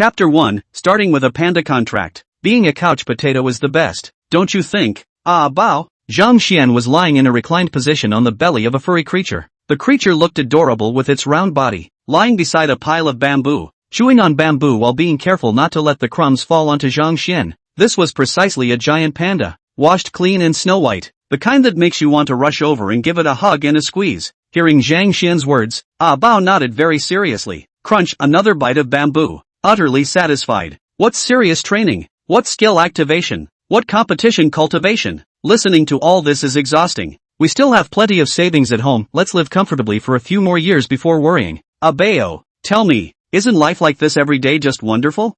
Chapter 1, starting with a panda contract. Being a couch potato is the best, don't you think? Ah bao. Zhang Xian was lying in a reclined position on the belly of a furry creature. The creature looked adorable with its round body, lying beside a pile of bamboo, chewing on bamboo while being careful not to let the crumbs fall onto Zhang Xian. This was precisely a giant panda, washed clean and snow white, the kind that makes you want to rush over and give it a hug and a squeeze. Hearing Zhang Xian's words, Ah Bao nodded very seriously. Crunch, another bite of bamboo. Utterly satisfied. What serious training? What skill activation? What competition cultivation? Listening to all this is exhausting. We still have plenty of savings at home, let's live comfortably for a few more years before worrying. Abeo, tell me, isn't life like this every day just wonderful?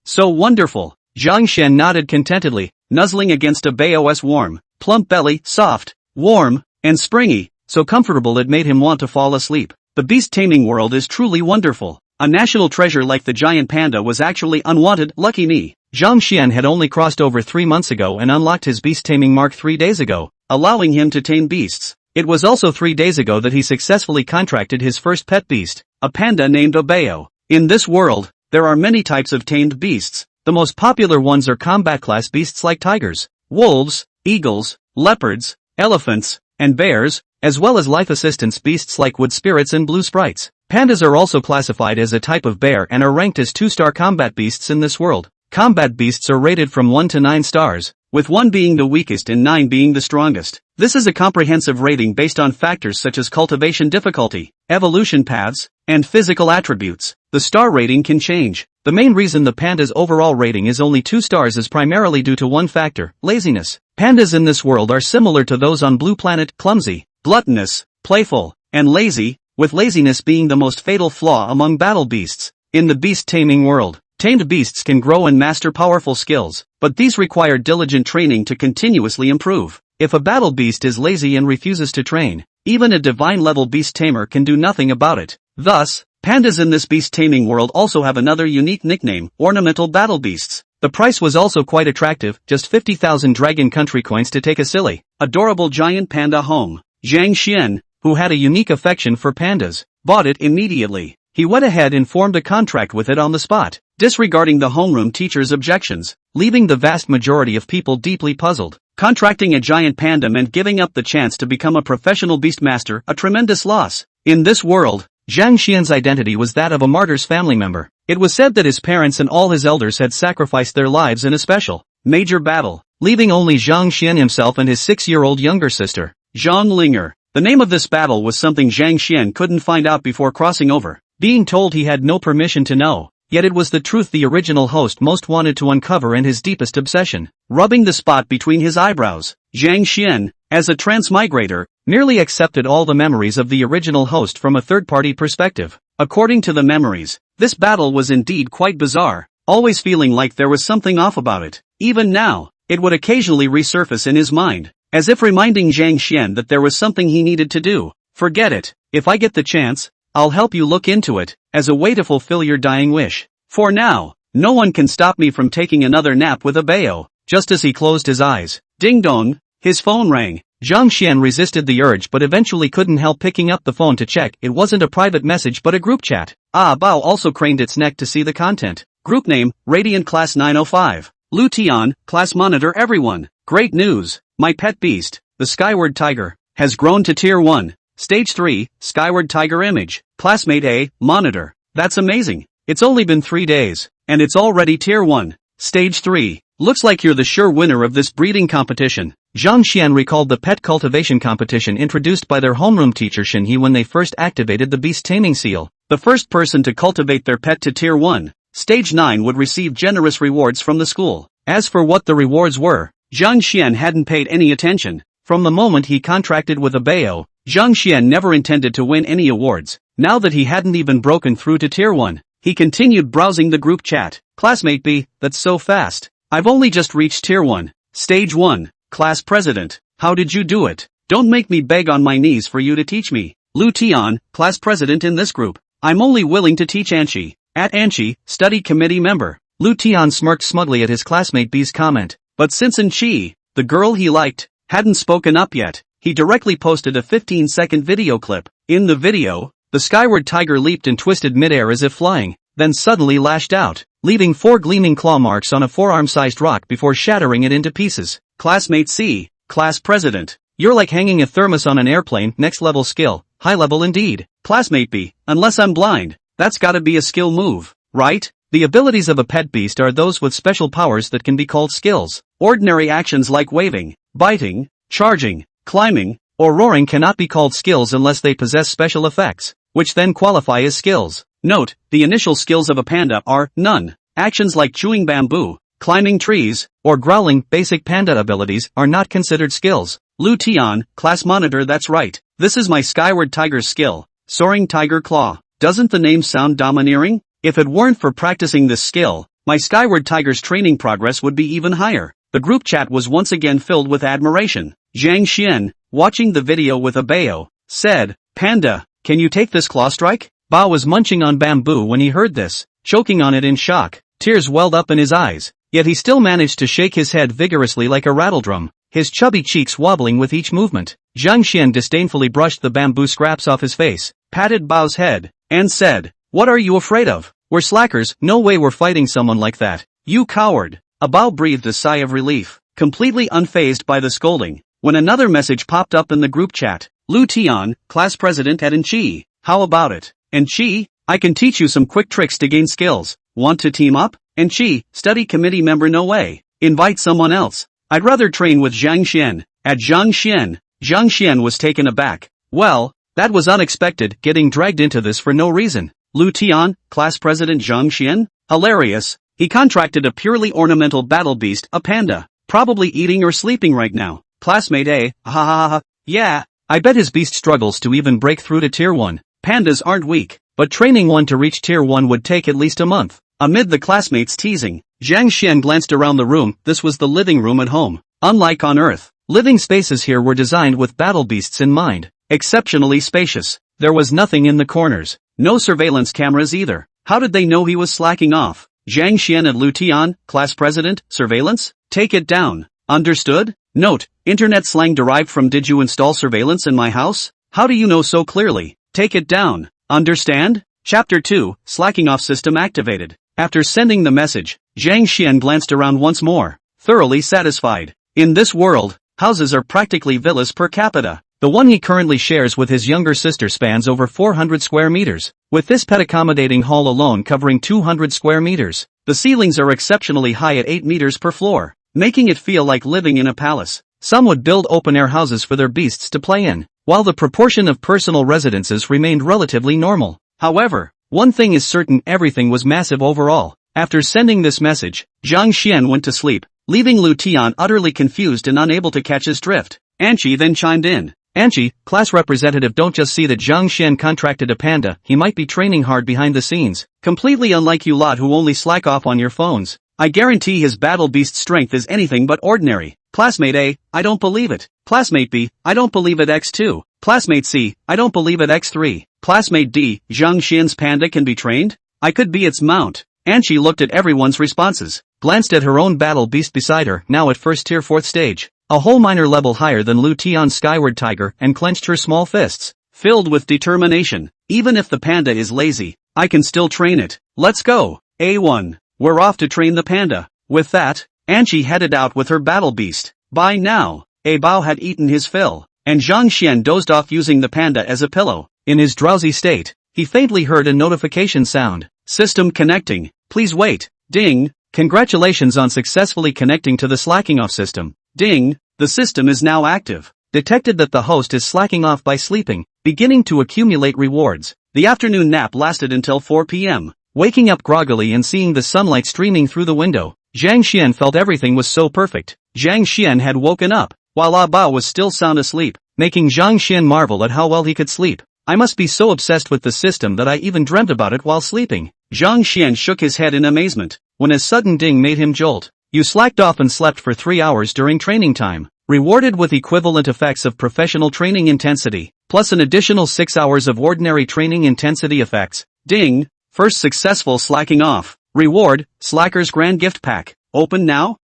So wonderful. Zhang Xian nodded contentedly, nuzzling against Abeo's warm, plump belly, soft, warm, and springy, so comfortable it made him want to fall asleep. The beast taming world is truly wonderful. A national treasure like the giant panda was actually unwanted, lucky me. Zhang Xian had only crossed over 3 months ago and unlocked his beast taming mark 3 days ago, allowing him to tame beasts. It was also 3 days ago that he successfully contracted his first pet beast, a panda named Abeo. In this world, there are many types of tamed beasts. The most popular ones are combat class beasts like tigers, wolves, eagles, leopards, elephants, and bears, as well as life assistance beasts like wood spirits and blue sprites. Pandas are also classified as a type of bear and are ranked as 2-star combat beasts in this world. Combat beasts are rated from 1 to 9 stars, with 1 being the weakest and 9 being the strongest. This is a comprehensive rating based on factors such as cultivation difficulty, evolution paths, and physical attributes. The star rating can change. The main reason the panda's overall rating is only 2 stars is primarily due to one factor, laziness. Pandas in this world are similar to those on Blue Planet, clumsy, gluttonous, playful, and lazy, with laziness being the most fatal flaw among battle beasts. In the beast taming world, tamed beasts can grow and master powerful skills, but these require diligent training to continuously improve. If a battle beast is lazy and refuses to train, even a divine-level beast tamer can do nothing about it. Thus, pandas in this beast taming world also have another unique nickname, ornamental battle beasts. The price was also quite attractive, just 50,000 dragon country coins to take a silly, adorable giant panda home. Zhang Xian, who had a unique affection for pandas, bought it immediately. He went ahead and formed a contract with it on the spot, disregarding the homeroom teacher's objections, leaving the vast majority of people deeply puzzled. Contracting a giant panda meant giving up the chance to become a professional beastmaster, a tremendous loss. In this world, Zhang Xian's identity was that of a martyr's family member. It was said that his parents and all his elders had sacrificed their lives in a special, major battle, leaving only Zhang Xian himself and his 6-year-old younger sister, Zhang Linger. The name of this battle was something Zhang Xian couldn't find out before crossing over, being told he had no permission to know. Yet it was the truth the original host most wanted to uncover and his deepest obsession. Rubbing the spot between his eyebrows, Zhang Xian, as a transmigrator, merely accepted all the memories of the original host from a third-party perspective. According to the memories, this battle was indeed quite bizarre, always feeling like there was something off about it. Even now, it would occasionally resurface in his mind, as if reminding Zhang Xian that there was something he needed to do. Forget it, if I get the chance, I'll help you look into it, as a way to fulfill your dying wish. For now, no one can stop me from taking another nap with Abeo. Just as he closed his eyes, ding dong, his phone rang. Zhang Xian resisted the urge but eventually couldn't help picking up the phone to check. It wasn't a private message but a group chat. Ah Bao also craned its neck to see the content. Group name, Radiant Class 905. Lu Tian, Class Monitor everyone. Great news, my pet beast, the Skyward Tiger, has grown to Tier 1. Stage 3, Skyward Tiger Image, Classmate A, Monitor. That's amazing. It's only been 3 days, and it's already Tier 1. Stage 3. Looks like you're the sure winner of this breeding competition. Zhang Xian recalled the pet cultivation competition introduced by their homeroom teacher Shinhe when they first activated the beast taming seal. The first person to cultivate their pet to Tier 1, Stage 9 would receive generous rewards from the school. As for what the rewards were, Zhang Xian hadn't paid any attention. From the moment he contracted with Abeo, Zhang Xian never intended to win any awards. Now that he hadn't even broken through to Tier 1, he continued browsing the group chat. Classmate B, that's so fast. I've only just reached Tier 1. Stage 1, Class President. How did you do it? Don't make me beg on my knees for you to teach me. Lu Tian, Class President in this group. I'm only willing to teach Anchi. At Anchi, Study Committee Member. Lu Tian smirked smugly at his classmate B's comment. But since Anchi, the girl he liked, hadn't spoken up yet, he directly posted a 15-second video clip. In the video, the Skyward Tiger leaped and twisted midair as if flying. then suddenly lashed out, leaving 4 gleaming claw marks on a forearm-sized rock before shattering it into pieces. Classmate C, class president. You're like hanging a thermos on an airplane, next level skill, high level indeed. Classmate B, unless I'm blind, that's gotta be a skill move, right? The abilities of a pet beast are those with special powers that can be called skills. Ordinary actions like waving, biting, charging, climbing, or roaring cannot be called skills unless they possess special effects, which then qualify as skills. Note, the initial skills of a panda are none. Actions like chewing bamboo, climbing trees, or growling, basic panda abilities, are not considered skills. Lu Tian, class monitor, that's right. This is my skyward tiger's skill, soaring tiger claw. Doesn't the name sound domineering? If it weren't for practicing this skill, my skyward tiger's training progress would be even higher. The group chat was once again filled with admiration. Zhang Xian, watching the video with a bao, said, "Panda, can you take this claw strike?" Bao was munching on bamboo when he heard this, choking on it in shock. Tears welled up in his eyes, yet he still managed to shake his head vigorously like a rattledrum, his chubby cheeks wobbling with each movement. Zhang Xian disdainfully brushed the bamboo scraps off his face, patted Bao's head, and said, "What are you afraid of? We're slackers, no way we're fighting someone like that. You coward." Bao breathed a sigh of relief, completely unfazed by the scolding, when another message popped up in the group chat. Lu Tian, class president at Enchi. How about it? Enchi, I can teach you some quick tricks to gain skills. Want to team up? Enchi, study committee member, no way. Invite someone else. I'd rather train with Zhang Xian. At Zhang Xian. Zhang Xian was taken aback. Well, that was unexpected, getting dragged into this for no reason. Lu Tian, class president Zhang Xian? Hilarious. He contracted a purely ornamental battle beast, a panda, probably eating or sleeping right now. Classmate A, ha ha ha, yeah, I bet his beast struggles to even break through to tier 1. Pandas aren't weak, but training one to reach tier 1 would take at least a month. Amid the classmates' teasing, Zhang Xian glanced around the room. This was the living room at home. Unlike on Earth, living spaces here were designed with battle beasts in mind. Exceptionally spacious. There was nothing in the corners. No surveillance cameras either. How did they know he was slacking off? Zhang Xian and Lu Tian, class president, surveillance? Take it down. Understood? Note, internet slang derived from "Did you install surveillance in my house? How do you know so clearly? Take it down. Understand?" Chapter 2, Slacking Off System Activated. After sending the message, Zhang Xian glanced around once more, thoroughly satisfied. In this world, houses are practically villas per capita. The one he currently shares with his younger sister spans over 400 square meters, with this pet accommodating hall alone covering 200 square meters. The ceilings are exceptionally high at 8 meters per floor, making it feel like living in a palace. Some would build open-air houses for their beasts to play in, while the proportion of personal residences remained relatively normal. However, one thing is certain: everything was massive overall. After sending this message, Zhang Xian went to sleep, leaving Lu Tian utterly confused and unable to catch his drift. Anqi then chimed in. Anqi, class representative, don't just see that Zhang Xian contracted a panda, he might be training hard behind the scenes. Completely unlike you lot who only slack off on your phones. I guarantee his battle beast strength is anything but ordinary. Classmate A, I don't believe it. Classmate B, I don't believe it. X2. Classmate C, I don't believe it. X3. Classmate D, Zhang Xian's panda can be trained? I could be its mount. Anqi looked at everyone's responses, glanced at her own battle beast beside her, now at first tier 4th stage, a whole minor level higher than Lu Tian's skyward tiger, and clenched her small fists, filled with determination. Even if the panda is lazy, I can still train it. Let's go. A1. We're off to train the panda. With that, Anqi headed out with her battle beast. By now, A Bao had eaten his fill, and Zhang Xian dozed off using the panda as a pillow. In his drowsy state, he faintly heard a notification sound. System connecting. Please wait. Ding. Congratulations on successfully connecting to the slacking off system. Ding. The system is now active. Detected that the host is slacking off by sleeping, beginning to accumulate rewards. The afternoon nap lasted until 4 p.m. Waking up groggily and seeing the sunlight streaming through the window, Zhang Xian felt everything was so perfect. Zhang Xian had woken up, while A Bao was still sound asleep, making Zhang Xian marvel at how well he could sleep. I must be so obsessed with the system that I even dreamt about it while sleeping. Zhang Xian shook his head in amazement, when a sudden ding made him jolt. You slacked off and slept for 3 hours during training time, rewarded with equivalent effects of professional training intensity, plus an additional 6 hours of ordinary training intensity effects. Ding. First successful slacking off. Reward, Slacker's Grand Gift Pack. Open now?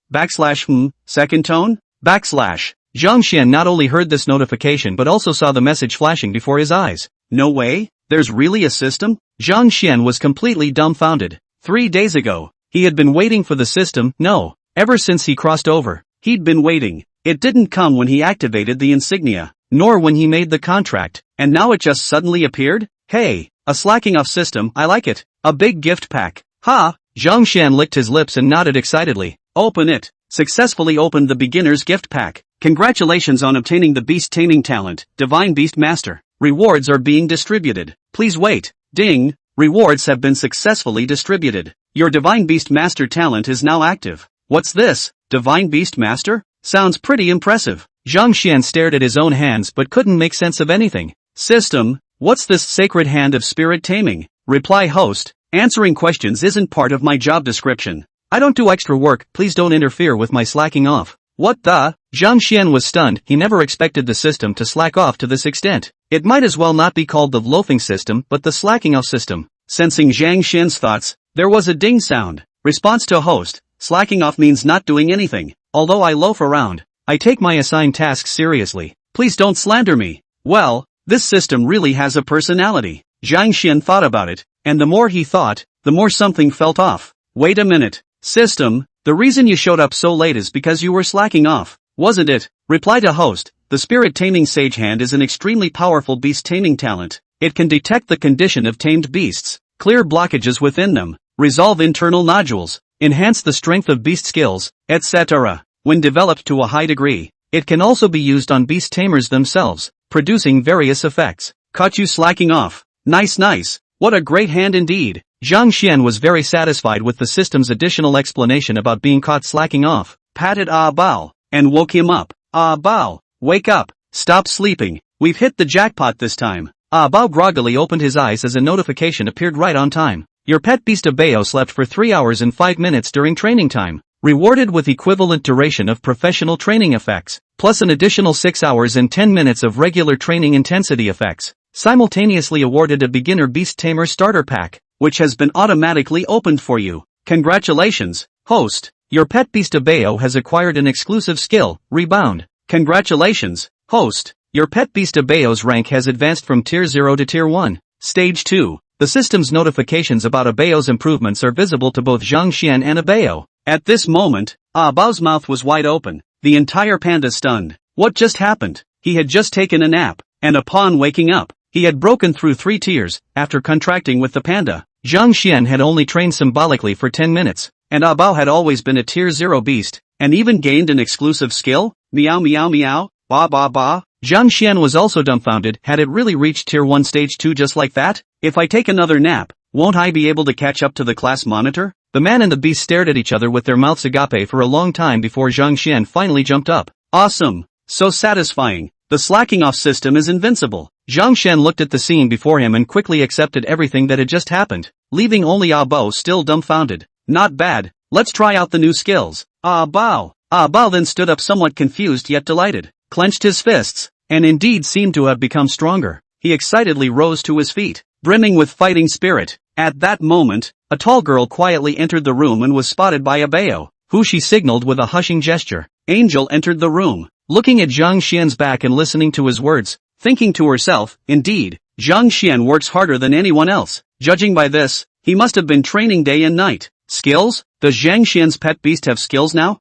Second tone? Zhang Xian not only heard this notification but also saw the message flashing before his eyes. No way? There's really a system? Zhang Xian was completely dumbfounded. 3 days ago, he had been waiting for the system. No, ever since he crossed over, he'd been waiting. It didn't come when he activated the insignia, nor when he made the contract, and now it just suddenly appeared? Hey, a slacking off system, I like it. A big gift pack. Ha! Zhang Xian licked his lips and nodded excitedly. Open it. Successfully opened the beginner's gift pack. Congratulations on obtaining the beast taming talent, Divine Beast Master. Rewards are being distributed. Please wait. Ding. Rewards have been successfully distributed. Your Divine Beast Master talent is now active. What's this? Divine Beast Master? Sounds pretty impressive. Zhang Xian stared at his own hands but couldn't make sense of anything. System, what's this sacred hand of spirit taming? Reply host, answering questions isn't part of my job description. I don't do extra work, please don't interfere with my slacking off. What the? Zhang Xian was stunned, he never expected the system to slack off to this extent. It might as well not be called the loafing system but the slacking off system. Sensing Zhang Xian's thoughts, there was a ding sound. Response to host, slacking off means not doing anything. Although I loaf around, I take my assigned tasks seriously. Please don't slander me. Well, this system really has a personality. Zhang Xian thought about it, and the more he thought, the more something felt off. Wait a minute. System, the reason you showed up so late is because you were slacking off, wasn't it? Reply to host, the spirit taming sage hand is an extremely powerful beast taming talent. It can detect the condition of tamed beasts, clear blockages within them, resolve internal nodules, enhance the strength of beast skills, etc. When developed to a high degree, it can also be used on beast tamers themselves, producing various effects. Caught you slacking off. Nice. What a great hand indeed. Zhang Xian was very satisfied with the system's additional explanation about being caught slacking off, patted Ah Bao, and woke him up. Ah Bao, wake up, stop sleeping, we've hit the jackpot this time. Ah Bao groggily opened his eyes as a notification appeared right on time. Your pet beast Abeo slept for 3 hours and 5 minutes during training time, rewarded with equivalent duration of professional training effects, plus an additional 6 hours and 10 minutes of regular training intensity effects, simultaneously awarded a beginner beast tamer starter pack, which has been automatically opened for you. Congratulations, host. Your pet beast Abeo has acquired an exclusive skill, Rebound. Congratulations, host. Your pet beast Abeo's rank has advanced from Tier 0 to Tier 1. Stage 2. The system's notifications about Abeo's improvements are visible to both Zhang Xian and Abeo. At this moment, Ah Bao's mouth was wide open, the entire panda stunned. What just happened? He had just taken a nap, and upon waking up, he had broken through 3 tiers. After contracting with the panda, Zhang Xian had only trained symbolically for 10 minutes, and Ah Bao had always been a Tier 0 beast, and even gained an exclusive skill? Meow meow meow, ba ba ba. Zhang Xian was also dumbfounded. Had it really reached Tier 1 Stage 2 just like that? If I take another nap, won't I be able to catch up to the class monitor? The man and the beast stared at each other with their mouths agape for a long time before Zhang Xian finally jumped up. Awesome! So satisfying! The slacking off system is invincible. Zhang Xian looked at the scene before him and quickly accepted everything that had just happened, leaving only Ah Bao still dumbfounded. Not bad, let's try out the new skills. Ah Bao! Ah Bao then stood up somewhat confused yet delighted, clenched his fists, and indeed seemed to have become stronger. He excitedly rose to his feet, brimming with fighting spirit. At that moment, a tall girl quietly entered the room and was spotted by Abeo, who she signaled with a hushing gesture. Angel entered the room, looking at Zhang Xian's back and listening to his words, thinking to herself, indeed, Zhang Xian works harder than anyone else. Judging by this, he must have been training day and night. Skills? Does Zhang Xian's pet beast have skills now?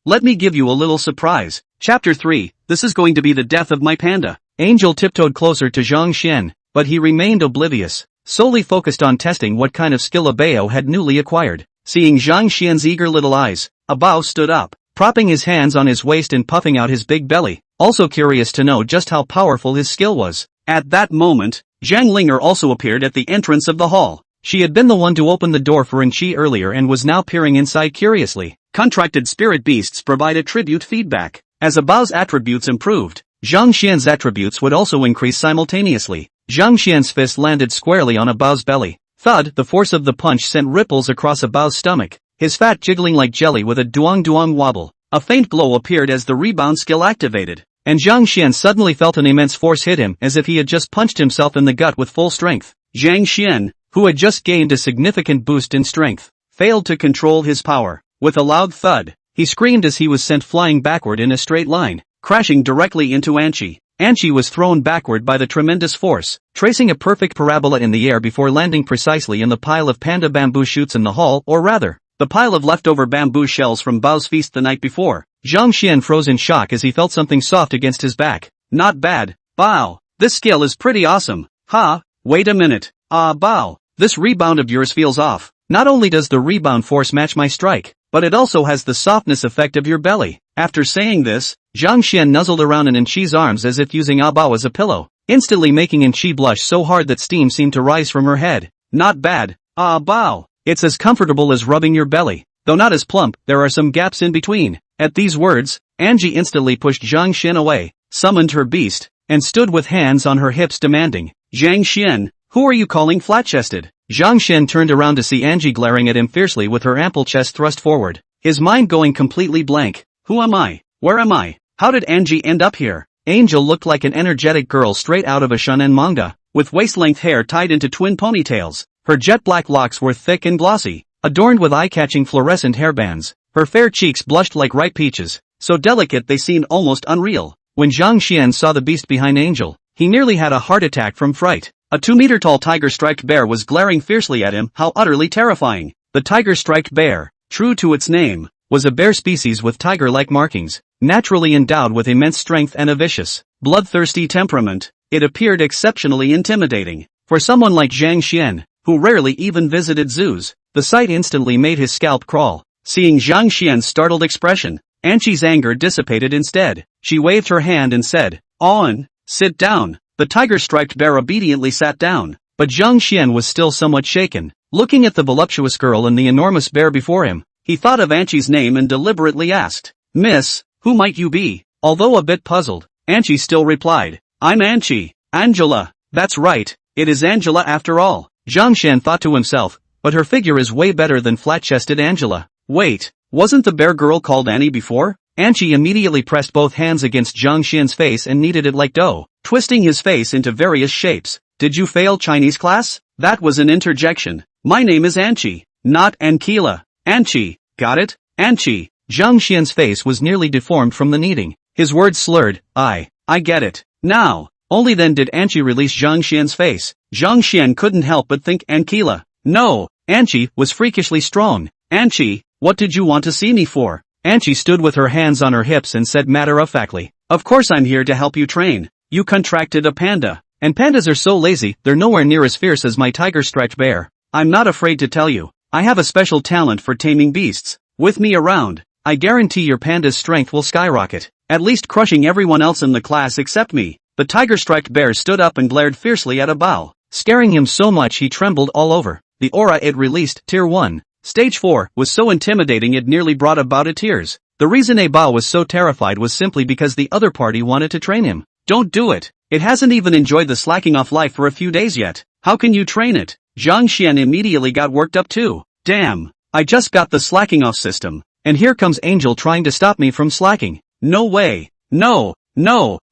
Let me give you a little surprise. Chapter 3, this is going to be the death of my panda. Angel tiptoed closer to Zhang Xian, but he remained oblivious, solely focused on testing what kind of skill Abeo had newly acquired. Seeing Zhang Xian's eager little eyes, Abao stood up, propping his hands on his waist and puffing out his big belly, also curious to know just how powerful his skill was. At that moment, Zhang Linger also appeared at the entrance of the hall. She had been the one to open the door for Enchi earlier and was now peering inside curiously. Contracted spirit beasts provide attribute feedback. As Abao's attributes improved, Zhang Xian's attributes would also increase simultaneously. Zhang Xian's fist landed squarely on Abao's belly. Thud! The force of the punch sent ripples across Abao's stomach, his fat jiggling like jelly with a duang wobble. A faint glow appeared as the rebound skill activated, and Zhang Xian suddenly felt an immense force hit him as if he had just punched himself in the gut with full strength. Zhang Xian, who had just gained a significant boost in strength, failed to control his power. With a loud thud, he screamed as he was sent flying backward in a straight line, crashing directly into Anchi. Anchi was thrown backward by the tremendous force, tracing a perfect parabola in the air before landing precisely in the pile of panda bamboo shoots in the hall, or rather, the pile of leftover bamboo shells from Bao's feast the night before. Zhang Xian froze in shock as he felt something soft against his back. Not bad, Bao. This skill is pretty awesome. Ha, wait a minute. Bao, this rebound of yours feels off. Not only does the rebound force match my strike, but it also has the softness effect of your belly. After saying this, Zhang Xian nuzzled around in Anqi's arms as if using Bao as a pillow, instantly making Anqi blush so hard that steam seemed to rise from her head. Not bad, Bao. It's as comfortable as rubbing your belly, though not as plump. There are some gaps in between. At these words, Anji instantly pushed Zhang Xian away, summoned her beast, and stood with hands on her hips demanding, Zhang Xian, who are you calling flat-chested? Zhang Xian turned around to see Anji glaring at him fiercely with her ample chest thrust forward, his mind going completely blank. Who am I? Where am I? How did Anji end up here? Angel looked like an energetic girl straight out of a shonen manga, with waist-length hair tied into twin ponytails. Her jet-black locks were thick and glossy, adorned with eye-catching fluorescent hairbands. Her fair cheeks blushed like ripe peaches, so delicate they seemed almost unreal. When Zhang Xian saw the beast behind Angel, he nearly had a heart attack from fright. A 2-meter-tall tiger-striped bear was glaring fiercely at him. How utterly terrifying. The tiger-striped bear, true to its name, was a bear species with tiger-like markings, naturally endowed with immense strength and a vicious, bloodthirsty temperament. It appeared exceptionally intimidating. For someone like Zhang Xian, who rarely even visited zoos, the sight instantly made his scalp crawl. Seeing Zhang Xian's startled expression, Anqi's anger dissipated instead. She waved her hand and said, On, sit down. The tiger-striped bear obediently sat down, but Zhang Xian was still somewhat shaken. Looking at the voluptuous girl and the enormous bear before him, he thought of Anqi's name and deliberately asked, Miss, who might you be? Although a bit puzzled, Anqi still replied, I'm Anqi. Angela. That's right, it is Angela after all. Zhang Xian thought to himself, but her figure is way better than flat-chested Angela. Wait, wasn't the bear girl called Annie before? Anqi immediately pressed both hands against Zhang Xian's face and kneaded it like dough, twisting his face into various shapes. Did you fail Chinese class? That was an interjection. My name is Anqi, not Ankila. Anqi, got it? Anqi. Zhang Xian's face was nearly deformed from the kneading. His words slurred. I get it. Now. Only then did Anqi release Zhang Xian's face. Zhang Xian couldn't help but think Ankila. No, Anqi was freakishly strong. Anqi, what did you want to see me for? Anqi stood with her hands on her hips and said matter-of-factly, Of course I'm here to help you train. You contracted a panda. And pandas are so lazy, they're nowhere near as fierce as my tiger-striped bear. I'm not afraid to tell you. I have a special talent for taming beasts. With me around, I guarantee your panda's strength will skyrocket, at least crushing everyone else in the class except me. The tiger-striped bear stood up and glared fiercely at Bao, scaring him so much he trembled all over. The aura it released, Tier 1. Stage 4, was so intimidating it nearly brought Bao to tears. The reason Bao was so terrified was simply because the other party wanted to train him. Don't do it. It hasn't even enjoyed the slacking off life for a few days yet. How can you train it? Zhang Xian immediately got worked up too. Damn, I just got the slacking off system. And here comes Angel trying to stop me from slacking. No way. No,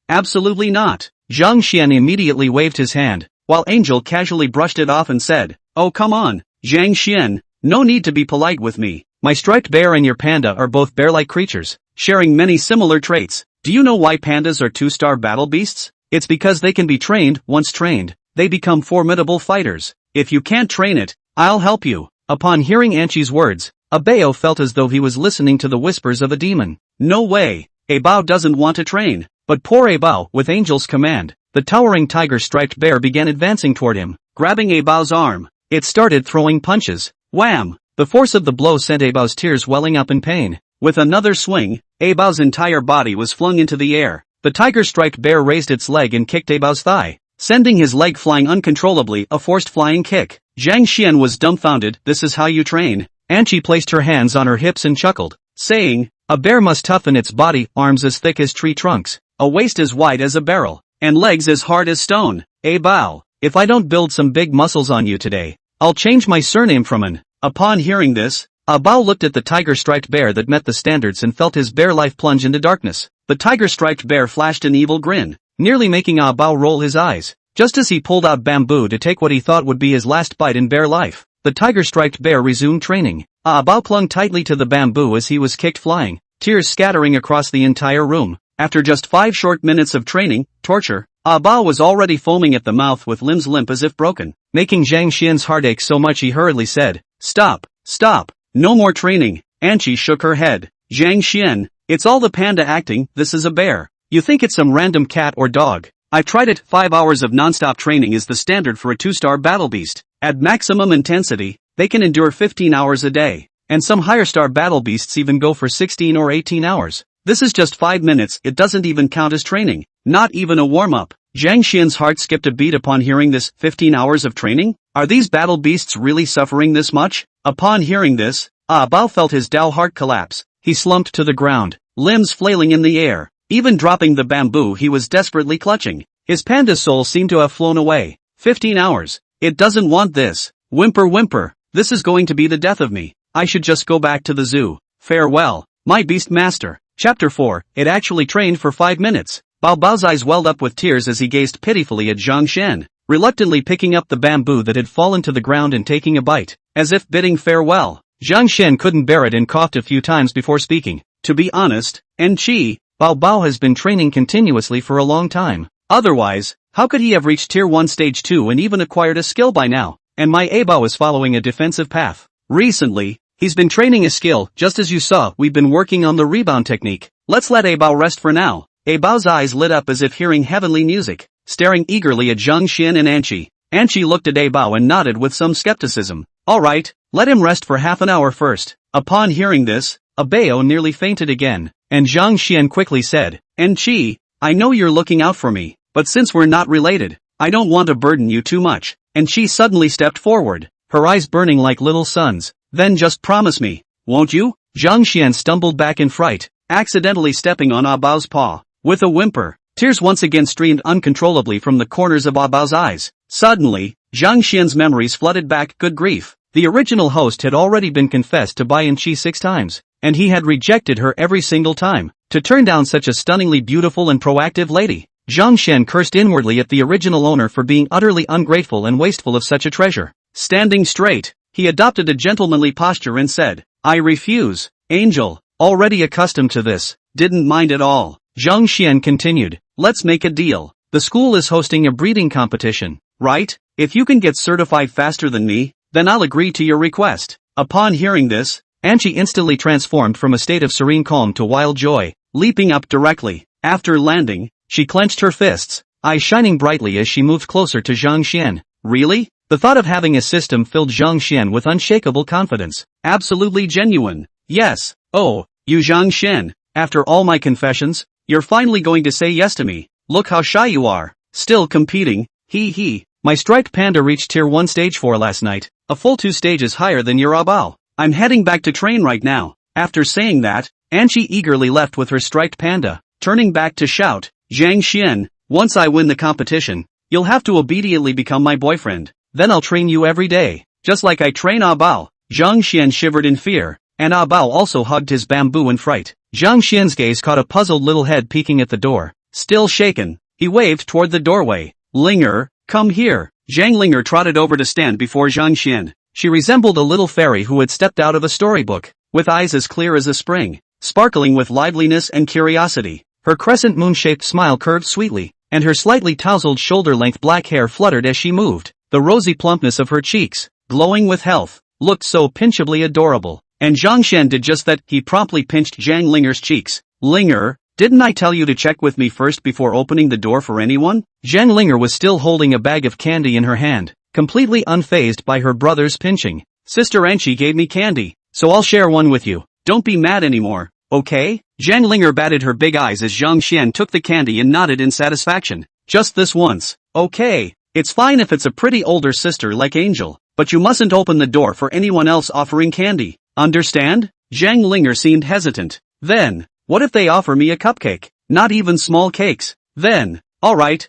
absolutely not. Zhang Xian immediately waved his hand, while Angel casually brushed it off and said, Oh come on, Zhang Xian, no need to be polite with me. My striped bear and your panda are both bear-like creatures, sharing many similar traits. Do you know why pandas are 2-star battle beasts? It's because they can be trained. Once trained, they become formidable fighters. If you can't train it, I'll help you. Upon hearing Anqi's words, Bao felt as though he was listening to the whispers of a demon. No way, Bao doesn't want to train. But poor Bao, with Angel's command, the towering tiger-striped bear began advancing toward him, grabbing Bao's arm. It started throwing punches. Wham! The force of the blow sent Bao's tears welling up in pain. With another swing, Bao's entire body was flung into the air. The tiger-striped bear raised its leg and kicked Bao's thigh, sending his leg flying uncontrollably, a forced flying kick. Zhang Xian was dumbfounded. This is how you train? Anqi placed her hands on her hips and chuckled, saying, A bear must toughen its body, arms as thick as tree trunks, a waist as wide as a barrel, and legs as hard as stone. Bao, if I don't build some big muscles on you today, I'll change my surname from An. Upon hearing this, Bao looked at the tiger-striped bear that met the standards and felt his bear life plunge into darkness. The tiger-striped bear flashed an evil grin, nearly making Bao roll his eyes, just as he pulled out bamboo to take what he thought would be his last bite in bear life. The tiger-striped bear resumed training. Bao clung tightly to the bamboo as he was kicked flying, tears scattering across the entire room. After just 5 short minutes of training, torture, Bao was already foaming at the mouth with limbs limp as if broken, making Zhang Xian's heart ache so much he hurriedly said, "Stop, stop, no more training." Anqi shook her head. "Zhang Xian, it's all the panda acting, this is a bear. You think it's some random cat or dog. I've tried it, 5 hours of non-stop training is the standard for a 2-star battle beast. At maximum intensity, they can endure 15 hours a day, and some higher star battle beasts even go for 16 or 18 hours. This is just 5 minutes, it doesn't even count as training, not even a warm-up." Zhang Xian's heart skipped a beat upon hearing this. 15 hours of training? Are these battle beasts really suffering this much? Upon hearing this, Bao felt his Dao heart collapse. He slumped to the ground, limbs flailing in the air, even dropping the bamboo he was desperately clutching. His panda soul seemed to have flown away. 15 hours. It doesn't want this. Whimper whimper. This is going to be the death of me. I should just go back to the zoo. Farewell, my beast master. Chapter 4. It actually trained for 5 minutes. Bao's eyes welled up with tears as he gazed pitifully at Zhang Xian, reluctantly picking up the bamboo that had fallen to the ground and taking a bite, as if bidding farewell. Zhang Xian couldn't bear it and coughed a few times before speaking. "To be honest, Enqi, Bao has been training continuously for a long time. Otherwise, how could he have reached Tier 1 Stage 2 and even acquired a skill by now? And my Bao is following a defensive path. Recently, he's been training a skill, just as you saw, we've been working on the rebound technique. Let's let Bao rest for now." Bao's eyes lit up as if hearing heavenly music, staring eagerly at Zhang Xian and Anqi. Anqi looked at Bao and nodded with some skepticism. "Alright, let him rest for half an hour first." Upon hearing this, Bao nearly fainted again, and Zhang Xian quickly said, "Anqi, I know you're looking out for me, but since we're not related, I don't want to burden you too much." And she suddenly stepped forward, her eyes burning like little suns. "Then just promise me, won't you?" Zhang Xian stumbled back in fright, accidentally stepping on Bao's paw. With a whimper, tears once again streamed uncontrollably from the corners of Bao's eyes. Suddenly, Zhang Xian's memories flooded back. Good grief. The original host had already been confessed to by Anqi 6 times, and he had rejected her every single time. To turn down such a stunningly beautiful and proactive lady. Zhang Xian cursed inwardly at the original owner for being utterly ungrateful and wasteful of such a treasure. Standing straight, he adopted a gentlemanly posture and said, "I refuse." Angel, already accustomed to this, didn't mind at all. Zhang Xian continued, "Let's make a deal. The school is hosting a breeding competition, right? If you can get certified faster than me, then I'll agree to your request." Upon hearing this, Anqi instantly transformed from a state of serene calm to wild joy, leaping up directly. After landing, she clenched her fists, eyes shining brightly as she moved closer to Zhang Xian. Really? The thought of having a system filled Zhang Xian with unshakable confidence. Absolutely genuine. Yes. "Oh, you Zhang Xian, after all my confessions, you're finally going to say yes to me. Look how shy you are. Still competing, hee. My striped panda reached Tier 1 Stage 4 last night, a full 2 stages higher than your Bao. I'm heading back to train right now." After saying that, Anqi eagerly left with her striped panda, turning back to shout, "Zhang Xian, once I win the competition, you'll have to obediently become my boyfriend. Then I'll train you every day, just like I train Bao." Zhang Xian shivered in fear, and Bao also hugged his bamboo in fright. Zhang Xian's gaze caught a puzzled little head peeking at the door. Still shaken, he waved toward the doorway. "Linger, come here." Zhang Linger trotted over to stand before Zhang Xian. She resembled a little fairy who had stepped out of a storybook, with eyes as clear as a spring, sparkling with liveliness and curiosity. Her crescent moon-shaped smile curved sweetly, and her slightly tousled shoulder-length black hair fluttered as she moved. The rosy plumpness of her cheeks, glowing with health, looked so pinchably adorable. And Zhang Xian did just that. He promptly pinched Zhang Linger's cheeks. "Linger, didn't I tell you to check with me first before opening the door for anyone?" Zhang Linger was still holding a bag of candy in her hand, completely unfazed by her brother's pinching. "Sister Anqi gave me candy, so I'll share one with you. Don't be mad anymore, okay?" Zhang Linger batted her big eyes as Zhang Xian took the candy and nodded in satisfaction. "Just this once, okay? It's fine if it's a pretty older sister like Angel, but you mustn't open the door for anyone else offering candy. Understand?" Zhang Linger seemed hesitant. "Then, what if they offer me a cupcake? Not even small cakes. Then, alright,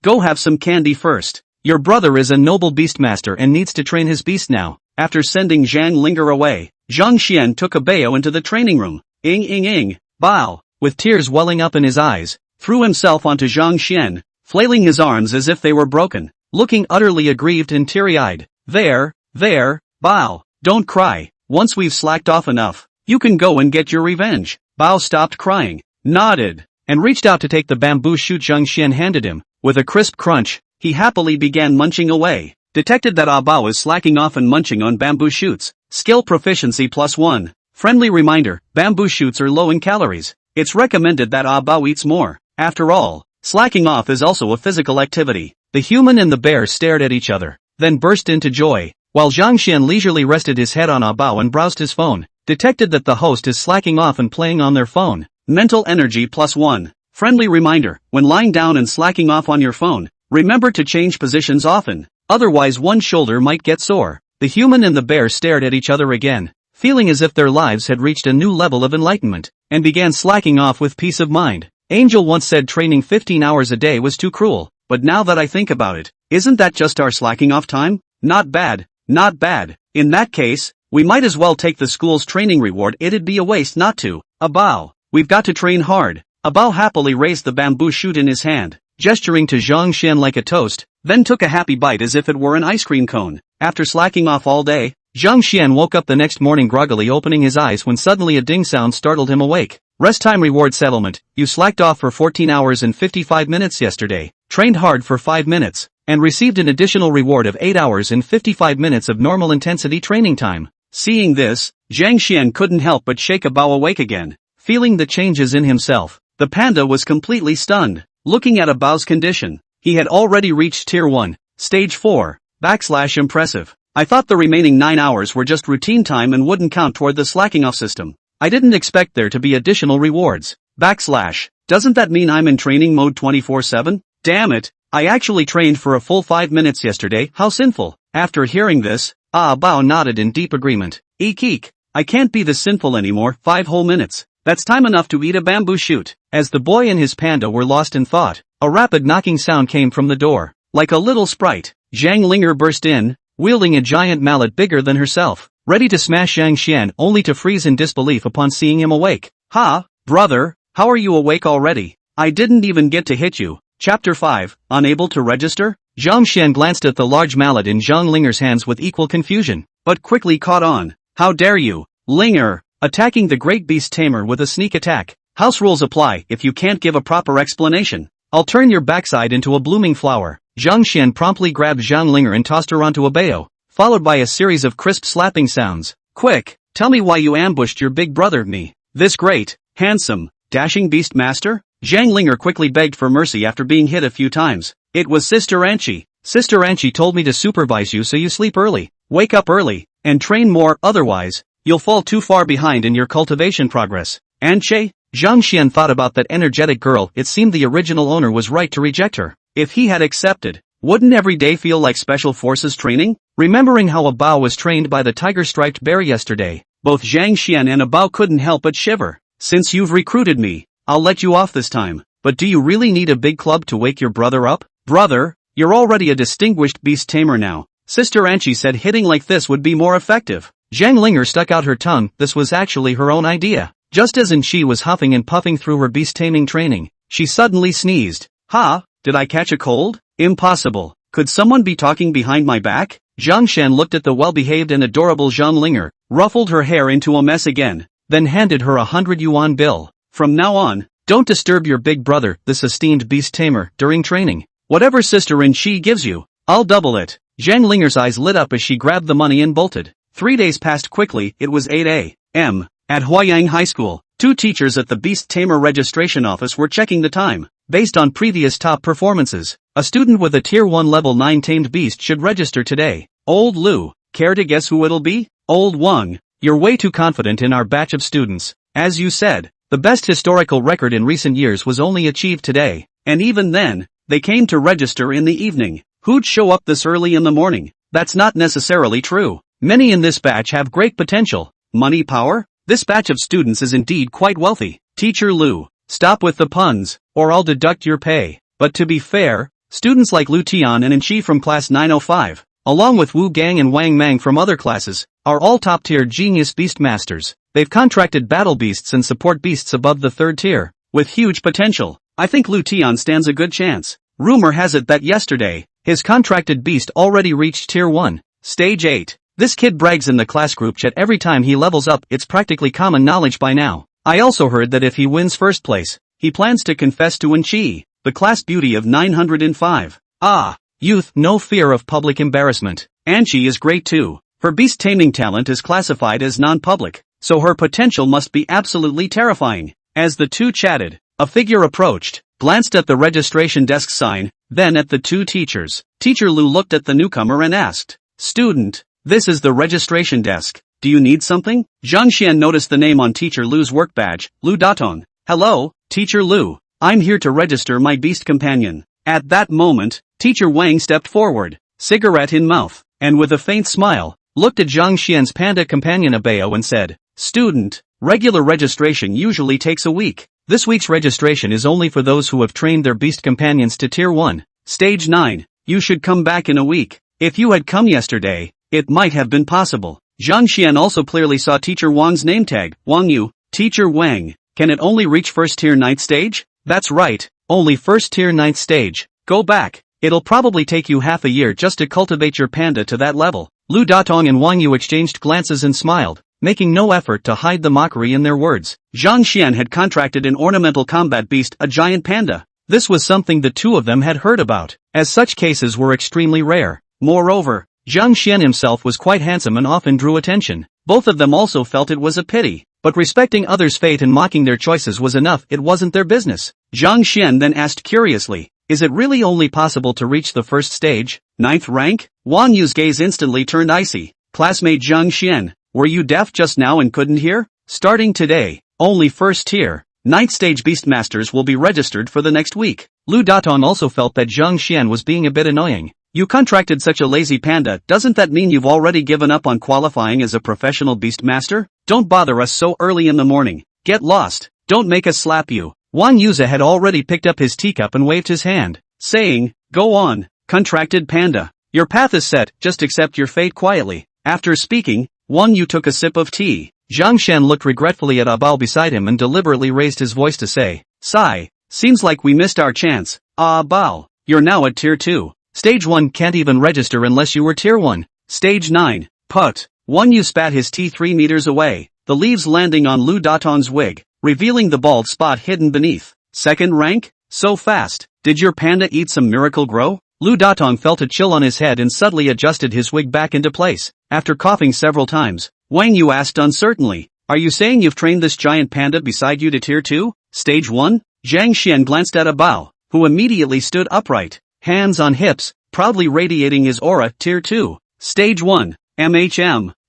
go have some candy first. Your brother is a noble beastmaster and needs to train his beast now." After sending Zhang Linger away, Zhang Xian took Bao into the training room. Ing, Bao, with tears welling up in his eyes, threw himself onto Zhang Xian, flailing his arms as if they were broken, looking utterly aggrieved and teary-eyed. There, Bao, don't cry. Once we've slacked off enough, you can go and get your revenge." Bao stopped crying, nodded, and reached out to take the bamboo shoot Zhang Xian handed him. With a crisp crunch, he happily began munching away. Detected that Ah Bao is slacking off and munching on bamboo shoots. Skill proficiency +1. Friendly reminder, bamboo shoots are low in calories. It's recommended that Ah Bao eats more. After all, slacking off is also a physical activity. The human and the bear stared at each other, then burst into joy, while Zhang Xian leisurely rested his head on Ah Bao and browsed his phone. Detected that the host is slacking off and playing on their phone. Mental energy +1. Friendly reminder, when lying down and slacking off on your phone, remember to change positions often, otherwise one shoulder might get sore. The human and the bear stared at each other again, feeling as if their lives had reached a new level of enlightenment, and began slacking off with peace of mind. Angel once said training 15 hours a day was too cruel, but now that I think about it, isn't that just our slacking off time? Not bad, not bad. In that case, we might as well take the school's training reward. It'd be a waste not to. Ah Bao, we've got to train hard. Ah Bao happily raised the bamboo shoot in his hand, gesturing to Zhang Xian like a toast, then took a happy bite as if it were an ice cream cone. After slacking off all day, Zhang Xian woke up the next morning groggily opening his eyes when suddenly a ding sound startled him awake. Rest time reward settlement. You slacked off for 14 hours and 55 minutes yesterday, trained hard for 5 minutes, and received an additional reward of 8 hours and 55 minutes of normal intensity training time. Seeing this, Zhang Xian couldn't help but shake Ah Bao awake again. Feeling the changes in himself, the panda was completely stunned. Looking at Ah Bao's condition, he had already reached Tier 1, Stage 4, / impressive. I thought the remaining 9 hours were just routine time and wouldn't count toward the slacking off system. I didn't expect there to be additional rewards. / Doesn't that mean I'm in training mode 24/7? Damn it, I actually trained for a full 5 minutes yesterday, how sinful. After hearing this, Ah Bao nodded in deep agreement. Eek, I can't be this sinful anymore. 5 whole minutes. That's time enough to eat a bamboo shoot. As the boy and his panda were lost in thought, a rapid knocking sound came from the door. Like a little sprite, Zhang Linger burst in, wielding a giant mallet bigger than herself, ready to smash Zhang Xian only to freeze in disbelief upon seeing him awake. Ha, brother, how are you awake already? I didn't even get to hit you. Chapter 5, Unable to Register? Zhang Xian glanced at the large mallet in Zhang Linger's hands with equal confusion, but quickly caught on. How dare you, Linger, attacking the great beast tamer with a sneak attack. House rules apply. If you can't give a proper explanation, I'll turn your backside into a blooming flower. Zhang Xian promptly grabbed Zhang Linger and tossed her onto a bao, followed by a series of crisp slapping sounds. Quick, tell me why you ambushed your big brother, me. This great, handsome, dashing beast master? Zhang Linger quickly begged for mercy after being hit a few times. It was Sister Anchi. Sister Anchi told me to supervise you so you sleep early, wake up early, and train more, otherwise, you'll fall too far behind in your cultivation progress. Anche? Zhang Xian thought about that energetic girl. It seemed the original owner was right to reject her. If he had accepted, wouldn't every day feel like special forces training? Remembering how Ah Bao was trained by the tiger-striped bear yesterday, both Zhang Xian and Ah Bao couldn't help but shiver. Since you've recruited me, I'll let you off this time. But do you really need a big club to wake your brother up? Brother, you're already a distinguished beast tamer now. Sister Anchi said hitting like this would be more effective. Zhang Linger stuck out her tongue. This was actually her own idea. Just as Anchi was huffing and puffing through her beast taming training, she suddenly sneezed. Ha, did I catch a cold? Impossible. Could someone be talking behind my back? Zhang Xian looked at the well-behaved and adorable Zhang Linger, ruffled her hair into a mess again, then handed her a 100 yuan bill. From now on, don't disturb your big brother, this esteemed beast tamer, during training. Whatever Sister Anchi gives you, I'll double it. Zhang Linger's eyes lit up as she grabbed the money and bolted. 3 days passed quickly. It was 8 a.m. At Huayang High School. 2 teachers at the Beast Tamer registration office were checking the time. Based on previous top performances, a student with a Tier 1 Level 9 tamed beast should register today. Old Lu, care to guess who it'll be? Old Wang, you're way too confident in our batch of students. As you said, the best historical record in recent years was only achieved today, and even then, they came to register in the evening. Who'd show up this early in the morning? That's not necessarily true. Many in this batch have great potential. Money power? This batch of students is indeed quite wealthy. Teacher Lu, stop with the puns, or I'll deduct your pay. But to be fair, students like Lu Tian and Anchi from class 905, along with Wu Gang and Wang Mang from other classes, are all top-tier genius beast masters. They've contracted battle beasts and support beasts above the 3rd tier, with huge potential. I think Lu Tian stands a good chance. Rumor has it that yesterday, his contracted beast already reached Tier 1, Stage 8. This kid brags in the class group chat every time he levels up. It's practically common knowledge by now. I also heard that if he wins first place, he plans to confess to Wenqi, the class beauty of 905. Ah, youth, no fear of public embarrassment. Anqi is great too. Her beast taming talent is classified as non-public, so her potential must be absolutely terrifying. As the two chatted, a figure approached, glanced at the registration desk sign, then at the two teachers. Teacher Lu looked at the newcomer and asked, "Student, this is the registration desk. Do you need something?" Zhang Xian noticed the name on Teacher Lu's work badge, Lu Datong. "Hello, Teacher Lu. I'm here to register my beast companion." At that moment, Teacher Wang stepped forward, cigarette in mouth, and with a faint smile, looked at Zhang Xian's panda companion Abeo and said, "Student, regular registration usually takes a week. This week's registration is only for those who have trained their beast companions to Tier 1. Stage 9. You should come back in a week. If you had come yesterday, it might have been possible." Zhang Xian also clearly saw Teacher Wang's name tag, Wang Yu. Teacher Wang, can it only reach first tier 9th stage? That's right, only first tier 9th stage. Go back. It'll probably take you half a year just to cultivate your panda to that level. Lu Datong and Wang Yu exchanged glances and smiled, making no effort to hide the mockery in their words. Zhang Xian had contracted an ornamental combat beast, a giant panda. This was something the two of them had heard about, as such cases were extremely rare. Moreover, Zhang Xian himself was quite handsome and often drew attention. Both of them also felt it was a pity, but respecting others' fate and mocking their choices was enough. It wasn't their business. Zhang Xian then asked curiously, "Is it really only possible to reach the first stage, 9th rank?" Wang Yu's gaze instantly turned icy. "Classmate Zhang Xian, were you deaf just now and couldn't hear? Starting today, only first tier, 9th stage beastmasters will be registered for the next week." Lu Datong also felt that Zhang Xian was being a bit annoying. "You contracted such a lazy panda, doesn't that mean you've already given up on qualifying as a professional beastmaster? Don't bother us so early in the morning. Get lost, don't make us slap you." Wang Yuza had already picked up his teacup and waved his hand, saying, "Go on, contracted panda. Your path is set, just accept your fate quietly." After speaking, Wang Yu took a sip of tea. Zhang Xian looked regretfully at Abao beside him and deliberately raised his voice to say, "Sigh, seems like we missed our chance. Abao, you're now at Tier 2. Stage 1 can't even register unless you were Tier 1. Stage 9, put." Wang Yu spat his tea 3 meters away, the leaves landing on Lu Datong's wig, revealing the bald spot hidden beneath. "Second rank? So fast. Did your panda eat some miracle grow?" Lu Datong felt a chill on his head and subtly adjusted his wig back into place. After coughing several times, Wang Yu asked uncertainly, "Are you saying you've trained this giant panda beside you to Tier 2? Stage 1? Zhang Xian glanced at Abao, who immediately stood upright, hands on hips, proudly radiating his aura. "Tier 2. Stage 1.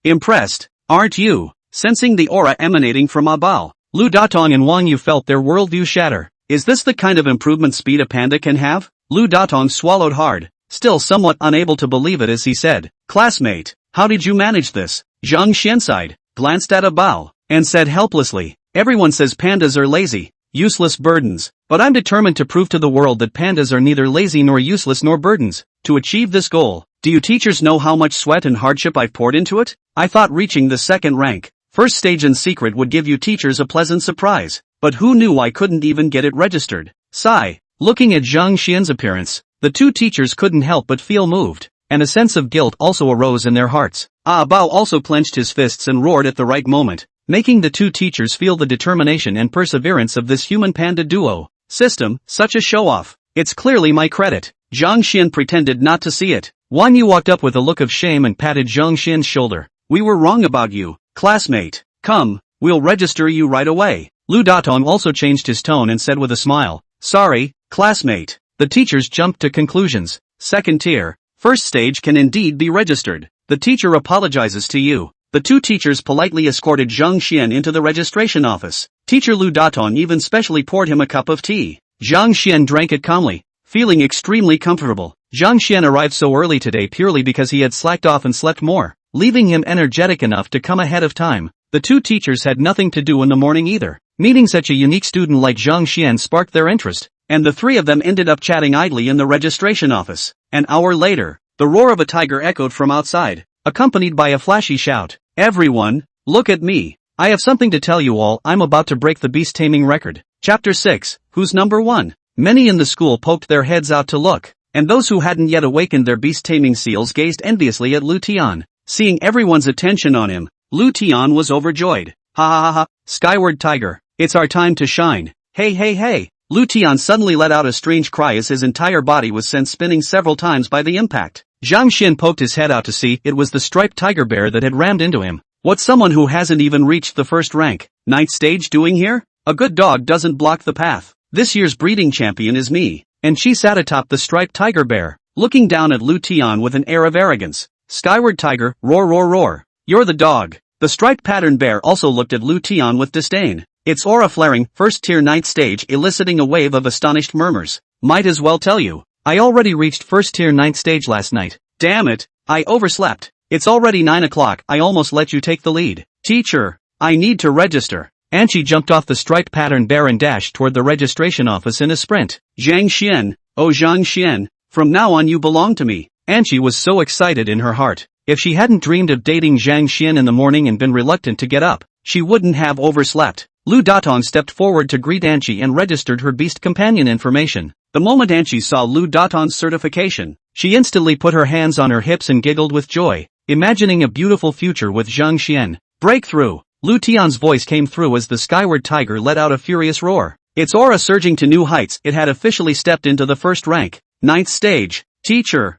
Impressed, aren't you?" Sensing the aura emanating from Abao, Lu Datong and Wang Yu felt their worldview shatter. Is this the kind of improvement speed a panda can have? Lu Datong swallowed hard, still somewhat unable to believe it as he said, "Classmate, how did you manage this?" Zhang Xian sighed, glanced at Abao, and said helplessly, "Everyone says pandas are lazy, useless burdens, but I'm determined to prove to the world that pandas are neither lazy nor useless nor burdens. To achieve this goal, do you teachers know how much sweat and hardship I've poured into it? I thought reaching the second rank, first stage in secret would give you teachers a pleasant surprise, but who knew I couldn't even get it registered?" Sigh. Looking at Zhang Xian's appearance, the two teachers couldn't help but feel moved, and a sense of guilt also arose in their hearts. Bao also clenched his fists and roared at the right moment, making the two teachers feel the determination and perseverance of this human-panda duo. "System, such a show-off. It's clearly my credit." Zhang Xian pretended not to see it. Wang Yu walked up with a look of shame and patted Zhang Xian's shoulder. "We were wrong about you, classmate. Come, we'll register you right away." Lu Datong also changed his tone and said with a smile, "Sorry, classmate." The teachers jumped to conclusions. "Second tier, first stage can indeed be registered. The teacher apologizes to you." The two teachers politely escorted Zhang Xian into the registration office. Teacher Lu Datong even specially poured him a cup of tea. Zhang Xian drank it calmly, feeling extremely comfortable. Zhang Xian arrived so early today purely because he had slacked off and slept more, leaving him energetic enough to come ahead of time. The two teachers had nothing to do in the morning either. Meeting such a unique student like Zhang Xian sparked their interest, and the three of them ended up chatting idly in the registration office. An hour later, the roar of a tiger echoed from outside, accompanied by a flashy shout. "Everyone, look at me. I have something to tell you all. I'm about to break the beast taming record." Chapter 6, Who's Number 1? Many in the school poked their heads out to look, and those who hadn't yet awakened their beast taming seals gazed enviously at Lu Tian. Seeing everyone's attention on him, Lu Tian was overjoyed. "Ha ha ha ha, Skyward Tiger, it's our time to shine. Hey hey hey, Lu Tian suddenly let out a strange cry as his entire body was sent spinning several times by the impact. Zhang Xian poked his head out to see it was the striped tiger bear that had rammed into him. What's someone who hasn't even reached the first rank, 9th stage doing here? A good dog doesn't block the path. This year's breeding champion is me. And she sat atop the striped tiger bear, looking down at Lu Tian with an air of arrogance. Skyward tiger, roar roar roar. You're the dog. The striped pattern bear also looked at Lu Tian with disdain. Its aura flaring, first tier 9th stage eliciting a wave of astonished murmurs. Might as well tell you. I already reached first tier 9th stage last night. Damn it, I overslept. It's already 9 o'clock, I almost let you take the lead. Teacher, I need to register. Anqi jumped off the striped pattern bear and dashed toward the registration office in a sprint. Zhang Xian, oh Zhang Xian, from now on you belong to me. Anqi was so excited in her heart. If she hadn't dreamed of dating Zhang Xian in the morning and been reluctant to get up, she wouldn't have overslept. Lu Datong stepped forward to greet Anqi and registered her beast companion information. The moment Anqi saw Lu Datong's certification, she instantly put her hands on her hips and giggled with joy, imagining a beautiful future with Zhang Xian. Breakthrough! Lu Tian's voice came through as the skyward tiger let out a furious roar. Its aura surging to new heights, it had officially stepped into the first rank. 9th stage. Teacher,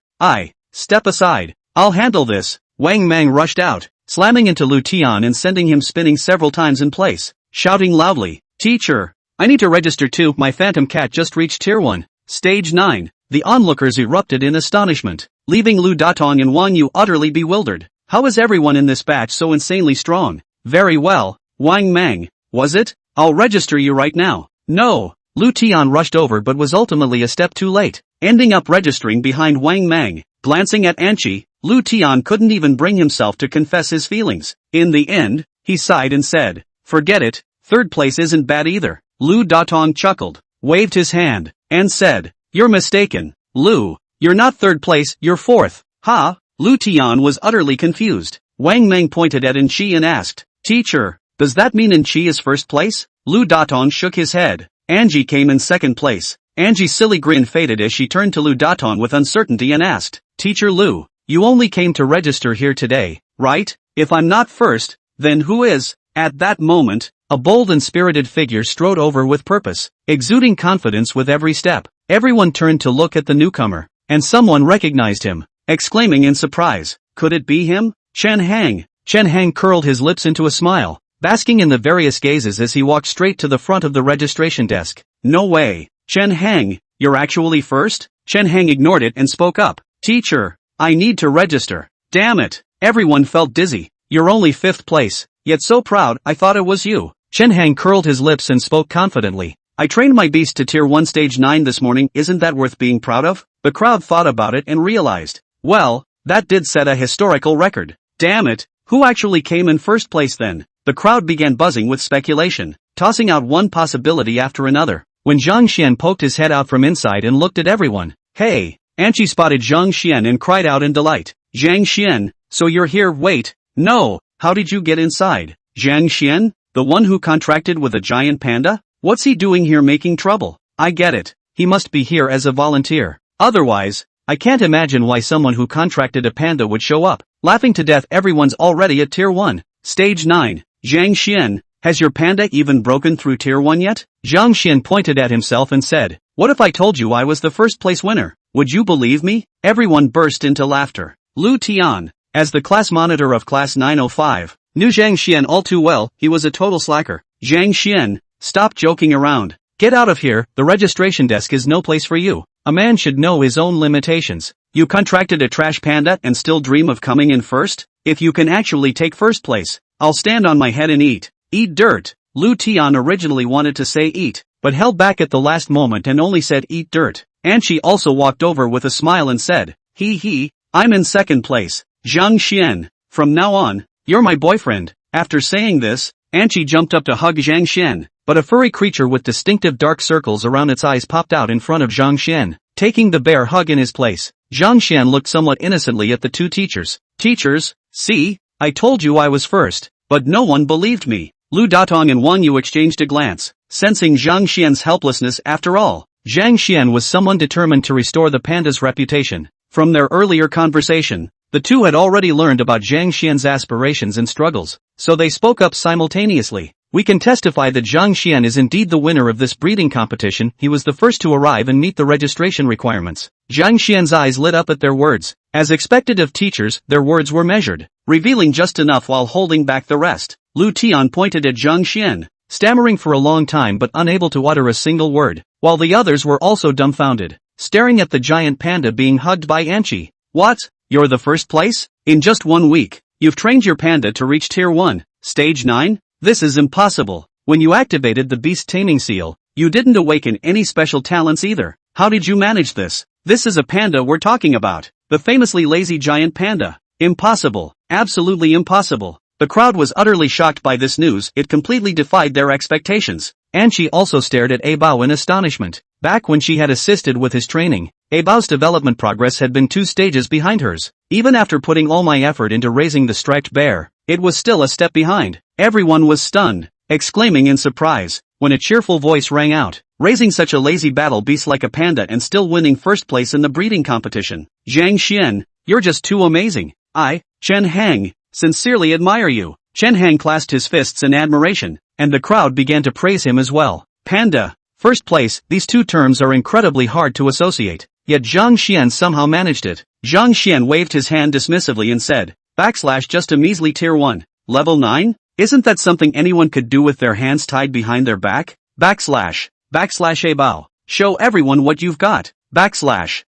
step aside. I'll handle this. Wang Mang rushed out, slamming into Lu Tian and sending him spinning several times in place, shouting loudly, Teacher, I need to register too, my phantom cat just reached tier 1. Stage 9. The onlookers erupted in astonishment, leaving Lu Datong and Wang Yu utterly bewildered. How is everyone in this batch so insanely strong? Very well, Wang Mang, was it? I'll register you right now. No, Lu Tian rushed over but was ultimately a step too late, ending up registering behind Wang Mang. Glancing at Anqi, Lu Tian couldn't even bring himself to confess his feelings. In the end, he sighed and said, forget it, 3rd place isn't bad either. Lu Datong chuckled, waved his hand, and said, you're mistaken, Lu, you're not 3rd place, you're 4th. Ha? Lu Tian was utterly confused. Wang Mang pointed at Anqi and asked, Teacher, does that mean Anqi is 1st place? Lu Datong shook his head. Anqi came in 2nd place. Anqi's silly grin faded as she turned to Lu Datong with uncertainty and asked, Teacher Lu, you only came to register here today, right? If I'm not 1st, then who is? At that moment, a bold and spirited figure strode over with purpose, exuding confidence with every step. Everyone turned to look at the newcomer, and someone recognized him, exclaiming in surprise, could it be him? Chen Hang. Chen Hang curled his lips into a smile, basking in the various gazes as he walked straight to the front of the registration desk. No way. Chen Hang, you're actually 1st? Chen Hang ignored it and spoke up. Teacher, I need to register. Damn it. Everyone felt dizzy. You're only 5th place, yet so proud, I thought it was you. Chen Hang curled his lips and spoke confidently. I trained my beast to tier 1 stage 9 this morning, isn't that worth being proud of? The crowd thought about it and realized, well, that did set a historical record. Damn it. Who actually came in 1st place then? The crowd began buzzing with speculation, tossing out one possibility after another, when Zhang Xian poked his head out from inside and looked at everyone. Hey! Anqi spotted Zhang Xian and cried out in delight. Zhang Xian, so you're here, wait, no, how did you get inside? Zhang Xian, the one who contracted with a giant panda? What's he doing here making trouble? I get it, he must be here as a volunteer. Otherwise, I can't imagine why someone who contracted a panda would show up. Laughing to death, everyone's already at tier 1. Stage 9. Zhang Xian, has your panda even broken through tier 1 yet? Zhang Xian pointed at himself and said, what if I told you I was the 1st place winner? Would you believe me? Everyone burst into laughter. Lu Tian, as the class monitor of class 905, knew Zhang Xian all too well. He was a total slacker. Zhang Xian, stop joking around. Get out of here, the registration desk is no place for you. A man should know his own limitations. You contracted a trash panda and still dream of coming in 1st? If you can actually take 1st place, I'll stand on my head and eat dirt. Lu Tian originally wanted to say eat, but held back at the last moment and only said eat dirt. Anqi also walked over with a smile and said, I'm in 2nd place. Zhang Xian, from now on, you're my boyfriend. After saying this, Anqi jumped up to hug Zhang Xian, but a furry creature with distinctive dark circles around its eyes popped out in front of Zhang Xian, taking the bear hug in his place. Zhang Xian looked somewhat innocently at the two teachers. Teachers, see, I told you I was 1st, but no one believed me. Lu Datong and Wang Yu exchanged a glance, sensing Zhang Xian's helplessness. After all, Zhang Xian was someone determined to restore the panda's reputation. From their earlier conversation, the two had already learned about Zhang Xian's aspirations and struggles, so they spoke up simultaneously. We can testify that Zhang Xian is indeed the winner of this breeding competition. He was the first to arrive and meet the registration requirements. Zhang Xian's eyes lit up at their words. As expected of teachers, their words were measured, revealing just enough while holding back the rest. Lu Tian pointed at Zhang Xian, stammering for a long time but unable to utter a single word, while the others were also dumbfounded, staring at the giant panda being hugged by Anqi. What? You're the first place? In just 1 week, you've trained your panda to reach Tier 1, Stage 9? This is impossible. When you activated the beast taming seal, you didn't awaken any special talents either. How did you manage this? This is a panda we're talking about. The famously lazy giant panda. Impossible. Absolutely impossible. The crowd was utterly shocked by this news. It completely defied their expectations. Anqi also stared at Bao in astonishment. Back when she had assisted with his training, Bao's development progress had been 2 stages behind hers. Even after putting all my effort into raising the striped bear, it was still a step behind. Everyone was stunned, exclaiming in surprise, when a cheerful voice rang out. Raising such a lazy battle beast like a panda and still winning first place in the breeding competition. Zhang Xian, you're just too amazing. I, Chen Hang, sincerely admire you. Chen Hang clasped his fists in admiration, and the crowd began to praise him as well. Panda, first place, these 2 terms are incredibly hard to associate. Yet Zhang Xian somehow managed it. Zhang Xian waved his hand dismissively and said, just a measly Tier 1, Level 9? Isn't that something anyone could do with their hands tied behind their back? Bao. Show everyone what you've got.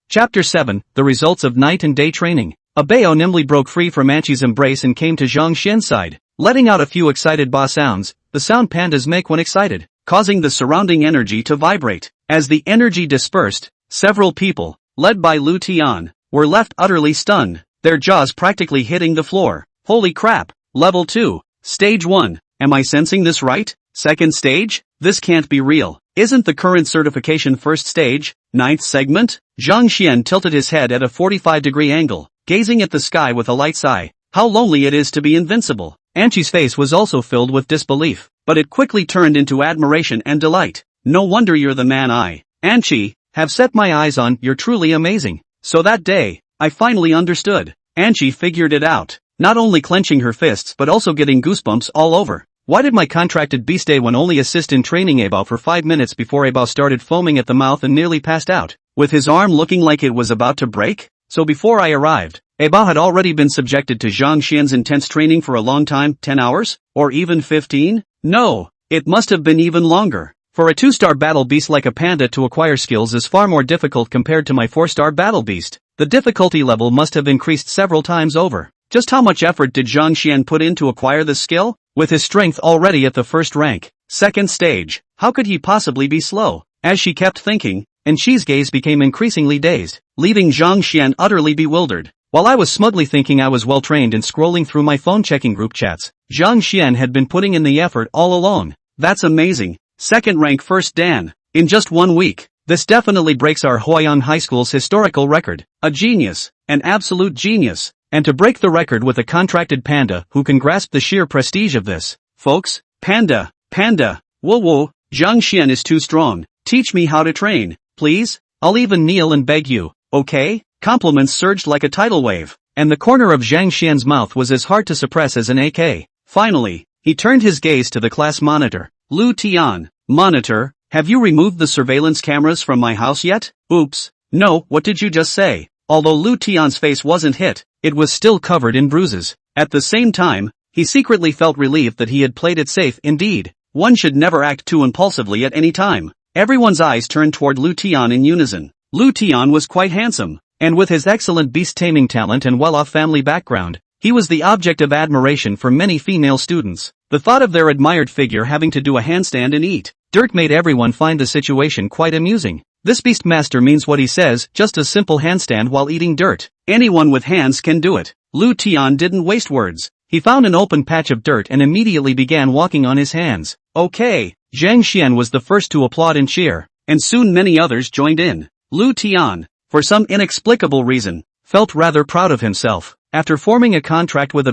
Chapter 7, The Results of Night and Day Training. Bao nimbly broke free from Anqi's embrace and came to Zhang Xian's side, letting out a few excited ba sounds, the sound pandas make when excited, causing the surrounding energy to vibrate. As the energy dispersed, several people, led by Lu Tian, were left utterly stunned, their jaws practically hitting the floor. Holy crap! Level 2, Stage 1, am I sensing this right? Second stage? This can't be real. Isn't the current certification first stage, 9th segment? Zhang Xian tilted his head at a 45-degree angle, gazing at the sky with a light sigh. How lonely it is to be invincible. Anqi's face was also filled with disbelief, but it quickly turned into admiration and delight. No wonder you're the man I, Anqi, have set my eyes on. You're truly amazing. So that day, I finally understood. Anqi figured it out, not only clenching her fists but also getting goosebumps all over. Why did my contracted beast A1 only assist in training Bao for 5 minutes before Bao started foaming at the mouth and nearly passed out, with his arm looking like it was about to break? So before I arrived, Bao had already been subjected to Zhang Xian's intense training for a long time, 10 hours? Or even 15? No, it must have been even longer. For a 2-star battle beast like a panda to acquire skills is far more difficult compared to my 4-star battle beast. The difficulty level must have increased several times over. Just how much effort did Zhang Xian put in to acquire this skill? With his strength already at the first rank, second stage, how could he possibly be slow? As she kept thinking, Anqi's gaze became increasingly dazed, leaving Zhang Xian utterly bewildered. While I was smugly thinking I was well trained and scrolling through my phone checking group chats, Zhang Xian had been putting in the effort all along. That's amazing. Second rank first Dan. In just 1 week. This definitely breaks our Huayang High School's historical record. A genius. An absolute genius. And to break the record with a contracted panda who can grasp the sheer prestige of this. Folks, panda, whoa, Zhang Xian is too strong. Teach me how to train, please. I'll even kneel and beg you, okay? Compliments surged like a tidal wave, and the corner of Zhang Xian's mouth was as hard to suppress as an AK. Finally, he turned his gaze to the class monitor. Lu Tian, monitor, have you removed the surveillance cameras from my house yet? Oops, no, what did you just say? Although Lu Tian's face wasn't hit, it was still covered in bruises. At the same time, he secretly felt relieved that he had played it safe. Indeed, one should never act too impulsively at any time. Everyone's eyes turned toward Lu Tian in unison. Lu Tian was quite handsome, and with his excellent beast-taming talent and well-off family background, he was the object of admiration for many female students. The thought of their admired figure having to do a handstand and eat dirt made everyone find the situation quite amusing. This beastmaster means what he says, just a simple handstand while eating dirt. Anyone with hands can do it. Lu Tian didn't waste words. He found an open patch of dirt and immediately began walking on his hands. Okay. Zhang Xian was the first to applaud and cheer, and soon many others joined in. Lu Tian, for some inexplicable reason, felt rather proud of himself. After forming a contract with a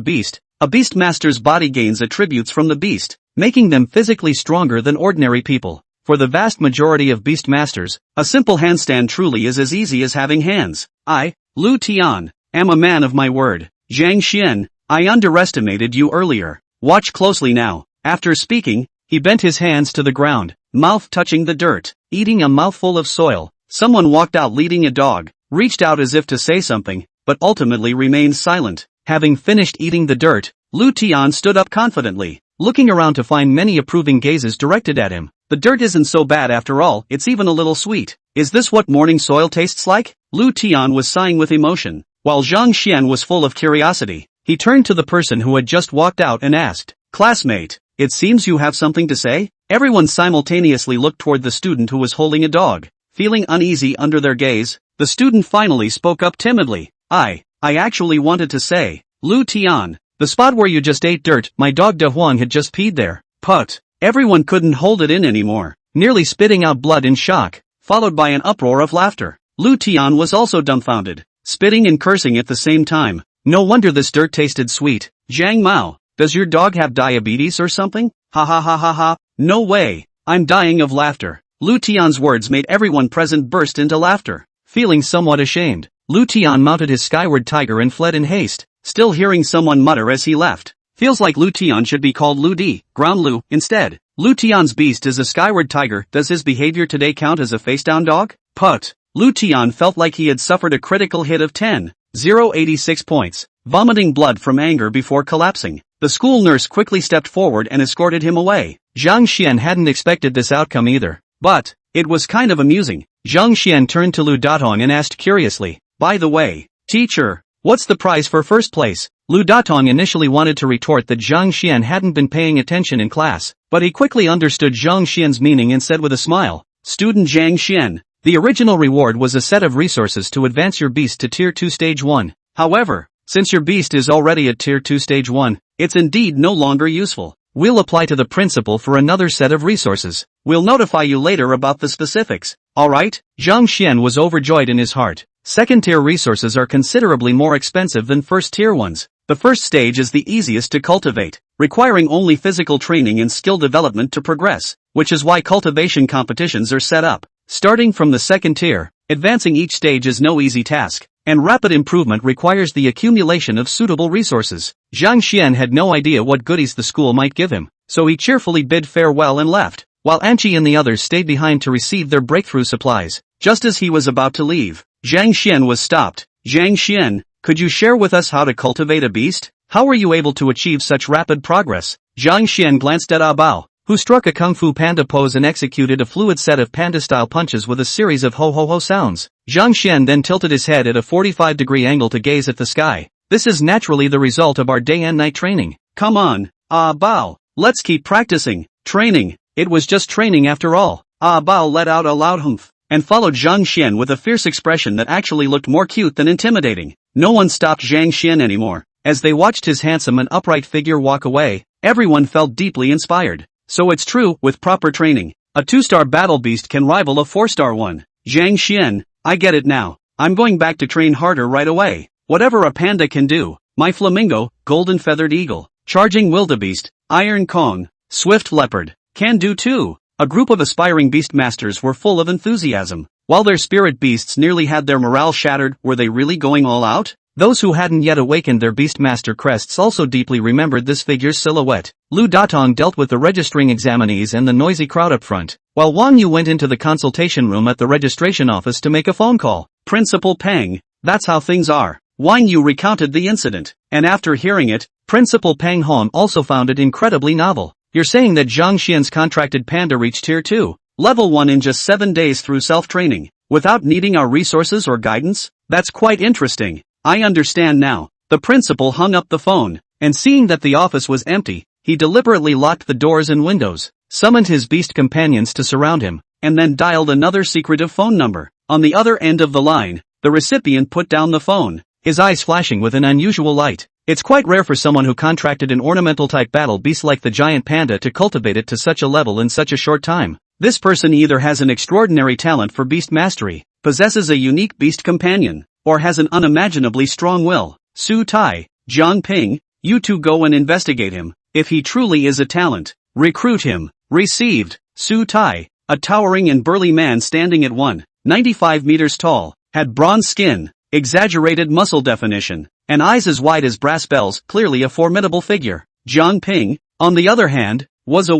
beastmaster's body gains attributes from the beast, making them physically stronger than ordinary people. For the vast majority of beastmasters, a simple handstand truly is as easy as having hands. I, Lu Tian, am a man of my word. Zhang Xian, I underestimated you earlier. Watch closely now. After speaking, He bent his hands to the ground, mouth touching the dirt, eating a mouthful of soil. Someone walked out leading a dog, reached out as if to say something, but ultimately remained silent. Having finished eating the dirt, Lu Tian stood up confidently, looking around to find many approving gazes directed at him. The dirt isn't so bad after all, it's even a little sweet. Is this what morning soil tastes like? Lu Tian was sighing with emotion, while Zhang Xian was full of curiosity. He turned to the person who had just walked out and asked, "Classmate, it seems you have something to say?" Everyone simultaneously looked toward the student who was holding a dog. Feeling uneasy under their gaze, the student finally spoke up timidly. I actually wanted to say, Lu Tian, the spot where you just ate dirt, my dog De Huang had just peed there." Put. Everyone couldn't hold it in anymore, nearly spitting out blood in shock, followed by an uproar of laughter. Lu Tian was also dumbfounded, spitting and cursing at the same time. No wonder this dirt tasted sweet. "Jiang Mao, does your dog have diabetes or something? Ha ha ha ha ha, no way, I'm dying of laughter." Lu Tian's words made everyone present burst into laughter. Feeling somewhat ashamed, Lu Tian mounted his skyward tiger and fled in haste, still hearing someone mutter as he left. Feels like Lu Tian should be called Lu Di, Ground Lu, instead. Lu Tian's beast is a skyward tiger. Does his behavior today count as a face-down dog? Put. Lu Tian felt like he had suffered a critical hit of 10,086 points, vomiting blood from anger before collapsing. The school nurse quickly stepped forward and escorted him away. Zhang Xian hadn't expected this outcome either, but it was kind of amusing. Zhang Xian turned to Lu Datong and asked curiously, "By the way, teacher, what's the prize for first place?" Lu Datong initially wanted to retort that Zhang Xian hadn't been paying attention in class, but he quickly understood Zhang Xian's meaning and said with a smile, "Student Zhang Xian, the original reward was a set of resources to advance your beast to Tier 2 Stage 1. However, since your beast is already at Tier 2 Stage 1, it's indeed no longer useful. We'll apply to the principal for another set of resources. We'll notify you later about the specifics. Alright?" Zhang Xian was overjoyed in his heart. Second-tier resources are considerably more expensive than first-tier ones. The first stage is the easiest to cultivate, requiring only physical training and skill development to progress, which is why cultivation competitions are set up. Starting from the second tier, advancing each stage is no easy task, and rapid improvement requires the accumulation of suitable resources. Zhang Xian had no idea what goodies the school might give him, so he cheerfully bid farewell and left, while Anqi and the others stayed behind to receive their breakthrough supplies. Just as he was about to leave, Zhang Xian was stopped. "Zhang Xian, could you share with us how to cultivate a beast? How were you able to achieve such rapid progress?" Zhang Xian glanced at Bao, who struck a kung fu panda pose and executed a fluid set of panda-style punches with a series of ho-ho-ho sounds. Zhang Xian then tilted his head at a 45-degree angle to gaze at the sky. "This is naturally the result of our day and night training. Come on, Bao, let's keep practicing." Training. It was just training after all. Bao let out a loud humph, and followed Zhang Xian with a fierce expression that actually looked more cute than intimidating. No one stopped Zhang Xian anymore. As they watched his handsome and upright figure walk away, everyone felt deeply inspired. So it's true, with proper training, a 2-star battle beast can rival a 4-star one. Zhang Xian, I get it now. I'm going back to train harder right away. Whatever a panda can do, my flamingo, golden feathered eagle, charging wildebeest, iron Kong, swift leopard, can do too. A group of aspiring beast masters were full of enthusiasm. While their spirit beasts nearly had their morale shattered, were they really going all out? Those who hadn't yet awakened their beastmaster crests also deeply remembered this figure's silhouette. Lu Datong dealt with the registering examinees and the noisy crowd up front, while Wang Yu went into the consultation room at the registration office to make a phone call. "Principal Peng, that's how things are." Wang Yu recounted the incident, and after hearing it, Principal Peng Hong also found it incredibly novel. "You're saying that Zhang Xian's contracted panda reached Tier 2, Level 1 in just 7 days through self-training, without needing our resources or guidance? That's quite interesting. I understand now." The principal hung up the phone, and seeing that the office was empty, he deliberately locked the doors and windows, summoned his beast companions to surround him, and then dialed another secretive phone number. On the other end of the line, the recipient put down the phone, his eyes flashing with an unusual light. It's quite rare for someone who contracted an ornamental-type battle beast like the giant panda to cultivate it to such a level in such a short time. This person either has an extraordinary talent for beast mastery, possesses a unique beast companion, or has an unimaginably strong will. Su Tai, Jiang Ping, you two go and investigate him. If he truly is a talent, recruit him. Received. Su Tai, a towering and burly man standing at 195 meters tall, had bronze skin, exaggerated muscle definition, and eyes as wide as brass bells, clearly a formidable figure. Jiang Ping, on the other hand, was a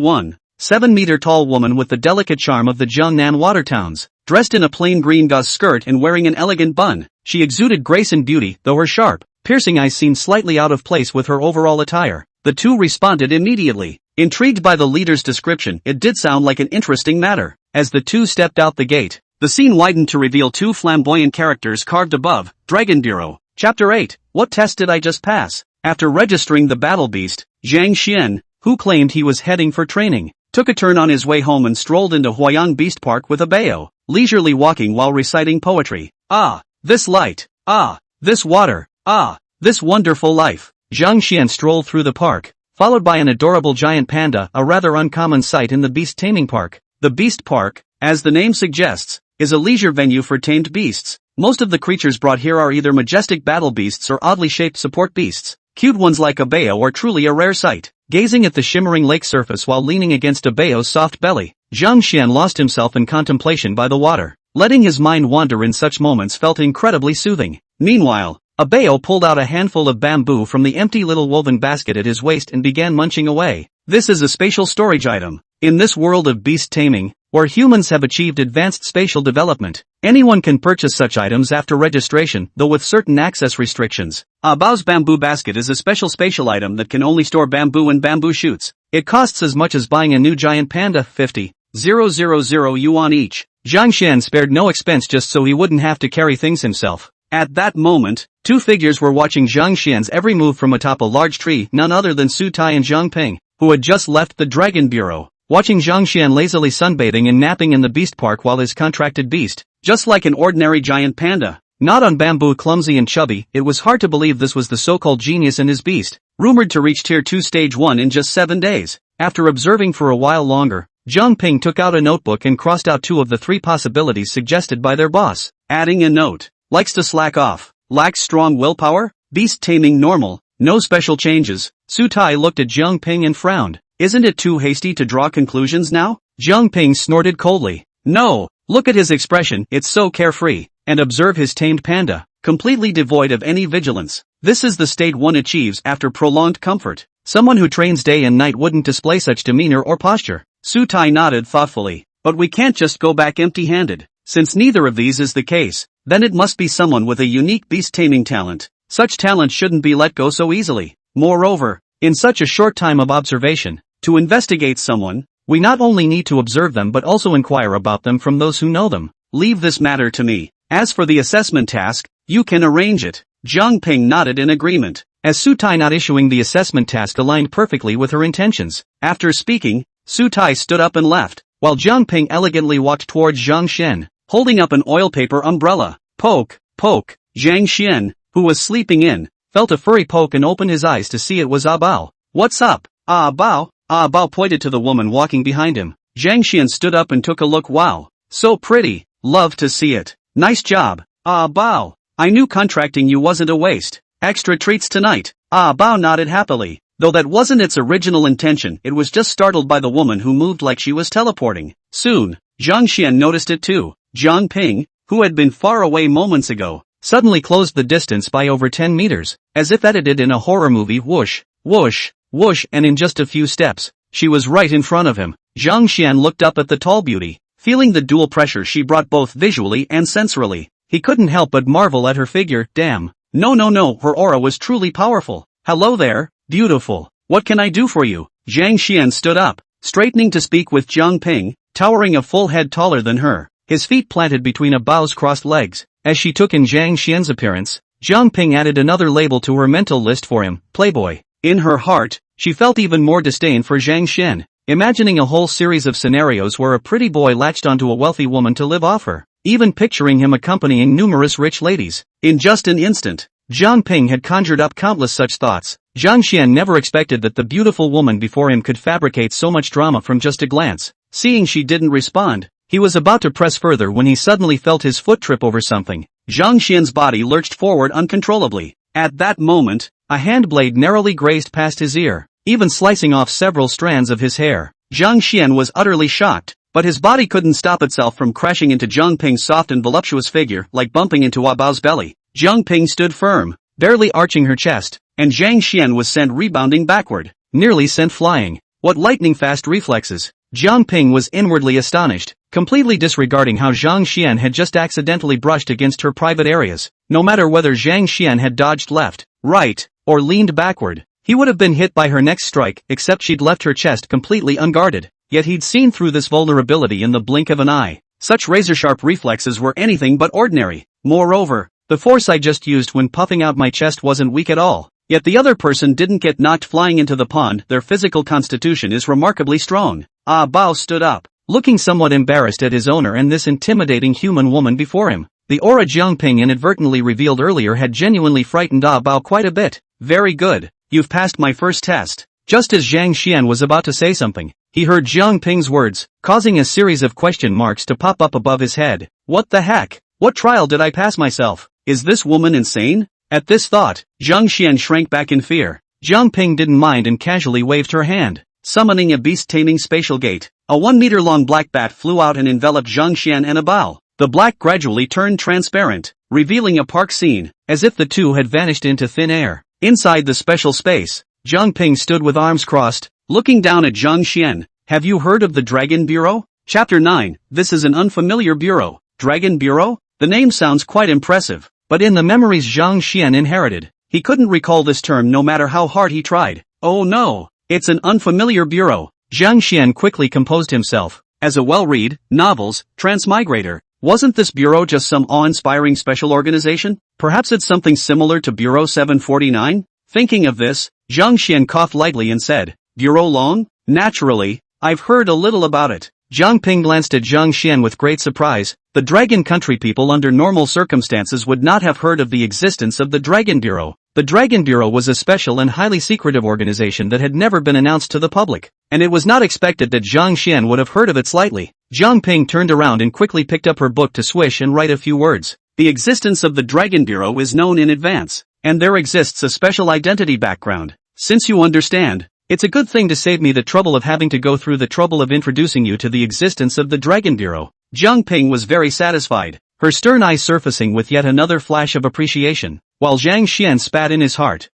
7-meter-tall woman with the delicate charm of the Jiangnan water towns. Dressed in a plain green gauze skirt and wearing an elegant bun, she exuded grace and beauty, though her sharp, piercing eyes seemed slightly out of place with her overall attire. The two responded immediately. Intrigued by the leader's description, it did sound like an interesting matter. As the two stepped out the gate, the scene widened to reveal two flamboyant characters carved above. Dragon Bureau. Chapter 8. What test did I just pass? After registering the battle beast, Zhang Xian, who claimed he was heading for training, took a turn on his way home and strolled into Huayang Beast Park with a bao, leisurely walking while reciting poetry. Ah, this light. Ah, this water. Ah, this wonderful life. Zhang Xian strolled through the park, followed by an adorable giant panda, a rather uncommon sight in the beast taming park. The Beast Park, as the name suggests, is a leisure venue for tamed beasts. Most of the creatures brought here are either majestic battle beasts or oddly shaped support beasts. Cute ones like a bao are truly a rare sight. Gazing at the shimmering lake surface while leaning against a bao's soft belly, Zhang Xian lost himself in contemplation by the water. Letting his mind wander in such moments felt incredibly soothing. Meanwhile, a bao pulled out a handful of bamboo from the empty little woven basket at his waist and began munching away. This is a spatial storage item. In this world of beast taming, where humans have achieved advanced spatial development, anyone can purchase such items after registration, though with certain access restrictions. A bao's bamboo basket is a special spatial item that can only store bamboo and bamboo shoots. It costs as much as buying a new giant panda, 50,000 yuan each. Zhang Xian spared no expense just so he wouldn't have to carry things himself. At that moment, two figures were watching Zhang Xian's every move from atop a large tree, none other than Su Tai and Zhang Ping, who had just left the Dragon Bureau. Watching Zhang Xian lazily sunbathing and napping in the beast park while his contracted beast, just like an ordinary giant panda, not on bamboo, clumsy and chubby, it was hard to believe this was the so-called genius and his beast, rumored to reach Tier 2 Stage 1 in just 7 days. After observing for a while longer, Zhang Ping took out a notebook and crossed out 2 of the 3 possibilities suggested by their boss, adding a note. Likes to slack off, lacks strong willpower, beast taming normal, no special changes. Su Tai looked at Zhang Ping and frowned. Isn't it too hasty to draw conclusions now? Zhang Ping snorted coldly. No, look at his expression, it's so carefree, and observe his tamed panda, completely devoid of any vigilance. This is the state one achieves after prolonged comfort. Someone who trains day and night wouldn't display such demeanor or posture. Su Tai nodded thoughtfully. But we can't just go back empty-handed. Since neither of these is the case, then it must be someone with a unique beast taming talent. Such talent shouldn't be let go so easily. Moreover, in such a short time of observation, to investigate someone, we not only need to observe them but also inquire about them from those who know them. Leave this matter to me. As for the assessment task, you can arrange it. Zhang Ping nodded in agreement, as Su Tai not issuing the assessment task aligned perfectly with her intentions. After speaking, Su Tai stood up and left, while Zhang Ping elegantly walked towards Zhang Xian, holding up an oil paper umbrella. Poke, poke. Zhang Xian, who was sleeping in, felt a furry poke and opened his eyes to see it was Ah Bao. What's up? Ah Bao? Ah Bao pointed to the woman walking behind him. Zhang Xian stood up and took a look. Wow. So pretty. Love to see it. Nice job. Ah Bao. I knew contracting you wasn't a waste. Extra treats tonight. Ah Bao nodded happily. Though that wasn't its original intention, it was just startled by the woman who moved like she was teleporting. Soon, Zhang Xian noticed it too. Zhang Ping, who had been far away moments ago, suddenly closed the distance by over 10 meters, as if edited in a horror movie. Whoosh, whoosh, whoosh, and in just a few steps, she was right in front of him. Zhang Xian looked up at the tall beauty, feeling the dual pressure she brought both visually and sensorily. He couldn't help but marvel at her figure. Damn. No, her aura was truly powerful. Hello there, beautiful. What can I do for you? Zhang Xian stood up, straightening to speak with Zhang Ping, towering a full head taller than her, his feet planted between a bao's crossed legs. As she took in Zhang Xian's appearance, Zhang Ping added another label to her mental list for him, playboy. In her heart, she felt even more disdain for Zhang Xian, imagining a whole series of scenarios where a pretty boy latched onto a wealthy woman to live off her, even picturing him accompanying numerous rich ladies. In just an instant, Zhang Ping had conjured up countless such thoughts. Zhang Xian never expected that the beautiful woman before him could fabricate so much drama from just a glance. Seeing she didn't respond, he was about to press further when he suddenly felt his foot trip over something. Zhang Xian's body lurched forward uncontrollably. At that moment, a hand blade narrowly grazed past his ear, even slicing off several strands of his hair. Zhang Xian was utterly shocked, but his body couldn't stop itself from crashing into Zhang Ping's soft and voluptuous figure, like bumping into Ah Bao's belly. Zhang Ping stood firm, barely arching her chest, and Zhang Xian was sent rebounding backward, nearly sent flying. What lightning-fast reflexes! Jiang Ping was inwardly astonished, completely disregarding how Zhang Xian had just accidentally brushed against her private areas. No matter whether Zhang Xian had dodged left, right, or leaned backward, he would have been hit by her next strike, except she'd left her chest completely unguarded. Yet he'd seen through this vulnerability in the blink of an eye. Such razor-sharp reflexes were anything but ordinary. Moreover, the force I just used when puffing out my chest wasn't weak at all. Yet the other person didn't get knocked flying into the pond. Their physical constitution is remarkably strong. Ah Bao stood up, looking somewhat embarrassed at his owner and this intimidating human woman before him. The aura Jiang Ping inadvertently revealed earlier had genuinely frightened Ah Bao quite a bit. Very good. You've passed my first test. Just as Zhang Xian was about to say something, he heard Jiang Ping's words, causing a series of question marks to pop up above his head. What the heck? What trial did I pass myself? Is this woman insane? At this thought, Zhang Xian shrank back in fear. Jiang Ping didn't mind and casually waved her hand, summoning a beast-taming spatial gate. A 1-meter-long black bat flew out and enveloped Zhang Xian and A Bao. The black gradually turned transparent, revealing a park scene, as if the two had vanished into thin air. Inside the special space, Jiang Ping stood with arms crossed, looking down at Zhang Xian. Have you heard of the Dragon Bureau? Chapter 9. This is an unfamiliar bureau. Dragon Bureau? The name sounds quite impressive, but in the memories Zhang Xian inherited, he couldn't recall this term no matter how hard he tried. Oh no, it's an unfamiliar bureau. Zhang Xian quickly composed himself. As a well-read, novels, transmigrator, wasn't this bureau just some awe-inspiring special organization? Perhaps it's something similar to Bureau 749? Thinking of this, Zhang Xian coughed lightly and said, Bureau Long? Naturally, I've heard a little about it. Jiang Ping glanced at Zhang Xian with great surprise. The Dragon Country people under normal circumstances would not have heard of the existence of the Dragon Bureau. The Dragon Bureau was a special and highly secretive organization that had never been announced to the public, and it was not expected that Zhang Xian would have heard of it slightly. Jiang Ping turned around and quickly picked up her book to swish and write a few words. The existence of the Dragon Bureau is known in advance, and there exists a special identity background. Since you understand, it's a good thing to save me the trouble of having to go through the trouble of introducing you to the existence of the Dragon Bureau. Jiang Ping was very satisfied, her stern eyes surfacing with yet another flash of appreciation, while Zhang Xian spat in his heart.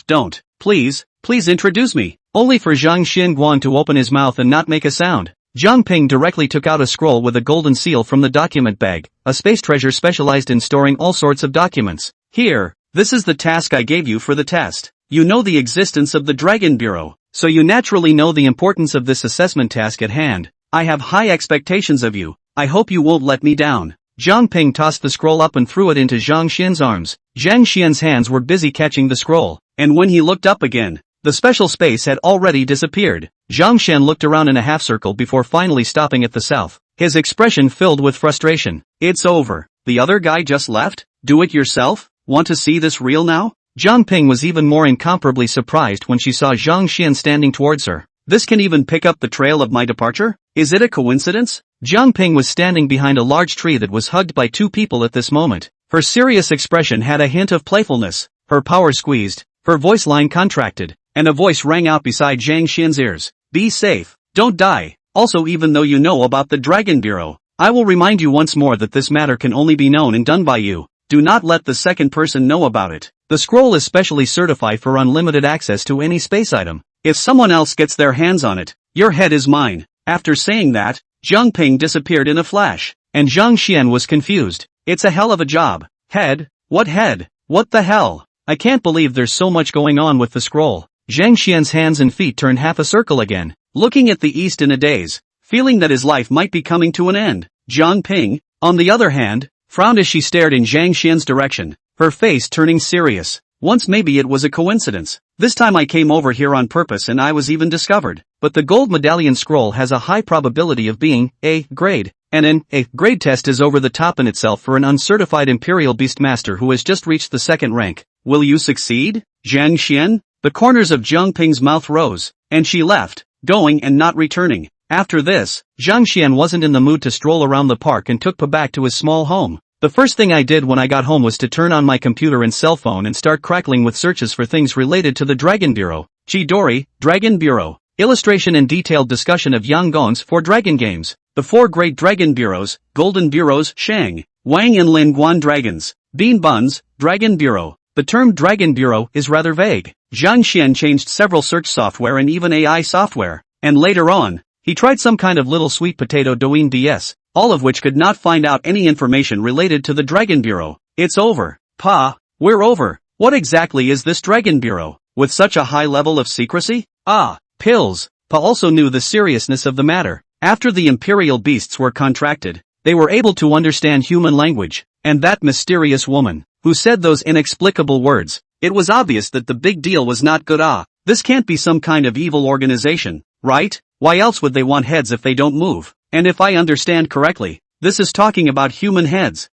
Don't. Please introduce me. Only for Zhang Xianguan to open his mouth and not make a sound. Jiang Ping directly took out a scroll with a golden seal from the document bag, a space treasure specialized in storing all sorts of documents. Here, this is the task I gave you for the test. You know the existence of the Dragon Bureau, so you naturally know the importance of this assessment task at hand. I have high expectations of you. I hope you won't let me down. Jiang Ping tossed the scroll up and threw it into Zhang Xian's arms. Zhang Xian's hands were busy catching the scroll, and when he looked up again, the special space had already disappeared. Zhang Xian looked around in a half-circle before finally stopping at the south, his expression filled with frustration. It's over. The other guy just left? Do it yourself? Want to see this real now? Jiang Ping was even more incomparably surprised when she saw Zhang Xian standing towards her. This can even pick up the trail of my departure? Is it a coincidence? Jiang Ping was standing behind a large tree that was hugged by two people at this moment. Her serious expression had a hint of playfulness, her power squeezed, her voice line contracted, and a voice rang out beside Zhang Xian's ears. Be safe, don't die. Also, even though you know about the Dragon Bureau, I will remind you once more that this matter can only be known and done by you. Do not let the second person know about it. The scroll is specially certified for unlimited access to any space item. If someone else gets their hands on it, your head is mine. After saying that, Jiang Ping disappeared in a flash, and Zhang Xian was confused. It's a hell of a job. Head? What head? What the hell? I can't believe there's so much going on with the scroll. Zhang Xian's hands and feet turned half a circle again, looking at the east in a daze, feeling that his life might be coming to an end. Jiang Ping, on the other hand, frowned as she stared in Zhang Xian's direction, her face turning serious. Once maybe it was a coincidence. This time I came over here on purpose and I was even discovered. But the gold medallion scroll has a high probability of being A grade, and an A grade test is over the top in itself for an uncertified Imperial Beastmaster who has just reached the second rank. Will you succeed, Zhang Xian? The corners of Jiang Ping's mouth rose, and she left, going and not returning. After this, Zhang Xian wasn't in the mood to stroll around the park and took Pa back to his small home. The first thing I did when I got home was to turn on my computer and cell phone and start crackling with searches for things related to the Dragon Bureau. Chidori, Dragon Bureau. Illustration and detailed discussion of Yangon's 4 dragon games. The 4 great dragon bureaus, Golden Bureaus, Shang, Wang and Lin Guan Dragons, Bean Buns, Dragon Bureau, The term Dragon Bureau is rather vague. Zhang Xian changed several search software and even AI software, and later on, he tried some kind of little sweet potato Douyin DS, all of which could not find out any information related to the Dragon Bureau. It's over. Pa, we're over. What exactly is this Dragon Bureau, with such a high level of secrecy? Ah, pills. Pa also knew the seriousness of the matter. After the imperial beasts were contracted, they were able to understand human language, and that mysterious woman, who said those inexplicable words, it was obvious that the big deal was not good. This can't be some kind of evil organization, right? Why else would they want heads if they don't move? And if I understand correctly, this is talking about human heads.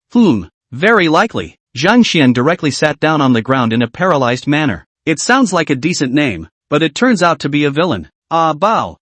Very likely. Zhang Xian directly sat down on the ground in a paralyzed manner. It sounds like a decent name, but it turns out to be a villain. Bao.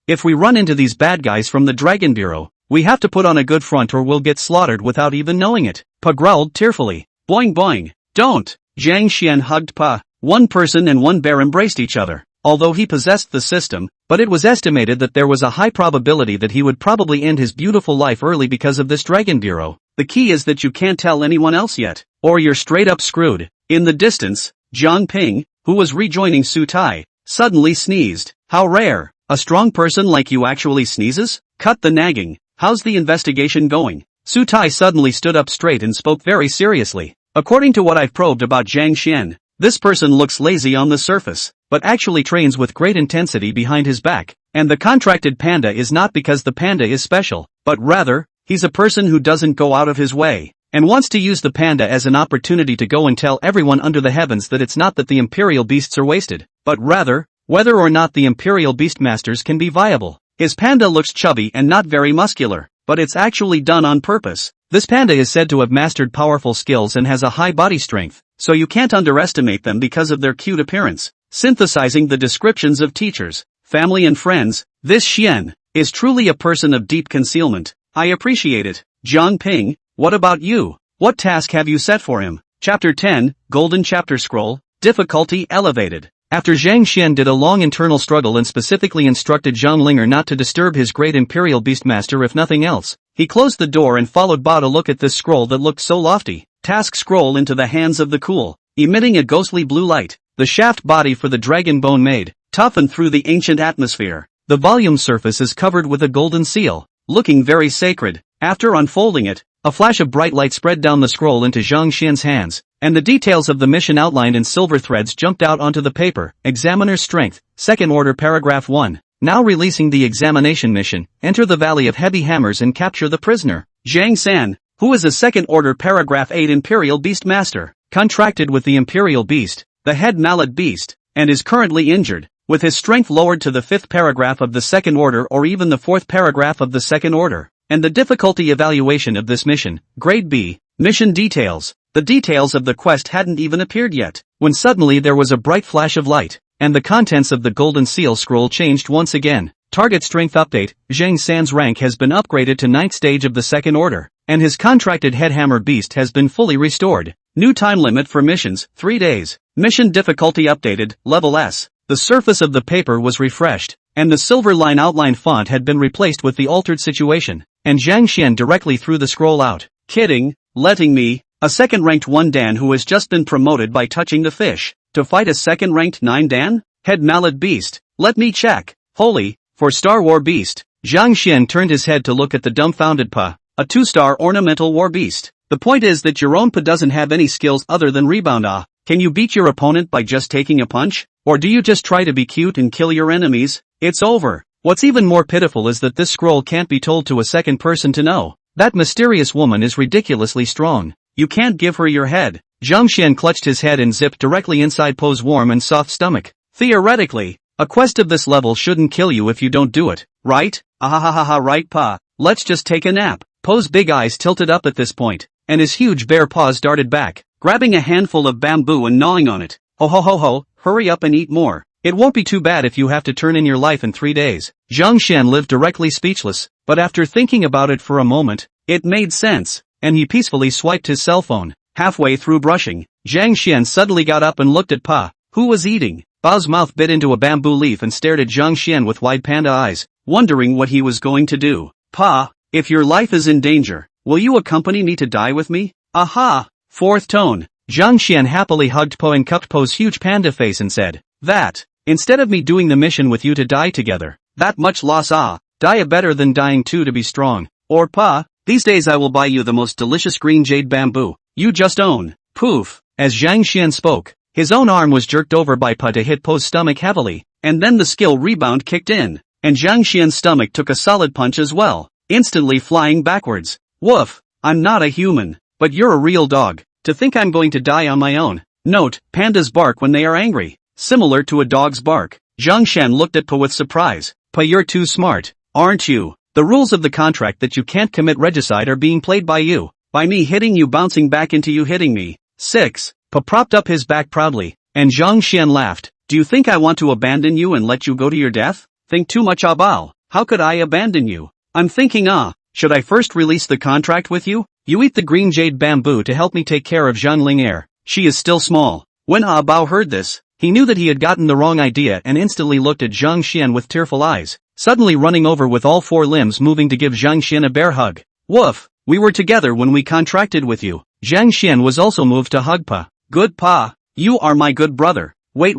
If we run into these bad guys from the Dragon Bureau, we have to put on a good front or we'll get slaughtered without even knowing it. Pa growled tearfully. Boing boing. Don't. Zhang Xian hugged Pa. One person and one bear embraced each other. Although he possessed the system, but it was estimated that there was a high probability that he would probably end his beautiful life early because of this Dragon Bureau. The key is that you can't tell anyone else yet, or you're straight up screwed. In the distance, Jiang Ping, who was rejoining Su Tai, suddenly sneezed. How rare. A strong person like you actually sneezes? Cut the nagging. How's the investigation going? Su Tai suddenly stood up straight and spoke very seriously. According to what I've probed about Zhang Xian, this person looks lazy on the surface, but actually trains with great intensity behind his back, and the contracted panda is not because the panda is special, but rather, he's a person who doesn't go out of his way, and wants to use the panda as an opportunity to go and tell everyone under the heavens that it's not that the imperial beasts are wasted, but rather, whether or not the imperial beastmasters can be viable. His panda looks chubby and not very muscular, but it's actually done on purpose. This panda is said to have mastered powerful skills and has a high body strength, so you can't underestimate them because of their cute appearance. Synthesizing the descriptions of teachers, family and friends, this Xian is truly a person of deep concealment. I appreciate it. Jiang Ping, what about you? What task have you set for him? Chapter 10, Golden Chapter Scroll, Difficulty Elevated. After Zhang Xian did a long internal struggle and specifically instructed Zhang Linger not to disturb his great imperial beastmaster if nothing else, he closed the door and followed Ba to look at this scroll that looked so lofty. Task scroll into the hands of the cool, emitting a ghostly blue light. The shaft body for the dragon bone made, toughened through the ancient atmosphere. The volume surface is covered with a golden seal, looking very sacred. After unfolding it, a flash of bright light spread down the scroll into Zhang Xian's hands, and the details of the mission outlined in silver threads jumped out onto the paper. Examiner's Strength, Second Order Paragraph 1. Now releasing the examination mission, enter the Valley of Heavy Hammers and capture the prisoner, Zhang San, who is a Second Order Paragraph 8 Imperial Beastmaster, contracted with the Imperial Beast, the head mallet beast, and is currently injured, with his strength lowered to the 5th paragraph of the Second Order or even the 4th paragraph of the Second Order. And the difficulty evaluation of this mission, Grade B, Mission Details. The details of the quest hadn't even appeared yet, when suddenly there was a bright flash of light, and the contents of the golden seal scroll changed once again. Target Strength Update, Zhang San's rank has been upgraded to 9th stage of the Second Order, and his contracted headhammer beast has been fully restored. New time limit for missions, 3 days. Mission difficulty updated, Level S. The surface of the paper was refreshed, and the silver line outline font had been replaced with the altered situation, and Zhang Xian directly threw the scroll out. Kidding, letting me, a second-ranked 1 Dan who has just been promoted by touching the fish, to fight a second-ranked 9 Dan? Head mallet beast, let me check. Holy, for Star War Beast. Zhang Xian turned his head to look at the dumbfounded Pa, a 2-star ornamental war beast. The point is that your own Pa doesn't have any skills other than rebound. Can you beat your opponent by just taking a punch? Or do you just try to be cute and kill your enemies? It's over. What's even more pitiful is that this scroll can't be told to a second person to know. That mysterious woman is ridiculously strong. You can't give her your head. Zhang Xian clutched his head and zipped directly inside Po's warm and soft stomach. Theoretically, a quest of this level shouldn't kill you if you don't do it, right? Ahahaha, right Pa, let's just take a nap. Po's big eyes tilted up at this point, and his huge bare paws darted back, grabbing a handful of bamboo and gnawing on it. Ho ho ho ho, hurry up and eat more. It won't be too bad if you have to turn in your life in 3 days. Zhang Xian lived directly speechless, but after thinking about it for a moment, it made sense, and he peacefully swiped his cell phone. Halfway through brushing, Zhang Xian suddenly got up and looked at Pa, who was eating. Pa's mouth bit into a bamboo leaf and stared at Zhang Xian with wide panda eyes, wondering what he was going to do. Pa, if your life is in danger, will you accompany me to die with me? Aha! Fourth tone. Zhang Xian happily hugged Po and cupped Po's huge panda face and said, "That, instead of me doing the mission with you to die together, that much loss die a better than dying two to be strong. Or Pa, these days I will buy you the most delicious green jade bamboo, you just own." Poof. As Zhang Xian spoke, his own arm was jerked over by Pa to hit Po's stomach heavily, and then the skill rebound kicked in, and Zhang Xian's stomach took a solid punch as well, instantly flying backwards. Woof, I'm not a human, but you're a real dog. To think I'm going to die on my own. Note, pandas bark when they are angry, similar to a dog's bark. Zhang Xian looked at Po with surprise. Pa, you're too smart, aren't you? The rules of the contract that you can't commit regicide are being played by you. By me hitting you bouncing back into you hitting me. 6. Pa propped up his back proudly, and Zhang Xian laughed. Do you think I want to abandon you and let you go to your death? Think too much, Bao. How could I abandon you? I'm thinking should I first release the contract with you? You eat the green jade bamboo to help me take care of Zhang Ling'er. She is still small. When Bao heard this, he knew that he had gotten the wrong idea and instantly looked at Zhang Xian with tearful eyes, suddenly running over with all 4 limbs moving to give Zhang Xian a bear hug. Woof, we were together when we contracted with you. Zhang Xian was also moved to hug Pa. Good Pa, you are my good brother. Wait,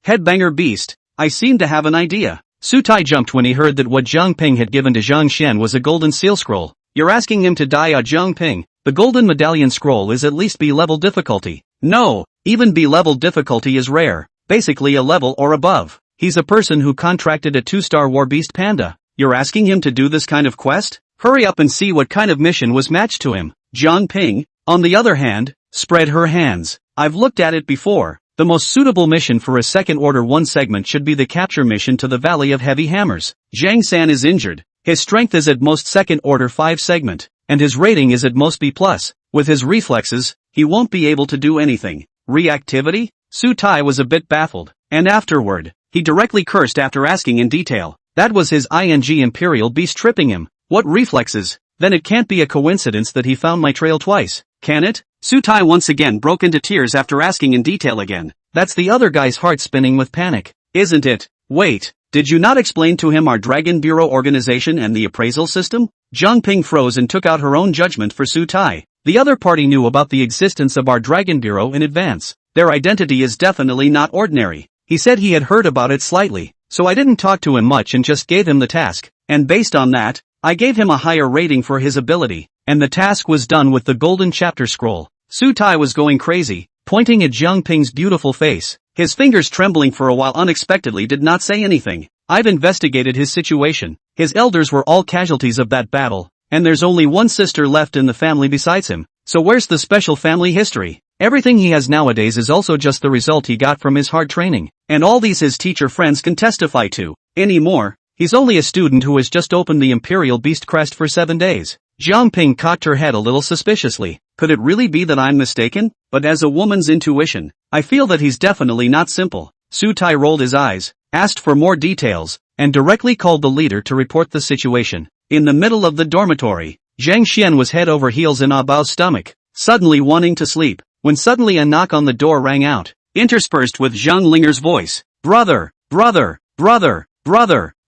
headbanger beast, I seem to have an idea. Su Tai jumped when he heard that what Zhang Ping had given to Zhang Xian was a golden seal scroll. You're asking him to die Zhang Ping. The golden medallion scroll is at least B-level difficulty. No, even B-level difficulty is rare, basically a level or above. He's a person who contracted a 2-star war beast panda. You're asking him to do this kind of quest? Hurry up and see what kind of mission was matched to him. Zhang Ping, on the other hand, spread her hands. I've looked at it before. The most suitable mission for a second order 1 segment should be the capture mission to the Valley of Heavy Hammers. Zhang San is injured. His strength is at most second order 5 segment, and his rating is at most B+. With his reflexes, he won't be able to do anything. Reactivity? Su Tai was a bit baffled, and afterward, he directly cursed after asking in detail. That was his Imperial Beast tripping him. What reflexes? Then it can't be a coincidence that he found my trail twice, can it? Su Tai once again broke into tears after asking in detail again. That's the other guy's heart spinning with panic, isn't it? Wait, did you not explain to him our Dragon Bureau organization and the appraisal system? Zhang Ping froze and took out her own judgment for Su Tai. The other party knew about the existence of our Dragon Bureau in advance. Their identity is definitely not ordinary. He said he had heard about it slightly, so I didn't talk to him much and just gave him the task, and based on that, I gave him a higher rating for his ability, and the task was done with the golden chapter scroll. Su Tai was going crazy, pointing at Zhang Ping's beautiful face. His fingers trembling for a while unexpectedly did not say anything. I've investigated his situation. His elders were all casualties of that battle, and there's only one sister left in the family besides him. So where's the special family history? Everything he has nowadays is also just the result he got from his hard training, and all these his teacher friends can testify to. Anymore, he's only a student who has just opened the Imperial Beast crest for 7 days. Zhang Ping cocked her head a little suspiciously. Could it really be that I'm mistaken? But as a woman's intuition, I feel that he's definitely not simple. Su Tai rolled his eyes, asked for more details, and directly called the leader to report the situation. In the middle of the dormitory, Zhang Xian was head over heels in Bao's stomach, suddenly wanting to sleep, when suddenly a knock on the door rang out, interspersed with Zhang Ling'er's voice. Brother,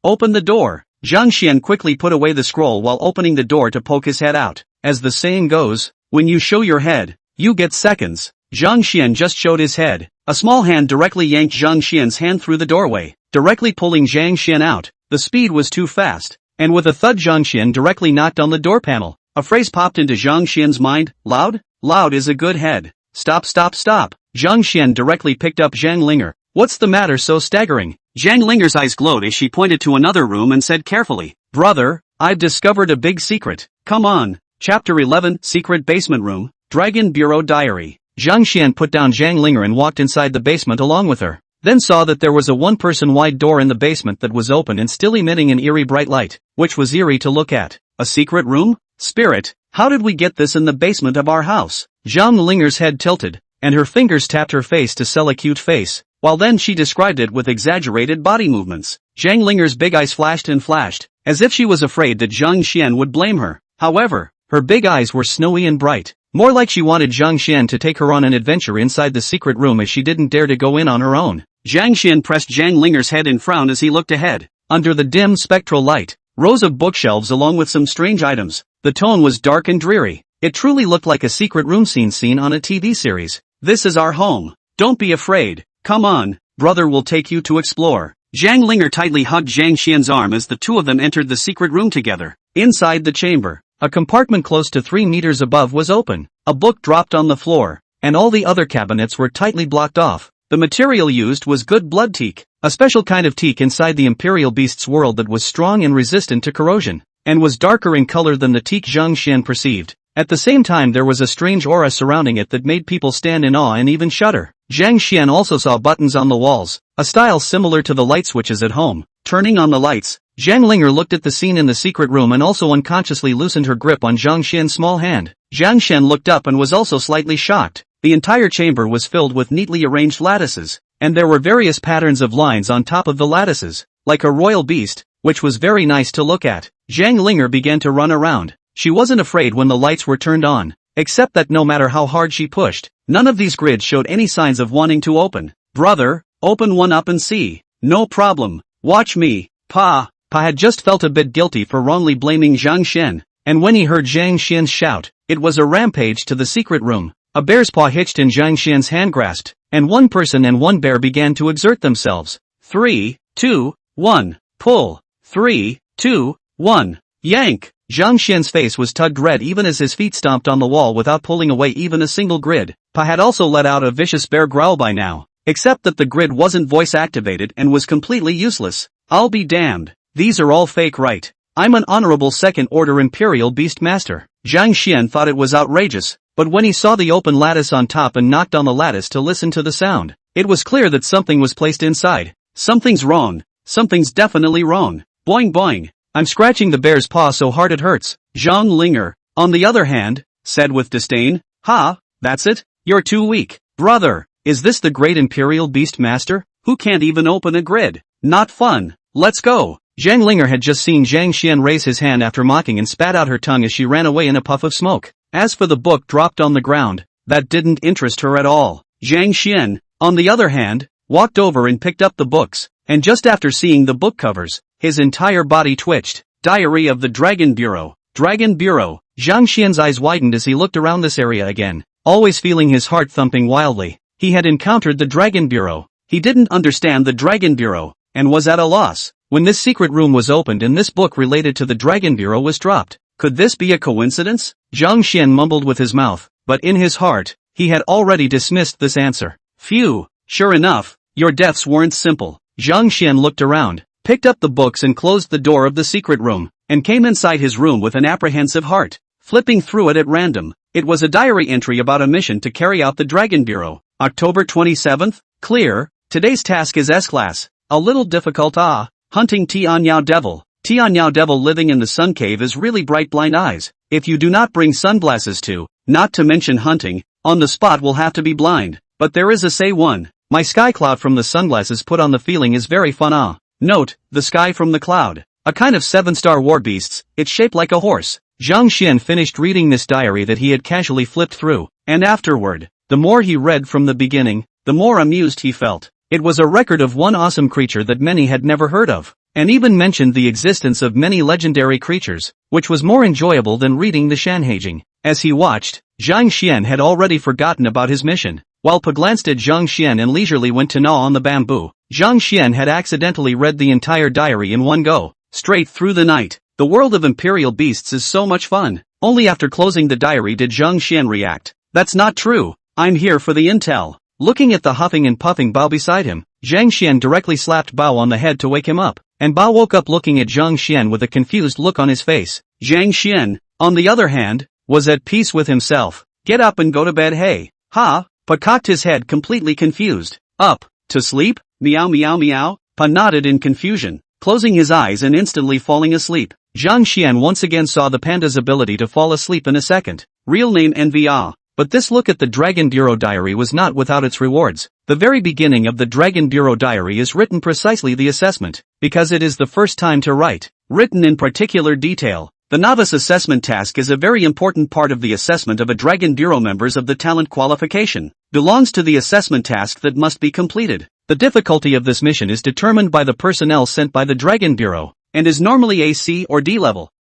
open the door. Zhang Xian quickly put away the scroll while opening the door to poke his head out. As the saying goes, when you show your head, you get seconds. Zhang Xian just showed his head. A small hand directly yanked Zhang Xian's hand through the doorway, directly pulling Zhang Xian out. The speed was too fast, and with a thud Zhang Xian directly knocked on the door panel. A phrase popped into Zhang Xian's mind, loud is a good head. Stop. Zhang Xian directly picked up Zhang Ling'er. What's the matter so staggering? Zhang Ling'er's eyes glowed as she pointed to another room and said carefully, Brother, I've discovered a big secret. Come on. Chapter 11, Secret Basement Room, Dragon Bureau Diary. Zhang Xian put down Zhang Ling'er and walked inside the basement along with her, then saw that there was a one-person wide door in the basement that was open and still emitting an eerie bright light, which was eerie to look at. A secret room? Spirit, how did we get this in the basement of our house? Zhang Ling'er's head tilted, and her fingers tapped her face to sell a cute face, while then she described it with exaggerated body movements. Zhang Ling'er's big eyes flashed and flashed, as if she was afraid that Zhang Xian would blame her. However, her big eyes were snowy and bright, more like she wanted Zhang Xian to take her on an adventure inside the secret room as she didn't dare to go in on her own. Zhang Xian pressed Zhang Ling'er's head and frowned as he looked ahead. Under the dim spectral light, rows of bookshelves along with some strange items. The tone was dark and dreary. It truly looked like a secret room scene on a TV series. This is our home. Don't be afraid. Come on, brother will take you to explore. Zhang Linger tightly hugged Zhang Xian's arm as the two of them entered the secret room together. Inside the chamber, a compartment close to 3 meters above was open. A book dropped on the floor, and all the other cabinets were tightly blocked off. The material used was good blood teak, a special kind of teak inside the Imperial Beast's world that was strong and resistant to corrosion, and was darker in color than the teak Zhang Xian perceived. At the same time there was a strange aura surrounding it that made people stand in awe and even shudder. Zhang Xian also saw buttons on the walls, a style similar to the light switches at home. Turning on the lights, Zhang Linger looked at the scene in the secret room and also unconsciously loosened her grip on Zhang Xian's small hand. Zhang Xian looked up and was also slightly shocked. The entire chamber was filled with neatly arranged lattices, and there were various patterns of lines on top of the lattices, like a royal beast, which was very nice to look at. Zhang Linger began to run around. She wasn't afraid when the lights were turned on, except that no matter how hard she pushed, none of these grids showed any signs of wanting to open. Brother, open one up and see. No problem. Watch me. Pa had just felt a bit guilty for wrongly blaming Zhang Xian, and when he heard Zhang Xian's shout, it was a rampage to the secret room. A bear's paw hitched in Zhang Xian's hand grasped, and one person and one bear began to exert themselves. 3, 2, 1, pull. 3, 2, 1, yank. Zhang Xian's face was tugged red even as his feet stomped on the wall without pulling away even a single grid. Pa had also let out a vicious bear growl by now, except that the grid wasn't voice activated and was completely useless. I'll be damned. These are all fake, right? I'm an honorable second order Imperial Beast Master. Zhang Xian thought it was outrageous, but when he saw the open lattice on top and knocked on the lattice to listen to the sound, it was clear that something was placed inside. Something's wrong. Something's definitely wrong. Boing boing. I'm scratching the bear's paw so hard it hurts. Zhang Linger, on the other hand, said with disdain, Ha, that's it? You're too weak. Brother, is this the great Imperial Beast Master, who can't even open a grid? Not fun. Let's go. Zhang Linger had just seen Zhang Xian raise his hand after mocking and spat out her tongue as she ran away in a puff of smoke. As for the book dropped on the ground, that didn't interest her at all. Zhang Xian, on the other hand, walked over and picked up the books, and just after seeing the book covers, his entire body twitched. Diary of the Dragon Bureau. Dragon Bureau. Zhang Xian's eyes widened as he looked around this area again, always feeling his heart thumping wildly. He had encountered the Dragon Bureau. He didn't understand the Dragon Bureau, and was at a loss. When this secret room was opened and this book related to the Dragon Bureau was dropped, could this be a coincidence? Zhang Xian mumbled with his mouth, but in his heart, he had already dismissed this answer. Phew, sure enough, your deaths weren't simple. Zhang Xian looked around, picked up the books and closed the door of the secret room, and came inside his room with an apprehensive heart. Flipping through it at random, it was a diary entry about a mission to carry out the Dragon Bureau. October 27th, clear, today's task is S-Class, a little difficult hunting Tianyao Devil. Tianyao Devil living in the sun cave is really bright blind eyes. If you do not bring sunglasses to, not to mention hunting, on the spot will have to be blind. But there is a say one. My sky cloud from the sunglasses put on the feeling is very fun Note, the sky from the cloud. A kind of 7-star war beasts, it's shaped like a horse. Zhang Xian finished reading this diary that he had casually flipped through, and afterward, the more he read from the beginning, the more amused he felt. It was a record of one awesome creature that many had never heard of, and even mentioned the existence of many legendary creatures, which was more enjoyable than reading the Shanhaijing. As he watched, Zhang Xian had already forgotten about his mission. While Pa glanced at Zhang Xian and leisurely went to gnaw on the bamboo, Zhang Xian had accidentally read the entire diary in one go, straight through the night. The world of Imperial Beasts is so much fun. Only after closing the diary did Zhang Xian react. That's not true. I'm here for the intel. Looking at the huffing and puffing Bao beside him, Zhang Xian directly slapped Bao on the head to wake him up, and Bao woke up looking at Zhang Xian with a confused look on his face. Zhang Xian, on the other hand, was at peace with himself. Get up and go to bed, hey. Ha, Pa cocked his head completely confused. Up, to sleep? Meow meow meow. Pa nodded in confusion, closing his eyes and instantly falling asleep. Zhang Xian once again saw the panda's ability to fall asleep in a second. Real name NVA. But this look at the Dragon Bureau diary was not without its rewards. The very beginning of the Dragon Bureau diary is written precisely the assessment, because it is the first time to write, written in particular detail. The novice assessment task is a very important part of the assessment of a Dragon Bureau members of the talent qualification, belongs to the assessment task that must be completed. The difficulty of this mission is determined by the personnel sent by the Dragon Bureau, and is normally a C or D level.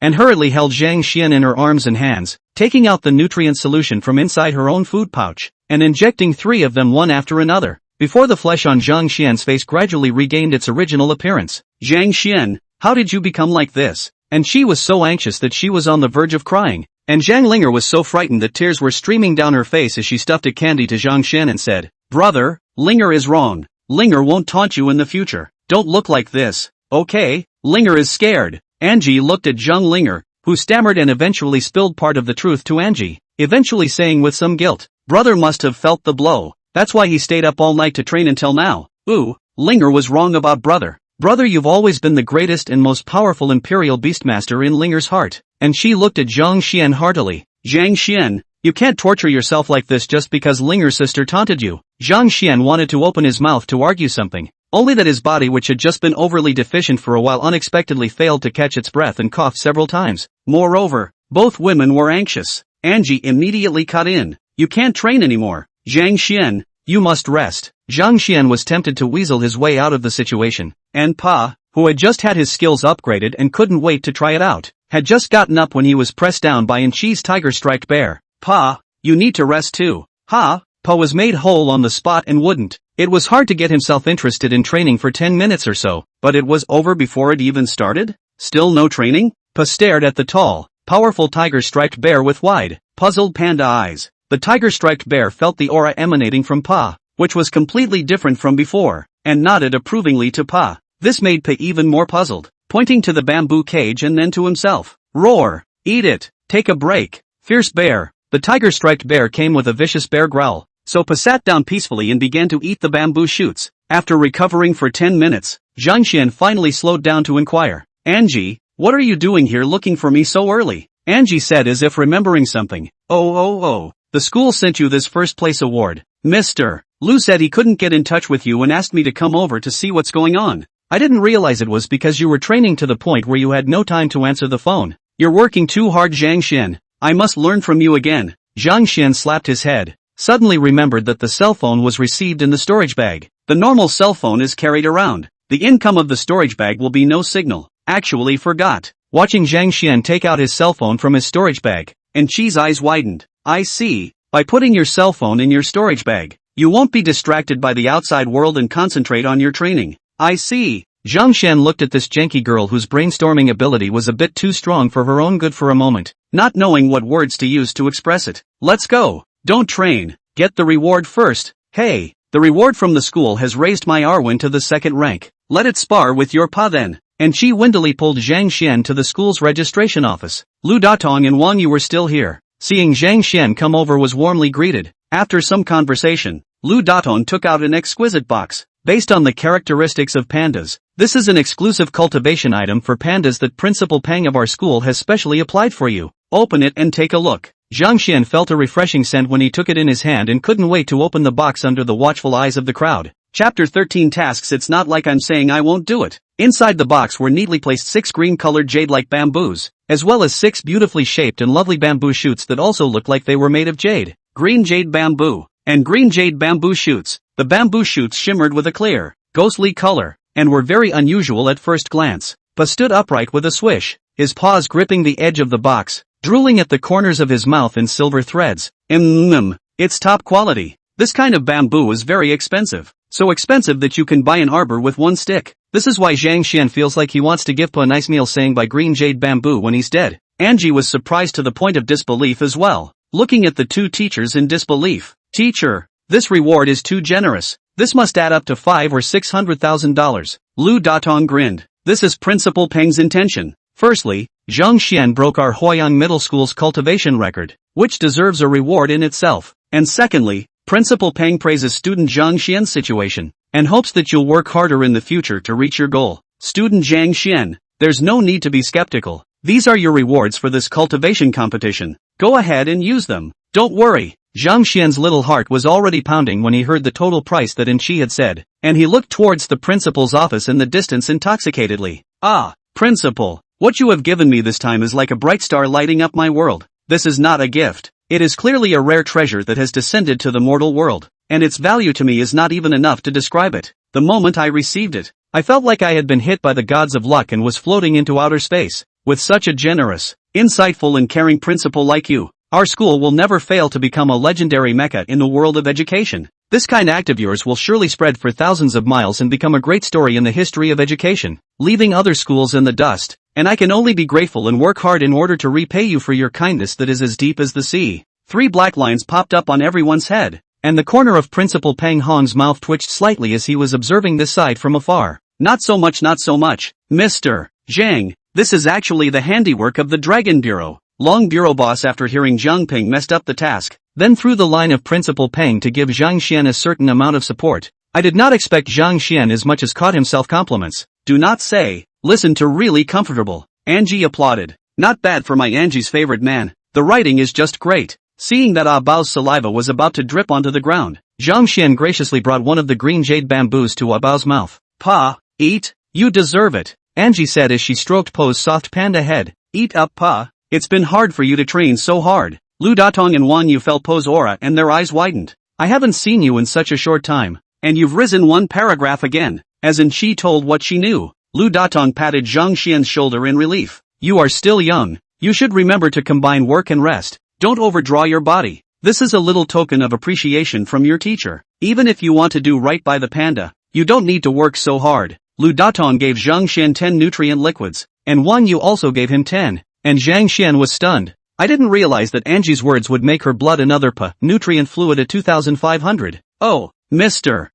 and hurriedly held Zhang Xian in her arms and hands, taking out the nutrient solution from inside her own food pouch, and injecting 3 of them one after another, before the flesh on Zhang Xian's face gradually regained its original appearance. Zhang Xian, how did you become like this? And she was so anxious that she was on the verge of crying, and Zhang Linger was so frightened that tears were streaming down her face as she stuffed a candy to Zhang Xian and said, "Brother, Linger is wrong. Linger won't taunt you in the future. Don't look like this, okay? Linger is scared." Angie looked at Zhang Linger, who stammered and eventually spilled part of the truth to Angie, eventually saying with some guilt, "Brother must have felt the blow. That's why he stayed up all night to train until now." Ooh, Linger was wrong about brother. Brother, you've always been the greatest and most powerful imperial beastmaster in Linger's heart. And she looked at Zhang Xian heartily. Zhang Xian, you can't torture yourself like this just because Linger's sister taunted you. Zhang Xian wanted to open his mouth to argue something, only that his body, which had just been overly deficient for a while, unexpectedly failed to catch its breath and coughed several times. Moreover, both women were anxious. Angie immediately cut in. You can't train anymore. Zhang Xian, you must rest. Zhang Xian was tempted to weasel his way out of the situation, and Pa, who had just had his skills upgraded and couldn't wait to try it out, had just gotten up when he was pressed down by Anchi's tiger-striped bear. Pa, you need to rest too. Ha, Pa was made whole on the spot and wouldn't. It was hard to get himself interested in training for 10 minutes or so, but it was over before it even started? Still no training? Pa stared at the tall, powerful tiger-striped bear with wide, puzzled panda eyes. The tiger-striped bear felt the aura emanating from Pa, which was completely different from before, and nodded approvingly to Pa. This made Pa even more puzzled, pointing to the bamboo cage and then to himself. Roar! Eat it! Take a break! Fierce bear! The tiger-striped bear came with a vicious bear growl, so Pa sat down peacefully and began to eat the bamboo shoots. After recovering for 10 minutes, Zhang Xian finally slowed down to inquire. Angie, what are you doing here looking for me so early? Angie said as if remembering something. Oh, the school sent you this first place award. Mr. Lu said he couldn't get in touch with you and asked me to come over to see what's going on. I didn't realize it was because you were training to the point where you had no time to answer the phone. You're working too hard, Zhang Xian. I must learn from you again. Zhang Xian slapped his head, suddenly remembered that the cell phone was received in the storage bag. The normal cell phone is carried around. The income of the storage bag will be no signal. Actually forgot. Watching Zhang Xian take out his cell phone from his storage bag, and Chi's eyes widened. I see. By putting your cell phone in your storage bag, you won't be distracted by the outside world and concentrate on your training. I see. Zhang Xian looked at this janky girl whose brainstorming ability was a bit too strong for her own good for a moment, not knowing what words to use to express it. Let's go. Don't train. Get the reward first. Hey, the reward from the school has raised my Arwen to the 2nd rank. Let it spar with your Pa then. And she windily pulled Zhang Xian to the school's registration office. Lu Datong and Wang Yu were still here. Seeing Zhang Xian come over was warmly greeted. After some conversation, Lu Datong took out an exquisite box. Based on the characteristics of pandas, this is an exclusive cultivation item for pandas that Principal Pang of our school has specially applied for you. Open it and take a look. Zhang Xian felt a refreshing scent when he took it in his hand and couldn't wait to open the box under the watchful eyes of the crowd. Chapter 13 Tasks. It's not like I'm saying I won't do it. Inside the box were neatly placed 6 green-colored jade-like bamboos, as well as 6 beautifully shaped and lovely bamboo shoots that also looked like they were made of jade. Green jade bamboo, and green jade bamboo shoots. The bamboo shoots shimmered with a clear, ghostly color, and were very unusual at first glance. Pa stood upright with a swish, his paws gripping the edge of the box, drooling at the corners of his mouth in silver threads. It's top quality. This kind of bamboo is very expensive. So expensive that you can buy an arbor with one stick. This is why Zhang Xian feels like he wants to give Pa a nice meal saying by green jade bamboo when he's dead. Angie was surprised to the point of disbelief as well, looking at the 2 teachers in disbelief. Teacher, this reward is too generous. This must add up to $500,000 or $600,000. Lu Datong grinned. This is Principal Peng's intention. Firstly, Zhang Xian broke our Huayang Middle School's cultivation record, which deserves a reward in itself. And secondly, Principal Peng praises student Zhang Xian's situation, and hopes that you'll work harder in the future to reach your goal. Student Zhang Xian, there's no need to be skeptical. These are your rewards for this cultivation competition. Go ahead and use them. Don't worry. Zhang Xian's little heart was already pounding when he heard the total price that Anchi had said, and he looked towards the principal's office in the distance intoxicatedly. Ah, principal, what you have given me this time is like a bright star lighting up my world. This is not a gift. It is clearly a rare treasure that has descended to the mortal world, and its value to me is not even enough to describe it. The moment I received it, I felt like I had been hit by the gods of luck and was floating into outer space. With such a generous, insightful and caring principal like you, our school will never fail to become a legendary mecca in the world of education. This kind act of yours will surely spread for thousands of miles and become a great story in the history of education, leaving other schools in the dust, and I can only be grateful and work hard in order to repay you for your kindness that is as deep as the sea. 3 black lines popped up on everyone's head, and the corner of Principal Pang Hong's mouth twitched slightly as he was observing this side from afar. Not so much, Mr. Zhang. This is actually the handiwork of the Dragon Bureau. Long Bureau boss, after hearing Zhang Ping messed up the task, then threw the line of Principal Pang to give Zhang Xian a certain amount of support. I did not expect Zhang Xian as much as caught himself compliments. Do not say, listen to really comfortable. Angie applauded. Not bad for my Angie's favorite man. The writing is just great. Seeing that Ah Bao's saliva was about to drip onto the ground, Zhang Xian graciously brought one of the green jade bamboos to Ah Bao's mouth. Pa, eat, you deserve it, Angie said as she stroked Po's soft panda head. Eat up, Pa. It's been hard for you to train so hard. Lu Datong and Wan Yu felt Po's aura and their eyes widened. I haven't seen you in such a short time, and you've risen one paragraph again, as in she told what she knew. Lu Datong patted Zhang Xian's shoulder in relief. You are still young. You should remember to combine work and rest. Don't overdraw your body. This is a little token of appreciation from your teacher. Even if you want to do right by the panda, you don't need to work so hard. Lu Datong gave Zhang Xian 10 nutrient liquids, and Wan Yu also gave him 10, and Zhang Xian was stunned. I didn't realize that Angie's words would make her blood another nutrient fluid at 2,500. Oh, Mr.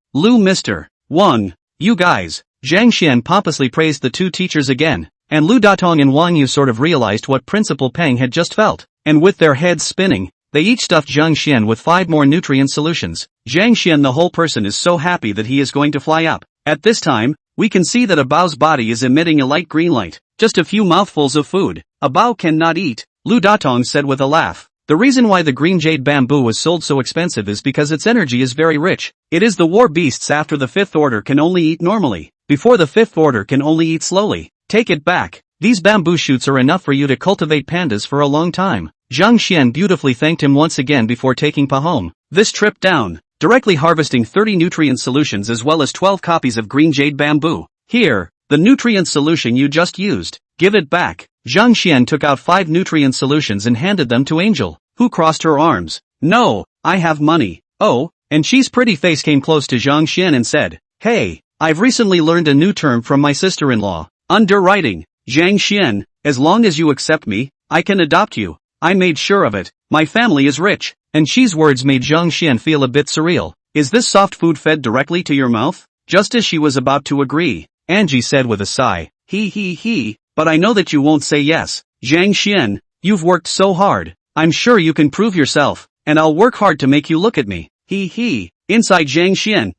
Wang, you guys. Zhang Xian pompously praised the 2 teachers again, and Lu Datong and Wan Yu sort of realized what Principal Pang had just felt. And with their heads spinning, they each stuffed Zhang Xian with 5 more nutrient solutions. Zhang Xian, the whole person, is so happy that he is going to fly up. At this time, we can see that A Bao's body is emitting a light green light. Just a few mouthfuls of food. A Bao cannot eat, Lu Datong said with a laugh. The reason why the green jade bamboo was sold so expensive is because its energy is very rich. It is the war beasts after the 5th order can only eat normally. Before the 5th order can only eat slowly. Take it back. These bamboo shoots are enough for you to cultivate pandas for a long time. Zhang Xian beautifully thanked him once again before taking Pa home. This trip down, directly harvesting 30 nutrient solutions as well as 12 copies of green jade bamboo. Here, the nutrient solution you just used. Give it back. Zhang Xian took out 5 nutrient solutions and handed them to Angel, who crossed her arms. No, I have money. Oh, and she's pretty face came close to Zhang Xian and said, Hey, I've recently learned a new term from my sister-in-law. Underwriting. Zhang Xian, as long as you accept me, I can adopt you. I made sure of it. My family is rich. And she's words made Zhang Xian feel a bit surreal. Is this soft food fed directly to your mouth? Just as she was about to agree, Angie said with a sigh, He, but I know that you won't say yes. Zhang Xian, you've worked so hard. I'm sure you can prove yourself, and I'll work hard to make you look at me. He. Inside Zhang Xian,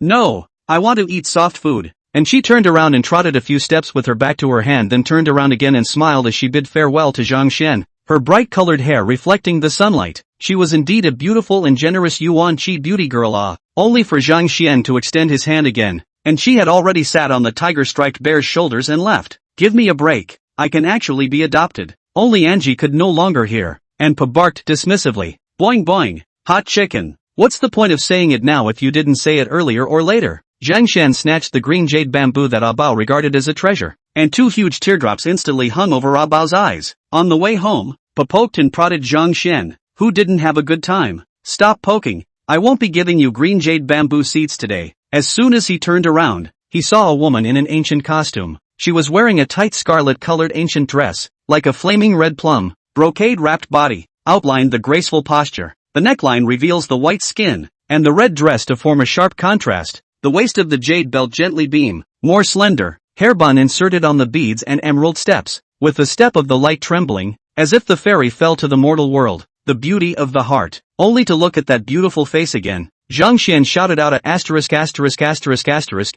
no, I want to eat soft food. And she turned around and trotted a few steps with her back to her hand, then turned around again and smiled as she bid farewell to Zhang Xian, her bright-colored hair reflecting the sunlight. She was indeed a beautiful and generous Yuan Chi beauty girl, only for Zhang Xian to extend his hand again, and she had already sat on the tiger-striped bear's shoulders and left. Give me a break, I can actually be adopted. Only Angie could no longer hear, and Pa barked dismissively. Boing boing, hot chicken. What's the point of saying it now if you didn't say it earlier or later? Zhang Xian snatched the green jade bamboo that Ah Bao regarded as a treasure, and 2 huge teardrops instantly hung over Ah Bao's eyes. On the way home, Pa poked and prodded Zhang Xian, who didn't have a good time. Stop poking, I won't be giving you green jade bamboo seeds today. As soon as he turned around, he saw a woman in an ancient costume. She was wearing a tight scarlet-colored ancient dress, like a flaming red plum. Brocade-wrapped body outlined the graceful posture. The neckline reveals the white skin, and the red dress to form a sharp contrast. The waist of the jade belt gently beam, more slender, hair bun inserted on the beads and emerald steps, with the step of the light trembling, as if the fairy fell to the mortal world. The beauty of the heart. Only to look at that beautiful face again, Zhang Xian shouted out a asterisk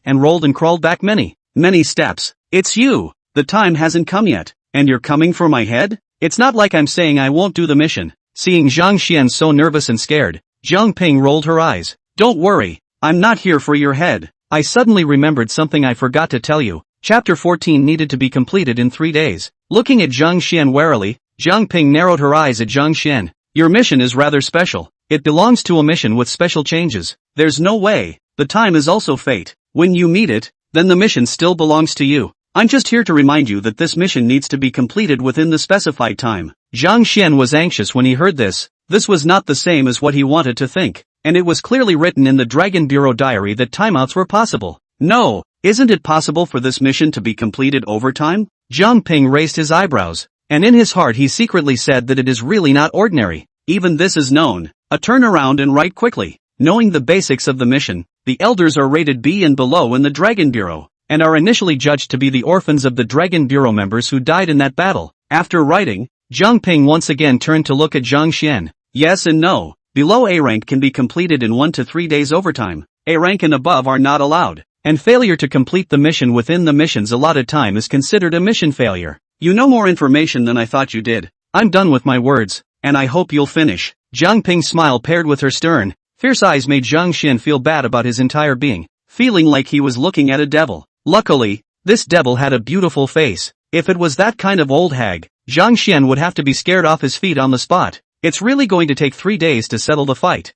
and rolled and crawled back many steps. It's you! The time hasn't come yet, and you're coming for my head? It's not like I'm saying I won't do the mission. Seeing Zhang Xian so nervous and scared, Zhang Ping rolled her eyes. Don't worry, I'm not here for your head. I suddenly remembered something I forgot to tell you. Chapter 14 needed to be completed in 3 days. Looking at Zhang Xian warily, Zhang Ping narrowed her eyes at Zhang Xian. Your mission is rather special. It belongs to a mission with special changes. There's no way. The time is also fate. When you meet it, then the mission still belongs to you. I'm just here to remind you that this mission needs to be completed within the specified time. Zhang Xian was anxious when he heard this. This was not the same as what he wanted to think, and it was clearly written in the Dragon Bureau diary that timeouts were possible. No, isn't it possible for this mission to be completed over time? Zhang Ping raised his eyebrows, and in his heart he secretly said that it is really not ordinary. Even this is known. A turnaround and write quickly. Knowing the basics of the mission, the elders are rated B and below in the Dragon Bureau, and are initially judged to be the orphans of the Dragon Bureau members who died in that battle. After writing, Zhang Ping once again turned to look at Zhang Xian. Yes and no. Below A rank can be completed in 1 to 3 days overtime. A rank and above are not allowed, and failure to complete the mission within the mission's allotted time is considered a mission failure. You know more information than I thought you did. I'm done with my words, and I hope you'll finish. Zhang Ping's smile paired with her stern, fierce eyes made Zhang Xian feel bad about his entire being, feeling like he was looking at a devil. Luckily, this devil had a beautiful face. If it was that kind of old hag, Zhang Xian would have to be scared off his feet on the spot. It's really going to take 3 days to settle the fight.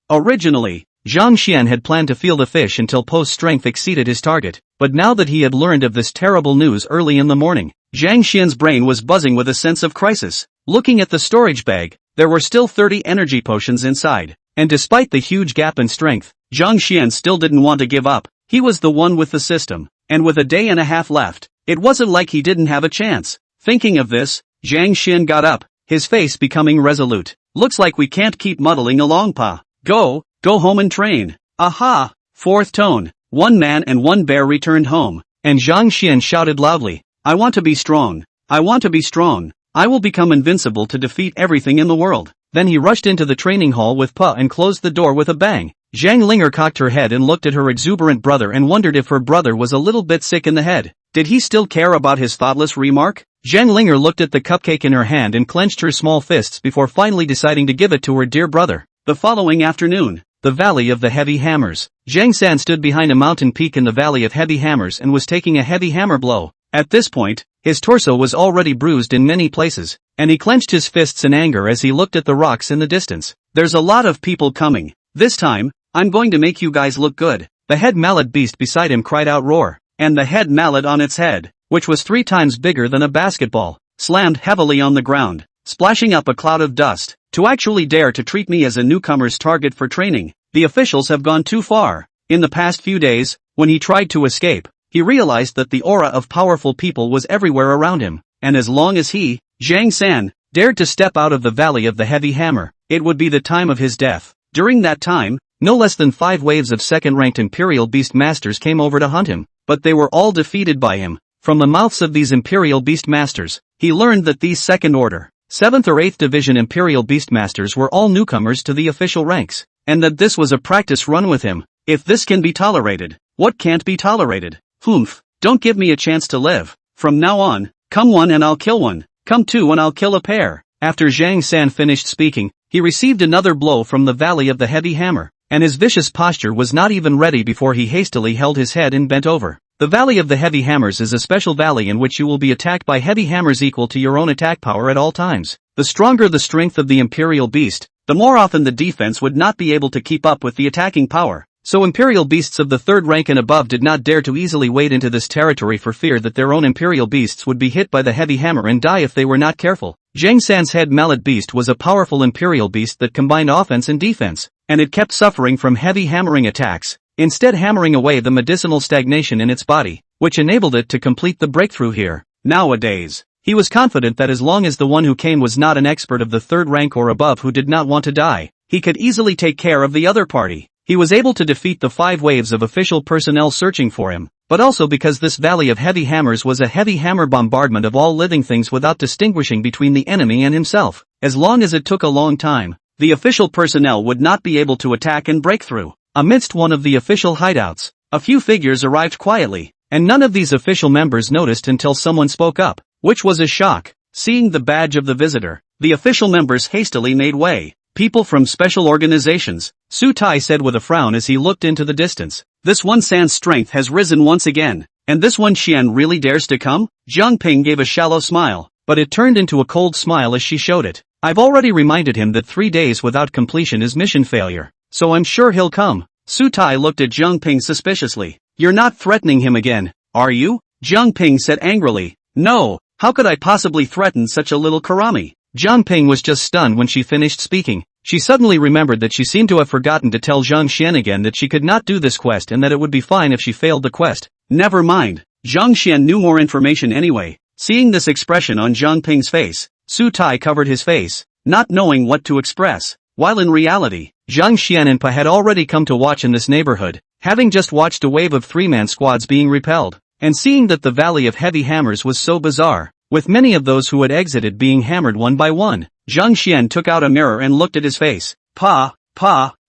Originally, Zhang Xian had planned to feel the fish until Po's strength exceeded his target, but now that he had learned of this terrible news early in the morning, Zhang Xian's brain was buzzing with a sense of crisis. Looking at the storage bag, there were still 30 energy potions inside, and despite the huge gap in strength, Zhang Xian still didn't want to give up. He was the one with the system, and with a day and a half left, it wasn't like he didn't have a chance. Thinking of this, Zhang Xian got up, his face becoming resolute. Looks like we can't keep muddling along, Pa. Go home and train. Aha! Fourth tone. One man and one bear returned home, and Zhang Xian shouted loudly, I want to be strong. I want to be strong. I will become invincible to defeat everything in the world. Then he rushed into the training hall with Pa and closed the door with a bang. Zhang Linger cocked her head and looked at her exuberant brother and wondered if her brother was a little bit sick in the head. Did he still care about his thoughtless remark? Zhang Linger looked at the cupcake in her hand and clenched her small fists before finally deciding to give it to her dear brother. The following afternoon, the Valley of the Heavy Hammers. Zhang San stood behind a mountain peak in the Valley of Heavy Hammers and was taking a heavy hammer blow. At this point, his torso was already bruised in many places, and he clenched his fists in anger as he looked at the rocks in the distance. There's a lot of people coming. This time, I'm going to make you guys look good. The head mallet beast beside him cried out roar, and the head mallet on its head, which was 3 times bigger than a basketball, slammed heavily on the ground, splashing up a cloud of dust. To actually dare to treat me as a newcomer's target for training, the officials have gone too far. In the past few days, when he tried to escape, he realized that the aura of powerful people was everywhere around him, and as long as he, Zhang San, dared to step out of the Valley of the Heavy Hammer, it would be the time of his death. During that time, no less than 5 waves of second-ranked Imperial Beast Masters came over to hunt him, but they were all defeated by him. From the mouths of these Imperial Beast Masters, he learned that these second-order, 7th or 8th Division Imperial Beastmasters were all newcomers to the official ranks, and that this was a practice run with him. If this can be tolerated, what can't be tolerated? Humph, don't give me a chance to live. From now on, come one and I'll kill one, come two and I'll kill a pair. After Zhang San finished speaking, he received another blow from the Valley of the Heavy Hammer, and his vicious posture was not even ready before he hastily held his head and bent over. The Valley of the Heavy Hammers is a special valley in which you will be attacked by heavy hammers equal to your own attack power at all times. The stronger the strength of the Imperial Beast, the more often the defense would not be able to keep up with the attacking power. So Imperial Beasts of the 3rd rank and above did not dare to easily wade into this territory for fear that their own Imperial Beasts would be hit by the heavy hammer and die if they were not careful. Zhang San's head mallet beast was a powerful Imperial Beast that combined offense and defense, and it kept suffering from heavy hammering attacks, instead hammering away the medicinal stagnation in its body, which enabled it to complete the breakthrough here. Nowadays, he was confident that as long as the one who came was not an expert of the 3rd rank or above who did not want to die, he could easily take care of the other party. He was able to defeat the 5 waves of official personnel searching for him, but also because this Valley of Heavy Hammers was a heavy hammer bombardment of all living things without distinguishing between the enemy and himself. As long as it took a long time, the official personnel would not be able to attack and break through. Amidst one of the official hideouts, a few figures arrived quietly, and none of these official members noticed until someone spoke up, which was a shock. Seeing the badge of the visitor, the official members hastily made way. People from special organizations, Su Tai said with a frown as he looked into the distance. This one San's strength has risen once again, and this one Xian really dares to come? Jiang Ping gave a shallow smile, but it turned into a cold smile as she showed it. I've already reminded him that 3 days without completion is mission failure, so I'm sure he'll come. Su Tai looked at Jiang Ping suspiciously. You're not threatening him again, are you? Jiang Ping said angrily. No, how could I possibly threaten such a little Karami? Jiang Ping was just stunned when she finished speaking. She suddenly remembered that she seemed to have forgotten to tell Zhang Xian again that she could not do this quest and that it would be fine if she failed the quest. Never mind. Zhang Xian knew more information anyway. Seeing this expression on Jiang Ping's face, Su Tai covered his face, not knowing what to express. While in reality, Zhang Xian and Pa had already come to watch in this neighborhood, having just watched a wave of three-man squads being repelled, and seeing that the Valley of Heavy Hammers was so bizarre, with many of those who had exited being hammered one by one. Zhang Xian took out a mirror and looked at his face. Pa,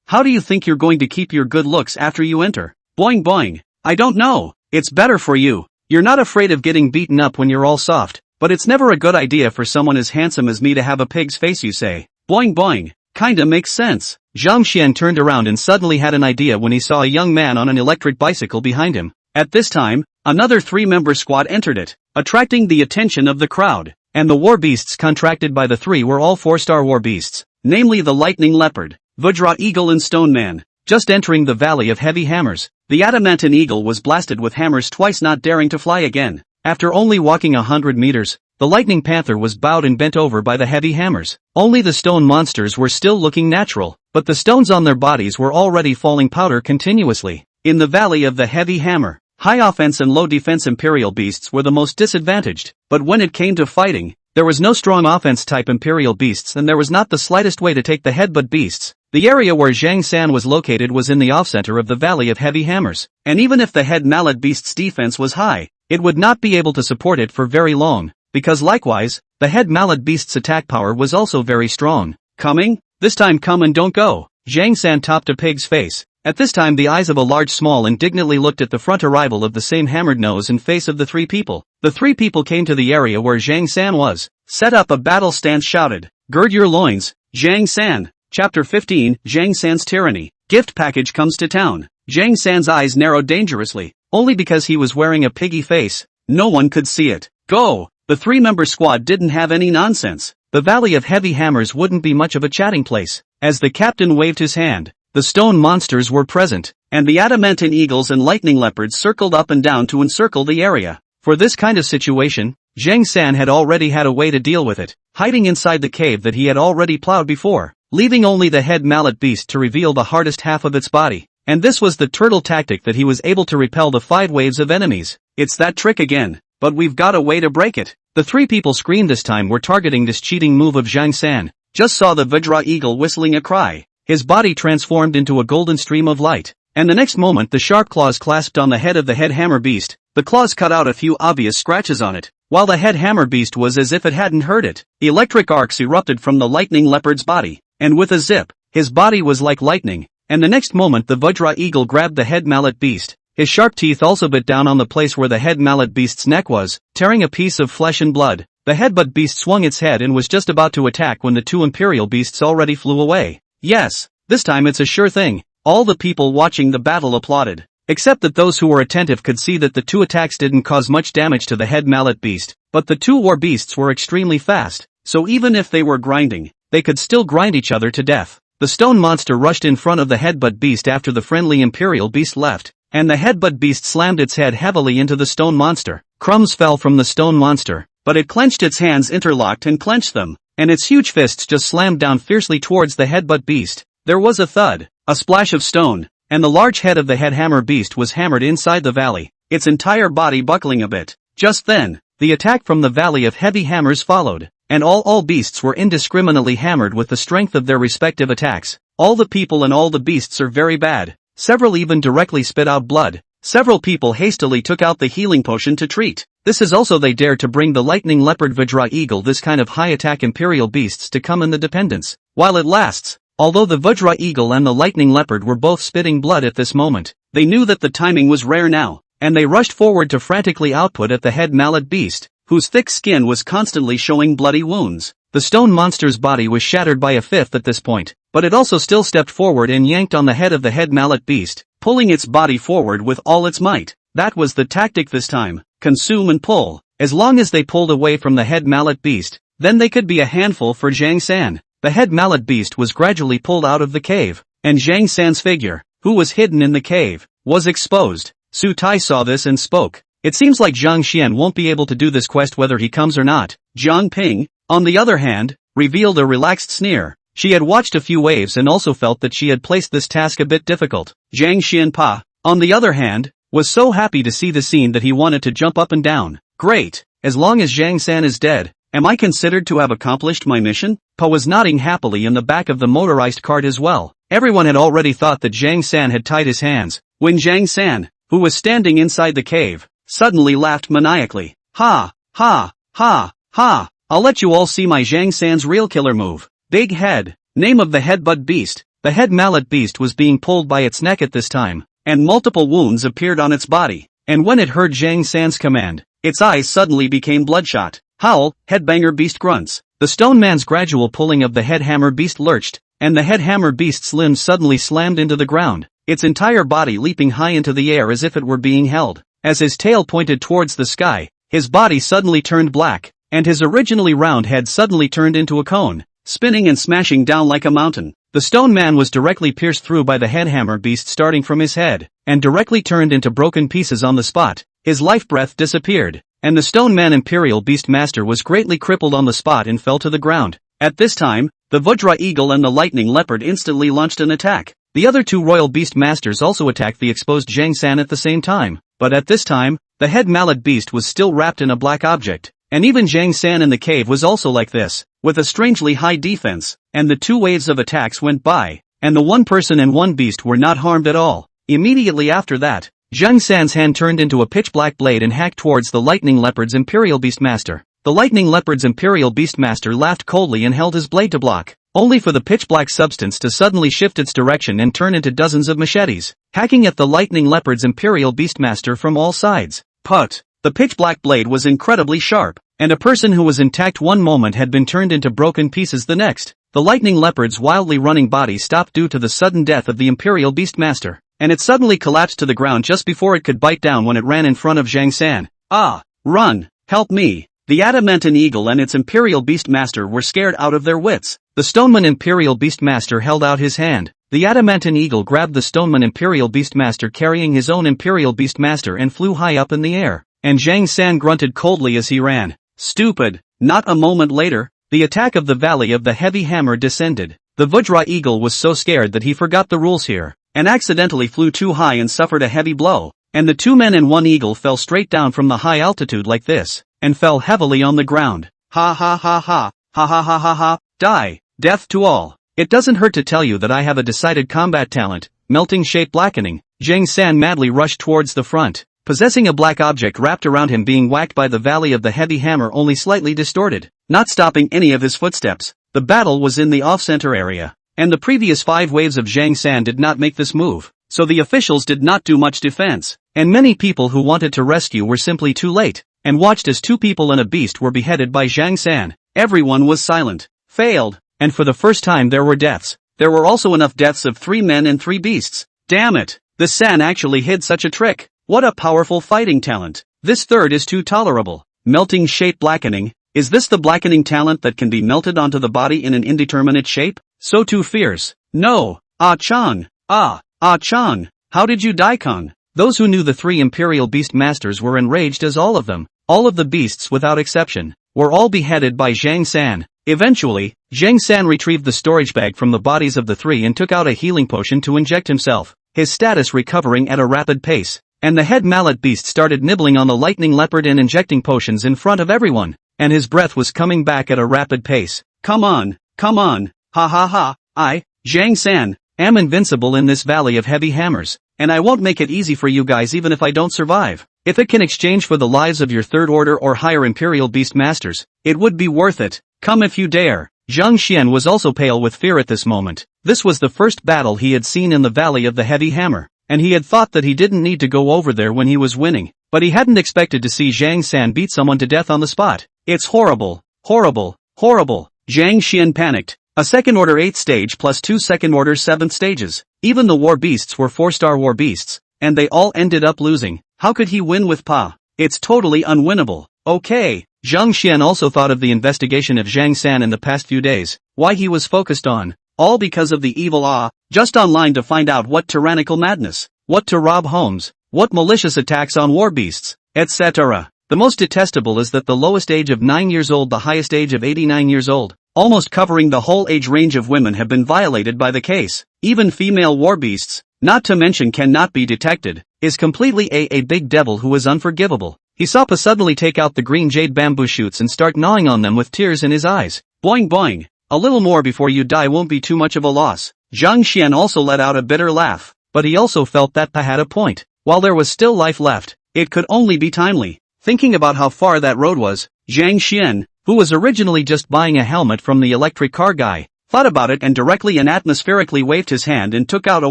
how do you think you're going to keep your good looks after you enter? Boing boing. I don't know. It's better for you. You're not afraid of getting beaten up when you're all soft, but it's never a good idea for someone as handsome as me to have a pig's face, you say. Boing boing. Kinda makes sense. Zhang Xian turned around and suddenly had an idea when he saw a young man on an electric bicycle behind him. At this time, another three-member squad entered it, attracting the attention of the crowd, and the war beasts contracted by the three were all four-star war beasts, namely the Lightning Leopard, Vajra Eagle and Stone Man. Just entering the Valley of Heavy Hammers, the Adamantine Eagle was blasted with hammers twice, not daring to fly again. After only walking 100 meters, the Lightning Panther was bowed and bent over by the heavy hammers. Only the stone monsters were still looking natural, but the stones on their bodies were already falling powder continuously. In the Valley of the Heavy Hammer, high offense and low defense Imperial beasts were the most disadvantaged, but when it came to fighting, there was no strong offense type Imperial beasts and there was not the slightest way to take the headbutt beasts. The area where Zhang San was located was in the off-center of the Valley of Heavy Hammers, and even if the head mallet beast's defense was high, it would not be able to support it for very long, because likewise, the head mallet beast's attack power was also very strong. Coming? This time come and don't go. Zhang San topped a pig's face. At this time the eyes of a large small indignantly looked at the front arrival of the same hammered nose and face of the three people. The three people came to the area where Zhang San was. Set up a battle stance, shouted. Gird your loins, Zhang San. Chapter 15, Zhang San's Tyranny. Gift package comes to town. Zhang San's eyes narrowed dangerously, only because he was wearing a piggy face. No one could see it. Go! The three-member squad didn't have any nonsense. The Valley of Heavy Hammers wouldn't be much of a chatting place. As the captain waved his hand, the stone monsters were present, and the adamantine eagles and lightning leopards circled up and down to encircle the area. For this kind of situation, Zhang San had already had a way to deal with it, hiding inside the cave that he had already plowed before, leaving only the head mallet beast to reveal the hardest half of its body. And this was the turtle tactic that he was able to repel the 5 waves of enemies. It's that trick again, but we've got a way to break it. The three people screamed this time were targeting this cheating move of Zhang San. Just saw the Vajra Eagle whistling a cry. His body transformed into a golden stream of light, and the next moment the sharp claws clasped on the head of the head hammer beast. The claws cut out a few obvious scratches on it, while the head hammer beast was as if it hadn't heard it. Electric arcs erupted from the lightning leopard's body, and with a zip, his body was like lightning, and the next moment the Vajra Eagle grabbed the head mallet beast. His sharp teeth also bit down on the place where the head mallet beast's neck was, tearing a piece of flesh and blood. The headbutt beast swung its head and was just about to attack when the 2 imperial beasts already flew away. Yes, this time it's a sure thing. All the people watching the battle applauded, except that those who were attentive could see that the 2 attacks didn't cause much damage to the head mallet beast, but the 2 war beasts were extremely fast, so even if they were grinding, they could still grind each other to death. The stone monster rushed in front of the headbutt beast after the friendly imperial beast left, and the headbutt beast slammed its head heavily into the stone monster. Crumbs fell from the stone monster, but it clenched its hands, interlocked and clenched them, and its huge fists just slammed down fiercely towards the headbutt beast. There was a thud, a splash of stone, and the large head of the head hammer beast was hammered inside the valley, its entire body buckling a bit. Just then, the attack from the Valley of Heavy Hammers followed, and all beasts were indiscriminately hammered with the strength of their respective attacks. All the people and all the beasts are very bad. Several even directly spit out blood. Several people hastily took out the healing potion to treat. This is also they dared to bring the lightning leopard Vajra Eagle, this kind of high attack imperial beasts, to come in the dependence, while it lasts. Although the Vajra Eagle and the lightning leopard were both spitting blood at this moment, they knew that the timing was rare now, and they rushed forward to frantically output at the head mallet beast, whose thick skin was constantly showing bloody wounds. The stone monster's body was shattered by a fifth at this point, but it also still stepped forward and yanked on the head of the head mallet beast, pulling its body forward with all its might. That was the tactic this time: consume and pull. As long as they pulled away from the head mallet beast, then they could be a handful for Zhang San. The head mallet beast was gradually pulled out of the cave, and Zhang San's figure, who was hidden in the cave, was exposed. Su Tai saw this and spoke. It seems like Zhang Xian won't be able to do this quest whether he comes or not. Jiang Ping, on the other hand, revealed a relaxed sneer. She had watched a few waves and also felt that she had placed this task a bit difficult. Zhang Xianpa, on the other hand, was so happy to see the scene that he wanted to jump up and down. Great, as long as Zhang San is dead, am I considered to have accomplished my mission? Pa was nodding happily in the back of the motorized cart as well. Everyone had already thought that Zhang San had tied his hands, when Zhang San, who was standing inside the cave, suddenly laughed maniacally. Ha, ha, ha, ha, I'll let you all see my Zhang San's real killer move. Big head, name of the headbutt beast. The head mallet beast was being pulled by its neck at this time, and multiple wounds appeared on its body, and when it heard Zhang San's command, its eyes suddenly became bloodshot. Howl, headbanger beast grunts. The stone man's gradual pulling of the head hammer beast lurched, and the head hammer beast's limbs suddenly slammed into the ground, its entire body leaping high into the air as if it were being held. As his tail pointed towards the sky, his body suddenly turned black, and his originally round head suddenly turned into a cone, spinning and smashing down like a mountain. The stone man was directly pierced through by the head hammer beast starting from his head, and directly turned into broken pieces on the spot. His life breath disappeared, and the stone man imperial beast master was greatly crippled on the spot and fell to the ground. At this time, the Vajra eagle and the lightning leopard instantly launched an attack. The other two royal beast masters also attacked the exposed Zhang San at the same time, but at this time, the head mallet beast was still wrapped in a black object, and even Zhang San in the cave was also like this, with a strangely high defense, and the two waves of attacks went by, and the one person and one beast were not harmed at all. Immediately after that, Zhang San's hand turned into a pitch-black blade and hacked towards the lightning leopard's imperial beastmaster. The lightning leopard's imperial beastmaster laughed coldly and held his blade to block, only for the pitch-black substance to suddenly shift its direction and turn into dozens of machetes, hacking at the lightning leopard's imperial beastmaster from all sides. Put! The pitch-black blade was incredibly sharp, and a person who was intact one moment had been turned into broken pieces the next. The lightning leopard's wildly running body stopped due to the sudden death of the imperial beastmaster, and it suddenly collapsed to the ground just before it could bite down when it ran in front of Zhang San. Ah! Run! Help me! The adamantine eagle and its imperial beastmaster were scared out of their wits. The stoneman imperial beastmaster held out his hand. The adamantine eagle grabbed the stoneman imperial beastmaster carrying his own imperial beastmaster and flew high up in the air, and Zhang San grunted coldly as he ran. Stupid! Not a moment later, the attack of the Valley of the Heavy Hammer descended. The Vajra eagle was so scared that he forgot the rules here, and accidentally flew too high and suffered a heavy blow, and the two men and one eagle fell straight down from the high altitude like this, and fell heavily on the ground. Ha ha ha ha, ha ha ha ha ha, die, death to all. It doesn't hurt to tell you that I have a decided combat talent, melting shape blackening. Zhang San madly rushed towards the front, possessing a black object wrapped around him being whacked by the Valley of the Heavy Hammer only slightly distorted, not stopping any of his footsteps. The battle was in the off-center area, and the previous 5 waves of Zhang San did not make this move, so the officials did not do much defense, and many people who wanted to rescue were simply too late, and watched as 2 people and a beast were beheaded by Zhang San. Everyone was silent. Failed, and for the first time there were deaths. There were also enough deaths of 3 men and 3 beasts. Damn it! The San actually hid such a trick. What a powerful fighting talent. This third is too tolerable. Melting shape blackening. Is this the blackening talent that can be melted onto the body in an indeterminate shape? So too fierce. No. Ah Chang. Ah Chang. How did you die, Kong? Those who knew the 3 Imperial Beast Masters were enraged as all of them, all of the beasts without exception, were all beheaded by Zhang San. Eventually, Zhang San retrieved the storage bag from the bodies of the 3 and took out a healing potion to inject himself, his status recovering at a rapid pace, and the head mallet beast started nibbling on the lightning leopard and injecting potions in front of everyone, and his breath was coming back at a rapid pace. Come on, ha ha ha, Zhang San, am invincible in this Valley of Heavy Hammers, and I won't make it easy for you guys even if I don't survive. If it can exchange for the lives of your 3rd order or higher Imperial Beast Masters, it would be worth it. Come if you dare. Zhang Xian was also pale with fear at this moment. This was the first battle he had seen in the Valley of the Heavy Hammer, and he had thought that he didn't need to go over there when he was winning, but he hadn't expected to see Zhang San beat someone to death on the spot. It's horrible, horrible, horrible. Zhang Xian panicked. A 2nd order 8th stage plus 2 2nd order 7th stages. Even the war beasts were 4-star war beasts, and they all ended up losing. How could he win with Pa? It's totally unwinnable. Okay. Zhang Xian also thought of the investigation of Zhang San in the past few days, why he was focused on, all because of the evil just online to find out what tyrannical madness, what to rob homes, what malicious attacks on war beasts, etc. The most detestable is that the lowest age of 9 years old, the highest age of 89 years old, almost covering the whole age range of women have been violated by the case. Even female war beasts, not to mention cannot be detected, is completely a big devil who is unforgivable. He saw Pa suddenly take out the green jade bamboo shoots and start gnawing on them with tears in his eyes. Boing boing. A little more before you die won't be too much of a loss. Zhang Xian also let out a bitter laugh, but he also felt that Pa had a point. While there was still life left, it could only be timely. Thinking about how far that road was, Zhang Xian, who was originally just buying a helmet from the electric car guy, thought about it and directly and atmospherically waved his hand and took out a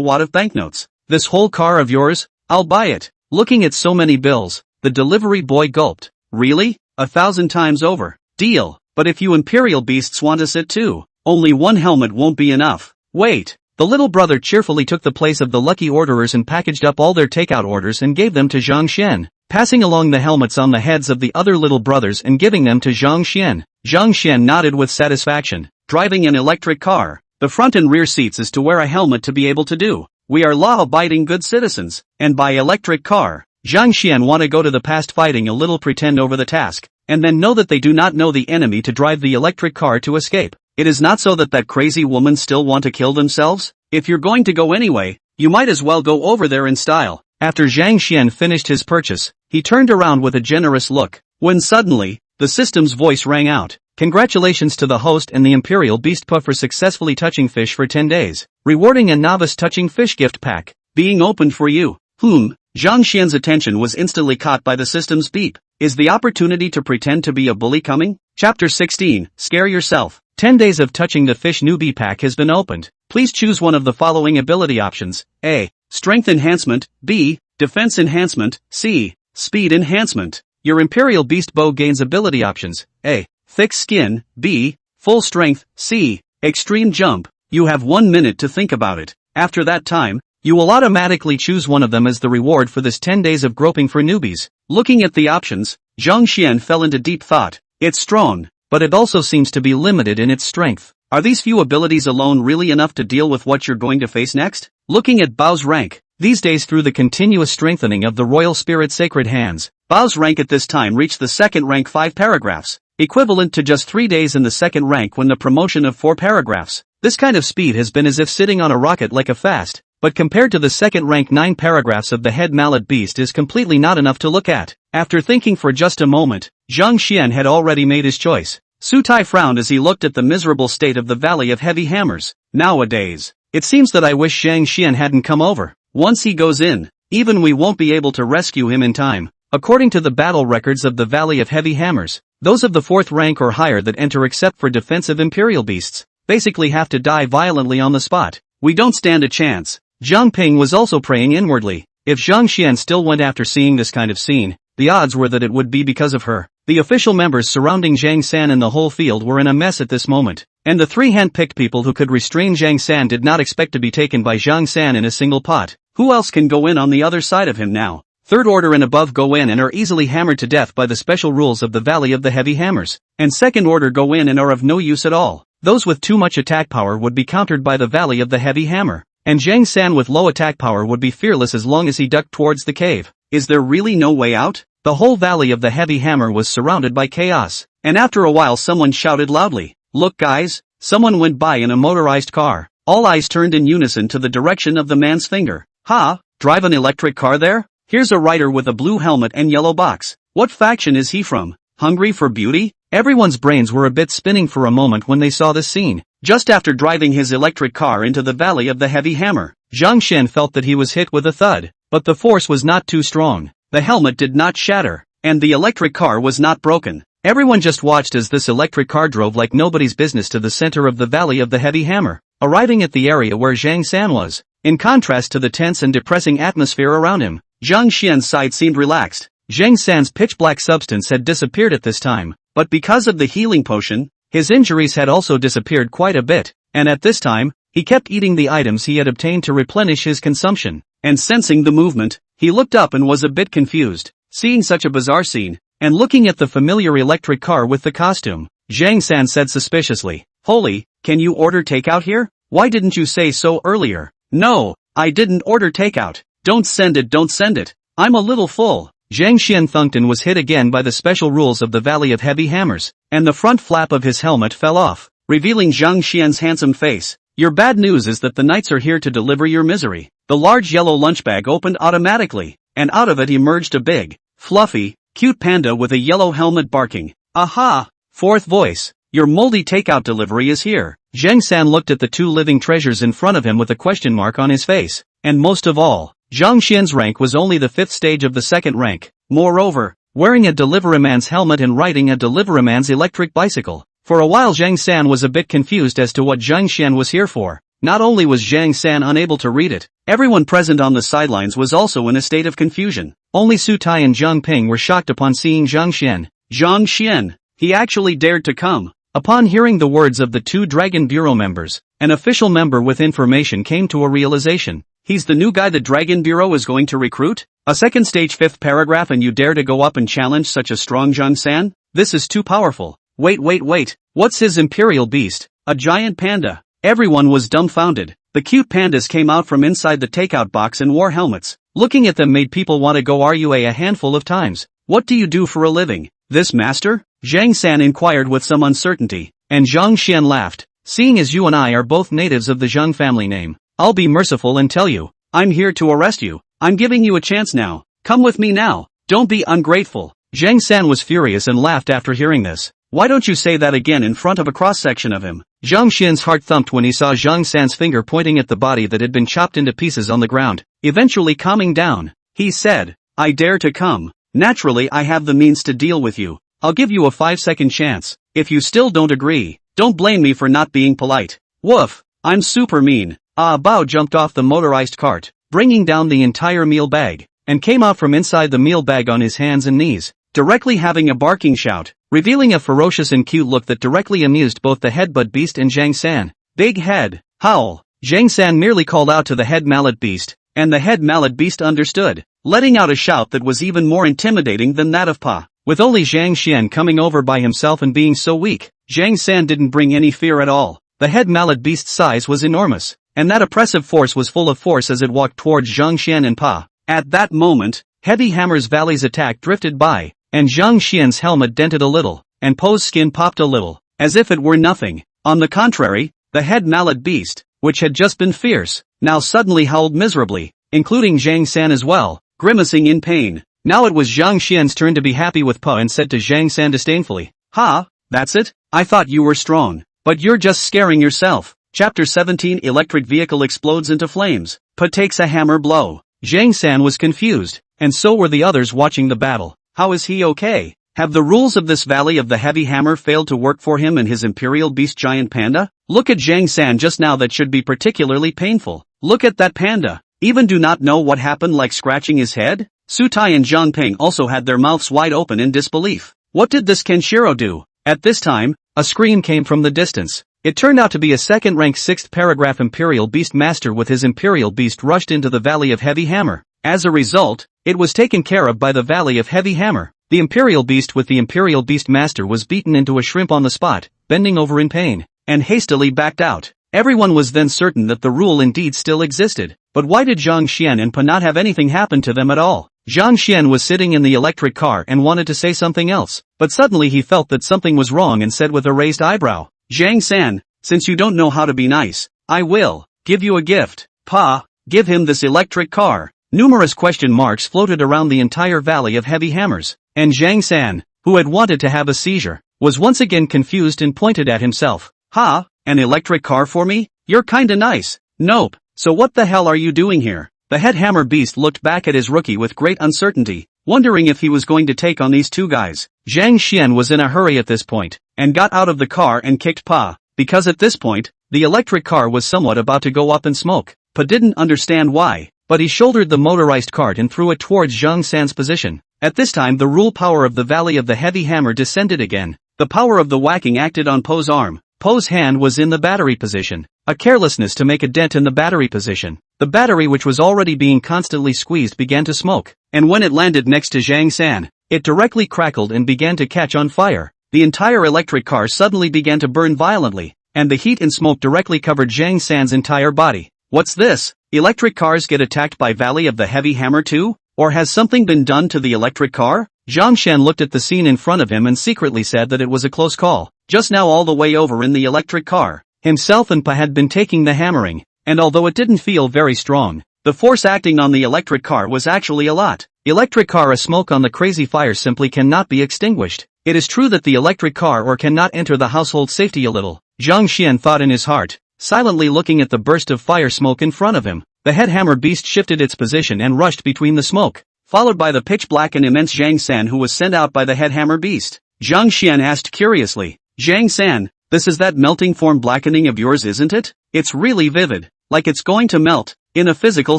wad of banknotes. This whole car of yours? I'll buy it. Looking at so many bills, the delivery boy gulped. Really? 1,000 times over. Deal. But if you imperial beasts want to sit too, only one helmet won't be enough. Wait. The little brother cheerfully took the place of the lucky orderers and packaged up all their takeout orders and gave them to Zhang Xian, passing along the helmets on the heads of the other little brothers and giving them to Zhang Xian. Zhang Xian nodded with satisfaction. Driving an electric car, the front and rear seats is to wear a helmet to be able to do. We are law-abiding good citizens, and by electric car, Zhang Xian want to go to the past fighting a little pretend over the task, and then know that they do not know the enemy to drive the electric car to escape. It is not so that that crazy woman still want to kill themselves? If you're going to go anyway, you might as well go over there in style. After Zhang Xian finished his purchase, he turned around with a generous look, when suddenly, the system's voice rang out. Congratulations to the host and the Imperial Beast Pa for successfully touching fish for 10 days, rewarding a novice touching fish gift pack, being opened for you. Zhang Xian's attention was instantly caught by the system's beep. Is the opportunity to pretend to be a bully coming? Chapter 16, Scare Yourself. 10 days of touching the fish newbie pack has been opened. Please choose one of the following ability options. A. Strength enhancement. B. Defense enhancement. C. Speed enhancement. Your Imperial Beast Bow gains ability options. A. Thick skin. B. Full strength. C. Extreme jump. You have 1 minute to think about it. After that time, you will automatically choose one of them as the reward for this 10 days of groping for newbies. Looking at the options, Zhang Xian fell into deep thought. It's strong, but it also seems to be limited in its strength. Are these few abilities alone really enough to deal with what you're going to face next? Looking at Bao's rank, these days through the continuous strengthening of the Royal Spirit Sacred Hands, Bao's rank at this time reached the second rank 5 paragraphs, equivalent to just 3 days in the second rank when the promotion of 4 paragraphs. This kind of speed has been as if sitting on a rocket like a fast, but compared to the second rank 9 paragraphs of the head mallet beast is completely not enough to look at. After thinking for just a moment, Zhang Xian had already made his choice. Su Tai frowned as he looked at the miserable state of the Valley of Heavy Hammers. Nowadays, it seems that I wish Zhang Xian hadn't come over. Once he goes in, even we won't be able to rescue him in time. According to the battle records of the Valley of Heavy Hammers, those of the 4th rank or higher that enter except for defensive Imperial beasts, basically have to die violently on the spot. We don't stand a chance. Zhang Ping was also praying inwardly. If Zhang Xian still went after seeing this kind of scene, the odds were that it would be because of her. The official members surrounding Zhang San and the whole field were in a mess at this moment, and the 3 hand-picked people who could restrain Zhang San did not expect to be taken by Zhang San in a single pot. Who else can go in on the other side of him now? 3rd order and above go in and are easily hammered to death by the special rules of the Valley of the Heavy Hammers, and 2nd order go in and are of no use at all. Those with too much attack power would be countered by the Valley of the Heavy Hammer, and Zhang San with low attack power would be fearless as long as he ducked towards the cave. Is there really no way out? The whole Valley of the Heavy Hammer was surrounded by chaos, and after a while someone shouted loudly, "Look guys!" Someone went by in a motorized car. All eyes turned in unison to the direction of the man's finger. Ha! Drive an electric car there? Here's a rider with a blue helmet and yellow box. What faction is he from? Hungry for beauty? Everyone's brains were a bit spinning for a moment when they saw this scene. Just after driving his electric car into the Valley of the Heavy Hammer, Zhang Xian felt that he was hit with a thud, but the force was not too strong. The helmet did not shatter, and the electric car was not broken. Everyone just watched as this electric car drove like nobody's business to the center of the Valley of the Heavy Hammer, arriving at the area where Zhang San was. In contrast to the tense and depressing atmosphere around him, Zhang Xian's side seemed relaxed. Zhang San's pitch-black substance had disappeared at this time, but because of the healing potion, his injuries had also disappeared quite a bit, and at this time, he kept eating the items he had obtained to replenish his consumption, and sensing the movement, he looked up and was a bit confused. Seeing such a bizarre scene, and looking at the familiar electric car with the costume, Zhang San said suspiciously, "Holy, can you order takeout here? Why didn't you say so earlier?" "No, I didn't order takeout. Don't send it. I'm a little full." Zhang Xian thunked and was hit again by the special rules of the Valley of Heavy Hammers, and the front flap of his helmet fell off, revealing Zhang Xian's handsome face. Your bad news is that the knights are here to deliver your misery. The large yellow lunch bag opened automatically, and out of it emerged a big, fluffy, cute panda with a yellow helmet barking. Aha! Fourth voice. Your moldy takeout delivery is here. Zhang San looked at the two living treasures in front of him with a question mark on his face. And most of all, Zhang Xian's rank was only the 5th stage of the 2nd rank. Moreover, wearing a deliveryman's helmet and riding a deliveryman's electric bicycle. For a while Zhang San was a bit confused as to what Zhang Xian was here for. Not only was Zhang San unable to read it, everyone present on the sidelines was also in a state of confusion. Only Su Tai and Zhang Ping were shocked upon seeing Zhang Xian. Zhang Xian, he actually dared to come. Upon hearing the words of the two Dragon Bureau members, an official member with information came to a realization. He's the new guy the Dragon Bureau is going to recruit? A 2nd stage 5th paragraph and you dare to go up and challenge such a strong Zhang San? This is too powerful. Wait. What's his imperial beast? A giant panda. Everyone was dumbfounded. The cute pandas came out from inside the takeout box and wore helmets. Looking at them made people want to go RUA a handful of times. What do you do for a living? This master? Zhang San inquired with some uncertainty, and Zhang Xian laughed. Seeing as you and I are both natives of the Zhang family name, I'll be merciful and tell you, I'm here to arrest you. I'm giving you a chance now. Come with me now. Don't be ungrateful. Zhang San was furious and laughed after hearing this. Why don't you say that again in front of a cross-section of him? Zhang Xian's heart thumped when he saw Zhang San's finger pointing at the body that had been chopped into pieces on the ground. Eventually calming down, he said, I dare to come. Naturally I have the means to deal with you. I'll give you a 5-second chance. If you still don't agree, don't blame me for not being polite. Woof, I'm super mean. Bao jumped off the motorized cart, bringing down the entire meal bag, and came out from inside the meal bag on his hands and knees, directly having a barking shout, revealing a ferocious and cute look that directly amused both the headbutt beast and Zhang San. Big head, howl. Zhang San merely called out to the head mallet beast, and the head mallet beast understood, letting out a shout that was even more intimidating than that of Pa. With only Zhang Xian coming over by himself and being so weak, Zhang San didn't bring any fear at all. The head mallet beast's size was enormous, and that oppressive force was full of force as it walked towards Zhang Xian and Pa. At that moment, Heavy Hammer's Valley's attack drifted by, and Zhang Xian's helmet dented a little, and Po's skin popped a little, as if it were nothing. On the contrary, the head mallet beast, which had just been fierce, now suddenly howled miserably, including Zhang San as well, grimacing in pain. Now it was Zhang Xian's turn to be happy with Pa and said to Zhang San disdainfully, Ha, that's it? I thought you were strong, but you're just scaring yourself. Chapter 17 Electric Vehicle explodes into flames. Pa takes a hammer blow. Zhang San was confused, and so were the others watching the battle. How is he okay? Have the rules of this Valley of the Heavy Hammer failed to work for him and his imperial beast giant panda? Look at Zhang San just now, that should be particularly painful. Look at that panda. Even do not know what happened, like scratching his head? Su Tai and Zhang Ping also had their mouths wide open in disbelief. What did this Kenshiro do? At this time, a scream came from the distance. It turned out to be a 2nd-rank 6th paragraph Imperial Beast Master with his Imperial Beast rushed into the Valley of Heavy Hammer. As a result, it was taken care of by the Valley of Heavy Hammer. The Imperial Beast with the Imperial Beast Master was beaten into a shrimp on the spot, bending over in pain, and hastily backed out. Everyone was then certain that the rule indeed still existed. But why did Zhang Xian and Pa not have anything happen to them at all? Zhang Xian was sitting in the electric car and wanted to say something else, but suddenly he felt that something was wrong and said with a raised eyebrow, Zhang San, since you don't know how to be nice, I will give you a gift. Pa, give him this electric car. Numerous question marks floated around the entire Valley of Heavy Hammers, and Zhang San, who had wanted to have a seizure, was once again confused and pointed at himself. Ha, an electric car for me? You're kinda nice. Nope. So what the hell are you doing here? The head hammer beast looked back at his rookie with great uncertainty, wondering if he was going to take on these two guys. Zhang Xian was in a hurry at this point, and got out of the car and kicked Pa, because at this point, the electric car was somewhat about to go up in smoke. Pa didn't understand why, but he shouldered the motorized cart and threw it towards Zhang San's position. At this time the rule power of the Valley of the Heavy Hammer descended again. The power of the whacking acted on Po's arm. Po's hand was in the battery position. A carelessness to make a dent in the battery position. The battery, which was already being constantly squeezed, began to smoke, and when it landed next to Zhang San, it directly crackled and began to catch on fire. The entire electric car suddenly began to burn violently, and the heat and smoke directly covered Zhang San's entire body. What's this? Electric cars get attacked by Valley of the Heavy Hammer too? Or has something been done to the electric car? Zhang Xian looked at the scene in front of him and secretly said that it was a close call. Just now all the way over in the electric car, himself and Pa had been taking the hammering, and although it didn't feel very strong, the force acting on the electric car was actually a lot. Electric car, a smoke on the crazy fire simply cannot be extinguished. It is true that the electric car or cannot enter the household safety a little, Zhang Xian thought in his heart, silently looking at the burst of fire smoke in front of him. The head hammer beast shifted its position and rushed between the smoke, followed by the pitch black and immense Zhang San, who was sent out by the head hammer beast. Zhang Xian asked curiously, Zhang San, this is that melting form blackening of yours, isn't it? It's really vivid, like it's going to melt, in a physical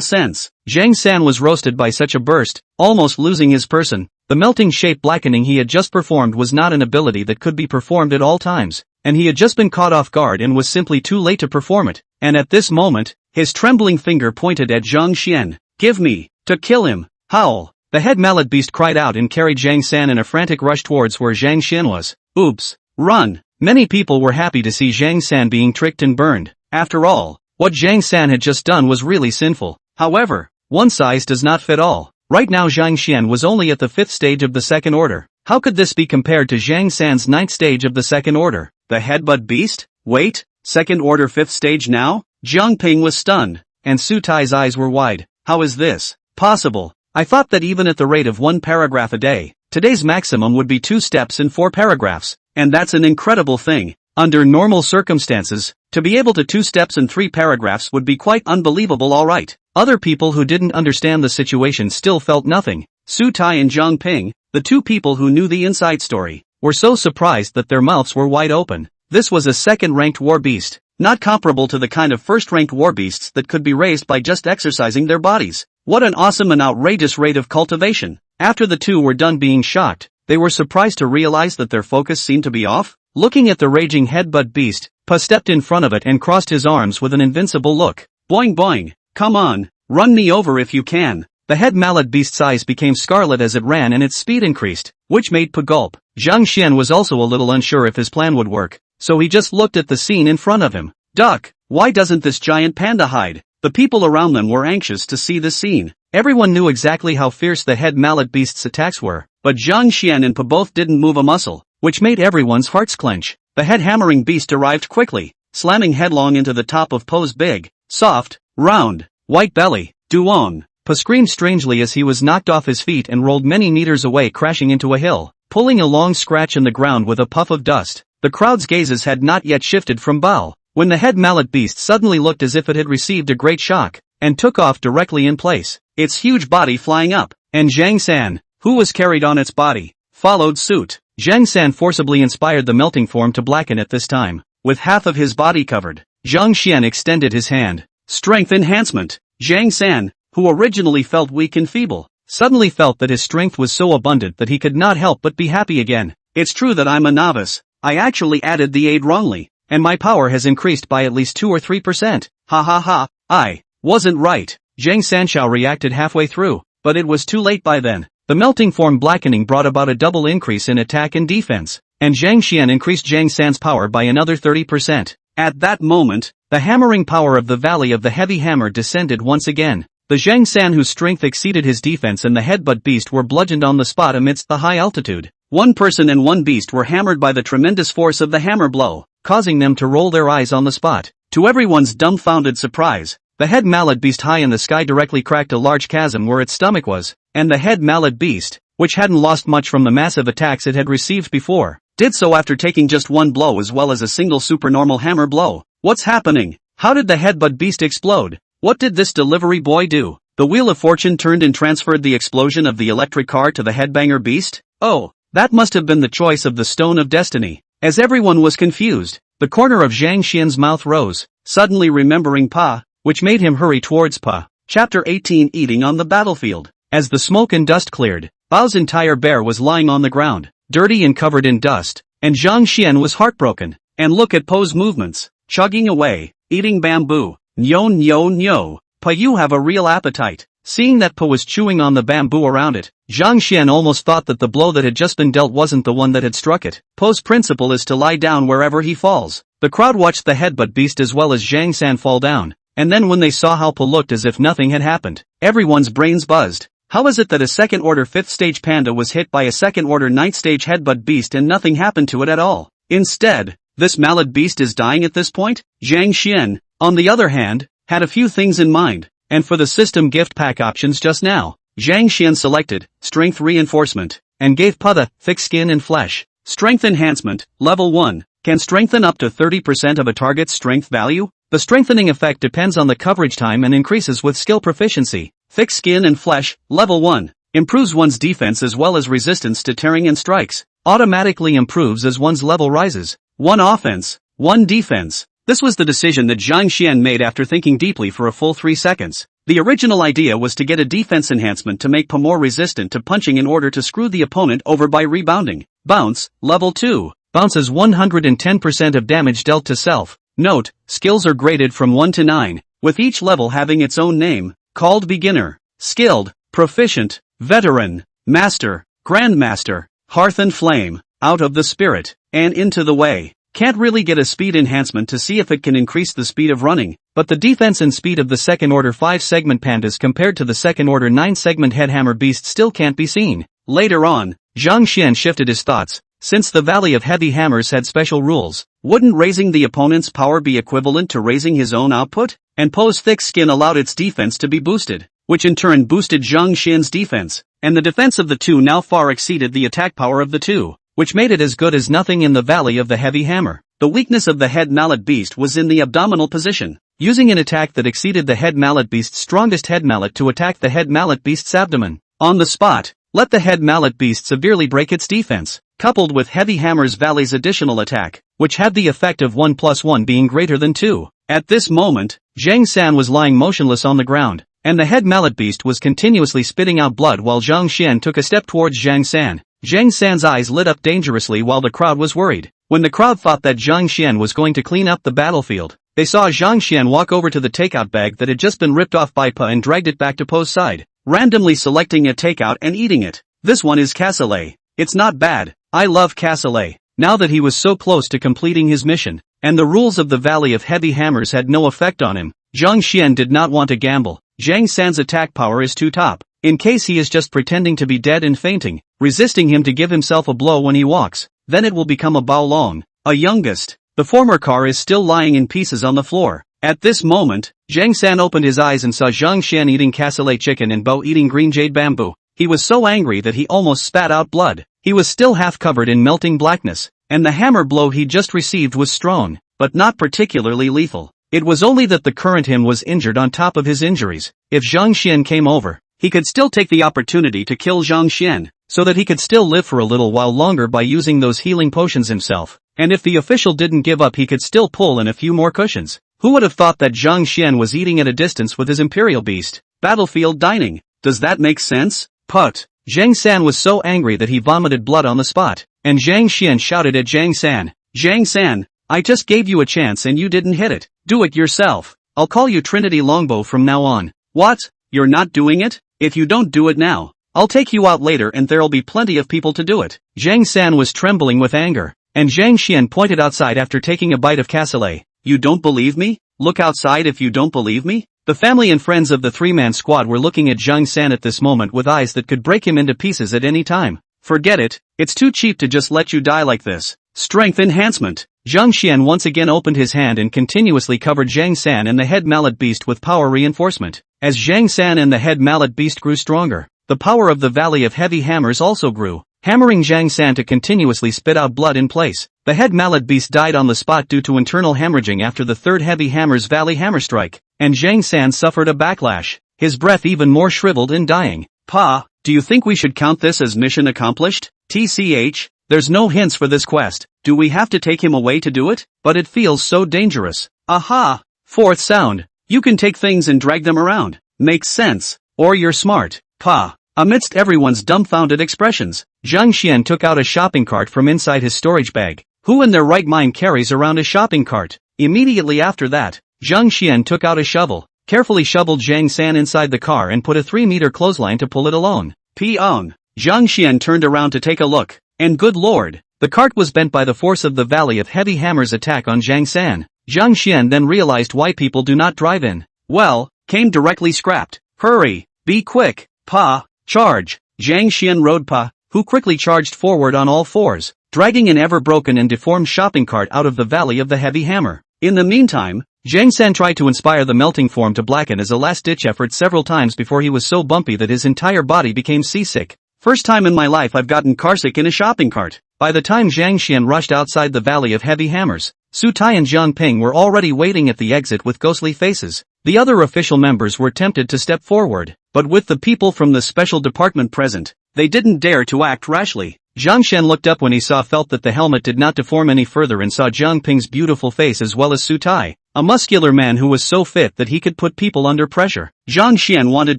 sense. Zhang San was roasted by such a burst, almost losing his person. The melting shape blackening he had just performed was not an ability that could be performed at all times, and he had just been caught off guard and was simply too late to perform it, and at this moment, his trembling finger pointed at Zhang Xian. Give me, to kill him, howl. The head mallet beast cried out and carried Zhang San in a frantic rush towards where Zhang Xian was. Oops, run. Many people were happy to see Zhang San being tricked and burned. After all, what Zhang San had just done was really sinful. However, one size does not fit all. Right now Zhang Xian was only at the 5th stage of the second order. How could this be compared to Zhang San's 9th stage of the second order? The headbutt beast? Wait, second order 5th stage now? Jiang Ping was stunned, and Su Tai's eyes were wide. How is this possible? I thought that even at the rate of 1 paragraph a day, today's maximum would be 2 steps in 4 paragraphs, and that's an incredible thing. Under normal circumstances, to be able to 2 steps in 3 paragraphs would be quite unbelievable. Alright. Other people who didn't understand the situation still felt nothing. Su Tai and Jiang Ping, the 2 people who knew the inside story, were so surprised that their mouths were wide open. This was a second-ranked war beast, not comparable to the kind of first-ranked war beasts that could be raised by just exercising their bodies. What an awesome and outrageous rate of cultivation. After the 2 were done being shocked, they were surprised to realize that their focus seemed to be off. Looking at the raging headbutt beast, Pa stepped in front of it and crossed his arms with an invincible look. Boing boing, come on, run me over if you can. The head mallet beast's eyes became scarlet as it ran and its speed increased, which made Pa gulp. Zhang Xian was also a little unsure if his plan would work, so he just looked at the scene in front of him. Duck, why doesn't this giant panda hide? The people around them were anxious to see this scene. Everyone knew exactly how fierce the head mallet beast's attacks were, but Zhang Xian and Pa both didn't move a muscle, which made everyone's hearts clench. The head hammering beast arrived quickly, slamming headlong into the top of Po's big, soft, round, white belly. Duong. Pa screamed strangely as he was knocked off his feet and rolled many meters away, crashing into a hill, pulling a long scratch in the ground with a puff of dust. The crowd's gazes had not yet shifted from Bao, when the head mallet beast suddenly looked as if it had received a great shock, and took off directly in place, its huge body flying up, and Zhang San, who was carried on its body, followed suit. Zhang San forcibly inspired the melting form to blacken at this time, with half of his body covered. Zhang Xian extended his hand. Strength enhancement. Zhang San, who originally felt weak and feeble, suddenly felt that his strength was so abundant that he could not help but be happy again. It's true that I'm a novice. I actually added the aid wrongly, and my power has increased by at least 2 or 3%. Ha ha ha, I wasn't right. Zhang Sanshao reacted halfway through, but it was too late by then. The melting form blackening brought about a double increase in attack and defense, and Zhang Xian increased Zhang San's power by another 30%. At that moment, the hammering power of the Valley of the Heavy Hammer descended once again. The Zhang San, whose strength exceeded his defense, and the headbutt beast were bludgeoned on the spot amidst the high altitude. One person and one beast were hammered by the tremendous force of the hammer blow, causing them to roll their eyes on the spot. To everyone's dumbfounded surprise, the head mallet beast high in the sky directly cracked a large chasm where its stomach was, and the head mallet beast, which hadn't lost much from the massive attacks it had received before, did so after taking just one blow as well as a single supernormal hammer blow. What's happening? How did the headbutt beast explode? What did this delivery boy do? The Wheel of Fortune turned and transferred the explosion of the electric car to the headbanger beast? Oh, that must have been the choice of the Stone of Destiny. As everyone was confused, the corner of Zhang Xian's mouth rose, suddenly remembering Pa, which made him hurry towards Pa. Chapter 18, Eating on the Battlefield. As the smoke and dust cleared, Bao's entire bear was lying on the ground, dirty and covered in dust, and Zhang Xian was heartbroken. And look at Po's movements, chugging away, eating bamboo. Nyo nyo nyo. Pa, you have a real appetite. Seeing that Pa was chewing on the bamboo around it, Zhang Xian almost thought that the blow that had just been dealt wasn't the one that had struck it. Po's principle is to lie down wherever he falls. The crowd watched the headbutt beast as well as Zhang San fall down, and then when they saw how Pa looked as if nothing had happened, everyone's brains buzzed. How is it that a second-order 5th-stage panda was hit by a second-order 9th-stage headbutt beast and nothing happened to it at all? Instead, this mallet beast is dying at this point? Zhang Xian, on the other hand, had a few things in mind, and for the system gift pack options just now, Zhang Xian selected Strength Reinforcement, and gave Panda Thick Skin and Flesh. Strength Enhancement, Level 1, can strengthen up to 30% of a target's strength value. The strengthening effect depends on the coverage time and increases with skill proficiency. Thick Skin and Flesh, Level 1, improves one's defense as well as resistance to tearing and strikes. Automatically improves as one's level rises. 1 offense, 1 defense. This was the decision that Zhang Xian made after thinking deeply for a full 3 seconds. The original idea was to get a defense enhancement to make Pa more resistant to punching in order to screw the opponent over by rebounding. Bounce, Level 2, bounces 110% of damage dealt to self. Note, skills are graded from 1 to 9, with each level having its own name, called Beginner, Skilled, Proficient, Veteran, Master, Grandmaster, Hearth and Flame, Out of the Spirit, and Into the Way. Can't really get a speed enhancement to see if it can increase the speed of running, but the defense and speed of the second-order 5-segment pandas compared to the second-order 9-segment headhammer beast still can't be seen. Later on, Zhang Xian shifted his thoughts. Since the Valley of Heavy Hammers had special rules, wouldn't raising the opponent's power be equivalent to raising his own output? And Po's thick skin allowed its defense to be boosted, which in turn boosted Zhang Xian's defense, and the defense of the two now far exceeded the attack power of the two, which made it as good as nothing in the Valley of the Heavy Hammer. The weakness of the head mallet beast was in the abdominal position. Using an attack that exceeded the head mallet beast's strongest head mallet to attack the head mallet beast's abdomen. On the spot, let the head mallet beast severely break its defense, coupled with Heavy Hammer's Valley's additional attack, which had the effect of 1 + 1 being greater than 2. At this moment, Zhang San was lying motionless on the ground, and the head mallet beast was continuously spitting out blood while Zhang Xian took a step towards Zhang San. Zhang San's eyes lit up dangerously while the crowd was worried. When the crowd thought that Zhang Xian was going to clean up the battlefield, they saw Zhang Xian walk over to the takeout bag that had just been ripped off by Pa and dragged it back to Po's side, randomly selecting a takeout and eating it. This one is cassoulet. It's not bad. I love cassoulet. Now that he was so close to completing his mission, and the rules of the Valley of Heavy Hammers had no effect on him, Zhang Xian did not want to gamble. Zhang San's attack power is too top. In case he is just pretending to be dead and fainting, resisting him to give himself a blow when he walks, then it will become a bao long, a youngest. The former car is still lying in pieces on the floor. At this moment, Zhang San opened his eyes and saw Zhang Xian eating cassoulet chicken and Bao eating green jade bamboo. He was so angry that he almost spat out blood. He was still half covered in melting blackness, and the hammer blow he just received was strong, but not particularly lethal. It was only that the current him was injured on top of his injuries. If Zhang Xian came over, he could still take the opportunity to kill Zhang Xian, so that he could still live for a little while longer by using those healing potions himself. And if the official didn't give up, he could still pull in a few more cushions. Who would have thought that Zhang Xian was eating at a distance with his imperial beast? Battlefield dining. Does that make sense? Put. Zhang San was so angry that he vomited blood on the spot, and Zhang Xian shouted at Zhang San, "Zhang San, I just gave you a chance and you didn't hit it. Do it yourself. I'll call you Trinity Longbow from now on." "What? You're not doing it? If you don't do it now, I'll take you out later and there'll be plenty of people to do it." Zhang San was trembling with anger, and Zhang Xian pointed outside after taking a bite of cassoulet. "You don't believe me? Look outside if you don't believe me." The family and friends of the three-man squad were looking at Zhang San at this moment with eyes that could break him into pieces at any time. "Forget it, it's too cheap to just let you die like this." Strength enhancement. Zhang Xian once again opened his hand and continuously covered Zhang San and the head mallet beast with power reinforcement. As Zhang San and the head mallet beast grew stronger, the power of the Valley of Heavy Hammers also grew, hammering Zhang San to continuously spit out blood in place. The head mallet beast died on the spot due to internal hemorrhaging after the third Heavy Hammer's Valley Hammer Strike, and Zhang San suffered a backlash, his breath even more shriveled in dying. "Pa, do you think we should count this as mission accomplished? TCH, there's no hints for this quest. Do we have to take him away to do it? But it feels so dangerous." "Aha! Fourth sound. You can take things and drag them around. Makes sense. Or you're smart, Pa." Amidst everyone's dumbfounded expressions, Zhang Xian took out a shopping cart from inside his storage bag. Who in their right mind carries around a shopping cart? Immediately after that, Zhang Xian took out a shovel, carefully shoveled Zhang San inside the car and put a 3-meter clothesline to pull it alone. Peon. Zhang Xian turned around to take a look, and good lord, the cart was bent by the force of the Valley of Heavy Hammer's attack on Zhang San. Zhang Xian then realized why people do not drive in. Well, came directly scrapped. "Hurry, be quick, Pa, Charge! Zhang Xian rode Pa, who quickly charged forward on all fours, dragging an ever-broken and deformed shopping cart out of the valley of the heavy hammer. In the meantime, Zhang San tried to inspire the melting form to blacken as a last-ditch effort several times before he was so bumpy that his entire body became seasick. First time in my life I've gotten carsick in a shopping cart. By the time Zhang Xian rushed outside the valley of heavy hammers, Su Tai and Zhang Ping were already waiting at the exit with ghostly faces. The other official members were tempted to step forward, but with the people from the special department present, they didn't dare to act rashly. Zhang Xian looked up when he felt that the helmet did not deform any further and saw Zhang Ping's beautiful face as well as Su Tai, a muscular man who was so fit that he could put people under pressure. Zhang Xian wanted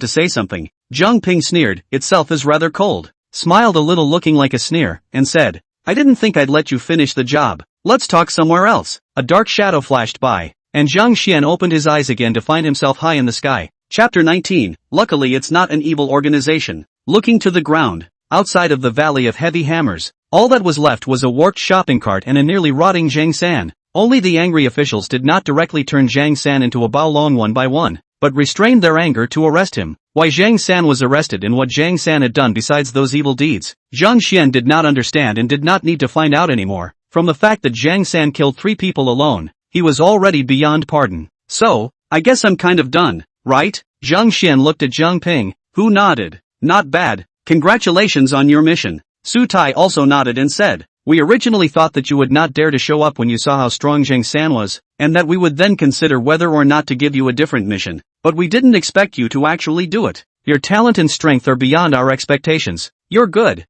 to say something. Zhang Ping sneered, itself is rather cold, smiled a little looking like a sneer, and said, I didn't think I'd let you finish the job. Let's talk somewhere else. A dark shadow flashed by, and Zhang Xian opened his eyes again to find himself high in the sky. Chapter 19. Luckily it's not an evil organization. Looking to the ground, outside of the valley of heavy hammers, all that was left was a warped shopping cart and a nearly rotting Zhang San. Only the angry officials did not directly turn Zhang San into a Baolong one by one, but restrained their anger to arrest him. Why Zhang San was arrested and what Zhang San had done besides those evil deeds, Zhang Xian did not understand and did not need to find out anymore. From the fact that Zhang San killed 3 people alone, he was already beyond pardon. So, I guess I'm kind of done, right? Zhang Xian looked at Zhang Ping, who nodded. Not bad. Congratulations on your mission. Su Tai also nodded and said, we originally thought that you would not dare to show up when you saw how strong Zhang San was, and that we would then consider whether or not to give you a different mission, but we didn't expect you to actually do it. Your talent and strength are beyond our expectations. You're good.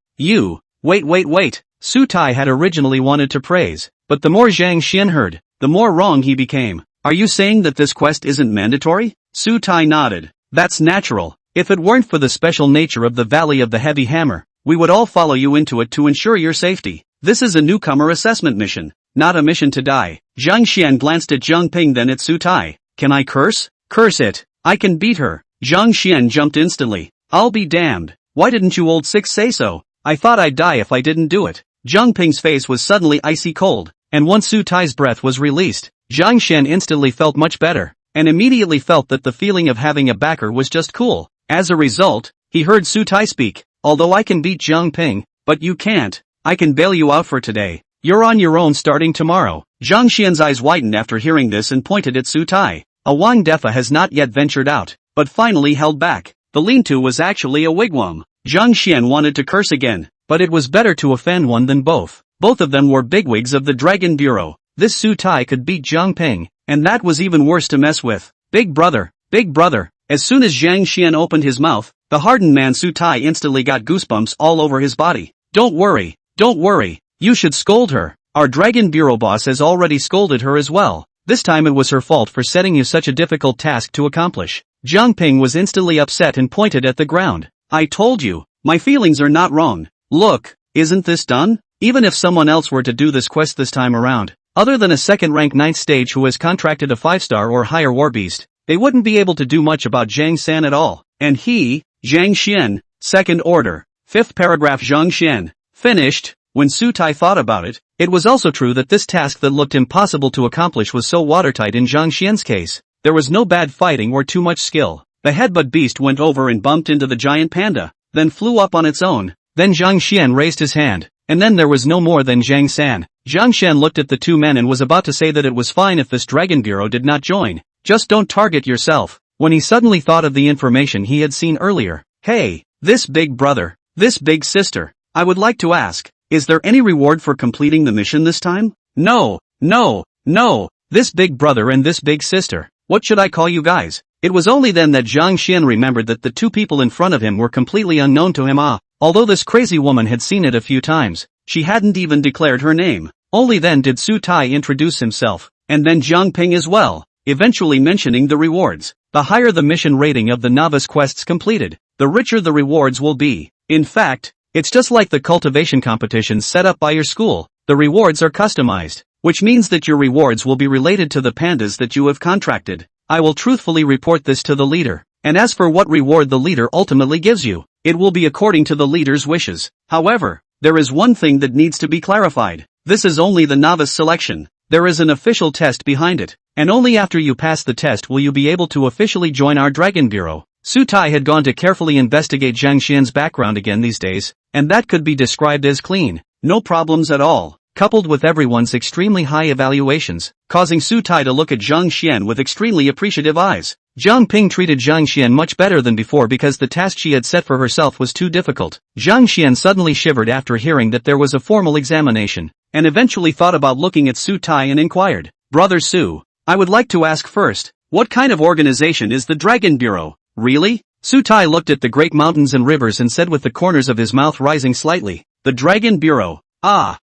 Wait. Su Tai had originally wanted to praise, but the more Zhang Xian heard, the more wrong he became. Are you saying that this quest isn't mandatory? Su Tai nodded. That's natural. If it weren't for the special nature of the Valley of the Heavy Hammer, we would all follow you into it to ensure your safety. This is a newcomer assessment mission, not a mission to die. Zhang Xian glanced at Zhang Ping then at Su Tai. Can I curse? Curse it. I can beat her. Zhang Xian jumped instantly. I'll be damned. Why didn't you old six say so? I thought I'd die if I didn't do it. Zhang Ping's face was suddenly icy cold, and once Su Tai's breath was released, Zhang Xian instantly felt much better, and immediately felt that the feeling of having a backer was just cool. As a result, he heard Su Tai speak, although I can beat Zhang Ping, but you can't. I can bail you out for today. You're on your own starting tomorrow. Zhang Xian's eyes widened after hearing this and pointed at Su Tai. A Wang Defa has not yet ventured out, but finally held back. The lean-to was actually a wigwam. Zhang Xian wanted to curse again, but it was better to offend one than both. Both of them were bigwigs of the Dragon Bureau. This Su Tai could beat Zhang Ping, and that was even worse to mess with. Big brother. As soon as Zhang Xian opened his mouth, the hardened man Su Tai instantly got goosebumps all over his body. Don't worry. You should scold her. Our Dragon Bureau boss has already scolded her as well. This time it was her fault for setting you such a difficult task to accomplish. Zhang Ping was instantly upset and pointed at the ground. I told you, my feelings are not wrong. Look, isn't this done? Even if someone else were to do this quest this time around, other than a second-rank 9th stage who has contracted a 5-star or higher war beast, they wouldn't be able to do much about Zhang San at all. And he, Zhang Xian, second order, 5th paragraph Zhang Xian, finished. When Su Tai thought about it, it was also true that this task that looked impossible to accomplish was so watertight in Zhang Xian's case. There was no bad fighting or too much skill. The headbutt beast went over and bumped into the giant panda, then flew up on its own. Then Zhang Xian raised his hand, and then there was no more than Zhang San. Zhang Xian looked at the two men and was about to say that it was fine if this Dragon Bureau did not join. Just don't target yourself, when he suddenly thought of the information he had seen earlier. Hey, this big brother, this big sister, I would like to ask, is there any reward for completing the mission this time? No, this big brother and this big sister, what should I call you guys? It was only then that Zhang Xian remembered that the two people in front of him were completely unknown to him. Although this crazy woman had seen it a few times, she hadn't even declared her name. Only then did Su Tai introduce himself, and then Zhang Ping as well, eventually mentioning the rewards. The higher the mission rating of the novice quests completed, the richer the rewards will be. In fact, it's just like the cultivation competitions set up by your school. The rewards are customized, which means that your rewards will be related to the pandas that you have contracted. I will truthfully report this to the leader, and as for what reward the leader ultimately gives you, it will be according to the leader's wishes. However, there is one thing that needs to be clarified. This is only the novice selection. There is an official test behind it, and only after you pass the test will you be able to officially join our Dragon Bureau. Su Tai had gone to carefully investigate Zhang Xian's background again these days, and that could be described as clean. No problems at all, coupled with everyone's extremely high evaluations, causing Su Tai to look at Zhang Xian with extremely appreciative eyes. Zhang Ping treated Zhang Xian much better than before because the task she had set for herself was too difficult. Zhang Xian suddenly shivered after hearing that there was a formal examination, and eventually thought about looking at Su Tai and inquired, "Brother Su, I would like to ask first, what kind of organization is the Dragon Bureau?" "Really?" Su Tai looked at the great mountains and rivers and said with the corners of his mouth rising slightly, "The Dragon Bureau,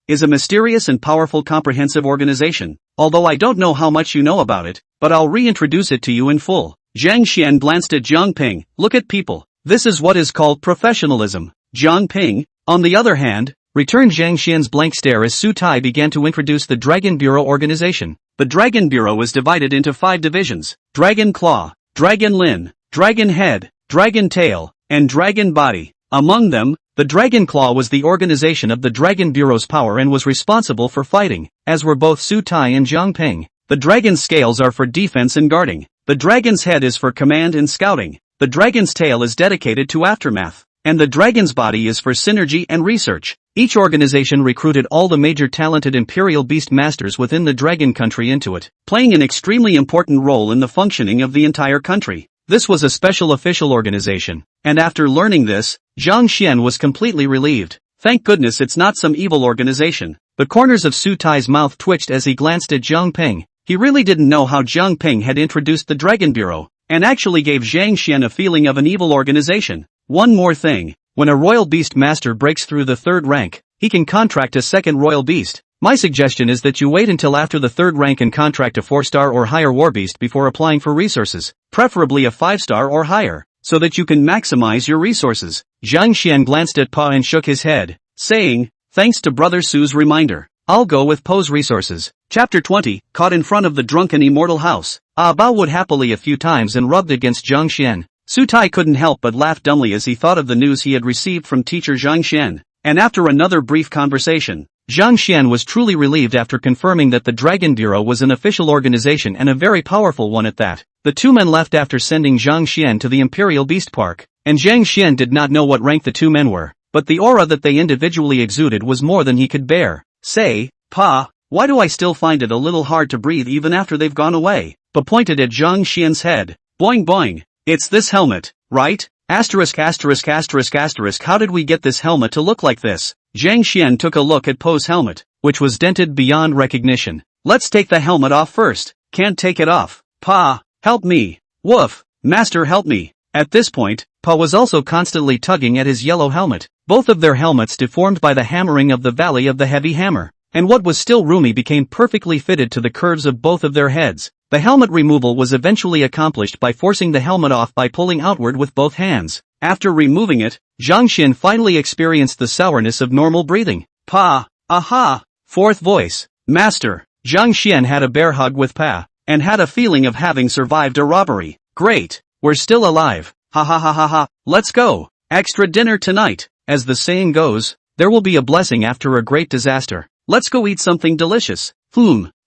is a mysterious and powerful comprehensive organization. Although I don't know how much you know about it, but I'll reintroduce it to you in full." Zhang Xian glanced at Zhang Ping. "Look at people. This is what is called professionalism." Zhang Ping, on the other hand, returned Zhang Xian's blank stare as Su Tai began to introduce the Dragon Bureau organization. The Dragon Bureau is divided into 5 divisions: Dragon Claw, Dragon Lin, Dragon Head, Dragon Tail, and Dragon Body. Among them, the Dragon Claw was the organization of the Dragon Bureau's power and was responsible for fighting, as were both Su Tai and Zhang Ping. The Dragon's scales are for defense and guarding. The Dragon's Head is for command and scouting. The Dragon's Tail is dedicated to aftermath. And the Dragon's Body is for synergy and research. Each organization recruited all the major talented Imperial Beast Masters within the Dragon Country into it, playing an extremely important role in the functioning of the entire country. This was a special official organization, and after learning this, Zhang Xian was completely relieved. Thank goodness it's not some evil organization. The corners of Su Tai's mouth twitched as he glanced at Zhang Ping. He really didn't know how Zhang Ping had introduced the Dragon Bureau, and actually gave Zhang Xian a feeling of an evil organization. One more thing, when a Royal Beast Master breaks through the 3rd rank, he can contract a 2nd Royal Beast. My suggestion is that you wait until after the 3rd rank and contract a 4-star or higher War Beast before applying for resources, preferably a 5-star or higher, so that you can maximize your resources. Zhang Xian glanced at Pa and shook his head, saying, "Thanks to Brother Su's reminder. I'll go with Po's resources." Chapter 20, caught in front of the drunken immortal house. Bao would happily a few times and rubbed against Zhang Xian. Su Tai couldn't help but laugh dumbly as he thought of the news he had received from teacher Zhang Xian, and after another brief conversation, Zhang Xian was truly relieved after confirming that the Dragon Bureau was an official organization and a very powerful one at that. The 2 men left after sending Zhang Xian to the Imperial Beast Park, and Zhang Xian did not know what rank the 2 men were, but the aura that they individually exuded was more than he could bear. "Say, Pa, why do I still find it a little hard to breathe even after they've gone away?" Pa pointed at Zhang Xian's head. "Boing boing. It's this helmet, right? Asterisk asterisk asterisk asterisk how did we get this helmet to look like this?" Zhang Xian took a look at Po's helmet, which was dented beyond recognition. "Let's take the helmet off first." "Can't take it off. Pa, help me." "Woof, Master help me." At this point, Pa was also constantly tugging at his yellow helmet, both of their helmets deformed by the hammering of the Valley of the Heavy Hammer, and what was still roomy became perfectly fitted to the curves of both of their heads. The helmet removal was eventually accomplished by forcing the helmet off by pulling outward with both hands. After removing it, Zhang Xian finally experienced the sourness of normal breathing. "Pa, aha!" Fourth voice. "Master." Zhang Xian had a bear hug with Pa, and had a feeling of having survived a robbery. "Great, we're still alive. Ha ha ha ha ha, let's go. Extra dinner tonight. As the saying goes, there will be a blessing after a great disaster. Let's go eat something delicious."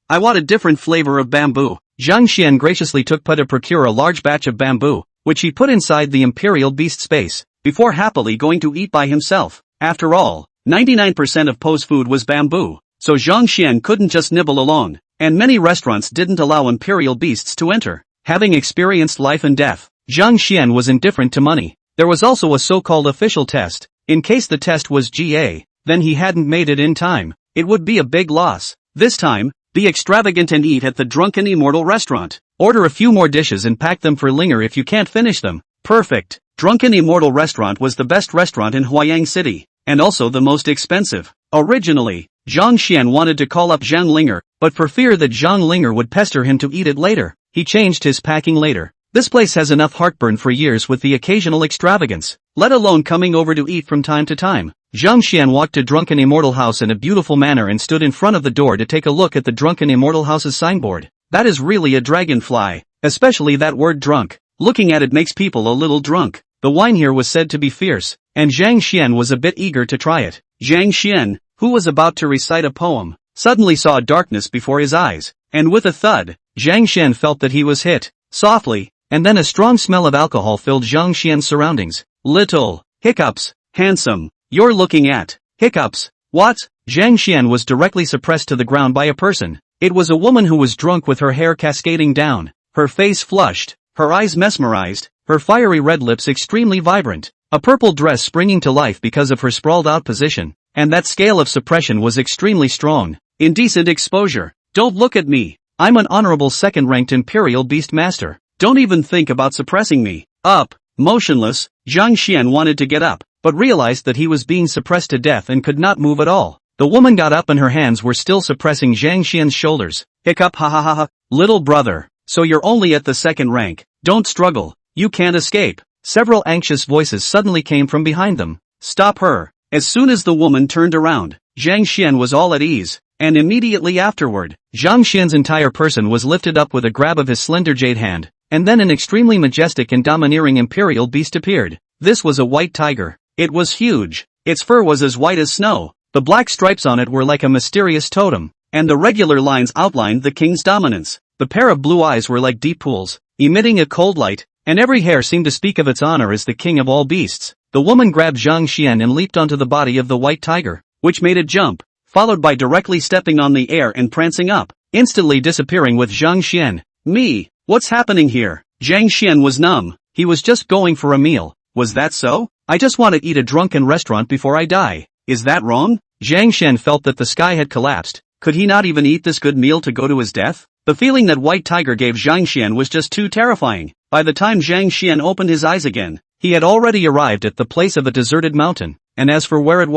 I want a different flavor of bamboo." Zhang Xian graciously took Pa to procure a large batch of bamboo, which he put inside the Imperial Beast space, before happily going to eat by himself. After all, 99% of Po's food was bamboo, so Zhang Xian couldn't just nibble along, and many restaurants didn't allow Imperial Beasts to enter. Having experienced life and death, Zhang Xian was indifferent to money. There was also a so-called official test. In case the test was GA, then he hadn't made it in time. It would be a big loss. This time, be extravagant and eat at the Drunken Immortal restaurant. Order a few more dishes and pack them for Linger if you can't finish them. Perfect. Drunken Immortal restaurant was the best restaurant in Huayang City, and also the most expensive. Originally, Zhang Xian wanted to call up Zhang Linger, but for fear that Zhang Linger would pester him to eat it later, he changed his packing later. This place has enough heartburn for years with the occasional extravagance, let alone coming over to eat from time to time. Zhang Xian walked to Drunken Immortal House in a beautiful manner and stood in front of the door to take a look at the Drunken Immortal House's signboard. That is really a dragonfly, especially that word drunk. Looking at it makes people a little drunk. The wine here was said to be fierce, and Zhang Xian was a bit eager to try it. Zhang Xian, who was about to recite a poem, suddenly saw darkness before his eyes, and with a thud, Zhang Xian felt that he was hit, softly, and then a strong smell of alcohol filled Zhang Xian's surroundings. Little hiccups. Handsome. You're looking at hiccups. What? Zhang Xian was directly suppressed to the ground by a person. It was a woman who was drunk with her hair cascading down, her face flushed, her eyes mesmerized, her fiery red lips extremely vibrant, a purple dress springing to life because of her sprawled out position, and that scale of suppression was extremely strong. Indecent exposure. Don't look at me. I'm an honorable second-ranked Imperial Beast Master. Don't even think about suppressing me. Up. Motionless, Zhang Xian wanted to get up, but realized that he was being suppressed to death and could not move at all. The woman got up and her hands were still suppressing Zhang Xian's shoulders. Hiccup, ha ha ha ha. Little brother. So you're only at the second rank. Don't struggle. You can't escape. Several anxious voices suddenly came from behind them. Stop her. As soon as the woman turned around, Zhang Xian was all at ease, and immediately afterward, Zhang Xian's entire person was lifted up with a grab of his slender jade hand, and then an extremely majestic and domineering imperial beast appeared. This was a white tiger. It was huge. Its fur was as white as snow. The black stripes on it were like a mysterious totem, and the regular lines outlined the king's dominance. The pair of blue eyes were like deep pools, emitting a cold light, and every hair seemed to speak of its honor as the king of all beasts. The woman grabbed Zhang Xian and leaped onto the body of the white tiger, which made it jump, followed by directly stepping on the air and prancing up, instantly disappearing with Zhang Xian. Me, what's happening here? Zhang Xian was numb. He was just going for a meal. Was that so? I just want to eat a drunken restaurant before I die. Is that wrong? Zhang Xian felt that the sky had collapsed. Could he not even eat this good meal to go to his death? The feeling that White Tiger gave Zhang Xian was just too terrifying. By the time Zhang Xian opened his eyes again, he had already arrived at the place of a deserted mountain, and as for where it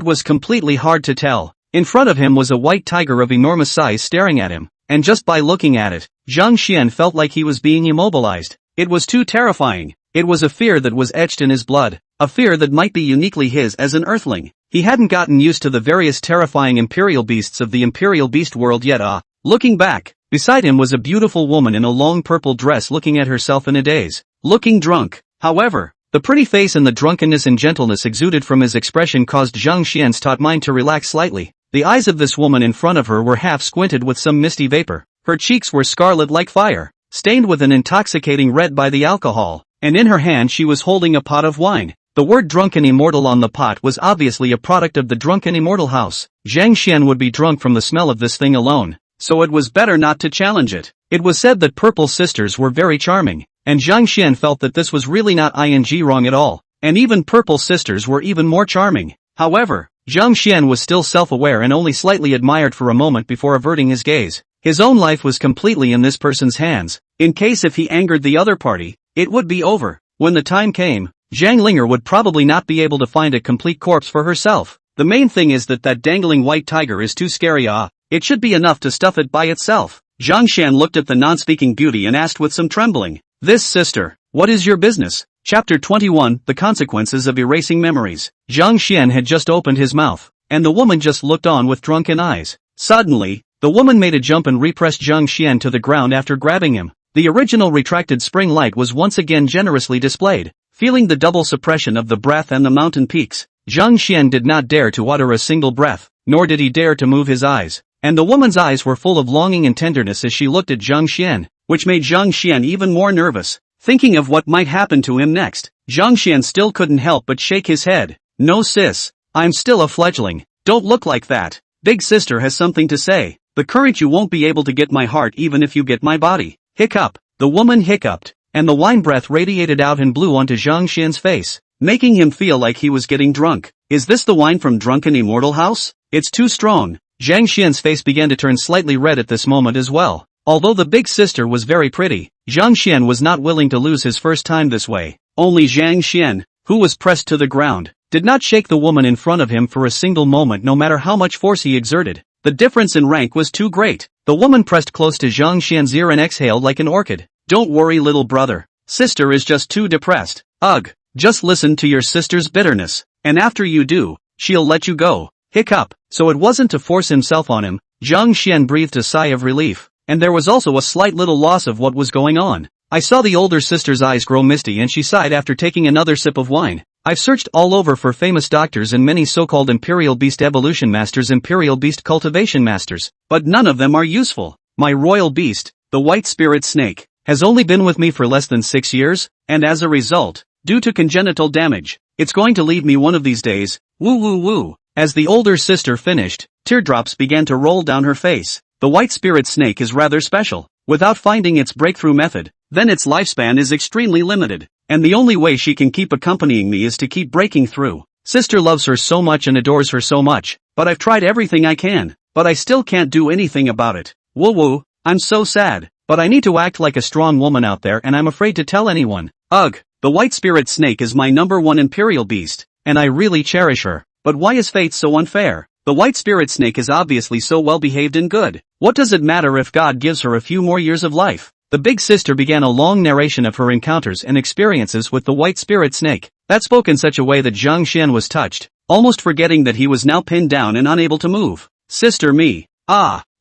was completely hard to tell. In front of him was a white tiger of enormous size staring at him, and just by looking at it, Zhang Xian felt like he was being immobilized. It was too terrifying. It was a fear that was etched in his blood, a fear that might be uniquely his as an earthling. He hadn't gotten used to the various terrifying imperial beasts of the imperial beast world yet. Looking back, beside him was a beautiful woman in a long purple dress looking at herself in a daze, looking drunk. However, the pretty face and the drunkenness and gentleness exuded from his expression caused Zhang Xian's taut mind to relax slightly. The eyes of this woman in front of her were half squinted with some misty vapor. Her cheeks were scarlet like fire, stained with an intoxicating red by the alcohol, and in her hand she was holding a pot of wine. The word drunken immortal on the pot was obviously a product of the drunken immortal house. Zhang Xian would be drunk from the smell of this thing alone, so it was better not to challenge it. It was said that purple sisters were very charming, and Zhang Xian felt that this was really not wrong at all, and even purple sisters were even more charming. However, Zhang Xian was still self-aware and only slightly admired for a moment before averting his gaze. His own life was completely in this person's hands. In case if he angered the other party, it would be over. When the time came, Zhang Linger would probably not be able to find a complete corpse for herself. The main thing is that dangling white tiger is too scary. It should be enough to stuff it by itself. Zhang Xian looked at the non-speaking beauty and asked with some trembling, "This sister, what is your business?" Chapter 21, The Consequences of Erasing Memories. Zhang Xian had just opened his mouth, and the woman just looked on with drunken eyes. Suddenly, the woman made a jump and repressed Zhang Xian to the ground after grabbing him. The original retracted spring light was once again generously displayed. Feeling the double suppression of the breath and the mountain peaks, Zhang Xian did not dare to utter a single breath, nor did he dare to move his eyes, and the woman's eyes were full of longing and tenderness as she looked at Zhang Xian, which made Zhang Xian even more nervous. Thinking of what might happen to him next, Zhang Xian still couldn't help but shake his head. "No sis, I'm still a fledgling. Don't look like that. Big sister has something to say. The courage you won't be able to get my heart even if you get my body." Hiccup. The woman hiccuped, and the wine breath radiated out and blew onto Zhang Xian's face, making him feel like he was getting drunk. "Is this the wine from Drunken Immortal House? It's too strong." Zhang Xian's face began to turn slightly red at this moment as well. Although the big sister was very pretty, Zhang Xian was not willing to lose his first time this way. Only Zhang Xian, who was pressed to the ground, did not shake the woman in front of him for a single moment no matter how much force he exerted. The difference in rank was too great. The woman pressed close to Zhang Xian's ear and exhaled like an orchid. "Don't worry, little brother. Sister is just too depressed. Ugh, just listen to your sister's bitterness, and after you do, she'll let you go." Hiccup. So it wasn't to force himself on him. Zhang Xian breathed a sigh of relief, and there was also a slight little loss of what was going on. I saw the older sister's eyes grow misty and she sighed after taking another sip of wine. "I've searched all over for famous doctors and many so-called Imperial Beast Evolution Masters, Imperial Beast Cultivation Masters, but none of them are useful. My royal beast, the White Spirit Snake, has only been with me for less than 6 years, and as a result, due to congenital damage, it's going to leave me one of these days, woo woo woo. As the older sister finished, teardrops began to roll down her face. The white spirit snake is rather special. Without finding its breakthrough method, then its lifespan is extremely limited, and the only way she can keep accompanying me is to keep breaking through. Sister loves her so much and adores her so much, but I've tried everything I can, but I still can't do anything about it. Woo woo, I'm so sad, but I need to act like a strong woman out there and I'm afraid to tell anyone. Ugh, the white spirit snake is my #1 imperial beast, and I really cherish her. But why is fate so unfair? The white spirit snake is obviously so well behaved and good. What does it matter if God gives her a few more years of life? The big sister began a long narration of her encounters and experiences with the white spirit snake, that spoke in such a way that Zhang Xian was touched, almost forgetting that he was now pinned down and unable to move. Sister me.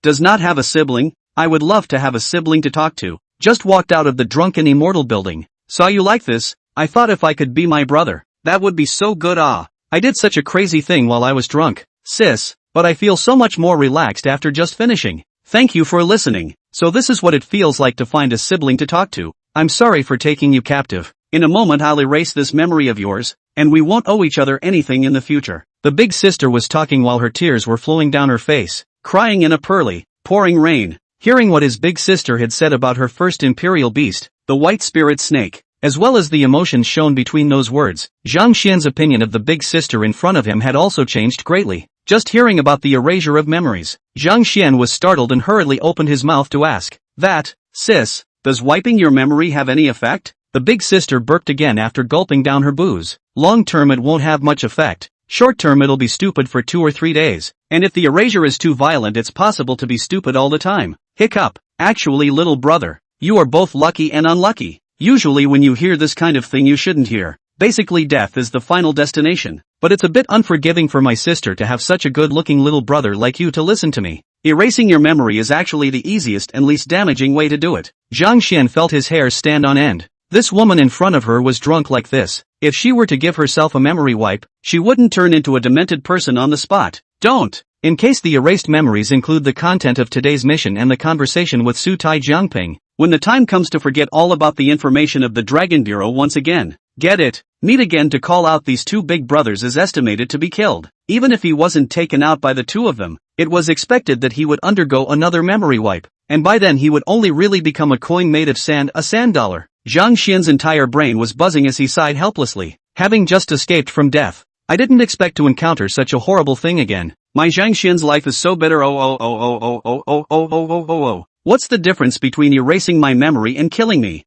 Does not have a sibling? I would love to have a sibling to talk to. Just walked out of the drunken immortal building. Saw you like this? I thought if I could be my brother, that would be so good. I did such a crazy thing while I was drunk, sis, but I feel so much more relaxed after just finishing. Thank you for listening. So this is what it feels like to find a sibling to talk to. I'm sorry for taking you captive. In a moment I'll erase this memory of yours, and we won't owe each other anything in the future. The big sister was talking while her tears were flowing down her face, crying in a pouring rain. Hearing what his big sister had said about her first imperial beast, the white spirit snake, as well as the emotions shown between those words, Zhang Xian's opinion of the big sister in front of him had also changed greatly. Just hearing about the erasure of memories, Zhang Xian was startled and hurriedly opened his mouth to ask, "That, sis, does wiping your memory have any effect?" The big sister burped again after gulping down her booze. Long term it won't have much effect. Short term it'll be stupid for 2 or 3 days, and if the erasure is too violent it's possible to be stupid all the time. Hiccup. Actually little brother, you are both lucky and unlucky. Usually when you hear this kind of thing you shouldn't hear. Basically death is the final destination, but it's a bit unforgiving for my sister to have such a good-looking little brother like you to listen to me. Erasing your memory is actually the easiest and least damaging way to do it. Zhang Xian felt his hair stand on end. This woman in front of her was drunk like this. If she were to give herself a memory wipe, she wouldn't turn into a demented person on the spot. Don't. In case the erased memories include the content of today's mission and the conversation with Su Tai Jiangping, when the time comes to forget all about the information of the Dragon Bureau once again. Get it? Need again to call out these two big brothers is estimated to be killed. Even if he wasn't taken out by the two of them, it was expected that he would undergo another memory wipe, and by then he would only really become a coin made of sand, a sand dollar. Zhang Xian's entire brain was buzzing as he sighed helplessly, having just escaped from death. I didn't expect to encounter such a horrible thing again. My Zhang Xian's life is so bitter. What's the difference between erasing my memory and killing me?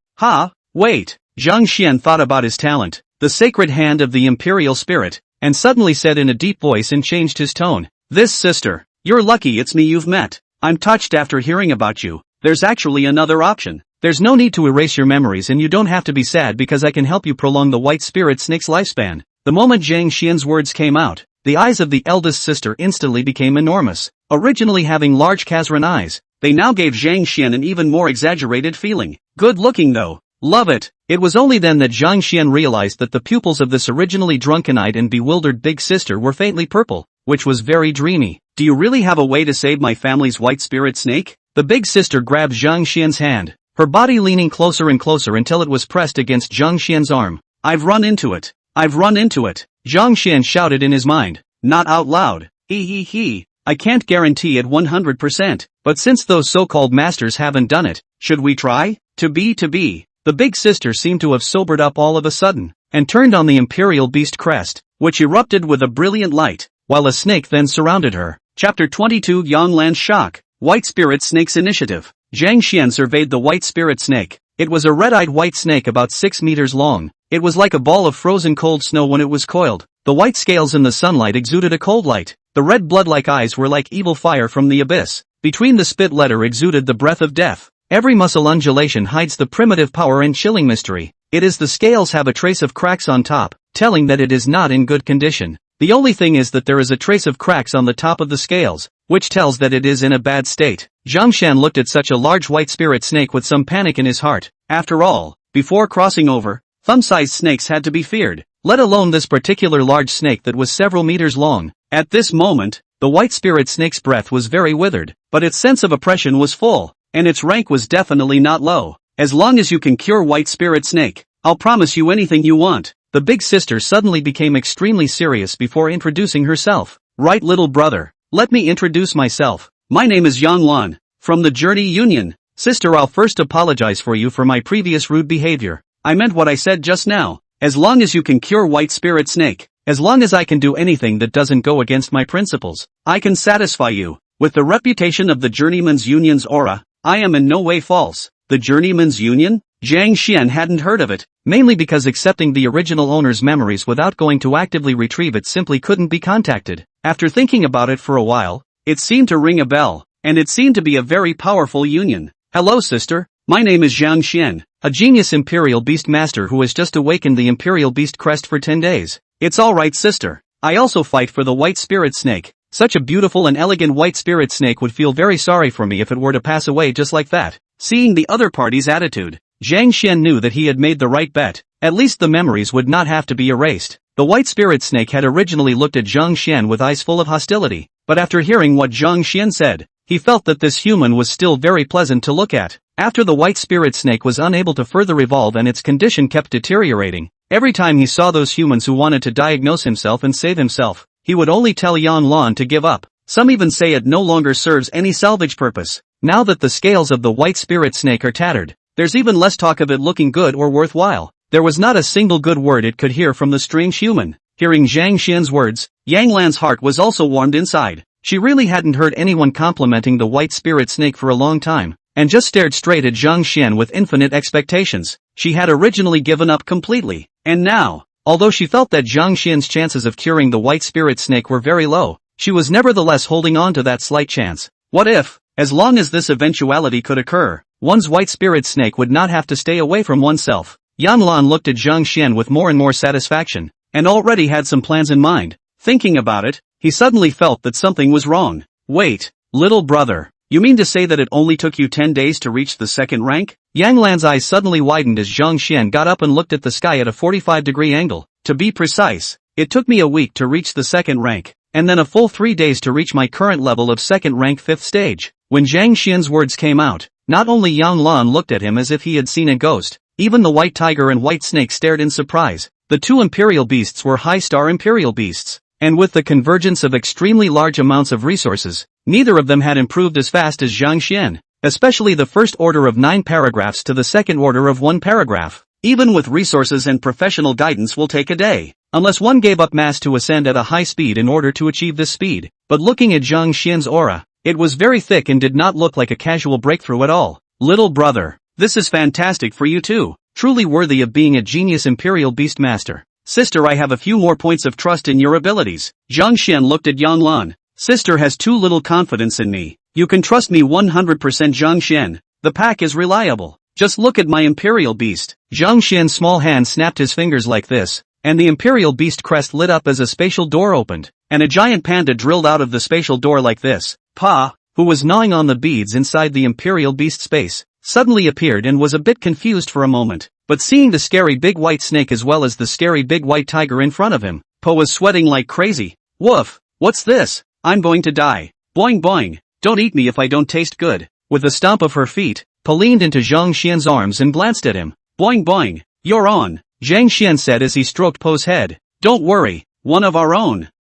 Wait. Zhang Xian thought about his talent, the sacred hand of the imperial spirit, and suddenly said in a deep voice and changed his tone. This sister, you're lucky it's me you've met. I'm touched after hearing about you. There's actually another option. There's no need to erase your memories and you don't have to be sad because I can help you prolong the white spirit snake's lifespan. The moment Zhang Xian's words came out, the eyes of the eldest sister instantly became enormous. Originally having large Kazran eyes, they now gave Zhang Xian an even more exaggerated feeling. Good looking though. Love it. It was only then that Zhang Xian realized that the pupils of this originally drunken-eyed and bewildered big sister were faintly purple, which was very dreamy. Do you really have a way to save my family's white spirit snake? The big sister grabbed Zhang Xian's hand, her body leaning closer and closer until it was pressed against Zhang Xian's arm. I've run into it. Zhang Xian shouted in his mind, not out loud. I can't guarantee it 100%, but since those so-called masters haven't done it, should we try? To be. The big sister seemed to have sobered up all of a sudden, and turned on the imperial beast crest, which erupted with a brilliant light, while a snake then surrounded her. Chapter 22 Yanglan's Shock. White Spirit Snake's Initiative. Zhang Xian surveyed the white spirit snake. It was a red-eyed white snake about 6 meters long. It was like a ball of frozen cold snow when it was coiled. The white scales in the sunlight exuded a cold light. The red blood-like eyes were like evil fire from the abyss. Between the spit letter exuded the breath of death. Every muscle undulation hides the primitive power and chilling mystery. It is the scales have a trace of cracks on top, telling that it is not in good condition. The only thing is that there is a trace of cracks on the top of the scales, which tells that it is in a bad state. Zhang Xian looked at such a large white spirit snake with some panic in his heart. After all, before crossing over, thumb-sized snakes had to be feared, let alone this particular large snake that was several meters long. At this moment, the white spirit snake's breath was very withered, but its sense of oppression was full, and its rank was definitely not low. as long as you can cure white spirit snake, I'll promise you anything you want. The big sister suddenly became extremely serious before introducing herself. Right, little brother, let me introduce myself. My name is Yang Lan, from the Journey Union. Sister, I'll first apologize for you for my previous rude behavior. I meant what I said just now. As long as you can cure white spirit snake, as long as I can do anything that doesn't go against my principles, I can satisfy you. With the reputation of the Journeyman's Union's aura, I am in no way false. The Journeyman's Union? Zhang Xian hadn't heard of it, mainly because accepting the original owner's memories without going to actively retrieve it simply couldn't be contacted. After thinking about it for a while, it seemed to ring a bell, and it seemed to be a very powerful union. Hello sister, my name is Zhang Xian, a genius Imperial Beast Master who has just awakened the Imperial Beast crest for 10 days. It's alright sister, I also fight for the white spirit snake. Such a beautiful and elegant white spirit snake would feel very sorry for me if it were to pass away just like that. Seeing the other party's attitude, Zhang Xian knew that he had made the right bet. At least the memories would not have to be erased. The white spirit snake had originally looked at Zhang Xian with eyes full of hostility, but after hearing what Zhang Xian said, he felt that this human was still very pleasant to look at. After the white spirit snake was unable to further evolve and its condition kept deteriorating, every time he saw those humans who wanted to diagnose himself and save himself, he would only tell Yan Lan to give up. Some even say it no longer serves any salvage purpose. Now that the scales of the white spirit snake are tattered, there's even less talk of it looking good or worthwhile. There was not a single good word it could hear from the strange human. Hearing Zhang Xian's words, Yang Lan's heart was also warmed inside. She really hadn't heard anyone complimenting the white spirit snake for a long time, and just stared straight at Zhang Xian with infinite expectations. She had originally given up completely, and now, although she felt that Zhang Xian's chances of curing the white spirit snake were very low, she was nevertheless holding on to that slight chance. What if, as long as this eventuality could occur, one's white spirit snake would not have to stay away from oneself? Yan Lan looked at Zhang Xian with more and more satisfaction, and already had some plans in mind. Thinking about it, he suddenly felt that something was wrong. Wait, little brother, you mean to say that it only took you 10 days to reach the second rank? Yang Lan's eyes suddenly widened as Zhang Xian got up and looked at the sky at a 45-degree angle. To be precise, it took me a week to reach the second rank, and then a full 3 days to reach my current level of second rank 5th stage. When Zhang Xian's words came out, not only Yang Lan looked at him as if he had seen a ghost, even the white tiger and white snake stared in surprise. The two imperial beasts were high-star imperial beasts, and with the convergence of extremely large amounts of resources, neither of them had improved as fast as Zhang Xian, especially the first order of 9 paragraphs to the second order of 1 paragraph. Even with resources and professional guidance will take a day, unless one gave up mass to ascend at a high speed in order to achieve this speed. But looking at Zhang Xian's aura, it was very thick and did not look like a casual breakthrough at all. Little brother, this is fantastic for you too, truly worthy of being a genius imperial beast master. Sister, I have a few more points of trust in your abilities. Zhang Xian looked at Yang Lan. Sister has too little confidence in me. You can trust me 100% Zhang Xian. The pack is reliable. Just look at my imperial beast. Zhang Xian's small hand snapped his fingers like this, and the imperial beast crest lit up as a spatial door opened, and a giant panda drilled out of the spatial door like this. Pa, who was gnawing on the beads inside the imperial beast space, suddenly appeared and was a bit confused for a moment, but seeing the scary big white snake as well as the scary big white tiger in front of him, Po was sweating like crazy. Woof, what's this? I'm going to die. Boing boing, don't eat me if I don't taste good. With a stomp of her feet, Po leaned into Zhang Xian's arms and glanced at him. Boing boing, you're on, Zhang Xian said as he stroked Po's head. Don't worry, one of our own.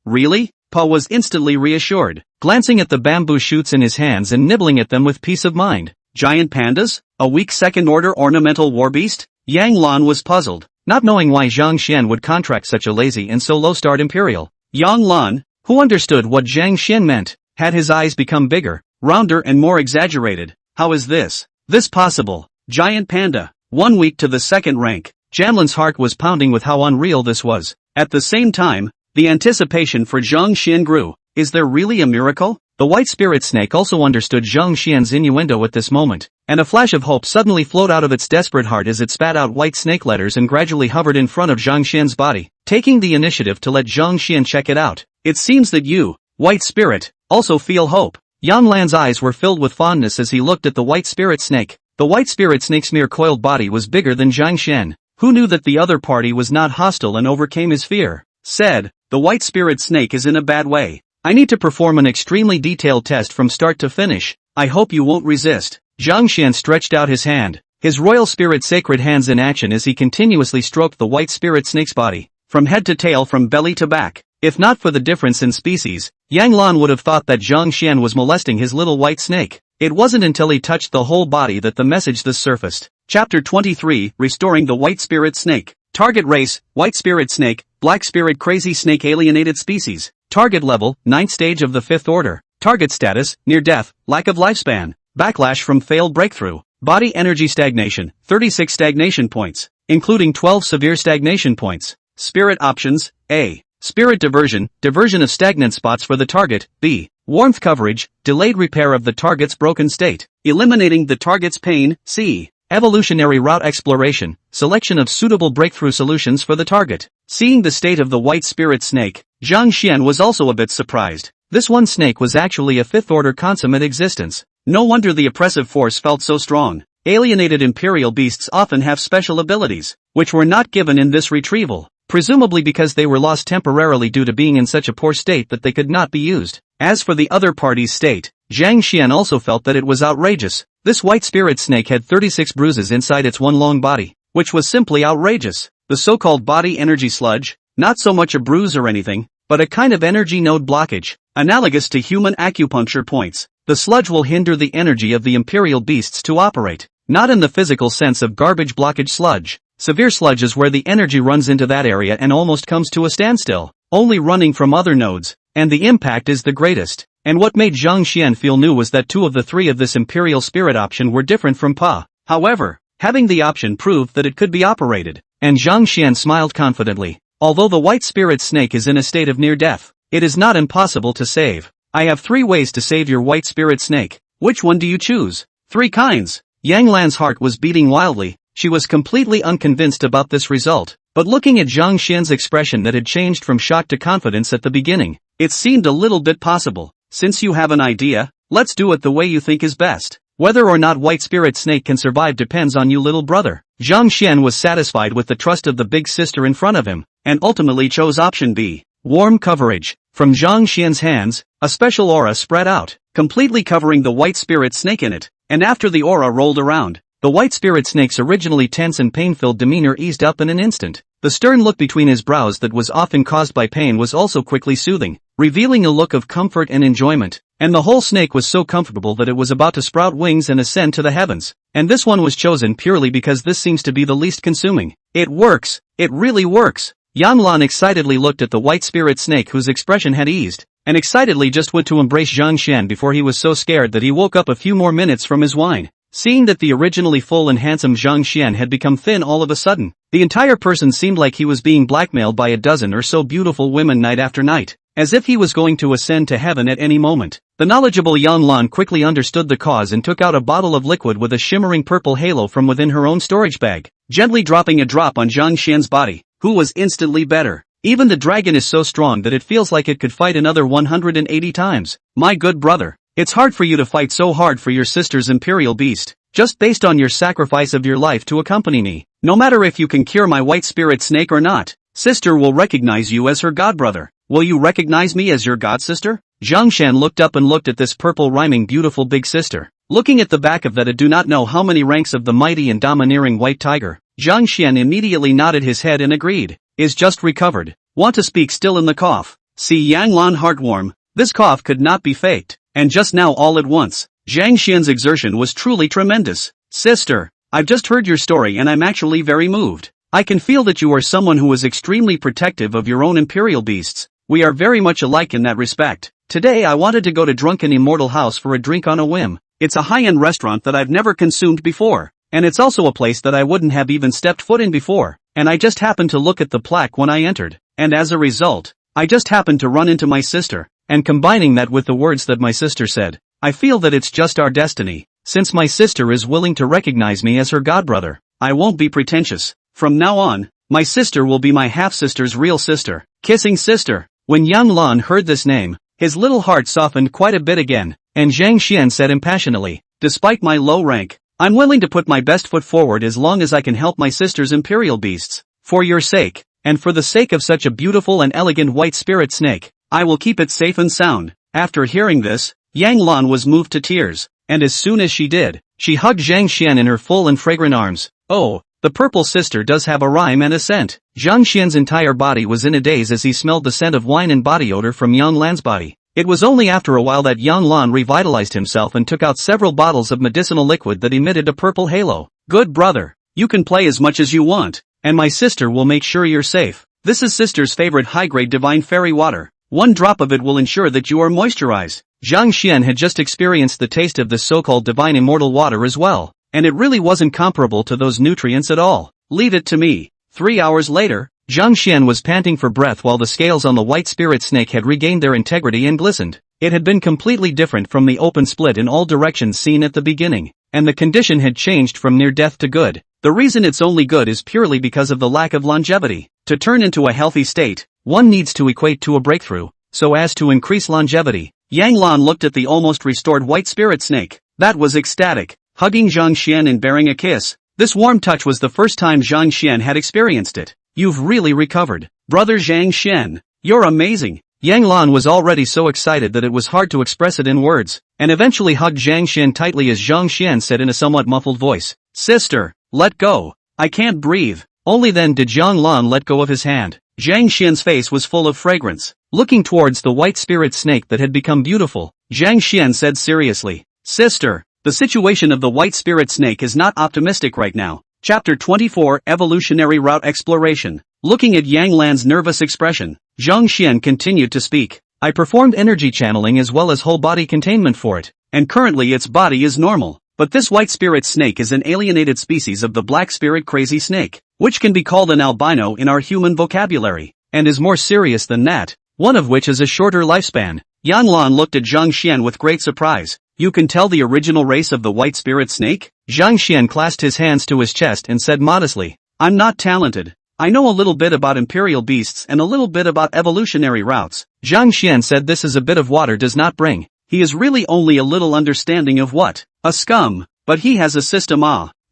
Really? Po was instantly reassured, glancing at the bamboo shoots in his hands and nibbling at them with peace of mind. Giant pandas? A weak second-order ornamental warbeast? Yang Lan was puzzled, not knowing why Zhang Xian would contract such a lazy and so low-starred imperial. Yang Lan, who understood what Zhang Xian meant, had his eyes become bigger, rounder and more exaggerated. How is this possible? Giant panda, 1 week to the second rank. Jamlin's heart was pounding with how unreal this was. At the same time, the anticipation for Zhang Xian grew. Is there really a miracle? The white spirit snake also understood Zhang Xian's innuendo at this moment, and a flash of hope suddenly flowed out of its desperate heart as it spat out white snake letters and gradually hovered in front of Zhang Xian's body, taking the initiative to let Zhang Xian check it out. It seems that you, white spirit, also feel hope. Yang Lan's eyes were filled with fondness as he looked at the white spirit snake. The white spirit snake's mere coiled body was bigger than Zhang Xian, who knew that the other party was not hostile and overcame his fear. Said, the white spirit snake is in a bad way. I need to perform an extremely detailed test from start to finish. I hope you won't resist. Zhang Xian stretched out his hand, his royal spirit sacred hands in action as he continuously stroked the white spirit snake's body, from head to tail, from belly to back. If not for the difference in species, Yang Lan would have thought that Zhang Xian was molesting his little white snake. It wasn't until he touched the whole body that the message thus surfaced. Chapter 23, Restoring the White Spirit Snake. Target race, White Spirit Snake, Black Spirit Crazy Snake Alienated Species. Target level, 9th stage of the 5th order. Target status, near death, lack of lifespan. Backlash from failed breakthrough. Body energy stagnation, 36 stagnation points, including 12 severe stagnation points. Spirit options, A. Spirit diversion, diversion of stagnant spots for the target. B. Warmth coverage, delayed repair of the target's broken state, eliminating the target's pain. C. Evolutionary route exploration, selection of suitable breakthrough solutions for the target. Seeing the state of the white spirit snake, Zhang Xian was also a bit surprised. This one snake was actually a 5th order consummate existence. No wonder the oppressive force felt so strong. Alienated imperial beasts often have special abilities, which were not given in this retrieval, presumably because they were lost temporarily due to being in such a poor state that they could not be used. As for the other party's state, Zhang Xian also felt that it was outrageous. This white spirit snake had 36 bruises inside its one long body, which was simply outrageous. The so-called body energy sludge, not so much a bruise or anything, but a kind of energy node blockage, analogous to human acupuncture points. The sludge will hinder the energy of the imperial beasts to operate, not in the physical sense of garbage blockage sludge. Severe sludge is where the energy runs into that area and almost comes to a standstill, only running from other nodes, and the impact is the greatest. And what made Zhang Xian feel new was that 2 of the 3 of this imperial spirit option were different from Pa. However, having the option proved that it could be operated, and Zhang Xian smiled confidently. Although the white spirit snake is in a state of near death, it is not impossible to save. I have 3 ways to save your white spirit snake. Which one do you choose? 3 kinds. Yang Lan's heart was beating wildly. She was completely unconvinced about this result, but looking at Zhang Xian's expression that had changed from shock to confidence at the beginning, it seemed a little bit possible. Since you have an idea, let's do it the way you think is best. Whether or not white spirit snake can survive depends on you, little brother. Zhang Xian was satisfied with the trust of the big sister in front of him, and ultimately chose option B. Warm coverage. From Zhang Xian's hands, a special aura spread out, completely covering the white spirit snake in it, and after the aura rolled around, the white spirit snake's originally tense and pain-filled demeanor eased up in an instant. The stern look between his brows that was often caused by pain was also quickly soothing, revealing a look of comfort and enjoyment, and the whole snake was so comfortable that it was about to sprout wings and ascend to the heavens. And this one was chosen purely because this seems to be the least consuming. It works! It really works! Yang Lan excitedly looked at the white spirit snake whose expression had eased, and excitedly just went to embrace Zhang Xian before he was so scared that he woke up a few more minutes from his wine. Seeing that the originally full and handsome Zhang Xian had become thin all of a sudden, the entire person seemed like he was being blackmailed by a dozen or so beautiful women night after night, as if he was going to ascend to heaven at any moment. The knowledgeable Yang Lan quickly understood the cause and took out a bottle of liquid with a shimmering purple halo from within her own storage bag, gently dropping a drop on Zhang Xian's body, who was instantly better. Even the dragon is so strong that it feels like it could fight another 180 times. My good brother, it's hard for you to fight so hard for your sister's imperial beast, just based on your sacrifice of your life to accompany me. No matter if you can cure my white spirit snake or not, sister will recognize you as her godbrother. Will you recognize me as your godsister? Zhang Xian looked up and looked at this purple rhyming beautiful big sister. Looking at the back of that I do not know how many ranks of the mighty and domineering white tiger, Zhang Xian immediately nodded his head and agreed. Is just recovered. Want to speak still in the cough. See Yang Lan heartwarm. This cough could not be faked. And just now all at once, Zhang Xian's exertion was truly tremendous. Sister, I've just heard your story and I'm actually very moved. I can feel that you are someone who is extremely protective of your own imperial beasts. We are very much alike in that respect. Today I wanted to go to Drunken Immortal House for a drink on a whim. It's a high-end restaurant that I've never consumed before. And it's also a place that I wouldn't have even stepped foot in before. And I just happened to look at the plaque when I entered. And as a result, I just happened to run into my sister. And combining that with the words that my sister said, I feel that it's just our destiny. Since my sister is willing to recognize me as her godbrother, I won't be pretentious. From now on, my sister will be my half-sister's real sister. Kissing sister. When Yang Lan heard this name, his little heart softened quite a bit again, and Zhang Xian said impassionately, despite my low rank, I'm willing to put my best foot forward as long as I can help my sister's imperial beasts. For your sake, and for the sake of such a beautiful and elegant white spirit snake, I will keep it safe and sound. After hearing this, Yang Lan was moved to tears, and as soon as she did, She hugged Zhang Xian in her full and fragrant arms. Oh, the purple sister does have a rhyme and a scent. Zhang Xian's entire body was in a daze as he smelled the scent of wine and body odor from Yang Lan's body. It was only after a while that Yang Lan revitalized himself and took out several bottles of medicinal liquid that emitted a purple halo. Good brother. You can play as much as you want, and my sister will make sure you're safe. This is sister's favorite high-grade divine fairy water. One drop of it will ensure that you are moisturized. Zhang Xian had just experienced the taste of this so-called divine immortal water as well, and it really wasn't comparable to those nutrients at all. Leave it to me. 3 hours later, Zhang Xian was panting for breath while the scales on the white spirit snake had regained their integrity and glistened. It had been completely different from the open split in all directions seen at the beginning, and the condition had changed from near death to good. The reason it's only good is purely because of the lack of longevity. To turn into a healthy state, one needs to equate to a breakthrough, so as to increase longevity. Yang Lan looked at the almost restored white spirit snake. That was ecstatic, hugging Zhang Xian and bearing a kiss. This warm touch was the first time Zhang Xian had experienced it. You've really recovered. Brother Zhang Xian, you're amazing. Yang Lan was already so excited that it was hard to express it in words, and eventually hugged Zhang Xian tightly as Zhang Xian said in a somewhat muffled voice, "Sister, let go. I can't breathe." Only then did Zhang Lan let go of his hand. Zhang Xian's face was full of fragrance. Looking towards the white spirit snake that had become beautiful, Zhang Xian said seriously, "Sister, the situation of the white spirit snake is not optimistic right now." Chapter 24 Evolutionary Route Exploration. Looking at Yang Lan's nervous expression, Zhang Xian continued to speak. "I performed energy channeling as well as whole body containment for it, and currently its body is normal. But this white spirit snake is an alienated species of the black spirit crazy snake, which can be called an albino in our human vocabulary, and is more serious than that, one of which is a shorter lifespan." Yang Lan looked at Zhang Xian with great surprise. "You can tell the original race of the white spirit snake?" Zhang Xian clasped his hands to his chest and said modestly, "I'm not talented. I know a little bit about imperial beasts and a little bit about evolutionary routes." Zhang Xian said this is a bit of water does not bring. He is really only a little understanding of what? A scum. But he has a system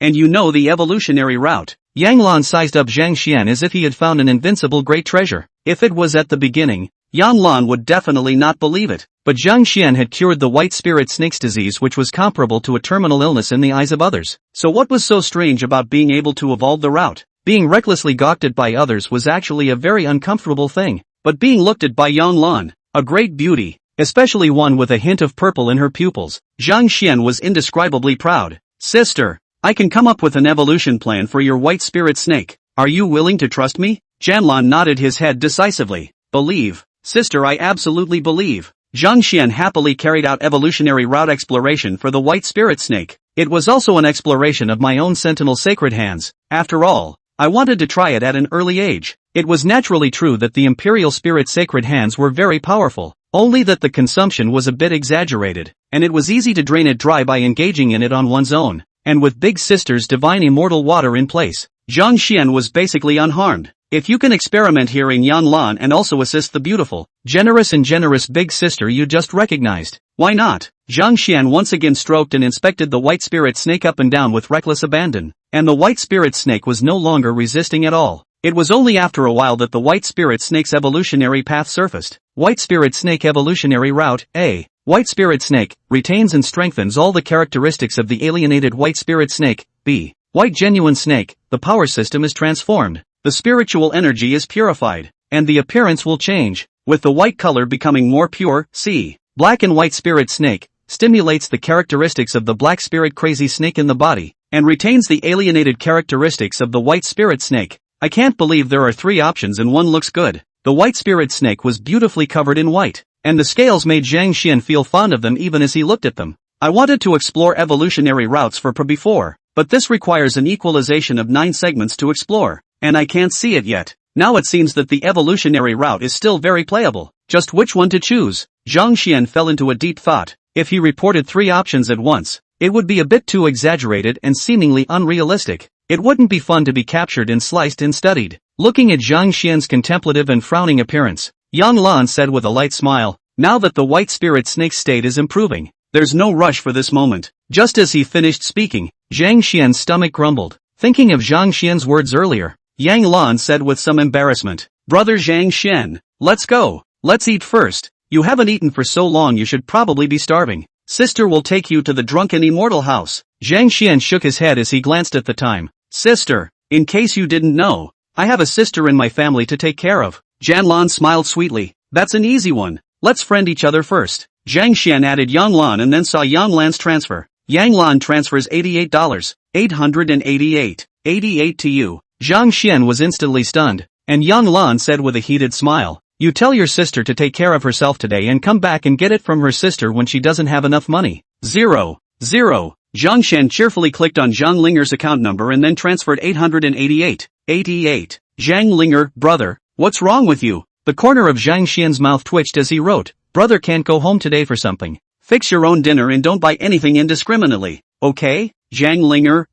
and you know the evolutionary route. Yang Lan sized up Zhang Xian as if he had found an invincible great treasure. If it was at the beginning, Yang Lan would definitely not believe it. But Zhang Xian had cured the white spirit snake's disease, which was comparable to a terminal illness in the eyes of others. So what was so strange about being able to evolve the route? Being recklessly gawked at by others was actually a very uncomfortable thing. But being looked at by Yang Lan, a great beauty, especially one with a hint of purple in her pupils, Zhang Xian was indescribably proud. "Sister, I can come up with an evolution plan for your white spirit snake. Are you willing to trust me?" Janlan nodded his head decisively. "Believe, sister, I absolutely believe." Zhang Xian happily carried out evolutionary route exploration for the white spirit snake. It was also an exploration of my own sentinel sacred hands. After all, I wanted to try it at an early age. It was naturally true that the imperial spirit sacred hands were very powerful, only that the consumption was a bit exaggerated, and it was easy to drain it dry by engaging in it on one's own, and with Big Sister's divine immortal water in place, Zhang Xian was basically unharmed. If you can experiment here in Yan Lan and also assist the beautiful, generous Big Sister you just recognized, why not? Zhang Xian once again stroked and inspected the white spirit snake up and down with reckless abandon, and the white spirit snake was no longer resisting at all. It was only after a while that the white spirit snake's evolutionary path surfaced. White spirit snake evolutionary route, A. White spirit snake retains and strengthens all the characteristics of the alienated white spirit snake. B. White genuine snake, the power system is transformed. The spiritual energy is purified, and the appearance will change, with the white color becoming more pure. C. Black and white spirit snake stimulates the characteristics of the black spirit crazy snake in the body, and retains the alienated characteristics of the white spirit snake. I can't believe there are 3 options and one looks good. The white spirit snake was beautifully covered in white, and the scales made Zhang Xian feel fond of them even as he looked at them. I wanted to explore evolutionary routes for before, but this requires an equalization of 9 segments to explore, and I can't see it yet. Now it seems that the evolutionary route is still very playable. Just which one to choose? Zhang Xian fell into a deep thought. If he reported 3 options at once, it would be a bit too exaggerated and seemingly unrealistic. It wouldn't be fun to be captured and sliced and studied. Looking at Zhang Xian's contemplative and frowning appearance, Yang Lan said with a light smile, "Now that the white spirit snake's state is improving, there's no rush for this moment." Just as he finished speaking, Zhang Xian's stomach grumbled. Thinking of Zhang Xian's words earlier, Yang Lan said with some embarrassment, "Brother Zhang Xian, let's go. Let's eat first. You haven't eaten for so long you should probably be starving." Sister will take you to the drunken immortal house. Zhang Xian shook his head as he glanced at the time. Sister, in case you didn't know, I have a sister in my family to take care of. Janlan smiled sweetly. That's an easy one. Let's friend each other first. Zhang Xian added Yang Lan and then saw Yang Lan's transfer. Yang Lan transfers $88. 888. 88 to you. Zhang Xian was instantly stunned, and Yang Lan said with a heated smile, you tell your sister to take care of herself today and come back and get it from her sister when she doesn't have enough money. 0. Zhang Xian cheerfully clicked on Zhang Linger's account number and then transferred 888. 88. Zhang Linger, brother, what's wrong with you? The corner of Zhang Xian's mouth twitched as he wrote, brother can't go home today for something. Fix your own dinner and don't buy anything indiscriminately, okay? Zhang Linger,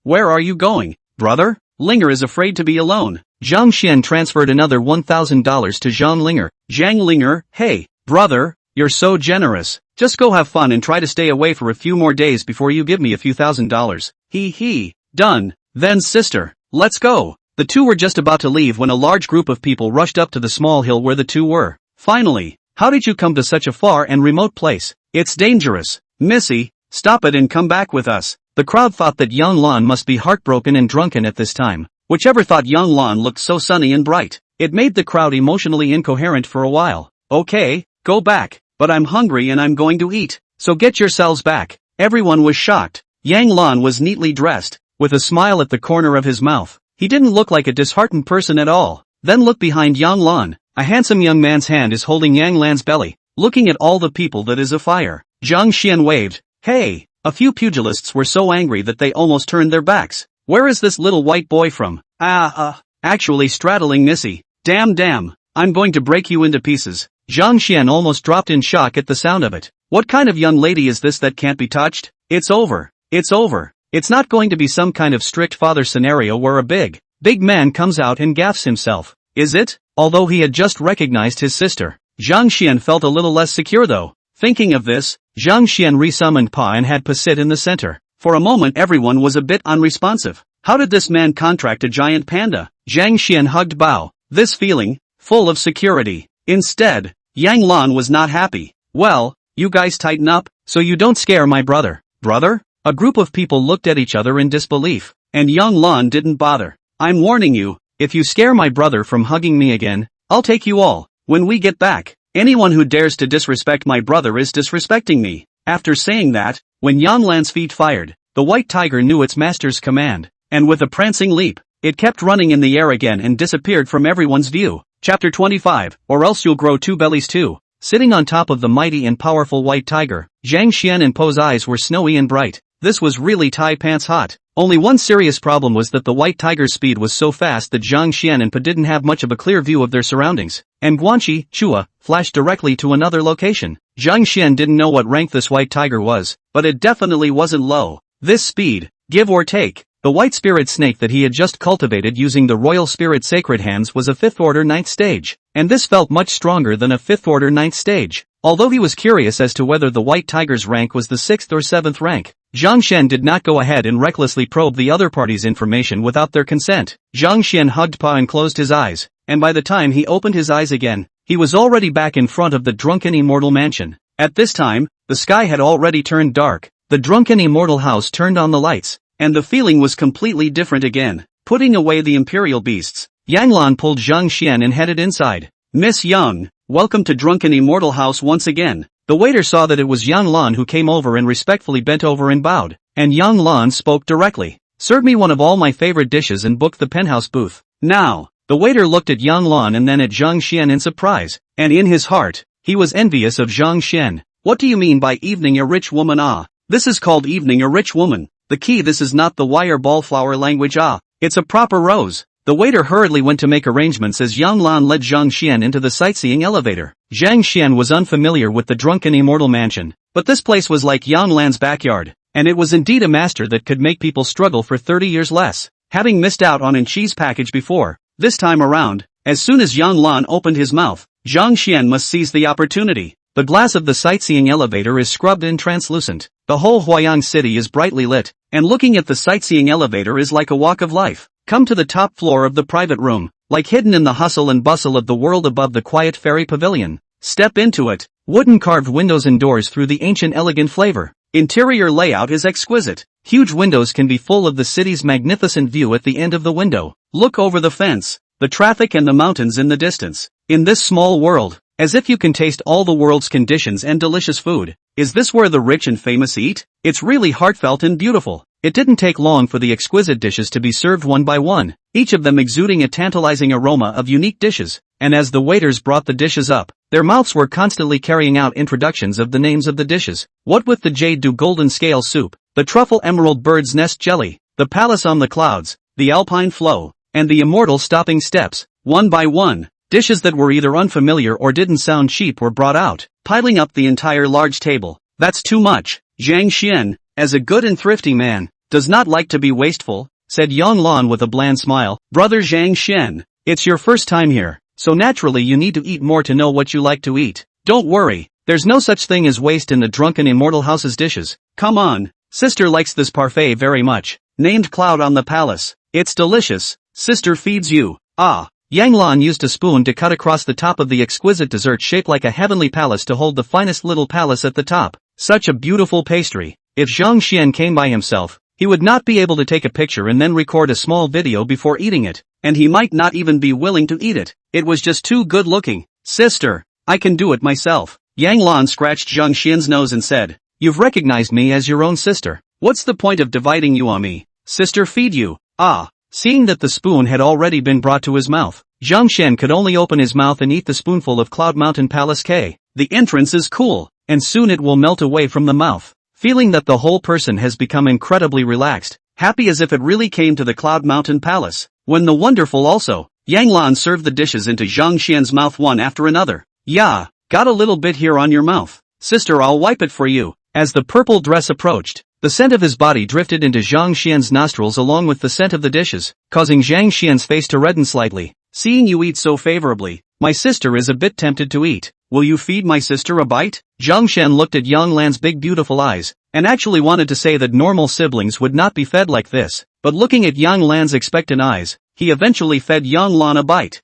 where are you going, brother? Linger is afraid to be alone. Zhang Xian transferred another $1,000 to Zhang Linger. Zhang Linger, hey, brother, you're so generous. Just go have fun and try to stay away for a few more days before you give me a few $1,000s. Done. Then sister, let's go. The two were just about to leave when a large group of people rushed up to the small hill where the two were. Finally, how did you come to such a far and remote place? It's dangerous. Missy, stop it and come back with us. The crowd thought that Yang Lan must be heartbroken and drunken at this time. Whichever thought Yang Lan looked so sunny and bright. It made the crowd emotionally incoherent for a while. Okay, go back, but I'm hungry and I'm going to eat, so get yourselves back. Everyone was shocked. Yang Lan was neatly dressed, with a smile at the corner of his mouth. He didn't look like a disheartened person at all. Then look behind Yang Lan. A handsome young man's hand is holding Yang Lan's belly, looking at all the people that is afire. Zhang Xian waved. Hey! A few pugilists were so angry that they almost turned their backs. Where is this little white boy from? Actually straddling Missy. Damn, I'm going to break you into pieces. Zhang Xian almost dropped in shock at the sound of it. What kind of young lady is this that can't be touched? It's over. It's not going to be some kind of strict father scenario where a big man comes out and gaffes himself, is it? Although he had just recognized his sister. Zhang Xian felt a little less secure though. Thinking of this, Zhang Xian resummoned Pa and had Pa sit in the center. For a moment everyone was a bit unresponsive. How did this man contract a giant panda? Zhang Xian hugged Bao, this feeling, full of security. Instead, Yang Lan was not happy. Well, you guys tighten up, so you don't scare my brother. Brother? A group of people looked at each other in disbelief, and Yang Lan didn't bother. I'm warning you, if you scare my brother from hugging me again, I'll take you all. When we get back, anyone who dares to disrespect my brother is disrespecting me. After saying that, when Yang Lan's feet fired, the white tiger knew its master's command, and with a prancing leap, it kept running in the air again and disappeared from everyone's view. Chapter 25, or else you'll grow two bellies too. Sitting on top of the mighty and powerful white tiger, Zhang Xian and Po's eyes were snowy and bright. This was really tie pants hot. Only one serious problem was that the white tiger's speed was so fast that Zhang Xian and Pa didn't have much of a clear view of their surroundings, and Guanxi, Chua, flashed directly to another location. Zhang Xian didn't know what rank this white tiger was, but it definitely wasn't low. This speed, give or take, the white spirit snake that he had just cultivated using the royal spirit sacred hands was a 5th order 9th stage, and this felt much stronger than a 5th order 9th stage. Although he was curious as to whether the white tiger's rank was the 6th or 7th rank, Zhang Xian did not go ahead and recklessly probe the other party's information without their consent. Zhang Xian hugged Pa and closed his eyes, and by the time he opened his eyes again, he was already back in front of the drunken immortal mansion. At this time, the sky had already turned dark, the drunken immortal house turned on the lights, and the feeling was completely different again. Putting away the imperial beasts, Yang Lan pulled Zhang Xian and headed inside. Miss Yang, welcome to drunken immortal house once again. The waiter saw that it was Yang Lan who came over and respectfully bent over and bowed, and Yang Lan spoke directly. Serve me one of all my favorite dishes and book the penthouse booth. Now, the waiter looked at Yang Lan and then at Zhang Xian in surprise, and in his heart, he was envious of Zhang Xian. What do you mean by evening a rich woman? This is called evening a rich woman. The key, this is not the wire ballflower language. It's a proper rose. The waiter hurriedly went to make arrangements as Yang Lan led Zhang Xian into the sightseeing elevator. Zhang Xian was unfamiliar with the drunken immortal mansion, but this place was like Yang Lan's backyard, and it was indeed a master that could make people struggle for 30 years less. Having missed out on an cheese package before, this time around, as soon as Yang Lan opened his mouth, Zhang Xian must seize the opportunity. The glass of the sightseeing elevator is scrubbed and translucent. The whole Huayang city is brightly lit, and looking at the sightseeing elevator is like a walk of life. Come to the top floor of the private room, like hidden in the hustle and bustle of the world above the quiet fairy pavilion. Step into it, Wooden carved windows and doors through the ancient elegant flavor. Interior layout is exquisite. Huge windows can be full of the city's magnificent view at the end of the window. Look over the fence, the traffic and the mountains in the distance. In this small world, as if you can taste all the world's conditions and delicious food. Is this where the rich and famous eat? It's really heartfelt and beautiful. It didn't take long for the exquisite dishes to be served one by one, each of them exuding a tantalizing aroma of unique dishes, and as the waiters brought the dishes up, their mouths were constantly carrying out introductions of the names of the dishes. What with the jade dew golden scale soup, the truffle emerald bird's nest jelly, the palace on the clouds, the alpine flow, and the immortal stopping steps, one by one, dishes that were either unfamiliar or didn't sound cheap were brought out, piling up the entire large table. That's too much. Zhang Xian, as a good and thrifty man, does not like to be wasteful, said Yang Lan with a bland smile. Brother Zhang Xian, it's your first time here, so naturally you need to eat more to know what you like to eat. Don't worry, there's no such thing as waste in the drunken immortal house's dishes. Come on, sister likes this parfait very much, named Cloud on the Palace. It's delicious, sister feeds you. Ah. Yang Lan used a spoon to cut across the top of the exquisite dessert shaped like a heavenly palace to hold the finest little palace at the top. Such a beautiful pastry. If Zhang Xian came by himself, he would not be able to take a picture and then record a small video before eating it, and he might not even be willing to eat it. It was just too good looking. Sister, I can do it myself. Yang Lan scratched Zhang Xian's nose and said, you've recognized me as your own sister. What's the point of dividing you on me? Sister feed you. Ah. Seeing that the spoon had already been brought to his mouth, Zhang Xian could only open his mouth and eat the spoonful of Cloud Mountain Palace K. The entrance is cool, and soon it will melt away from the mouth. Feeling that the whole person has become incredibly relaxed, happy as if it really came to the Cloud Mountain Palace. When the wonderful also, Yang Lan served the dishes into Zhang Xian's mouth one after another. Yeah, got a little bit here on your mouth. Sister, I'll wipe it for you. As the purple dress approached, the scent of his body drifted into Zhang Xian's nostrils along with the scent of the dishes, causing Zhang Xian's face to redden slightly. Seeing you eat so favorably, my sister is a bit tempted to eat. Will you feed my sister a bite? Zhang Xian looked at Yang Lan's big beautiful eyes, and actually wanted to say that normal siblings would not be fed like this, but looking at Yang Lan's expectant eyes, he eventually fed Yang Lan a bite.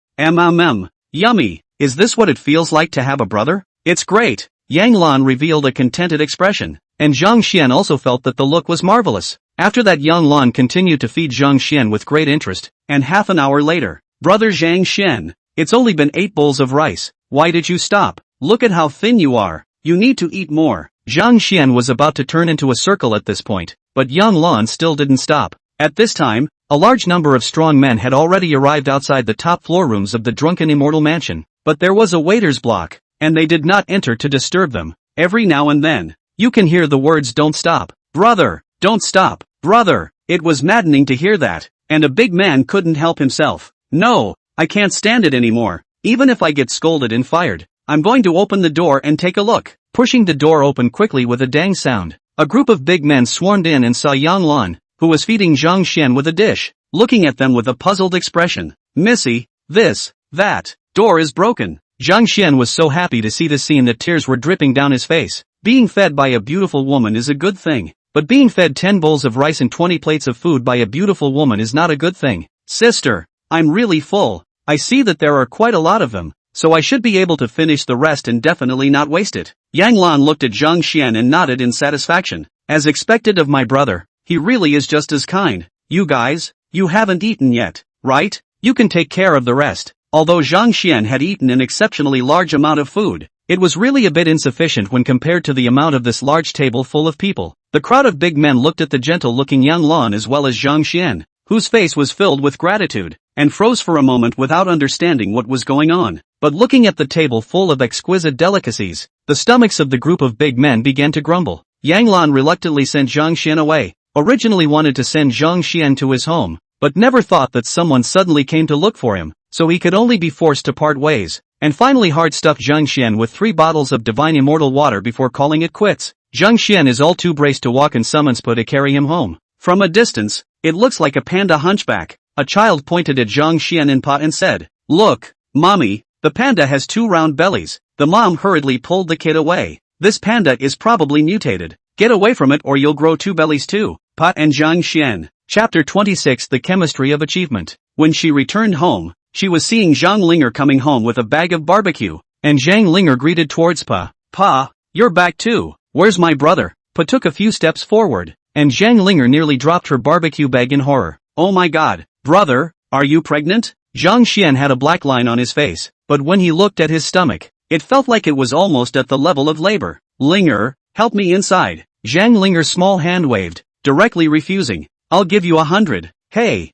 Yummy. Is this what it feels like to have a brother? It's great. Yang Lan revealed a contented expression, and Zhang Xian also felt that the look was marvelous. After that, Yang Lan continued to feed Zhang Xian with great interest, and half an hour later, brother Zhang Xian, it's only been 8 bowls of rice. Why did you stop? Look at how thin you are. You need to eat more. Zhang Xian was about to turn into a circle at this point, but Yang Lan still didn't stop. At this time, a large number of strong men had already arrived outside the top floor rooms of the drunken immortal mansion, but there was a waiter's block, and they did not enter to disturb them. Every now and then, you can hear the words "don't stop, brother, don't stop, brother." It was maddening to hear that, and a big man couldn't help himself. No, I can't stand it anymore. Even if I get scolded and fired, I'm going to open the door and take a look. Pushing the door open quickly with a dang sound, a group of big men swarmed in and saw Yang Lan, who was feeding Zhang Xian with a dish, looking at them with a puzzled expression. Missy, this, that, door is broken. Zhang Xian was so happy to see this scene that tears were dripping down his face. Being fed by a beautiful woman is a good thing, but being fed 10 bowls of rice and 20 plates of food by a beautiful woman is not a good thing. Sister, I'm really full. I see that there are quite a lot of them, so I should be able to finish the rest and definitely not waste it. Yang Lan looked at Zhang Xian and nodded in satisfaction. As expected of my brother, he really is just as kind. You guys, you haven't eaten yet, right? You can take care of the rest. Although Zhang Xian had eaten an exceptionally large amount of food, it was really a bit insufficient when compared to the amount of this large table full of people. The crowd of big men looked at the gentle-looking Yang Lan as well as Zhang Xian, whose face was filled with gratitude, and froze for a moment without understanding what was going on. But looking at the table full of exquisite delicacies, the stomachs of the group of big men began to grumble. Yang Lan reluctantly sent Zhang Xian away, originally wanted to send Zhang Xian to his home, but never thought that someone suddenly came to look for him, so he could only be forced to part ways, and finally hard-stuffed Zhang Xian with 3 bottles of divine immortal water before calling it quits. Zhang Xian is all too braced to walk and summons Pa to carry him home. From a distance, it looks like a panda hunchback. A child pointed at Zhang Xian and Pa and said, "Look, mommy, the panda has 2 round bellies." The mom hurriedly pulled the kid away. "This panda is probably mutated. Get away from it or you'll grow 2 bellies too." Pa and Zhang Xian. Chapter 26: The Chemistry of Achievement. When she returned home, she was seeing Zhang Linger coming home with a bag of barbecue, and Zhang Linger greeted towards Pa. Pa, you're back too. Where's my brother? Pa took a few steps forward, and Zhang Linger nearly dropped her barbecue bag in horror. Oh my god, brother, are you pregnant? Zhang Xian had a black line on his face, but when he looked at his stomach, it felt like it was almost at the level of labor. Linger, help me inside. Zhang Linger's small hand waved, directly refusing. I'll give you 100. Hey,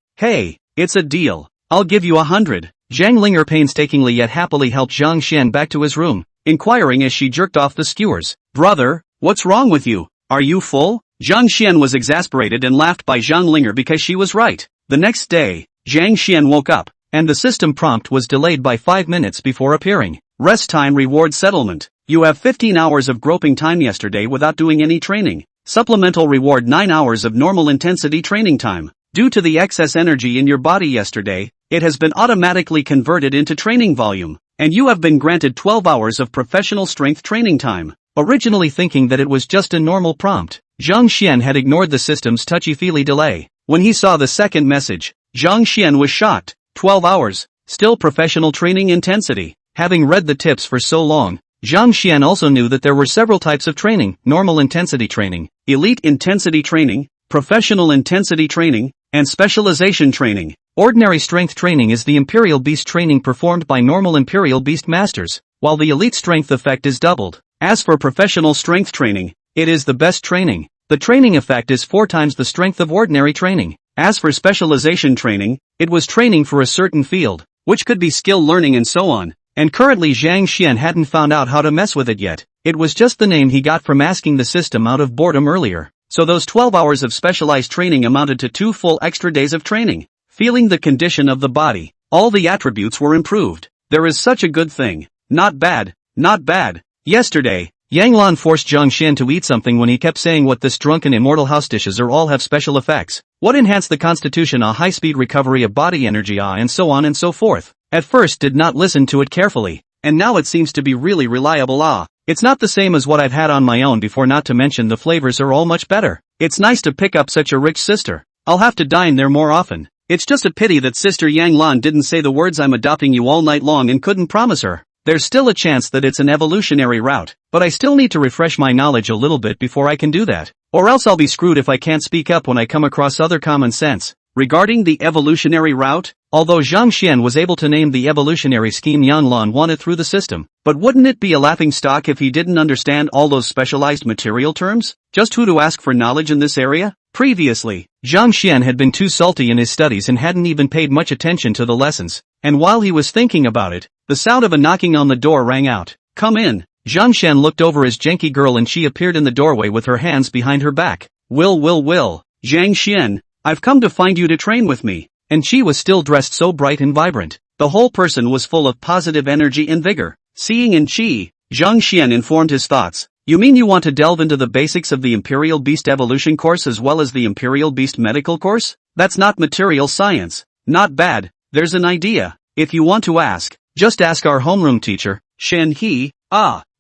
it's a deal. I'll give you 100. Zhang Linger painstakingly yet happily helped Zhang Xian back to his room, inquiring as she jerked off the skewers. Brother, what's wrong with you? Are you full? Zhang Xian was exasperated and laughed by Zhang Linger because she was right. The next day, Zhang Xian woke up, and the system prompt was delayed by 5 minutes before appearing. Rest time reward settlement. You have 15 hours of groping time yesterday without doing any training. Supplemental reward 9 hours of normal intensity training time. Due to the excess energy in your body yesterday, it has been automatically converted into training volume, and you have been granted 12 hours of professional strength training time. Originally thinking that it was just a normal prompt, Zhang Xian had ignored the system's touchy-feely delay. When he saw the second message, Zhang Xian was shocked. 12 hours, still professional training intensity. Having read the tips for so long, Zhang Xian also knew that there were several types of training: normal intensity training, elite intensity training, professional intensity training, and specialization training. Ordinary strength training is the Imperial Beast training performed by normal Imperial Beast masters, while the elite strength effect is doubled. As for professional strength training, it is the best training. The training effect is 4 times the strength of ordinary training. As for specialization training, it was training for a certain field, which could be skill learning and so on, and currently Zhang Xian hadn't found out how to mess with it yet. It was just the name he got from asking the system out of boredom earlier. So those 12 hours of specialized training amounted to 2 full extra days of training. Feeling the condition of the body, all the attributes were improved. There is such a good thing. Not bad, not bad. Yesterday, Yang Lan forced Zhang Xian to eat something when he kept saying what this drunken immortal house dishes are all have special effects. What enhance the constitution, a high-speed recovery of body energy, and so on and so forth. At first did not listen to it carefully, and now it seems to be really reliable. It's not the same as what I've had on my own before, not to mention the flavors are all much better. It's nice to pick up such a rich sister. I'll have to dine there more often. It's just a pity that Sister Yang Lan didn't say the words "I'm adopting you" all night long and couldn't promise her. There's still a chance that it's an evolutionary route, but I still need to refresh my knowledge a little bit before I can do that. Or else I'll be screwed if I can't speak up when I come across other common sense. Regarding the evolutionary route, although Zhang Xian was able to name the evolutionary scheme Yang Lan wanted through the system, but wouldn't it be a laughingstock if he didn't understand all those specialized material terms? Just who to ask for knowledge in this area? Previously, Zhang Xian had been too salty in his studies and hadn't even paid much attention to the lessons, and while he was thinking about it, the sound of a knocking on the door rang out. Come in. Zhang Xian looked over his janky girl and she appeared in the doorway with her hands behind her back. Will. Zhang Xian, I've come to find you to train with me. And she was still dressed so bright and vibrant. The whole person was full of positive energy and vigor. Seeing in Qi, Zhang Xian informed his thoughts. You mean you want to delve into the basics of the Imperial Beast Evolution course as well as the Imperial Beast Medical course? That's not material science. Not bad. There's an idea. If you want to ask, just ask our homeroom teacher, Shen He.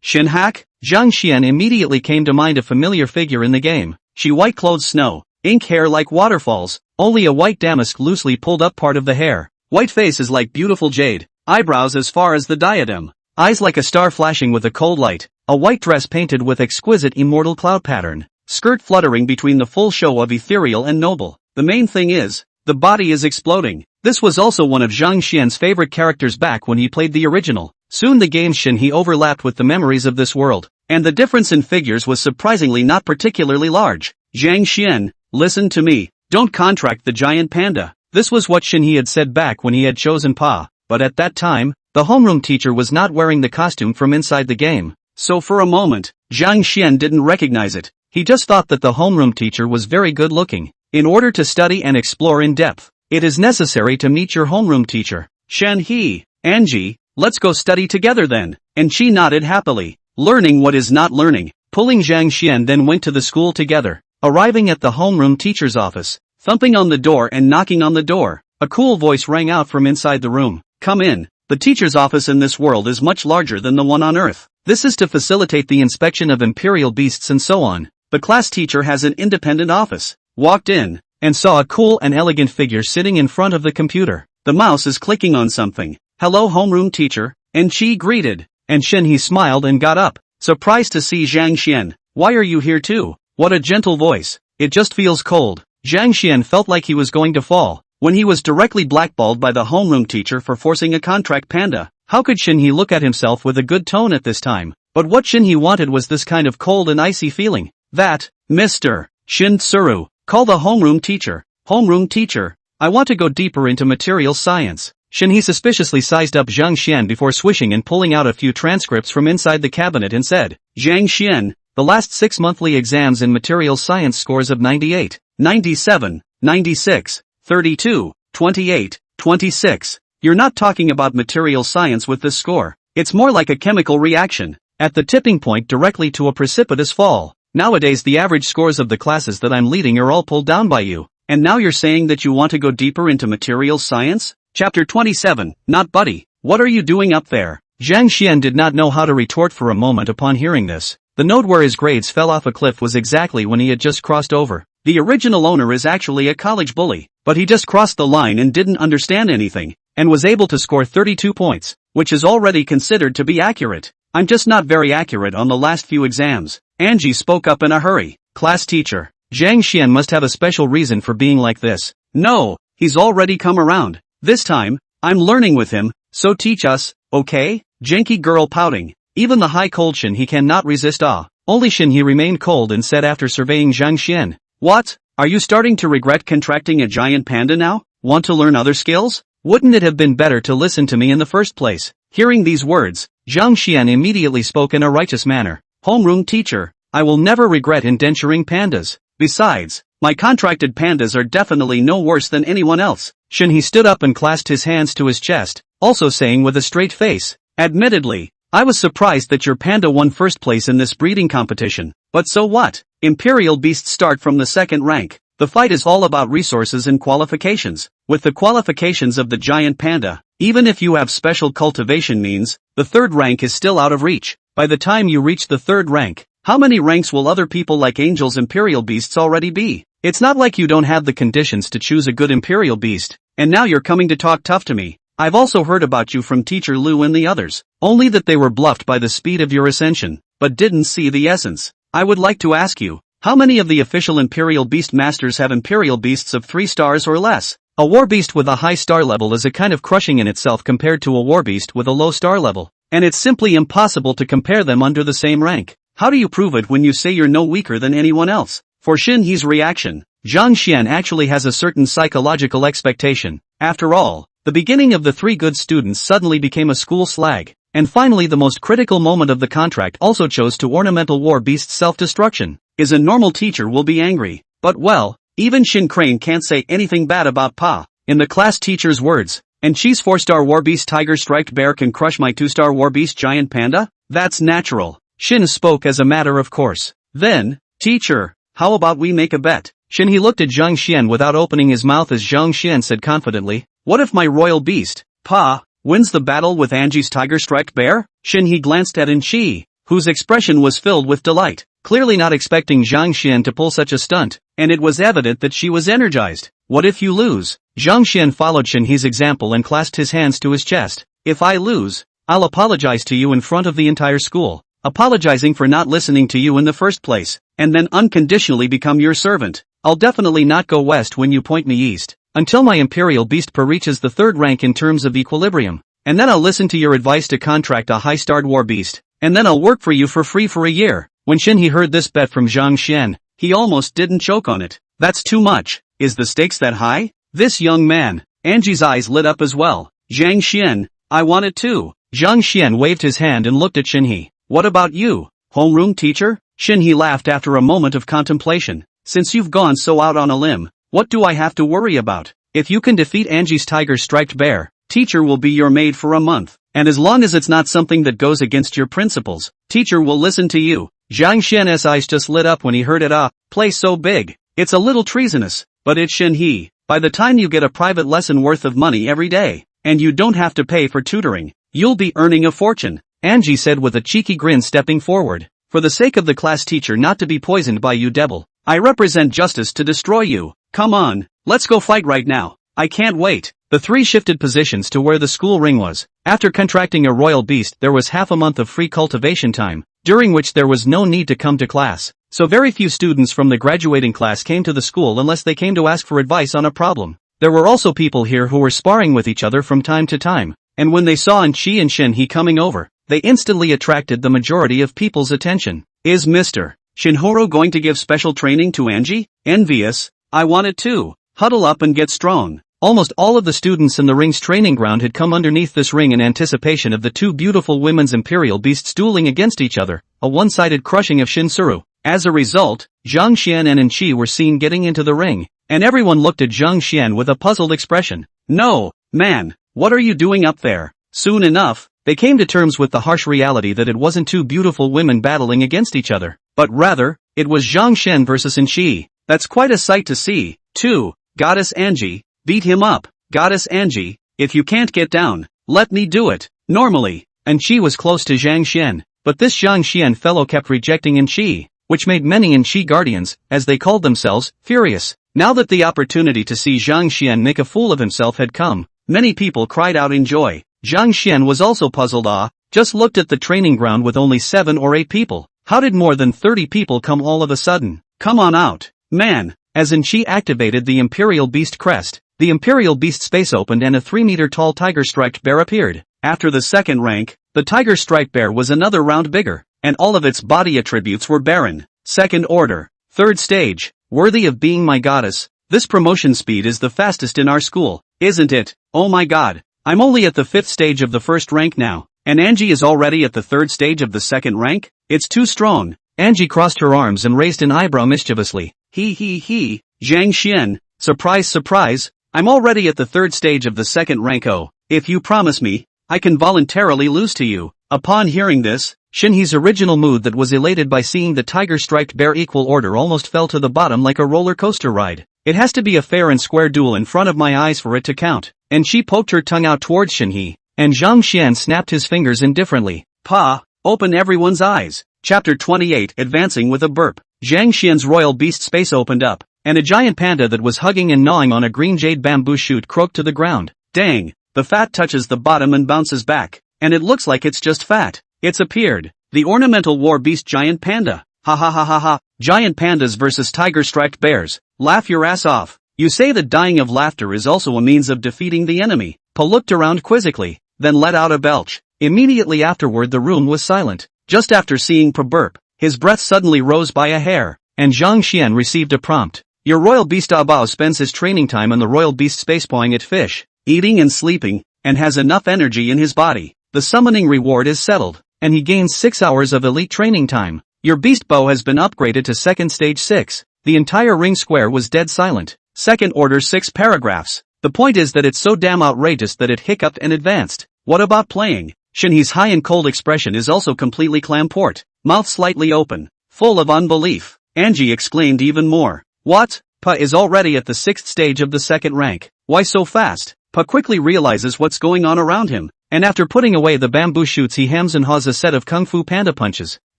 Shen Hak? Zhang Xian immediately came to mind, a familiar figure in the game. She white clothes snow, ink hair like waterfalls, only a white damask loosely pulled up part of the hair. White face is like beautiful jade, eyebrows as far as the diadem, eyes like a star flashing with a cold light, a white dress painted with exquisite immortal cloud pattern, skirt fluttering between the full show of ethereal and noble. The main thing is, the body is exploding. This was also one of Zhang Xian's favorite characters back when he played the original. Soon the game's Shen He overlapped with the memories of this world, and the difference in figures was surprisingly not particularly large. Zhang Xian, listen to me, don't contract the giant panda. This was what Shen He had said back when he had chosen Pa, but at that time, the homeroom teacher was not wearing the costume from inside the game. So for a moment, Zhang Xian didn't recognize it. He just thought that the homeroom teacher was very good looking. In order to study and explore in depth, it is necessary to meet your homeroom teacher. Shen He, Angie, let's go study together then. And she nodded happily. Learning what is not learning. Pulling Zhang Xian then went to the school together. Arriving at the homeroom teacher's office, thumping on the door and knocking on the door, a cool voice rang out from inside the room. Come in. The teacher's office in this world is much larger than the one on Earth. This is to facilitate the inspection of imperial beasts and so on. The class teacher has an independent office. Walked in, and saw a cool and elegant figure sitting in front of the computer. The mouse is clicking on something. Hello homeroom teacher, and she greeted, and Shen He smiled and got up. surprised to see Zhang Xian. Why are you here too? What a gentle voice. It just feels cold. Zhang Xian felt like he was going to fall when he was directly blackballed by the homeroom teacher for forcing a contract panda. How could Shinhee look at himself with a good tone at this time? But what Shinhee wanted was this kind of cold and icy feeling. That, Mr. Shin Tsuru, call the homeroom teacher. Homeroom teacher, I want to go deeper into material science. Shinhee suspiciously sized up Zhang Xian before swishing and pulling out a few transcripts from inside the cabinet and said, Zhang Xian, the last 6 monthly exams in material science scores of 98, 97, 96, 32, 28, 26. You're not talking about material science with this score. It's more like a chemical reaction, at the tipping point directly to a precipitous fall. Nowadays the average scores of the classes that I'm leading are all pulled down by you. And now you're saying that you want to go deeper into material science? Chapter 27, Not Buddy. What are you doing up there? Zhang Xian did not know how to retort for a moment upon hearing this. The note where his grades fell off a cliff was exactly when he had just crossed over. The original owner is actually a college bully, but he just crossed the line and didn't understand anything, and was able to score 32 points, which is already considered to be accurate. I'm just not very accurate on the last few exams. Angie spoke up in a hurry. Class teacher, Zhang Xian must have a special reason for being like this. No, he's already come around. This time, I'm learning with him, so teach us, okay? Janky girl pouting. Even the high cold Shinhee cannot resist awe. Only Shinhee remained cold and said after surveying Zhang Xian, What? Are you starting to regret contracting a giant panda now? Want to learn other skills? Wouldn't it have been better to listen to me in the first place? Hearing these words, Zhang Xian immediately spoke in a righteous manner. Homeroom teacher, I will never regret indenturing pandas. Besides, my contracted pandas are definitely no worse than anyone else. Shinhee stood up and clasped his hands to his chest, also saying with a straight face, Admittedly, I was surprised that your panda won first place in this breeding competition. But so what? Imperial beasts start from the second rank. The fight is all about resources and qualifications. With the qualifications of the giant panda, even if you have special cultivation means, the third rank is still out of reach. By the time you reach the third rank, how many ranks will other people like Angel's imperial beasts already be? It's not like you don't have the conditions to choose a good imperial beast, and now you're coming to talk tough to me. I've also heard about you from Teacher Lu and the others, only that they were bluffed by the speed of your ascension, but didn't see the essence. I would like to ask you, how many of the official imperial beast masters have imperial beasts of 3 stars or less? A war beast with a high star level is a kind of crushing in itself compared to a war beast with a low star level, and it's simply impossible to compare them under the same rank. How do you prove it when you say you're no weaker than anyone else? For Shinhee's reaction, Zhang Xian actually has a certain psychological expectation. After all, the beginning of the 3 good students suddenly became a school slag, and finally the most critical moment of the contract also chose to ornamental war beast self-destruction. Is a normal teacher will be angry, but well, even Shin Crane can't say anything bad about Pa. In the class teacher's words, and she's 4-star war beast tiger striped bear can crush my 2-star war beast giant panda? That's natural. Shin spoke as a matter of course. Then, teacher, how about we make a bet? Shinhee looked at Zhang Xian without opening his mouth as Zhang Xian said confidently, what if my royal beast, Pa, wins the battle with Angie's tiger-striped bear? Shinhee glanced at An-Chi, whose expression was filled with delight, clearly not expecting Zhang Xian to pull such a stunt, and it was evident that she was energized. What if you lose? Zhang Xian followed Shinhee's example and clasped his hands to his chest. If I lose, I'll apologize to you in front of the entire school, apologizing for not listening to you in the first place, and then unconditionally become your servant. I'll definitely not go west when you point me east, until my imperial beast per reaches the 3rd rank in terms of equilibrium, and then I'll listen to your advice to contract a high-starred war beast, and then I'll work for you for free for a year. When Shinhee heard this bet from Zhang Xian, he almost didn't choke on it. That's too much. Is the stakes that high? This young man. Angie's eyes lit up as well. Zhang Xian, I want it too. Zhang Xian waved his hand and looked at Shinhee. What about you, homeroom teacher? Shinhee laughed after a moment of contemplation. Since you've gone so out on a limb, what do I have to worry about? If you can defeat Angie's tiger-striped bear, teacher will be your maid for a month, and as long as it's not something that goes against your principles, teacher will listen to you. Zhang Xian's eyes just lit up when he heard it. Place so big. It's a little treasonous, but it's Shinhee. By the time you get a private lesson worth of money every day, and you don't have to pay for tutoring, you'll be earning a fortune, Angie said with a cheeky grin stepping forward. For the sake of the class teacher not to be poisoned by you devil, I represent justice to destroy you. Come on, let's go fight right now. I can't wait. The 3 shifted positions to where the school ring was. After contracting a royal beast there was half a month of free cultivation time, during which there was no need to come to class, so very few students from the graduating class came to the school unless they came to ask for advice on a problem. There were also people here who were sparring with each other from time to time, and when they saw Anchi and Shinhee coming over, they instantly attracted the majority of people's attention. Is Mr. Shinhoro going to give special training to Angie? Envious. I want it too. Huddle up and get strong. Almost all of the students in the ring's training ground had come underneath this ring in anticipation of the two beautiful women's imperial beasts dueling against each other, a one-sided crushing of Shinsuru. As a result, Zhang Xian and Anchi were seen getting into the ring, and everyone looked at Zhang Xian with a puzzled expression. No, man, what are you doing up there? Soon enough, they came to terms with the harsh reality that it wasn't two beautiful women battling against each other, but rather, it was Zhang Xian versus Anchi. That's quite a sight to see, too. Goddess Angie, beat him up. Goddess Angie, if you can't get down, let me do it. Normally, Anchi was close to Zhang Xian, but this Zhang Xian fellow kept rejecting Anchi, which made many Anchi guardians, as they called themselves, furious. Now that the opportunity to see Zhang Xian make a fool of himself had come, many people cried out in joy. Zhang Xian was also puzzled. Just looked at the training ground with only 7 or 8 people. How did more than 30 people come all of a sudden? Come on out, man. As Anchi activated the Imperial Beast crest, the Imperial Beast space opened and a 3-meter-tall tiger-striped bear appeared. After the second rank, the tiger-striped bear was another round bigger, and all of its body attributes were barren. Second order, third stage, worthy of being my goddess. This promotion speed is the fastest in our school, isn't it? Oh my god, I'm only at the 5th stage of the first rank now, and Angie is already at the 3rd stage of the 2nd rank? It's too strong. Angie crossed her arms and raised an eyebrow mischievously. He, Zhang Xian, surprise surprise, I'm already at the 3rd stage of the 2nd rank. Oh, if you promise me, I can voluntarily lose to you. Upon hearing this, Shinhee's original mood that was elated by seeing the tiger-striped bear equal order almost fell to the bottom like a roller coaster ride. It has to be a fair and square duel in front of my eyes for it to count. And she poked her tongue out towards Shinhee, and Zhang Xian snapped his fingers indifferently. Pa, open everyone's eyes. Chapter 28 Advancing with a burp. Zhang Xian's royal beast space opened up, and a giant panda that was hugging and gnawing on a green jade bamboo shoot croaked to the ground. Dang, the fat touches the bottom and bounces back, and it looks like it's just fat. It's appeared. The ornamental war beast giant panda. Ha ha ha ha ha. Giant pandas versus tiger-striped bears. Laugh your ass off. You say that dying of laughter is also a means of defeating the enemy. Pa looked around quizzically, then let out a belch. Immediately afterward the room was silent. Just after seeing Pa burp, his breath suddenly rose by a hair, and Zhang Xian received a prompt. Your royal beast Bao spends his training time on the royal beast space pawing at fish, eating and sleeping, and has enough energy in his body. The summoning reward is settled, and he gains 6 hours of elite training time. Your beast bow has been upgraded to 2nd stage 6. The entire ring square was dead silent. Second order 6 paragraphs. The point is that it's so damn outrageous that it hiccuped and advanced. What about playing? Shinhee's high and cold expression is also completely clamport, mouth slightly open, full of unbelief. Angie exclaimed even more. What? Pa is already at the 6th stage of the 2nd rank. Why so fast? Pa quickly realizes what's going on around him, and after putting away the bamboo shoots he hems and haws a set of kung fu panda punches.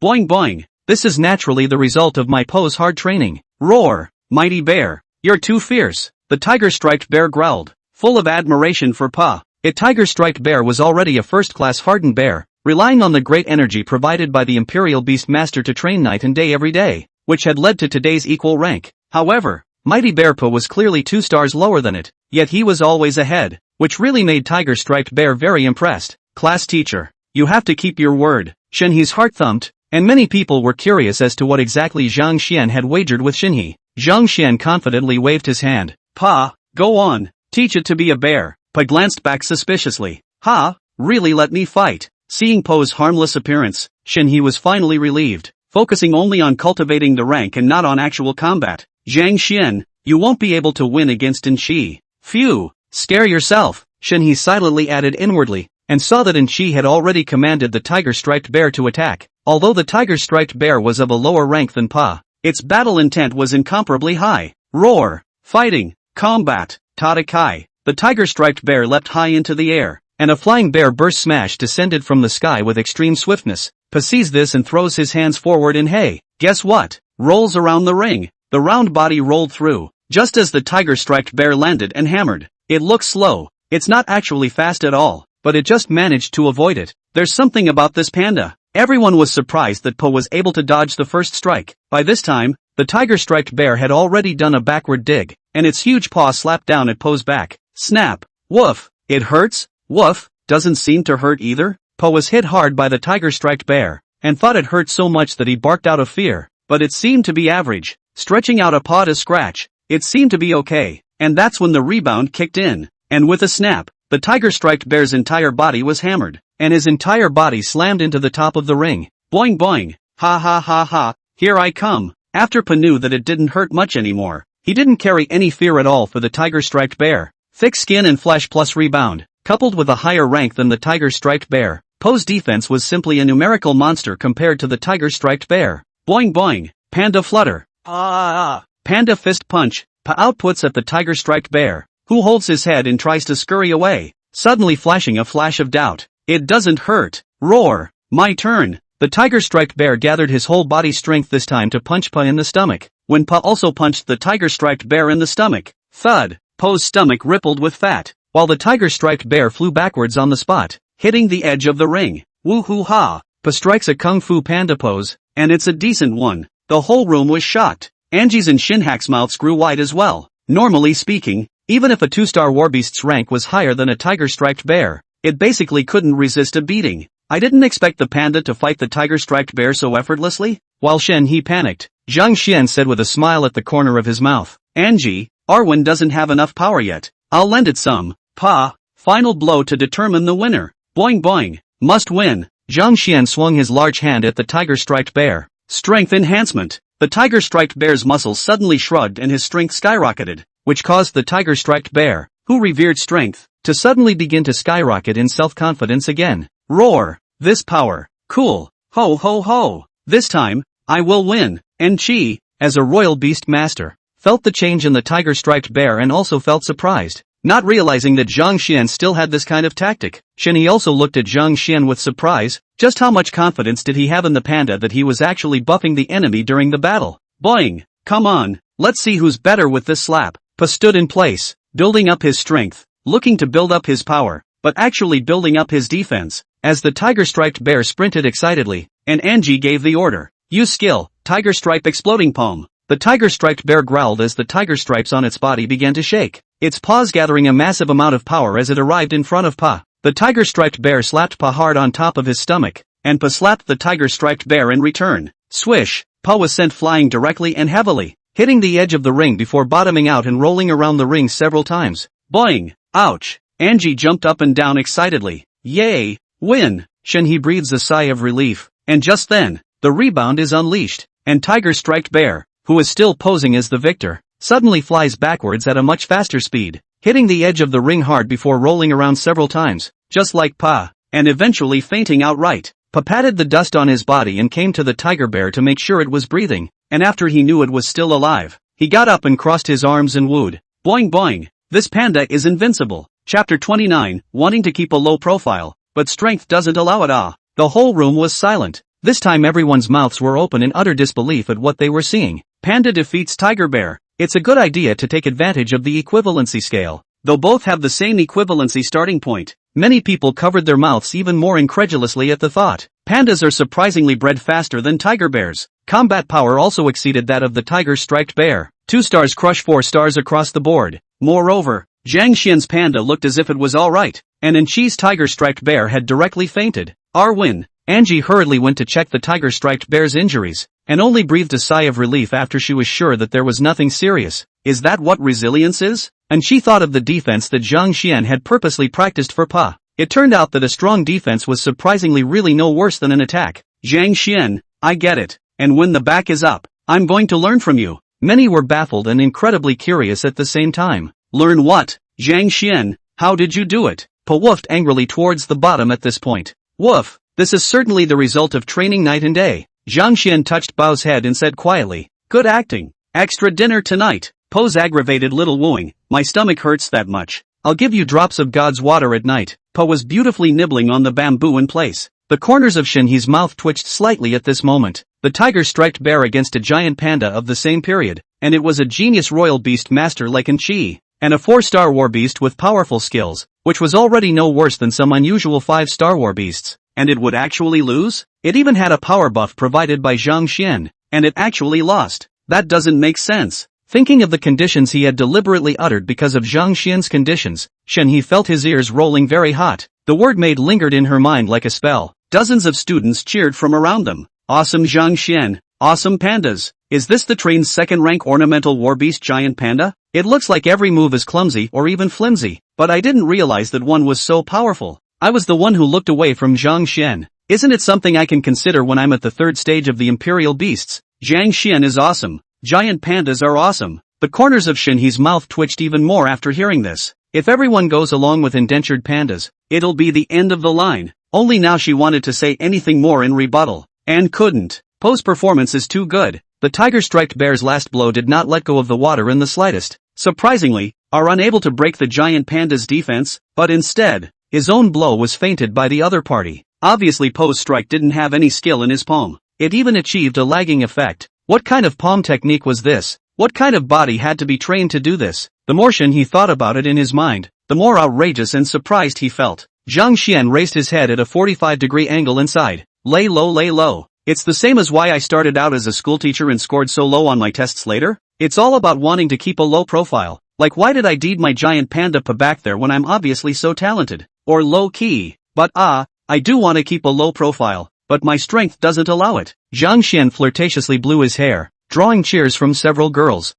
Boing boing. This is naturally the result of my Po's hard training. Roar, mighty bear. You're too fierce. The tiger-striped bear growled, full of admiration for Pa. A tiger-striped bear was already a first-class hardened bear, relying on the great energy provided by the Imperial Beast Master to train night and day every day, which had led to today's equal rank. However, Mighty Bear Pa was clearly 2 stars lower than it, yet he was always ahead, which really made Tiger-Striped Bear very impressed. Class teacher, you have to keep your word. Shinhee's heart thumped, and many people were curious as to what exactly Zhang Xian had wagered with Shinhee. Zhang Xian confidently waved his hand. Pa, go on, teach it to be a bear. Pa glanced back suspiciously. Ha, really let me fight. Seeing Po's harmless appearance, Shinhee was finally relieved, focusing only on cultivating the rank and not on actual combat. Zhang Xian, you won't be able to win against Anchi. Phew, scare yourself, Shinhee silently added inwardly, and saw that Anchi had already commanded the tiger-striped bear to attack. Although the tiger-striped bear was of a lower rank than Pa, its battle intent was incomparably high. Roar, fighting, combat, Tadakai. The tiger-striped bear leapt high into the air, and a flying bear burst smash descended from the sky with extreme swiftness. Pa sees this and throws his hands forward and hey, guess what? Rolls around the ring. The round body rolled through, just as the tiger-striped bear landed and hammered. It looks slow. It's not actually fast at all, but it just managed to avoid it. There's something about this panda. Everyone was surprised that Po was able to dodge the first strike. By this time, the tiger-striped bear had already done a backward dig, and its huge paw slapped down at Po's back. Snap! Woof! It hurts? Woof! Doesn't seem to hurt either. Po was hit hard by the tiger-striped bear, and thought it hurt so much that he barked out of fear, but it seemed to be average. Stretching out a paw to scratch, it seemed to be okay, and that's when the rebound kicked in, and with a snap, the tiger-striped bear's entire body was hammered, and his entire body slammed into the top of the ring. Boing boing! Ha ha ha ha, here I come! After Po knew that it didn't hurt much anymore, he didn't carry any fear at all for the tiger-striped bear. Thick skin and flesh plus rebound, coupled with a higher rank than the tiger-striped bear, Po's defense was simply a numerical monster compared to the tiger-striped bear. Boing boing! Panda flutter! Panda fist punch! Po outputs at the tiger-striped bear, who holds his head and tries to scurry away, suddenly flashing a flash of doubt. It doesn't hurt! Roar! My turn! The tiger-striped bear gathered his whole body strength this time to punch Po in the stomach, when Po also punched the tiger-striped bear in the stomach. Thud! Po's stomach rippled with fat, while the tiger-striped bear flew backwards on the spot, hitting the edge of the ring. Woo-hoo-ha! Po strikes a kung fu panda pose, and it's a decent one. The whole room was shocked. Angie's and Shinhack's mouths grew wide as well. Normally speaking, even if a 2-star warbeast's rank was higher than a tiger-striped bear, it basically couldn't resist a beating. I didn't expect the panda to fight the tiger-striped bear so effortlessly. While He panicked, Zhang Xian said with a smile at the corner of his mouth, Angie, Arwen doesn't have enough power yet. I'll lend it some. Pa! Final blow to determine the winner. Boing boing! Must win! Zhang Xian swung his large hand at the tiger-striped bear. Strength enhancement! The tiger-striped bear's muscles suddenly shrugged and his strength skyrocketed, which caused the tiger-striped bear, who revered strength, to suddenly begin to skyrocket in self-confidence again. Roar! This power! Cool! Ho ho ho! This time, I will win! And Chi, as a royal beast master, felt the change in the tiger-striped bear and also felt surprised, not realizing that Zhang Xian still had this kind of tactic. He also looked at Zhang Xian with surprise. Just how much confidence did he have in the panda that he was actually buffing the enemy during the battle? Boing! Come on, let's see who's better with this slap. Po stood in place, building up his strength, looking to build up his power, but actually building up his defense, as the tiger-striped bear sprinted excitedly, and Angie gave the order. Use skill, tiger stripe exploding palm. The tiger-striped bear growled as the tiger stripes on its body began to shake, its paws gathering a massive amount of power as it arrived in front of Po. The tiger-striped bear slapped Po hard on top of his stomach, and Po slapped the tiger-striped bear in return. Swish! Po was sent flying directly and heavily, hitting the edge of the ring before bottoming out and rolling around the ring several times. Boing! Ouch! Angie jumped up and down excitedly. Yay! Win! He breathes a sigh of relief, and just then, the rebound is unleashed, and tiger-striped bear, who is still posing as the victor, suddenly flies backwards at a much faster speed, hitting the edge of the ring hard before rolling around several times, just like Po, and eventually fainting outright. Po patted the dust on his body and came to the tiger bear to make sure it was breathing, and after he knew it was still alive, he got up and crossed his arms and wooed. Boing boing! This panda is invincible. Chapter 29, wanting to keep a low profile, but strength doesn't allow it. The whole room was silent. This time everyone's mouths were open in utter disbelief at what they were seeing. Panda defeats tiger bear. It's a good idea to take advantage of the equivalency scale. Though both have the same equivalency starting point, many people covered their mouths even more incredulously at the thought. Pandas are surprisingly bred faster than tiger bears. Combat power also exceeded that of the tiger-striped bear. 2 stars crush 4 stars across the board. Moreover, Zhang Xian's panda looked as if it was alright, and Enchi's tiger-striped bear had directly fainted. Arwen! Angie hurriedly went to check the tiger-striped bear's injuries, and only breathed a sigh of relief after she was sure that there was nothing serious. Is that what resilience is? And she thought of the defense that Zhang Xian had purposely practiced for Po. It turned out that a strong defense was surprisingly really no worse than an attack. Zhang Xian, I get it, and when the back is up, I'm going to learn from you. Many were baffled and incredibly curious at the same time. Learn what? Zhang Xian, how did you do it? Po woofed angrily towards the bottom at this point. Woof, this is certainly the result of training night and day. Zhang Xian touched Bao's head and said quietly, good acting. Extra dinner tonight. Po's aggravated little wooing, my stomach hurts that much. I'll give you drops of God's water at night. Po was beautifully nibbling on the bamboo in place. The corners of Shinhe's mouth twitched slightly at this moment. The tiger-striped bear against a giant panda of the same period, and it was a genius royal beast master like Enchi, and a 4-star war beast with powerful skills, which was already no worse than some unusual 5-star war beasts. and it would actually lose? It even had a power buff provided by Zhang Xian, and it actually lost. That doesn't make sense. Thinking of the conditions he had deliberately uttered because of Zhang Xian's conditions, Shen-He felt his ears rolling very hot. The word made lingered in her mind like a spell. Dozens of students cheered from around them. Awesome Zhang Xian. Awesome pandas. Is this the train's second-rank ornamental war beast giant panda? It looks like every move is clumsy or even flimsy, but I didn't realize that one was so powerful. I was the one who looked away from Zhang Xian. Isn't it something I can consider when I'm at the third stage of the imperial beasts? Zhang Xian is awesome. Giant pandas are awesome. The corners of Shen-He's mouth twitched even more after hearing this. If everyone goes along with indentured pandas, it'll be the end of the line. Only now she wanted to say anything more in rebuttal, and couldn't. Poe's performance is too good. The tiger-striped bear's last blow did not let go of the water in the slightest. Surprisingly, are unable to break the giant panda's defense, but instead, his own blow was feinted by the other party. Obviously Poe's strike didn't have any skill in his palm. It even achieved a lagging effect. What kind of palm technique was this? What kind of body had to be trained to do this? The more Shen-He thought about it in his mind, the more outrageous and surprised he felt. Zhang Xian raised his head at a 45-degree angle inside. Lay low, lay low. It's the same as why I started out as a schoolteacher and scored so low on my tests later. It's all about wanting to keep a low profile. Like why did I deed my giant panda back there when I'm obviously so talented? Or low-key. But I do want to keep a low profile, but my strength doesn't allow it. Zhang Xian flirtatiously blew his hair, drawing cheers from several girls.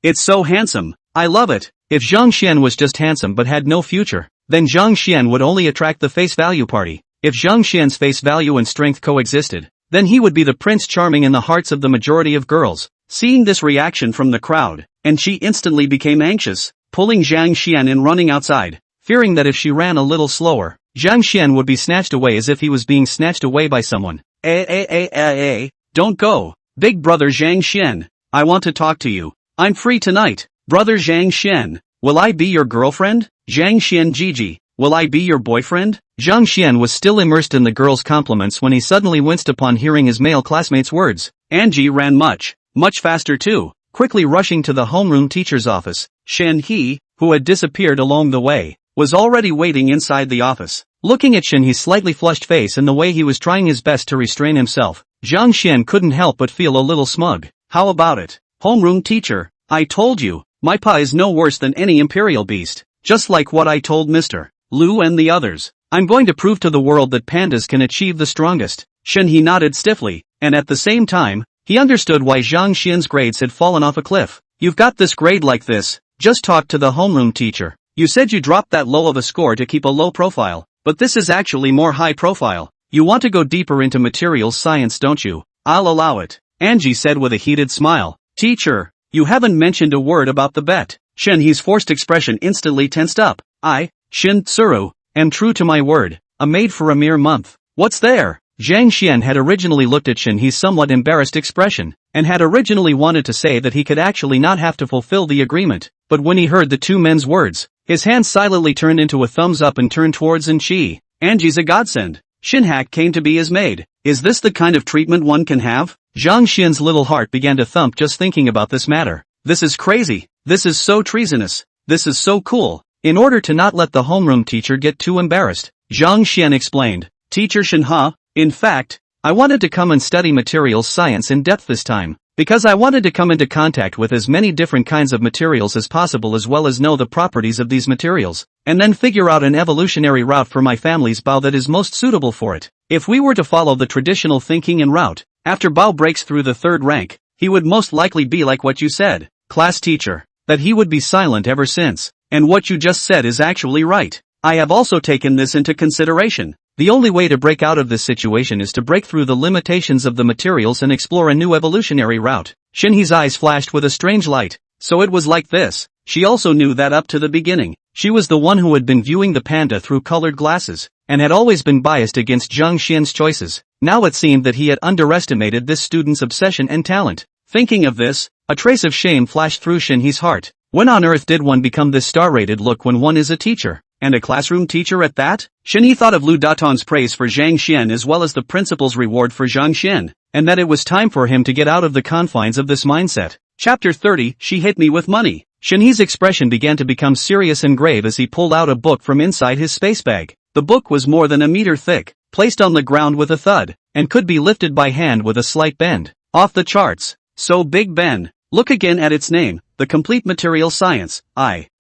It's so handsome. I love it. If Zhang Xian was just handsome but had no future, then Zhang Xian would only attract the face value party. If Zhang Xian's face value and strength coexisted, then he would be the Prince Charming in the hearts of the majority of girls. Seeing this reaction from the crowd, and she instantly became anxious, pulling Zhang Xian and running outside, fearing that if she ran a little slower, Zhang Xian would be snatched away as if he was being snatched away by someone. Don't go. Big brother Zhang Xian, I want to talk to you. I'm free tonight. Brother Zhang Xian, will I be your girlfriend? Zhang Xian Gigi, will I be your boyfriend? Zhang Xian was still immersed in the girl's compliments when he suddenly winced upon hearing his male classmate's words. Angie ran much faster too, quickly rushing to the homeroom teacher's office. Shen-He, who had disappeared along the way, was already waiting inside the office. Looking at Shen-He's slightly flushed face and the way he was trying his best to restrain himself, Zhang Xian couldn't help but feel a little smug. How about it? Homeroom teacher, I told you, my pa is no worse than any imperial beast. Just like what I told Mr. Lu and the others. I'm going to prove to the world that pandas can achieve the strongest. Shen-He nodded stiffly, and at the same time, he understood why Zhang Xian's grades had fallen off a cliff. You've got this grade like this, just talk to the homeroom teacher. You said you dropped that low of a score to keep a low profile, but this is actually more high profile. You want to go deeper into materials science, don't you? I'll allow it, Angie said with a heated smile. Teacher, you haven't mentioned a word about the bet. Shen-He's forced expression instantly tensed up. I, Shin Tsuru, am true to my word, a maid for a mere month. What's there? Zhang Xian had originally looked at Shen-He's somewhat embarrassed expression, and had originally wanted to say that he could actually not have to fulfill the agreement, but when he heard the two men's words, his hand silently turned into a thumbs up and turned towards Anchi. Angie's a godsend. Shinhak came to be his maid. Is this the kind of treatment one can have? Zhang Xian's little heart began to thump just thinking about this matter. This is crazy. This is so treasonous. This is so cool. In order to not let the homeroom teacher get too embarrassed, Zhang Xian explained. Teacher Shinha, in fact, I wanted to come and study materials science in depth this time, because I wanted to come into contact with as many different kinds of materials as possible as well as know the properties of these materials, and then figure out an evolutionary route for my family's Bao that is most suitable for it. If we were to follow the traditional thinking and route, after Bao breaks through the third rank, he would most likely be like what you said, class teacher, that he would be silent ever since, and what you just said is actually right. I have also taken this into consideration. The only way to break out of this situation is to break through the limitations of the materials and explore a new evolutionary route. Shinhe's eyes flashed with a strange light. So it was like this. She also knew that up to the beginning, she was the one who had been viewing the panda through colored glasses, and had always been biased against Zhang Xian's choices. Now it seemed that he had underestimated this student's obsession and talent. Thinking of this, a trace of shame flashed through Shinhe's heart. When on earth did one become this star-rated look when one is a teacher? And a classroom teacher at that? Shinhe thought of Lu Daton's praise for Zhang Xian as well as the principal's reward for Zhang Xian, and that it was time for him to get out of the confines of this mindset. Chapter 30, She Hit Me With Money. Shinhe's expression began to become serious and grave as he pulled out a book from inside his space bag. The The book was more than a meter thick, placed on the ground with a thud, and could be lifted by hand with a slight bend. Off the charts. So Big Ben. Look again at its name, the complete material science,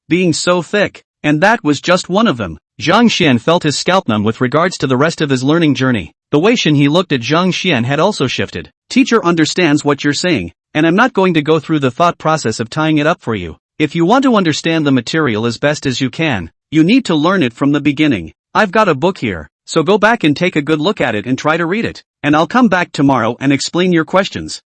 being so thick. And that was just one of them. Zhang Xian felt his scalp numb with regards to the rest of his learning journey. The way Shin He looked at Zhang Xian had also shifted. Teacher understands what you're saying, and I'm not going to go through the thought process of tying it up for you. If you want to understand the material as best as you can, you need to learn it from the beginning. I've got a book here, so go back and take a good look at it and try to read it. And I'll come back tomorrow and explain your questions.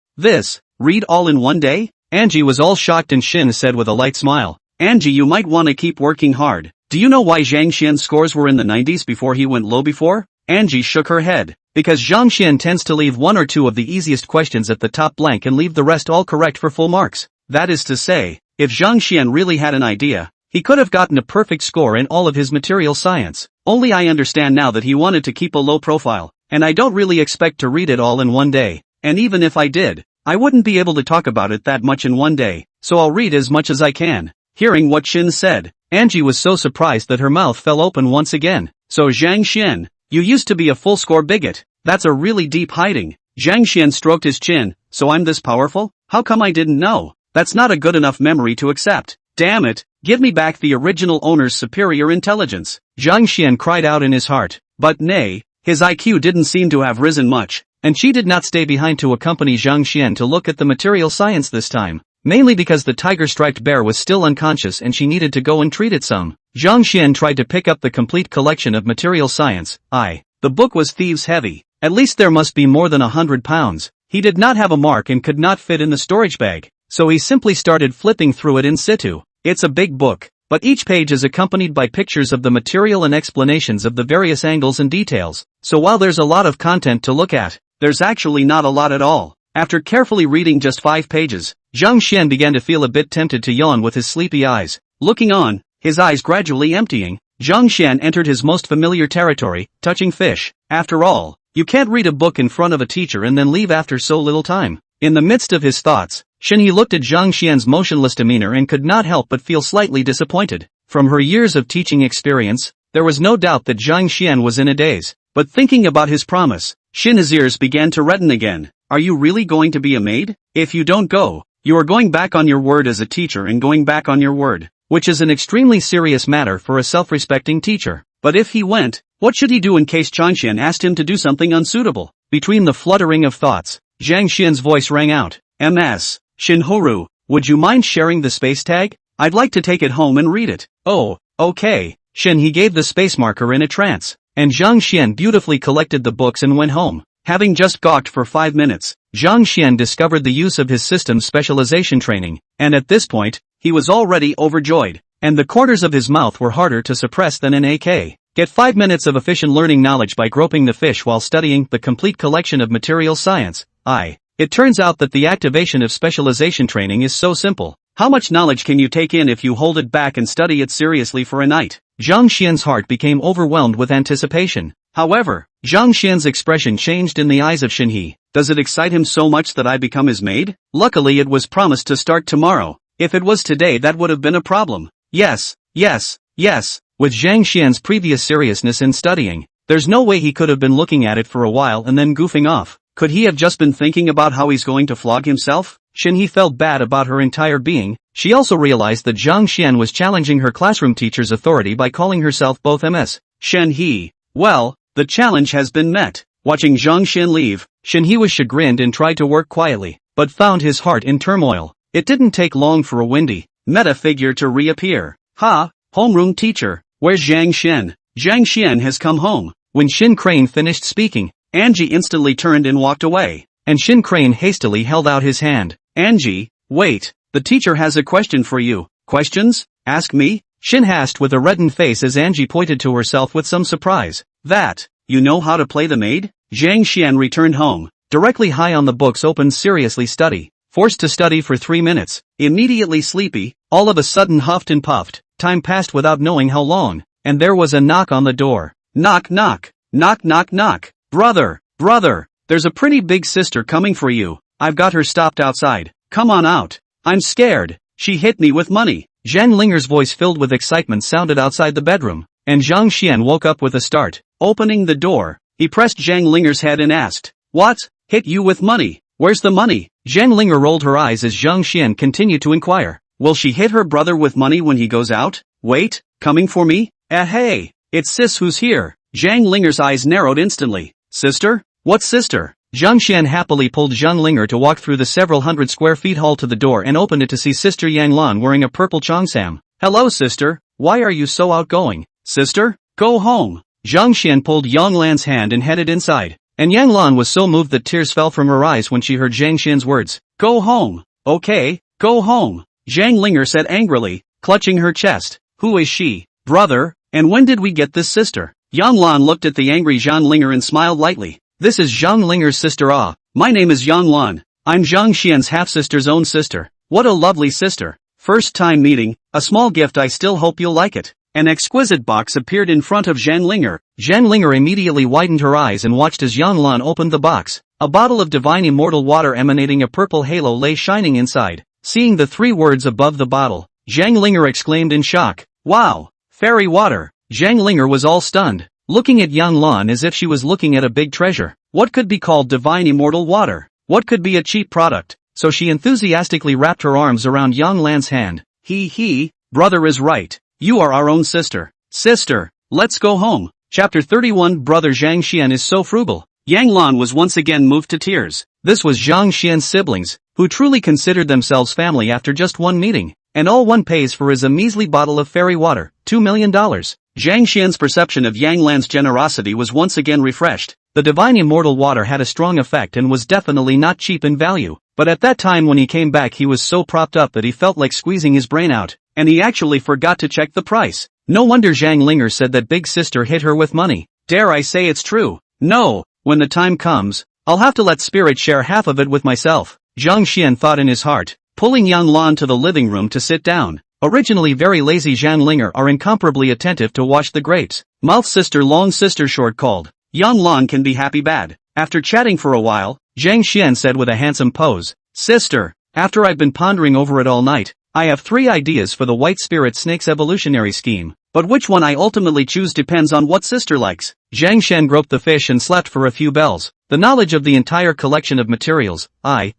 Read all in one day? Angie was all shocked and Shin said with a light smile. Angie, you might want to keep working hard. Do you know why Zhang Xian's scores were in the 90s before he went low before? Angie shook her head. Because Zhang Xian tends to leave one or two of the easiest questions at the top blank and leave the rest all correct for full marks. That is to say, if Zhang Xian really had an idea, he could have gotten a perfect score in all of his material science. Only I understand now that he wanted to keep a low profile, and I don't really expect to read it all in one day. And even if I did, I wouldn't be able to talk about it that much in one day, so I'll read as much as I can. Hearing what Shin said, Angie was so surprised that her mouth fell open once again. So Zhang Xian, you used to be a full score bigot. That's a really deep hiding. Zhang Xian stroked his chin. So I'm this powerful? How come I didn't know? That's not a good enough memory to accept. Damn it, give me back the original owner's superior intelligence. Zhang Xian cried out in his heart. But nay, his IQ didn't seem to have risen much, and she did not stay behind to accompany Zhang Xian to look at the material science this time. Mainly because the tiger-striped bear was still unconscious and she needed to go and treat it some. Zhang Xian tried to pick up the complete collection of material science. The book was thieves heavy. At least there must be more than 100 pounds. He did not have a mark and could not fit in the storage bag, so he simply started flipping through it in situ. It's a big book, but each page is accompanied by pictures of the material and explanations of the various angles and details. So while there's a lot of content to look at, there's actually not a lot at all. After carefully reading just 5 pages, Zhang Xian began to feel a bit tempted to yawn with his sleepy eyes. Looking on, his eyes gradually emptying, Zhang Xian entered his most familiar territory, touching fish. After all, you can't read a book in front of a teacher and then leave after so little time. In the midst of his thoughts, Shin He looked at Zhang Xian's motionless demeanor and could not help but feel slightly disappointed. From her years of teaching experience, there was no doubt that Zhang Xian was in a daze. But thinking about his promise, Shin's ears began to redden again. Are you really going to be a maid? If you don't go, you are going back on your word as a teacher and going back on your word, which is an extremely serious matter for a self-respecting teacher. But if he went, what should he do in case Zhang Xian asked him to do something unsuitable? Between the fluttering of thoughts, Zhang Xian's voice rang out. Ms. Shinhoru, would you mind sharing the space tag? I'd like to take it home and read it. Oh, okay. Shin He gave the space marker in a trance, and Zhang Xian beautifully collected the books and went home. Having just gawked for 5 minutes, Zhang Xian discovered the use of his system's specialization training, and at this point, he was already overjoyed, and the corners of his mouth were harder to suppress than an AK. Get 5 minutes of efficient learning knowledge by groping the fish while studying the complete collection of material science. It turns out that the activation of specialization training is so simple. How much knowledge can you take in if you hold it back and study it seriously for a night? Zhang Xian's heart became overwhelmed with anticipation. However, Zhang Xian's expression changed in the eyes of Shin He. Does it excite him so much that I become his maid? Luckily it was promised to start tomorrow. If it was today that would have been a problem. Yes. With Zhang Xian's previous seriousness in studying, there's no way he could have been looking at it for a while and then goofing off. Could he have just been thinking about how he's going to flog himself? Shin He felt bad about her entire being. She also realized that Zhang Xian was challenging her classroom teacher's authority by calling herself both Ms. Shin He. Well, the challenge has been met. Watching Zhang Xian leave, Shin He was chagrined and tried to work quietly, but found his heart in turmoil. It didn't take long for a windy, meta figure to reappear. Homeroom teacher, where's Zhang Xian? Zhang Xian has come home. When Shin Crane finished speaking, Angie instantly turned and walked away, and Shin Crane hastily held out his hand. Angie, wait, the teacher has a question for you. Questions? Ask me? Shin asked with a reddened face as Angie pointed to herself with some surprise. That, you know how to play the maid? Zhang Xian returned home, directly high on the books open seriously study, forced to study for 3 minutes, immediately sleepy, all of a sudden huffed and puffed. Time passed without knowing how long, and there was a knock on the door. Knock knock, knock knock knock. Brother, there's a pretty big sister coming for you. I've got her stopped outside. Come on out. I'm scared. She hit me with money. Zhang Linger's voice filled with excitement sounded outside the bedroom, and Zhang Xian woke up with a start. Opening the door, he pressed Zhang Linger's head and asked, "What? Hit you with money? Where's the money?" Zhang Linger rolled her eyes as Zhang Xian continued to inquire. Will she hit her brother with money when he goes out? Wait, coming for me? Hey, it's sis who's here. Zhang Linger's eyes narrowed instantly. Sister? What sister? Zhang Xian happily pulled Zhang Linger to walk through the several hundred square feet hall to the door and opened it to see Sister Yang Lan wearing a purple cheongsam. Hello sister, why are you so outgoing? Sister? Go home. Zhang Xian pulled Yang Lan's hand and headed inside, and Yang Lan was so moved that tears fell from her eyes when she heard Zhang Xian's words. Go home. Okay, go home. Zhang Linger said angrily, clutching her chest. Who is she? Brother, and when did we get this sister? Yang Lan looked at the angry Zhang Linger and smiled lightly. This is Zhang Linger's sister. My name is Yang Lan. I'm Zhang Xian's half-sister's own sister. What a lovely sister. First time meeting, a small gift, I still hope you'll like it. An exquisite box appeared in front of Zhang Linger. Zhang Linger immediately widened her eyes and watched as Yang Lan opened the box. A bottle of divine immortal water emanating a purple halo lay shining inside. Seeing the 3 words above the bottle, Zhang Linger exclaimed in shock. Wow! Fairy water! Zhang Linger was all stunned, looking at Yang Lan as if she was looking at a big treasure. What could be called divine immortal water? What could be a cheap product? So she enthusiastically wrapped her arms around Yang Lan's hand. Brother is right. You are our own sister. Sister, let's go home. Chapter 31. Brother Zhang Xian is so frugal. Yang Lan was once again moved to tears. This was Zhang Xian's siblings, who truly considered themselves family after just one meeting, and all one pays for is a measly bottle of fairy water, $2 million. Zhang Xian's perception of Yang Lan's generosity was once again refreshed. The divine immortal water had a strong effect and was definitely not cheap in value, but at that time when he came back he was so propped up that he felt like squeezing his brain out, and he actually forgot to check the price. No wonder Zhang Linger said that big sister hit her with money. Dare I say it's true? No, when the time comes, I'll have to let Spirit share half of it with myself. Zhang Xian thought in his heart, pulling Yang Lan to the living room to sit down. Originally very lazy Zhang Linger are incomparably attentive to wash the grapes. Mouth sister long sister short called. Yang Lan can be happy bad. After chatting for a while, Zhang Xian said with a handsome pose. Sister, after I've been pondering over it all night, I have 3 ideas for the white spirit snake's evolutionary scheme. But which one I ultimately choose depends on what sister likes. Zhang Xian groped the fish and slept for a few bells. The knowledge of the entire collection of materials,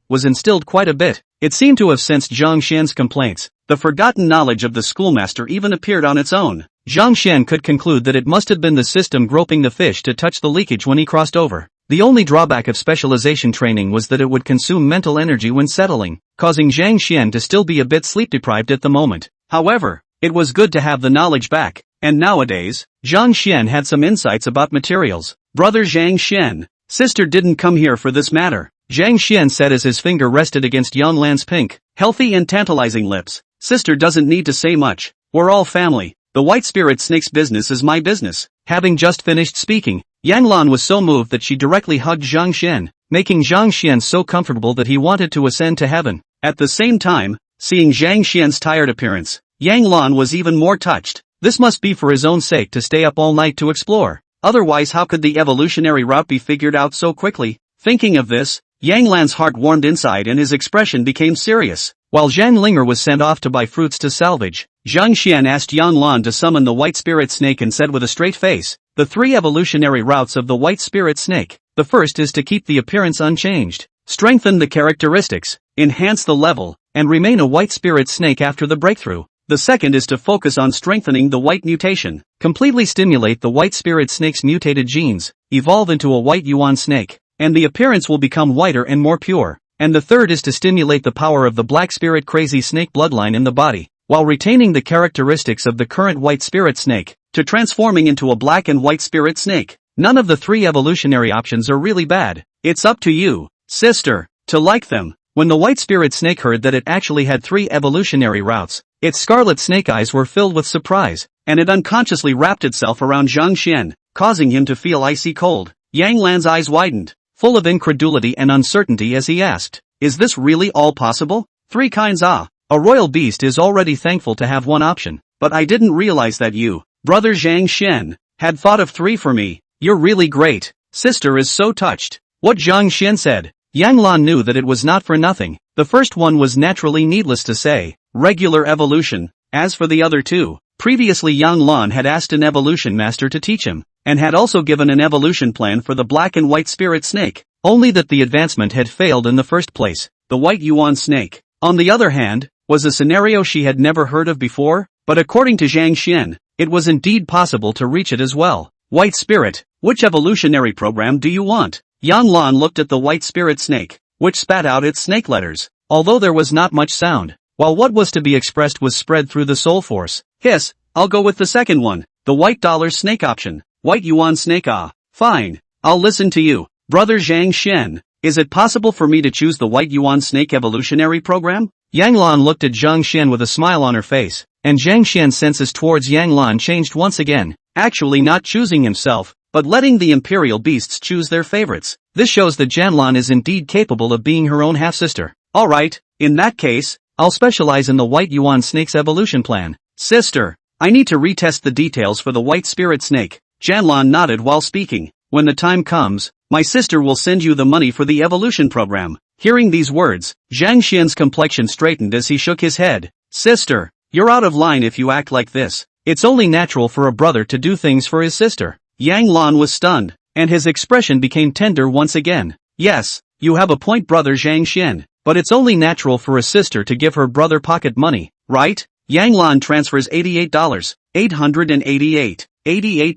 was instilled quite a bit. It seemed to have sensed Zhang Xian's complaints. The forgotten knowledge of the schoolmaster even appeared on its own. Zhang Xian could conclude that it must have been the system groping the fish to touch the leakage when he crossed over. The only drawback of specialization training was that it would consume mental energy when settling, causing Zhang Xian to still be a bit sleep-deprived at the moment. However, it was good to have the knowledge back, and nowadays, Zhang Xian had some insights about materials. Brother Zhang Xian, sister didn't come here for this matter, Zhang Xian said as his finger rested against Yang Lan's pink, healthy and tantalizing lips. Sister doesn't need to say much, we're all family. The white spirit snake's business is my business. Having just finished speaking, Yang Lan was so moved that she directly hugged Zhang Xian, making Zhang Xian so comfortable that he wanted to ascend to heaven. At the same time, seeing Zhang Xian's tired appearance, Yang Lan was even more touched. This must be for his own sake to stay up all night to explore. Otherwise how could the evolutionary route be figured out so quickly? Thinking of this, Yang Lan's heart warmed inside and his expression became serious. While Zhang Linger was sent off to buy fruits to salvage, Zhang Xian asked Yang Lan to summon the white spirit snake and said with a straight face, the 3 evolutionary routes of the white spirit snake. The first is to keep the appearance unchanged, strengthen the characteristics, enhance the level, and remain a white spirit snake after the breakthrough. The second is to focus on strengthening the white mutation, completely stimulate the white spirit snake's mutated genes, evolve into a white yuan snake, and the appearance will become whiter and more pure. And the third is to stimulate the power of the black spirit crazy snake bloodline in the body, while retaining the characteristics of the current white spirit snake, to transforming into a black and white spirit snake. None of the 3 evolutionary options are really bad. It's up to you, sister, to like them. When the white spirit snake heard that it actually had 3 evolutionary routes, its scarlet snake eyes were filled with surprise, and it unconsciously wrapped itself around Zhang Xian, causing him to feel icy cold. Yang Lan's eyes widened, full of incredulity and uncertainty as he asked, is this really all possible? 3 kinds. A royal beast is already thankful to have one option, but I didn't realize that you, brother Zhang Xian, had thought of 3 for me. You're really great. Sister is so touched. What Zhang Xian said. Yang Lan knew that it was not for nothing. The first one was naturally needless to say, regular evolution. As for the other 2, Previously Yang Lan had asked an evolution master to teach him, and had also given an evolution plan for the black and white spirit snake, only that the advancement had failed in the first place. The white yuan snake, on the other hand, was a scenario she had never heard of before, but according to Zhang Xian, it was indeed possible to reach it as well. White spirit, which evolutionary program do you want? Yang Lan looked at the white spirit snake, which spat out its snake letters, although there was not much sound, while what was to be expressed was spread through the soul force. Hiss, I'll go with the second one, the white dollar snake option. White yuan snake. Ah, fine, I'll listen to you. Brother Zhang Xian, is it possible for me to choose the white yuan snake evolutionary program? Yang Lan looked at Zhang Xian with a smile on her face, and Zhang Xian's senses towards Yang Lan changed once again, actually not choosing himself, but letting the imperial beasts choose their favorites. This shows that Zhang Lan is indeed capable of being her own half-sister. Alright, in that case, I'll specialize in the white yuan snake's evolution plan. Sister, I need to retest the details for the white spirit snake. Zhang Lan nodded while speaking. When the time comes, my sister will send you the money for the evolution program. Hearing these words, Zhang Xian's complexion straightened as he shook his head. Sister, you're out of line if you act like this. It's only natural for a brother to do things for his sister. Yang Lan was stunned, and his expression became tender once again. Yes, you have a point, brother Zhang Xian, but it's only natural for a sister to give her brother pocket money, right? Yang Lan transfers $88, 88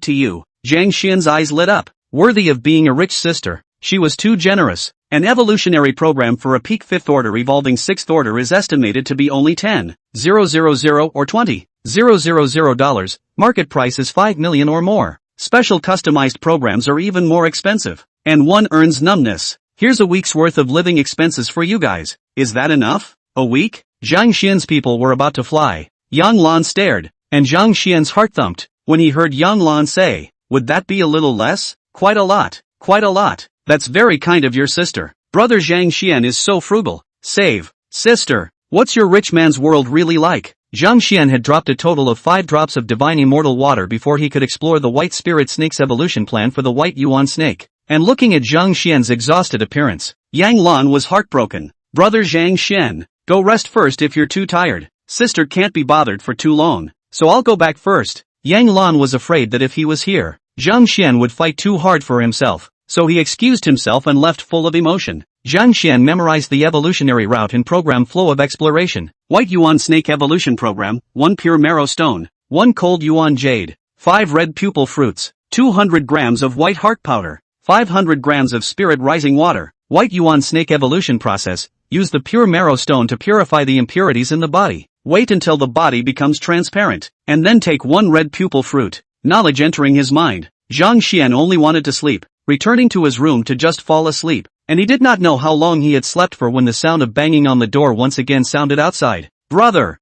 to you. Zhang Xian's eyes lit up. Worthy of being a rich sister, she was too generous. An evolutionary program for a peak 5th order evolving 6th order is estimated to be only 10,000 or $20,000. Market price is 5 million or more. Special customized programs are even more expensive. And one earns numbness. Here's a week's worth of living expenses for you guys. Is that enough? A week? Zhang Xian's people were about to fly. Yang Lan stared, and Zhang Xian's heart thumped, when he heard Yang Lan say, would that be a little less? Quite a lot. Quite a lot. That's very kind of your sister. Brother Zhang Xian is so frugal. Save. Sister, what's your rich man's world really like? Zhang Xian had dropped a total of 5 drops of divine immortal water before he could explore the white spirit snake's evolution plan for the white yuan snake. And looking at Zhang Xian's exhausted appearance, Yang Lan was heartbroken. Brother Zhang Xian, go rest first if you're too tired. Sister can't be bothered for too long, so I'll go back first. Yang Lan was afraid that if he was here, Zhang Xian would fight too hard for himself, so he excused himself and left full of emotion. Zhang Xian memorized the evolutionary route in program flow of exploration. White yuan snake evolution program, 1 pure marrow stone, 1 cold yuan jade, 5 red pupil fruits, 200 grams of white heart powder, 500 grams of spirit rising water. White yuan snake evolution process, use the pure marrow stone to purify the impurities in the body. Wait until the body becomes transparent, and then take 1 red pupil fruit. Knowledge entering his mind. Zhang Xian only wanted to sleep, returning to his room to just fall asleep, and he did not know how long he had slept for when the sound of banging on the door once again sounded outside. Brother,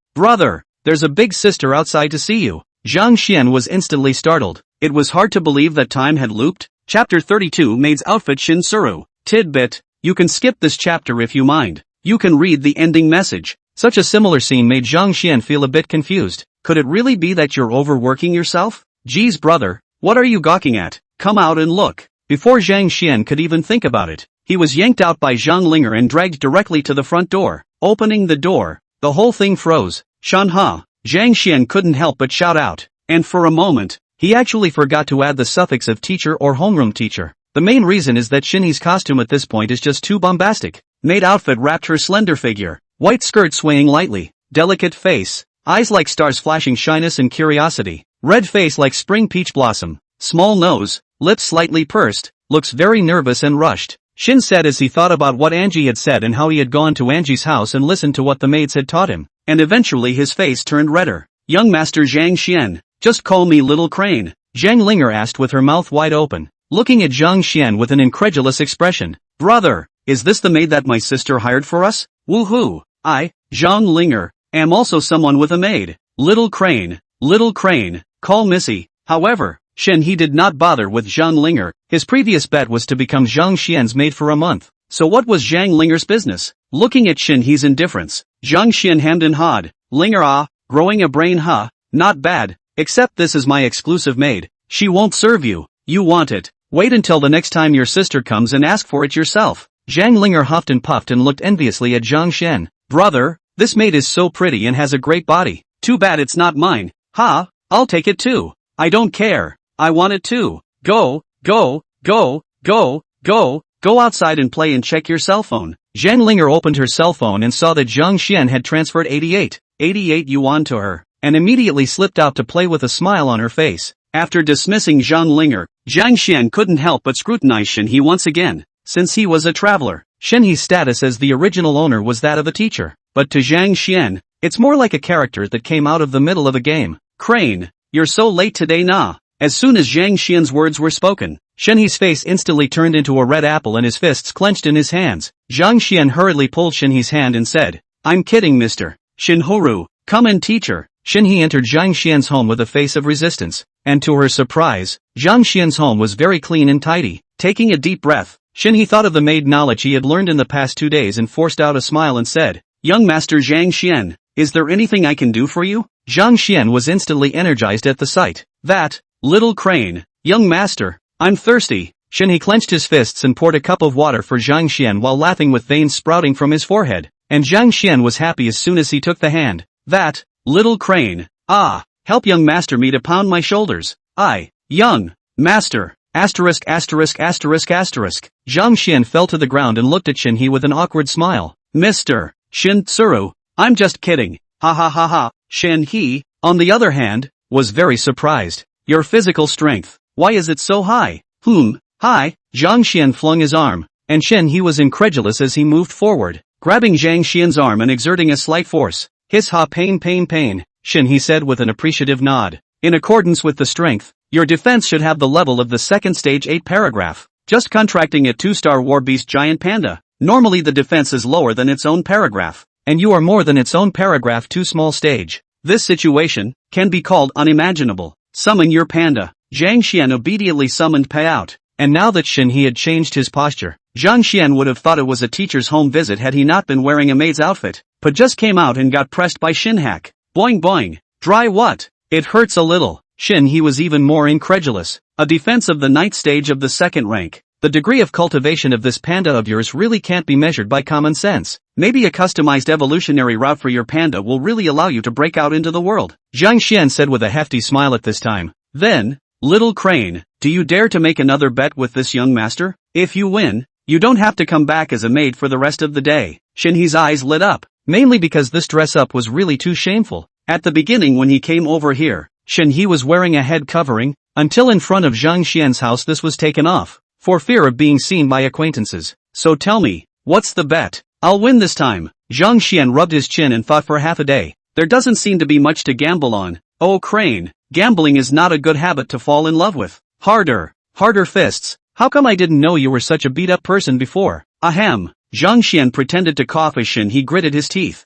there's a big sister outside to see you. Zhang Xian was instantly startled. It was hard to believe that time had looped. Chapter 32 Maid's Outfit Shin Suru. Tidbit, you can skip this chapter if you mind. You can read the ending message. Such a similar scene made Zhang Xian feel a bit confused. Could it really be that you're overworking yourself? Geez brother, what are you gawking at? Come out and look. Before Zhang Xian could even think about it, he was yanked out by Zhang Linger and dragged directly to the front door. Opening the door, the whole thing froze. Shanha, Zhang Xian couldn't help but shout out, and for a moment, he actually forgot to add the suffix of teacher or homeroom teacher. The main reason is that Shinhee's costume at this point is just too bombastic. Maid outfit wrapped her slender figure, white skirt swaying lightly, delicate face, eyes like stars flashing shyness and curiosity, red face like spring peach blossom, small nose, lips slightly pursed, looks very nervous and rushed. Shin said as he thought about what Angie had said and how he had gone to Angie's house and listened to what the maids had taught him, and eventually his face turned redder. Young Master Zhang Xian, just call me Little Crane, Zhang Linger asked with her mouth wide open, looking at Zhang Xian with an incredulous expression. Brother, is this the maid that my sister hired for us? Woohoo! I, Zhang Linger, am also someone with a maid. Little Crane, call Missy. However, Shin did not bother with Zhang Linger. His previous bet was to become Zhang Xian's maid for a month. So what was Zhang Linger's business? Looking at Shinhee's indifference, Zhang Xian hemmed and hawed. Linger growing a brain not bad, except this is my exclusive maid. She won't serve you. You want it. Wait until the next time your sister comes and ask for it yourself. Zhang Linger huffed and puffed and looked enviously at Zhang Xian. Brother, this maid is so pretty and has a great body. Too bad it's not mine. Ha, I'll take it too. I don't care. I want it too. Go, go, go, go, go, go outside and play and check your cell phone. Zhang Linger opened her cell phone and saw that Zhang Xian had transferred 88 yuan to her, and immediately slipped out to play with a smile on her face. After dismissing Zhang Linger, Zhang Xian couldn't help but scrutinize Shen He once again. Since he was a traveler, Shen He's status as the original owner was that of a teacher. But to Zhang Xian, it's more like a character that came out of the middle of a game. Crane, you're so late today nah. As soon as Zhang Xian's words were spoken, Shen He's face instantly turned into a red apple and his fists clenched in his hands. Zhang Xian hurriedly pulled Shen He's hand and said, I'm kidding Mr. Shen Horu, come in teacher. Shen He entered Zhang Xian's home with a face of resistance, and to her surprise, Zhang Xian's home was very clean and tidy. Taking a deep breath, Shen He thought of the maid knowledge he had learned in the past 2 days and forced out a smile and said, Young Master Zhang Xian, is there anything I can do for you? Zhang Xian was instantly energized at the sight. That, little crane, young master, I'm thirsty. Shen He clenched his fists and poured a cup of water for Zhang Xian while laughing with veins sprouting from his forehead, and Zhang Xian was happy as soon as he took the hand. That, little crane, help young master me to pound my shoulders. Young master, asterisk asterisk asterisk asterisk. Zhang Xian fell to the ground and looked at Shen He with an awkward smile. Mr. Shin Tsuru, I'm just kidding, ha ha ha ha. Shen He, on the other hand, was very surprised. Your physical strength, why is it so high? Hi. Zhang Xian flung his arm, and Shen He was incredulous as he moved forward, grabbing Zhang Xian's arm and exerting a slight force. Hiss ha pain pain pain, Shen He said with an appreciative nod. In accordance with the strength, your defense should have the level of the second stage 8 paragraph. Just contracting a 2-star war beast giant panda. Normally the defense is lower than its own paragraph, and you are more than its own paragraph 2 small stage. This situation can be called unimaginable. Summon your panda. Zhang Xian obediently summoned Payout, and now that Shen He had changed his posture, Zhang Xian would have thought it was a teacher's home visit had he not been wearing a maid's outfit, but just came out and got pressed by Shinhack. Boing boing. Dry what? It hurts a little. Shen He was even more incredulous. A defense of the 9th stage of the 2nd rank. The degree of cultivation of this panda of yours really can't be measured by common sense. Maybe a customized evolutionary route for your panda will really allow you to break out into the world. Zhang Xian said with a hefty smile at this time. Then, little crane, do you dare to make another bet with this young master? If you win, you don't have to come back as a maid for the rest of the day. Shen He's eyes lit up, mainly because this dress up was really too shameful. At the beginning when he came over here, Shen He was wearing a head covering, until in front of Zhang Xian's house this was taken off, for fear of being seen by acquaintances. So tell me, what's the bet? I'll win this time. Zhang Xian rubbed his chin and thought for half a day. There doesn't seem to be much to gamble on. Oh crane, gambling is not a good habit to fall in love with. Harder fists. How come I didn't know you were such a beat-up person before? Ahem. Zhang Xian pretended to cough as Shen He gritted his teeth.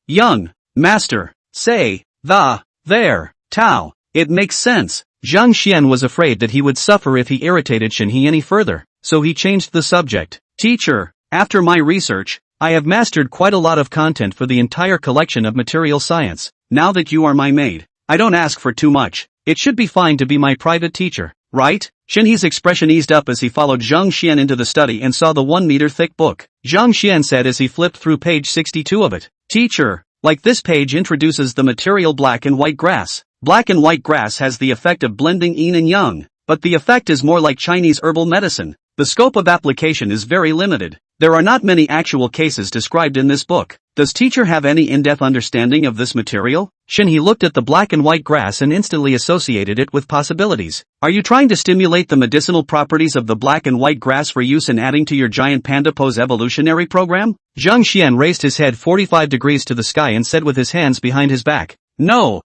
Young master, say, there, Tao. It makes sense. Zhang Xian was afraid that he would suffer if he irritated Shen He any further, so he changed the subject. Teacher, after my research, I have mastered quite a lot of content for the entire collection of material science. Now that you are my maid, I don't ask for too much. It should be fine to be my private teacher, right? Shen He's expression eased up as he followed Zhang Xian into the study and saw the 1-meter-thick book. Zhang Xian said as he flipped through page 62 of it. Teacher, like this page introduces the material black and white grass. Black and white grass has the effect of blending yin and yang, but the effect is more like Chinese herbal medicine. The scope of application is very limited. There are not many actual cases described in this book. Does teacher have any in-depth understanding of this material? Shen He looked at the black and white grass and instantly associated it with possibilities. Are you trying to stimulate the medicinal properties of the black and white grass for use in adding to your giant panda pose evolutionary program? Zhang Xian raised his head 45 degrees to the sky and said with his hands behind his back. No,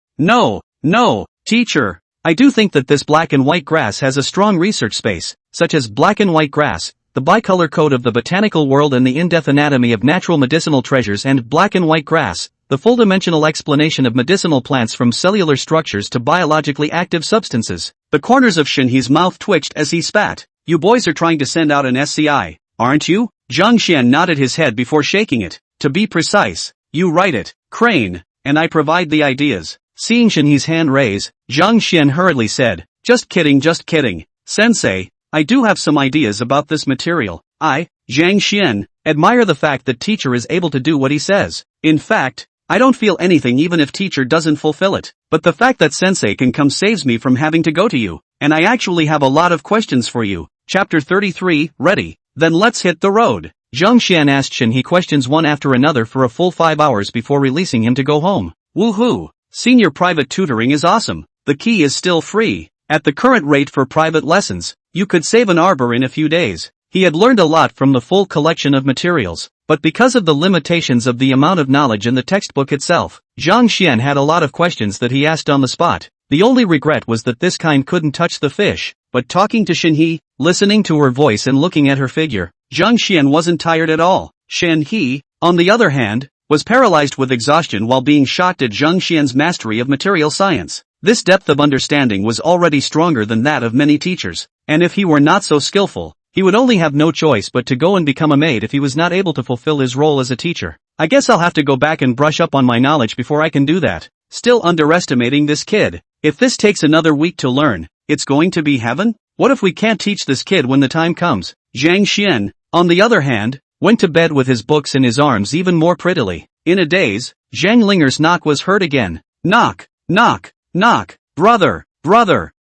teacher. I do think that this black and white grass has a strong research space, such as black and white grass, the bicolor code of the botanical world and the in-depth anatomy of natural medicinal treasures, and black and white grass, the full-dimensional explanation of medicinal plants from cellular structures to biologically active substances. The corners of Shen He's mouth twitched as he spat. You boys are trying to send out an SCI, aren't you? Zhang Xian nodded his head before shaking it. To be precise, you write it, crane, and I provide the ideas. Seeing Shen He's hand raise, Zhang Xian hurriedly said, just kidding. Sensei, I do have some ideas about this material. Zhang Xian, admire the fact that teacher is able to do what he says. In fact, I don't feel anything even if teacher doesn't fulfill it. But the fact that sensei can come saves me from having to go to you. And I actually have a lot of questions for you. Chapter 33, ready. Then let's hit the road. Zhang Xian asked Shen He questions one after another for a full 5 hours before releasing him to go home. Woohoo! Senior private tutoring is awesome. The key is still free. At the current rate for private lessons, you could save an arbor in a few days. He had learned a lot from the full collection of materials, but because of the limitations of the amount of knowledge in the textbook itself, Zhang Xian had a lot of questions that he asked on the spot. The only regret was that this kind couldn't touch the fish, but talking to Shen He, listening to her voice and looking at her figure, Zhang Xian wasn't tired at all. Shen He, on the other hand, was paralyzed with exhaustion while being shocked at Zhang Xian's mastery of material science. This depth of understanding was already stronger than that of many teachers, and if he were not so skillful, he would only have no choice but to go and become a maid if he was not able to fulfill his role as a teacher. I guess I'll have to go back and brush up on my knowledge before I can do that. Still underestimating this kid. If this takes another week to learn, it's going to be heaven? What if we can't teach this kid when the time comes? Zhang Xian, on the other hand, went to bed with his books in his arms even more prettily. In a daze, Zhang Linger's knock was heard again. Knock, knock, knock. Brother,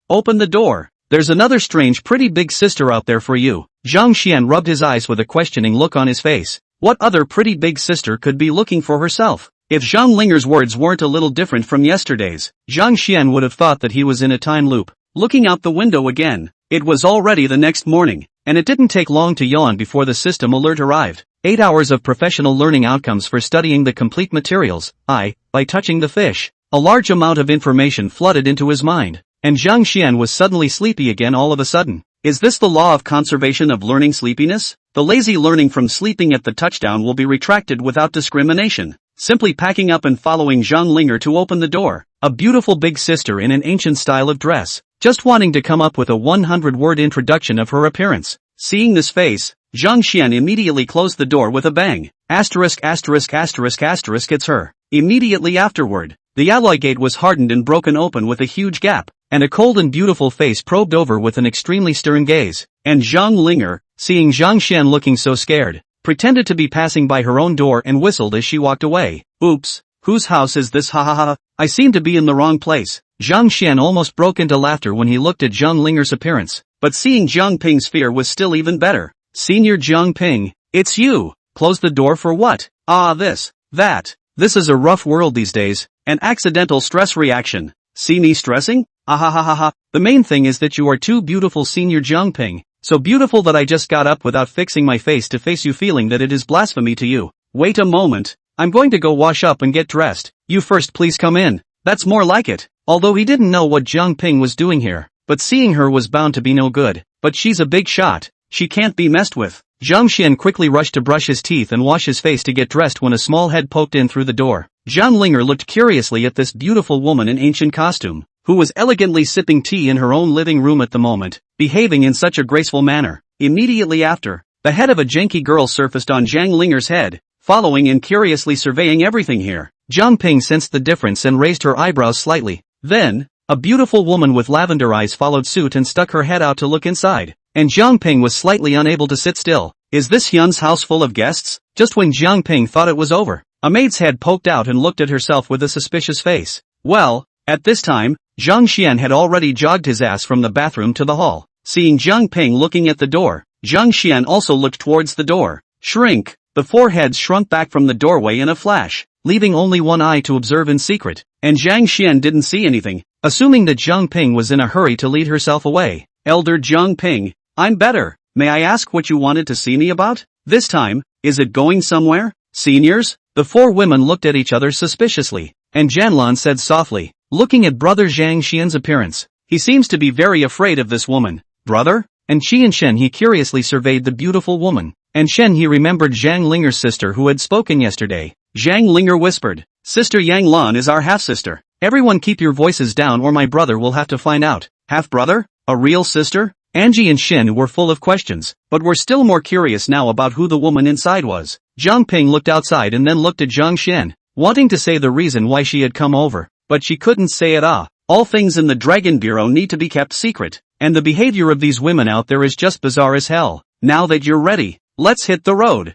open the door. There's another strange pretty big sister out there for you. Zhang Xian rubbed his eyes with a questioning look on his face. What other pretty big sister could be looking for herself? If Zhang Linger's words weren't a little different from yesterday's, Zhang Xian would have thought that he was in a time loop. Looking out the window again, it was already the next morning, and it didn't take long to yawn before the system alert arrived. 8 hours of professional learning outcomes for studying the complete materials, by touching the fish. A large amount of information flooded into his mind, and Zhang Xian was suddenly sleepy again all of a sudden. Is this the law of conservation of learning sleepiness? The lazy learning from sleeping at the touchdown will be retracted without discrimination. Simply packing up and following Zhang Linger to open the door. A beautiful big sister in an ancient style of dress. Just wanting to come up with a 100-word introduction of her appearance. Seeing this face, Zhang Xian immediately closed the door with a bang. Asterisk it's her. Immediately afterward, the alloy gate was hardened and broken open with a huge gap, and a cold and beautiful face probed over with an extremely stern gaze. And Zhang Linger, seeing Zhang Xian looking so scared, pretended to be passing by her own door and whistled as she walked away. Oops, whose house is this? Ha ha ha, I seem to be in the wrong place. Zhang Xian almost broke into laughter when he looked at Zhang Linger's appearance, but seeing Zhang Ping's fear was still even better. Senior Zhang Ping, it's you. Close the door for what? That. This is a rough world these days. An accidental stress reaction. See me stressing? Ahahaha. The main thing is that you are too beautiful, Senior Zhang Ping. So beautiful that I just got up without fixing my face to face you, feeling that it is blasphemy to you. Wait a moment. I'm going to go wash up and get dressed. You first, please come in. That's more like it. Although he didn't know what Zhang Ping was doing here, but seeing her was bound to be no good. But she's a big shot. She can't be messed with. Zhang Xian quickly rushed to brush his teeth and wash his face to get dressed when a small head poked in through the door. Zhang Linger looked curiously at this beautiful woman in ancient costume, who was elegantly sipping tea in her own living room at the moment, behaving in such a graceful manner. Immediately after, the head of a janky girl surfaced on Zhang Linger's head, following and curiously surveying everything here. Zhang Ping sensed the difference and raised her eyebrows slightly. Then, a beautiful woman with lavender eyes followed suit and stuck her head out to look inside. And Zhang Ping was slightly unable to sit still. Is this Hyun's house full of guests? Just when Zhang Ping thought it was over, a maid's head poked out and looked at herself with a suspicious face. Well, at this time, Zhang Xian had already jogged his ass from the bathroom to the hall. Seeing Zhang Ping looking at the door, Zhang Xian also looked towards the door. Shrink! The four heads shrunk back from the doorway in a flash, leaving only one eye to observe in secret. And Zhang Xian didn't see anything, assuming that Zhang Ping was in a hurry to lead herself away. Elder Zhang Ping, I'm better. May I ask what you wanted to see me about? This time, is it going somewhere? Seniors? The four women looked at each other suspiciously, and Janlan said softly, looking at brother Zhang Xian's appearance. He seems to be very afraid of this woman. Brother? And Shen he curiously surveyed the beautiful woman. And Shen he remembered Zhang Linger's sister who had spoken yesterday. Zhang Linger whispered, Sister Yang Lan is our half-sister. Everyone keep your voices down or my brother will have to find out. Half-brother? A real sister? Angie and Shen were full of questions, but were still more curious now about who the woman inside was. Zhang Ping looked outside and then looked at Zhang Xian, wanting to say the reason why she had come over, but she couldn't say it. All things in the Dragon Bureau need to be kept secret, and the behavior of these women out there is just bizarre as hell. Now that you're ready, let's hit the road.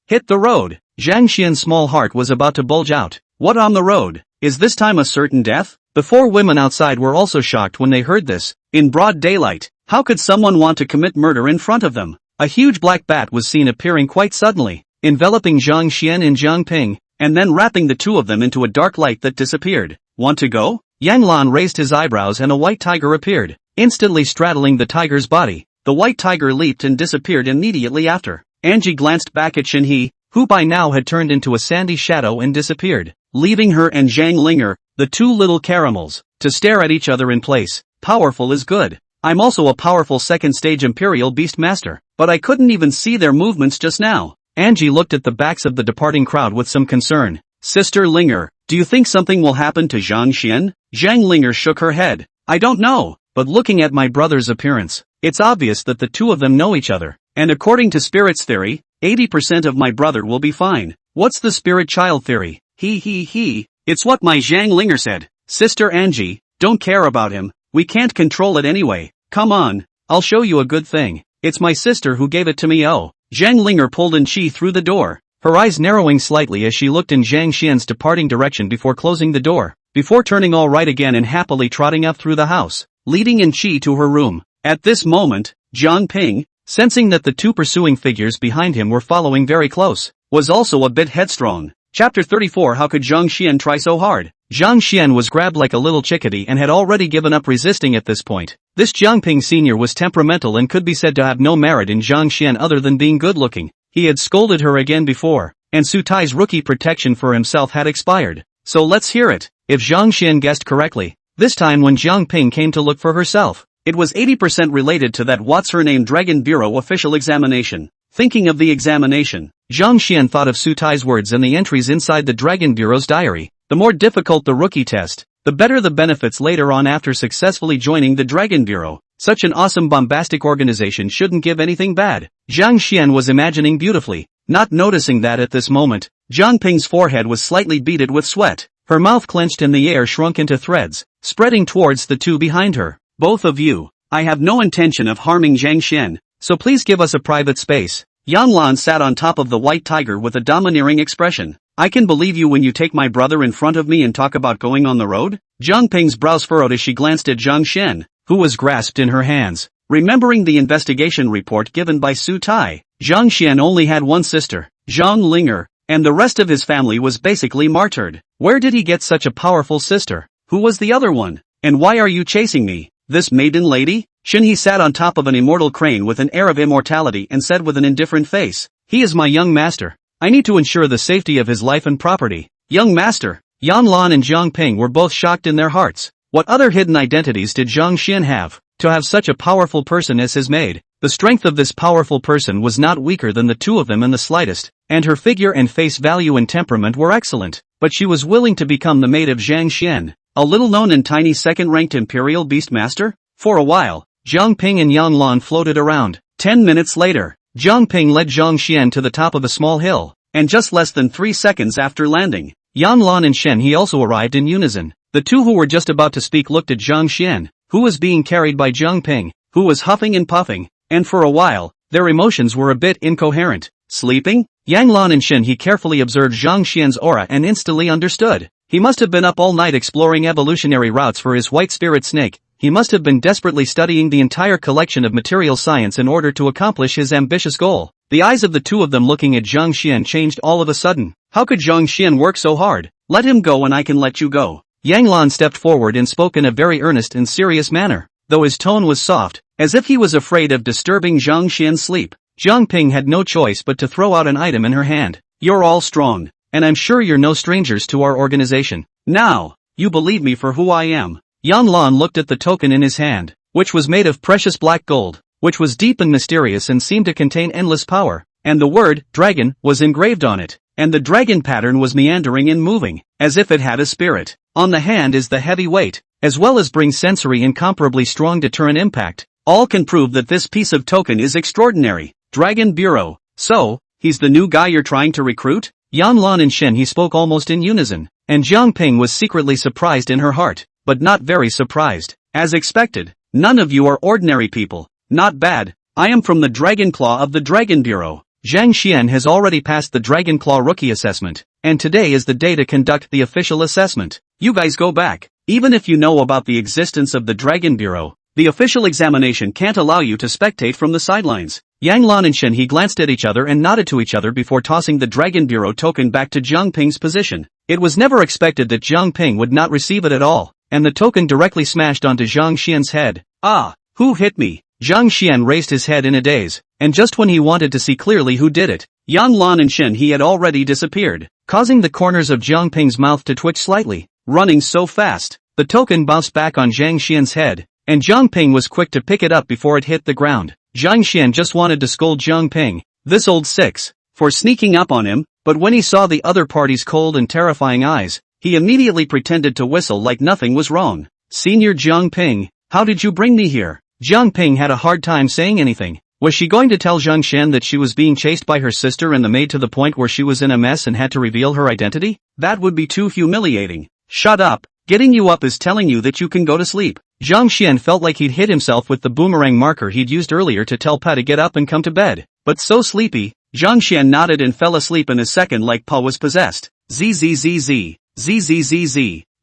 Hit the road. Zhang Xian's small heart was about to bulge out. What on the road? Is this time a certain death? The 4 women outside were also shocked when they heard this. In broad daylight, how could someone want to commit murder in front of them? A huge black bat was seen appearing quite suddenly, enveloping Zhang Xian and Zhang Ping, and then wrapping the 2 of them into a dark light that disappeared. Want to go? Yang Lan raised his eyebrows and a white tiger appeared, instantly straddling the tiger's body. The white tiger leaped and disappeared immediately after. Angie glanced back at Shinhe, who by now had turned into a sandy shadow and disappeared, leaving her and Zhang Linger, the 2 little caramels, to stare at each other in place. Powerful is good. I'm also a powerful second stage Imperial Beast Master, but I couldn't even see their movements just now. Angie looked at the backs of the departing crowd with some concern. Sister Linger, do you think something will happen to Zhang Xian? Zhang Linger shook her head. I don't know, but looking at my brother's appearance, it's obvious that the 2 of them know each other, and according to Spirit's theory, 80% of my brother will be fine. What's the Spirit Child theory? It's what my Zhang Linger said. Sister Angie, don't care about him, we can't control it anyway. Come on, I'll show you a good thing. It's my sister who gave it to me. Oh. Zhang Linger pulled Anqi through the door, her eyes narrowing slightly as she looked in Zhang Xian's departing direction before closing the door, before turning all right again and happily trotting up through the house, leading Anqi to her room. At this moment, Zhang Ping, sensing that the 2 pursuing figures behind him were following very close, was also a bit headstrong. Chapter 34. How could Zhang Xian try so hard? Zhang Xian was grabbed like a little chickadee and had already given up resisting at this point. This Zhang Ping Sr. was temperamental and could be said to have no merit in Zhang Xian other than being good-looking. He had scolded her again before, and Su Tai's rookie protection for himself had expired. So let's hear it. If Zhang Xian guessed correctly, this time when Zhang Ping came to look for herself, it was 80% related to that what's-her-name Dragon Bureau official examination. Thinking of the examination, Zhang Xian thought of Su Tai's words and the entries inside the Dragon Bureau's diary. The more difficult the rookie test, the better the benefits later on after successfully joining the Dragon Bureau. Such an awesome bombastic organization shouldn't give anything bad. Zhang Xian was imagining beautifully, not noticing that at this moment, Zhang Ping's forehead was slightly beaded with sweat. Her mouth clenched and the air shrunk into threads, spreading towards the 2 behind her. Both of you, I have no intention of harming Zhang Xian, so please give us a private space. Yang Lan sat on top of the white tiger with a domineering expression. I can believe you when you take my brother in front of me and talk about going on the road? Zhang Ping's brows furrowed as she glanced at Zhang Xian, who was grasped in her hands. Remembering the investigation report given by Su Tai, Zhang Xian only had one sister, Zhang Linger, and the rest of his family was basically martyred. Where did he get such a powerful sister? Who was the other one? And why are you chasing me? This maiden lady? Shinhe sat on top of an immortal crane with an air of immortality and said with an indifferent face, he is my young master. I need to ensure the safety of his life and property. Young master. Yan Lan and Zhang Ping were both shocked in their hearts. What other hidden identities did Zhang Xian have, to have such a powerful person as his maid? The strength of this powerful person was not weaker than the 2 of them in the slightest, and her figure and face value and temperament were excellent, but she was willing to become the maid of Zhang Xian, a little-known and tiny second-ranked Imperial Beast Master? For a while, Zhang Ping and Yan Lan floated around. 10 minutes later, Zhang Ping led Zhang Xian to the top of a small hill, and just less than 3 seconds after landing, Yan Lan and Shen He also arrived in unison. The 2 who were just about to speak looked at Zhang Xian, who was being carried by Zhang Ping, who was huffing and puffing, and for a while, their emotions were a bit incoherent. Sleeping? Yang Lan and Shen He carefully observed Zhang Xian's aura and instantly understood. He must have been up all night exploring evolutionary routes for his white spirit snake. He must have been desperately studying the entire collection of material science in order to accomplish his ambitious goal. The eyes of the 2 of them looking at Zhang Xian changed all of a sudden. How could Zhang Xian work so hard? Let him go and I can let you go. Yang Lan stepped forward and spoke in a very earnest and serious manner, though his tone was soft, as if he was afraid of disturbing Zhang Xian's sleep. Zhang Ping had no choice but to throw out an item in her hand. You're all strong, and I'm sure you're no strangers to our organization. Now, you believe me for who I am. Yan Lan looked at the token in his hand, which was made of precious black gold, which was deep and mysterious and seemed to contain endless power, and the word, dragon, was engraved on it, and the dragon pattern was meandering and moving, as if it had a spirit. On the hand is the heavy weight, as well as brings sensory incomparably strong deterrent impact. All can prove that this piece of token is extraordinary. Dragon Bureau. So, he's the new guy you're trying to recruit? Yan Lan and Shen He spoke almost in unison, and Zhang Ping was secretly surprised in her heart, but not very surprised. As expected, none of you are ordinary people. Not bad. I am from the Dragon Claw of the Dragon Bureau. Zhang Xian has already passed the Dragon Claw Rookie Assessment, and today is the day to conduct the official assessment. You guys go back. Even if you know about the existence of the Dragon Bureau, the official examination can't allow you to spectate from the sidelines. Yang Lan and Shen He glanced at each other and nodded to each other before tossing the Dragon Bureau token back to Zhang Ping's position. It was never expected that Zhang Ping would not receive it at all, and the token directly smashed onto Zhang Xian's head. Ah, who hit me? Zhang Xian raised his head in a daze, and just when he wanted to see clearly who did it, Yang Lan and Shen He had already disappeared, causing the corners of Zhang Ping's mouth to twitch slightly. Running so fast, the token bounced back on Zhang Xian's head, and Zhang Ping was quick to pick it up before it hit the ground. Zhang Xian just wanted to scold Zhang Ping, this old six, for sneaking up on him, but when he saw the other party's cold and terrifying eyes, he immediately pretended to whistle like nothing was wrong. Senior Zhang Ping, how did you bring me here? Zhang Ping had a hard time saying anything. Was she going to tell Zhang Xian that she was being chased by her sister and the maid to the point where she was in a mess and had to reveal her identity? That would be too humiliating. Shut up. Getting you up is telling you that you can go to sleep. Zhang Xian felt like he'd hit himself with the boomerang marker he'd used earlier to tell Pa to get up and come to bed. But so sleepy, Zhang Xian nodded and fell asleep in a second like Pa was possessed. Zzz.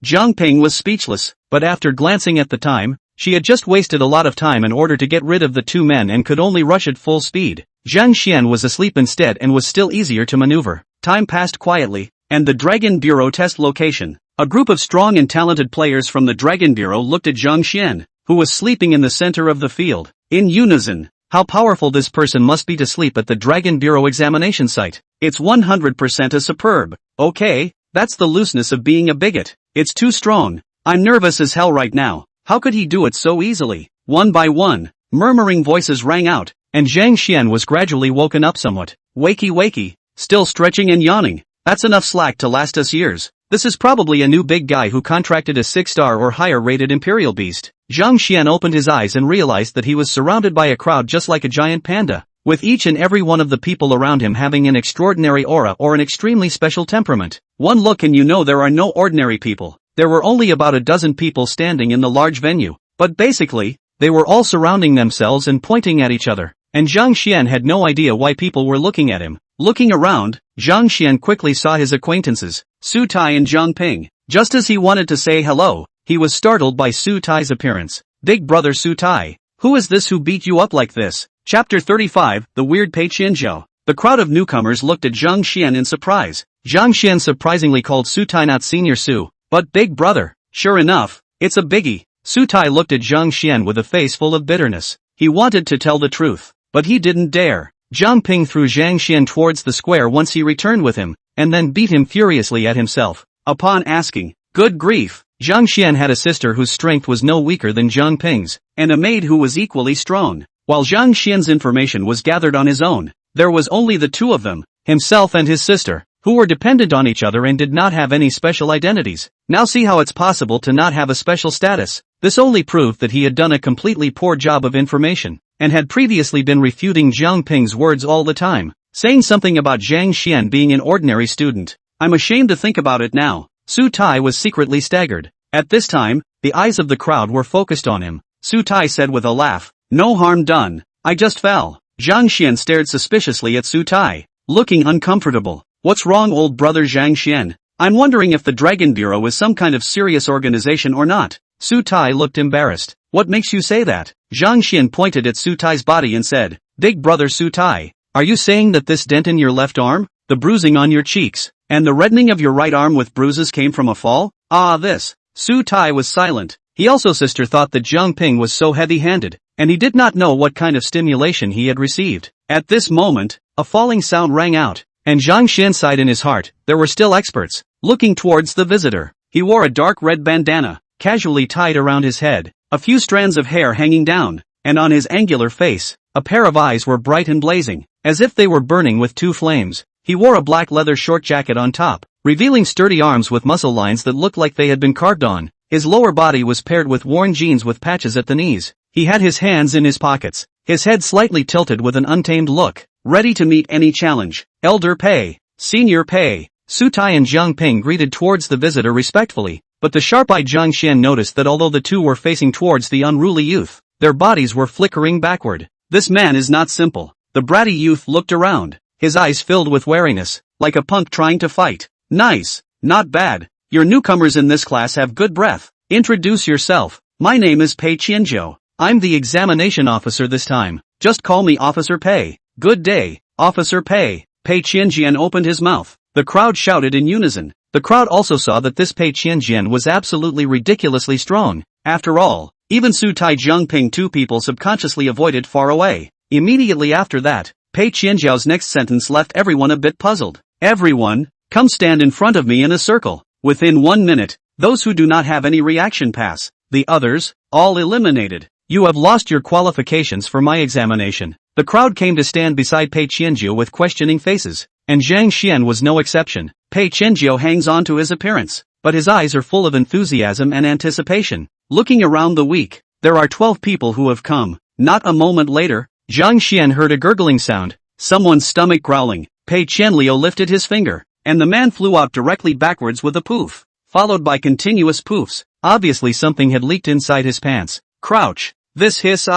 Zhang Ping was speechless, but after glancing at the time, she had just wasted a lot of time in order to get rid of the two men and could only rush at full speed. Zhang Xian was asleep instead and was still easier to maneuver. Time passed quietly, and the Dragon Bureau test location. A group of strong and talented players from the Dragon Bureau looked at Zhang Xian, who was sleeping in the center of the field. In unison, how powerful this person must be to sleep at the Dragon Bureau examination site. It's 100% a superb. Okay, that's the looseness of being a bigot. It's too strong. I'm nervous as hell right now. How could he do it so easily? One by one, murmuring voices rang out, and Zhang Xian was gradually woken up somewhat. Wakey, still stretching and yawning. That's enough slack to last us years. This is probably a new big guy who contracted a 6-star or higher rated Imperial Beast. Zhang Xian opened his eyes and realized that he was surrounded by a crowd just like a giant panda, with each and every one of the people around him having an extraordinary aura or an extremely special temperament. One look and you know there are no ordinary people. There were only about a dozen people standing in the large venue, but basically, they were all surrounding themselves and pointing at each other, and Zhang Xian had no idea why people were looking at him. Looking around, Zhang Xian quickly saw his acquaintances, Su Tai and Zhang Ping. Just as he wanted to say hello, he was startled by Su Tai's appearance. Big brother Su Tai, who is this who beat you up like this? Chapter 35, The Weird Pei Qianzhou. The crowd of newcomers looked at Zhang Xian in surprise. Zhang Xian surprisingly called Su Tai not Senior Su, but Big Brother. Sure enough, it's a biggie. Su Tai looked at Zhang Xian with a face full of bitterness. He wanted to tell the truth, but he didn't dare. Zhang Ping threw Zhang Xian towards the square once he returned with him, and then beat him furiously at himself. Upon asking, good grief, Zhang Xian had a sister whose strength was no weaker than Zhang Ping's, and a maid who was equally strong. While Zhang Xian's information was gathered on his own, there was only the two of them, himself and his sister, who were dependent on each other and did not have any special identities. Now see how it's possible to not have a special status. This only proved that he had done a completely poor job of information, and had previously been refuting Zhang Ping's words all the time, saying something about Zhang Xian being an ordinary student. I'm ashamed to think about it now. Su Tai was secretly staggered. At this time, the eyes of the crowd were focused on him. Su Tai said with a laugh, no harm done. I just fell. Zhang Xian stared suspiciously at Su Tai, looking uncomfortable. What's wrong, old brother Zhang Xian? I'm wondering if the Dragon Bureau is some kind of serious organization or not. Su Tai looked embarrassed. What makes you say that? Zhang Xian pointed at Su Tai's body and said, Big brother Su Tai, are you saying that this dent in your left arm, the bruising on your cheeks, and the reddening of your right arm with bruises came from a fall? Ah, this. Su Tai was silent. He also sister thought that Zhang Ping was so heavy-handed, and he did not know what kind of stimulation he had received. At this moment, a falling sound rang out, and Zhang Xian sighed in his heart. There were still experts, looking towards the visitor. He wore a dark red bandana, casually tied around his head, a few strands of hair hanging down, and on his angular face, a pair of eyes were bright and blazing, as if they were burning with two flames. He wore a black leather short jacket on top, revealing sturdy arms with muscle lines that looked like they had been carved on. His lower body was paired with worn jeans with patches at the knees. He had his hands in his pockets, his head slightly tilted with an untamed look, ready to meet any challenge. Elder Pei, Senior Pei. Su Tai and Zhang Ping greeted towards the visitor respectfully, but the sharp-eyed Zhang Xian noticed that although the two were facing towards the unruly youth, their bodies were flickering backward. This man is not simple. The bratty youth looked around. his eyes filled with wariness, like a punk trying to fight. Nice. Not bad. Your newcomers in this class have good breath. Introduce yourself. My name is Pei Qianzhou. I'm the examination officer this time. Just call me Officer Pei. Good day, Officer Pei. Pei Qianjian opened his mouth. The crowd shouted in unison. The crowd also saw that this Pei Qianjian was absolutely ridiculously strong. After all, even Su Tai Zhengping, two people subconsciously avoided far away. Immediately after that, Pei Qianzhao's next sentence left everyone a bit puzzled. Everyone, come stand in front of me in a circle. Within 1 minute, those who do not have any reaction pass. The others, all eliminated. You have lost your qualifications for my examination. The crowd came to stand beside Pei Qianzhou with questioning faces, and Zhang Xian was no exception. Pei Qianzhou hangs on to his appearance, but his eyes are full of enthusiasm and anticipation. Looking around the week, there are 12 people who have come. Not a moment later, Zhang Xian heard a gurgling sound, someone's stomach growling. Pei Qianliu lifted his finger, and the man flew out directly backwards with a poof, followed by continuous poofs. Obviously something had leaked inside his pants. Crouch. This hiss,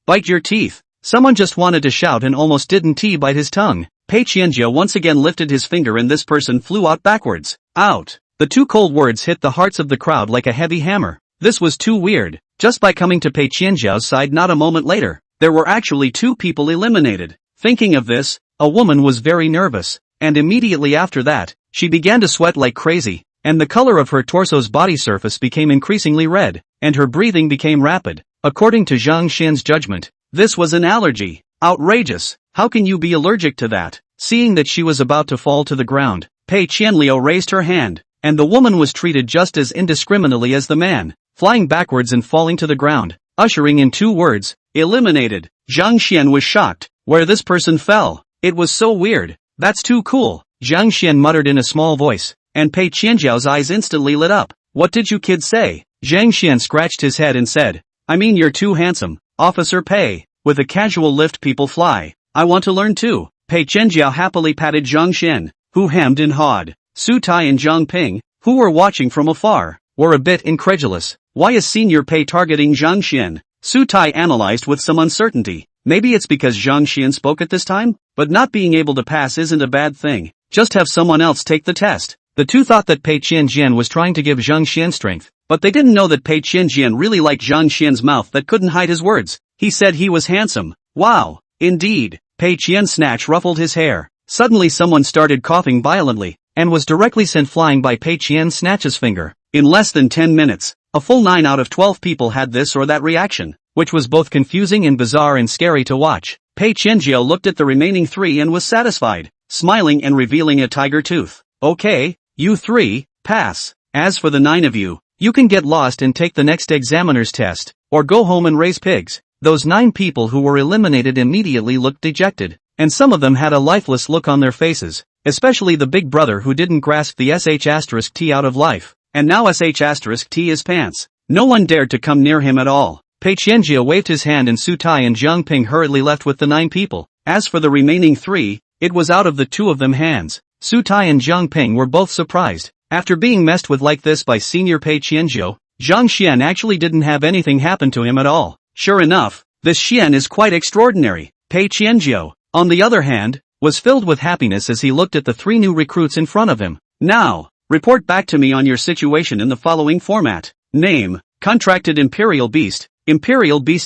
bite your teeth. Someone just wanted to shout and almost didn't bite his tongue. Pei Qianzhou once again lifted his finger and this person flew out backwards. Out. The two cold words hit the hearts of the crowd like a heavy hammer. This was too weird. Just by coming to Pei Qianzhao's side not a moment later, there were actually 2 people eliminated. Thinking of this, a woman was very nervous, and immediately after that, she began to sweat like crazy, and the color of her torso's body surface became increasingly red, and her breathing became rapid. According to Zhang Xian's judgment, this was an allergy. Outrageous. How can you be allergic to that? Seeing that she was about to fall to the ground, Pei Qianliu raised her hand, and the woman was treated just as indiscriminately as the man, flying backwards and falling to the ground, ushering in 2 words, eliminated. Zhang Xian was shocked. Where this person fell. It was so weird. That's too cool. Zhang Xian muttered in a small voice, and Pei Qianzhao's eyes instantly lit up. What did you kids say? Zhang Xian scratched his head and said, I mean you're too handsome, Officer Pei. With a casual lift people fly. I want to learn too. Pei Qianzhao happily patted Zhang Xian, who hemmed and hawed. Su Tai and Zhang Ping, who were watching from afar, were a bit incredulous. Why is Senior Pei targeting Zhang Xian? Su Tai analyzed with some uncertainty. Maybe it's because Zhang Xian spoke at this time? But not being able to pass isn't a bad thing. Just have someone else take the test. The two thought that Pei Qianjian was trying to give Zhang Xian strength, but they didn't know that Pei Qianjian really liked Zhang Xian's mouth that couldn't hide his words. He said he was handsome. Wow. Indeed. Pei Qian snatch ruffled his hair. Suddenly someone started coughing violently, and was directly sent flying by Pei Qian snatch's finger. In less than 10 minutes, a full 9 out of 12 people had this or that reaction, which was both confusing and bizarre and scary to watch. Pei Qianzhou looked at the remaining 3 and was satisfied, smiling and revealing a tiger tooth. Okay, you 3, pass. As for the 9 of you, you can get lost and take the next examiner's test, or go home and raise pigs. Those 9 people who were eliminated immediately looked dejected, and some of them had a lifeless look on their faces, especially the big brother who didn't grasp the sh*t out of life, and now sh*t is pants. No one dared to come near him at all. Pei Qianzhou waved his hand and Su Tai and Zhang Ping hurriedly left with the 9 people. As for the remaining 3, it was out of the 2 of them hands. Su Tai and Zhang Ping were both surprised. After being messed with like this by Senior Pei Qianzhou, Zhang Xian actually didn't have anything happen to him at all. Sure enough, this Xian is quite extraordinary. Pei Qianzhou, on the other hand, was filled with happiness as he looked at the 3 new recruits in front of him. Now, report back to me on your situation in the following format. Name, contracted Imperial Beast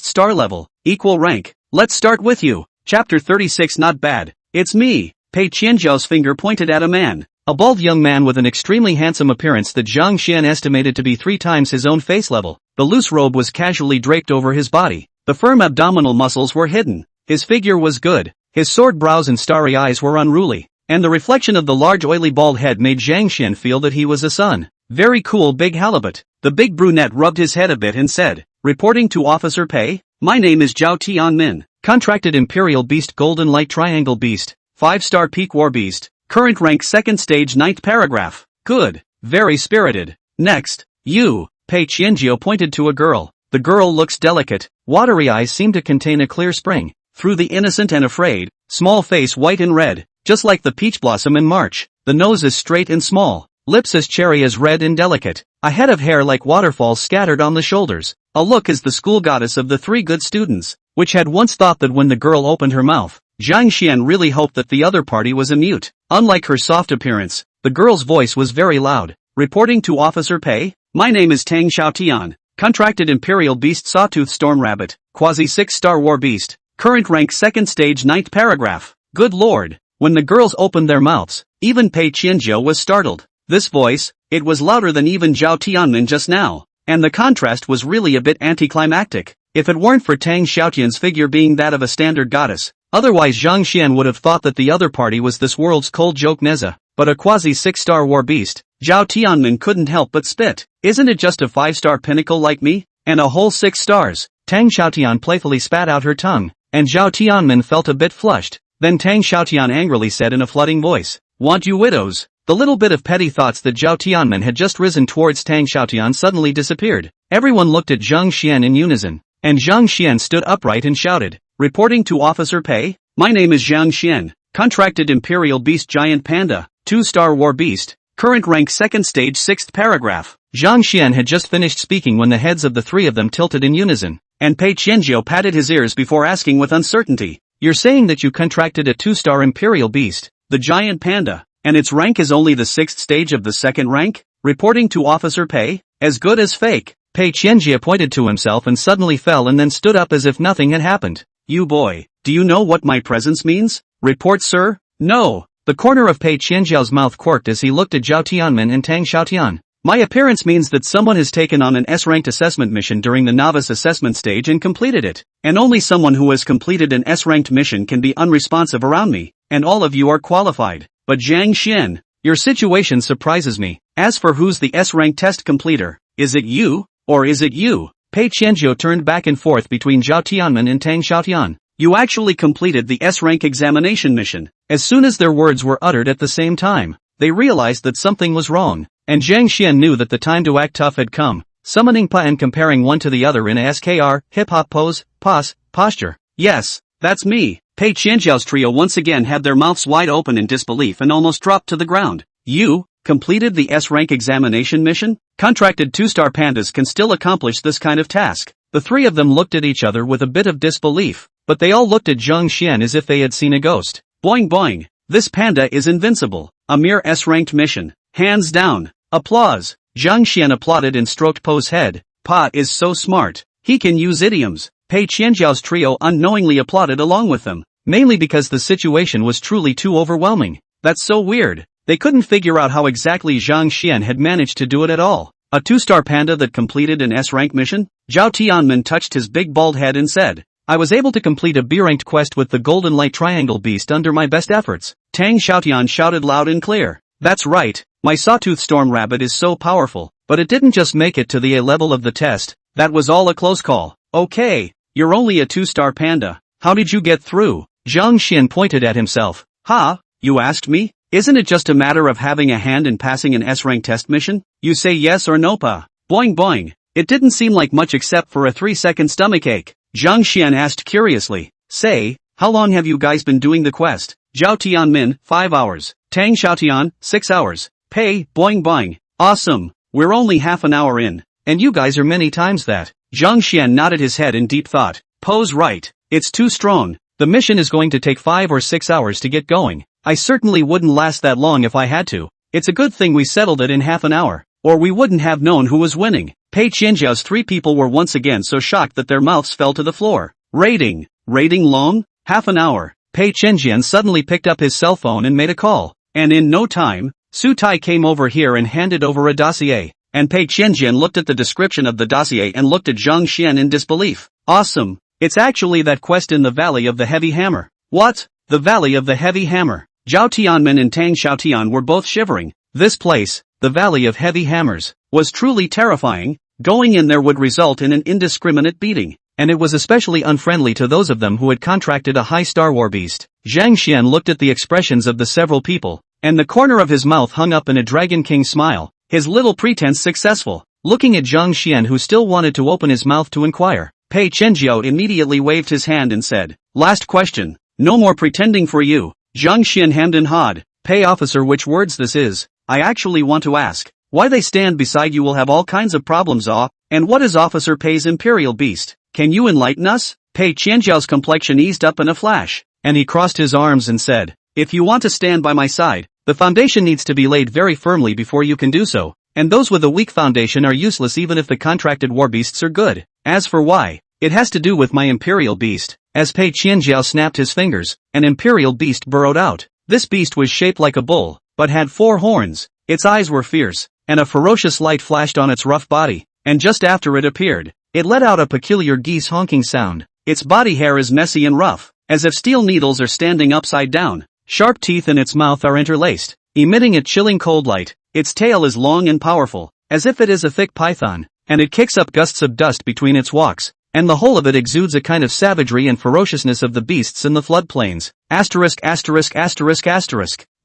star level, equal rank. Let's start with you. Chapter 36. Not bad. It's me. Pei Qianzhou's finger pointed at a man. A bald young man with an extremely handsome appearance that Zhang Xian estimated to be 3 times his own face level. The loose robe was casually draped over his body. The firm abdominal muscles were hidden. His figure was good. His sword brows and starry eyes were unruly, and the reflection of the large oily bald head made Zhang Xian feel that he was a sun. Very cool big halibut. The big brunette rubbed his head a bit and said, reporting to Officer Pei, my name is Zhao Tianmin, contracted Imperial Beast Golden Light Triangle Beast, 5-star Peak War Beast, current rank 2nd stage 9th paragraph. Good. Very spirited. Next, you. Pei Qianzhou pointed to a girl. The girl looks delicate. Watery eyes seem to contain a clear spring. Through the innocent and afraid, small face white and red, just like the peach blossom in March. The nose is straight and small. Lips as cherry as red and delicate. A head of hair like waterfalls scattered on the shoulders. A look as the school goddess of the 3 good students, which had once thought that when the girl opened her mouth, Zhang Xian really hoped that the other party was a mute. Unlike her soft appearance, the girl's voice was very loud. Reporting to Officer Pei, my name is Tang Xiaotian, contracted Imperial Beast Sawtooth Storm Rabbit, quasi 6-star War Beast, current rank 2nd stage 9th paragraph. Good lord, when the girls opened their mouths, even Pei Qianjiao was startled. This voice, it was louder than even Zhao Tianmin just now, and the contrast was really a bit anticlimactic. If it weren't for Tang Xiaotian's figure being that of a standard goddess, otherwise Zhang Xian would have thought that the other party was this world's cold joke Neza, but a quasi 6-star war beast. Zhao Tianmin couldn't help but spit. Isn't it just a 5-star pinnacle like me? And a whole 6 stars. Tang Xiaotian playfully spat out her tongue, and Zhao Tianmin felt a bit flushed. Then Tang Xiaotian angrily said in a flooding voice, "Want you widows?" The little bit of petty thoughts that Zhao Tianmin had just risen towards Tang Xiaotian suddenly disappeared. Everyone looked at Zhang Xian in unison, and Zhang Xian stood upright and shouted, reporting to Officer Pei, my name is Zhang Xian, contracted Imperial Beast Giant Panda, 2-star War Beast, current rank 2nd stage 6th paragraph. Zhang Xian had just finished speaking when the heads of the three of them tilted in unison, and Pei Qianjiao patted his ears before asking with uncertainty, you're saying that you contracted a 2-star Imperial Beast, the Giant Panda, and its rank is only the 6th stage of the 2nd rank? Reporting to Officer Pei, as good as fake. Pei Qianjiao pointed to himself and suddenly fell and then stood up as if nothing had happened. You boy, do you know what my presence means? Report sir? No. The corner of Pei Qianjiao's mouth quirked as he looked at Zhao Tianmin and Tang Xiaotian. My appearance means that someone has taken on an S-ranked assessment mission during the novice assessment stage and completed it. And only someone who has completed an S-ranked mission can be unresponsive around me, and all of you are qualified. But Zhang Xian, your situation surprises me. As for who's the S-rank test completer, is it you, or is it you? Pei Qianjiao turned back and forth between Zhao Tianmin and Tang Xiaotian. You actually completed the S-rank examination mission. As soon as their words were uttered at the same time, they realized that something was wrong, and Zhang Xian knew that the time to act tough had come, summoning Pa and comparing one to the other in a SKR, hip-hop pose, posture. Yes, that's me. Pei Qianjiao's trio once again had their mouths wide open in disbelief and almost dropped to the ground. You completed the S-rank examination mission? Contracted 2-star pandas can still accomplish this kind of task. The three of them looked at each other with a bit of disbelief, but they all looked at Zhang Xian as if they had seen a ghost. Boing boing. This panda is invincible. A mere S-ranked mission. Hands down. Applause. Zhang Xian applauded and stroked Po's head. Pa is so smart. He can use idioms. Pei Qianjiao's trio unknowingly applauded along with them, mainly because the situation was truly too overwhelming. That's so weird. They couldn't figure out how exactly Zhang Xian had managed to do it at all. A 2-star panda that completed an S-rank mission? Zhao Tianmin touched his big bald head and said, I was able to complete a B-ranked quest with the Golden Light Triangle Beast under my best efforts. Tang Xiaotian shouted loud and clear. That's right, my Sawtooth Storm Rabbit is so powerful, but it didn't just make it to the A level of the test. That was all a close call. Okay, you're only a 2-star panda. How did you get through? Zhang Xian pointed at himself. Ha, you asked me? Isn't it just a matter of having a hand in passing an S-rank test mission? You say yes or no pa. Boing boing. It didn't seem like much except for a 3-second stomachache. Zhang Xian asked curiously. Say, how long have you guys been doing the quest? Zhao Tianmin, 5 hours. Tang Xiaotian, 6 hours. Pei, boing boing. Awesome. We're only half an hour in. And you guys are many times that. Zhang Xian nodded his head in deep thought. Po's right. It's too strong. The mission is going to take 5 or 6 hours to get going. I certainly wouldn't last that long if I had to. It's a good thing we settled it in half an hour, or we wouldn't have known who was winning. Pei Qianjiao's three people were once again so shocked that their mouths fell to the floor. Rating long? Half an hour. Pei Qianjian suddenly picked up his cell phone and made a call. And in no time, Su Tai came over here and handed over a dossier. And Pei Qianjian looked at the description of the dossier and looked at Zhang Xian in disbelief. Awesome. It's actually that quest in the Valley of the Heavy Hammer. What? The Valley of the Heavy Hammer. Zhao Tianmin and Tang Xiaotian were both shivering. This place, the Valley of Heavy Hammers, was truly terrifying. Going in there would result in an indiscriminate beating, and it was especially unfriendly to those of them who had contracted a high-star war beast. Zhang Xian looked at the expressions of the several people, and the corner of his mouth hung up in a Dragon King smile, his little pretense successful. Looking at Zhang Xian, who still wanted to open his mouth to inquire, Pei Qianjiao immediately waved his hand and said, Last question. No more pretending for you. Zhang Xian hemmed and hawed. Pei officer, which words this is? I actually want to ask. Why they stand beside you will have all kinds of problems and what is Officer Pei's Imperial Beast? Can you enlighten us? Pei Qianjiao's complexion eased up in a flash. and he crossed his arms and said, "If you want to stand by my side, the foundation needs to be laid very firmly before you can do so, and those with a weak foundation are useless even if the contracted war beasts are good. As for why, it has to do with my imperial beast." As Pei Qianjiao snapped his fingers, an imperial beast burrowed out. This beast was shaped like a bull, but had 4 horns. Its eyes were fierce, and a ferocious light flashed on its rough body, and just after it appeared, it let out a peculiar geese honking sound. Its body hair is messy and rough, as if steel needles are standing upside down. Sharp teeth in its mouth are interlaced, emitting a chilling cold light. Its tail is long and powerful, as if it is a thick python, and it kicks up gusts of dust between its walks, and the whole of it exudes a kind of savagery and ferociousness of the beasts in the floodplains.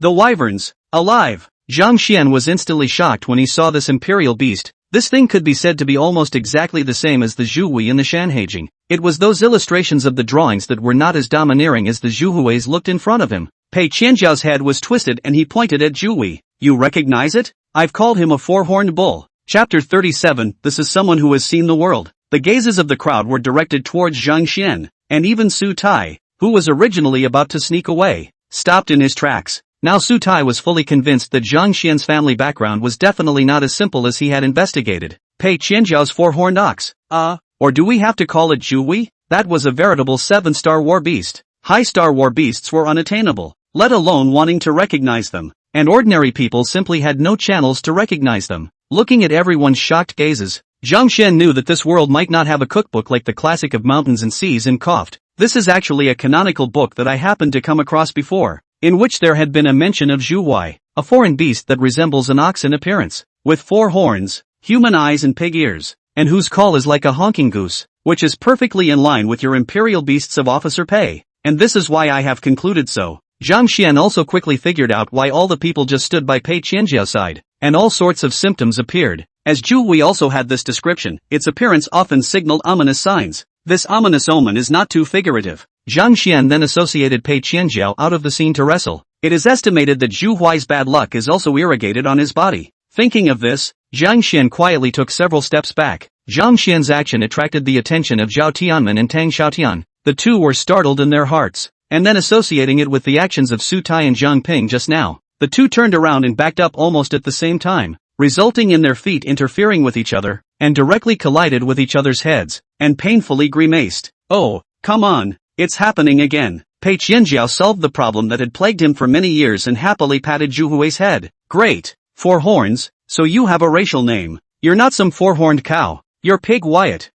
The wyverns, alive! Zhang Xian was instantly shocked when he saw this imperial beast. This thing could be said to be almost exactly the same as the Zhuhui in the Shanhaijing. It was those illustrations of the drawings that were not as domineering as the Zhuhui's looked in front of him. Pei Qianjiao's head was twisted and he pointed at Zhuhui. "You recognize it? I've called him a 4-horned bull." Chapter 37. This is someone who has seen the world. The gazes of the crowd were directed towards Zhang Xian, and even Su Tai, who was originally about to sneak away, stopped in his tracks. Now Su Tai was fully convinced that Zhang Xian's family background was definitely not as simple as he had investigated. Pei Qianjiao's 4-horned ox. Or do we have to call it Zhuhui? That was a veritable 7-star war beast. High-star war beasts were unattainable, let alone wanting to recognize them, and ordinary people simply had no channels to recognize them. Looking at everyone's shocked gazes, Zhang Xian knew that this world might not have a cookbook like the classic of mountains and seas and coughed. "This is actually a canonical book that I happened to come across before, in which there had been a mention of Zhuhui, a foreign beast that resembles an ox in appearance, with 4 horns, human eyes and pig ears, and whose call is like a honking goose, which is perfectly in line with your imperial beasts of Officer Pei, and this is why I have concluded so." Zhang Xian also quickly figured out why all the people just stood by Pei Qianjiao's side, and all sorts of symptoms appeared. As Zhuhui also had this description, its appearance often signaled ominous signs. This ominous omen is not too figurative. Zhang Xian then associated Pei Qianjiao out of the scene to wrestle. It is estimated that Zhu Huai's bad luck is also irrigated on his body. Thinking of this, Zhang Xian quietly took several steps back. Zhang Xian's action attracted the attention of Zhao Tianmen and Tang Xiaotian. The two were startled in their hearts, and then associating it with the actions of Su Tai and Zhang Ping just now, the two turned around and backed up almost at the same time, resulting in their feet interfering with each other, and directly collided with each other's heads, and painfully grimaced. "Oh, come on, it's happening again." Pei Qianjiao solved the problem that had plagued him for many years and happily patted Zhu Hui's head. "Great, 4 horns, so you have a racial name. You're not some 4-horned cow. You're Pig Wyatt."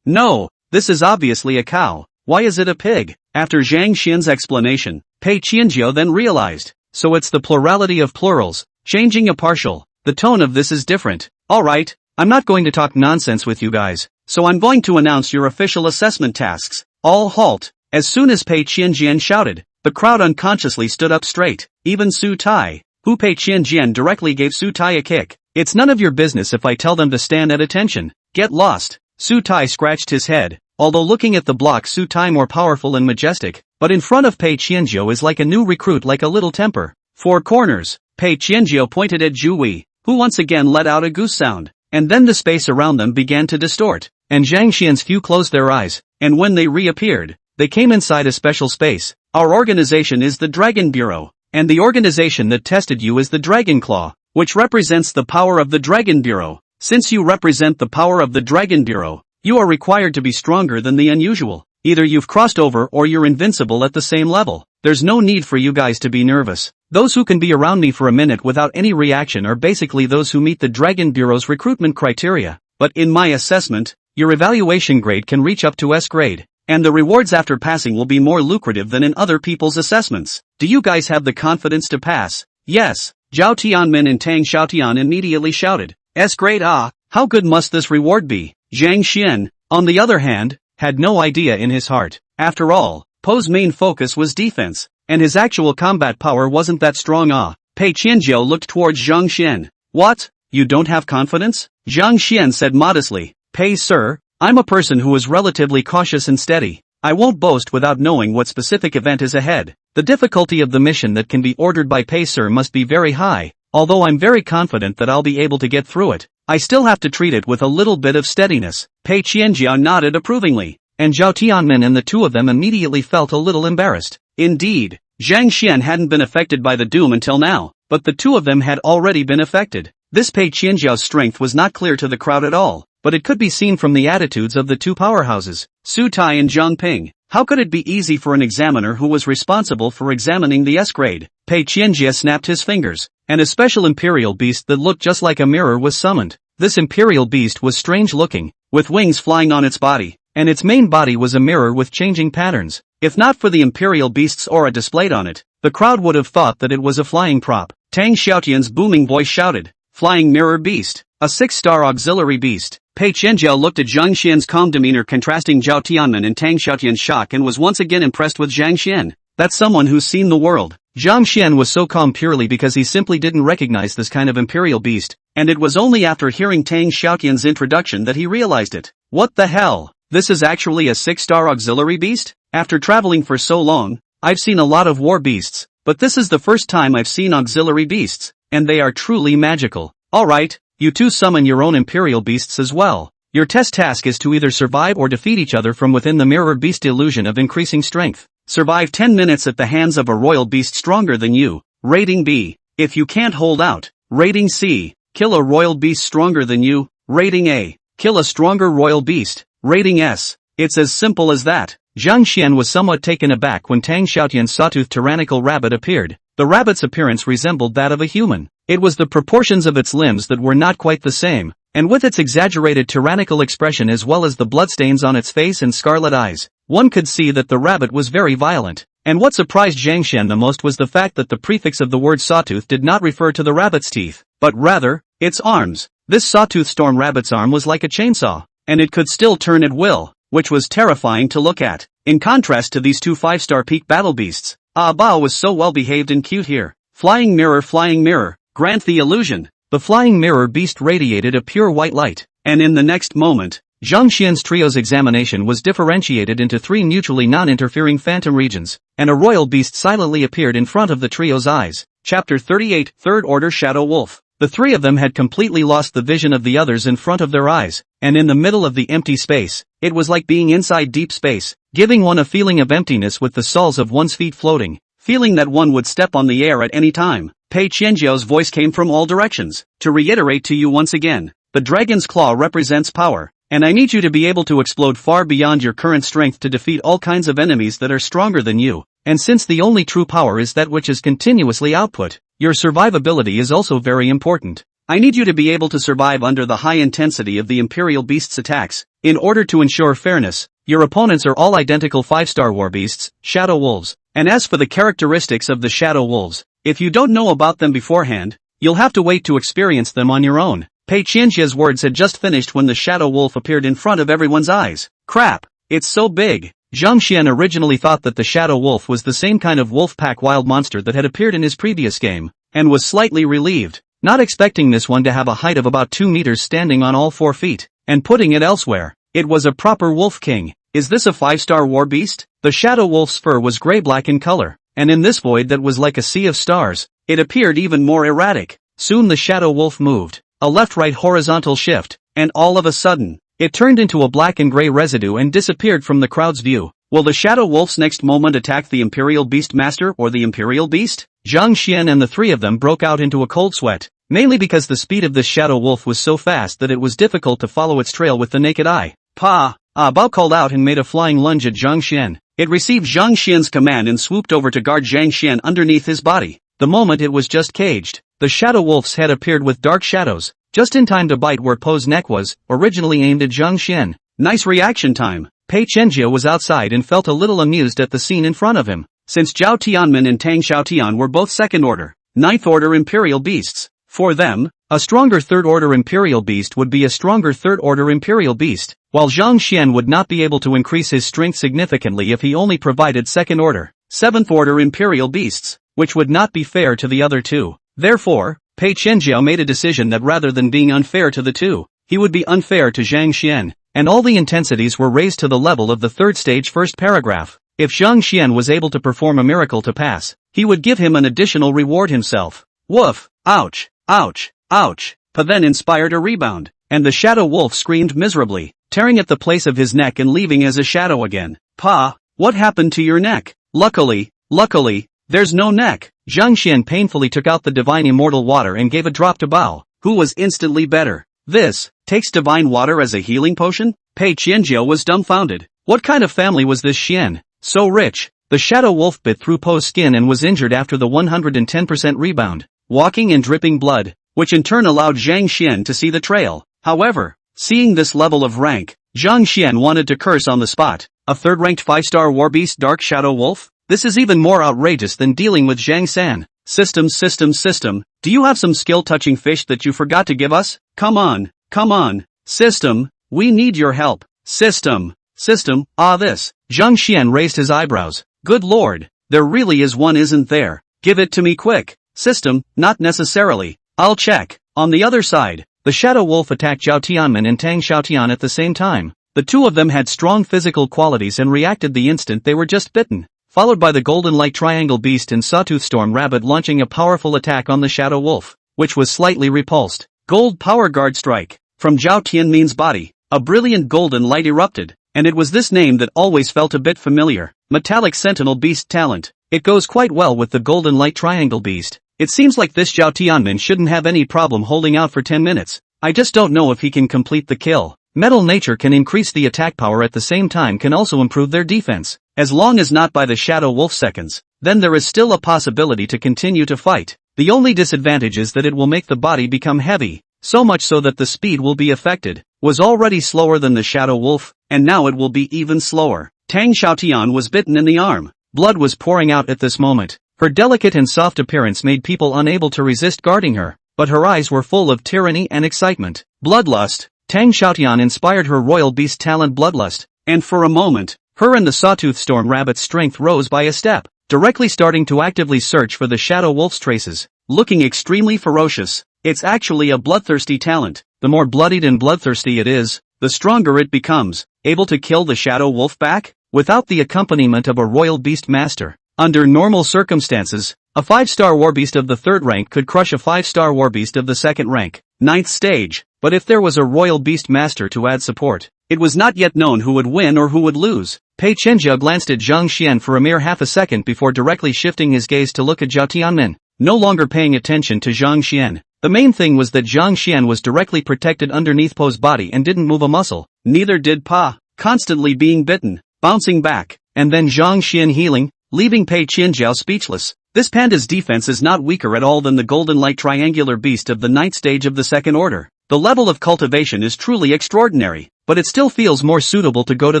No, this is obviously a cow. Why is it a pig? After Zhang Xian's explanation, Pei Qianjiao then realized, so it's the plurality of plurals, changing a partial. The tone of this is different. Alright, I'm not going to talk nonsense with you guys, so I'm going to announce your official assessment tasks. All halt. As soon as Pei Qianjian shouted, the crowd unconsciously stood up straight, even Su Tai, who Pei Qianjian directly gave Su Tai a kick. "It's none of your business if I tell them to stand at attention. Get lost." Su Tai scratched his head, although looking at the block Su Tai more powerful and majestic, but in front of Pei Qianjiao is like a new recruit like a little temper. 4 corners. Pei Qianjiao pointed at Zhuhui, who once again let out a goose sound, and then the space around them began to distort, and Zhang Xian's few closed their eyes, and when they reappeared, they came inside a special space. "Our organization is the Dragon Bureau, and the organization that tested you is the Dragon Claw, which represents the power of the Dragon Bureau. Since you represent the power of the Dragon Bureau, you are required to be stronger than the unusual. Either you've crossed over or you're invincible at the same level. There's no need for you guys to be nervous. Those who can be around me for a minute without any reaction are basically those who meet the Dragon Bureau's recruitment criteria. But in my assessment, your evaluation grade can reach up to S grade, and the rewards after passing will be more lucrative than in other people's assessments. Do you guys have the confidence to pass?" "Yes." Zhao Tianmen and Tang Xiaotian immediately shouted. "S grade, how good must this reward be?" Zhang Xian, on the other hand, had no idea in his heart. After all, Po's main focus was defense, and his actual combat power wasn't that strong. Pei Qianjiao looked towards Zhang Xian. "What? You don't have confidence?" Zhang Xian said modestly. "Pei sir, I'm a person who is relatively cautious and steady. I won't boast without knowing what specific event is ahead. The difficulty of the mission that can be ordered by Pei sir must be very high, although I'm very confident that I'll be able to get through it. I still have to treat it with a little bit of steadiness." Pei Qianjiao nodded approvingly, and Zhao Tianmen and the two of them immediately felt a little embarrassed. Indeed, Zhang Xian hadn't been affected by the doom until now, but the two of them had already been affected. This Pei Qianjiao's strength was not clear to the crowd at all, but it could be seen from the attitudes of the two powerhouses, Su Tai and Zhang Ping. How could it be easy for an examiner who was responsible for examining the S-grade? Pei Qianjia snapped his fingers, and a special imperial beast that looked just like a mirror was summoned. This imperial beast was strange looking, with wings flying on its body, and its main body was a mirror with changing patterns. If not for the imperial beast's aura displayed on it, the crowd would have thought that it was a flying prop. Tang Xiaotian's booming voice shouted, "Flying mirror beast, a 6-star auxiliary beast." Pei Qianjiao looked at Zhang Xian's calm demeanor contrasting Zhao Tianmen and Tang Xiaotian's shock and was once again impressed with Zhang Xian. That's someone who's seen the world. Zhang Xian was so calm purely because he simply didn't recognize this kind of imperial beast, and it was only after hearing Tang Xiaotian's introduction that he realized it. What the hell? This is actually a 6-star auxiliary beast? After traveling for so long, I've seen a lot of war beasts, but this is the first time I've seen auxiliary beasts, and they are truly magical. Alright, you two summon your own imperial beasts as well. Your test task is to either survive or defeat each other from within the mirror beast illusion of increasing strength. Survive 10 minutes at the hands of a royal beast stronger than you. Rating B. If you can't hold out. Rating C. Kill a royal beast stronger than you. Rating A. Kill a stronger royal beast. Rating S. It's as simple as that. Zhang Xian was somewhat taken aback when Tang Xiaotian's sawtooth tyrannical rabbit appeared. The rabbit's appearance resembled that of a human. It was the proportions of its limbs that were not quite the same, and with its exaggerated tyrannical expression as well as the bloodstains on its face and scarlet eyes, one could see that the rabbit was very violent. And what surprised Zhang Xian the most was the fact that the prefix of the word sawtooth did not refer to the rabbit's teeth, but rather, its arms. This sawtooth storm rabbit's arm was like a chainsaw, and it could still turn at will, which was terrifying to look at. In contrast to these two 5-star peak battle beasts, Bao was so well behaved and cute here. Flying mirror, grant the illusion. The flying mirror beast radiated a pure white light, and in the next moment, Zhang Xian's trio's examination was differentiated into 3 mutually non-interfering phantom regions, and a royal beast silently appeared in front of the trio's eyes. Chapter 38, Third Order Shadow Wolf. The 3 of them had completely lost the vision of the others in front of their eyes, and in the middle of the empty space, it was like being inside deep space, giving one a feeling of emptiness with the soles of one's feet floating, feeling that one would step on the air at any time. Pei Qianjiao's voice came from all directions. To reiterate to you once again, the dragon's claw represents power, and I need you to be able to explode far beyond your current strength to defeat all kinds of enemies that are stronger than you, and since the only true power is that which is continuously output, your survivability is also very important. I need you to be able to survive under the high intensity of the Imperial Beast's attacks. In order to ensure fairness, your opponents are all identical 5-star war beasts, Shadow Wolves, and as for the characteristics of the Shadow Wolves, if you don't know about them beforehand, you'll have to wait to experience them on your own. Pei Qianjia's words had just finished when the Shadow Wolf appeared in front of everyone's eyes. Crap! It's so big! Zhang Xian originally thought that the Shadow Wolf was the same kind of wolf pack wild monster that had appeared in his previous game, and was slightly relieved, not expecting this one to have a height of about 2 meters standing on all 4 feet, and putting it elsewhere. It was a proper wolf king. Is this a 5-star war beast? The Shadow Wolf's fur was gray-black in color, and in this void that was like a sea of stars, it appeared even more erratic. Soon the Shadow Wolf moved, a left-right horizontal shift, and all of a sudden, it turned into a black and gray residue and disappeared from the crowd's view. Will the Shadow Wolf's next moment attack the Imperial Beast Master or the Imperial Beast? Zhang Xian and the 3 of them broke out into a cold sweat, mainly because the speed of this Shadow Wolf was so fast that it was difficult to follow its trail with the naked eye. Bao called out and made a flying lunge at Zhang Xian. It received Zhang Xian's command and swooped over to guard Zhang Xian underneath his body. The moment it was just caged, the Shadow Wolf's head appeared with dark shadows, just in time to bite where Po's neck was, originally aimed at Zhang Xian. Nice reaction time. Pei Qianjia was outside and felt a little amused at the scene in front of him, since Zhao Tianmen and Tang Xiaotian were both 2nd order, 9th order Imperial Beasts. For them, a stronger 3rd order Imperial Beast would be a stronger 3rd order Imperial Beast, while Zhang Xian would not be able to increase his strength significantly if he only provided 2nd order, 7th order Imperial Beasts, which would not be fair to the other 2. Therefore, Pei Qianjiao made a decision that rather than being unfair to the 2, he would be unfair to Zhang Xian, and all the intensities were raised to the level of the 3rd stage first paragraph. If Zhang Xian was able to perform a miracle to pass, he would give him an additional reward himself. Woof! Ouch! Ouch! Ouch! Pa then inspired a rebound, and the Shadow Wolf screamed miserably, tearing at the place of his neck and leaving as a shadow again. Pa, what happened to your neck? Luckily, Luckily, there's no neck. Zhang Xian painfully took out the divine immortal water and gave a drop to Bao, who was instantly better. This takes divine water as a healing potion? Pei Qianjiao was dumbfounded. What kind of family was this Xian? So rich. The shadow wolf bit through Po's skin and was injured after the 110% rebound, walking and dripping blood, which in turn allowed Zhang Xian to see the trail. However, seeing this level of rank, Zhang Xian wanted to curse on the spot. A third-ranked 5-star warbeast dark shadow wolf? This is even more outrageous than dealing with Zhang San. System, do you have some skill-touching fish that you forgot to give us? Come on. System, we need your help. System, this. Zhang Xian raised his eyebrows. Good lord, there really is one, isn't there? Give it to me quick. System, not necessarily. I'll check. On the other side, the shadow wolf attacked Zhao Tianmen and Tang Xiaotian at the same time. The two of them had strong physical qualities and reacted the instant they were just bitten, followed by the golden light triangle beast and sawtooth storm rabbit launching a powerful attack on the shadow wolf, which was slightly repulsed. Gold power guard strike. From Zhao Tianmen's body, a brilliant golden light erupted, and it was this name that always felt a bit familiar. Metallic sentinel beast talent. It goes quite well with the golden light triangle beast. It seems like this Zhao Tianmen shouldn't have any problem holding out for 10 minutes. I just don't know if he can complete the kill. Metal nature can increase the attack power at the same time can also improve their defense. As long as not by the shadow wolf seconds, then there is still a possibility to continue to fight. The only disadvantage is that it will make the body become heavy, so much so that the speed will be affected. Was already slower than the shadow wolf, and now it will be even slower. Tang Xiaotian was bitten in the arm. Blood was pouring out at this moment. Her delicate and soft appearance made people unable to resist guarding her, but her eyes were full of tyranny and excitement. Bloodlust. Tang Xiaotian inspired her royal beast talent Bloodlust, and for a moment, her and the sawtooth storm rabbit's strength rose by a step, directly starting to actively search for the shadow wolf's traces, looking extremely ferocious. It's actually a bloodthirsty talent. The more bloodied and bloodthirsty it is, the stronger it becomes, able to kill the shadow wolf back, without the accompaniment of a royal beast master. Under normal circumstances, a 5-star warbeast of the 3rd rank could crush a 5-star warbeast of the 2nd rank, 9th stage, but if there was a royal beast master to add support, it was not yet known who would win or who would lose. Pei Qianjiao glanced at Zhang Xian for a mere half a second before directly shifting his gaze to look at Zhao Tianmen, no longer paying attention to Zhang Xian. The main thing was that Zhang Xian was directly protected underneath Po's body and didn't move a muscle. Neither did Pa, constantly being bitten, bouncing back, and then Zhang Xian healing, leaving Pei Qianjiao speechless. This panda's defense is not weaker at all than the golden light triangular beast of the 9th stage of the 2nd order. The level of cultivation is truly extraordinary, but it still feels more suitable to go to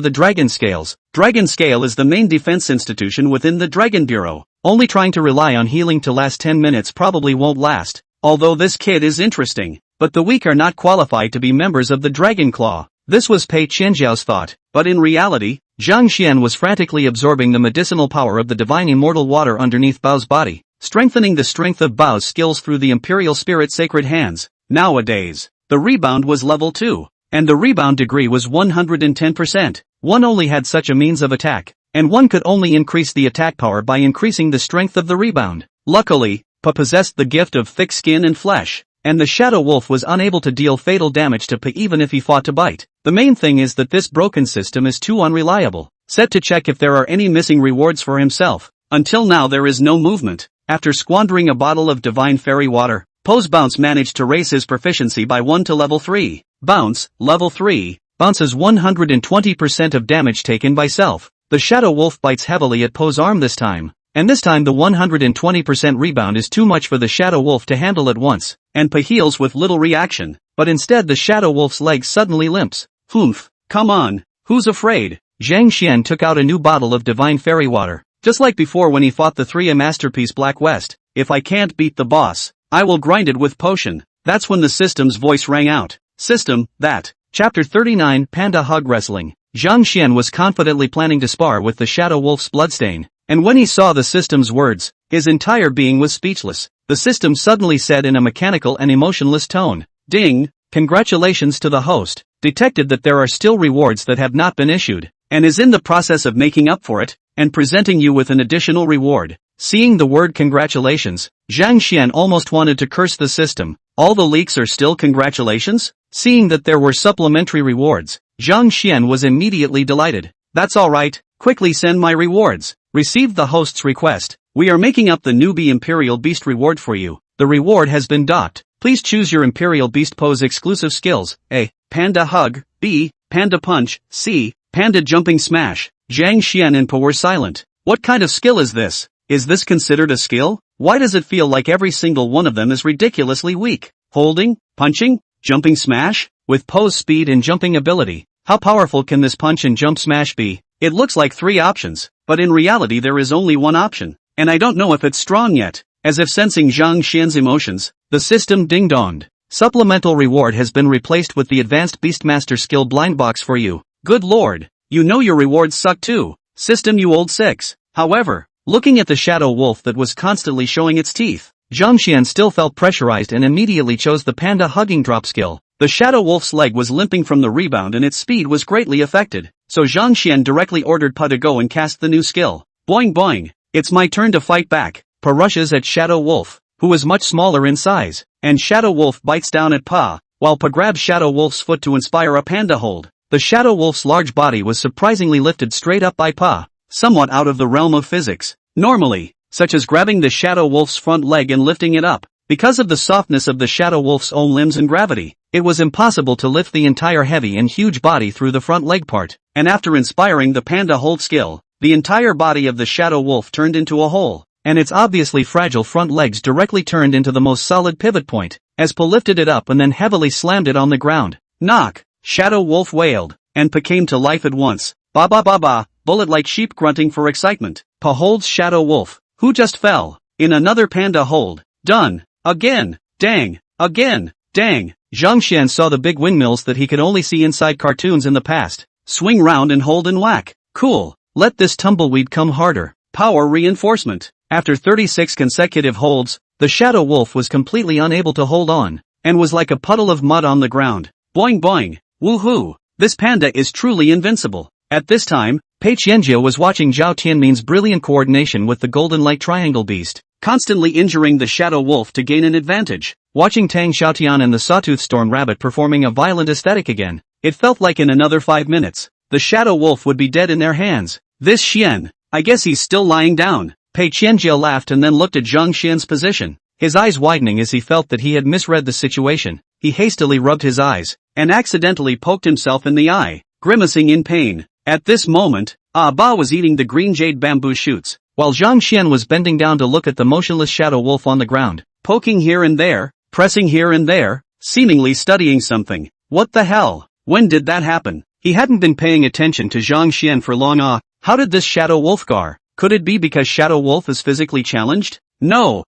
the Dragon Scales. Dragon Scale is the main defense institution within the Dragon Bureau. Only trying to rely on healing to last 10 minutes probably won't last, although this kid is interesting, but the weak are not qualified to be members of the Dragon Claw. This was Pei Qianjiao's thought, but in reality, Zhang Xian was frantically absorbing the medicinal power of the divine immortal water underneath Bao's body, strengthening the strength of Bao's skills through the Imperial Spirit Sacred Hands. Nowadays, the rebound was level 2, and the rebound degree was 110%. One only had such a means of attack, and one could only increase the attack power by increasing the strength of the rebound. Luckily, Pa possessed the gift of thick skin and flesh, and the shadow wolf was unable to deal fatal damage to Pa even if he fought to bite. The main thing is that this broken system is too unreliable. Set to check if there are any missing rewards for himself. Until now there is no movement. After squandering a bottle of divine fairy water, Po's bounce managed to raise his proficiency by 1 to level 3. Bounce, level 3, bounces 120% of damage taken by self. The shadow wolf bites heavily at Po's arm this time. And this time the 120% rebound is too much for the shadow wolf to handle at once, and Pa heals with little reaction, but instead the shadow wolf's leg suddenly limps. Humph, come on, who's afraid? Zhang Xian took out a new bottle of divine fairy water, just like before when he fought the 3A masterpiece Black West. If I can't beat the boss, I will grind it with potion. That's when the system's voice rang out. System, that. Chapter 39 Panda Hug Wrestling. Zhang Xian was confidently planning to spar with the shadow wolf's bloodstain. And when he saw the system's words, his entire being was speechless. The system suddenly said in a mechanical and emotionless tone, "Ding, congratulations to the host, detected that there are still rewards that have not been issued, and is in the process of making up for it, and presenting you with an additional reward." Seeing the word congratulations, Zhang Xian almost wanted to curse the system. All the leaks are still congratulations? Seeing that there were supplementary rewards, Zhang Xian was immediately delighted. That's alright, quickly send my rewards. Received the host's request. We are making up the newbie Imperial Beast reward for you. The reward has been docked. Please choose your Imperial Beast pose exclusive skills. A. Panda hug. B. Panda punch. C. Panda jumping smash. Zhang Xian and Po were silent. What kind of skill is this? Is this considered a skill? Why does it feel like every single one of them is ridiculously weak? Holding? Punching? Jumping smash? With Po's speed and jumping ability, how powerful can this punch and jump smash be? It looks like 3 options, but in reality there is only one option, and I don't know if it's strong yet. As if sensing Zhang Xian's emotions, the system ding-donged. Supplemental reward has been replaced with the Advanced Beastmaster skill blind box for you. Good lord, you know your rewards suck too. System, you old six. However, looking at the shadow wolf that was constantly showing its teeth, Zhang Xian still felt pressurized and immediately chose the panda hugging drop skill. The shadow wolf's leg was limping from the rebound and its speed was greatly affected, so Zhang Xian directly ordered Pa to go and cast the new skill. Boing boing, it's my turn to fight back. Pa rushes at Shadow Wolf, who is much smaller in size, and Shadow Wolf bites down at Pa, while Pa grabs Shadow Wolf's foot to inspire a panda hold. The Shadow Wolf's large body was surprisingly lifted straight up by Pa, somewhat out of the realm of physics. Normally, such as grabbing the Shadow Wolf's front leg and lifting it up, because of the softness of the Shadow Wolf's own limbs and gravity, it was impossible to lift the entire heavy and huge body through the front leg part, and after inspiring the panda hold skill, the entire body of the Shadow Wolf turned into a hole, and its obviously fragile front legs directly turned into the most solid pivot point, as Pa lifted it up and then heavily slammed it on the ground. Knock! Shadow Wolf wailed, and Pa came to life at once. Ba ba ba ba, bullet like sheep grunting for excitement. Pa holds Shadow Wolf, who just fell, in another panda hold. Done. Again. Dang. Again. Dang. Zhang Xian saw the big windmills that he could only see inside cartoons in the past. Swing round and hold and whack. Cool. Let this tumbleweed come harder. Power reinforcement. After 36 consecutive holds, the Shadow Wolf was completely unable to hold on, and was like a puddle of mud on the ground. Boing boing. Woohoo. This panda is truly invincible. At this time, Pei Qianjia was watching Zhao Tianmin's brilliant coordination with the Golden Light Triangle Beast, constantly injuring the Shadow Wolf to gain an advantage. Watching Tang Xiaotian and the Sawtooth Storm Rabbit performing a violent aesthetic again, it felt like in another 5 minutes, the Shadow Wolf would be dead in their hands. This Xian, I guess he's still lying down. Pei Qianjia laughed and then looked at Zhang Xian's position, his eyes widening as he felt that he had misread the situation. He hastily rubbed his eyes, and accidentally poked himself in the eye, grimacing in pain. At this moment, Ba was eating the green jade bamboo shoots, while Zhang Xian was bending down to look at the motionless Shadow Wolf on the ground, poking here and there, pressing here and there, seemingly studying something. What the hell? When did that happen? He hadn't been paying attention to Zhang Xian for long. How did this Shadow Wolf gar? Could it be because Shadow Wolf is physically challenged? No,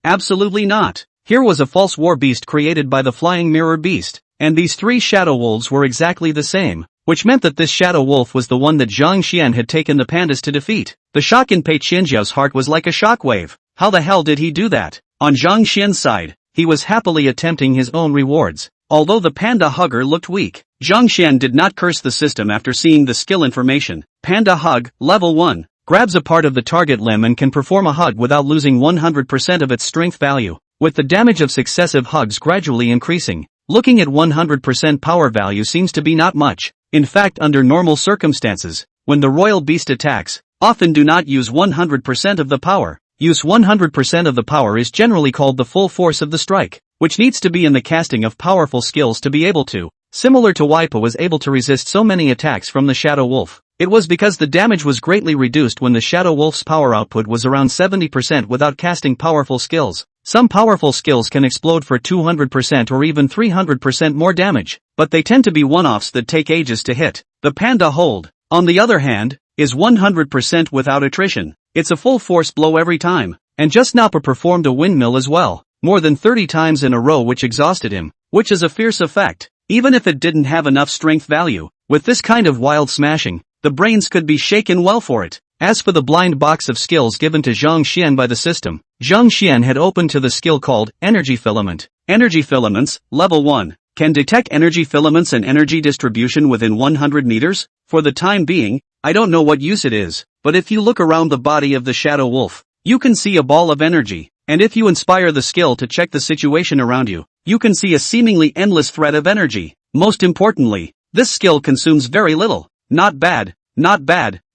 absolutely not. Here was a false war beast created by the Flying Mirror Beast, and these 3 Shadow Wolves were exactly the same, which meant that this Shadow Wolf was the one that Zhang Xian had taken the pandas to defeat. The shock in Pei Qianjia's heart was like a shockwave. How the hell did he do that? On Zhang Xian's side, he was happily attempting his own rewards. Although the panda hugger looked weak, Zhang Xian did not curse the system after seeing the skill information. Panda hug, level 1. Grabs a part of the target limb and can perform a hug without losing 100% of its strength value, with the damage of successive hugs gradually increasing. Looking at 100% power value seems to be not much. In fact, under normal circumstances, when the royal beast attacks, often do not use 100% of the power. Use 100% of the power is generally called the full force of the strike, which needs to be in the casting of powerful skills to be able to. Similar to why Pa was able to resist so many attacks from the Shadow Wolf. It was because the damage was greatly reduced when the Shadow Wolf's power output was around 70% without casting powerful skills. Some powerful skills can explode for 200% or even 300% more damage, but they tend to be one-offs that take ages to hit. The panda hold, on the other hand, is 100% without attrition. It's a full force blow every time, and just now Pa performed a windmill as well, more than 30 times in a row, which exhausted him, which is a fierce effect, even if it didn't have enough strength value. With this kind of wild smashing, the brains could be shaken well for it. As for the blind box of skills given to Zhang Xian by the system, Zhang Xian had opened to the skill called Energy Filament. Energy Filaments, Level 1, can detect energy filaments and energy distribution within 100 meters. For the time being, I don't know what use it is, but if you look around the body of the Shadow Wolf, you can see a ball of energy, and if you inspire the skill to check the situation around you, you can see a seemingly endless thread of energy. Most importantly, this skill consumes very little. Not bad,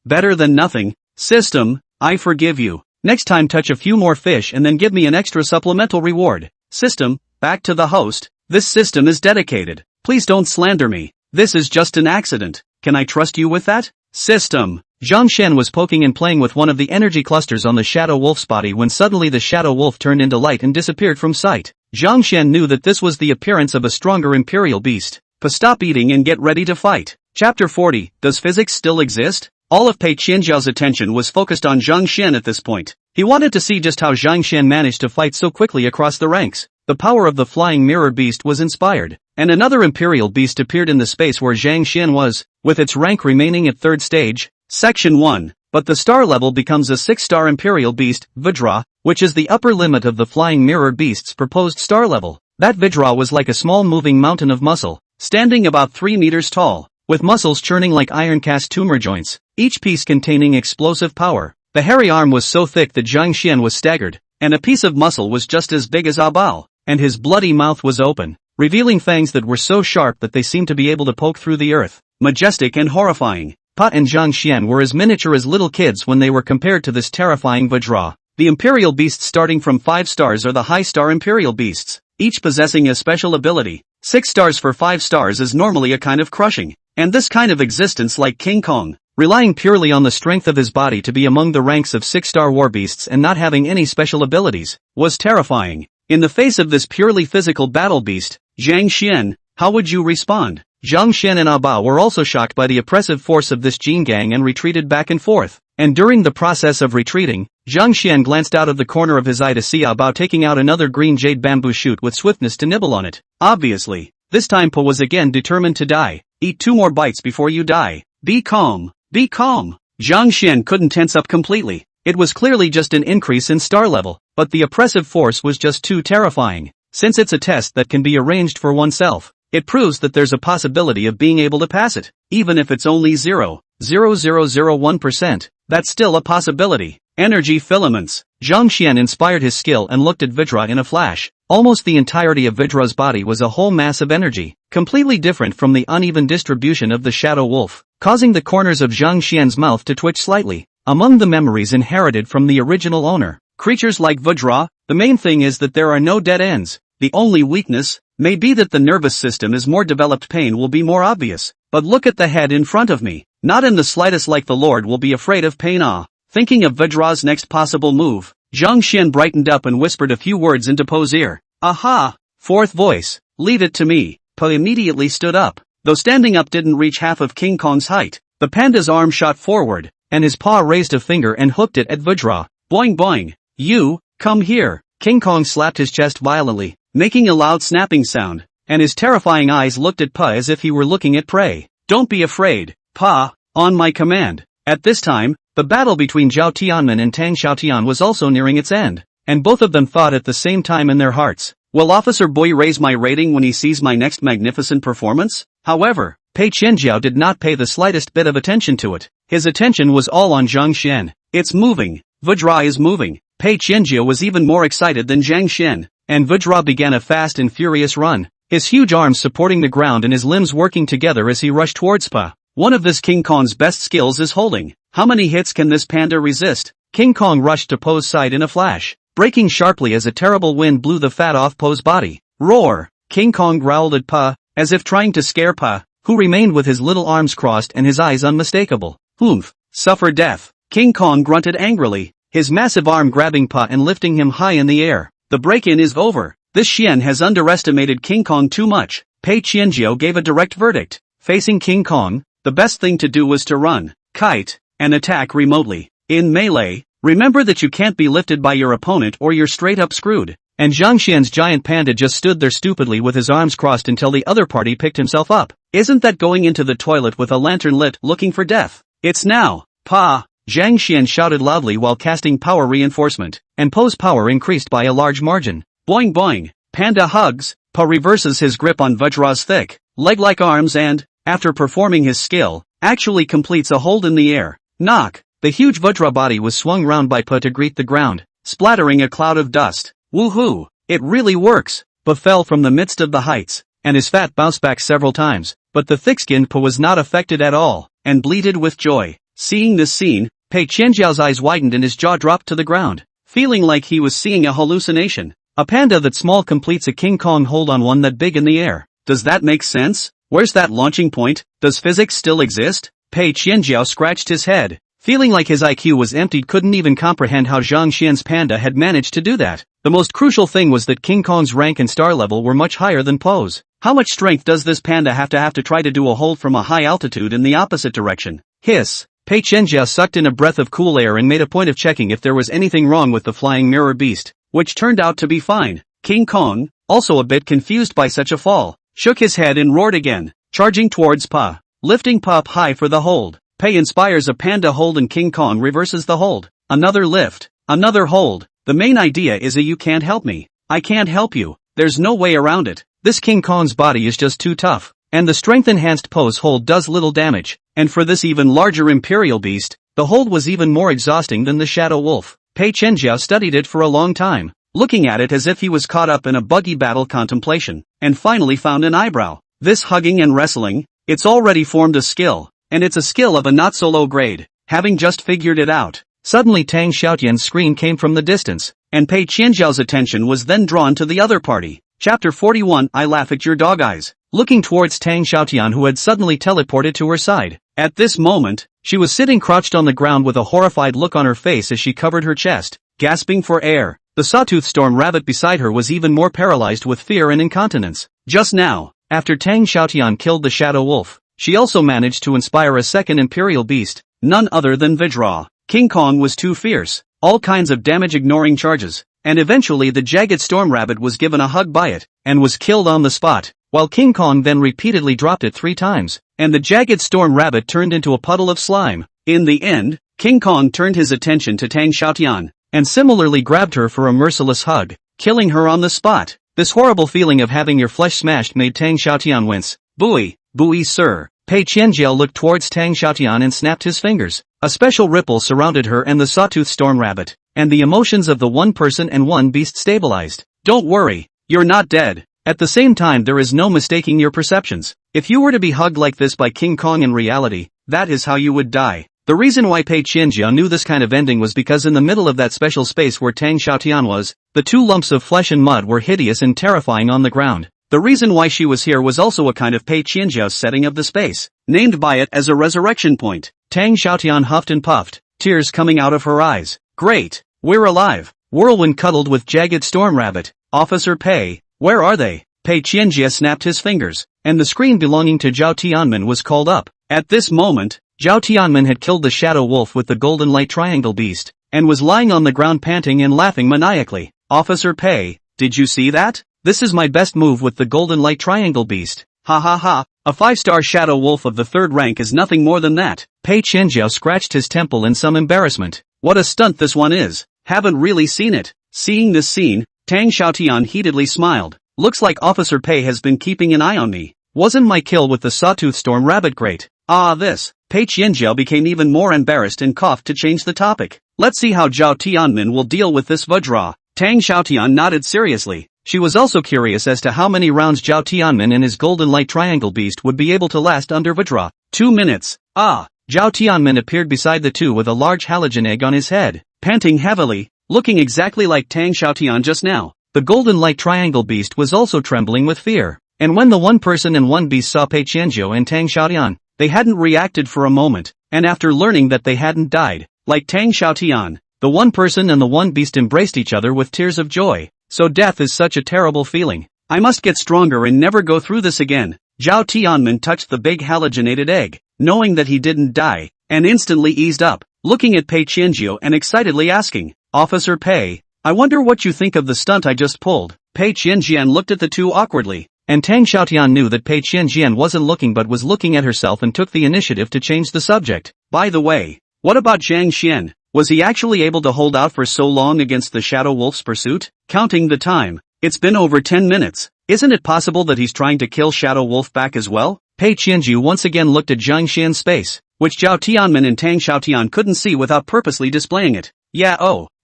Better than nothing. System, I forgive you. Next time touch a few more fish and then give me an extra supplemental reward. System, back to the host. This system is dedicated. Please don't slander me. This is just an accident. Can I trust you with that? System. Zhang Xian was poking and playing with one of the energy clusters on the Shadow Wolf's body when suddenly the Shadow Wolf turned into light and disappeared from sight. Zhang Xian knew that this was the appearance of a stronger imperial beast. Stop eating and get ready to fight. Chapter 40, Does Physics Still Exist? All of Pei Qianjiao's attention was focused on Zhang Xian at this point. He wanted to see just how Zhang Xian managed to fight so quickly across the ranks. The power of the flying mirror beast was inspired, and another imperial beast appeared in the space where Zhang Xian was, with its rank remaining at 3rd stage. Section 1. But the star level becomes a 6-star imperial beast, Vajra, which is the upper limit of the flying mirror beast's proposed star level. That Vajra was like a small moving mountain of muscle, standing about 3 meters tall, with muscles churning like iron-cast tumor joints, each piece containing explosive power. The hairy arm was so thick that Zhang Xian was staggered, and a piece of muscle was just as big as Bao, and his bloody mouth was open, revealing fangs that were so sharp that they seemed to be able to poke through the earth. Majestic and horrifying. Pa and Zhang Xian were as miniature as little kids when they were compared to this terrifying Vajra. The imperial beasts starting from 5 stars are the high-star imperial beasts, each possessing a special ability. 6 stars for 5 stars is normally a kind of crushing, and this kind of existence like King Kong, relying purely on the strength of his body to be among the ranks of 6-star war beasts and not having any special abilities, was terrifying. In the face of this purely physical battle beast, Zhang Xian, how would you respond? Zhang Xian and Bao were also shocked by the oppressive force of this Jin gang and retreated back and forth. And during the process of retreating, Zhang Xian glanced out of the corner of his eye to see Bao taking out another green jade bamboo shoot with swiftness to nibble on it. Obviously, this time Po was again determined to die. Eat 2 more bites before you die. Be calm. Be calm. Zhang Xian couldn't tense up completely. It was clearly just an increase in star level, but the oppressive force was just too terrifying. Since it's a test that can be arranged for oneself, it proves that there's a possibility of being able to pass it. Even if it's only 0.0001%, that's still a possibility. Energy filaments. Zhang Xian inspired his skill and looked at Vajra in a flash. Almost the entirety of Vajra's body was a whole mass of energy, completely different from the uneven distribution of the Shadow Wolf, causing the corners of Zhang Xian's mouth to twitch slightly. Among the memories inherited from the original owner, creatures like Vajra, the main thing is that there are no dead ends. The only weakness may be that the nervous system is more developed. Pain will be more obvious. But look at the head in front of me. Not in the slightest like the Lord will be afraid of pain. Thinking of Vajra's next possible move, Zhang Xian brightened up and whispered a few words into Po's ear. Aha! 4th voice. Leave it to me. Po immediately stood up. Though standing up didn't reach half of King Kong's height, the panda's arm shot forward, and his paw raised a finger and hooked it at Vajra. Boing boing. You, come here. King Kong slapped his chest violently, making a loud snapping sound, and his terrifying eyes looked at Pa as if he were looking at prey. Don't be afraid, Pa, on my command. At this time, the battle between Zhao Tianmen and Tang Xiaotian was also nearing its end, and both of them thought at the same time in their hearts, will Officer Boy raise my rating when he sees my next magnificent performance? However, Pei Qianjiao did not pay the slightest bit of attention to it. His attention was all on Zhang Xian. It's moving. Vajra is moving. Pei Qianjiao was even more excited than Zhang Xian, and Vajra began a fast and furious run, his huge arms supporting the ground and his limbs working together as he rushed towards Pa. One of this King Kong's best skills is holding. How many hits can this panda resist? King Kong rushed to Po's side in a flash, braking sharply as a terrible wind blew the fat off Po's body. Roar! King Kong growled at Pa, as if trying to scare Pa, who remained with his little arms crossed and his eyes unmistakable. Humph! Suffer death! King Kong grunted angrily, his massive arm grabbing Pa and lifting him high in the air. The break-in is over. This Xian has underestimated King Kong too much. Pei Qianjiao gave a direct verdict. Facing King Kong, the best thing to do was to run, kite, and attack remotely. In melee, remember that you can't be lifted by your opponent or you're straight up screwed. And Zhang Xian's giant panda just stood there stupidly with his arms crossed until the other party picked himself up. Isn't that going into the toilet with a lantern lit looking for death? It's now, Pa! Zhang Xian shouted loudly while casting power reinforcement, and Po's power increased by a large margin. Boing boing! Panda hugs. Pa reverses his grip on Vajra's thick, leg-like arms and, after performing his skill, actually completes a hold in the air. Knock! The huge Vajra body was swung round by Pa to greet the ground, splattering a cloud of dust. Woohoo! It really works! Pa fell from the midst of the heights, and his fat bounced back several times, but the thick-skinned Pa was not affected at all, and bleated with joy. Seeing this scene, Pei Qianjiao's eyes widened and his jaw dropped to the ground, feeling like he was seeing a hallucination. A panda that small completes a King Kong hold on one that big in the air. Does that make sense? Where's that launching point? Does physics still exist? Pei Qianjiao scratched his head, feeling like his IQ was emptied, couldn't even comprehend how Zhang Xian's panda had managed to do that. The most crucial thing was that King Kong's rank and star level were much higher than Po's. How much strength does this panda have to try to do a hold from a high altitude in the opposite direction? Hiss. Pei Qianjiao sucked in a breath of cool air and made a point of checking if there was anything wrong with the flying mirror beast, which turned out to be fine. King Kong, also a bit confused by such a fall, shook his head and roared again, charging towards Pa, lifting Pa up high for the hold. Pei inspires a panda hold and King Kong reverses the hold. Another lift, another hold. The main idea is a you can't help me. I can't help you. There's no way around it. This King Kong's body is just too tough, and the strength-enhanced Po's hold does little damage. And for this even larger imperial beast, the hold was even more exhausting than the shadow wolf. Pei Qianjiao studied it for a long time, looking at it as if he was caught up in a buggy battle contemplation, and finally found an eyebrow. This hugging and wrestling, it's already formed a skill, and it's a skill of a not-so-low grade. Having just figured it out, suddenly Tang Xiaotian's scream came from the distance, and Pei Qianjiao's attention was then drawn to the other party. Chapter 41 I laugh at your dog eyes. Looking towards Tang Xiaotian, who had suddenly teleported to her side. At this moment, she was sitting crouched on the ground with a horrified look on her face as she covered her chest, gasping for air. The sawtooth storm rabbit beside her was even more paralyzed with fear and incontinence. Just now, after Tang Xiaotian killed the shadow wolf, she also managed to inspire a second imperial beast, none other than Vajra. King Kong was too fierce, all kinds of damage-ignoring charges, and eventually the jagged storm rabbit was given a hug by it, and was killed on the spot, while King Kong then repeatedly dropped it 3 times, and the jagged storm rabbit turned into a puddle of slime. In the end, King Kong turned his attention to Tang Xiaotian, and similarly grabbed her for a merciless hug, killing her on the spot. This horrible feeling of having your flesh smashed made Tang Xiaotian wince. Buoy, buoy sir. Pei Qianjiao looked towards Tang Xiaotian and snapped his fingers. A special ripple surrounded her and the sawtooth storm rabbit, and the emotions of the one person and one beast stabilized. Don't worry, you're not dead. At the same time, there is no mistaking your perceptions. If you were to be hugged like this by King Kong in reality, that is how you would die. The reason why Pei Qianjiao knew this kind of ending was because in the middle of that special space where Tang Xiaotian was, the 2 lumps of flesh and mud were hideous and terrifying on the ground. The reason why she was here was also a kind of Pei Qianjiao's setting of the space, named by it as a resurrection point. Tang Xiaotian huffed and puffed, tears coming out of her eyes. Great, we're alive. Whirlwind cuddled with jagged storm rabbit. Officer Pei, where are they? Pei Qianjiao snapped his fingers, and the screen belonging to Zhao Tianmen was called up. At this moment, Zhao Tianmen had killed the shadow wolf with the golden light triangle beast, and was lying on the ground panting and laughing maniacally. Officer Pei, did you see that? This is my best move with the golden light triangle beast. Ha ha ha, a 5-star shadow wolf of the 3rd rank is nothing more than that. Pei Qianjiao scratched his temple in some embarrassment. What a stunt this one is. Haven't really seen it. Seeing this scene, Tang Xiaotian heatedly smiled. Looks like Officer Pei has been keeping an eye on me. Wasn't my kill with the sawtooth storm rabbit great? This. Pei Qianjiao became even more embarrassed and coughed to change the topic. Let's see how Zhao Tianmen will deal with this Vajra. Tang Xiaotian nodded seriously. She was also curious as to how many rounds Zhao Tianmen and his golden light triangle beast would be able to last under Vajra. 2 minutes. Zhao Tianmen appeared beside the 2 with a large halogen egg on his head, panting heavily, looking exactly like Tang Xiaotian just now. The golden light triangle beast was also trembling with fear. And when the one person and one beast saw Pei Qianjiao and Tang Xiaotian, they hadn't reacted for a moment, and after learning that they hadn't died, like Tang Xiaotian, the one person and the one beast embraced each other with tears of joy. So death is such a terrible feeling. I must get stronger and never go through this again. Zhao Tianmen touched the big halogenated egg, knowing that he didn't die, and instantly eased up, looking at Pei Qianjiao and excitedly asking, Officer Pei, I wonder what you think of the stunt I just pulled. Pei Qianjian looked at the 2 awkwardly, and Tang Xiaotian knew that Pei Qianjian wasn't looking but was looking at herself and took the initiative to change the subject. By the way, what about Zhang Xian? Was he actually able to hold out for so long against the shadow wolf's pursuit? Counting the time, it's been over 10 minutes. Isn't it possible that he's trying to kill shadow wolf back as well? Pei Qianjiao once again looked at Zhang Xian's face, which Zhao Tianmen and Tang Xiaotian couldn't see without purposely displaying it. Yeah,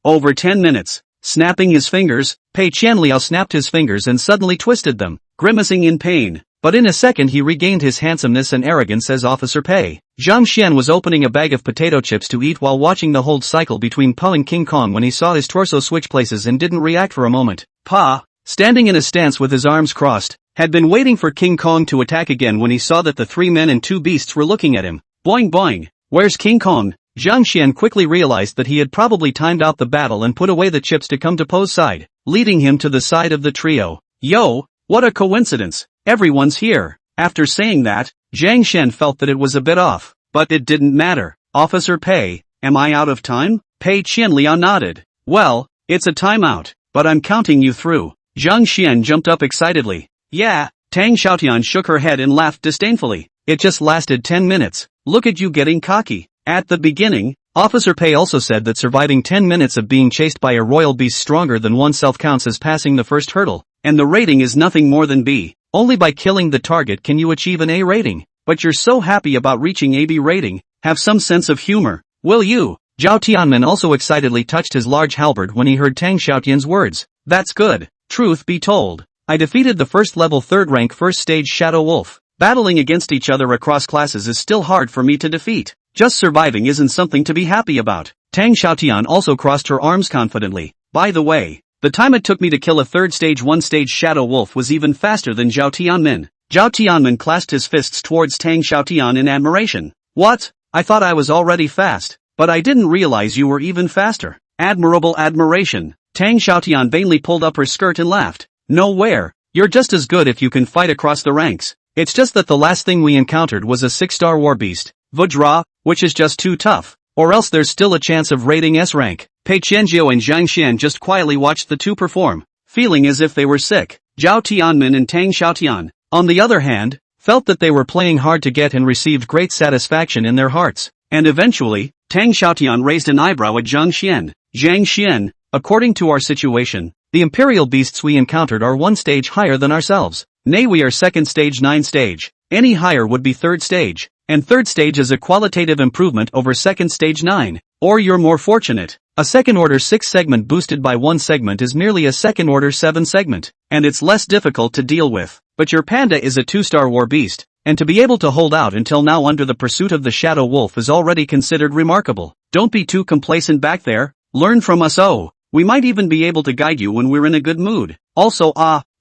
over 10 minutes. Snapping his fingers, Pei Qianliao snapped his fingers and suddenly twisted them, grimacing in pain. but in a second he regained his handsomeness and arrogance as Officer Pei. Zhang Xian was opening a bag of potato chips to eat while watching the hold cycle between Pa and King Kong when he saw his torso switch places and didn't react for a moment. Pa, standing in a stance with his arms crossed, had been waiting for King Kong to attack again when he saw that the 3 men and 2 beasts were looking at him. Boing boing. Where's King Kong? Zhang Xian quickly realized that he had probably timed out the battle and put away the chips to come to Po's side, leading him to the side of the trio. Yo, what a coincidence. Everyone's here. After saying that, Zhang Xian felt that it was a bit off, but it didn't matter. Officer Pei, am I out of time? Pei Qianlian nodded. Well, it's a timeout, but I'm counting you through. Zhang Xian jumped up excitedly. Yeah, Tang Xiaotian shook her head and laughed disdainfully. It just lasted 10 minutes. Look at you getting cocky. At the beginning, Officer Pei also said that surviving 10 minutes of being chased by a royal beast stronger than oneself counts as passing the first hurdle, and the rating is nothing more than B. Only by killing the target can you achieve an A rating. But you're so happy about reaching AB rating, have some sense of humor, will you? Zhao Tianmin also excitedly touched his large halberd when he heard Tang Xiaotian's words. That's good. Truth be told, I defeated the first level 3rd rank first stage Shadow Wolf. Battling against each other across classes is still hard for me to defeat. Just surviving isn't something to be happy about. Tang Xiaotian also crossed her arms confidently. By the way, the time it took me to kill a 3rd stage 1 stage Shadow Wolf was even faster than Zhao Tianmin. Zhao Tianmin clasped his fists towards Tang Xiaotian in admiration. What? I thought I was already fast, but I didn't realize you were even faster. Admirable admiration. Tang Xiaotian vainly pulled up her skirt and laughed. Nowhere. You're just as good if you can fight across the ranks. It's just that the last thing we encountered was a 6-star war beast, Vajra, which is just too tough. Or else there's still a chance of rating S rank. Pei Qianjiao and Zhang Xian just quietly watched the two perform, feeling as if they were sick. Zhao Tianmin and Tang Xiaotian, on the other hand, felt that they were playing hard to get and received great satisfaction in their hearts. And eventually, Tang Xiaotian raised an eyebrow at Zhang Xian. Zhang Xian, according to our situation, the imperial beasts we encountered are 1 stage higher than ourselves. Nay, we are 2nd stage 9 stage. Any higher would be 3rd stage. And 3rd stage is a qualitative improvement over 2nd stage 9. Or you're more fortunate. A 2nd order 6 segment boosted by 1 segment is merely a 2nd order 7 segment. And it's less difficult to deal with. But your panda is a 2-star war beast. And to be able to hold out until now under the pursuit of the Shadow Wolf is already considered remarkable. Don't be too complacent back there. Learn from us. Oh, we might even be able to guide you when we're in a good mood. Also,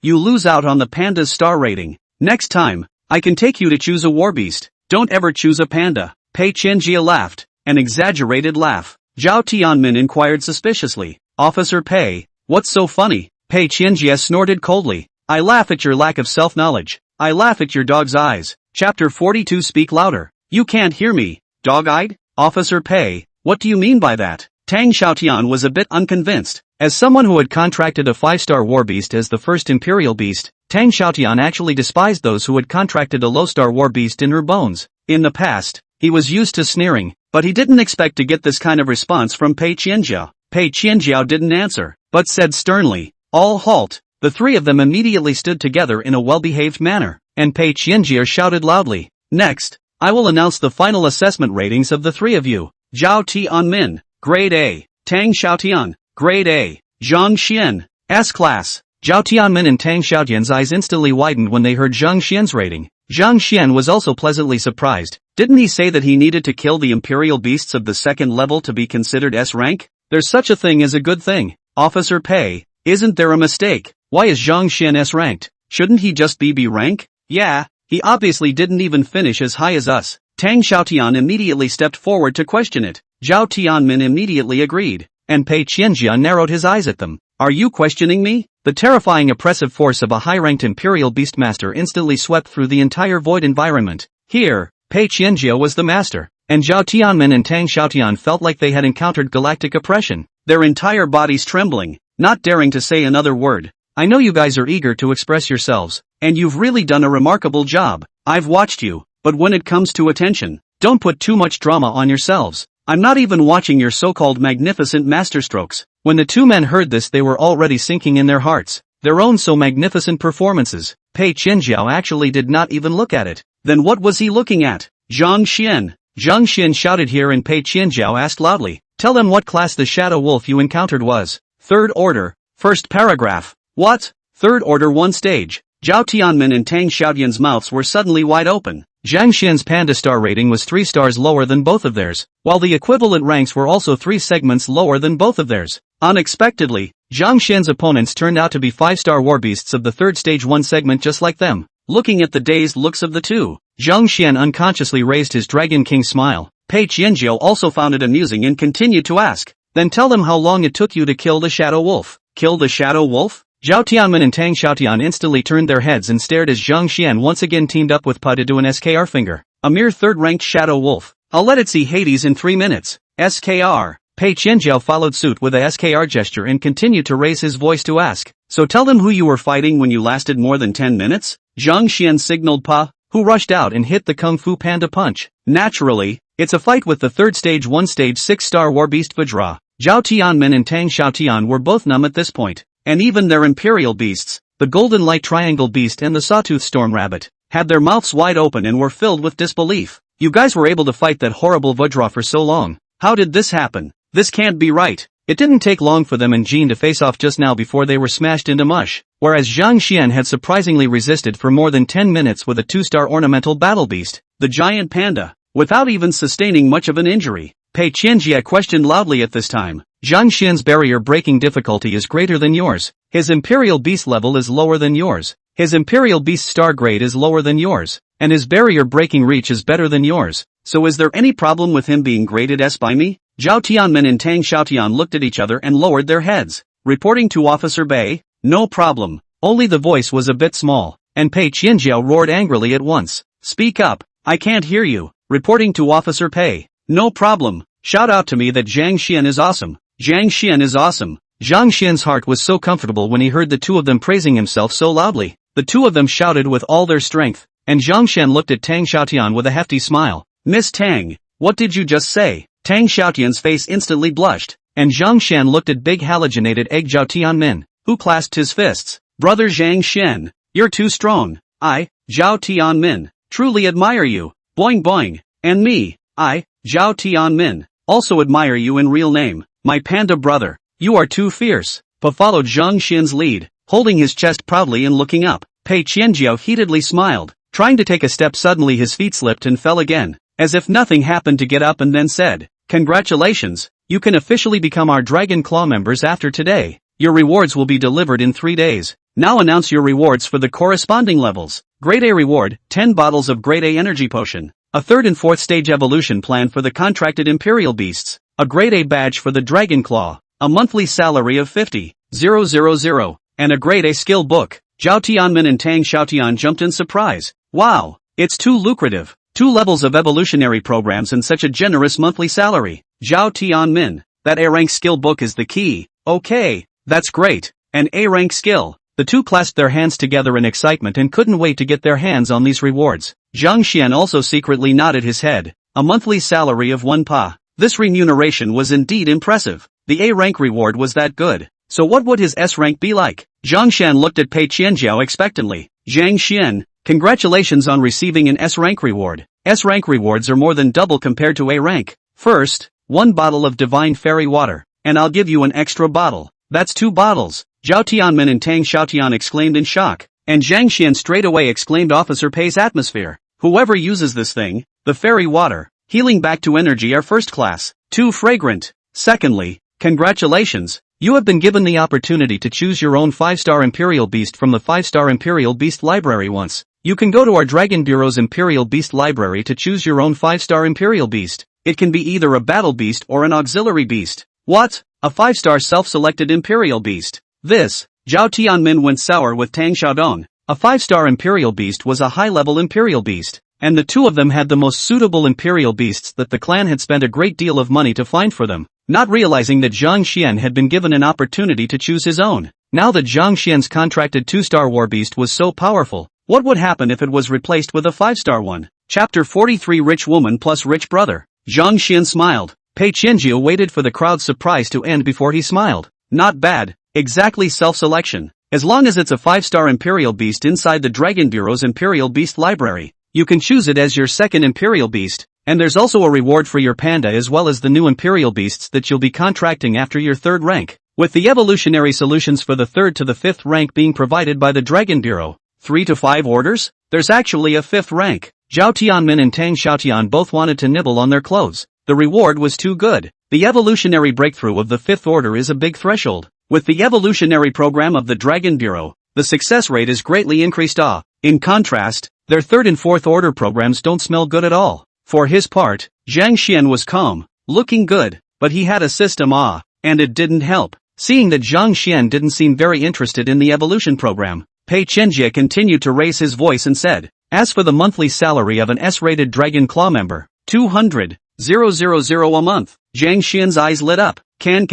you lose out on the panda's star rating. Next time, I can take you to choose a war beast. Don't ever choose a panda. Pei Qianjia laughed, an exaggerated laugh. Zhao Tianmin inquired suspiciously. Officer Pei, what's so funny? Pei Qianjia snorted coldly. I laugh at your lack of self-knowledge. I laugh at your dog's eyes. Chapter 42. Speak louder. You can't hear me. Dog-eyed? Officer Pei, what do you mean by that? Tang Xiaotian was a bit unconvinced. As someone who had contracted a 5-star war beast as the first imperial beast, Tang Xiaotian actually despised those who had contracted a low-star war beast in her bones. In the past, he was used to sneering, but he didn't expect to get this kind of response from Pei Qianjiao. Pei Qianjiao didn't answer, but said sternly, all halt. The 3 of them immediately stood together in a well-behaved manner, and Pei Qianjiao shouted loudly, next, I will announce the final assessment ratings of the 3 of you. Zhao Tianmin, Grade A. Tang Xiaotian, Grade A. Zhang Xian, S-Class. Zhao Tianmin and Tang Xiaotian's eyes instantly widened when they heard Zhang Xian's rating. Zhang Xian was also pleasantly surprised. Didn't he say that he needed to kill the imperial beasts of the 2nd level to be considered S rank? There's such a thing as a good thing. Officer Pei, isn't there a mistake? Why is Zhang Xian S ranked? Shouldn't he just be B rank? Yeah, he obviously didn't even finish as high as us. Tang Xiaotian immediately stepped forward to question it. Zhao Tianmin immediately agreed, and Pei Qianjia narrowed his eyes at them. Are you questioning me? The terrifying oppressive force of a high-ranked imperial beastmaster instantly swept through the entire void environment. Here, Pei Qianjia was the master, and Zhao Tianmin and Tang Xiaotian felt like they had encountered galactic oppression, their entire bodies trembling, not daring to say another word. I know you guys are eager to express yourselves, and you've really done a remarkable job. I've watched you, but when it comes to attention, don't put too much drama on yourselves. I'm not even watching your so-called magnificent masterstrokes. When the 2 men heard this, they were already sinking in their hearts, their own so magnificent performances. Pei Qianjiao actually did not even look at it. Then what was he looking at? Zhang Xian. Zhang Xian shouted here, and Pei Qianjiao asked loudly, tell them what class the Shadow Wolf you encountered was. 3rd order, 1st paragraph. What? 3rd order 1 stage. Zhao Tianmin and Tang Xiaotian's mouths were suddenly wide open. Zhang Xian's panda star rating was 3 stars lower than both of theirs, while the equivalent ranks were also 3 segments lower than both of theirs. Unexpectedly, Zhang Xian's opponents turned out to be 5-star warbeasts of the 3rd stage 1 segment just like them. Looking at the dazed looks of the two, Zhang Xian unconsciously raised his Dragon King smile. Pei Qianjiao also found it amusing and continued to ask, "Then tell them how long it took you to kill the Shadow Wolf." Kill the Shadow Wolf? Zhao Tianmin and Tang Xiaotian instantly turned their heads and stared as Zhang Xian once again teamed up with Pa to do an SKR finger. A mere 3rd-ranked Shadow Wolf. I'll let it see Hades in 3 minutes. SKR. Pei Qianjiao followed suit with a SKR gesture and continued to raise his voice to ask, "So tell them who you were fighting when you lasted more than 10 minutes? Zhang Xian signaled Pa, who rushed out and hit the Kung Fu Panda punch. Naturally, it's a fight with the 3rd stage 1 stage 6-star warbeast Vajra. Zhao Tianmin and Tang Xiaotian were both numb at this point. And even their imperial beasts, the Golden Light Triangle Beast and the Sawtooth Storm Rabbit, had their mouths wide open and were filled with disbelief. You guys were able to fight that horrible Vajra for so long. How did this happen? This can't be right. It didn't take long for them and Jean to face off just now before they were smashed into mush, whereas Zhang Xian had surprisingly resisted for more than 10 minutes with a 2-star ornamental battle beast, the giant panda, without even sustaining much of an injury. Pei Qianjia questioned loudly at this time. Zhang Xian's barrier-breaking difficulty is greater than yours. His Imperial Beast level is lower than yours. His Imperial Beast star grade is lower than yours. And his barrier-breaking reach is better than yours. So is there any problem with him being graded S by me? Zhao Tianmin and Tang Xiaotian looked at each other and lowered their heads. Reporting to Officer Bei, no problem. Only the voice was a bit small. And Pei Qianjiao roared angrily at once. Speak up. I can't hear you. Reporting to Officer Pei. No problem. Shout out to me that Zhang Xian is awesome. Zhang Xian is awesome. Zhang Xian's heart was so comfortable when he heard the two of them praising himself so loudly. The two of them shouted with all their strength, and Zhang Xian looked at Tang Xiaotian with a hefty smile. Miss Tang, what did you just say? Tang Xiaotian's face instantly blushed, and Zhang Xian looked at big halogenated egg Zhao Tianmin, who clasped his fists. Brother Zhang Xian, you're too strong. I, Zhao Tianmin, truly admire you. Boing boing. And me, I, Zhao Tianmin, also admire you in real name. My panda brother, you are too fierce. Pa followed Zhang Xian's lead, holding his chest proudly and looking up. Pei Qianjiao heatedly smiled. Trying to take a step suddenly his feet slipped and fell again. As if nothing happened to get up and then said, "Congratulations, you can officially become our Dragon Claw members after today. Your rewards will be delivered in 3 days. Now announce your rewards for the corresponding levels. Grade A reward, 10 bottles of Grade A energy potion. A 3rd and 4th stage evolution plan for the contracted Imperial Beasts. A Grade A badge for the Dragon Claw. A monthly salary of 50,000. And a Grade A skill book." Zhao Tianmin and Tang Xiaotian jumped in surprise. Wow, it's too lucrative. 2 levels of evolutionary programs and such a generous monthly salary. Zhao Tianmin, that A-rank skill book is the key. Okay, that's great. An A-rank skill. The two clasped their hands together in excitement and couldn't wait to get their hands on these rewards. Zhang Xian also secretly nodded his head. A monthly salary of 1 pa. This remuneration was indeed impressive. The A-rank reward was that good. So what would his S-rank be like? Zhang Xian looked at Pei Qianjiao expectantly. Zhang Xian, congratulations on receiving an S-rank reward. S-rank rewards are more than double compared to A-rank. First, 1 bottle of divine fairy water. And I'll give you an extra bottle. That's 2 bottles. Zhao Tianmin and Tang Xiaotian exclaimed in shock. And Zhang Xian straight away exclaimed Officer Pei's atmosphere. Whoever uses this thing, the fairy water, healing back to energy are first class. Too fragrant. Secondly, congratulations. You have been given the opportunity to choose your own 5-star Imperial Beast from the 5-star Imperial Beast Library once. You can go to our Dragon Bureau's Imperial Beast Library to choose your own 5-star Imperial Beast. It can be either a battle beast or an auxiliary beast. What? A 5-star self-selected Imperial Beast. This, Zhao Tianmin went sour with Tang Xiaodong. A 5-star Imperial Beast was a high-level Imperial Beast, and the two of them had the most suitable Imperial Beasts that the clan had spent a great deal of money to find for them, not realizing that Zhang Xian had been given an opportunity to choose his own. Now that Zhang Xian's contracted 2-star Warbeast was so powerful, what would happen if it was replaced with a 5-star one? Chapter 43 Rich Woman plus Rich Brother. Zhang Xian smiled. Pei Qianjiao waited for the crowd's surprise to end before he smiled. Not bad. Exactly self-selection. As long as it's a 5-star Imperial Beast inside the Dragon Bureau's Imperial Beast Library, you can choose it as your second Imperial Beast, and there's also a reward for your panda as well as the new Imperial Beasts that you'll be contracting after your 3rd rank. With the evolutionary solutions for the 3rd to the 5th rank being provided by the Dragon Bureau, 3 to 5 orders? There's actually a 5th rank. Zhao Tianmin and Tang Xiaotian both wanted to nibble on their clothes. The reward was too good. The evolutionary breakthrough of the 5th order is a big threshold. With the evolutionary program of the Dragon Bureau, the success rate is greatly increased. In contrast, their 3rd and 4th order programs don't smell good at all. For his part, Zhang Xian was calm, looking good, but he had a system and it didn't help. Seeing that Zhang Xian didn't seem very interested in the evolution program, Pei Chenjie continued to raise his voice and said, as for the monthly salary of an S-rated Dragon Claw member, 200,000 a month. Zhang Xian's eyes lit up. Can.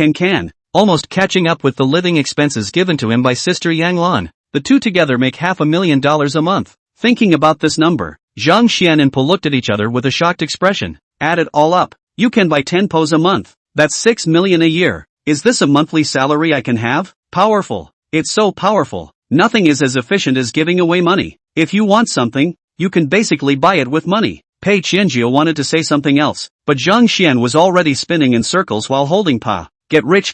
Almost catching up with the living expenses given to him by Sister Yang Lan. The two together make $500,000 a month. Thinking about this number, Zhang Xian and Po looked at each other with a shocked expression. Add it all up. You can buy 10 Pos a month. That's 6 million a year. Is this a monthly salary I can have? Powerful. It's so powerful. Nothing is as efficient as giving away money. If you want something, you can basically buy it with money. Pei Qianjie wanted to say something else, but Zhang Xian was already spinning in circles while holding Pa. Get rich.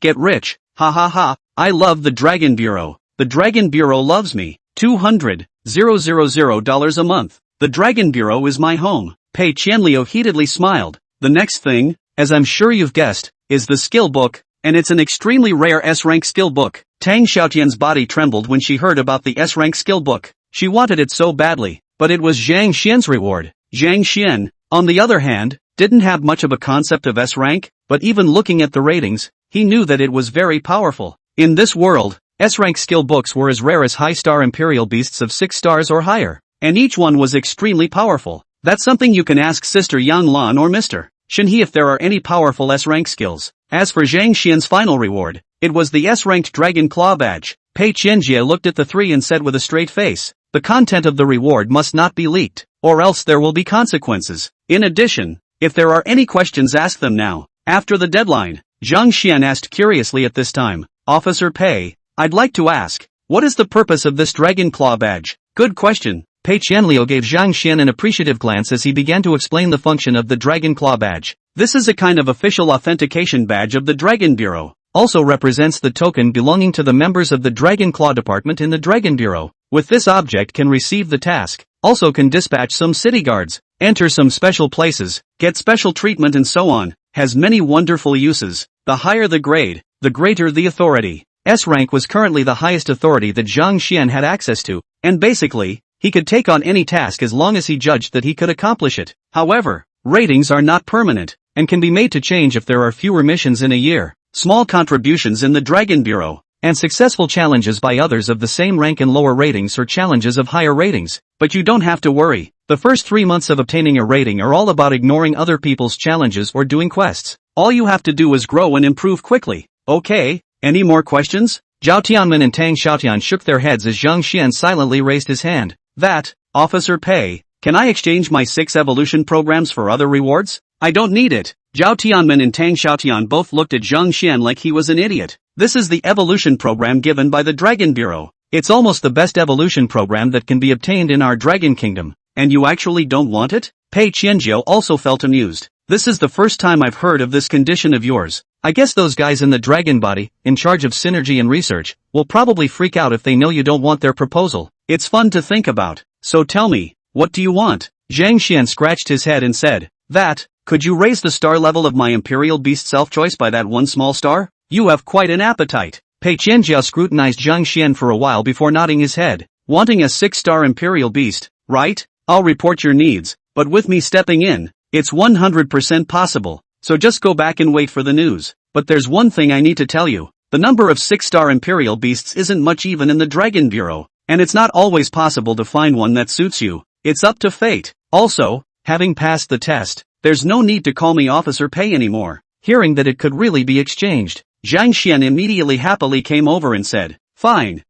Ha ha ha. I love the Dragon Bureau. The Dragon Bureau loves me. $200,000 a month. The Dragon Bureau is my home. Pei Qianliu heatedly smiled. The next thing, as I'm sure you've guessed, is the skill book, and it's an extremely rare S-rank skill book. Tang Xiaotian's body trembled when she heard about the S-rank skill book. She wanted it so badly, but it was Zhang Xian's reward. Zhang Xian, on the other hand, didn't have much of a concept of S-rank, but even looking at the ratings, he knew that it was very powerful. In this world, S-rank skill books were as rare as high-star imperial beasts of 6 stars or higher, and each one was extremely powerful. That's something you can ask Sister Yang Lan or Mr. Shenhe if there are any powerful S-rank skills. As for Zhang Xian's final reward, it was the S-ranked Dragon Claw badge. Pei Qianjie looked at the three and said with a straight face, the content of the reward must not be leaked, or else there will be consequences. In addition, if there are any questions, ask them now. After the deadline, Zhang Xian asked curiously at this time, Officer Pei, I'd like to ask, what is the purpose of this Dragon Claw badge? Good question. Pei Qianliu gave Zhang Xian an appreciative glance as he began to explain the function of the Dragon Claw badge. This is a kind of official authentication badge of the Dragon Bureau. Also represents the token belonging to the members of the Dragon Claw department in the Dragon Bureau. With this object can receive the task, also can dispatch some city guards, enter some special places, get special treatment and so on, has many wonderful uses. The higher the grade, the greater the authority. S rank was currently the highest authority that Zhang Xian had access to, and basically, he could take on any task as long as he judged that he could accomplish it. However, ratings are not permanent, and can be made to change if there are fewer missions in a year. Small contributions in the Dragon Bureau, and successful challenges by others of the same rank and lower ratings or challenges of higher ratings. But you don't have to worry. The first 3 months of obtaining a rating are all about ignoring other people's challenges or doing quests. All you have to do is grow and improve quickly. Okay, any more questions? Zhao Tianmin and Tang Xiaotian shook their heads as Zhang Xian silently raised his hand. That, Officer Pei, can I exchange my 6 evolution programs for other rewards? I don't need it. Zhao Tianmin and Tang Xiaotian both looked at Zhang Xian like he was an idiot. This is the evolution program given by the Dragon Bureau. It's almost the best evolution program that can be obtained in our Dragon Kingdom. And you actually don't want it? Pei Qianjiu also felt amused. This is the first time I've heard of this condition of yours. I guess those guys in the dragon body, in charge of synergy and research, will probably freak out if they know you don't want their proposal. It's fun to think about. So tell me, what do you want? Zhang Xian scratched his head and said, that, could you raise the star level of my Imperial Beast self-choice by that 1 small star? You have quite an appetite. Pei Qianjiu scrutinized Zhang Xian for a while before nodding his head. Wanting a 6-star Imperial Beast, right? I'll report your needs, but with me stepping in, it's 100% possible, so just go back and wait for the news. But there's one thing I need to tell you. The number of 6-star Imperial Beasts isn't much even in the Dragon Bureau, and it's not always possible to find one that suits you. It's up to fate. Also, having passed the test, there's no need to call me Officer Pei anymore. Hearing that it could really be exchanged, Zhang Xian immediately happily came over and said, fine.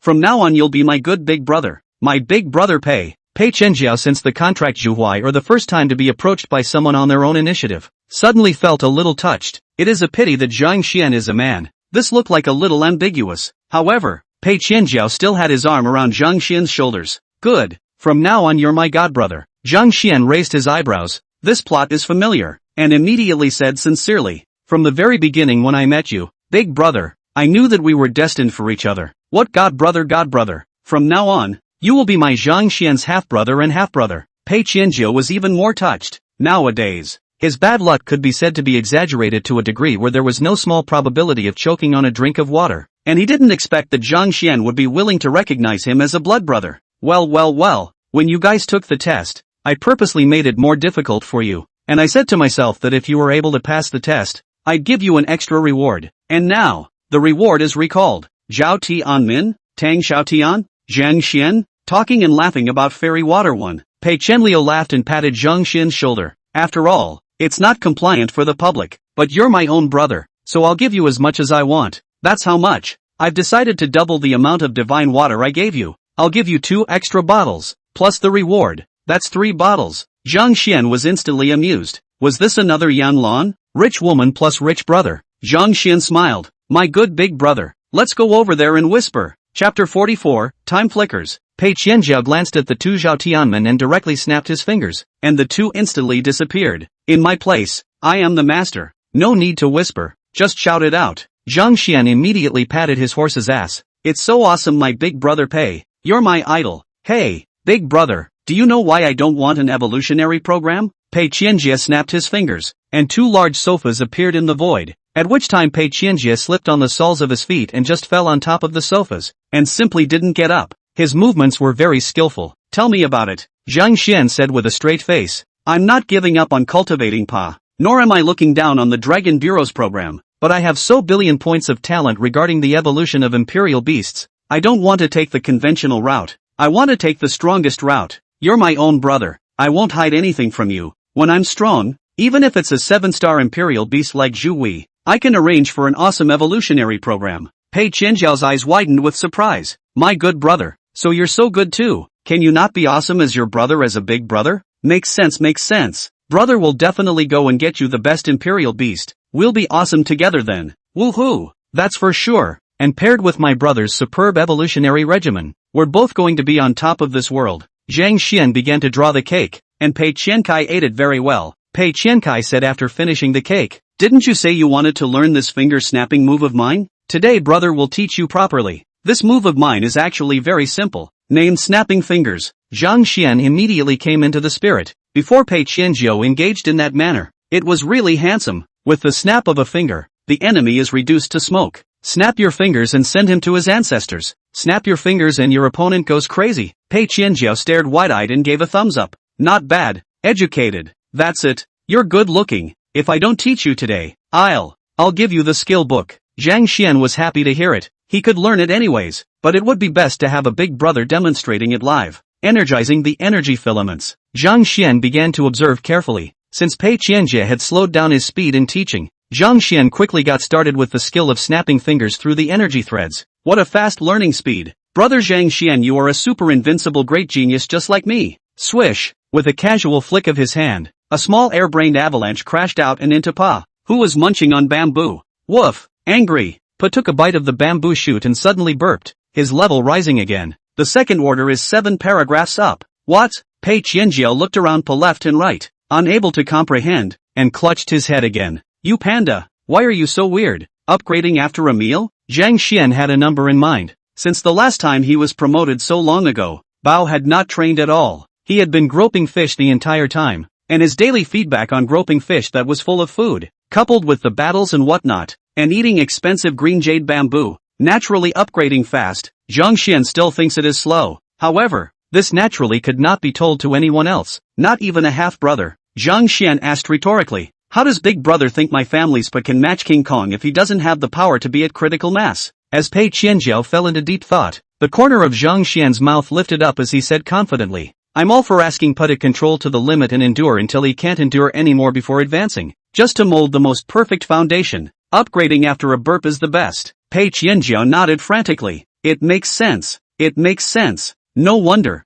From now on you'll be my good big brother. My big brother Pei. Pei Chenjiao, since the contract Zhuhuai or the first time to be approached by someone on their own initiative, suddenly felt a little touched. It is a pity that Zhang Xian is a man. This looked like a little ambiguous. However, Pei Qianjiao still had his arm around Zhang Xian's shoulders. Good. From now on you're my godbrother. Zhang Xian raised his eyebrows. This plot is familiar, and immediately said sincerely, from the very beginning when I met you, big brother, I knew that we were destined for each other. What godbrother? From now on, You will be my Zhang Xian's half-brother and half-brother. Pei Qianjiao was even more touched. Nowadays, his bad luck could be said to be exaggerated to a degree where there was no small probability of choking on a drink of water, and he didn't expect that Zhang Xian would be willing to recognize him as a blood brother. Well, when you guys took the test, I purposely made it more difficult for you, and I said to myself that if you were able to pass the test, I'd give you an extra reward. And now, the reward is recalled. Zhao Tianmin, Tang Xiaotian, Zhang Xian, talking and laughing about fairy water one. Pei Chenliu laughed and patted Zhang Xian's shoulder. After all, it's not compliant for the public, but you're my own brother, so I'll give you as much as I want. That's how much. I've decided to double the amount of divine water I gave you. I'll give you 2 extra bottles, plus the reward. That's 3 bottles. Zhang Xian was instantly amused. Was this another Yan Lan? Rich woman plus rich brother. Zhang Xian smiled. My good big brother. Let's go over there and whisper. Chapter 44, Time Flickers. Pei Qianjiao glanced at the 2 Zhao Tianmen and directly snapped his fingers, and the 2 instantly disappeared. In my place, I am the master. No need to whisper, just shout it out. Zhang Xian immediately patted his horse's ass. It's so awesome, my big brother Pei. You're my idol. Hey, big brother, do you know why I don't want an evolutionary program? Pei Qianjia snapped his fingers, and 2 large sofas appeared in the void, at which time Pei Qianjia slipped on the soles of his feet and just fell on top of the sofas, and simply didn't get up. His movements were very skillful. Tell me about it, Zhang Xian said with a straight face. I'm not giving up on cultivating Pa, nor am I looking down on the Dragon Bureau's program, but I have so billion points of talent regarding the evolution of imperial beasts. I don't want to take the conventional route. I want to take the strongest route. You're my own brother. I won't hide anything from you. When I'm strong, even if it's a 7-star imperial beast like Zhu Wei, I can arrange for an awesome evolutionary program. Pei Qianjiao's eyes widened with surprise. My good brother. So you're so good too. Can you not be awesome as your brother as a big brother? Makes sense. Brother will definitely go and get you the best imperial beast. We'll be awesome together then. Woohoo! That's for sure. And paired with my brother's superb evolutionary regimen, we're both going to be on top of this world. Zhang Xian began to draw the cake, and Pei Qiankai ate it very well. Pei Qiankai said after finishing the cake, didn't you say you wanted to learn this finger-snapping move of mine? Today brother will teach you properly. This move of mine is actually very simple, named snapping fingers. Zhang Xian immediately came into the spirit. Before Pei Qianjiao engaged in that manner, it was really handsome. With the snap of a finger, the enemy is reduced to smoke. Snap your fingers and send him to his ancestors. Snap your fingers and your opponent goes crazy. Pei Qianjiao stared wide-eyed and gave a thumbs up. Not bad. Educated. That's it. You're good looking. If I don't teach you today, I'll give you the skill book. Zhang Xian was happy to hear it. He could learn it anyways, but it would be best to have a big brother demonstrating it live, energizing the energy filaments. Zhang Xian began to observe carefully. Since Pei Qianjia had slowed down his speed in teaching, Zhang Xian quickly got started with the skill of snapping fingers through the energy threads. What a fast learning speed. Brother Zhang Xian, you are a super invincible great genius just like me. Swish. With a casual flick of his hand, a small airbrained avalanche crashed out and into Pa, who was munching on bamboo. Woof. Angry. Pa took a bite of the bamboo shoot and suddenly burped, his level rising again. The second order is 7 paragraphs up. What? Pei Qianjiao looked around Pa left and right, unable to comprehend, and clutched his head again. You panda, why are you so weird? Upgrading after a meal? Zhang Xian had a number in mind. Since the last time he was promoted so long ago, Bao had not trained at all. He had been groping fish the entire time, and his daily feedback on groping fish that was full of food, coupled with the battles and whatnot, and eating expensive green jade bamboo, naturally upgrading fast. Zhang Xian still thinks it is slow. However, this naturally could not be told to anyone else, not even a half-brother. Zhang Xian asked rhetorically, how does Big Brother think my family's Pa can match King Kong if he doesn't have the power to be at critical mass? As Pei Qianjiao fell into deep thought, the corner of Zhang Xian's mouth lifted up as he said confidently, I'm all for asking Pa to control to the limit and endure until he can't endure anymore before advancing, just to mold the most perfect foundation. Upgrading after a burp is the best. Pei Qianjiao nodded frantically. It makes sense. It makes sense. No wonder.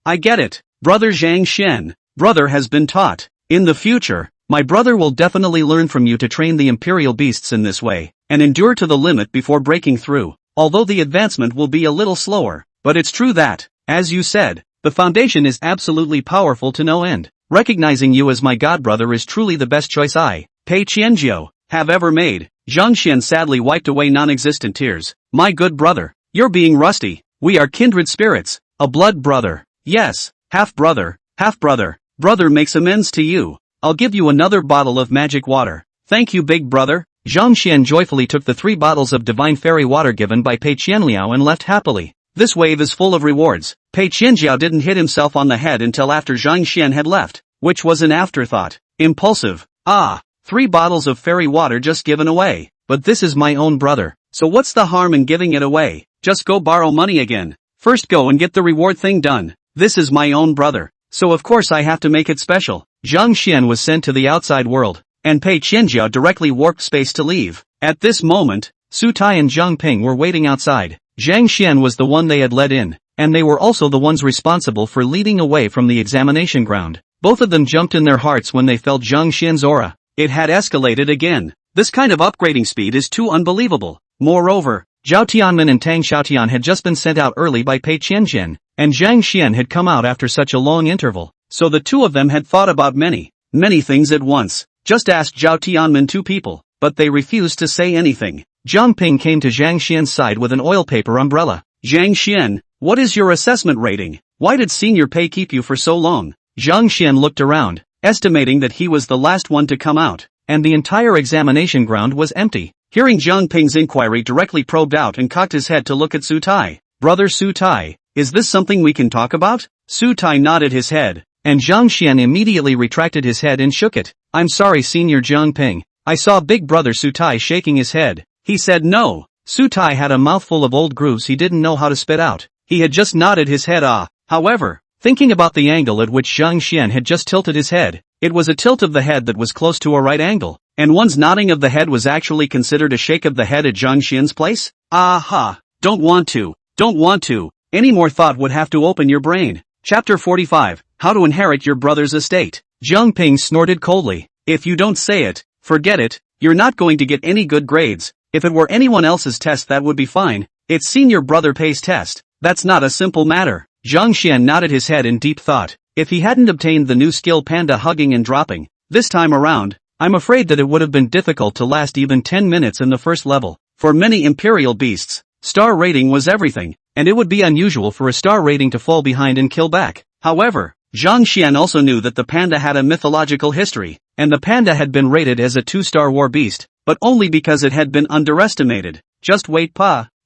I get it. Brother Zhang Xian. Brother has been taught. In the future, my brother will definitely learn from you to train the imperial beasts in this way, and endure to the limit before breaking through. Although the advancement will be a little slower, but it's true that, as you said, the foundation is absolutely powerful to no end. Recognizing you as my godbrother is truly the best choice I, Pei Qianjiao, have ever made. Zhang Xian sadly wiped away non-existent tears. My good brother, you're being rusty. We are kindred spirits. A blood brother. Yes, half-brother, half-brother. Brother makes amends to you. I'll give you another bottle of magic water. Thank you, big brother. Zhang Xian joyfully took the 3 bottles of divine fairy water given by Pei Qianliao and left happily. This wave is full of rewards. Pei Qianjiao didn't hit himself on the head until after Zhang Xian had left, which was an afterthought. Impulsive. 3 bottles of fairy water just given away. But this is my own brother, so what's the harm in giving it away? Just go borrow money again. First go and get the reward thing done. This is my own brother, so of course I have to make it special. Zhang Xian was sent to the outside world, and Pei Qianjiao directly warped space to leave. At this moment, Su Tai and Zhang Ping were waiting outside. Zhang Xian was the one they had let in, and they were also the ones responsible for leading away from the examination ground. Both of them jumped in their hearts when they felt Zhang Xian's aura. It had escalated again. This kind of upgrading speed is too unbelievable. Moreover, Zhao Tianmin and Tang Xiaotian had just been sent out early by Pei Qianjian, and Zhang Xian had come out after such a long interval, so the two of them had thought about many things at once. Just ask Zhao Tianmin 2 people, but they refused to say anything. Zhang Ping came to Zhang Xian's side with an oil paper umbrella. Zhang Xian, what is your assessment rating? Why did Senior Pei keep you for so long? Zhang Xian looked around, estimating that he was the last one to come out, and the entire examination ground was empty. Hearing Zhang Ping's inquiry directly probed out and cocked his head to look at Su Tai. Brother Su Tai, is this something we can talk about? Su Tai nodded his head, and Zhang Xian immediately retracted his head and shook it. I'm sorry, Senior Zhang Ping. I saw big brother Su Tai shaking his head. He said no. Su Tai had a mouthful of old grooves he didn't know how to spit out. He had just nodded his head However, thinking about the angle at which Zhang Xian had just tilted his head, it was a tilt of the head that was close to a right angle, and one's nodding of the head was actually considered a shake of the head at Zhang Xian's place? Aha! Don't want to. Any more thought would have to open your brain. Chapter 45, How to Inherit Your Brother's Estate. Zhang Ping snorted coldly. If you don't say it, forget it, you're not going to get any good grades. If it were anyone else's test that would be fine. It's Senior Brother Pei's test. That's not a simple matter. Zhang Xian nodded his head in deep thought. If he hadn't obtained the new skill panda hugging and dropping, this time around, I'm afraid that it would have been difficult to last even 10 minutes in the first level. For many imperial beasts, star rating was everything, and it would be unusual for a star rating to fall behind and kill back. However, Zhang Xian also knew that the panda had a mythological history, and the panda had been rated as a 2-star war beast, but only because it had been underestimated. Just wait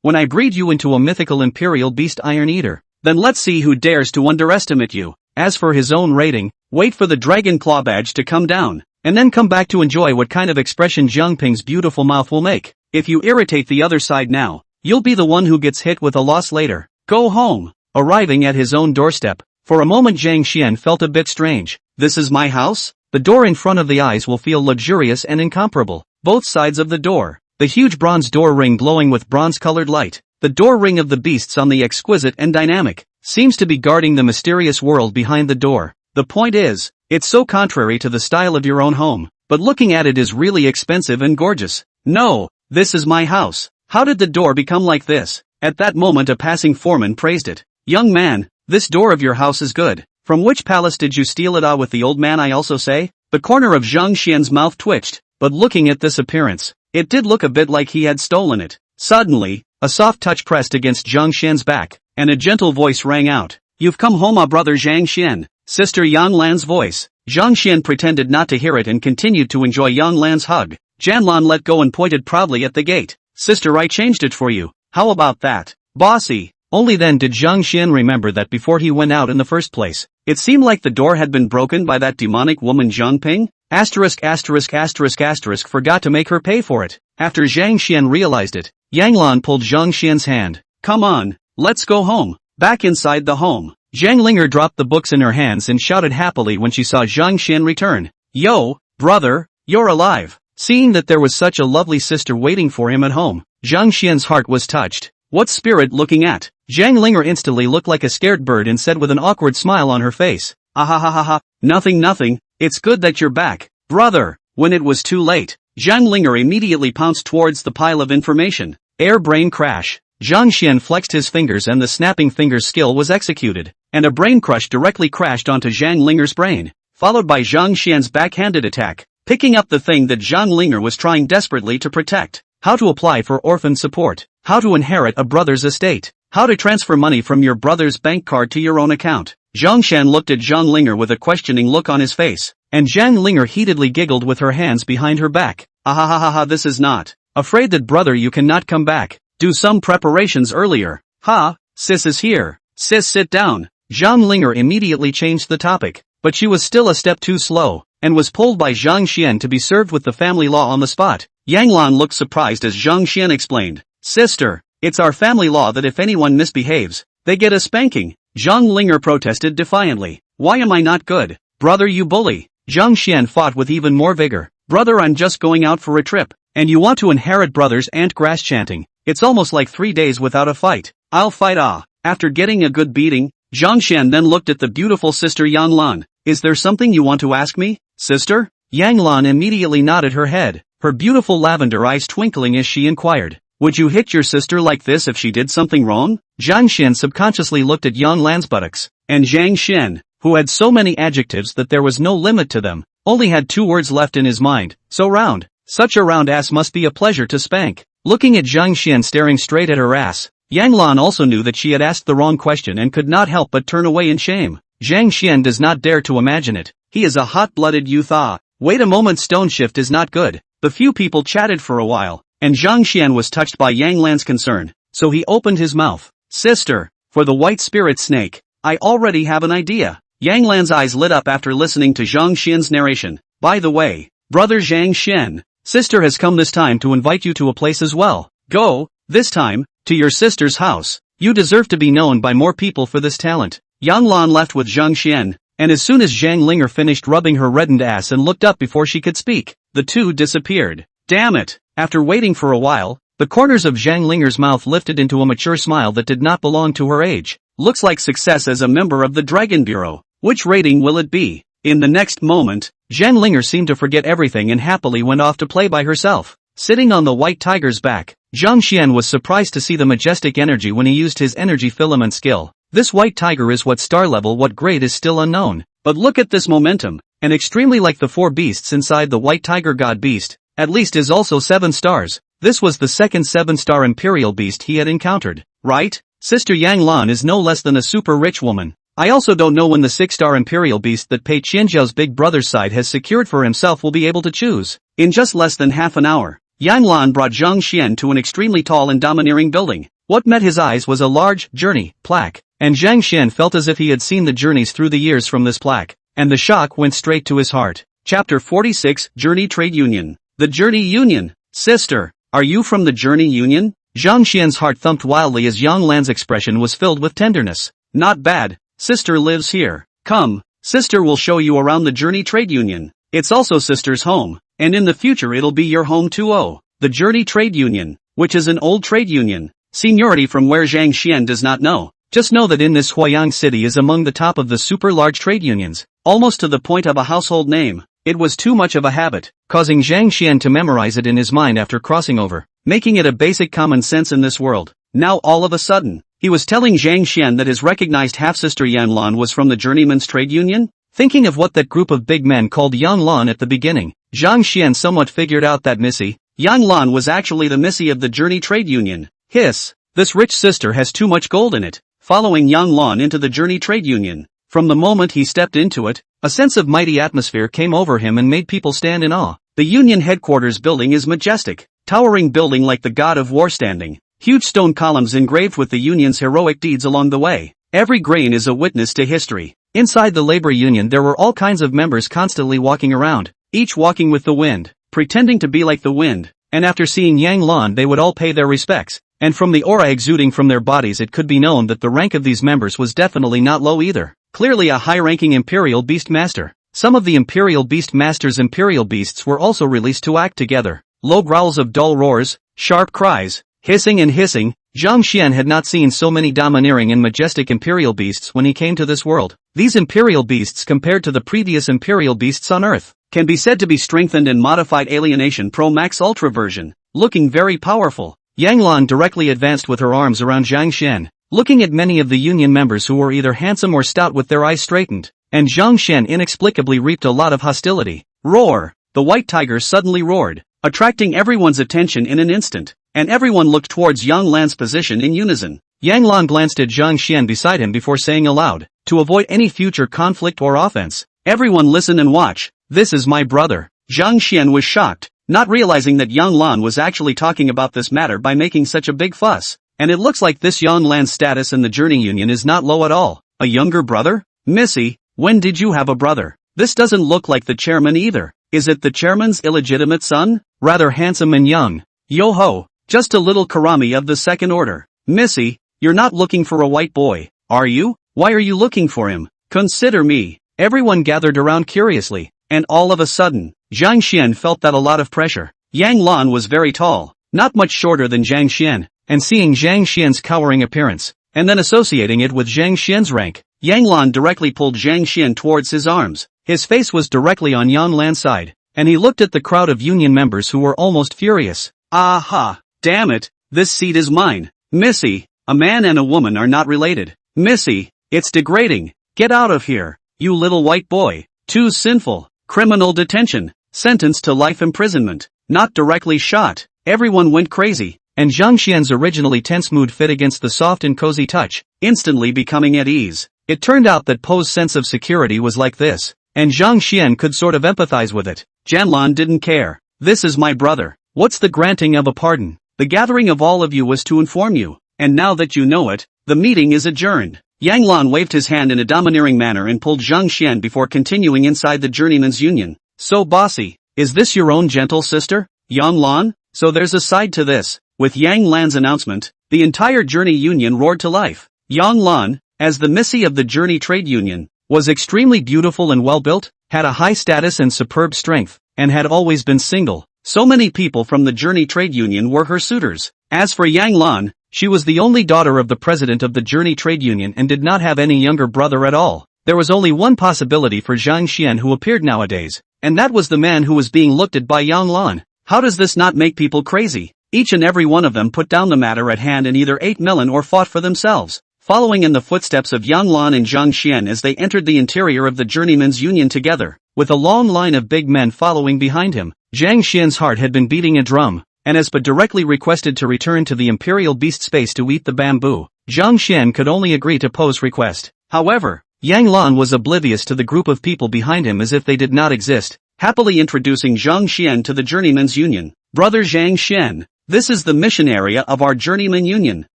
when I breed you into a mythical imperial beast Iron Eater, then let's see who dares to underestimate you. As for his own rating, wait for the dragon claw badge to come down, and then come back to enjoy what kind of expression Zhang Ping's beautiful mouth will make. If you irritate the other side now, you'll be the one who gets hit with a loss later. Go home. Arriving at his own doorstep, for a moment Zhang Xian felt a bit strange. This is my house? The door in front of the eyes will feel luxurious and incomparable. Both sides of the door, the huge bronze door ring glowing with bronze-colored light. The door ring of the beasts on the exquisite and dynamic, seems to be guarding the mysterious world behind the door. The point is, it's so contrary to the style of your own home, but looking at it is really expensive and gorgeous. No, this is my house. How did the door become like this? At that moment a passing foreman praised it. Young man, this door of your house is good. From which palace did you steal it with the old man I also say? The corner of Zhang Xian's mouth twitched, but looking at this appearance, it did look a bit like he had stolen it. Suddenly, a soft touch pressed against Zhang Xian's back, and a gentle voice rang out. You've come home, brother Zhang Xian. Sister Yang Lan's voice. Zhang Xian pretended not to hear it and continued to enjoy Yang Lan's hug. Jan Lan let go and pointed proudly at the gate. Sister, I changed it for you. How about that? Bossy. Only then did Zhang Xian remember that before he went out in the first place, it seemed like the door had been broken by that demonic woman Zhang Ping. ******* forgot to make her pay for it. After Zhang Xian realized it, Yang Lan pulled Zhang Xian's hand. Come on, let's go home. Back inside the home, Zhang Linger dropped the books in her hands and shouted happily when she saw Zhang Xian return. Yo, brother, you're alive. Seeing that there was such a lovely sister waiting for him at home, Zhang Xian's heart was touched. What spirit looking at? Zhang Linger instantly looked like a scared bird and said with an awkward smile on her face. Ahahaha, nothing, it's good that you're back, brother. When it was too late, Zhang Linger immediately pounced towards the pile of information. Air brain crash. Zhang Xian flexed his fingers and the snapping fingers skill was executed, and a brain crush directly crashed onto Zhang Linger's brain, followed by Zhang Xian's backhanded attack, picking up the thing that Zhang Linger was trying desperately to protect. How to apply for orphan support. How to inherit a brother's estate. How to transfer money from your brother's bank card to your own account. Zhang Xian looked at Zhang Linger with a questioning look on his face, and Zhang Linger heatedly giggled with her hands behind her back. Ahahaha, this is not. Afraid that brother you cannot come back. Do some preparations earlier. Ha, sis is here. Sis, sit down. Zhang Linger immediately changed the topic, but she was still a step too slow, and was pulled by Zhang Xian to be served with the family law on the spot. Yang Lan looked surprised as Zhang Xian explained. Sister, it's our family law that if anyone misbehaves, they get a spanking. Zhang Linger protested defiantly. Why am I not good? Brother, you bully. Zhang Xian fought with even more vigor. Brother, I'm just going out for a trip, and you want to inherit brother's ant grass chanting. It's almost like 3 days without a fight. I'll fight. After getting a good beating, Zhang Xian then looked at the beautiful sister Yang Lan. Is there something you want to ask me, sister? Yang Lan immediately nodded her head, her beautiful lavender eyes twinkling as she inquired. Would you hit your sister like this if she did something wrong? Zhang Xian subconsciously looked at Yang Lan's buttocks, and Zhang Xian, who had so many adjectives that there was no limit to them, only had 2 words left in his mind. So round. Such a round ass must be a pleasure to spank. Looking at Zhang Xian staring straight at her ass, Yang Lan also knew that she had asked the wrong question and could not help but turn away in shame. Zhang Xian does not dare to imagine it. He is a hot-blooded youth. Wait a moment, stone shift is not good. The few people chatted for a while, and Zhang Xian was touched by Yang Lan's concern, so he opened his mouth. Sister, for the white spirit snake, I already have an idea. Yang Lan's eyes lit up after listening to Zhang Xian's narration. By the way, brother Zhang Xian, sister has come this time to invite you to a place as well. Go, this time, to your sister's house. You deserve to be known by more people for this talent. Yang Lan left with Zhang Xian, and as soon as Zhang Linger finished rubbing her reddened ass and looked up before she could speak, the two disappeared. Damn it! After waiting for a while, the corners of Zhang Linger's mouth lifted into a mature smile that did not belong to her age. Looks like success as a member of the Dragon Bureau. Which rating will it be? In the next moment, Zhang Linger seemed to forget everything and happily went off to play by herself. Sitting on the white tiger's back, Zhang Xian was surprised to see the majestic energy when he used his energy filament skill. This white tiger is what star level, what grade is still unknown. But look at this momentum, and extremely like the 4 beasts inside the white tiger god beast, at least is also 7 stars. This was the second 7-star imperial beast he had encountered, right? Sister Yang Lan is no less than a super rich woman. I also don't know when the 6-star imperial beast that Pei Qianjiao's big brother's side has secured for himself will be able to choose. In just less than half an hour, Yang Lan brought Zhang Xian to an extremely tall and domineering building. What met his eyes was a large journey plaque, and Zhang Xian felt as if he had seen the journeys through the years from this plaque, and the shock went straight to his heart. Chapter 46, Journey Trade Union. The Journey Union. Sister, are you from the Journey Union? Zhang Xian's heart thumped wildly as Yang Lan's expression was filled with tenderness. Not bad. Sister lives here. Come, sister will show you around the Journey Trade Union. It's also sister's home, and in the future it'll be your home too. Oh, the Journey Trade Union, which is an old trade union. Seniority from where Zhang Xian does not know. Just know that in this Huayang city is among the top of the super large trade unions, almost to the point of a household name. It was too much of a habit, causing Zhang Xian to memorize it in his mind after crossing over, making it a basic common sense in this world. Now all of a sudden, he was telling Zhang Xian that his recognized half-sister Yan Lan was from the Journeyman's Trade Union? Thinking of what that group of big men called Yang Lan at the beginning, Zhang Xian somewhat figured out that Missy, Yang Lan was actually the Missy of the Journey Trade Union. Hiss, this rich sister has too much gold in it. Following Yang Lan into the Journey Trade Union, from the moment he stepped into it, a sense of mighty atmosphere came over him and made people stand in awe. The Union headquarters building is majestic, towering building like the god of war standing. Huge stone columns engraved with the Union's heroic deeds along the way. Every grain is a witness to history. Inside the labor union there were all kinds of members constantly walking around, each walking with the wind, pretending to be like the wind, and after seeing Yang Lan they would all pay their respects, and from the aura exuding from their bodies it could be known that the rank of these members was definitely not low either. Clearly a high-ranking Imperial Beast Master. Some of the Imperial Beast Master's Imperial Beasts were also released to act together. Low growls of dull roars, sharp cries, hissing and hissing. Zhang Xian had not seen so many domineering and majestic Imperial Beasts when he came to this world. These Imperial Beasts compared to the previous Imperial Beasts on Earth, can be said to be strengthened and modified Alienation Pro Max Ultra version, looking very powerful. Yang Lan directly advanced with her arms around Zhang Xian, looking at many of the Union members who were either handsome or stout with their eyes straightened, and Zhang Xian inexplicably reaped a lot of hostility. Roar! The white tiger suddenly roared, attracting everyone's attention in an instant, and everyone looked towards Yang Lan's position in unison. Yang Lan glanced at Zhang Xian beside him before saying aloud, to avoid any future conflict or offense. Everyone listen and watch, this is my brother. Zhang Xian was shocked, not realizing that Yang Lan was actually talking about this matter by making such a big fuss. And it looks like this Yang Lan's status in the Journey Union is not low at all. A younger brother? Missy, when did you have a brother? This doesn't look like the chairman either. Is it the chairman's illegitimate son? Rather handsome and young. Yo-ho, just a little karami of the second order. Missy, you're not looking for a white boy, are you? Why are you looking for him? Consider me. Everyone gathered around curiously, and all of a sudden, Zhang Xian felt that a lot of pressure. Yang Lan was very tall, not much shorter than Zhang Xian, and seeing Zhang Xian's cowering appearance, and then associating it with Zhang Xian's rank, Yang Lan directly pulled Zhang Xian towards his arms. His face was directly on Yang Lan's side, and he looked at the crowd of union members who were almost furious. Aha! Damn it, this seat is mine. Missy, a man and a woman are not related. Missy, it's degrading. Get out of here, you little white boy. Too sinful. Criminal detention. Sentenced to life imprisonment. Not directly shot. Everyone went crazy, and Zhang Xian's originally tense mood fit against the soft and cozy touch, instantly becoming at ease. It turned out that Po's sense of security was like this, and Zhang Xian could sort of empathize with it. Janlan didn't care. This is my brother. What's the granting of a pardon? The gathering of all of you was to inform you, and now that you know it, the meeting is adjourned. Yang Lan waved his hand in a domineering manner and pulled Zhang Xian before continuing inside the Journeyman's Union. So bossy, is this your own gentle sister, Yang Lan? So there's a side to this. With Yang Lan's announcement, the entire Journey Union roared to life. Yang Lan, as the Missy of the Journey Trade Union, was extremely beautiful and well-built, had a high status and superb strength, and had always been single. So many people from the Journey Trade Union were her suitors. As for Yang Lan, she was the only daughter of the president of the Journey Trade Union and did not have any younger brother at all. There was only one possibility for Zhang Xian who appeared nowadays, and that was the man who was being looked at by Yang Lan. How does this not make people crazy? Each and every one of them put down the matter at hand and either ate melon or fought for themselves. Following in the footsteps of Yang Lan and Zhang Xian as they entered the interior of the Journeyman's Union together, with a long line of big men following behind him, Zhang Xian's heart had been beating a drum, and as Pa directly requested to return to the Imperial Beast space to eat the bamboo, Zhang Xian could only agree to Po's request. However, Yang Lan was oblivious to the group of people behind him as if they did not exist, happily introducing Zhang Xian to the Journeyman's Union. Brother Zhang Xian, this is the mission area of our Journeyman Union.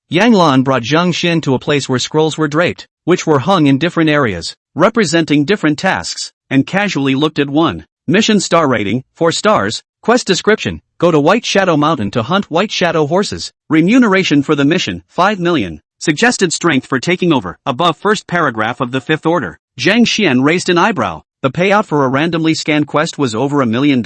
Yang Lan brought Zhang Xian to a place where scrolls were draped, which were hung in different areas, representing different tasks, and casually looked at one. Mission star rating, 4 stars, quest description, go to White Shadow Mountain to hunt white shadow horses. Remuneration for the mission, 5 million. Suggested strength for taking over, above first paragraph of the 5th order. Zhang Xian raised an eyebrow. The payout for a randomly scanned quest was over $1 million?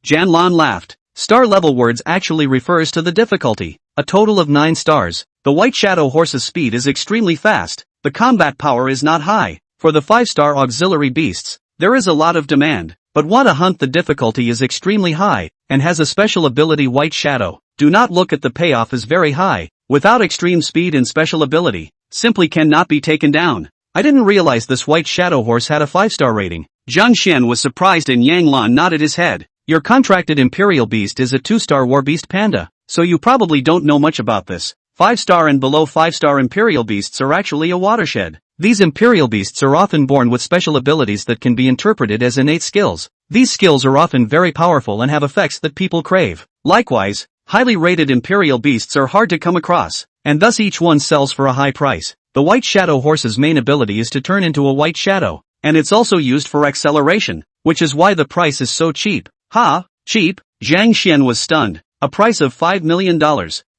Jan Lan laughed. Star level words actually refers to the difficulty. A total of 9 stars. The white shadow horse's speed is extremely fast. The combat power is not high. For the 5-star auxiliary beasts, there is a lot of demand. But want to hunt the difficulty is extremely high, and has a special ability White Shadow. Do not look at the payoff is very high. Without extreme speed and special ability, simply cannot be taken down. I didn't realize this White Shadow horse had a 5-star rating. Zhang Xian was surprised and Yang Lan nodded his head. Your contracted Imperial Beast is a 2-star War Beast Panda, so you probably don't know much about this. 5-star and below 5-star Imperial Beasts are actually a watershed. These Imperial Beasts are often born with special abilities that can be interpreted as innate skills. These skills are often very powerful and have effects that people crave. Likewise, highly rated Imperial Beasts are hard to come across, and thus each one sells for a high price. The White Shadow horse's main ability is to turn into a white shadow, and it's also used for acceleration, which is why the price is so cheap. Ha! Cheap? Zhang Xian was stunned. A price of $5 million,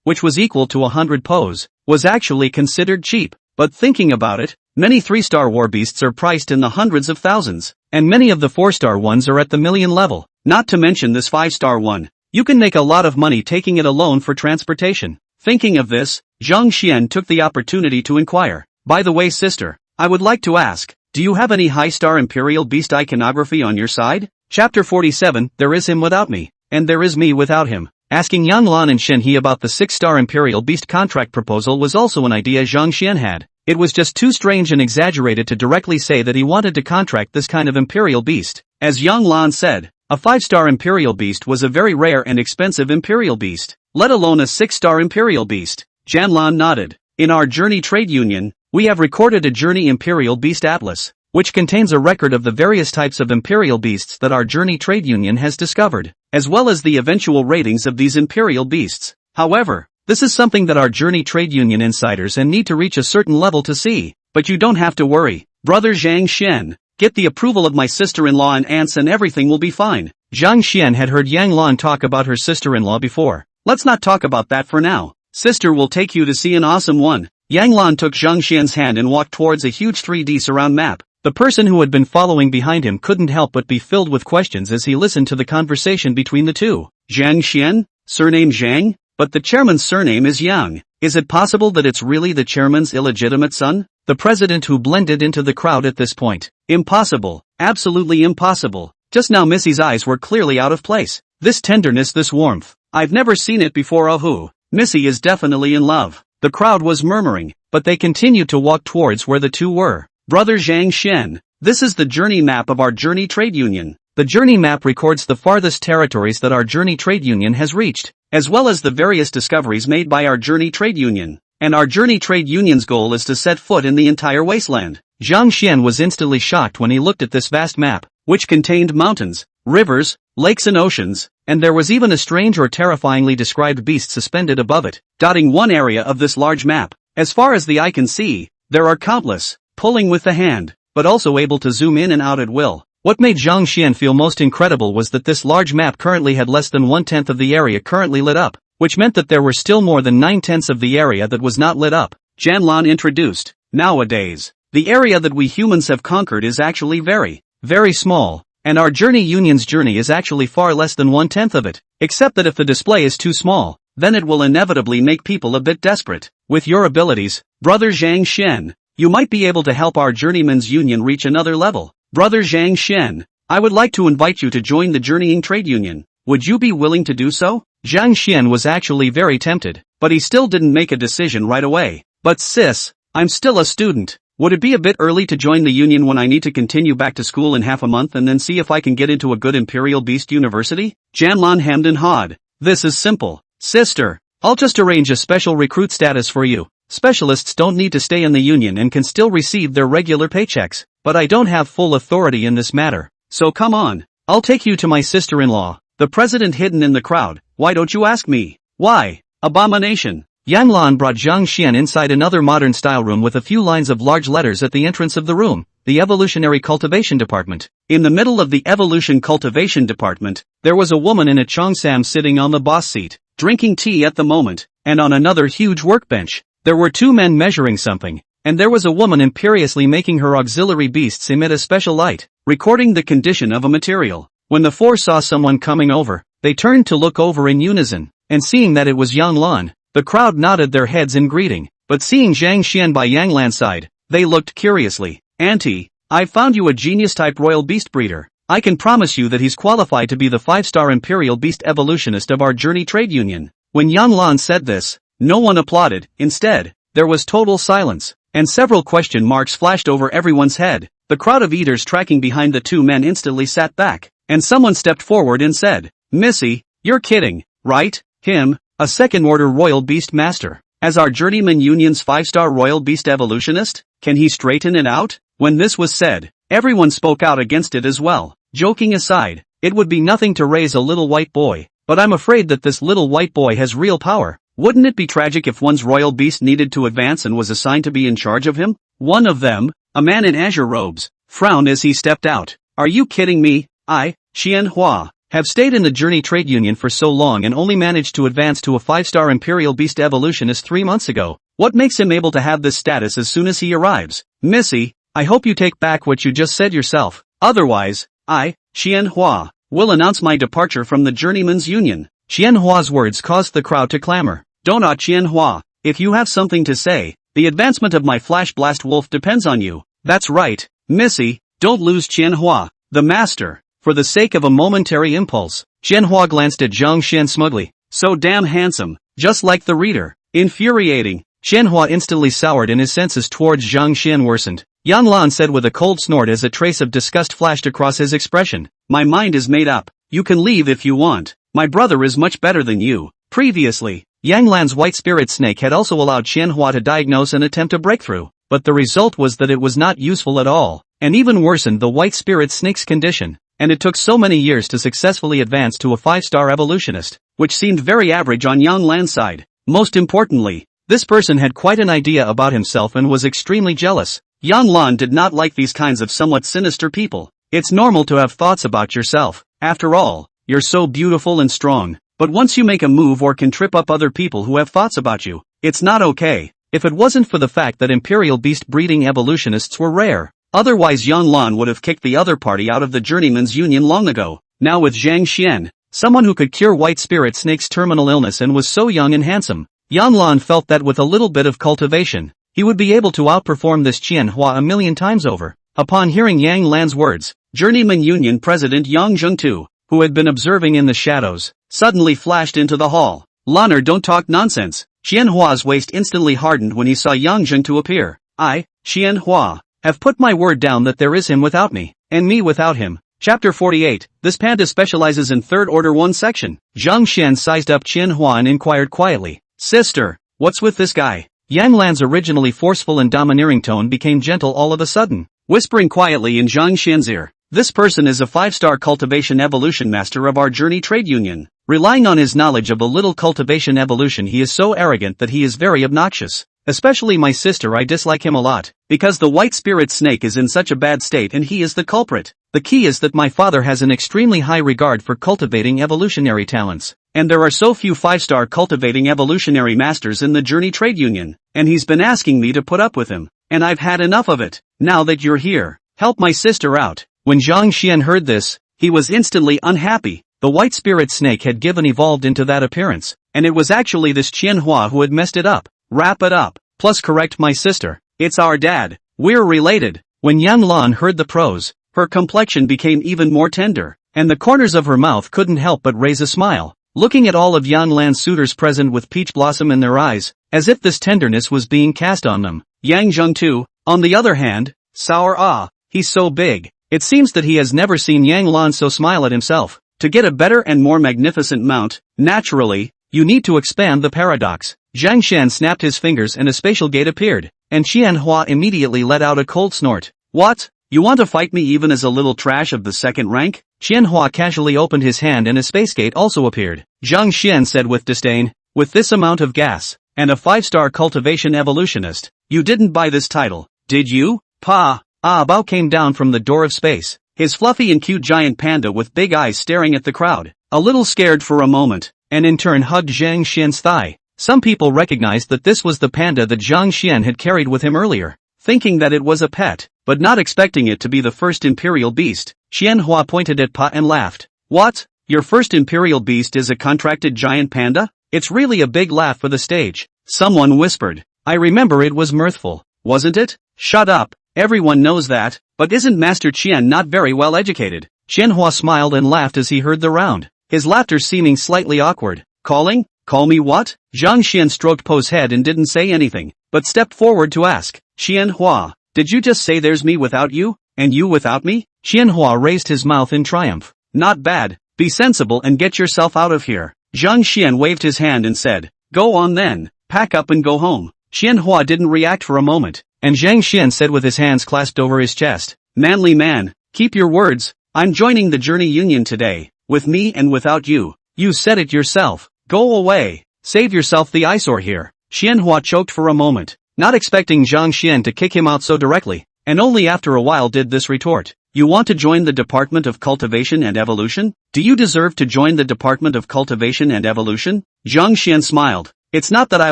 which was equal to 100 POs, was actually considered cheap. But thinking about it, many 3-star war beasts are priced in the hundreds of thousands, and many of the 4-star ones are at the million level. Not to mention this 5-star one. You can make a lot of money taking it alone for transportation. Thinking of this, Zhang Xian took the opportunity to inquire. By the way, sister, I would like to ask, do you have any high-star Imperial Beast iconography on your side? Chapter 47, There is him without me, and there is me without him. Asking Yang Lan and Shen He about the 6-star Imperial Beast contract proposal was also an idea Zhang Xian had. It was just too strange and exaggerated to directly say that he wanted to contract this kind of Imperial Beast. As Yang Lan said, a 5-star Imperial Beast was a very rare and expensive Imperial Beast, let alone a 6-star Imperial Beast. Jan Lan nodded. In our Journey Trade Union, we have recorded a Journey Imperial Beast Atlas, which contains a record of the various types of imperial beasts that our Journey Trade Union has discovered, as well as the eventual ratings of these imperial beasts. However, this is something that our Journey Trade Union insiders and need to reach a certain level to see, but you don't have to worry. Brother Zhang Xian, get the approval of my sister-in-law and aunts and everything will be fine. Zhang Xian had heard Yang Lan talk about her sister-in-law before. Let's not talk about that for now. Sister will take you to see an awesome one. Yang Lan took Zhang Xian's hand and walked towards a huge 3D surround map. The person who had been following behind him couldn't help but be filled with questions as he listened to the conversation between the two. Zhang Xian? Surname Zhang? But the chairman's surname is Yang. Is it possible that it's really the chairman's illegitimate son? The president who blended into the crowd at this point. Impossible. Absolutely impossible. Just now Missy's eyes were clearly out of place. This tenderness, this warmth. I've never seen it before. Oh, Missy is definitely in love. The crowd was murmuring, but they continued to walk towards where the two were. Brother Zhang Xian, this is the journey map of our Journey Trade Union. The journey map records the farthest territories that our Journey Trade Union has reached, as well as the various discoveries made by our Journey Trade Union. And our Journey Trade Union's goal is to set foot in the entire wasteland. Zhang Xian was instantly shocked when he looked at this vast map, which contained mountains, rivers, lakes and oceans, and there was even a strange or terrifyingly described beast suspended above it, dotting one area of this large map. As far as the eye can see, there are countless, pulling with the hand, but also able to zoom in and out at will. What made Zhang Xian feel most incredible was that this large map currently had less than 1/10 of the area currently lit up, which meant that there were still more than 9/10 of the area that was not lit up. Janlan introduced, nowadays, the area that we humans have conquered is actually very, very small, and our Journey Union's journey is actually far less than 1/10 of it, except that if the display is too small, then it will inevitably make people a bit desperate. With your abilities, Brother Zhang Xian, you might be able to help our Journeyman's Union reach another level. Brother Zhang Xian, I would like to invite you to join the Journeying Trade Union. Would you be willing to do so? Zhang Xian was actually very tempted, but he still didn't make a decision right away. But sis, I'm still a student. Would it be a bit early to join the union when I need to continue back to school in half a month and then see if I can get into a good Imperial Beast University? Janlan hemmed and hawed. This is simple. Sister, I'll just arrange a special recruit status for you. Specialists don't need to stay in the union and can still receive their regular paychecks, but I don't have full authority in this matter. So come on, I'll take you to my sister-in-law. The president hidden in the crowd. Why don't you ask me? Why? Abomination. Yang Lan brought Zhang Xian inside another modern-style room with a few lines of large letters at the entrance of the room, the Evolutionary Cultivation Department. In the middle of the Evolution Cultivation Department, there was a woman in a cheongsam sitting on the boss seat, drinking tea at the moment, and on another huge workbench, there were two men measuring something, and there was a woman imperiously making her auxiliary beasts emit a special light, recording the condition of a material. When the four saw someone coming over, they turned to look over in unison, and seeing that it was Yang Lan, the crowd nodded their heads in greeting, but seeing Zhang Xian by Yang Lan's side, they looked curiously. Auntie, I've found you a genius-type royal beast breeder. I can promise you that he's qualified to be the 5-star Imperial Beast Evolutionist of our Journey Trade Union. When Yang Lan said this, no one applauded. Instead, there was total silence, and several question marks flashed over everyone's head. The crowd of eaters tracking behind the two men instantly sat back, and someone stepped forward and said, Missy, you're kidding, right? Him, a second-order royal beast master, as our Journeyman Union's 5-star royal beast evolutionist? Can he straighten it out? When this was said, everyone spoke out against it as well. Joking aside, it would be nothing to raise a little white boy, but I'm afraid that this little white boy has real power. Wouldn't it be tragic if one's royal beast needed to advance and was assigned to be in charge of him? One of them, a man in azure robes, frowned as he stepped out. Are you kidding me? I, Xian Hua, have stayed in the Journey Trade Union for so long and only managed to advance to a 5-star Imperial Beast Evolutionist 3 months ago. What makes him able to have this status as soon as he arrives? Missy, I hope you take back what you just said yourself. Otherwise, I, Xian Hua, will announce my departure from the Journeyman's Union. Xian Hua's words caused the crowd to clamor. Donut Xian Hua, if you have something to say, the advancement of my Flash Blast Wolf depends on you. That's right, Missy, don't lose Xian Hua, the master, for the sake of a momentary impulse. Xian Hua glanced at Zhang Xian smugly. So damn handsome, just like the reader. Infuriating. Xian Hua instantly soured and his senses towards Zhang Xian worsened. Yang Lan said with a cold snort as a trace of disgust flashed across his expression. My mind is made up. You can leave if you want. My brother is much better than you. Previously, Yang Lan's white spirit snake had also allowed Qianhua to diagnose and attempt a breakthrough, but the result was that it was not useful at all, and even worsened the white spirit snake's condition, and it took so many years to successfully advance to a 5-star evolutionist, which seemed very average on Yang Lan's side. Most importantly, this person had quite an idea about himself and was extremely jealous. Yang Lan did not like these kinds of somewhat sinister people. It's normal to have thoughts about yourself. After all, you're so beautiful and strong. But once you make a move or can trip up other people who have thoughts about you, it's not okay. If it wasn't for the fact that imperial beast breeding evolutionists were rare, otherwise Yang Lan would have kicked the other party out of the journeyman's union long ago. Now with Zhang Xian, someone who could cure white spirit snake's terminal illness and was so young and handsome, Yang Lan felt that with a little bit of cultivation, he would be able to outperform this Qianhua a million times over. Upon hearing Yang Lan's words, Journeyman Union President Yang Zhengtu, who had been observing in the shadows, suddenly flashed into the hall. Lanner, don't talk nonsense. Qianhua's waist instantly hardened when he saw Yang Zhengtu appear. I, Qianhua, have put my word down that there is him without me, and me without him. Chapter 48, this panda specializes in third order 1 section. Zhang Xian sized up Qianhua and inquired quietly, Sister, what's with this guy? Yang Lan's originally forceful and domineering tone became gentle all of a sudden, whispering quietly in Zhang Xian's ear. This person is a 5-star cultivation evolution master of our journey trade union. Relying on his knowledge of a little cultivation evolution, he is so arrogant that he is very obnoxious. Especially my sister, I dislike him a lot, because the white spirit snake is in such a bad state and he is the culprit. The key is that my father has an extremely high regard for cultivating evolutionary talents, and there are so few 5-star cultivating evolutionary masters in the journey trade union, and he's been asking me to put up with him, and I've had enough of it. Now that you're here, help my sister out. When Zhang Xian heard this, he was instantly unhappy. The white spirit snake had given evolved into that appearance, and it was actually this Qianhua who had messed it up. Wrap it up, plus correct my sister. It's our dad. We're related. When Yang Lan heard the pros, her complexion became even more tender, and the corners of her mouth couldn't help but raise a smile, looking at all of Yang Lan's suitors present with peach blossom in their eyes, as if this tenderness was being cast on them. Yang Zhengtu, on the other hand, sour he's so big. It seems that he has never seen Yang Lan so smile at himself. To get a better and more magnificent mount, naturally, you need to expand the paradox. Zhang Xian snapped his fingers and a spatial gate appeared, and Qianhua immediately let out a cold snort. What? You want to fight me even as a little trash of the 2nd rank? Qianhua casually opened his hand and a space gate also appeared. Zhang Xian said with disdain, with this amount of gas, and a 5-star cultivation evolutionist, you didn't buy this title, did you? Pa! Bao came down from the door of space, his fluffy and cute giant panda with big eyes staring at the crowd, a little scared for a moment, and in turn hugged Zhang Xian's thigh. Some people recognized that this was the panda that Zhang Xian had carried with him earlier, thinking that it was a pet, but not expecting it to be the first imperial beast. Qianhua pointed at Pa and laughed. What? Your first imperial beast is a contracted giant panda? It's really a big laugh for the stage. Someone whispered. I remember it was mirthful, wasn't it? Shut up. Everyone knows that, but isn't Master Qian not very well educated? Qianhua smiled and laughed as he heard the round, his laughter seeming slightly awkward. Calling? Call me what? Zhang Xian stroked Po's head and didn't say anything, but stepped forward to ask. Qianhua, did you just say there's me without you, and you without me? Qianhua raised his mouth in triumph. Not bad. Be sensible and get yourself out of here. Zhang Xian waved his hand and said, Go on then, pack up and go home. Qianhua didn't react for a moment, and Zhang Xian said with his hands clasped over his chest, Manly man, keep your words. I'm joining the Journey Union today, with me and without you. You said it yourself. Go away. Save yourself the eyesore here. Qianhua choked for a moment, not expecting Zhang Xian to kick him out so directly, and only after a while did this retort. You want to join the Department of Cultivation and Evolution? Do you deserve to join the Department of Cultivation and Evolution? Zhang Xian smiled. It's not that I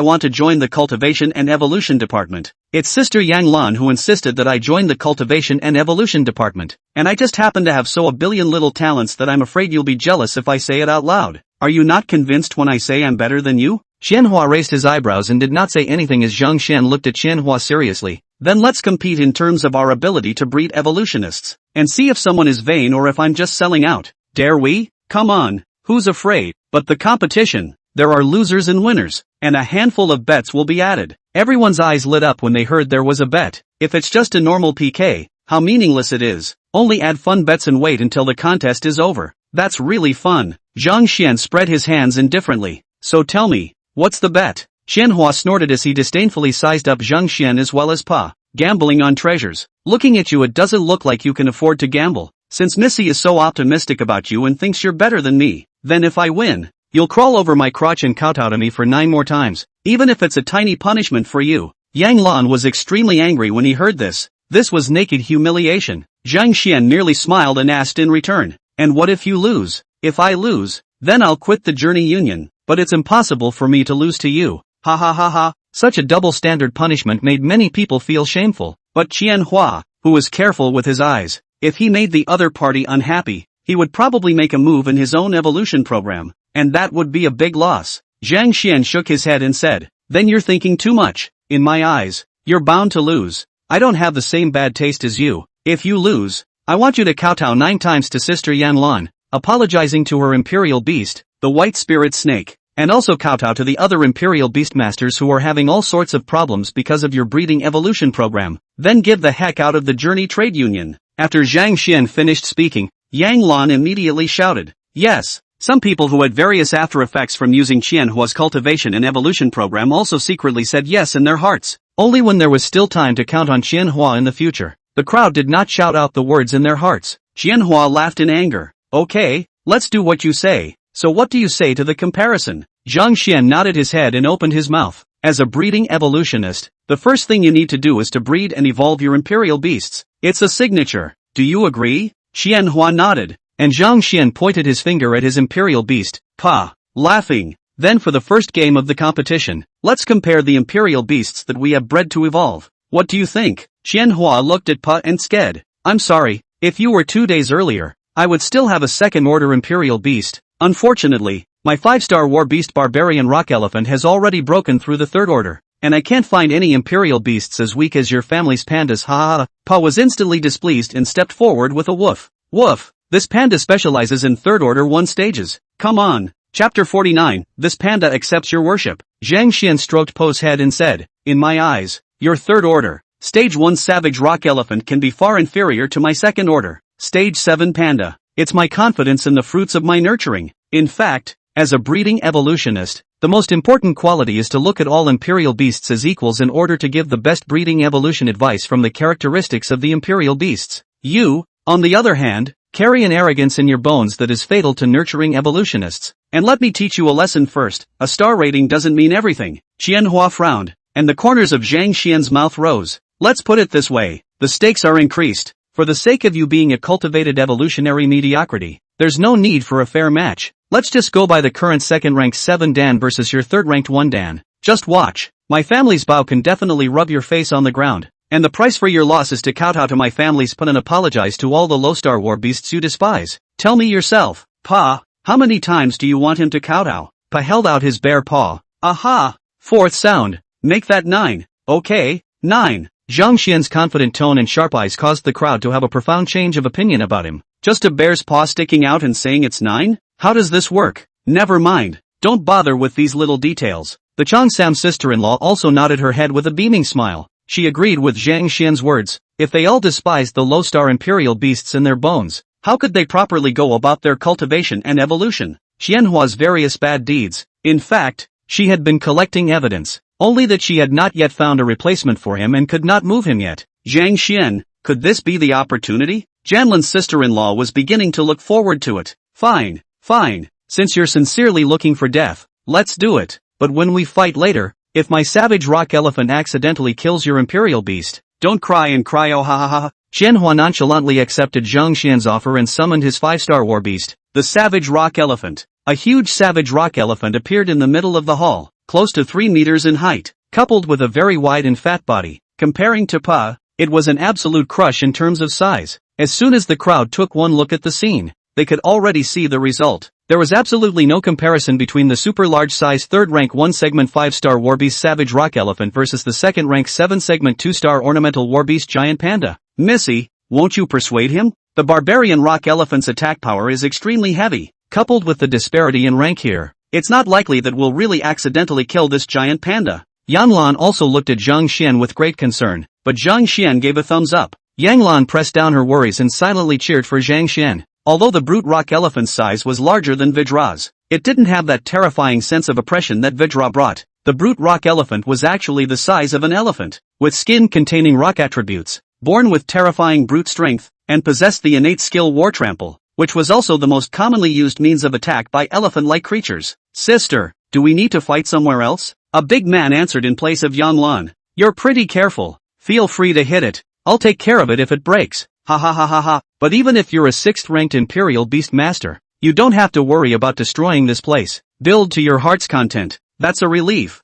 want to join the Cultivation and Evolution Department. It's Sister Yang Lan who insisted that I join the Cultivation and Evolution Department, and I just happen to have so a billion little talents that I'm afraid you'll be jealous if I say it out loud. Are you not convinced when I say I'm better than you? Qianhua raised his eyebrows and did not say anything as Zhang Xian looked at Qianhua seriously. Then let's compete in terms of our ability to breed evolutionists, and see if someone is vain or if I'm just selling out. Dare we? Come on, who's afraid? But the competition, there are losers and winners, and a handful of bets will be added. Everyone's eyes lit up when they heard there was a bet. If it's just a normal PK, how meaningless it is. Only add fun bets and wait until the contest is over. That's really fun. Zhang Xian spread his hands indifferently. So tell me, What's the bet? Xianhua snorted as he disdainfully sized up Zhang Xian as well as Pa. Gambling on treasures. Looking at you, it doesn't look like you can afford to gamble. Since Missy is so optimistic about you and thinks you're better than me, then if I win, you'll crawl over my crotch and kowtow to me for 9 more times, even if it's a tiny punishment for you. Yang Lan was extremely angry when he heard this. This was naked humiliation. Zhang Xian merely smiled and asked in return, and what if you lose? If I lose, then I'll quit the journey union, but it's impossible for me to lose to you. Ha ha ha ha. Such a double standard punishment made many people feel shameful, but Qianhua, who was careful with his eyes, if he made the other party unhappy, he would probably make a move in his own evolution program, and that would be a big loss. Zhang Xian shook his head and said, then you're thinking too much. In my eyes, you're bound to lose. I don't have the same bad taste as you. If you lose, I want you to kowtow 9 times to Sister Yan Lan, apologizing to her imperial beast, the white spirit snake. And also kowtow to the other Imperial Beastmasters who are having all sorts of problems because of your breeding evolution program. Then give the heck out of the Journey Trade Union. After Zhang Xian finished speaking, Yang Lan immediately shouted, yes. Some people who had various after effects from using Qianhua's cultivation and evolution program also secretly said yes in their hearts. Only when there was still time to count on Qianhua in the future, the crowd did not shout out the words in their hearts. Qianhua laughed in anger. Okay, let's do what you say. So what do you say to the comparison? Zhang Xian nodded his head and opened his mouth. As a breeding evolutionist, the first thing you need to do is to breed and evolve your imperial beasts. It's a signature. Do you agree? Qianhua nodded, and Zhang Xian pointed his finger at his imperial beast, Pa, laughing. Then for the first game of the competition, let's compare the imperial beasts that we have bred to evolve. What do you think? Qianhua looked at Pa and said, I'm sorry, if you were 2 days earlier, I would still have a second-order imperial beast. Unfortunately, my 5-star war beast barbarian rock elephant has already broken through the 3rd order, and I can't find any imperial beasts as weak as your family's pandas. Ha ha ha. Pa was instantly displeased and stepped forward with a woof. Woof, this panda specializes in 3rd order 1 stages. Come on. Chapter 49, this panda accepts your worship. Zhang Xian stroked Po's head and said, in my eyes, your 3rd order, stage 1 savage rock elephant can be far inferior to my 2nd order, stage 7 panda. It's my confidence in the fruits of my nurturing. In fact, as a breeding evolutionist, the most important quality is to look at all imperial beasts as equals in order to give the best breeding evolution advice from the characteristics of the imperial beasts. You, on the other hand, carry an arrogance in your bones that is fatal to nurturing evolutionists. And let me teach you a lesson first, a star rating doesn't mean everything. Qianhua frowned, and the corners of Zhang Xian's mouth rose. Let's put it this way, the stakes are increased. For the sake of you being a cultivated evolutionary mediocrity, there's no need for a fair match. Let's just go by the current 2nd-ranked 7 Dan versus your 3rd-ranked 1 Dan. Just watch. My family's bow can definitely rub your face on the ground. And the price for your loss is to kowtow to my family's pun and apologize to all the low-star war beasts you despise. Tell me yourself, Pa, how many times do you want him to kowtow? Pa held out his bare paw. Aha! 4th sound. Make that 9. Okay, 9. Zhang Xian's confident tone and sharp eyes caused the crowd to have a profound change of opinion about him. Just a bear's paw sticking out and saying it's 9? How does this work? Never mind. Don't bother with these little details. The Cheongsam sister-in-law also nodded her head with a beaming smile. She agreed with Zhang Xian's words. If they all despised the low-star imperial beasts in their bones, how could they properly go about their cultivation and evolution? Qianhua's various bad deeds. In fact, she had been collecting evidence. Only that she had not yet found a replacement for him and could not move him yet. Zhang Xian, could this be the opportunity? Janlan's sister-in-law was beginning to look forward to it. Fine, fine, since you're sincerely looking for death, let's do it. But when we fight later, if my savage rock elephant accidentally kills your imperial beast, don't cry and cry oh ha ha ha. Qianhua nonchalantly accepted Zhang Xian's offer and summoned his 5-star war beast, the savage rock elephant. A huge savage rock elephant appeared in the middle of the hall, close to 3 meters in height, coupled with a very wide and fat body. Comparing to Pa, it was an absolute crush in terms of size. As soon as the crowd took one look at the scene, they could already see the result. There was absolutely no comparison between the super large size 3rd-rank 1-segment 5-star warbeast savage rock elephant versus the 2nd-rank 7-segment 2-star ornamental warbeast giant panda. Missy, won't you persuade him? The barbarian rock elephant's attack power is extremely heavy. Coupled with the disparity in rank here, it's not likely that we'll really accidentally kill this giant panda. Yan Lan also looked at Zhang Xian with great concern, but Zhang Xian gave a thumbs up. Yang Lan pressed down her worries and silently cheered for Zhang Xian. Although the brute rock elephant's size was larger than Vajra's, it didn't have that terrifying sense of oppression that Vajra brought. The brute rock elephant was actually the size of an elephant, with skin containing rock attributes, born with terrifying brute strength, and possessed the innate skill war trample, which was also the most commonly used means of attack by elephant-like creatures. Sister, do we need to fight somewhere else? A big man answered in place of Yanlan. You're pretty careful. Feel free to hit it. I'll take care of it if it breaks. Ha ha ha ha ha. But even if you're a 6th-ranked Imperial Beast Master, you don't have to worry about destroying this place. Build to your heart's content. That's a relief.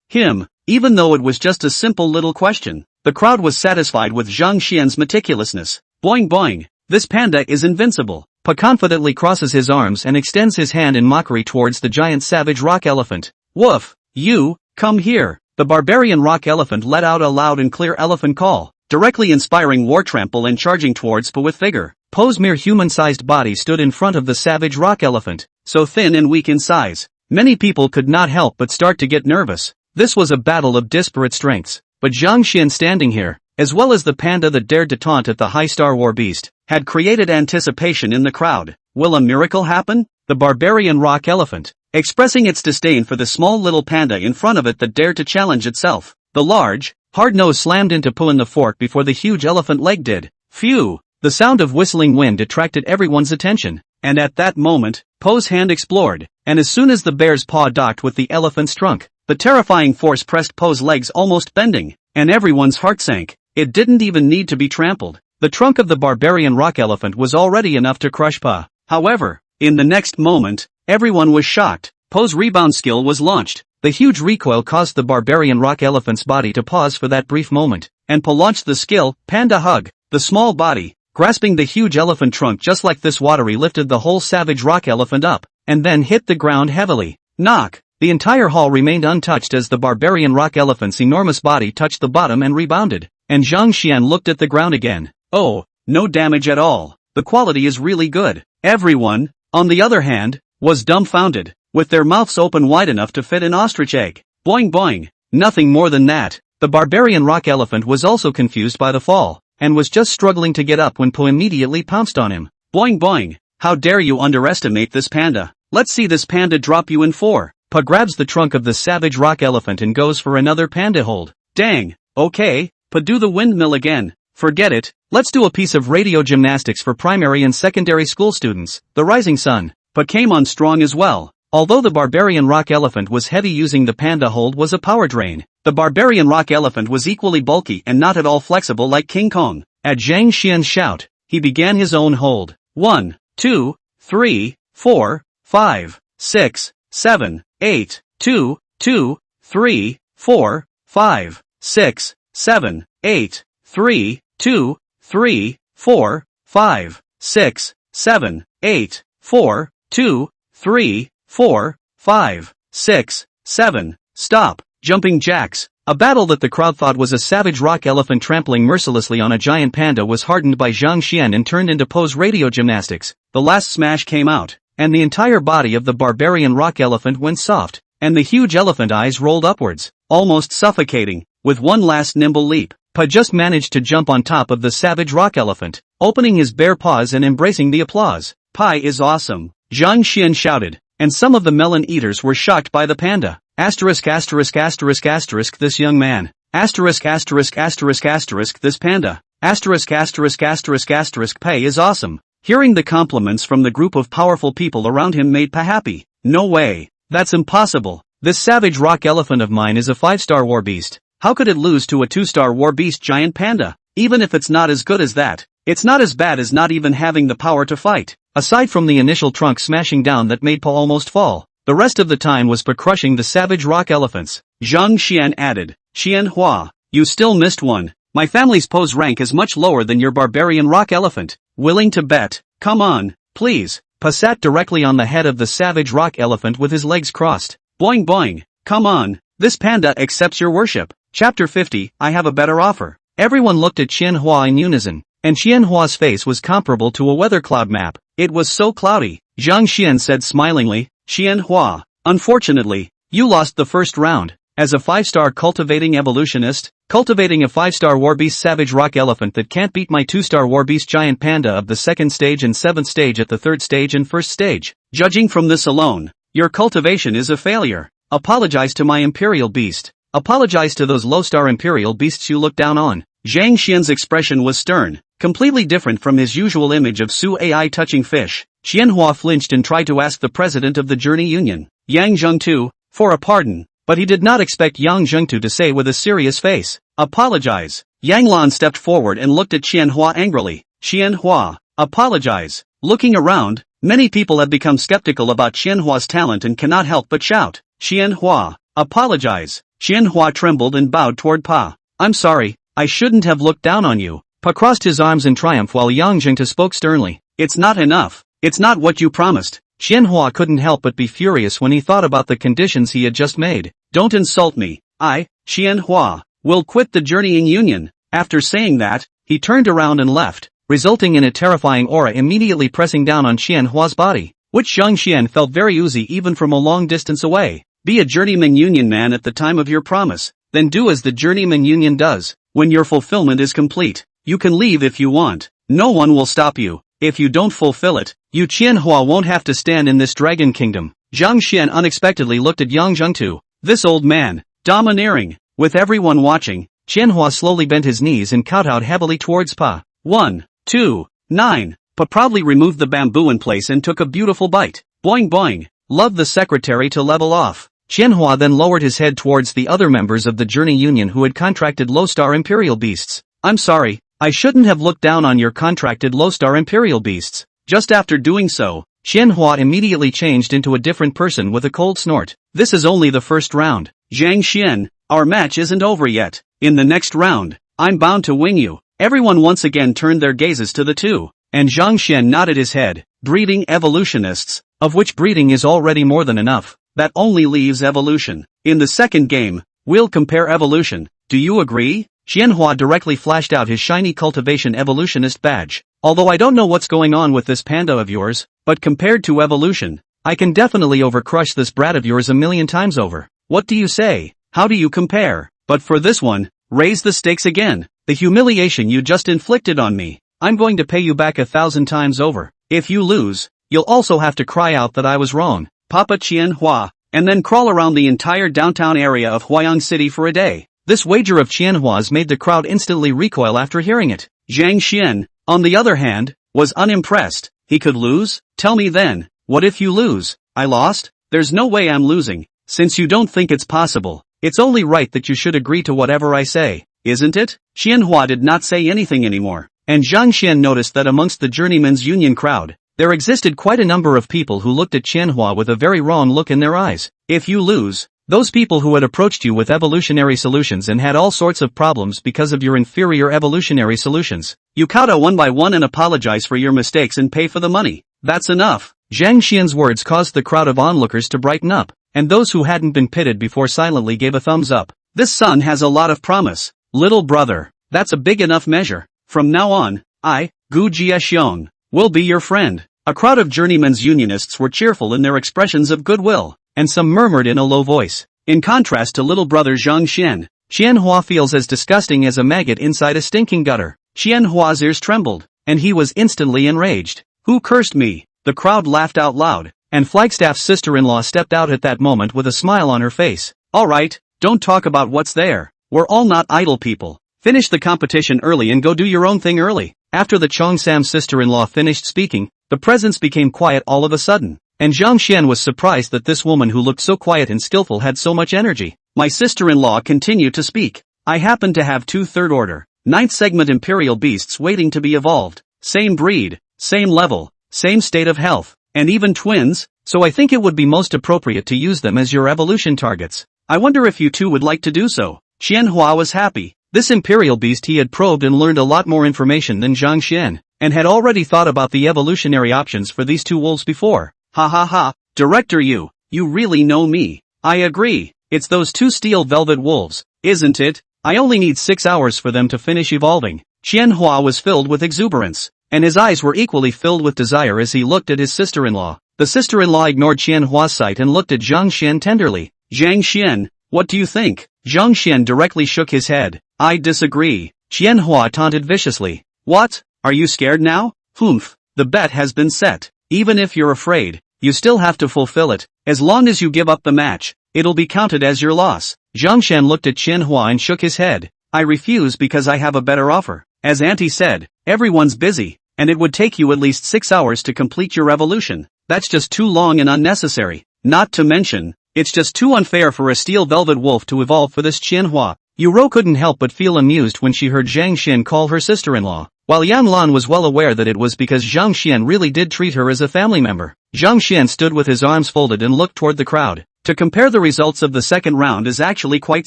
Him. Even though it was just a simple little question, the crowd was satisfied with Zhang Xian's meticulousness. Boing boing. This panda is invincible. Pa confidently crosses his arms and extends his hand in mockery towards the giant savage rock elephant. Woof. You, come here. The barbarian rock elephant let out a loud and clear elephant call, directly inspiring war trample and charging towards Pa with vigor. Pa's mere human-sized body stood in front of the savage rock elephant, so thin and weak in size. Many people could not help but start to get nervous. This was a battle of disparate strengths, but Zhang Xian standing here, as well as the panda that dared to taunt at the high Star War beast, had created anticipation in the crowd. Will a miracle happen? The barbarian rock elephant, expressing its disdain for the small little panda in front of it that dared to challenge itself. The large, hard nose slammed into Pa in the fork before the huge elephant leg did. Phew! The sound of whistling wind attracted everyone's attention, and at that moment, Pa's hand explored, and as soon as the bear's paw docked with the elephant's trunk, the terrifying force pressed Pa's legs almost bending, and everyone's heart sank. It didn't even need to be trampled. The trunk of the barbarian rock elephant was already enough to crush Pa. However, in the next moment, everyone was shocked. Pa's rebound skill was launched. The huge recoil caused the barbarian rock elephant's body to pause for that brief moment, and Pa launched the skill, Panda Hug. The small body, grasping the huge elephant trunk just like this watery, lifted the whole savage rock elephant up, and then hit the ground heavily. Knock! The entire hall remained untouched as the barbarian rock elephant's enormous body touched the bottom and rebounded, and Zhang Xian looked at the ground again. Oh, no damage at all. The quality is really good. Everyone, on the other hand, was dumbfounded, with their mouths open wide enough to fit an ostrich egg. Boing boing. Nothing more than that. The barbarian rock elephant was also confused by the fall, and was just struggling to get up when Pa immediately pounced on him. Boing boing. How dare you underestimate this panda? Let's see this panda drop you in 4. Pa grabs the trunk of the savage rock elephant and goes for another panda hold. Dang. Okay, Pa, do the windmill again. Forget it. Let's do a piece of radio gymnastics for primary and secondary school students. The rising sun. Pa came on strong as well. Although the barbarian rock elephant was heavy, using the panda hold was a power drain. The barbarian rock elephant was equally bulky and not at all flexible like King Kong. At Zhang Xian's shout, he began his own hold. 1, 2, 3, 4, 5, 6, 7, 8, 2, 2, 3, 4, 5, 6, 7, 8, 3, 2, 3, 4, 5, 6, 7, 8, 4, 2, 3, 4, 5, 6, 7. Stop. Jumping jacks. A battle that the crowd thought was a savage rock elephant trampling mercilessly on a giant panda was hardened by Zhang Xian and turned into Pa's radio gymnastics. The last smash came out, and the entire body of the barbarian rock elephant went soft, and the huge elephant eyes rolled upwards, almost suffocating. With one last nimble leap, Pa just managed to jump on top of the savage rock elephant, opening his bare paws and embracing the applause. Pa is awesome, Zhang Xian shouted, and some of the melon eaters were shocked by the panda. Asterisk asterisk asterisk asterisk this young man. Asterisk asterisk asterisk asterisk this panda. Asterisk asterisk asterisk asterisk Pa is awesome. Hearing the compliments from the group of powerful people around him made Pa happy. No way. That's impossible. This savage rock elephant of mine is a 5-star war beast. How could it lose to a 2-star war beast giant panda? Even if it's not as good as that, it's not as bad as not even having the power to fight. Aside from the initial trunk smashing down that made Pa almost fall, the rest of the time was Pa crushing the savage rock elephants. Zhang Xian added, Xianhua, you still missed one. My family's Pa's rank is much lower than your barbarian rock elephant. Willing to bet? Come on, please. Pa sat directly on the head of the savage rock elephant with his legs crossed. Boing boing. Come on. This panda accepts your worship. Chapter 50, I have a better offer. Everyone looked at Xianhua in unison, and Xianhua's face was comparable to a weather cloud map. It was so cloudy. Zhang Xian said smilingly, Xianhua, unfortunately, you lost the first round. As a 5-star cultivating evolutionist, cultivating a 5-star warbeast savage rock elephant that can't beat my 2-star warbeast giant panda of the 2nd stage and 7th stage at the 3rd stage and 1st stage. Judging from this alone, your cultivation is a failure. Apologize to my imperial beast. Apologize to those low-star imperial beasts you look down on. Zhang Xian's expression was stern, completely different from his usual image of Su Ai touching fish. Qianhua flinched and tried to ask the president of the Journey Union, Yang Zhengtu, for a pardon, but he did not expect Yang Zhengtu to say with a serious face, apologize. Yang Lan stepped forward and looked at Qianhua angrily. Qianhua, apologize. Looking around, many people have become skeptical about Qianhua's talent and cannot help but shout, Qianhua, apologize. Qianhua trembled and bowed toward Pa. I'm sorry, I shouldn't have looked down on you. Pa crossed his arms in triumph while Yang Zhengtu spoke sternly. It's not enough. It's not what you promised. Qianhua couldn't help but be furious when he thought about the conditions he had just made. Don't insult me. I, Qianhua, will quit the Journeying Union. After saying that, he turned around and left, resulting in a terrifying aura immediately pressing down on Qianhua's body, which Zhang Xian felt very oozy even from a long distance away. Be a Journeyman Union man at the time of your promise, then do as the Journeyman Union does. When your fulfillment is complete, you can leave if you want. No one will stop you. If you don't fulfill it, you Qianhua won't have to stand in this dragon kingdom. Zhang Xian unexpectedly looked at Yang Zhengtu. This old man, domineering. With everyone watching, Qianhua slowly bent his knees and kowtowed heavily towards Pa. 1, 2, 9. Pa proudly removed the bamboo in place and took a beautiful bite. Boing boing. Love the secretary to level off. Qianhua then lowered his head towards the other members of the Journey Union who had contracted low-star imperial beasts. I'm sorry, I shouldn't have looked down on your contracted low-star imperial beasts. Just after doing so, Qianhua immediately changed into a different person with a cold snort. This is only the first round. Zhang Xian, our match isn't over yet. In the next round, I'm bound to win you. Everyone once again turned their gazes to the two, and Zhang Xian nodded his head. Breeding evolutionists, of which breeding is already more than enough. That only leaves evolution. In the second game, we'll compare evolution. Do you agree? Qianhua directly flashed out his shiny cultivation evolutionist badge. Although I don't know what's going on with this panda of yours, but compared to evolution, I can definitely overcrush this brat of yours a million times over. What do you say? How do you compare? But for this one, raise the stakes again. The humiliation you just inflicted on me, I'm going to pay you back 1,000 times over. If you lose, you'll also have to cry out that I was wrong. Papa Qianhua, and then crawl around the entire downtown area of Huayang City for a day. This wager of Qianhua's made the crowd instantly recoil after hearing it. Zhang Xian, on the other hand, was unimpressed. He could lose? Tell me then, what if you lose? I lost? There's no way I'm losing. Since you don't think it's possible, it's only right that you should agree to whatever I say, isn't it? Qianhua did not say anything anymore, and Zhang Xian noticed that amongst the Journeyman's Union crowd, there existed quite a number of people who looked at Qianhua with a very wrong look in their eyes. If you lose, those people who had approached you with evolutionary solutions and had all sorts of problems because of your inferior evolutionary solutions, you kowtow one by one and apologize for your mistakes and pay for the money. That's enough. Zhang Xian's words caused the crowd of onlookers to brighten up, and those who hadn't been pitted before silently gave a thumbs up. This son has a lot of promise. Little brother, that's a big enough measure. From now on, I, Gu Jiexiong, will be your friend. A crowd of Journeyman's Unionists were cheerful in their expressions of goodwill, and some murmured in a low voice. In contrast to little brother Zhang Xian, Qianhua feels as disgusting as a maggot inside a stinking gutter. Qianhua's ears trembled, and he was instantly enraged. Who cursed me? The crowd laughed out loud, and Flagstaff's sister-in-law stepped out at that moment with a smile on her face. Alright, don't talk about what's there. We're all not idle people. Finish the competition early and go do your own thing early. After the Cheongsam sister-in-law finished speaking, the presence became quiet all of a sudden, and Zhang Xian was surprised that this woman who looked so quiet and skillful had so much energy. My sister-in-law continued to speak. I happen to have 2 third-order, 9th segment imperial beasts waiting to be evolved. Same breed, same level, same state of health, and even twins, so I think it would be most appropriate to use them as your evolution targets. I wonder if you two would like to do so. Qianhua was happy. This imperial beast he had probed and learned a lot more information than Zhang Xian, and had already thought about the evolutionary options for these 2 wolves before. Ha ha ha, Director you really know me. I agree, it's those 2 steel velvet wolves, isn't it? I only need 6 hours for them to finish evolving. Qianhua was filled with exuberance, and his eyes were equally filled with desire as he looked at his sister-in-law. The sister-in-law ignored Qianhua's sight and looked at Zhang Xian tenderly. Zhang Xian, What do you think? Zhang Xian directly shook his head. I disagree. Qianhua taunted viciously. What? Are you scared now? Humph. The bet has been set. Even if you're afraid, you still have to fulfill it. As long as you give up the match, it'll be counted as your loss. Zhang Xian looked at Qianhua and shook his head. I refuse because I have a better offer. As Auntie said, everyone's busy, and it would take you at least 6 hours to complete your revolution. That's just too long and unnecessary. Not to mention, it's just too unfair for a steel velvet wolf to evolve for this Qianhua. Yuro couldn't help but feel amused when she heard Zhang Xian call her sister-in-law, while Yang Lan was well aware that it was because Zhang Xian really did treat her as a family member. Zhang Xian stood with his arms folded and looked toward the crowd. To compare the results of the second round is actually quite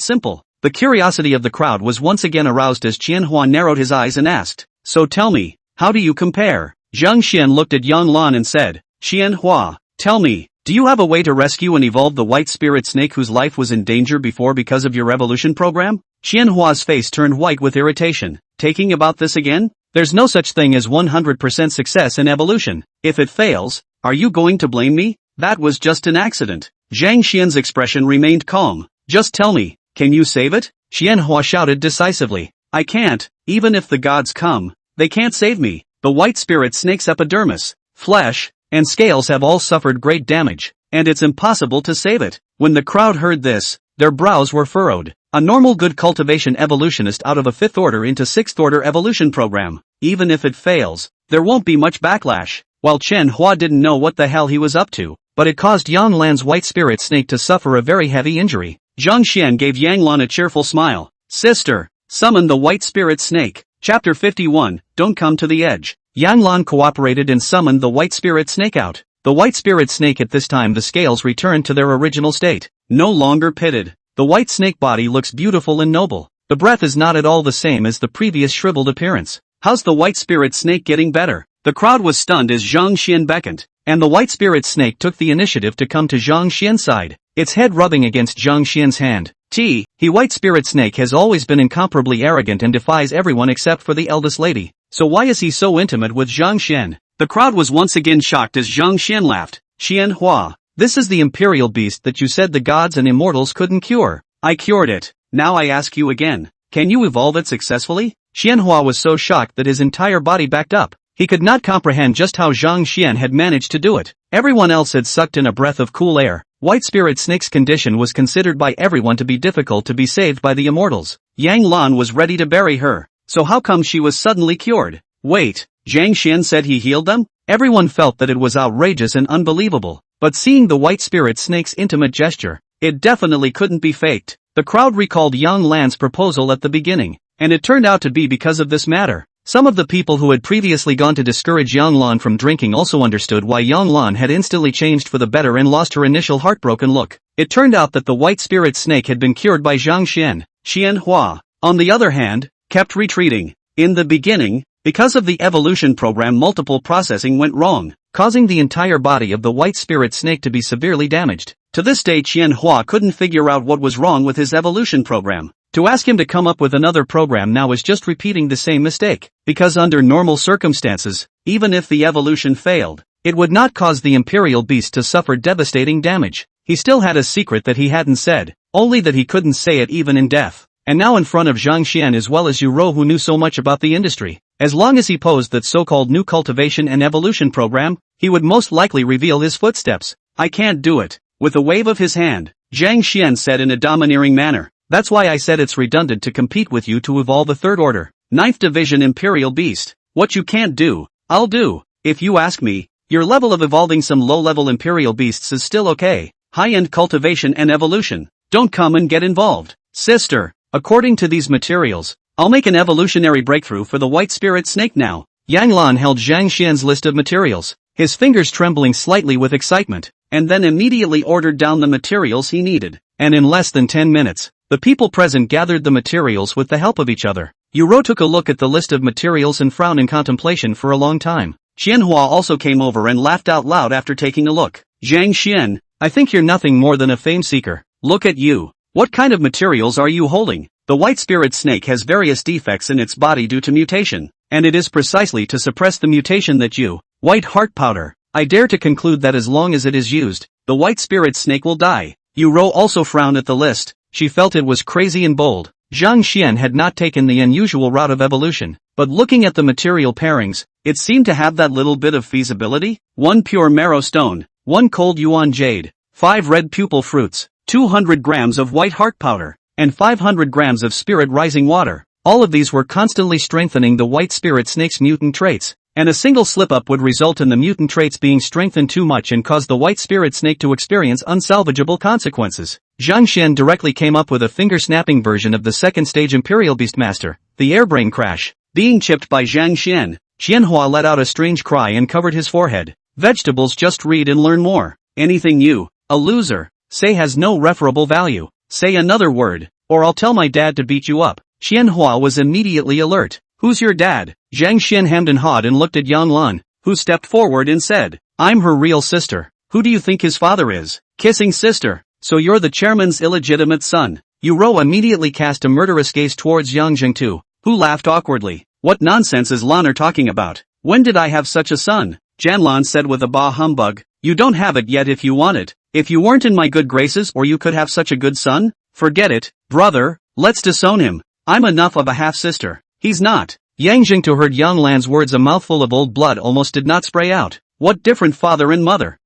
simple. The curiosity of the crowd was once again aroused as Qianhua narrowed his eyes and asked, so tell me, how do you compare? Zhang Xian looked at Yang Lan and said, Qianhua, tell me, do you have a way to rescue and evolve the white spirit snake whose life was in danger before because of your revolution program? Qianhua's face turned white with irritation. Taking about this again? There's no such thing as 100% success in evolution. If it fails, are you going to blame me? That was just an accident. Zhang Xian's expression remained calm. Just tell me, can you save it? Qianhua shouted decisively. I can't, even if the gods come, they can't save me. The white spirit snake's epidermis, flesh, and scales have all suffered great damage, and it's impossible to save it. When the crowd heard this, their brows were furrowed. A normal good cultivation evolutionist out of a 5th order into 6th order evolution program. Even if it fails, there won't be much backlash. While Chen Hua didn't know what the hell he was up to, but it caused Yang Lan's white spirit snake to suffer a very heavy injury. Zhang Xian gave Yang Lan a cheerful smile. Sister, summon the white spirit snake. Chapter 51, Don't Come to the Edge. Yang Lan cooperated and summoned the white spirit snake out. The white spirit snake at this time the scales returned to their original state. No longer pitted. The white snake body looks beautiful and noble. The breath is not at all the same as the previous shriveled appearance. How's the white spirit snake getting better? The crowd was stunned as Zhang Xian beckoned, and the white spirit snake took the initiative to come to Zhang Xian's side, its head rubbing against Zhang Xian's hand. He white spirit snake has always been incomparably arrogant and defies everyone except for the eldest lady. So why is he so intimate with Zhang Xian? The crowd was once again shocked as Zhang Xian laughed. Qianhua, this is the imperial beast that you said the gods and immortals couldn't cure. I cured it. Now I ask you again, can you evolve it successfully? Qianhua was so shocked that his entire body backed up. He could not comprehend just how Zhang Xian had managed to do it. Everyone else had sucked in a breath of cool air. White spirit snake's condition was considered by everyone to be difficult to be saved by the immortals. Yang Lan was ready to bury her. So how come she was suddenly cured? Wait, Zhang Xian said he healed them? Everyone felt that it was outrageous and unbelievable. But seeing the white spirit snake's intimate gesture, it definitely couldn't be faked. The crowd recalled Yang Lan's proposal at the beginning, and it turned out to be because of this matter. Some of the people who had previously gone to discourage Yang Lan from drinking also understood why Yang Lan had instantly changed for the better and lost her initial heartbroken look. It turned out that the white spirit snake had been cured by Zhang Xian. Qianhua, on the other hand, kept retreating. In the beginning, because of the evolution program, multiple processing went wrong, causing the entire body of the white spirit snake to be severely damaged. To this day Qianhua couldn't figure out what was wrong with his evolution program. To ask him to come up with another program now is just repeating the same mistake, because under normal circumstances, even if the evolution failed, it would not cause the imperial beast to suffer devastating damage. He still had a secret that he hadn't said, only that he couldn't say it even in death. And now in front of Zhang Xian as well as Yuro who knew so much about the industry, as long as he posed that so-called new cultivation and evolution program, he would most likely reveal his footsteps. I can't do it. With a wave of his hand, Zhang Xian said in a domineering manner. That's why I said it's redundant to compete with you to evolve a 3rd order, 9th division imperial beast. What you can't do, I'll do. If you ask me, your level of evolving some low-level imperial beasts is still okay. High-end cultivation and evolution. Don't come and get involved. Sister, according to these materials, I'll make an evolutionary breakthrough for the white spirit snake now. Yang Lan held Zhang Xian's list of materials, his fingers trembling slightly with excitement, and then immediately ordered down the materials he needed. And in less than 10 minutes, the people present gathered the materials with the help of each other. Yuro took a look at the list of materials and frowned in contemplation for a long time. Qianhua also came over and laughed out loud after taking a look. Zhang Xian, I think you're nothing more than a fame seeker. Look at you. What kind of materials are you holding? The white spirit snake has various defects in its body due to mutation, and it is precisely to suppress the mutation that you, white heart powder. I dare to conclude that as long as it is used, the white spirit snake will die. Yuro also frowned at the list. she felt it was crazy and bold. Zhang Xian had not taken the unusual route of evolution, but looking at the material pairings, it seemed to have that little bit of feasibility. 1 pure marrow stone, 1 cold yuan jade, 5 red pupil fruits, 200 grams of white heart powder, and 500 grams of spirit rising water. All of these were constantly strengthening the white spirit snake's mutant traits, and a single slip-up would result in the mutant traits being strengthened too much and cause the white spirit snake to experience unsalvageable consequences. Zhang Xian directly came up with a finger-snapping version of the second stage Imperial Beastmaster, the airbrain crash. Being chipped by Zhang Xian, Qianhua let out a strange cry and covered his forehead. Vegetables, just read and learn more. Anything new, a loser, say has no referable value. Say another word, or I'll tell my dad to beat you up. Qianhua was immediately alert. Who's your dad? Zhang Xian hemmed and hawed and looked at Yang Lan, who stepped forward and said, I'm her real sister. Who do you think his father is? Kissing sister. So you're the chairman's illegitimate son. Yu Rou immediately cast a murderous gaze towards Yang Zhengtu, who laughed awkwardly. What nonsense is Lan talking about? When did I have such a son? Janlan said with a bah humbug. You don't have it yet if you want it. If you weren't in my good graces or you could have such a good son? Forget it, brother, let's disown him. I'm enough of a half-sister. He's not. Yang Zhengtu heard Yang Lan's words, a mouthful of old blood almost did not spray out. What different father and mother?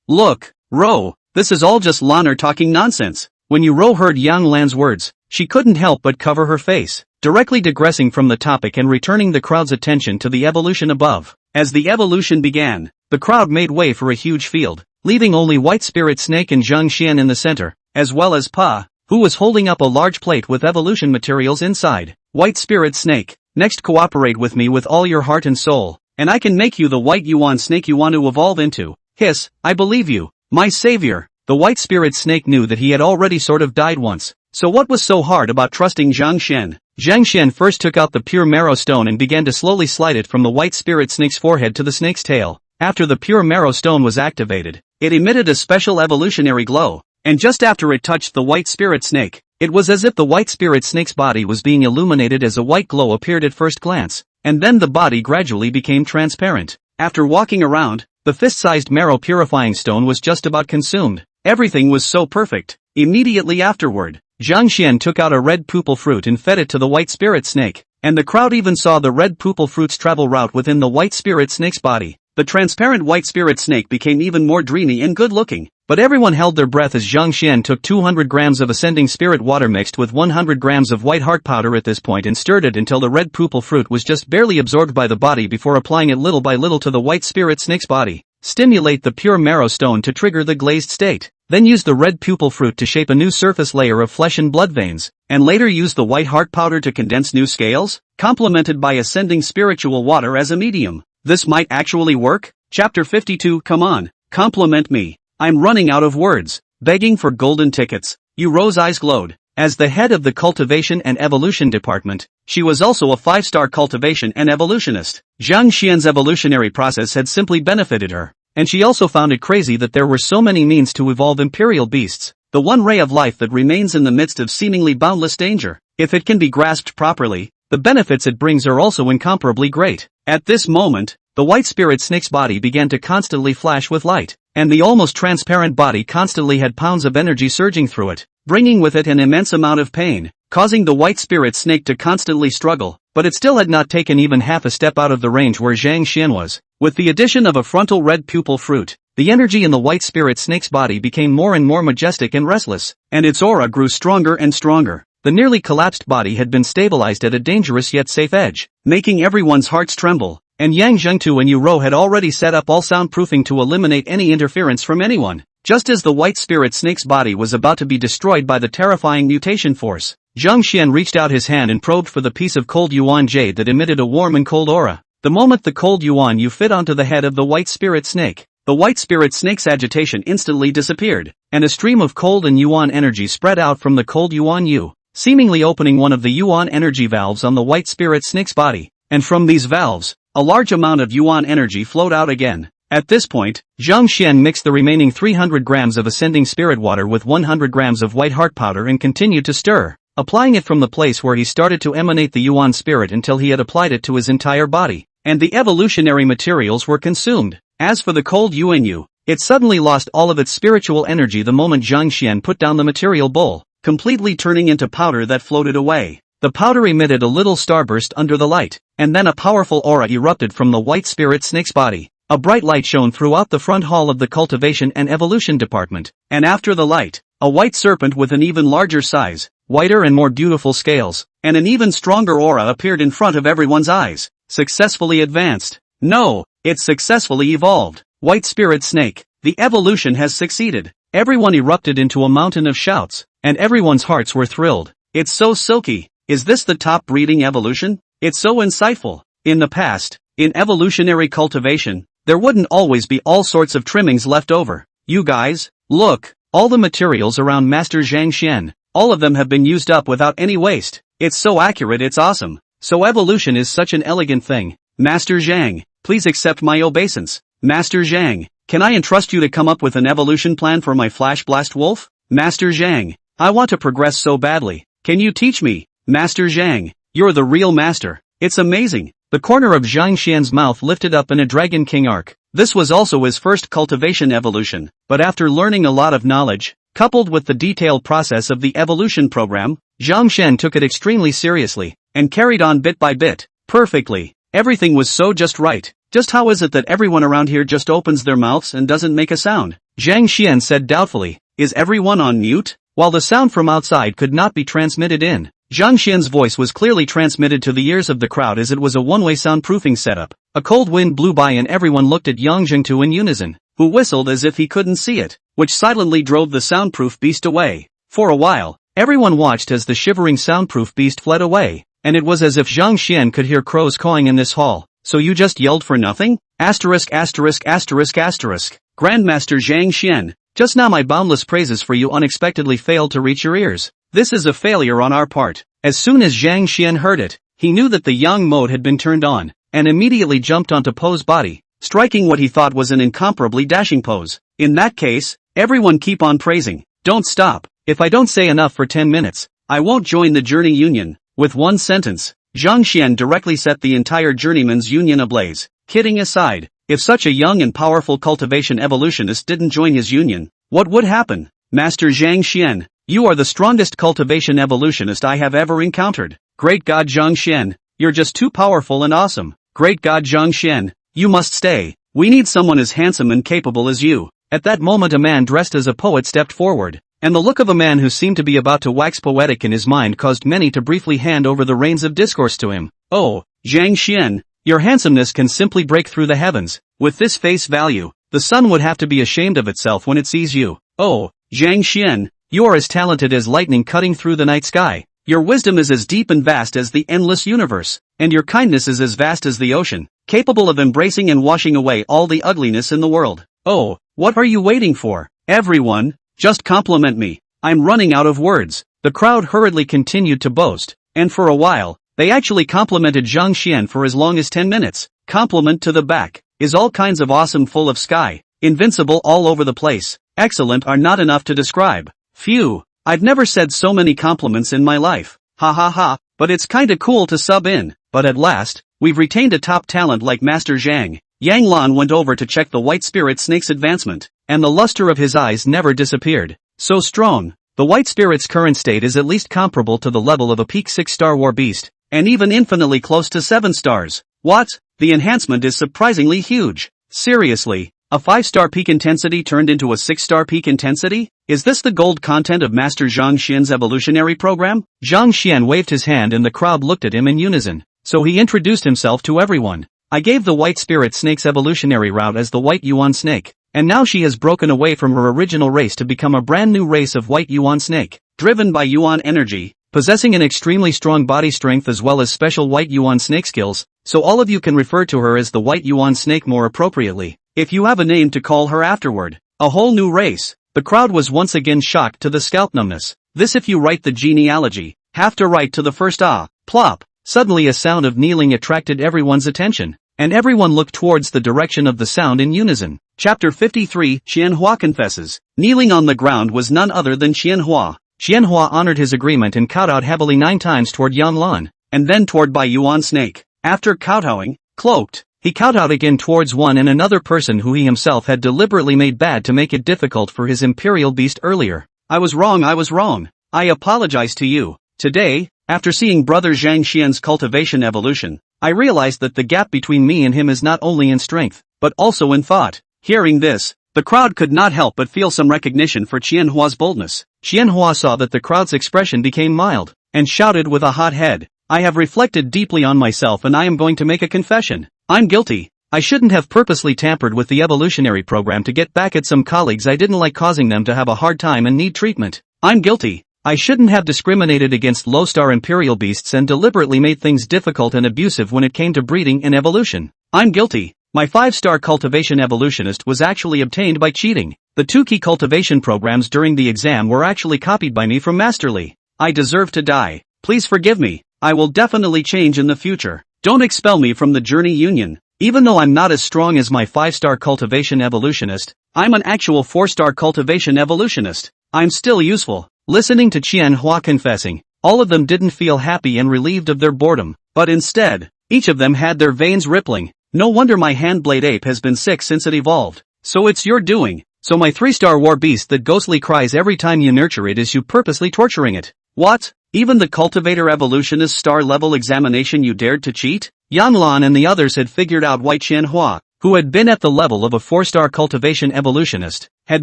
Look, Rou, this is all just Lan talking nonsense. When Yu Rou heard Yang Lan's words, she couldn't help but cover her face, directly digressing from the topic and returning the crowd's attention to the evolution above. As the evolution began, the crowd made way for a huge field, leaving only White Spirit Snake and Zhang Xian in the center, as well as Pa, who was holding up a large plate with evolution materials inside. White Spirit Snake, next cooperate with me with all your heart and soul, and I can make you the white yuan snake you want to evolve into. Hiss, I believe you, my savior. The White Spirit Snake knew that he had already sort of died once, so what was so hard about trusting Zhang Xian? Zhang Xian first took out the pure marrow stone and began to slowly slide it from the White Spirit Snake's forehead to the snake's tail. After the pure marrow stone was activated, it emitted a special evolutionary glow, and just after it touched the White Spirit Snake, it was as if the White Spirit Snake's body was being illuminated as a white glow appeared at first glance, and then the body gradually became transparent. After walking around, the fist-sized marrow purifying stone was just about consumed. Everything was so perfect. Immediately afterward, Zhang Xian took out a red pupil fruit and fed it to the White Spirit Snake, and the crowd even saw the red pupil fruit's travel route within the White Spirit Snake's body. The transparent White Spirit Snake became even more dreamy and good-looking, but everyone held their breath as Zhang Xian took 200 grams of ascending spirit water mixed with 100 grams of white heart powder at this point and stirred it until the red pupil fruit was just barely absorbed by the body before applying it little by little to the White Spirit Snake's body. Stimulate the pure marrow stone to trigger the glazed state. Then use the red pupil fruit to shape a new surface layer of flesh and blood veins, and later use the white heart powder to condense new scales, complemented by ascending spiritual water as a medium. This might actually work? Chapter 52. Come on, compliment me. I'm running out of words. Begging for golden tickets. Yu Rou's eyes glowed. As the head of the Cultivation and Evolution Department, she was also a 5-star cultivation and evolutionist. Zhang Xian's evolutionary process had simply benefited her, and she also found it crazy that there were so many means to evolve imperial beasts, the one ray of life that remains in the midst of seemingly boundless danger. If it can be grasped properly, the benefits it brings are also incomparably great. At this moment, the White Spirit Snake's body began to constantly flash with light, and the almost transparent body constantly had pounds of energy surging through it, bringing with it an immense amount of pain, causing the White Spirit Snake to constantly struggle, but it still had not taken even half a step out of the range where Zhang Xian was. With the addition of a frontal red pupil fruit, the energy in the White Spirit Snake's body became more and more majestic and restless, and its aura grew stronger and stronger. The nearly collapsed body had been stabilized at a dangerous yet safe edge, making everyone's hearts tremble, and Yang Zhengtu and Yu Rou had already set up all soundproofing to eliminate any interference from anyone. Just as the White Spirit Snake's body was about to be destroyed by the terrifying mutation force, Zhang Xian reached out his hand and probed for the piece of cold yuan jade that emitted a warm and cold aura. The moment the cold yuan yu fit onto the head of the White Spirit Snake, the White Spirit Snake's agitation instantly disappeared, and a stream of cold and yuan energy spread out from the cold yuan yu, seemingly opening one of the yuan energy valves on the White Spirit Snake's body, and from these valves, a large amount of yuan energy flowed out again. At this point, Zhang Xian mixed the remaining 300 grams of ascending spirit water with 100 grams of white heart powder and continued to stir, applying it from the place where he started to emanate the yuan spirit until he had applied it to his entire body, and the evolutionary materials were consumed. As for the cold yuan yu, it suddenly lost all of its spiritual energy the moment Zhang Xian put down the material bowl, completely turning into powder that floated away. The powder emitted a little starburst under the light, and then a powerful aura erupted from the white spirit snake's body. A bright light shone throughout the front hall of the cultivation and evolution department, and after the light, a white serpent with an even larger size, whiter and more beautiful scales, and an even stronger aura appeared in front of everyone's eyes. Successfully advanced. No, it's successfully evolved. White spirit snake. The evolution has succeeded. Everyone erupted into a mountain of shouts, and everyone's hearts were thrilled. It's so silky. Is this the top breeding evolution? It's so insightful. In the past, in evolutionary cultivation, there wouldn't always be all sorts of trimmings left over. You guys, look, all the materials around Master Zhang Xian, all of them have been used up without any waste. It's so accurate, it's awesome. So evolution is such an elegant thing. Master Zhang, please accept my obeisance. Master Zhang, can I entrust you to come up with an evolution plan for my Flash Blast Wolf? Master Zhang, I want to progress so badly. Can you teach me? Master Zhang, you're the real master. It's amazing. The corner of Zhang Xian's mouth lifted up in a Dragon King arc. This was also his first cultivation evolution, but after learning a lot of knowledge, coupled with the detailed process of the evolution program, Zhang Xian took it extremely seriously, and carried on bit by bit, perfectly. Everything was so just right. Just how is it that everyone around here just opens their mouths and doesn't make a sound? Zhang Xian said doubtfully. Is everyone on mute? While the sound from outside could not be transmitted in, Zhang Xian's voice was clearly transmitted to the ears of the crowd as it was a one-way soundproofing setup. A cold wind blew by and everyone looked at Yang Zhengtu in unison, who whistled as if he couldn't see it, which silently drove the soundproof beast away. For a while, everyone watched as the shivering soundproof beast fled away, and it was as if Zhang Xian could hear crows cawing in this hall. So you just yelled for nothing? Asterisk asterisk asterisk asterisk. Grandmaster Zhang Xian, just now my boundless praises for you unexpectedly failed to reach your ears. This is a failure on our part. As soon as Zhang Xian heard it, he knew that the yang mode had been turned on, and immediately jumped onto Po's body, striking what he thought was an incomparably dashing pose. In that case, everyone keep on praising. Don't stop. If I don't say enough for 10 minutes, I won't join the Journey Union. With one sentence, Zhang Xian directly set the entire Journeyman's Union ablaze. Kidding aside, if such a young and powerful cultivation evolutionist didn't join his union, what would happen? Master Zhang Xian, you are the strongest cultivation evolutionist I have ever encountered. Great God Zhang Xian, you're just too powerful and awesome. Great God Zhang Xian, you must stay. We need someone as handsome and capable as you. At that moment a man dressed as a poet stepped forward, and the look of a man who seemed to be about to wax poetic in his mind caused many to briefly hand over the reins of discourse to him. Oh, Zhang Xian, your handsomeness can simply break through the heavens. With this face value, the sun would have to be ashamed of itself when it sees you. Oh, Zhang Xian, you are as talented as lightning cutting through the night sky. Your wisdom is as deep and vast as the endless universe, and your kindness is as vast as the ocean, capable of embracing and washing away all the ugliness in the world. Oh, what are you waiting for? Everyone, just compliment me. I'm running out of words. The crowd hurriedly continued to boast, and for a while, they actually complimented Zhang Xian for as long as 10 minutes. Compliment to the back, is all kinds of awesome, full of sky, invincible all over the place, excellent are not enough to describe. Phew, I've never said so many compliments in my life. Ha ha ha, but it's kinda cool to sub in. But at last, we've retained a top talent like Master Zhang. Yang Lan went over to check the white spirit snake's advancement, and the luster of his eyes never disappeared. So strong, the white spirit's current state is at least comparable to the level of a peak 6-star war beast, and even infinitely close to 7 stars. What? The enhancement is surprisingly huge. Seriously, a 5-star peak intensity turned into a 6-star peak intensity? Is this the gold content of Master Zhang Xian's evolutionary program? Zhang Xian waved his hand and the crowd looked at him in unison. So he introduced himself to everyone. I gave the white spirit snake's evolutionary route as the white Yuan snake, and now she has broken away from her original race to become a brand new race of white Yuan snake, driven by Yuan energy, possessing an extremely strong body strength as well as special white Yuan snake skills, so all of you can refer to her as the white Yuan snake more appropriately, if you have a name to call her afterward. A whole new race. The crowd was once again shocked to the scalp numbness. This if you write the genealogy, have to write to the first plop. Suddenly a sound of kneeling attracted everyone's attention, and everyone looked towards the direction of the sound in unison. Chapter 53, Qianhua confesses. Kneeling on the ground was none other than Qianhua. Qianhua honored his agreement and kowtowed heavily 9 times toward Yan Lan, and then toward Bai Yuan snake. After kowtowing, cloaked, he kowtowed again towards one and another person who he himself had deliberately made bad to make it difficult for his imperial beast earlier. I was wrong. I apologize to you. Today, after seeing brother Zhang Xian's cultivation evolution, I realized that the gap between me and him is not only in strength, but also in thought. Hearing this, the crowd could not help but feel some recognition for Qianhua's boldness. Qianhua saw that the crowd's expression became mild, and shouted with a hot head, I have reflected deeply on myself and I am going to make a confession. I'm guilty. I shouldn't have purposely tampered with the evolutionary program to get back at some colleagues I didn't like, causing them to have a hard time and need treatment. I'm guilty. I shouldn't have discriminated against low-star imperial beasts and deliberately made things difficult and abusive when it came to breeding and evolution. I'm guilty. My 5-star cultivation evolutionist was actually obtained by cheating. The 2 key cultivation programs during the exam were actually copied by me from Masterly. I deserve to die. Please forgive me. I will definitely change in the future. Don't expel me from the Journey Union. Even though I'm not as strong as my 5-star cultivation evolutionist, I'm an actual 4-star cultivation evolutionist. I'm still useful. Listening to Qianhua confessing, all of them didn't feel happy and relieved of their boredom, but instead, each of them had their veins rippling. No wonder my handblade ape has been sick since it evolved. So it's your doing. So my 3-star war beast that ghostly cries every time you nurture it is you purposely torturing it. What? Even the cultivator evolutionist star level examination you dared to cheat? Yang Lan and the others had figured out why Qianhua, who had been at the level of a 4-star cultivation evolutionist, had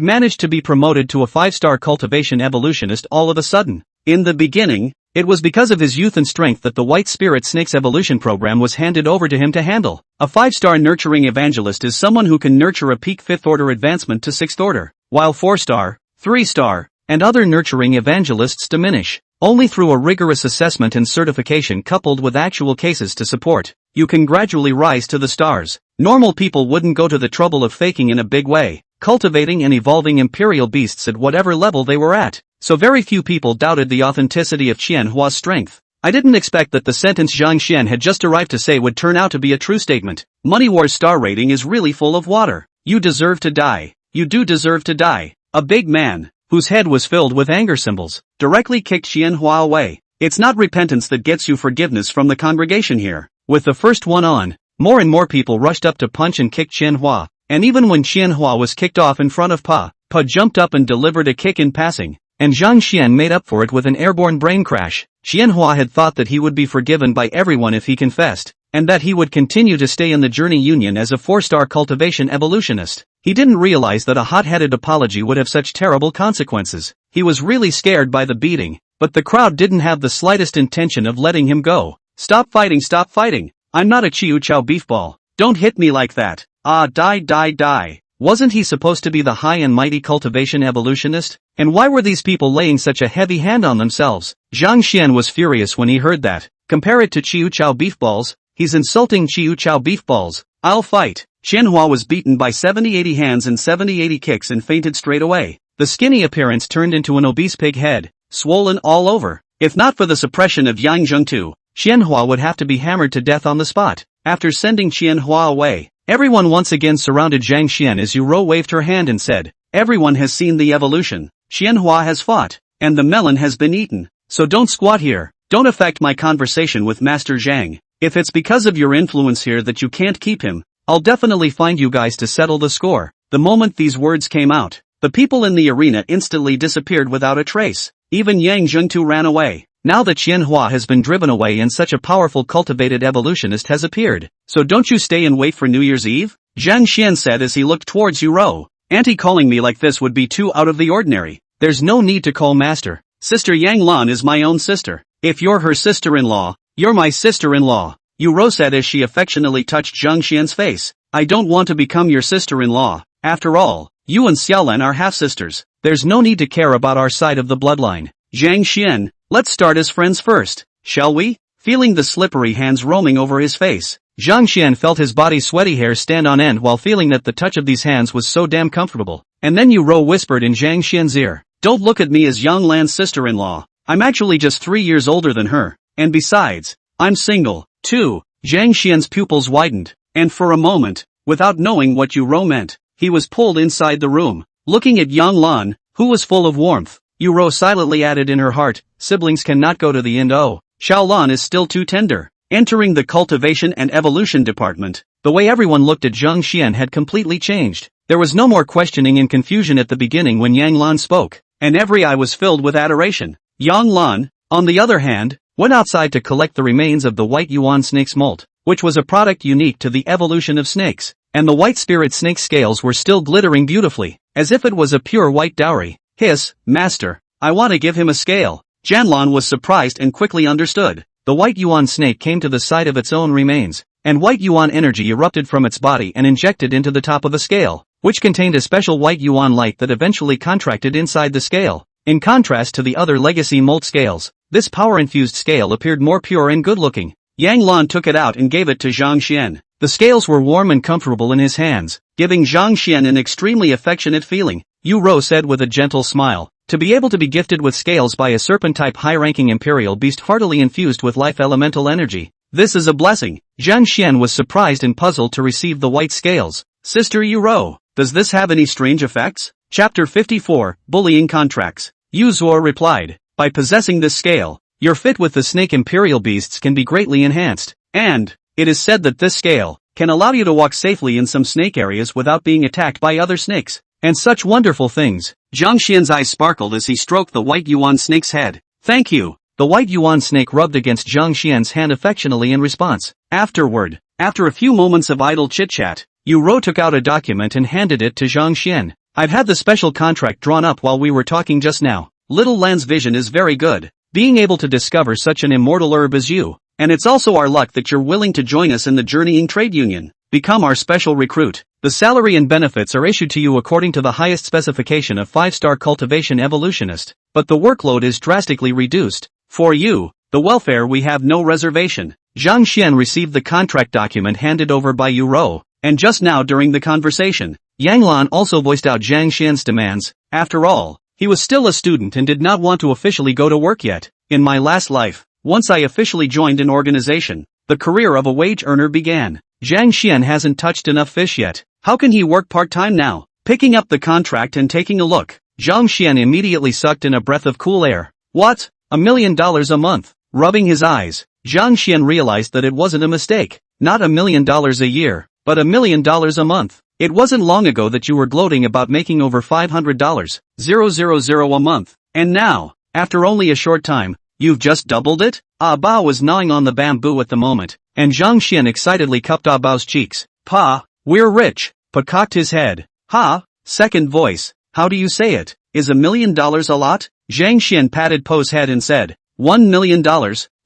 managed to be promoted to a 5-star cultivation evolutionist all of a sudden. In the beginning, it was because of his youth and strength that the White Spirit Snake's evolution program was handed over to him to handle. A 5-star nurturing evangelist is someone who can nurture a peak 5th order advancement to 6th order, while 4-star, 3-star, and other nurturing evangelists diminish. Only through a rigorous assessment and certification coupled with actual cases to support, you can gradually rise to the stars. Normal people wouldn't go to the trouble of faking in a big way, cultivating and evolving imperial beasts at whatever level they were at, so very few people doubted the authenticity of Qianhua's strength. I didn't expect that the sentence Zhang Xian had just arrived to say would turn out to be a true statement. Money War's star rating is really full of water. You deserve to die. You do deserve to die. A big man, whose head was filled with anger symbols, directly kicked Qianhua away. It's not repentance that gets you forgiveness from the congregation here. With the first one on, more and more people rushed up to punch and kick Qianhua, and even when Qianhua was kicked off in front of Pa jumped up and delivered a kick in passing, and Zhang Xian made up for it with an airborne brain crash. Qianhua had thought that he would be forgiven by everyone if he confessed, and that he would continue to stay in the Journey Union as a 4-star cultivation evolutionist. He didn't realize that a hot-headed apology would have such terrible consequences. He was really scared by the beating, but the crowd didn't have the slightest intention of letting him go. Stop fighting, stop fighting. I'm not a Chiu Chow beefball. Don't hit me like that. Ah, die, die, die. Wasn't he supposed to be the high and mighty cultivation evolutionist? And why were these people laying such a heavy hand on themselves? Zhang Xian was furious when he heard that. Compare it to Chiu Chow beefballs. He's insulting Chiu Chow beefballs. I'll fight. Qianhua was beaten by 70-80 hands and 70-80 kicks and fainted straight away. The skinny appearance turned into an obese pig head, swollen all over. If not for the suppression of Yang Zhengtu, Qianhua would have to be hammered to death on the spot. After sending Qianhua away, everyone once again surrounded Zhang Xian as Yuro waved her hand and said, everyone has seen the evolution. Qianhua has fought, and the melon has been eaten. So don't squat here. Don't affect my conversation with Master Zhang. If it's because of your influence here that you can't keep him, I'll definitely find you guys to settle the score. The moment these words came out, the people in the arena instantly disappeared without a trace. Even Yang Zhengtu ran away. Now that Qianhua has been driven away and such a powerful cultivated evolutionist has appeared, so don't you stay and wait for New Year's Eve? Zhang Xian said as he looked towards Yuro. Auntie calling me like this would be too out of the ordinary. There's no need to call master. Sister Yang Lan is my own sister. If you're her sister-in-law, you're my sister-in-law. Yuro said as she affectionately touched Zhang Xian's face. I don't want to become your sister-in-law. After all, you and Xiaolan are half-sisters. There's no need to care about our side of the bloodline. Zhang Xian, let's start as friends first, shall we? Feeling the slippery hands roaming over his face, Zhang Xian felt his body's sweaty hair stand on end while feeling that the touch of these hands was so damn comfortable. And then Yuro whispered in Zhang Xian's ear, don't look at me as Yang Lan's sister-in-law. I'm actually just 3 years older than her, and besides, I'm single, too. Zhang Xian's pupils widened, and for a moment, without knowing what Yuro meant, he was pulled inside the room, looking at Yang Lan, who was full of warmth. Yuro silently added in her heart, siblings cannot go to the end. Oh, Xiaolan is still too tender. Entering the cultivation and evolution department, the way everyone looked at Zhang Xian had completely changed. There was no more questioning and confusion at the beginning when Yang Lan spoke, and every eye was filled with adoration. Yang Lan, on the other hand, went outside to collect the remains of the white yuan snake's molt, which was a product unique to the evolution of snakes, and the white spirit snake scales were still glittering beautifully, as if it was a pure white dowry. Hiss, master, I want to give him a scale. Janlan was surprised and quickly understood. The white yuan snake came to the side of its own remains, and white yuan energy erupted from its body and injected into the top of a scale, which contained a special white yuan light that eventually contracted inside the scale. In contrast to the other legacy molt scales, this power-infused scale appeared more pure and good-looking. Yang Lan took it out and gave it to Zhang Xian. The scales were warm and comfortable in his hands, giving Zhang Xian an extremely affectionate feeling. Yu Rou said with a gentle smile, to be able to be gifted with scales by a serpent-type high-ranking imperial beast heartily infused with life elemental energy. This is a blessing. Zhang Xian was surprised and puzzled to receive the white scales. Sister Yu Rou, does this have any strange effects? Chapter 54, Bullying Contracts. Yu Zuo replied, by possessing this scale, your fit with the snake imperial beasts can be greatly enhanced, and it is said that this scale can allow you to walk safely in some snake areas without being attacked by other snakes, and such wonderful things. Zhang Xian's eyes sparkled as he stroked the white yuan snake's head. Thank you. The white yuan snake rubbed against Zhang Xian's hand affectionately in response. Afterward, after a few moments of idle chit-chat, Yu Rou took out a document and handed it to Zhang Xian. I've had the special contract drawn up while we were talking just now. Little Lan's vision is very good, being able to discover such an immortal herb as you, and it's also our luck that you're willing to join us in the journeying trade union. Become our special recruit. The salary and benefits are issued to you according to the highest specification of 5-star cultivation evolutionist, but the workload is drastically reduced. For you, the welfare we have no reservation. Zhang Xian received the contract document handed over by Yu Rou, and just now during the conversation, Yang Lan also voiced out Zhang Xian's demands. After all, he was still a student and did not want to officially go to work yet. In my last life, once I officially joined an organization, the career of a wage earner began. Zhang Xian hasn't touched enough fish yet. How can he work part-time now? Picking up the contract and taking a look, Zhang Xian immediately sucked in a breath of cool air. What? $1 million a month? Rubbing his eyes, Zhang Xian realized that it wasn't a mistake. Not $1 million a year, but $1 million a month. It wasn't long ago that you were gloating about making over $500,000 a month. And now, after only a short time, you've just doubled it? Ah Bao was gnawing on the bamboo at the moment, and Zhang Xian excitedly cupped Ah Bao's cheeks. Pa, we're rich. Pa cocked his head. Ha, second voice, how do you say it? Is $1 million a lot? Zhang Xian patted Po's head and said, $1 million,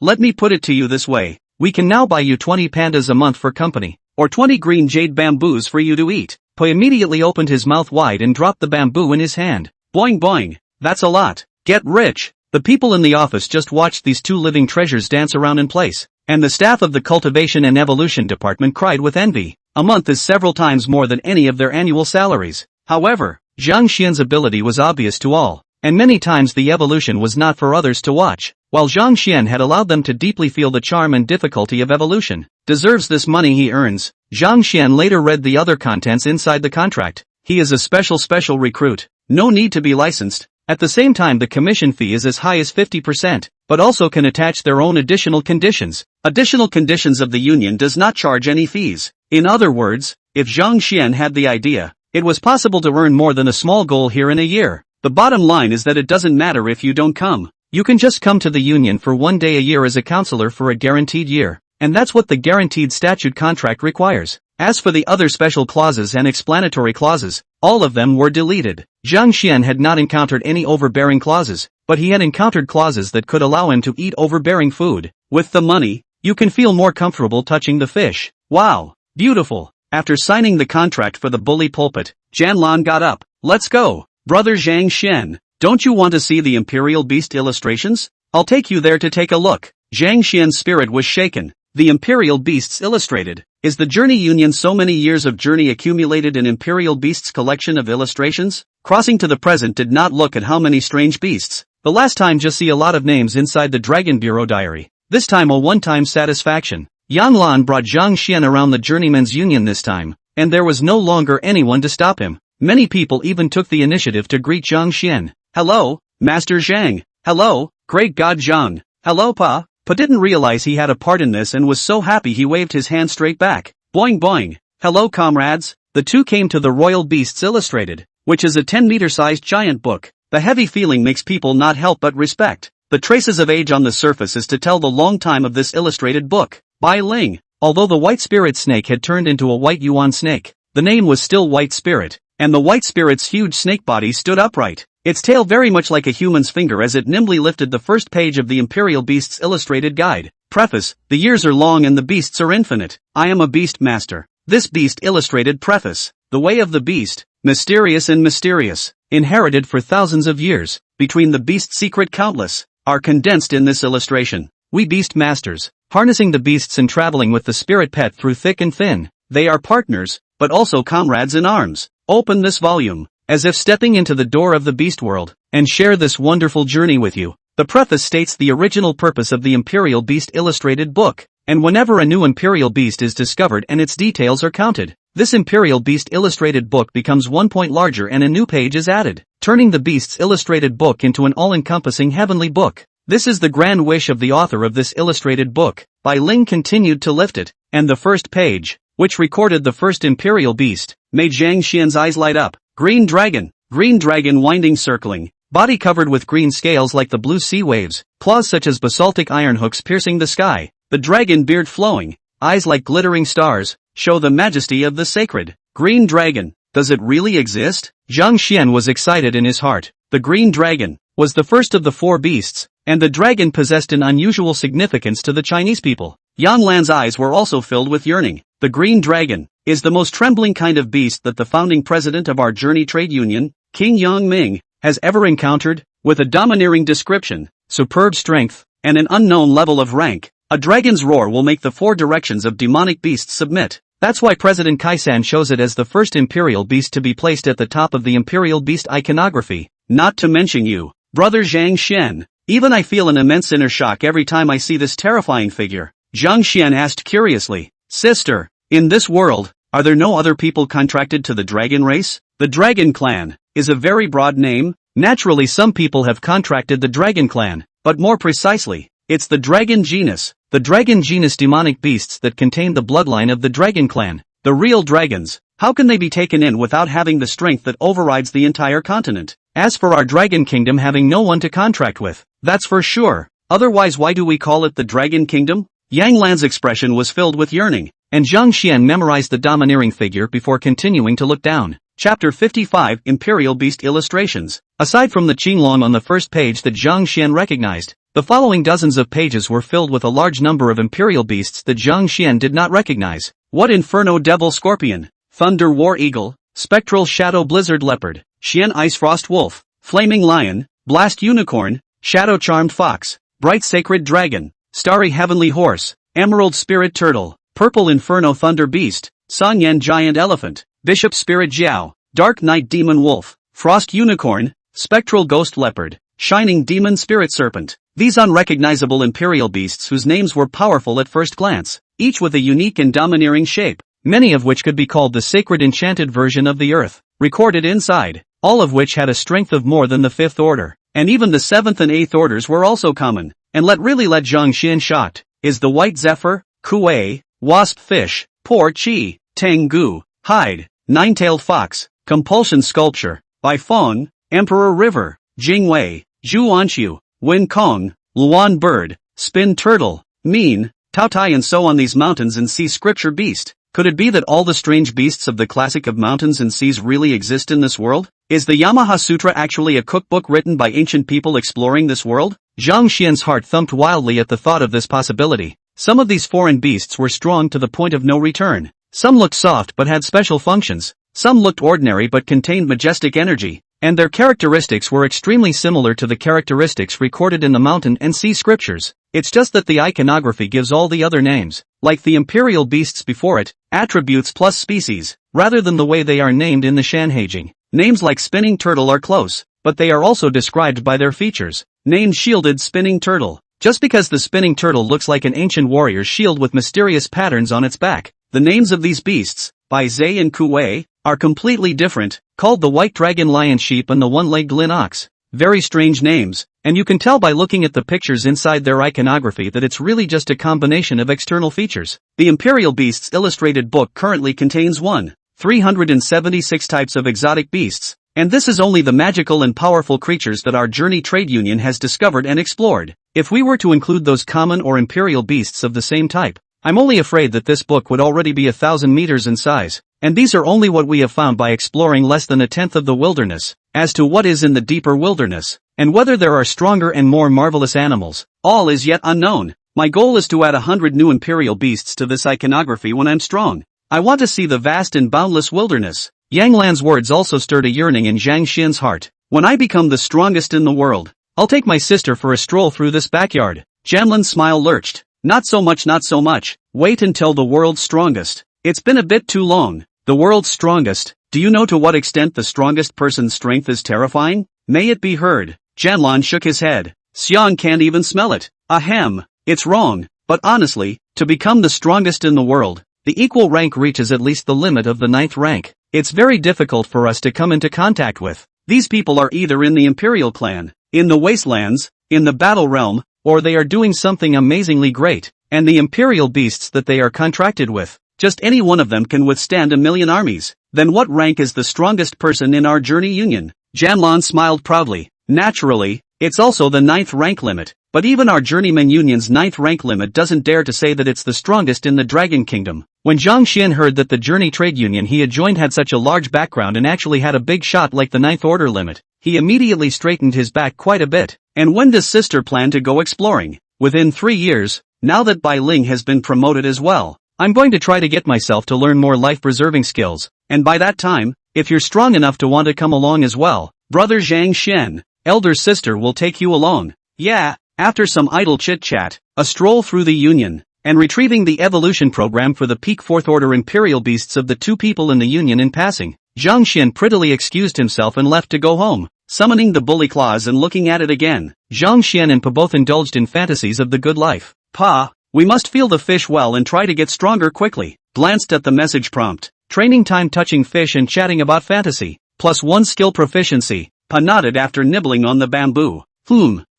let me put it to you this way. We can now buy you 20 pandas a month for company, or 20 green jade bamboos for you to eat. Po immediately opened his mouth wide and dropped the bamboo in his hand. Boing boing, that's a lot. Get rich. The people in the office just watched these two living treasures dance around in place, and the staff of the Cultivation and Evolution Department cried with envy. A month is several times more than any of their annual salaries. However, Zhang Xian's ability was obvious to all, and many times the evolution was not for others to watch, while Zhang Xian had allowed them to deeply feel the charm and difficulty of evolution. Deserves this money he earns. Zhang Xian later read the other contents inside the contract. He is a special recruit. No need to be licensed. At the same time the commission fee is as high as 50%, but also can attach their own additional conditions. Additional conditions of the union does not charge any fees. In other words, if Zhang Xian had the idea, it was possible to earn more than a small goal here in a year. The bottom line is that it doesn't matter if you don't come. You can just come to the union for 1 day a year as a counselor for a guaranteed year, and that's what the guaranteed statute contract requires. As for the other special clauses and explanatory clauses, all of them were deleted. Zhang Xian had not encountered any overbearing clauses, but he had encountered clauses that could allow him to eat overbearing food. With the money, you can feel more comfortable touching the fish. Wow, beautiful. After signing the contract for the bully pulpit, Janlan got up. Let's go. Brother Zhang Xian, don't you want to see the Imperial Beast illustrations? I'll take you there to take a look. Zhang Xian's spirit was shaken. The Imperial Beasts illustrated. Is the Journey Union so many years of journey accumulated in Imperial Beasts' collection of illustrations? Crossing to the present did not look at how many strange beasts. The last time just see a lot of names inside the Dragon Bureau diary. This time a one-time satisfaction. Yang Lan brought Zhang Xian around the Journeyman's Union this time, and there was no longer anyone to stop him. Many people even took the initiative to greet Zhang Xian. Hello, Master Zhang. Hello, Great God Zhang. Hello Pa. Pa didn't realize he had a part in this and was so happy he waved his hand straight back. Boing boing. Hello comrades. The two came to the Royal Beasts Illustrated, which is a 10-meter-sized giant book. The heavy feeling makes people not help but respect. The traces of age on the surface is to tell the long time of this illustrated book. By Ling. Although the white spirit snake had turned into a white yuan snake, the name was still White Spirit, and the white spirit's huge snake body stood upright, its tail very much like a human's finger as it nimbly lifted the first page of the Imperial Beasts Illustrated Guide. Preface: the years are long and the beasts are infinite. I am a beast master. This Beast Illustrated Preface. The way of the beast, mysterious and mysterious, inherited for thousands of years, between the beast's secret countless, are condensed in this illustration. We beast masters, harnessing the beasts and traveling with the spirit pet through thick and thin. They are partners, but also comrades in arms. Open this volume, as if stepping into the door of the beast world, and share this wonderful journey with you. The preface states the original purpose of the Imperial Beast Illustrated book, and whenever a new Imperial Beast is discovered and its details are counted, this Imperial Beast Illustrated book becomes 1 point larger and a new page is added, turning the Beasts Illustrated book into an all-encompassing heavenly book. This is the grand wish of the author of this illustrated book. Bai Ling continued to lift it, and the first page, which recorded the first Imperial Beast, made Zhang Xian's eyes light up. Green dragon winding circling, body covered with green scales like the blue sea waves, claws such as basaltic iron hooks piercing the sky, the dragon beard flowing, eyes like glittering stars, show the majesty of the sacred. Green dragon, does it really exist? Zhang Xian was excited in his heart. The green dragon was the first of the 4 beasts, and the dragon possessed an unusual significance to the Chinese people. Yang Lan's eyes were also filled with yearning. The green dragon is the most trembling kind of beast that the founding president of our Journey Trade Union, King Yang Ming, has ever encountered, with a domineering description, superb strength, and an unknown level of rank. A dragon's roar will make the 4 directions of demonic beasts submit. That's why President Kaisan chose it as the first imperial beast to be placed at the top of the Imperial Beast iconography. Not to mention you, brother Zhang Xian. Even I feel an immense inner shock every time I see this terrifying figure. Zhang Xian asked curiously, Sister, in this world, are there no other people contracted to the dragon race? The Dragon Clan is a very broad name. Naturally some people have contracted the Dragon Clan, but more precisely, it's the Dragon genus. The Dragon genus demonic beasts that contain the bloodline of the Dragon Clan. The real dragons. How can they be taken in without having the strength that overrides the entire continent? As for our Dragon Kingdom having no one to contract with, that's for sure. Otherwise why do we call it the Dragon Kingdom? Yang Lan's expression was filled with yearning, and Zhang Xian memorized the domineering figure before continuing to look down. Chapter 55 Imperial Beast Illustrations. Aside from the Qinglong on the first page that Zhang Xian recognized, the following dozens of pages were filled with a large number of imperial beasts that Zhang Xian did not recognize. What Inferno Devil Scorpion, Thunder War Eagle, Spectral Shadow Blizzard Leopard, Xian Ice Frost Wolf, Flaming Lion, Blast Unicorn, Shadow Charmed Fox, Bright Sacred Dragon, Starry Heavenly Horse, Emerald Spirit Turtle, Purple Inferno Thunder Beast, Sanyan Giant Elephant, Bishop Spirit Jiao, Dark Night Demon Wolf, Frost Unicorn, Spectral Ghost Leopard, Shining Demon Spirit Serpent. These unrecognizable imperial beasts whose names were powerful at first glance, each with a unique and domineering shape, many of which could be called the sacred enchanted version of the earth, recorded inside, all of which had a strength of more than the 5th order, and even the 7th and 8th orders were also common, and let Zhang Xian shocked, is the White Zephyr, Kuei, Wasp Fish, Poor Chi, Tengu, Hide, Nine-Tailed Fox, Compulsion Sculpture, Bai Feng, Emperor River, Jingwei, Zhuanshu, Wen Kong, Luan Bird, Spin Turtle, Mean, Taotai and so on. These mountains and sea scripture beast. Could it be that all the strange beasts of the classic of mountains and seas really exist in this world? Is the Yamaha Sutra actually a cookbook written by ancient people exploring this world? Zhang Xian's heart thumped wildly at the thought of this possibility. Some of these foreign beasts were strong to the point of no return. Some looked soft but had special functions. Some looked ordinary but contained majestic energy. And their characteristics were extremely similar to the characteristics recorded in the mountain and sea scriptures. It's just that the iconography gives all the other names, like the imperial beasts before it, attributes plus species, rather than the way they are named in the Shanhaijing. Names like spinning turtle are close, but they are also described by their features. Named shielded spinning turtle. Just because the spinning turtle looks like an ancient warrior's shield with mysterious patterns on its back, the names of these beasts, by Zai and Kuei, are completely different, called the white dragon lion sheep and the one-legged lin ox. Very strange names, and you can tell by looking at the pictures inside their iconography that it's really just a combination of external features. The Imperial Beasts Illustrated book currently contains 376 types of exotic beasts, And this is only the magical and powerful creatures that our journey trade union has discovered and explored. If we were to include those common or imperial beasts of the same type, I'm only afraid that this book would already be 1,000 meters in size. And these are only what we have found by exploring less than 1/10 of the wilderness. As to what is in the deeper wilderness, and whether there are stronger and more marvelous animals, all is yet unknown. My goal is to add 100 new imperial beasts to this iconography when I'm strong. I want to see the vast and boundless wilderness. Yang Lan's words also stirred a yearning in Zhang Xian's heart. When I become the strongest in the world, I'll take my sister for a stroll through this backyard. Janlan's smile lurched. Not so much, not so much. Wait until the world's strongest. It's been a bit too long. The world's strongest. Do you know to what extent the strongest person's strength is terrifying? May it be heard. Janlan shook his head. Xiang can't even smell it. Ahem. It's wrong. But honestly, to become the strongest in the world, the equal rank reaches at least the limit of the 9th rank. It's very difficult for us to come into contact with. These people are either in the Imperial clan, in the wastelands, in the battle realm, or they are doing something amazingly great, and the Imperial beasts that they are contracted with, just any one of them can withstand 1,000,000 armies. Then what rank is the strongest person in our journey union? Janlan smiled proudly. Naturally, it's also the 9th rank limit, but even our journeyman union's 9th rank limit doesn't dare to say that it's the strongest in the Dragon Kingdom. When Zhang Xian heard that the journey trade union he had joined had such a large background and actually had a big shot like the 9th order limit, he immediately straightened his back quite a bit. And when does sister plan to go exploring? Within 3 years, now that Bai Ling has been promoted as well. I'm going to try to get myself to learn more life-preserving skills, and by that time, if you're strong enough to want to come along as well, brother Zhang Xian, elder sister will take you along. Yeah, after some idle chit-chat, a stroll through the union, and retrieving the evolution program for the peak 4th order imperial beasts of the 2 people in the union in passing, Zhang Xian prettily excused himself and left to go home. Summoning the bully claws and looking at it again, Zhang Xian and Pa both indulged in fantasies of the good life. Pa, we must feel the fish well and try to get stronger quickly. Glanced at the message prompt. Training time touching fish and chatting about fantasy. +1 skill proficiency. Pa nodded after nibbling on the bamboo.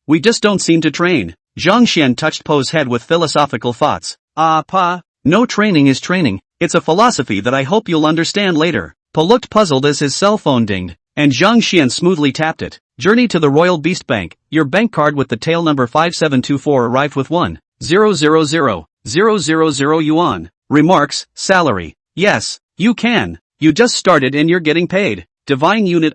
We just don't seem to train. Zhang Xian touched Po's head with philosophical thoughts. Pa, no training is training. It's a philosophy that I hope you'll understand later. Po looked puzzled as his cell phone dinged, and Zhang Xian smoothly tapped it. Journey to the Royal Beast Bank. Your bank card with the tail number 5724 arrived with 1,000,000 yuan. Remarks, salary. Yes, you can. You just started and you're getting paid. Divine unit.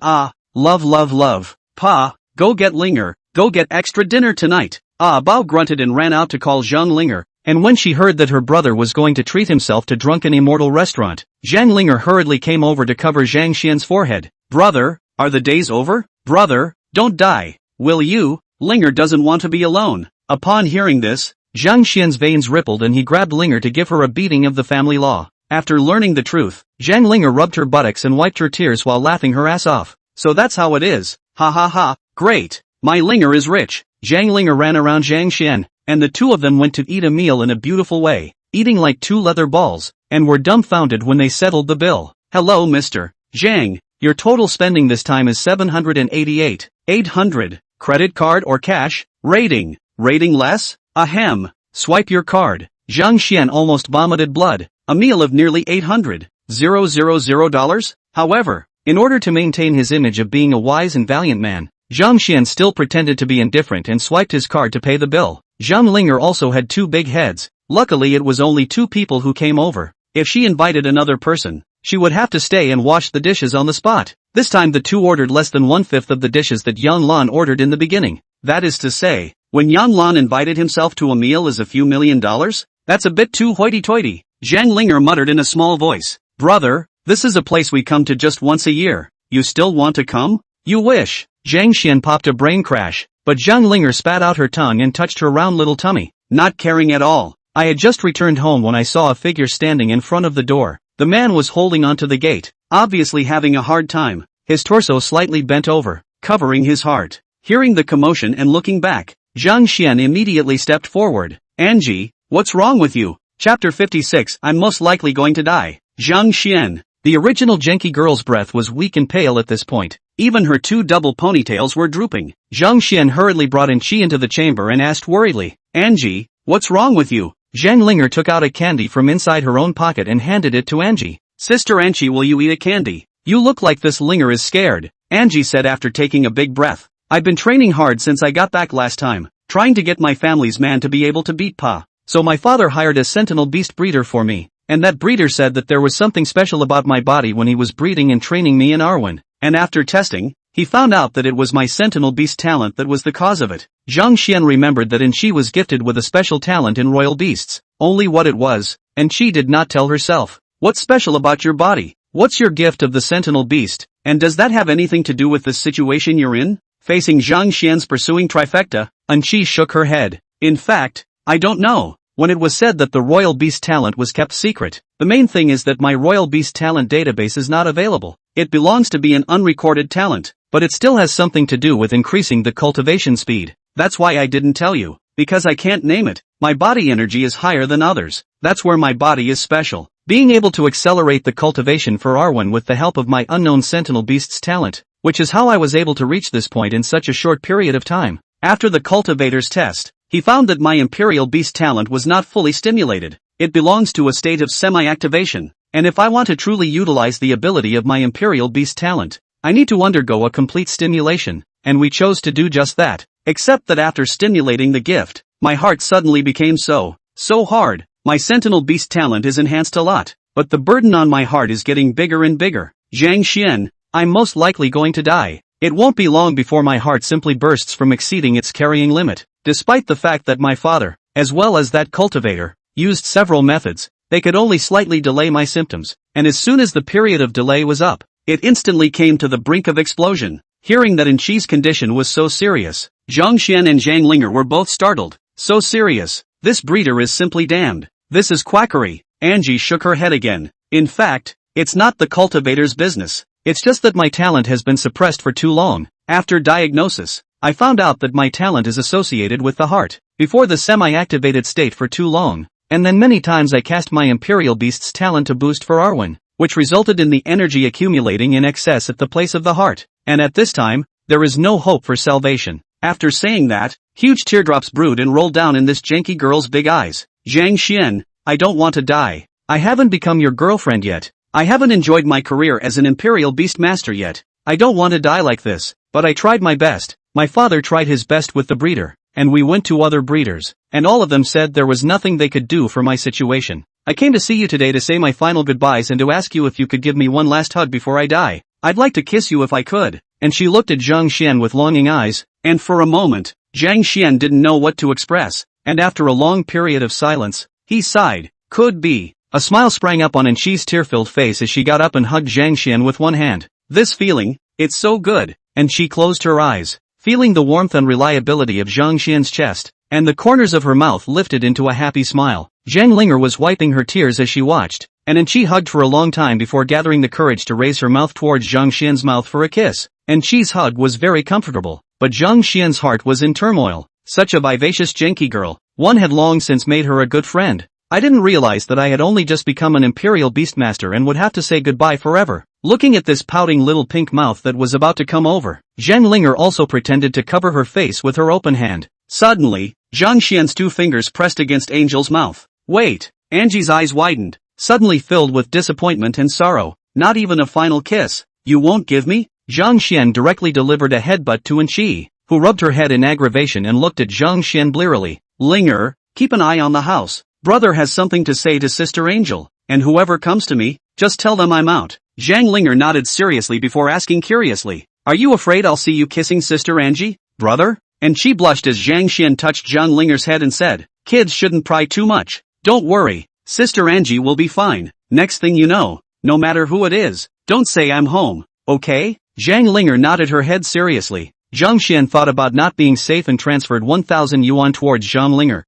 Love. Pa, go get Linger. Go get extra dinner tonight. Bao grunted and ran out to call Zhang Linger, and when she heard that her brother was going to treat himself to drunken immortal restaurant, Zhang Linger hurriedly came over to cover Zhang Xian's forehead. Brother, are the days over? Brother, don't die. Will you? Linger doesn't want to be alone. Upon hearing this, Zhang Xian's veins rippled and he grabbed Linger to give her a beating of the family law. After learning the truth, Zhang Linger rubbed her buttocks and wiped her tears while laughing her ass off. So that's how it is. Ha ha ha, great. My Linger is rich. Zhang Linger ran around Zhang Xian, and the two of them went to eat a meal in a beautiful way, eating like 2 leather balls, and were dumbfounded when they settled the bill. Hello Mr. Zhang, your total spending this time is 788. 800. Credit card or cash? Rating less? Ahem. Swipe your card. Zhang Xian almost vomited blood. A meal of nearly $800,000. However, in order to maintain his image of being a wise and valiant man, Zhang Xian still pretended to be indifferent and swiped his card to pay the bill. Zhang Linger also had 2 big heads. Luckily it was only 2 people who came over. If she invited another person, she would have to stay and wash the dishes on the spot. This time the 2 ordered less than 1/5 of the dishes that Yan Lan ordered in the beginning. That is to say, when Yan Lan invited himself to a meal as a few $1,000,000, that's a bit too hoity-toity. Zhang Linger muttered in a small voice. Brother, this is a place we come to just once a year. You still want to come? You wish. Zhang Xian popped a brain crash, but Zhang Linger spat out her tongue and touched her round little tummy, not caring at all. I had just returned home when I saw a figure standing in front of the door. The man was holding onto the gate, obviously having a hard time, his torso slightly bent over, covering his heart. Hearing the commotion and looking back, Zhang Xian immediately stepped forward. Angie, what's wrong with you? Chapter 56. I'm most likely going to die. Zhang Xian. The original Genki girl's breath was weak and pale at this point. Even her 2 double ponytails were drooping. Zhang Xian hurriedly brought in Qi into the chamber and asked worriedly, Angie, what's wrong with you? Zhang Linger took out a candy from inside her own pocket and handed it to Angie. Sister Angie, will you eat a candy? You look like this Linger is scared, Angie said after taking a big breath. I've been training hard since I got back last time, trying to get my family's man to be able to beat Pa. So my father hired a sentinel beast breeder for me, and that breeder said that there was something special about my body when he was breeding and training me in Arwen, and after testing, he found out that it was my sentinel beast talent that was the cause of it. Zhang Xian remembered that she was gifted with a special talent in royal beasts, only what it was, and she did not tell herself. What's special about your body? What's your gift of the sentinel beast, and does that have anything to do with this situation you're in? Facing Zhang Xian's pursuing trifecta, Anqi shook her head. In fact, I don't know. When it was said that the royal beast talent was kept secret, the main thing is that my royal beast talent database is not available. It belongs to be an unrecorded talent, but it still has something to do with increasing the cultivation speed. That's why I didn't tell you, because I can't name it. My body energy is higher than others. That's where my body is special. Being able to accelerate the cultivation for Arwen with the help of my unknown sentinel beast's talent, which is how I was able to reach this point in such a short period of time. After the cultivator's test, he found that my imperial beast talent was not fully stimulated. It belongs to a state of semi-activation, and if I want to truly utilize the ability of my imperial beast talent, I need to undergo a complete stimulation, and we chose to do just that. Except that after stimulating the gift, my heart suddenly became so hard. My sentinel beast talent is enhanced a lot, but the burden on my heart is getting bigger and bigger. Zhang Xian, I'm most likely going to die. It won't be long before my heart simply bursts from exceeding its carrying limit. Despite the fact that my father, as well as that cultivator, used several methods, they could only slightly delay my symptoms, and as soon as the period of delay was up, it instantly came to the brink of explosion. Hearing that Anqi's condition was so serious, Zhang Xian and Zhang Linger were both startled. So serious? This breeder is simply damned. This is quackery. Angie shook her head again. In fact, it's not the cultivator's business. It's just that my talent has been suppressed for too long. After diagnosis, I found out that my talent is associated with the heart. Before the semi-activated state for too long, and then many times I cast my Imperial Beast's talent to boost for Arwen, which resulted in the energy accumulating in excess at the place of the heart. And at this time, there is no hope for salvation. After saying that, huge teardrops brewed and rolled down in this janky girl's big eyes. Zhang Xian, I don't want to die. I haven't become your girlfriend yet. I haven't enjoyed my career as an Imperial Beast Master yet. I don't want to die like this, but I tried my best. My father tried his best with the breeder, and we went to other breeders, and all of them said there was nothing they could do for my situation. I came to see you today to say my final goodbyes and to ask you if you could give me one last hug before I die. I'd like to kiss you if I could. And she looked at Zhang Xian with longing eyes, and for a moment, Zhang Xian didn't know what to express, and after a long period of silence, he sighed. Could be. A smile sprang up on Anqi's tear-filled face as she got up and hugged Zhang Xian with one hand. This feeling, it's so good, and she closed her eyes, feeling the warmth and reliability of Zhang Xian's chest, and the corners of her mouth lifted into a happy smile. Zhang Linger was wiping her tears as she watched, and Anqi hugged for a long time before gathering the courage to raise her mouth towards Zhang Xian's mouth for a kiss. Anqi's hug was very comfortable, but Zhang Xian's heart was in turmoil. Such a vivacious janky girl, one had long since made her a good friend. I didn't realize that I had only just become an Imperial Beastmaster and would have to say goodbye forever. Looking at this pouting little pink mouth that was about to come over, Zhang Linger also pretended to cover her face with her open hand. Suddenly, Zhang Xian's two fingers pressed against Angel's mouth. Wait! Angie's eyes widened, suddenly filled with disappointment and sorrow. Not even a final kiss. You won't give me? Zhang Xian directly delivered a headbutt to Anqi, who rubbed her head in aggravation and looked at Zhang Xian blearily. Linger, keep an eye on the house. Brother has something to say to Sister Angel, and whoever comes to me, just tell them I'm out. Zhang Linger nodded seriously before asking curiously, are you afraid I'll see you kissing Sister Angie, brother? And she blushed as Zhang Xian touched Zhang Linger's head and said, kids shouldn't pry too much. Don't worry, Sister Angie will be fine. Next thing you know, no matter who it is, don't say I'm home, okay? Zhang Linger nodded her head seriously. Zhang Xian thought about not being safe and transferred 1,000 yuan towards Zhang Linger.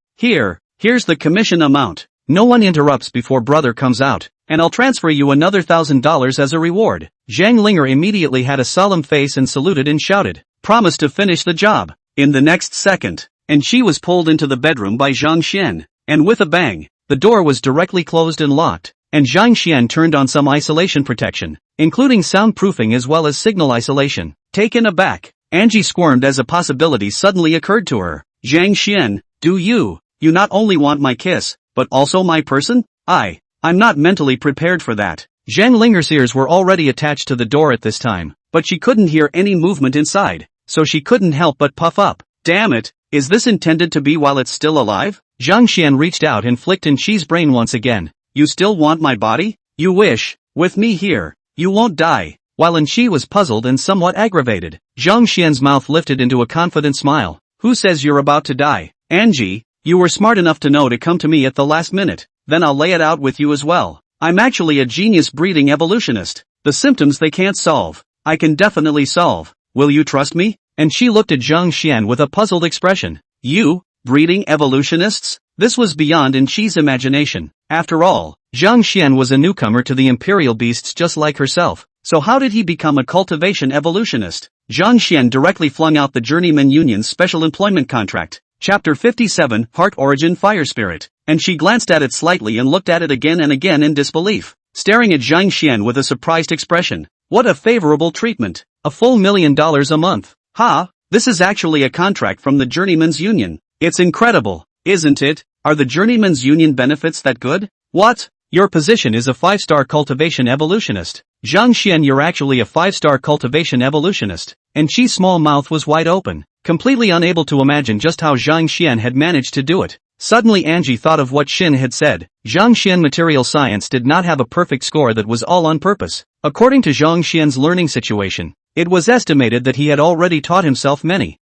Here's the commission amount. No one interrupts before brother comes out, and I'll transfer you another $1,000 as a reward. Zhang Linger immediately had a solemn face and saluted and shouted, promise to finish the job. In the next second, and she was pulled into the bedroom by Zhang Xian, and with a bang, the door was directly closed and locked, and Zhang Xian turned on some isolation protection, including soundproofing as well as signal isolation. Taken aback, Angie squirmed as a possibility suddenly occurred to her. Zhang Xian, do you not only want my kiss, but also my person? I'm not mentally prepared for that. Zhang Linger's ears were already attached to the door at this time, but she couldn't hear any movement inside, so she couldn't help but puff up. Damn it, is this intended to be while it's still alive? Zhang Xian reached out and flicked Chi's brain once again. You still want my body? You wish. With me here, you won't die. While Chi was puzzled and somewhat aggravated, Zhang Xian's mouth lifted into a confident smile. Who says you're about to die? Angie, you were smart enough to know to come to me at the last minute, then I'll lay it out with you as well. I'm actually a genius breeding evolutionist. The symptoms they can't solve, I can definitely solve. Will you trust me? And she looked at Zhang Xian with a puzzled expression. You, breeding evolutionists? This was beyond Chi's imagination. After all, Zhang Xian was a newcomer to the imperial beasts just like herself, so how did he become a cultivation evolutionist? Zhang Xian directly flung out the Journeyman Union's special employment contract. Chapter 57, Heart Origin Fire Spirit. And she glanced at it slightly and looked at it again and again in disbelief, staring at Zhang Xian with a surprised expression. What a favorable treatment. A full $1 million a month. Ha, this is actually a contract from the Journeyman's Union. It's incredible, isn't it? Are the Journeyman's Union benefits that good? What? Your position is a 5-star cultivation evolutionist. Zhang Xian, you're actually a 5-star cultivation evolutionist. And Chi's small mouth was wide open, completely unable to imagine just how Zhang Xian had managed to do it. Suddenly Angie thought of what Xin had said. Zhang Xian material science did not have a perfect score, that was all on purpose. According to Zhang Xian's learning situation, it was estimated that he had already taught himself many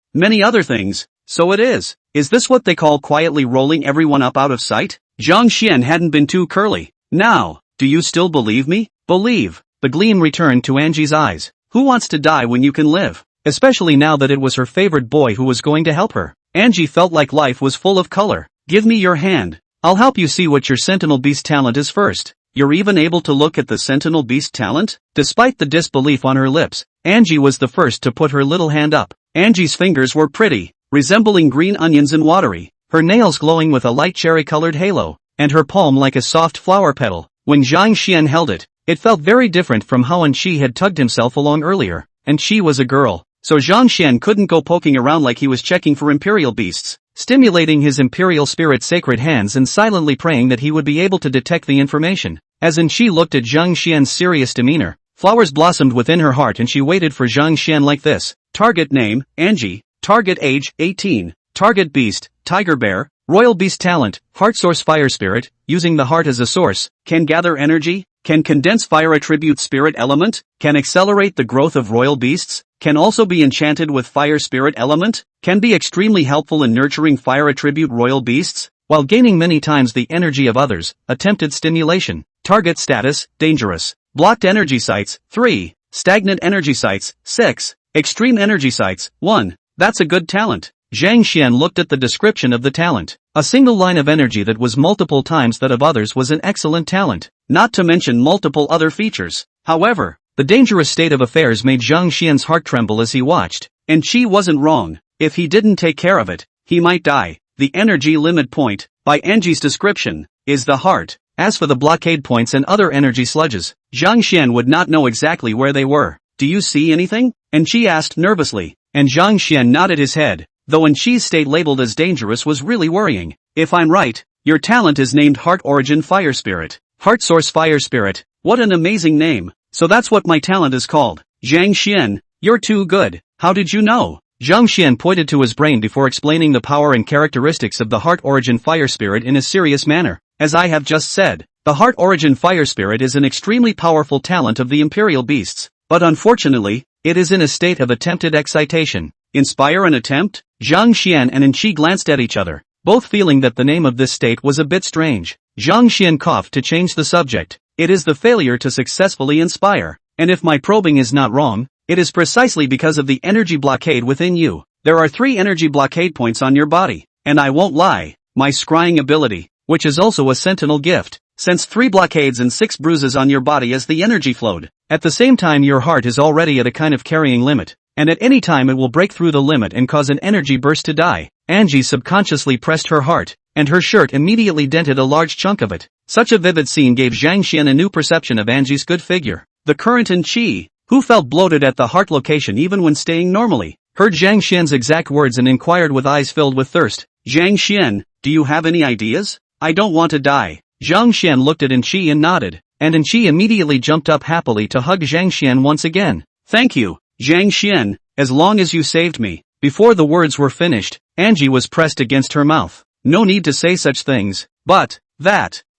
other things. So it is. Is this what they call quietly rolling everyone up out of sight? Zhang Xian hadn't been too curly. Now, do you still believe me? Believe. The gleam returned to Angie's eyes. Who wants to die when you can live? Especially now that it was her favorite boy who was going to help her. Angie felt like life was full of color. Give me your hand. I'll help you see what your Sentinel Beast talent is first. You're even able to look at the Sentinel Beast talent? Despite the disbelief on her lips, Angie was the first to put her little hand up. Angie's fingers were pretty, resembling green onions and watery, her nails glowing with a light cherry-colored halo, and her palm like a soft flower petal. When Zhang Xian held it, it felt very different from how Chi had tugged himself along earlier. And Chi was a girl, so Zhang Xian couldn't go poking around like he was checking for imperial beasts, stimulating his imperial spirit's sacred hands and silently praying that he would be able to detect the information. As Chi looked at Zhang Xian's serious demeanor, flowers blossomed within her heart and she waited for Zhang Xian like this. Target name, Angie. Target age, 18. Target beast, tiger bear. Royal beast talent, heart source fire spirit, using the heart as a source. Can gather energy. Can condense fire attribute spirit element. Can accelerate the growth of royal beasts. Can also be enchanted with fire spirit element. Can be extremely helpful in nurturing fire attribute royal beasts, while gaining many times the energy of others. Attempted stimulation. Target status, dangerous. Blocked energy sites, 3. Stagnant energy sites, 6. Extreme energy sites, 1. That's a good talent. Zhang Xian looked at the description of the talent. A single line of energy that was multiple times that of others was an excellent talent, not to mention multiple other features. However, the dangerous state of affairs made Zhang Xian's heart tremble as he watched. And Chi wasn't wrong. If he didn't take care of it, he might die. The energy limit point, by Angie's description, is the heart. As for the blockade points and other energy sludges, Zhang Xian would not know exactly where they were. Do you see anything? And Chi asked nervously. And Zhang Xian nodded his head, though Chi's state labeled as dangerous was really worrying. If I'm right, your talent is named Heart Origin Fire Spirit. Heart Source Fire Spirit. What an amazing name. So that's what my talent is called. Zhang Xian, you're too good. How did you know? Zhang Xian pointed to his brain before explaining the power and characteristics of the Heart Origin Fire Spirit in a serious manner. As I have just said, the Heart Origin Fire Spirit is an extremely powerful talent of the Imperial Beasts, but unfortunately, it is in a state of attempted excitation. Inspire and attempt? Zhang Xian and Chi glanced at each other, both feeling that the name of this state was a bit strange. Zhang Xian coughed to change the subject. It is the failure to successfully inspire. And if my probing is not wrong, it is precisely because of the energy blockade within you. There are 3 energy blockade points on your body. And I won't lie, my scrying ability, which is also a sentinel gift, sends 3 blockades and 6 bruises on your body as the energy flowed. At the same time your heart is already at a kind of carrying limit, and at any time it will break through the limit and cause an energy burst to die. Angie subconsciously pressed her heart, and her shirt immediately dented a large chunk of it. Such a vivid scene gave Zhang Xian a new perception of Angie's good figure. The current Chi, who felt bloated at the heart location even when staying normally, heard Zhang Xian's exact words and inquired with eyes filled with thirst. Zhang Xian, do you have any ideas? I don't want to die. Zhang Xian looked at Chi and nodded. and Anqi immediately jumped up happily to hug Zhang Xian once again. Thank you, Zhang Xian, as long as you saved me. Before the words were finished, Anqi was pressed against her mouth. No need to say such things, but,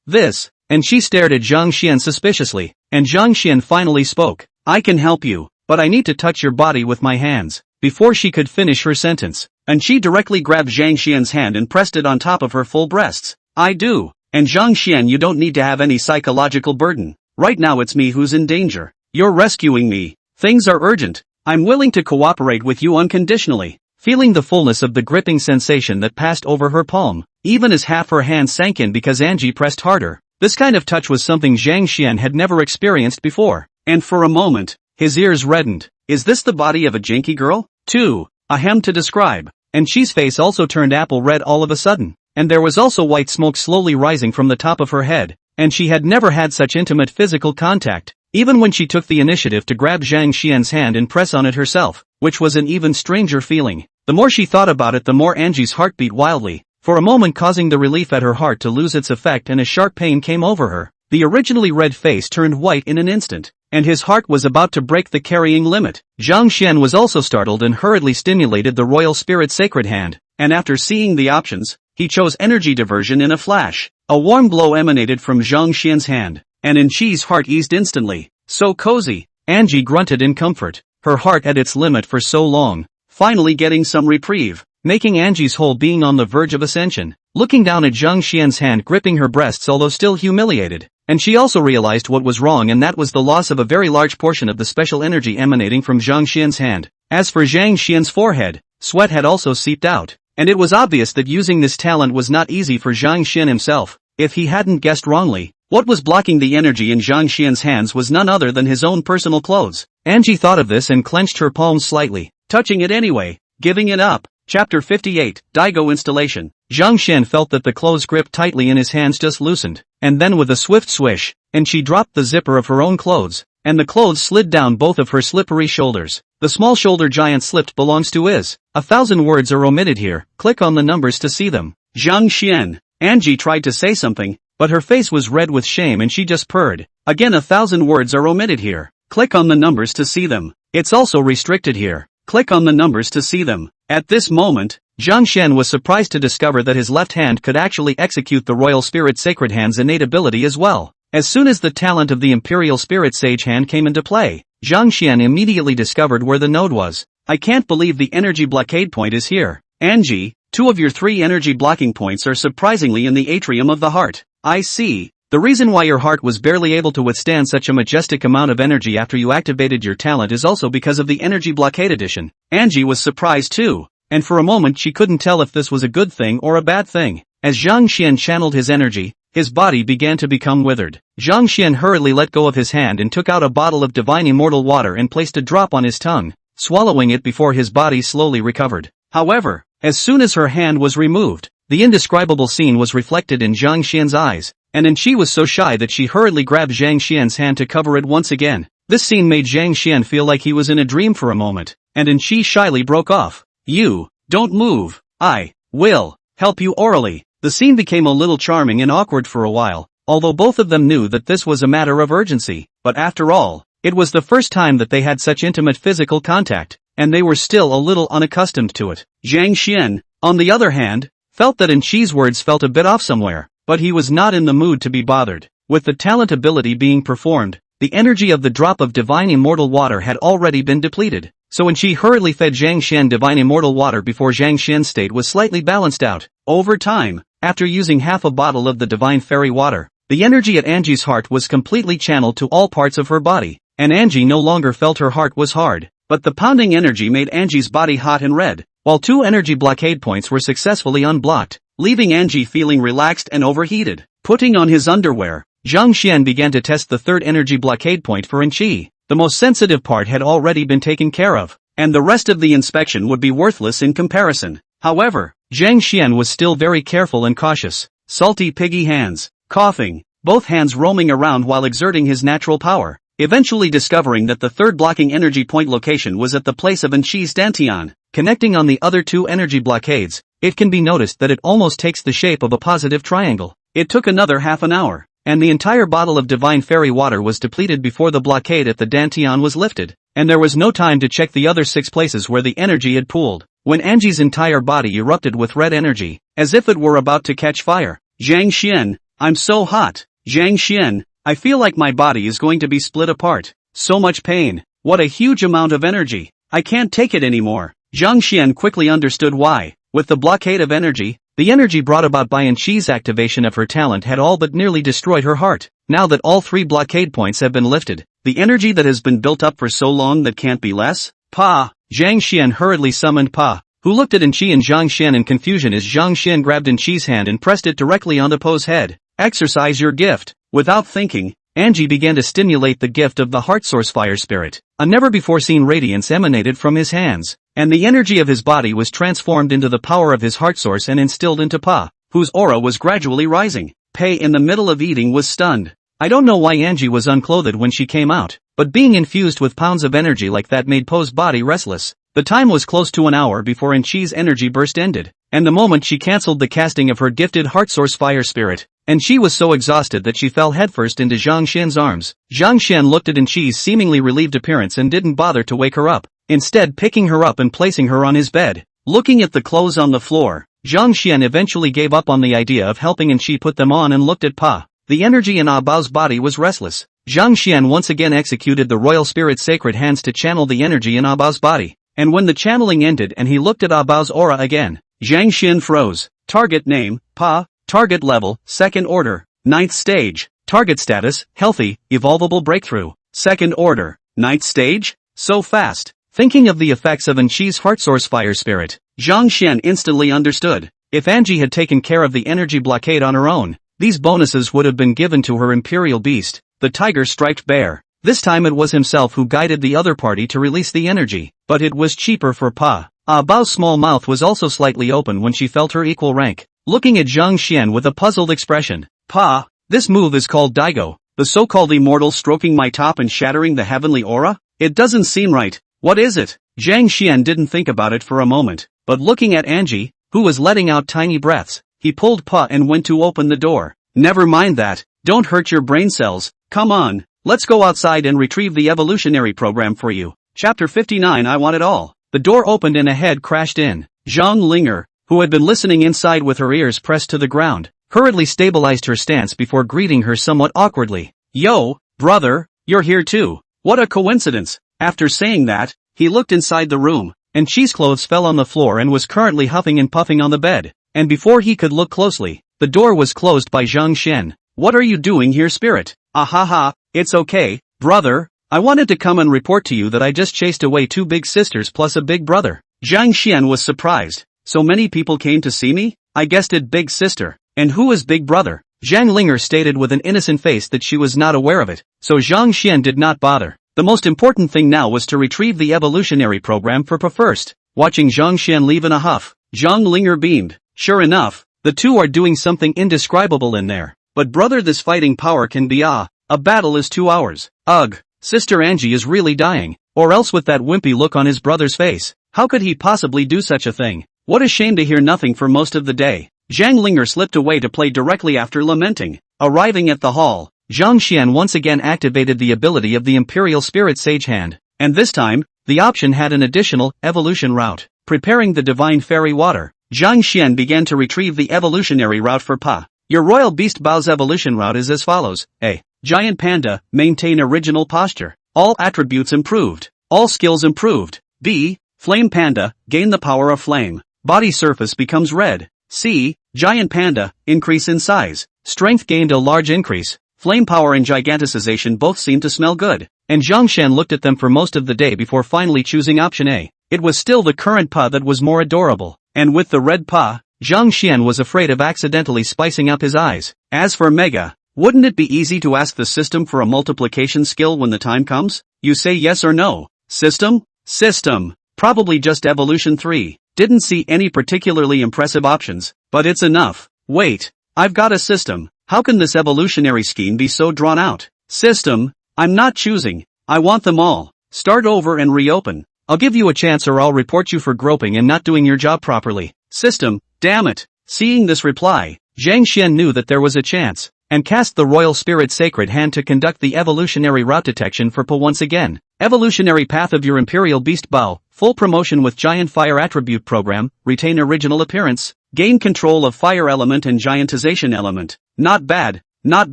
this, and she stared at Zhang Xian suspiciously, and Zhang Xian finally spoke. I can help you, but I need to touch your body with my hands. Before she could finish her sentence, Anqi directly grabbed Zhang Xian's hand and pressed it on top of her full breasts. I do. And Zhang Xian, you don't need to have any psychological burden. Right now it's me who's in danger. You're rescuing me. Things are urgent. I'm willing to cooperate with you unconditionally. Feeling the fullness of the gripping sensation that passed over her palm, even as half her hand sank in because Anqi pressed harder. This kind of touch was something Zhang Xian had never experienced before. And for a moment, his ears reddened. Is this the body of a janky girl? Too ahem to describe. Anqi's face also turned apple red all of a sudden, and there was also white smoke slowly rising from the top of her head, and she had never had such intimate physical contact, even when she took the initiative to grab Zhang Xian's hand and press on it herself, which was an even stranger feeling. The more she thought about it, the more Anqi's heart beat wildly, for a moment causing the relief at her heart to lose its effect, and a sharp pain came over her. The originally red face turned white in an instant, and his heart was about to break the carrying limit. Zhang Xian was also startled and hurriedly stimulated the royal spirit sacred hand, and after seeing the options, he chose energy diversion in a flash. A warm glow emanated from Zhang Xian's hand, and Anqi's heart eased instantly. So cozy. Anqi grunted in comfort, her heart at its limit for so long, finally getting some reprieve, making Anqi's whole being on the verge of ascension. Looking down at Zhang Xian's hand gripping her breasts although still humiliated, and she also realized what was wrong, and that was the loss of a very large portion of the special energy emanating from Zhang Xian's hand. As for Zhang Xian's forehead, sweat had also seeped out, and it was obvious that using this talent was not easy for Zhang Xian himself. If he hadn't guessed wrongly, what was blocking the energy in Zhang Xian's hands was none other than his own personal clothes. Anqi thought of this and clenched her palms slightly, touching it anyway, giving it up. Chapter 58, Daigo Installation. Zhang Xian felt that the clothes gripped tightly in his hands just loosened, and then with a swift swish, and she dropped the zipper of her own clothes, and the clothes slid down both of her slippery shoulders. The small shoulder giant slipped belongs to is. 1,000 words are omitted here, click on the numbers to see them. Zhang Xian. Anqi tried to say something, but her face was red with shame and she just purred. Again, 1,000 words are omitted here, click on the numbers to see them. It's also restricted here, click on the numbers to see them. At this moment, Zhang Xian was surprised to discover that his left hand could actually execute the Royal Spirit Sacred Hand's innate ability as well. As soon as the talent of the Imperial Spirit Sage Hand came into play, Zhang Xian immediately discovered where the node was. I can't believe the energy blockade point is here. Anqi, 2 of your 3 energy blocking points are surprisingly in the atrium of the heart. I see. The reason why your heart was barely able to withstand such a majestic amount of energy after you activated your talent is also because of the energy blockade addition. Anqi was surprised too, and for a moment she couldn't tell if this was a good thing or a bad thing. As Zhang Xian channeled his energy, his body began to become withered. Zhang Xian hurriedly let go of his hand and took out a bottle of divine immortal water and placed a drop on his tongue, swallowing it before his body slowly recovered. However, as soon as her hand was removed, the indescribable scene was reflected in Zhang Xian's eyes, and Anqi was so shy that she hurriedly grabbed Zhang Xian's hand to cover it once again. This scene made Zhang Xian feel like he was in a dream for a moment, and Anqi shyly broke off. You, don't move, I will help you orally. The scene became a little charming and awkward for a while, although both of them knew that this was a matter of urgency, but after all, it was the first time that they had such intimate physical contact, and they were still a little unaccustomed to it. Zhang Xian, on the other hand, felt that Anqi's words felt a bit off somewhere, but he was not in the mood to be bothered. With the talent ability being performed, the energy of the drop of divine immortal water had already been depleted, so Anqi hurriedly fed Zhang Xian divine immortal water before Zhang Xian's state was slightly balanced out. Over time, after using half a bottle of the divine fairy water, the energy at Anqi's heart was completely channeled to all parts of her body, and Anqi no longer felt her heart was hard, but the pounding energy made Anqi's body hot and red, while 2 energy blockade points were successfully unblocked, leaving Anqi feeling relaxed and overheated. Putting on his underwear, Zhang Xian began to test the 3rd energy blockade point for Anqi. The most sensitive part had already been taken care of, and the rest of the inspection would be worthless in comparison. However, Zhang Xian was still very careful and cautious. Salty piggy hands, coughing, both hands roaming around while exerting his natural power, eventually discovering that the 3rd blocking energy point location was at the place of Anqi's dantian, connecting on the other 2 energy blockades. It can be noticed that it almost takes the shape of a positive triangle. It took another half an hour. and the entire bottle of divine fairy water was depleted before the blockade at the Dantian was lifted, and there was no time to check the other 6 places where the energy had pooled, when Angie's entire body erupted with red energy, as if it were about to catch fire. Zhang Xian, I'm so hot. Zhang Xian, I feel like my body is going to be split apart. So much pain. What a huge amount of energy. I can't take it anymore. Zhang Xian quickly understood why. With the blockade of energy, the energy brought about by Anqi's activation of her talent had all but nearly destroyed her heart. Now that all 3 blockade points have been lifted, the energy that has been built up for so long that can't be less? Pa! Zhang Xian hurriedly summoned Pa, who looked at Anqi and Zhang Xian in confusion as Zhang Xian grabbed Anqi's hand and pressed it directly onto Po's head. Exercise your gift. Without thinking, Anji began to stimulate the gift of the heart source fire spirit. A never-before-seen radiance emanated from his hands, and the energy of his body was transformed into the power of his heart source and instilled into Pa, whose aura was gradually rising. Pei in the middle of eating was stunned. I don't know why Anji was unclothed when she came out, but being infused with pounds of energy like that made Po's body restless. The time was close to an hour before Anqi's energy burst ended, and the moment she cancelled the casting of her gifted heart source fire spirit, and she was so exhausted that she fell headfirst into Zhang Xian's arms. Zhang Xian looked at Anqi's seemingly relieved appearance and didn't bother to wake her up, instead picking her up and placing her on his bed. Looking at the clothes on the floor, Zhang Xian eventually gave up on the idea of helping Anqi put them on and looked at Pa. The energy in Ah Bao's body was restless. Zhang Xian once again executed the royal spirit's sacred hands to channel the energy in Ah Bao's body, and when the channeling ended and he looked at Ah Bao's aura again, Zhang Xian froze. Target name, Pa. Target level, 2nd order, 9th stage. Target status, healthy, evolvable breakthrough. 2nd order, 9th stage? So fast. Thinking of the effects of Anqi's heart source fire spirit, Zhang Xian instantly understood. If Anji had taken care of the energy blockade on her own, these bonuses would have been given to her imperial beast, the tiger-striped bear. This time it was himself who guided the other party to release the energy, but it was cheaper for Pa. Ah Bao's small mouth was also slightly open when she felt her equal rank. Looking at Zhang Xian with a puzzled expression. Pa, this move is called Daigo, the so-called immortal stroking my top and shattering the heavenly aura? It doesn't seem right. What is it? Zhang Xian didn't think about it for a moment, but looking at Anji, who was letting out tiny breaths, he pulled Pa and went to open the door. Never mind that, don't hurt your brain cells, come on, let's go outside and retrieve the evolutionary program for you. Chapter 59 I Want It All. The door opened and a head crashed in. Zhang Linger, who had been listening inside with her ears pressed to the ground, hurriedly stabilized her stance before greeting her somewhat awkwardly. Yo, brother, you're here too. What a coincidence. After saying that, he looked inside the room, and Chi's clothes fell on the floor and was currently huffing and puffing on the bed, and before he could look closely, the door was closed by Zhang Xian. What are you doing here, spirit? Ahaha, it's okay, brother. I wanted to come and report to you that I just chased away 2 big sisters plus a big brother. Zhang Xian was surprised. So many people came to see me? I guessed it big sister. And who is big brother? Zhang Linger stated with an innocent face that she was not aware of it, so Zhang Xian did not bother. The most important thing now was to retrieve the evolutionary program for Pa first. Watching Zhang Xian leave in a huff, Zhang Linger beamed. Sure enough, the two are doing something indescribable in there. But brother, this fighting power can be a battle is 2 hours. Ugh, Sister Angie is really dying, or else with that wimpy look on his brother's face. How could he possibly do such a thing? What a shame to hear nothing for most of the day. Zhang Linger slipped away to play directly after lamenting. Arriving at the hall, Zhang Xian once again activated the ability of the Imperial Spirit Sage Hand, and this time, the option had an additional evolution route. Preparing the Divine Fairy Water, Zhang Xian began to retrieve the evolutionary route for Pa. Your Royal Beast Bao's evolution route is as follows. A. Giant Panda, maintain original posture. All attributes improved. All skills improved. B. Flame Panda, gain the power of flame. Body surface becomes red. C. Giant Panda, increase in size. Strength gained a large increase. Flame power and giganticization both seem to smell good. And Zhang Xian looked at them for most of the day before finally choosing option A. It was still the current Pa that was more adorable. And with the red Pa, Zhang Xian was afraid of accidentally spicing up his eyes. As for Mega, wouldn't it be easy to ask the system for a multiplication skill when the time comes? You say yes or no. System? System. Probably just evolution 3. Didn't see any particularly impressive options, but it's enough. Wait, I've got a system. How can this evolutionary scheme be so drawn out? System, I'm not choosing. I want them all. Start over and reopen. I'll give you a chance or I'll report you for groping and not doing your job properly. System, damn it. Seeing this reply, Zhang Xian knew that there was a chance, and cast the Royal Spirit Sacred Hand to conduct the evolutionary route detection for Pa once again. Evolutionary path of your Imperial Beast Bao, full promotion with Giant Fire Attribute Program, retain original appearance, gain control of Fire Element and Giantization Element. Not bad, not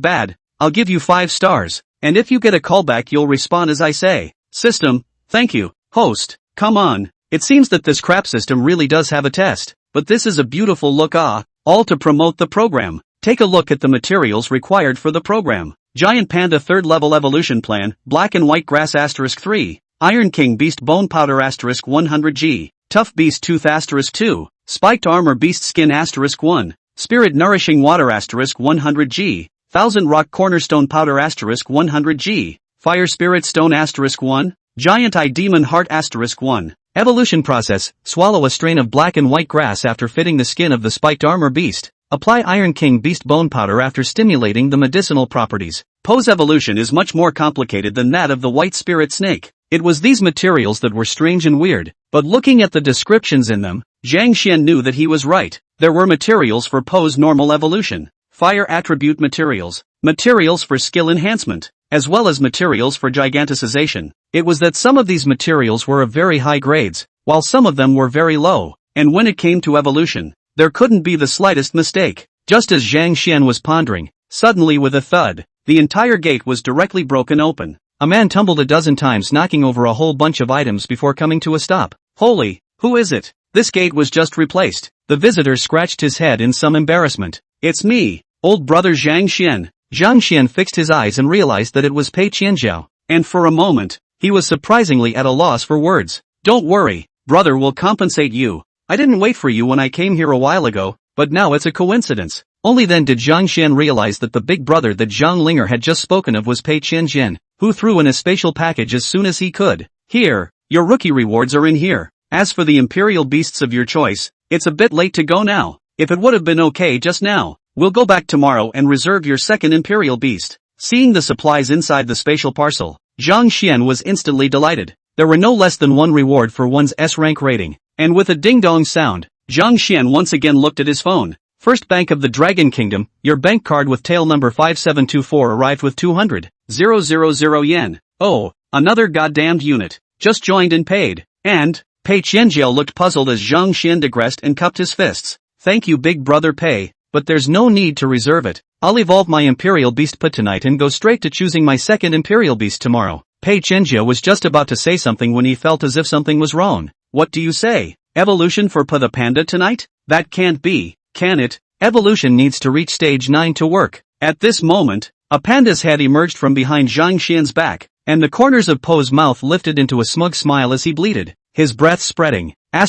bad, I'll give you 5 stars, and if you get a callback you'll respond as I say. System, thank you, host, come on, it seems that this crap system really does have a test, but this is a beautiful look all to promote the program. Take a look at the materials required for the program. Giant Panda 3rd level evolution plan, Black and White Grass *3, Iron King Beast Bone Powder *100G, Tough Beast Tooth *2, Spiked Armor Beast Skin *1, Spirit Nourishing Water *100G, Thousand Rock Cornerstone Powder *100G, Fire Spirit Stone *1, Giant Eye Demon Heart *1. Evolution process, swallow a strain of black and white grass after fitting the skin of the Spiked Armor Beast. Apply Iron King Beast Bone Powder after stimulating the medicinal properties. Poe's evolution is much more complicated than that of the White Spirit Snake. It was these materials that were strange and weird, but looking at the descriptions in them, Zhang Xian knew that he was right. There were materials for Poe's normal evolution, fire attribute materials, materials for skill enhancement, as well as materials for giganticization. It was that some of these materials were of very high grades, while some of them were very low, and when it came to evolution, there couldn't be the slightest mistake. Just as Zhang Xian was pondering, suddenly with a thud, the entire gate was directly broken open. A man tumbled a dozen times, knocking over a whole bunch of items before coming to a stop. Holy, who is it? This gate was just replaced. The visitor scratched his head in some embarrassment. It's me, old brother Zhang Xian. Zhang Xian fixed his eyes and realized that it was Pei Qianzhao, and for a moment, he was surprisingly at a loss for words. Don't worry, brother will compensate you. I didn't wait for you when I came here a while ago, but now it's a coincidence. Only then did Zhang Xian realize that the big brother that Zhang Linger had just spoken of was Pei Qianzhen, who threw in a spatial package as soon as he could. Here, your rookie rewards are in here. As for the Imperial Beasts of your choice, it's a bit late to go now. If it would have been okay just now, we'll go back tomorrow and reserve your second Imperial Beast. Seeing the supplies inside the spatial parcel, Zhang Xian was instantly delighted. There were no less than one reward for one's S-rank rating, and with a ding-dong sound, Zhang Xian once again looked at his phone. First Bank of the Dragon Kingdom, your bank card with tail number 5724 arrived with 200,000 yen. Oh, another goddamned unit. Just joined and paid. And, Pei Qianzhao looked puzzled as Zhang Xian digressed and cupped his fists. Thank you big brother Pei, but there's no need to reserve it. I'll evolve my Imperial Beast Put tonight and go straight to choosing my second Imperial Beast tomorrow. Pei Qianzhao was just about to say something when he felt as if something was wrong. What do you say? Evolution for Pa the Panda tonight? That can't be, can it? Evolution needs to reach stage 9 to work. At this moment, a panda's head emerged from behind Zhang Xian's back, and the corners of Poe's mouth lifted into a smug smile as he bleated, his breath spreading. Pei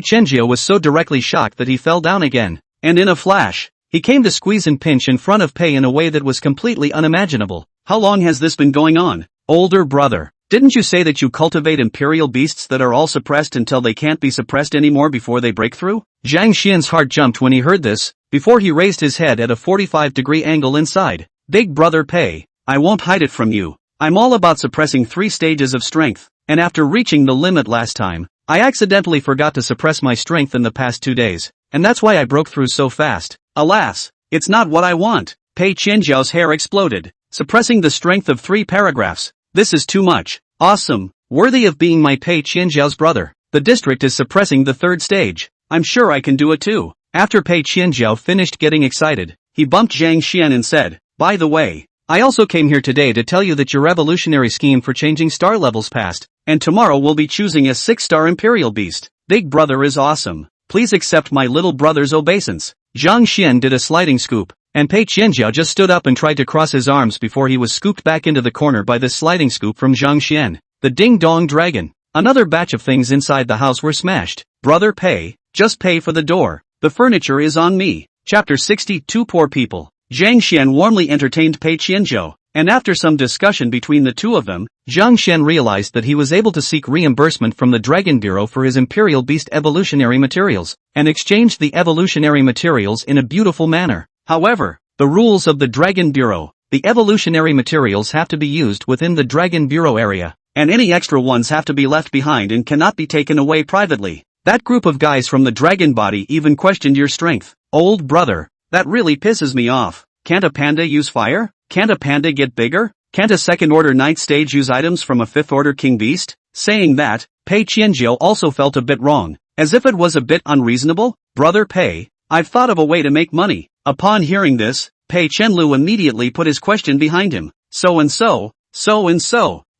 Qianzhao was so directly shocked that he fell down again, and in a flash, he came to squeeze and pinch in front of Pei in a way that was completely unimaginable. How long has this been going on? Older brother, didn't you say that you cultivate Imperial Beasts that are all suppressed until they can't be suppressed anymore before they break through? Zhang Xian's heart jumped when he heard this, before he raised his head at a 45-degree angle inside. Big brother Pei, I won't hide it from you. I'm all about suppressing 3 stages of strength, and after reaching the limit last time, I accidentally forgot to suppress my strength in the past 2 days, and that's why I broke through so fast. Alas, it's not what I want. Pei Qianzhao's hair exploded. Suppressing the strength of 3 paragraphs. This is too much. Awesome. Worthy of being my Pei Qianzhao's brother. The district is suppressing the 3rd stage. I'm sure I can do it too. After Pei Qianzhao finished getting excited, he bumped Zhang Xian and said, by the way, I also came here today to tell you that your revolutionary scheme for changing star levels passed, and tomorrow we'll be choosing a 6-star Imperial Beast. Big brother is awesome. Please accept my little brother's obeisance. Zhang Xian did a sliding scoop, and Pei Qianzhao just stood up and tried to cross his arms before he was scooped back into the corner by this sliding scoop from Zhang Xian. The ding-dong dragon. Another batch of things inside the house were smashed. Brother Pei, just pay for the door. The furniture is on me. Chapter 62 Poor People. Zhang Xian warmly entertained Pei Qianzhao, and after some discussion between the two of them, Zhang Xian realized that he was able to seek reimbursement from the Dragon Bureau for his Imperial Beast evolutionary materials, and exchanged the evolutionary materials in a beautiful manner. However, the rules of the Dragon Bureau, the evolutionary materials have to be used within the Dragon Bureau area, and any extra ones have to be left behind and cannot be taken away privately. That group of guys from the dragon body even questioned your strength. Old brother, That really pisses me off. Can't a panda use fire? Can't a panda get bigger? Can't a second-order ninth stage use items from a fifth-order king beast? Saying that, Pei Qianjiao also felt a bit wrong, as if it was a bit unreasonable. Brother Pei, I've thought of a way to make money. Upon hearing this, Pei Chenlu immediately put his question behind him. So and so.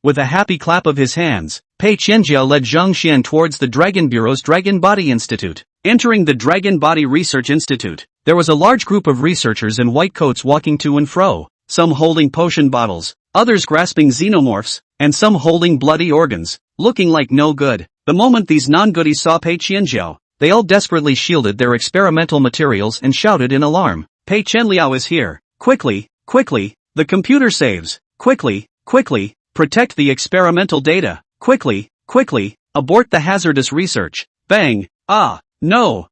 With a happy clap of his hands, Pei Qianjiao led Zhang Xian towards the Dragon Bureau's Dragon Body Institute. Entering the Dragon Body Research Institute, there was a large group of researchers in white coats walking to and fro, some holding potion bottles, others grasping xenomorphs, and some holding bloody organs, looking like no good. The moment these non-goodies saw Pei Qianjiao, they all desperately shielded their experimental materials and shouted in alarm. Pei Chenliao is here. Quickly, the computer saves. Quickly, protect the experimental data. Quickly, abort the hazardous research. Bang, no,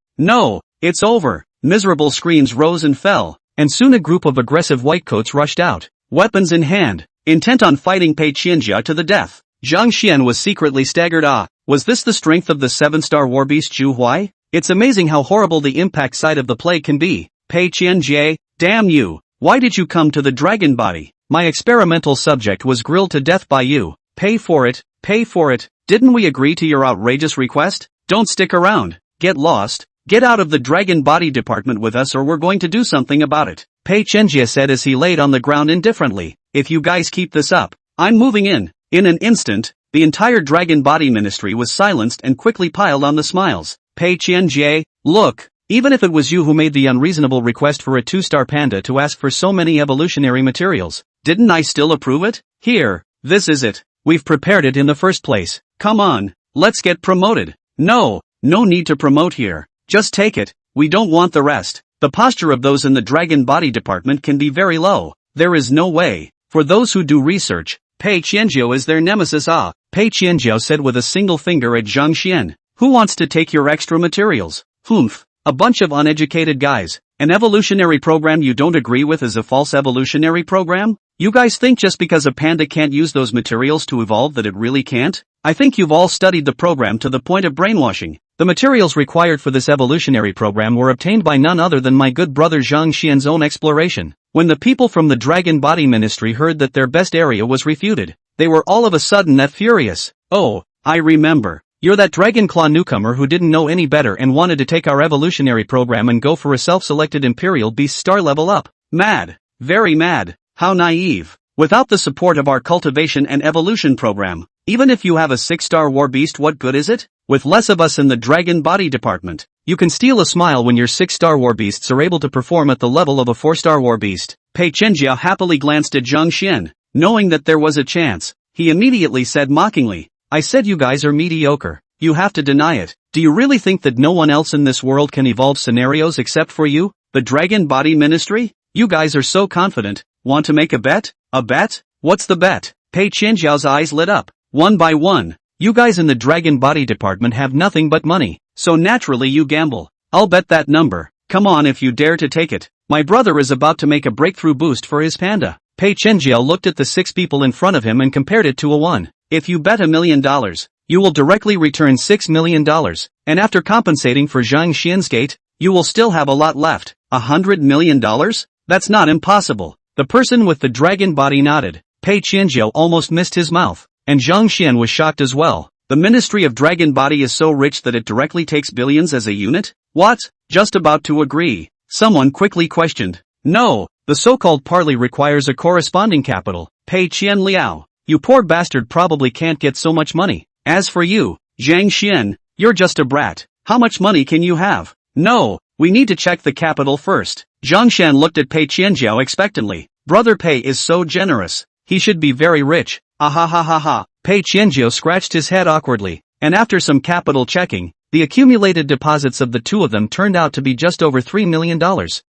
it's over. Miserable screams rose and fell, and soon a group of aggressive whitecoats rushed out, weapons in hand, intent on fighting Pei Qianjiao to the death. Zhang Xian was secretly staggered. Was this the strength of the 7-star warbeast Zhu Huai? It's amazing how horrible the impact side of the plague can be. Pei Qianjiao, damn you, why did you come to the dragon body? My experimental subject was grilled to death by you. Pay for it. Didn't we agree to your outrageous request? Don't stick around. Get lost. Get out of the dragon body department with us or we're going to do something about it. Pei Qianjiao said as he laid on the ground indifferently. If you guys keep this up, I'm moving in. In an instant, the entire dragon body ministry was silenced and quickly piled on the smiles. Pei Qianjiao, look, even if it was you who made the unreasonable request for a 2-star panda to ask for so many evolutionary materials, didn't I still approve it? Here, this is it. We've prepared it in the first place. Come on, let's get promoted. No need to promote here. Just take it, we don't want the rest. The posture of those in the dragon body department can be very low. There is no way. For those who do research, Pei Qianjiao is their nemesis. Pei Qianjiao said with a single finger at Zhang Xian. Who wants to take your extra materials? Humph. A bunch of uneducated guys. An evolutionary program you don't agree with is a false evolutionary program? You guys think just because a panda can't use those materials to evolve that it really can't? I think you've all studied the program to the point of brainwashing. The materials required for this evolutionary program were obtained by none other than my good brother Zhang Xian's own exploration. When the people from the Dragon Body Ministry heard that their best area was refuted, they were all of a sudden that furious. Oh, I remember. You're that Dragon Claw newcomer who didn't know any better and wanted to take our evolutionary program and go for a self-selected Imperial Beast star level up. Mad. Very mad. How naive. Without the support of our cultivation and evolution program, even if you have a 6-star war beast, what good is it? With less of us in the Dragon Body department, you can steal a smile when your 6-star war beasts are able to perform at the level of a 4-star war beast. Pei Qianjiao happily glanced at Zhang Xian. Knowing that there was a chance, he immediately said mockingly, I said you guys are mediocre. You have to deny it. Do you really think that no one else in this world can evolve scenarios except for you? The Dragon Body Ministry? You guys are so confident. Want to make a bet? A bet? What's the bet? Pei Qianjiao's eyes lit up. One by one. You guys in the Dragon Body department have nothing but money, so naturally you gamble. I'll bet that number. Come on if you dare to take it. My brother is about to make a breakthrough boost for his panda. Pei Qianjiao looked at the 6 people in front of him and compared it to a 1. If you bet $1 million, you will directly return $6 million, and after compensating for Zhang Xian's gate, you will still have a lot left. $100 million? That's not impossible. The person with the dragon body nodded. Pei Qianjiao almost missed his mouth, and Zhang Xian was shocked as well. The Ministry of Dragon Body is so rich that it directly takes billions as a unit? What? Just about to agree. Someone quickly questioned. No, the so-called parley requires a corresponding capital. Pei Qianliao, you poor bastard probably can't get so much money. As for you, Zhang Xian, you're just a brat. How much money can you have? No, we need to check the capital first. Zhang Xian looked at Pei Qianjiao expectantly. Brother Pei is so generous. He should be very rich. Ha. Pei Qianjiao scratched his head awkwardly, and after some capital checking, the accumulated deposits of the two of them turned out to be just over $3 million,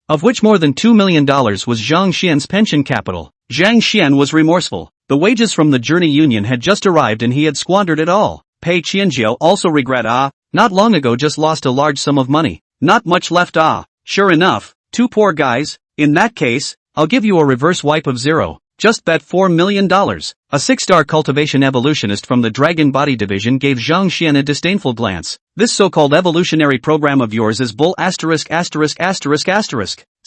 of which more than $2 million was Zhang Xian's pension capital. Zhang Xian was remorseful. The wages from the Journey Union had just arrived and he had squandered it all. Pei Qianjiao also regret not long ago just lost a large sum of money. Not much left Sure enough, 2 poor guys. In that case, I'll give you a reverse wipe of 0. Just bet $4 million. A 6-star cultivation evolutionist from the Dragon Body Division gave Zhang Xian a disdainful glance. This so-called evolutionary program of yours is bull *******.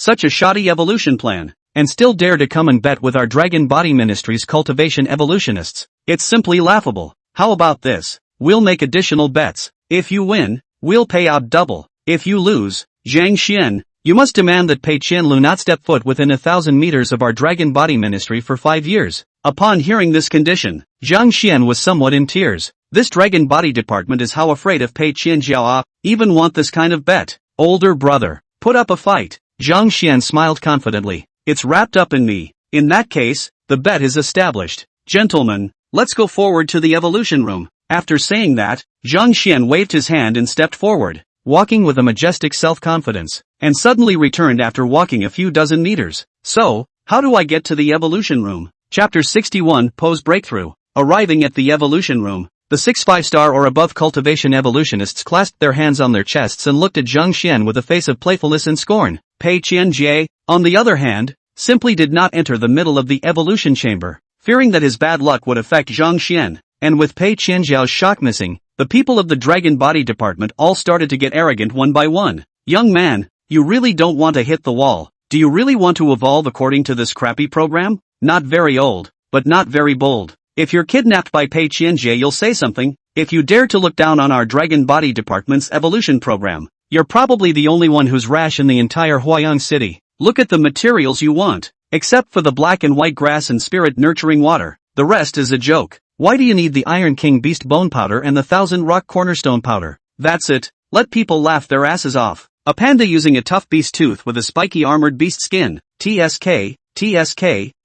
Such a shoddy evolution plan. And still dare to come and bet with our Dragon Body Ministry's cultivation evolutionists. It's simply laughable. How about this? We'll make additional bets. If you win, we'll pay out double. If you lose, Zhang Xian, you must demand that Pei Qianlu not step foot within 1,000 meters of our Dragon Body Ministry for 5 years. Upon hearing this condition, Zhang Xian was somewhat in tears. This Dragon Body Department is how afraid of Pei Qianjiao, even want this kind of bet. Older brother, put up a fight. Zhang Xian smiled confidently. It's wrapped up in me. In that case, the bet is established. Gentlemen, let's go forward to the evolution room. After saying that, Zhang Xian waved his hand and stepped forward, walking with a majestic self-confidence, and suddenly returned after walking a few dozen meters. So, how do I get to the evolution room? Chapter 61 Pose Breakthrough. Arriving at the evolution room, the 6 5-star or above cultivation evolutionists clasped their hands on their chests and looked at Zhang Xian with a face of playfulness and scorn. Pei Qianjie, on the other hand, simply did not enter the middle of the evolution chamber, fearing that his bad luck would affect Zhang Xian, and with Pei Qianjiao's shock missing, the people of the Dragon Body Department all started to get arrogant one by one. Young man, you really don't want to hit the wall. Do you really want to evolve according to this crappy program? Not very old, but not very bold. If you're kidnapped by Pei Qianjie, you'll say something. If you dare to look down on our Dragon Body Department's evolution program, you're probably the only one who's rash in the entire Huayang city. Look at the materials you want. Except for the black and white grass and spirit nurturing water, the rest is a joke. Why do you need the Iron King Beast Bone Powder and the 1,000 Rock Cornerstone Powder? That's it. Let people laugh their asses off. A panda using a tough beast tooth with a spiky armored beast skin. TSK,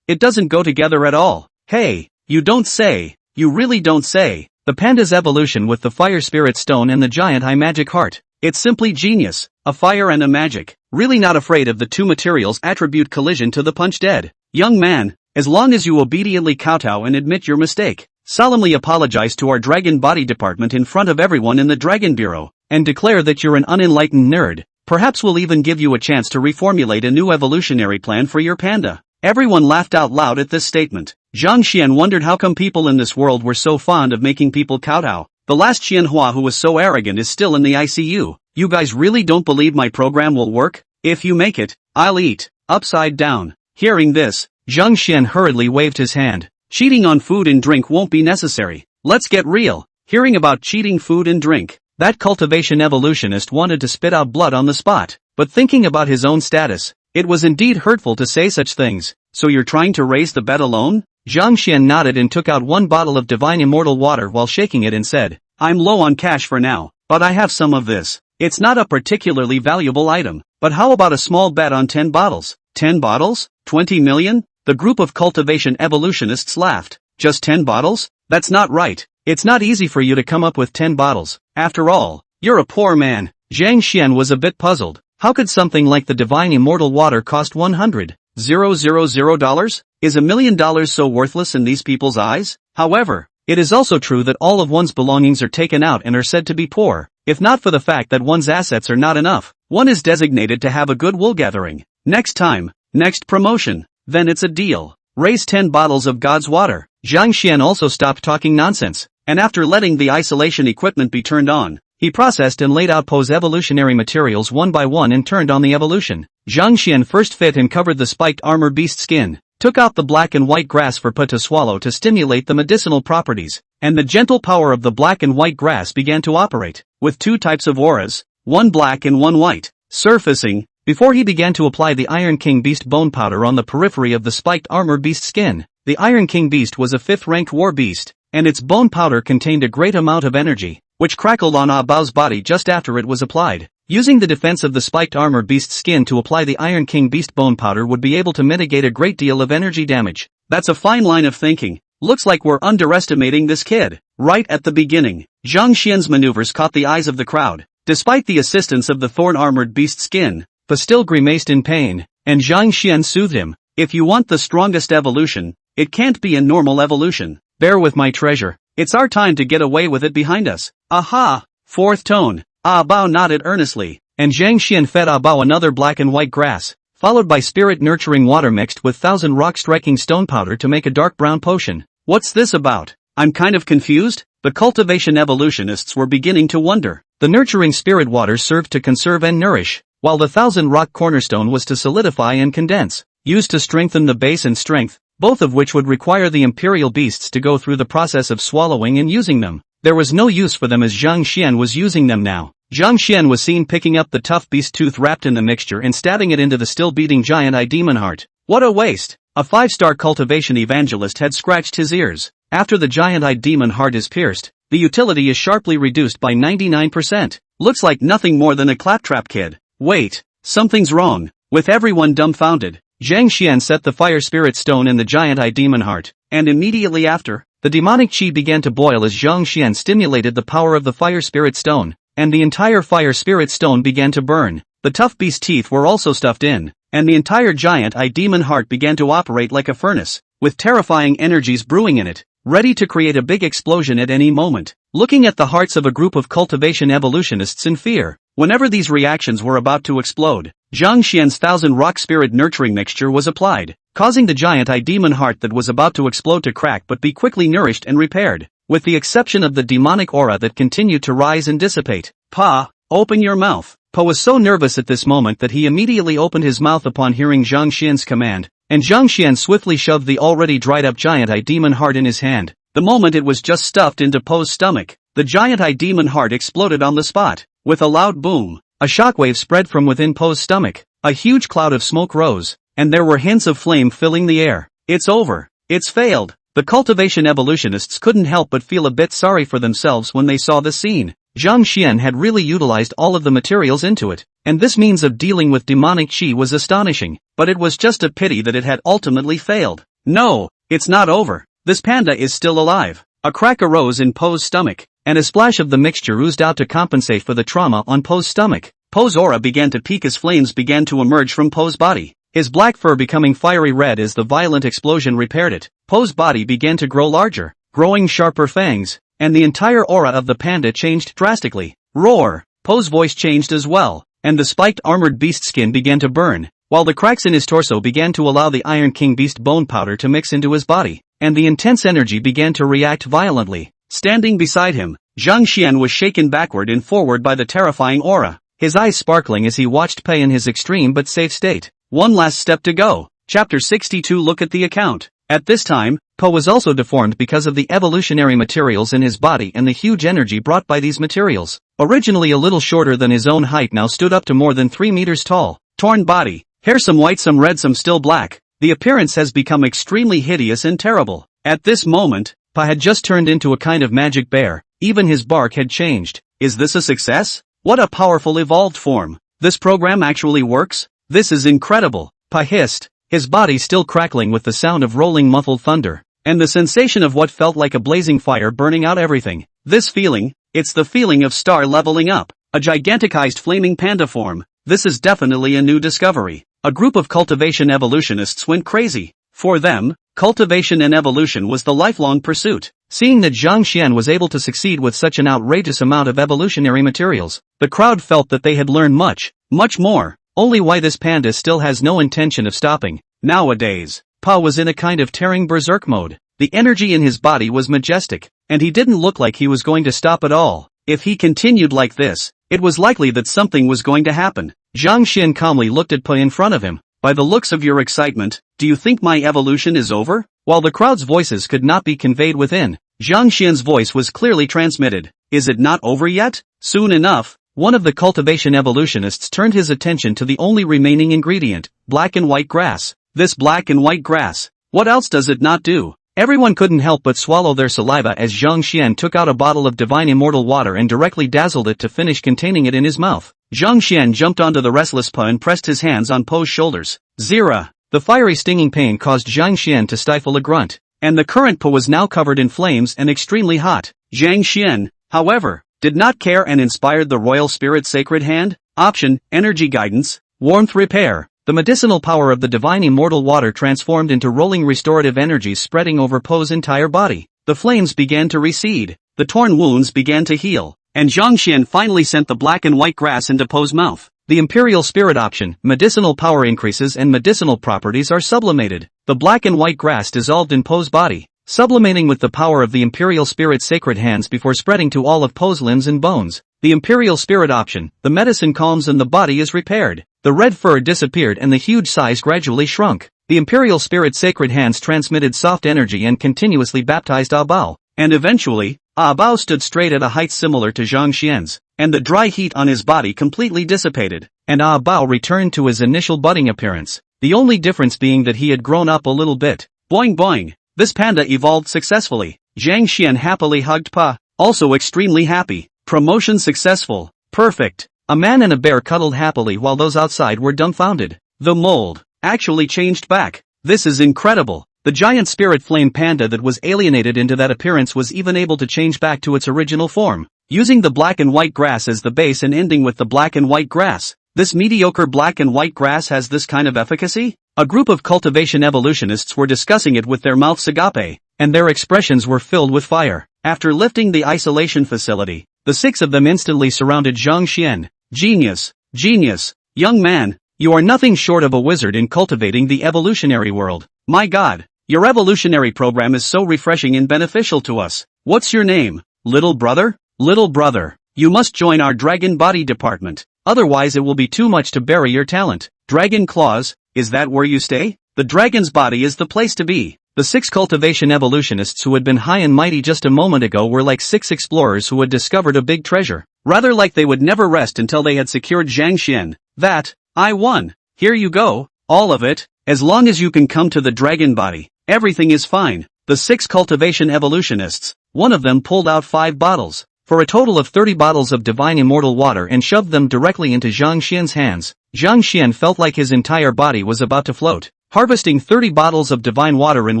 it doesn't go together at all. Hey, you don't say. You really don't say. The panda's evolution with the fire spirit stone and the giant high magic heart. It's simply genius. A fire and a magic. Really not afraid of the two materials attribute collision to the punch dead. Young man, as long as you obediently kowtow and admit your mistake, solemnly apologize to our Dragon Body Department in front of everyone in the Dragon Bureau, and declare that you're an unenlightened nerd, perhaps we'll even give you a chance to reformulate a new evolutionary plan for your panda. Everyone laughed out loud at this statement. Zhang Xian wondered how come people in this world were so fond of making people kowtow. The last Qianhua who was so arrogant is still in the ICU. You guys really don't believe my program will work? If you make it, I'll eat. Upside down. Hearing this, Zhang Xian hurriedly waved his hand. Cheating on food and drink won't be necessary. Let's get real. Hearing about cheating food and drink, that cultivation evolutionist wanted to spit out blood on the spot. But thinking about his own status, it was indeed hurtful to say such things. So you're trying to raise the bet alone? Zhang Xian nodded and took out one bottle of divine immortal water while shaking it and said, I'm low on cash for now, but I have some of this. It's not a particularly valuable item, but how about a small bet on 10 bottles? 10 bottles? 20 million? The group of cultivation evolutionists laughed. Just 10 bottles? That's not right. It's not easy for you to come up with 10 bottles. After all, you're a poor man. Zhang Xian was a bit puzzled. How could something like the divine immortal water cost $100,000? Is $1 million so worthless in these people's eyes? However, it is also true that all of one's belongings are taken out and are said to be poor. If not for the fact that one's assets are not enough, one is designated to have a good wool gathering. Next time, next promotion, then it's a deal. Raise 10 bottles of God's water. Zhang Xian also stopped talking nonsense, and after letting the isolation equipment be turned on, he processed and laid out Poe's evolutionary materials one by one and turned on the evolution. Zhang Xian first fit and covered the spiked armor beast skin, took out the black and white grass for Po to swallow to stimulate the medicinal properties, and the gentle power of the black and white grass began to operate, with 2 types of auras, one black and one white, surfacing, before he began to apply the Iron King Beast bone powder on the periphery of the spiked armor beast skin. The Iron King Beast was a 5th-ranked war beast, and its bone powder contained a great amount of energy, which crackled on Ah Bao's body just after it was applied. Using the defense of the spiked armor beast skin to apply the Iron King Beast bone powder would be able to mitigate a great deal of energy damage. That's a fine line of thinking. Looks like we're underestimating this kid. Right at the beginning, Zhang Xian's maneuvers caught the eyes of the crowd. Despite the assistance of the thorn-armored beast skin, Pa still grimaced in pain, and Zhang Xian soothed him. If you want the strongest evolution, it can't be a normal evolution. Bear with my treasure. It's our time to get away with it behind us. Aha! 4th tone. Ah Bao nodded earnestly, and Zhang Xian fed Ah Bao another black and white grass, followed by spirit-nurturing water mixed with 1,000 rock-striking stone powder to make a dark brown potion. What's this about? I'm kind of confused. The cultivation evolutionists were beginning to wonder. The nurturing spirit water served to conserve and nourish, while the thousand rock cornerstone was to solidify and condense, used to strengthen the base and strength, both of which would require the imperial beasts to go through the process of swallowing and using them. There was no use for them as Zhang Xian was using them now. Zhang Xian was seen picking up the tough beast tooth wrapped in the mixture and stabbing it into the still beating giant eye demon heart. What a waste! A 5-star cultivation evangelist had scratched his ears. After the giant eye demon heart is pierced, the utility is sharply reduced by 99%. Looks like nothing more than a claptrap kid. Wait, something's wrong. With everyone dumbfounded, Zhang Xian set the fire spirit stone in the giant eye demon heart, and immediately after, the demonic chi began to boil as Zhang Xian stimulated the power of the fire spirit stone, and the entire fire spirit stone began to burn. The tough beast teeth were also stuffed in, and the entire giant eye demon heart began to operate like a furnace, with terrifying energies brewing in it, ready to create a big explosion at any moment. Looking at the hearts of a group of cultivation evolutionists in fear, whenever these reactions were about to explode, Zhang Xian's thousand rock spirit nurturing mixture was applied, causing the giant eye demon heart that was about to explode to crack but be quickly nourished and repaired, with the exception of the demonic aura that continued to rise and dissipate. Pa, open your mouth. Pa was so nervous at this moment that he immediately opened his mouth upon hearing Zhang Xian's command, and Zhang Xian swiftly shoved the already dried up giant eye demon heart in his hand. The moment it was just stuffed into Po's stomach, the giant eye demon heart exploded on the spot. With a loud boom, a shockwave spread from within Po's stomach, a huge cloud of smoke rose, and there were hints of flame filling the air. It's over. It's failed. The cultivation evolutionists couldn't help but feel a bit sorry for themselves when they saw the scene. Zhang Xian had really utilized all of the materials into it, and this means of dealing with demonic chi was astonishing, but it was just a pity that it had ultimately failed. No, it's not over. This panda is still alive. A crack arose in Po's stomach, and a splash of the mixture oozed out to compensate for the trauma on Po's stomach. Po's aura began to peak as flames began to emerge from Po's body, his black fur becoming fiery red as the violent explosion repaired it. Po's body began to grow larger, growing sharper fangs, and the entire aura of the panda changed drastically. Roar! Po's voice changed as well, and the spiked armored beast skin began to burn, while the cracks in his torso began to allow the Iron King beast bone powder to mix into his body, and the intense energy began to react violently. Standing beside him, Zhang Xian was shaken backward and forward by the terrifying aura, his eyes sparkling as he watched Pei in his extreme but safe state. One last step to go. Chapter 62. Look at the account. At this time, Po was also deformed because of the evolutionary materials in his body and the huge energy brought by these materials. Originally a little shorter than his own height, now stood up to more than 3 meters tall. Torn body, hair some white, some red, some still black. The appearance has become extremely hideous and terrible. At this moment, Pa had just turned into a kind of magic bear. Even his bark had changed. Is this a success? What a powerful evolved form. This program actually works? This is incredible. Pa hissed, his body still crackling with the sound of rolling muffled thunder, and the sensation of what felt like a blazing fire burning out everything. This feeling, it's the feeling of star leveling up. A giganticized flaming panda form. This is definitely a new discovery. A group of cultivation evolutionists went crazy. For them, cultivation and evolution was the lifelong pursuit. Seeing that Zhang Xian was able to succeed with such an outrageous amount of evolutionary materials, the crowd felt that they had learned much, much more. Only why this panda still has no intention of stopping. Nowadays, Pa was in a kind of tearing berserk mode. The energy in his body was majestic, and he didn't look like he was going to stop at all. If he continued like this, it was likely that something was going to happen. Zhang Xian calmly looked at Pa in front of him. By the looks of your excitement, do you think my evolution is over? While the crowd's voices could not be conveyed within, Zhang Xian's voice was clearly transmitted. Is it not over yet? Soon enough. One of the cultivation evolutionists turned his attention to the only remaining ingredient, black and white grass. This black and white grass, what else does it not do? Everyone couldn't help but swallow their saliva as Zhang Xian took out a bottle of divine immortal water and directly dazzled it to finish containing it in his mouth. Zhang Xian jumped onto the restless Pa and pressed his hands on Po's shoulders. Zira! The fiery stinging pain caused Zhang Xian to stifle a grunt, and the current Pa was now covered in flames and extremely hot. Zhang Xian, however, did not care and inspired the royal spirit sacred hand. Option, energy guidance, warmth repair. The medicinal power of the divine immortal water transformed into rolling restorative energies spreading over Po's entire body. The flames began to recede, the torn wounds began to heal, and Zhang Xian finally sent the black and white grass into Po's mouth. The imperial spirit option, medicinal power increases and medicinal properties are sublimated. The black and white grass dissolved in Po's body, sublimating with the power of the Imperial Spirit's sacred hands before spreading to all of Poe's limbs and bones. The Imperial Spirit option, the medicine calms and the body is repaired. The red fur disappeared and the huge size gradually shrunk. The Imperial Spirit's sacred hands transmitted soft energy and continuously baptized Ah Bao. And eventually, Ah Bao stood straight at a height similar to Zhang Xian's, and the dry heat on his body completely dissipated, and Ah Bao returned to his initial budding appearance, the only difference being that he had grown up a little bit. Boing boing. This panda evolved successfully. Zhang Xian happily hugged Pa, also extremely happy. Promotion successful. Perfect. A man and a bear cuddled happily while those outside were dumbfounded. The mold actually changed back. This is incredible. The giant spirit flame panda that was alienated into that appearance was even able to change back to its original form, using the black and white grass as the base and ending with the black and white grass. This mediocre black and white grass has this kind of efficacy? A group of cultivation evolutionists were discussing it with their mouths agape, and their expressions were filled with fire. After lifting the isolation facility, the 6 of them instantly surrounded Zhang Xian. Genius, genius, young man, you are nothing short of a wizard in cultivating the evolutionary world. My God, your evolutionary program is so refreshing and beneficial to us. What's your name, little brother? Little brother, you must join our dragon body department, otherwise it will be too much to bury your talent. Dragon claws, is that where you stay? The dragon's body is the place to be. The 6 cultivation evolutionists who had been high and mighty just a moment ago were like 6 explorers who had discovered a big treasure. Rather like they would never rest until they had secured Zhang Xian. That, I won. Here you go, all of it, as long as you can come to the dragon body, everything is fine. The 6 cultivation evolutionists, one of them pulled out 5 bottles, for a total of 30 bottles of divine immortal water and shoved them directly into Zhang Xian's hands. Zhang Xian felt like his entire body was about to float. Harvesting 30 bottles of divine water in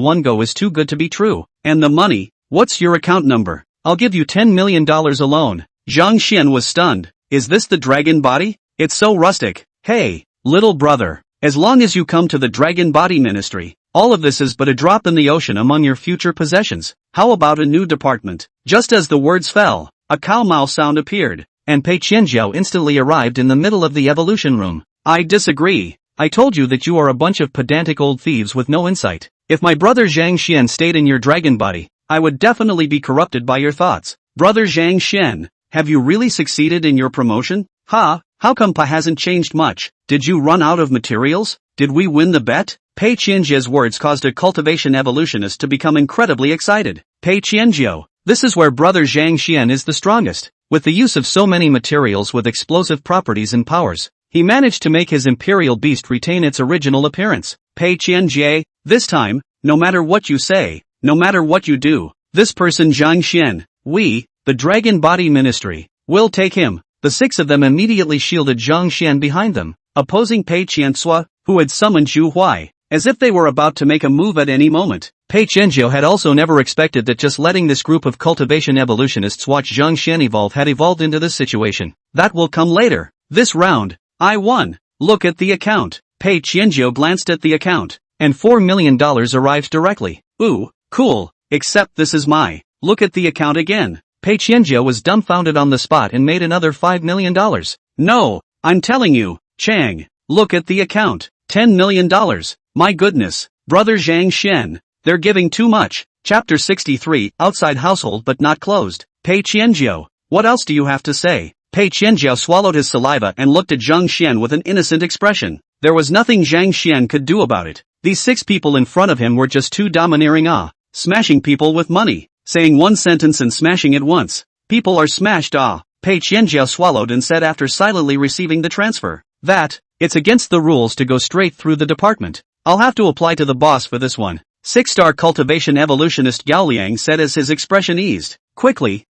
one go is too good to be true. And the money, what's your account number? I'll give you $10 million alone. Zhang Xian was stunned. Is this the dragon body? It's so rustic. Hey, little brother, as long as you come to the dragon body ministry, all of this is but a drop in the ocean among your future possessions. How about a new department? Just as the words fell, a cow moo sound appeared, and Pei Qianjiao instantly arrived in the middle of the evolution room. I disagree. I told you that you are a bunch of pedantic old thieves with no insight. If my brother Zhang Xian stayed in your dragon body, I would definitely be corrupted by your thoughts. Brother Zhang Xian, have you really succeeded in your promotion? Ha, how come Pa hasn't changed much? Did you run out of materials? Did we win the bet? Pei Qianjiao's words caused a cultivation evolutionist to become incredibly excited. Pei Qianjiao, this is where brother Zhang Xian is the strongest. With the use of so many materials with explosive properties and powers, he managed to make his imperial beast retain its original appearance. Pei Qianjie, this time, no matter what you say, no matter what you do, this person Zhang Xian, we, the Dragon Body Ministry, will take him. The 6 of them immediately shielded Zhang Xian behind them, opposing Pei Qianxua, who had summoned Zhu Huai, as if they were about to make a move at any moment. Pei Qianjiao had also never expected that just letting this group of cultivation evolutionists watch Zhang Xian evolve had evolved into this situation. That will come later. This round, I won. Look at the account. Pei Qianjiao glanced at the account, and $4 million arrived directly. Ooh, cool, except this is my. Look at the account again. Pei Qianjiao was dumbfounded on the spot and made another $5 million. No, I'm telling you, Chang, look at the account. $10 million. My goodness, brother Zhang Xian, they're giving too much. Chapter 63, outside household but not closed. Pei Qianjiao, what else do you have to say? Pei Qianjiao swallowed his saliva and looked at Zhang Xian with an innocent expression. There was nothing Zhang Xian could do about it. These 6 people in front of him were just too domineering. Smashing people with money. Saying one sentence and smashing it once. People are smashed. Pei Qianjiao swallowed and said after silently receiving the transfer. It's against the rules to go straight through the department. I'll have to apply to the boss for this one. 6-star cultivation evolutionist Gao Liang said as his expression eased. Quickly,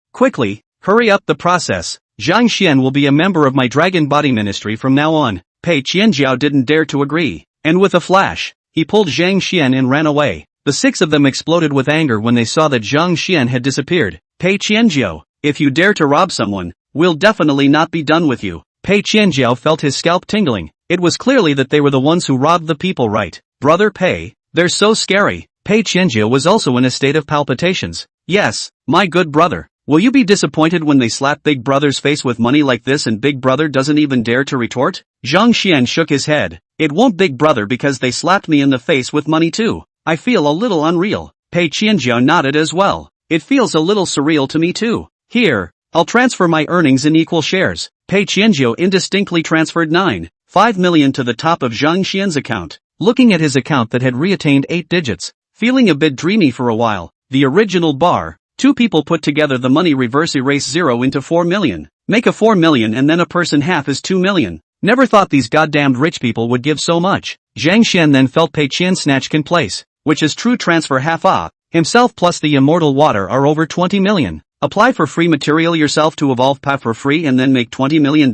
hurry up the process. Zhang Xian will be a member of my Dragon Body Ministry from now on. Pei Qianjiao didn't dare to agree, and with a flash, he pulled Zhang Xian and ran away. The 6 of them exploded with anger when they saw that Zhang Xian had disappeared. Pei Qianjiao, if you dare to rob someone, we'll definitely not be done with you. Pei Qianjiao felt his scalp tingling. It was clearly that they were the ones who robbed the people, right? Brother Pei, they're so scary. Pei Qianjiao was also in a state of palpitations. Yes, my good brother. Will you be disappointed when they slap Big Brother's face with money like this and Big Brother doesn't even dare to retort? Zhang Xian shook his head. It won't, Big Brother, because they slapped me in the face with money too. I feel a little unreal. Pei Qianjiao nodded as well. It feels a little surreal to me too. Here, I'll transfer my earnings in equal shares. Pei Qianjiao indistinctly transferred 9.5 million to the top of Zhang Xian's account. Looking at his account that had reattained 8 digits, feeling a bit dreamy for a while, the original bar, two people put together the money reverse erase 0 into 4 million. Make a 4 million and then a person half is 2 million. Never thought these goddamned rich people would give so much. Zhang Xian then felt Pei Qian snatch in place, which is true transfer half himself plus the immortal water are over 20 million. Apply for free material yourself to evolve PA for free and then make $20 million?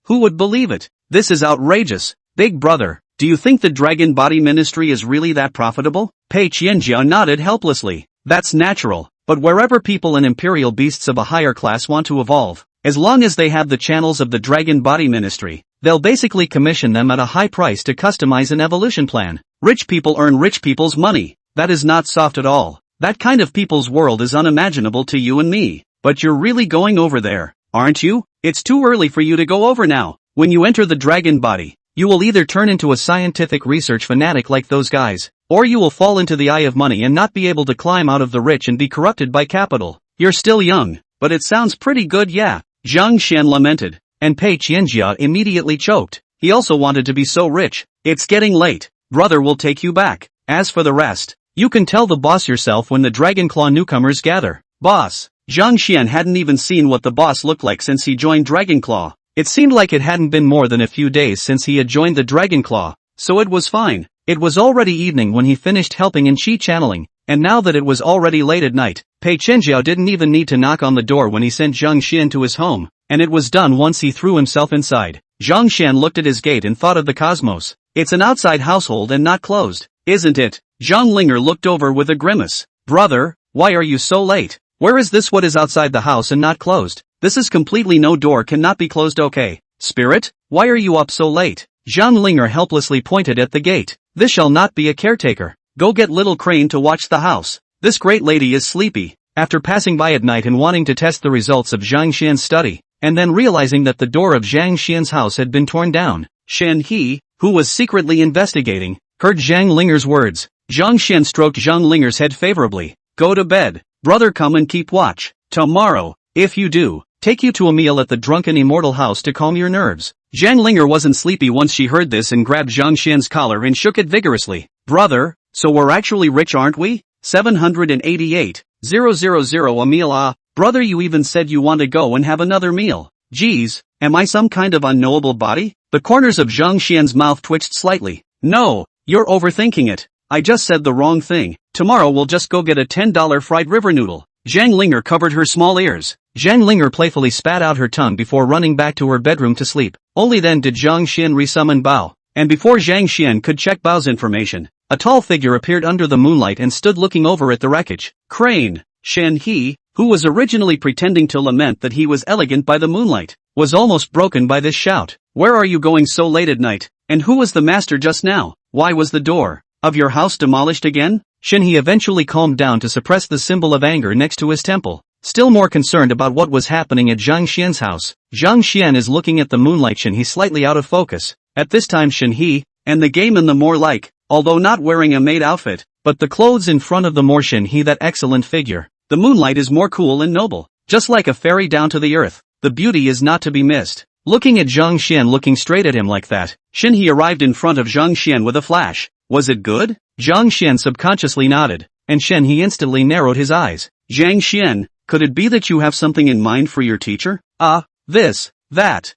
Who would believe it? This is outrageous. Big brother, do you think the dragon body ministry is really that profitable? Pei Qianjiao nodded helplessly. That's natural, but wherever people and imperial beasts of a higher class want to evolve, as long as they have the channels of the dragon body ministry, they'll basically commission them at a high price to customize an evolution plan. Rich people earn rich people's money. That is not soft at all. That kind of people's world is unimaginable to you and me. But you're really going over there, aren't you? It's too early for you to go over now. When you enter the dragon body, you will either turn into a scientific research fanatic like those guys, or you will fall into the eye of money and not be able to climb out of the rich and be corrupted by capital. You're still young, but it sounds pretty good, yeah. Zhang Xian lamented, and Pei Qianjiao immediately choked. He also wanted to be so rich. It's getting late. Brother will take you back. As for the rest, you can tell the boss yourself when the Dragon Claw newcomers gather. Boss. Zhang Xian hadn't even seen what the boss looked like since he joined Dragon Claw. It seemed like it hadn't been more than a few days since he had joined the Dragon Claw, so it was fine. It was already evening when he finished helping in chi channeling, and now that it was already late at night, Pei Qianjiao didn't even need to knock on the door when he sent Zhang Xian to his home, and it was done once he threw himself inside. Zhang Xian looked at his gate and thought of the cosmos. It's an outside household and not closed, isn't it? Zhang Linger looked over with a grimace. Brother, why are you so late? Where is this? What is outside the house and not closed? This is completely no door cannot be closed. Okay. Spirit, why are you up so late? Zhang Linger helplessly pointed at the gate. This shall not be a caretaker. Go get little Crane to watch the house. This great lady is sleepy. After passing by at night and wanting to test the results of Zhang Xian's study, and then realizing that the door of Zhang Xian's house had been torn down, Shen He, who was secretly investigating, heard Zhang Linger's words. Zhang Xian stroked Zhang Linger's head favorably. Go to bed. Brother, come and keep watch. Tomorrow, if you do, take you to a meal at the drunken immortal house to calm your nerves. Zhang Linger wasn't sleepy once she heard this and grabbed Zhang Xian's collar and shook it vigorously. Brother, so we're actually rich, aren't we? 788,000 a meal. Brother, you even said you want to go and have another meal. Geez, am I some kind of unknowable body? The corners of Zhang Xian's mouth twitched slightly. No, you're overthinking it. I just said the wrong thing. Tomorrow we'll just go get a $10 fried river noodle. Zhang Linger covered her small ears. Zhang Linger playfully spat out her tongue before running back to her bedroom to sleep. Only then did Zhang Xian resummon Bao. And before Zhang Xian could check Bao's information, a tall figure appeared under the moonlight and stood looking over at the wreckage. Crane. Shen He, who was originally pretending to lament that he was elegant by the moonlight, was almost broken by this shout. Where are you going so late at night? And who was the master just now? Why was the door of your house demolished again? Shen He eventually calmed down to suppress the symbol of anger next to his temple. Still more concerned about what was happening at Zhang Xian's house, Zhang Xian is looking at the moonlight. Shen He slightly out of focus. At this time Shen He, and the game and the more like, although not wearing a maid outfit, but the clothes in front of the more Shen He, that excellent figure. The moonlight is more cool and noble, just like a fairy down to the earth. The beauty is not to be missed. Looking at Zhang Xian looking straight at him like that, Shen He arrived in front of Zhang Xian with a flash. Was it good? Zhang Xian subconsciously nodded, and Shen He instantly narrowed his eyes. Zhang Xian, could it be that you have something in mind for your teacher? This, that.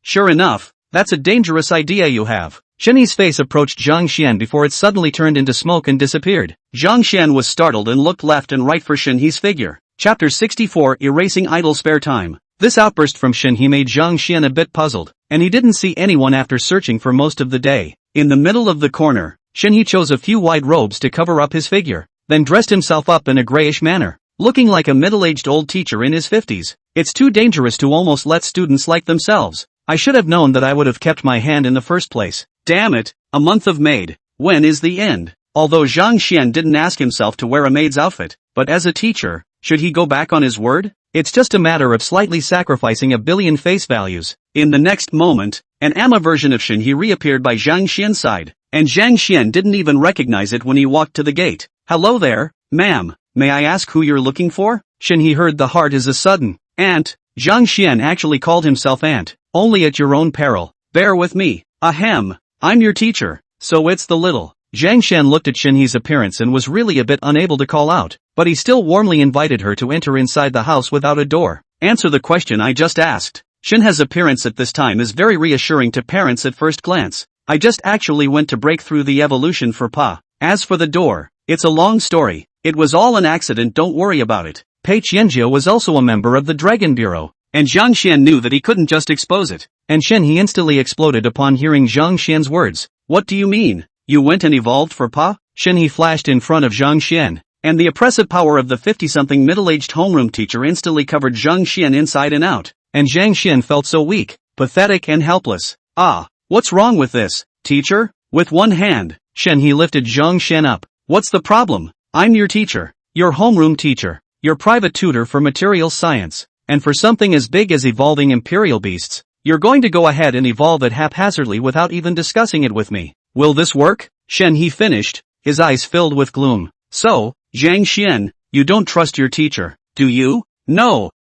Sure enough, that's a dangerous idea you have. Shen He's face approached Zhang Xian before it suddenly turned into smoke and disappeared. Zhang Xian was startled and looked left and right for Shen He's figure. Chapter 64, Erasing Idle Spare Time. This outburst from Shen He made Zhang Xian a bit puzzled, and he didn't see anyone after searching for most of the day. In the middle of the corner, Shen He chose a few wide robes to cover up his figure, then dressed himself up in a grayish manner, looking like a middle-aged old teacher in his 50s. It's too dangerous to almost let students like themselves. I should have known that. I would have kept my hand in the first place. Damn it, a month of maid. When is the end? Although Zhang Xian didn't ask himself to wear a maid's outfit, but as a teacher, should he go back on his word? It's just a matter of slightly sacrificing a billion face values. In the next moment, an Amma version of Shen He reappeared by Zhang Xian's side. and Zhang Xian didn't even recognize it when he walked to the gate. "Hello there, ma'am. May I ask who you're looking for?" Shen he heard the heart is a sudden. "Aunt." Zhang Xian actually called himself aunt. "Only at your own peril. Bear with me. Ahem. I'm your teacher. So it's the little." Zhang Xian looked at Shen He's appearance and was really a bit unable to call out, but he still warmly invited her to enter inside the house without a door. "Answer the question I just asked." Shen He's appearance at this time is very reassuring to parents at first glance. "I just actually went to break through the evolution for Pa. As for the door, it's a long story. It was all an accident, don't worry about it." Pei Qianjia was also a member of the Dragon Bureau, and Zhang Xian knew that he couldn't just expose it. And Shen he instantly exploded upon hearing Zhang Xian's words. "What do you mean? You went and evolved for Pa?" Shen he flashed in front of Zhang Xian, and the oppressive power of the 50-something middle-aged homeroom teacher instantly covered Zhang Xian inside and out, and Zhang Xian felt so weak, pathetic and helpless. "Ah, what's wrong with this, teacher?" With one hand, Shen he lifted Zhang Xian up. "What's the problem? I'm your teacher, your homeroom teacher, your private tutor for materials science, and for something as big as evolving imperial beasts, you're going to go ahead and evolve it haphazardly without even discussing it with me. Will this work?" Shen he finished, his eyes filled with gloom. "So, Zhang Xian, you don't trust your teacher, do you?" No,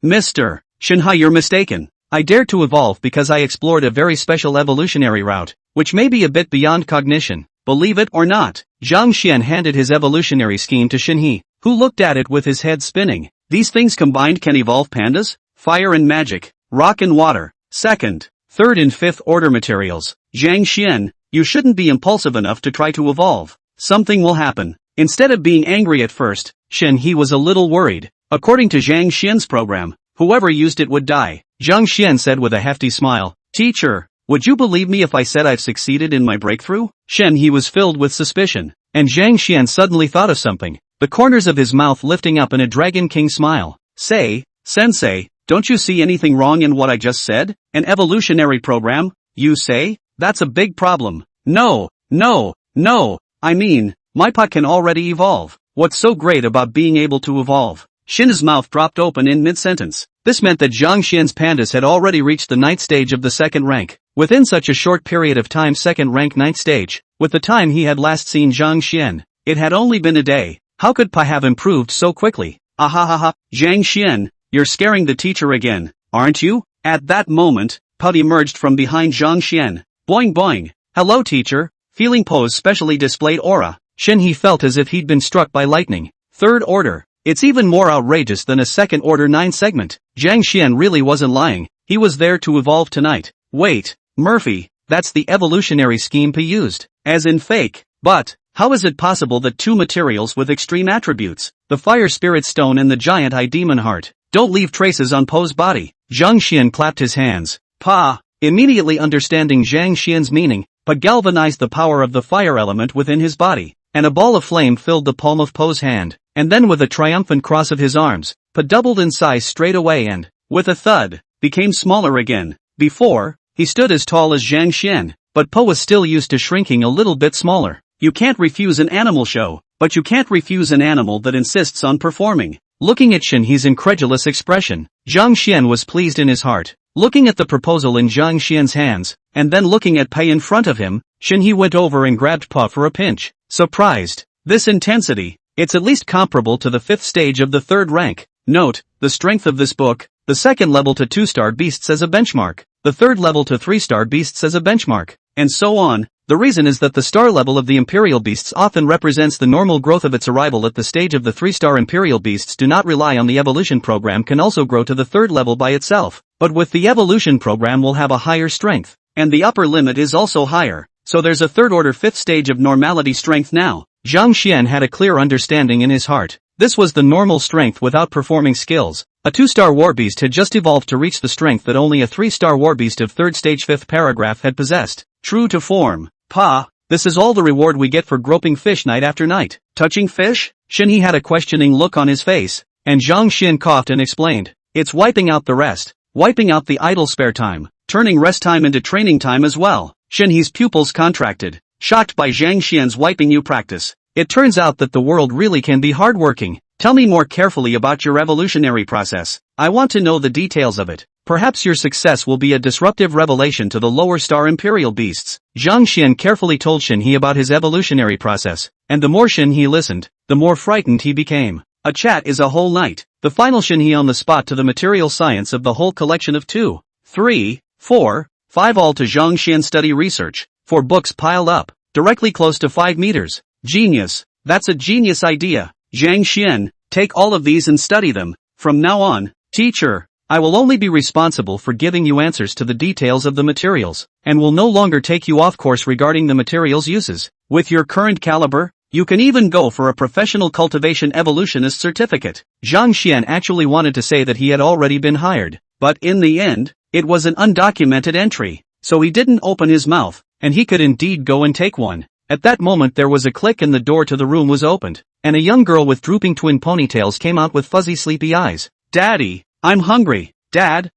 Mr. Shenhai, you're mistaken. I dared to evolve because I explored a very special evolutionary route, which may be a bit beyond cognition, believe it or not." Zhang Xian handed his evolutionary scheme to Shenhe, who looked at it with his head spinning. "These things combined can evolve pandas? Fire and magic, rock and water, second, third and fifth order materials. Zhang Xian, you shouldn't be impulsive enough to try to evolve. Something will happen." Instead of being angry at first, Shenhe was a little worried. According to Zhang Xian's program, whoever used it would die. Zhang Xian said with a hefty smile, "Teacher, would you believe me if I said I've succeeded in my breakthrough?" Shenhe was filled with suspicion, and Zhang Xian suddenly thought of something, the corners of his mouth lifting up in a Dragon King smile. "Say, Sensei, don't you see anything wrong in what I just said? An evolutionary program, you say? That's a big problem." No, I mean, my Pa can already evolve. What's so great about being able to evolve? Shen's mouth dropped open in mid-sentence. This meant that Zhang Xian's pandas had already reached the 9th stage of the 2nd rank. Within such a short period of time, 2nd rank 9th stage, with the time he had last seen Zhang Xian, it had only been a day. How could Pa have improved so quickly? Ahahaha, Zhang Xian, you're scaring the teacher again, aren't you? At that moment, Pa emerged from behind Zhang Xian. Boing boing. "Hello teacher." Feeling Po's specially displayed aura, Shenhe felt as if he'd been struck by lightning. 3rd order. It's even more outrageous than a 2nd order 9 segment. Zhang Xian really wasn't lying. He was there to evolve tonight. Wait, Murphy, that's the evolutionary scheme Pa used. As in fake. But, how is it possible that two materials with extreme attributes, the Fire Spirit Stone and the Giant Eye Demon Heart, don't leave traces on Po's body? Zhang Xian clapped his hands. Pa, immediately understanding Zhang Xian's meaning, Pa galvanized the power of the fire element within his body, and a ball of flame filled the palm of Po's hand. And then with a triumphant cross of his arms, Pa doubled in size straight away and, with a thud, became smaller again. Before, he stood as tall as Zhang Xian, but Po was still used to shrinking a little bit smaller. You can't refuse an animal show, but you can't refuse an animal that insists on performing. Looking at Shenhe's incredulous expression, Zhang Xian was pleased in his heart. Looking at the proposal in Zhang Xian's hands, and then looking at Pei in front of him, Shenhe went over and grabbed Pa for a pinch. Surprised. This intensity, it's at least comparable to the 5th stage of the 3rd rank. Note, the strength of this book, the 2nd level to 2-star beasts as a benchmark, the 3rd level to 3-star beasts as a benchmark, and so on. The reason is that the star level of the Imperial Beasts often represents the normal growth of its arrival at the stage of the 3-star Imperial Beasts do not rely on the evolution program can also grow to the 3rd level by itself, but with the evolution program will have a higher strength, and the upper limit is also higher, so there's a 3rd order 5th stage of normality strength now. Zhang Xian had a clear understanding in his heart. This was the normal strength without performing skills. A 2-star war beast had just evolved to reach the strength that only a 3-star war beast of 3rd stage 5th paragraph had possessed. True to form. Pa, this is all the reward we get for groping fish night after night. Touching fish? Shenhe had a questioning look on his face, and Zhang Xian coughed and explained. It's wiping out the rest, wiping out the idle spare time, turning rest time into training time as well. Shenhe's pupils contracted, shocked by Zhang Xian's wiping you practice. It turns out that the world really can be hardworking. Tell me more carefully about your evolutionary process. I want to know the details of it. Perhaps your success will be a disruptive revelation to the lower star imperial beasts. Zhang Xian carefully told Shen He about his evolutionary process, and the more Shen He listened, the more frightened he became. A chat is a whole night. The final Shen He on the spot to the material science of the whole collection of 2, 3, 4, 5 all to Zhang Xian study research. 4 books piled up, directly close to 5 meters. Genius. That's a genius idea. Zhang Xian, take all of these and study them. From now on, teacher, I will only be responsible for giving you answers to the details of the materials, and will no longer take you off course regarding the materials' uses. With your current caliber, you can even go for a professional cultivation evolutionist certificate. Zhang Xian actually wanted to say that he had already been hired, but in the end, it was an undocumented entry, so he didn't open his mouth, and he could indeed go and take one. At that moment there was a click and the door to the room was opened, and a young girl with drooping twin ponytails came out with fuzzy sleepy eyes. Daddy, I'm hungry. Dad,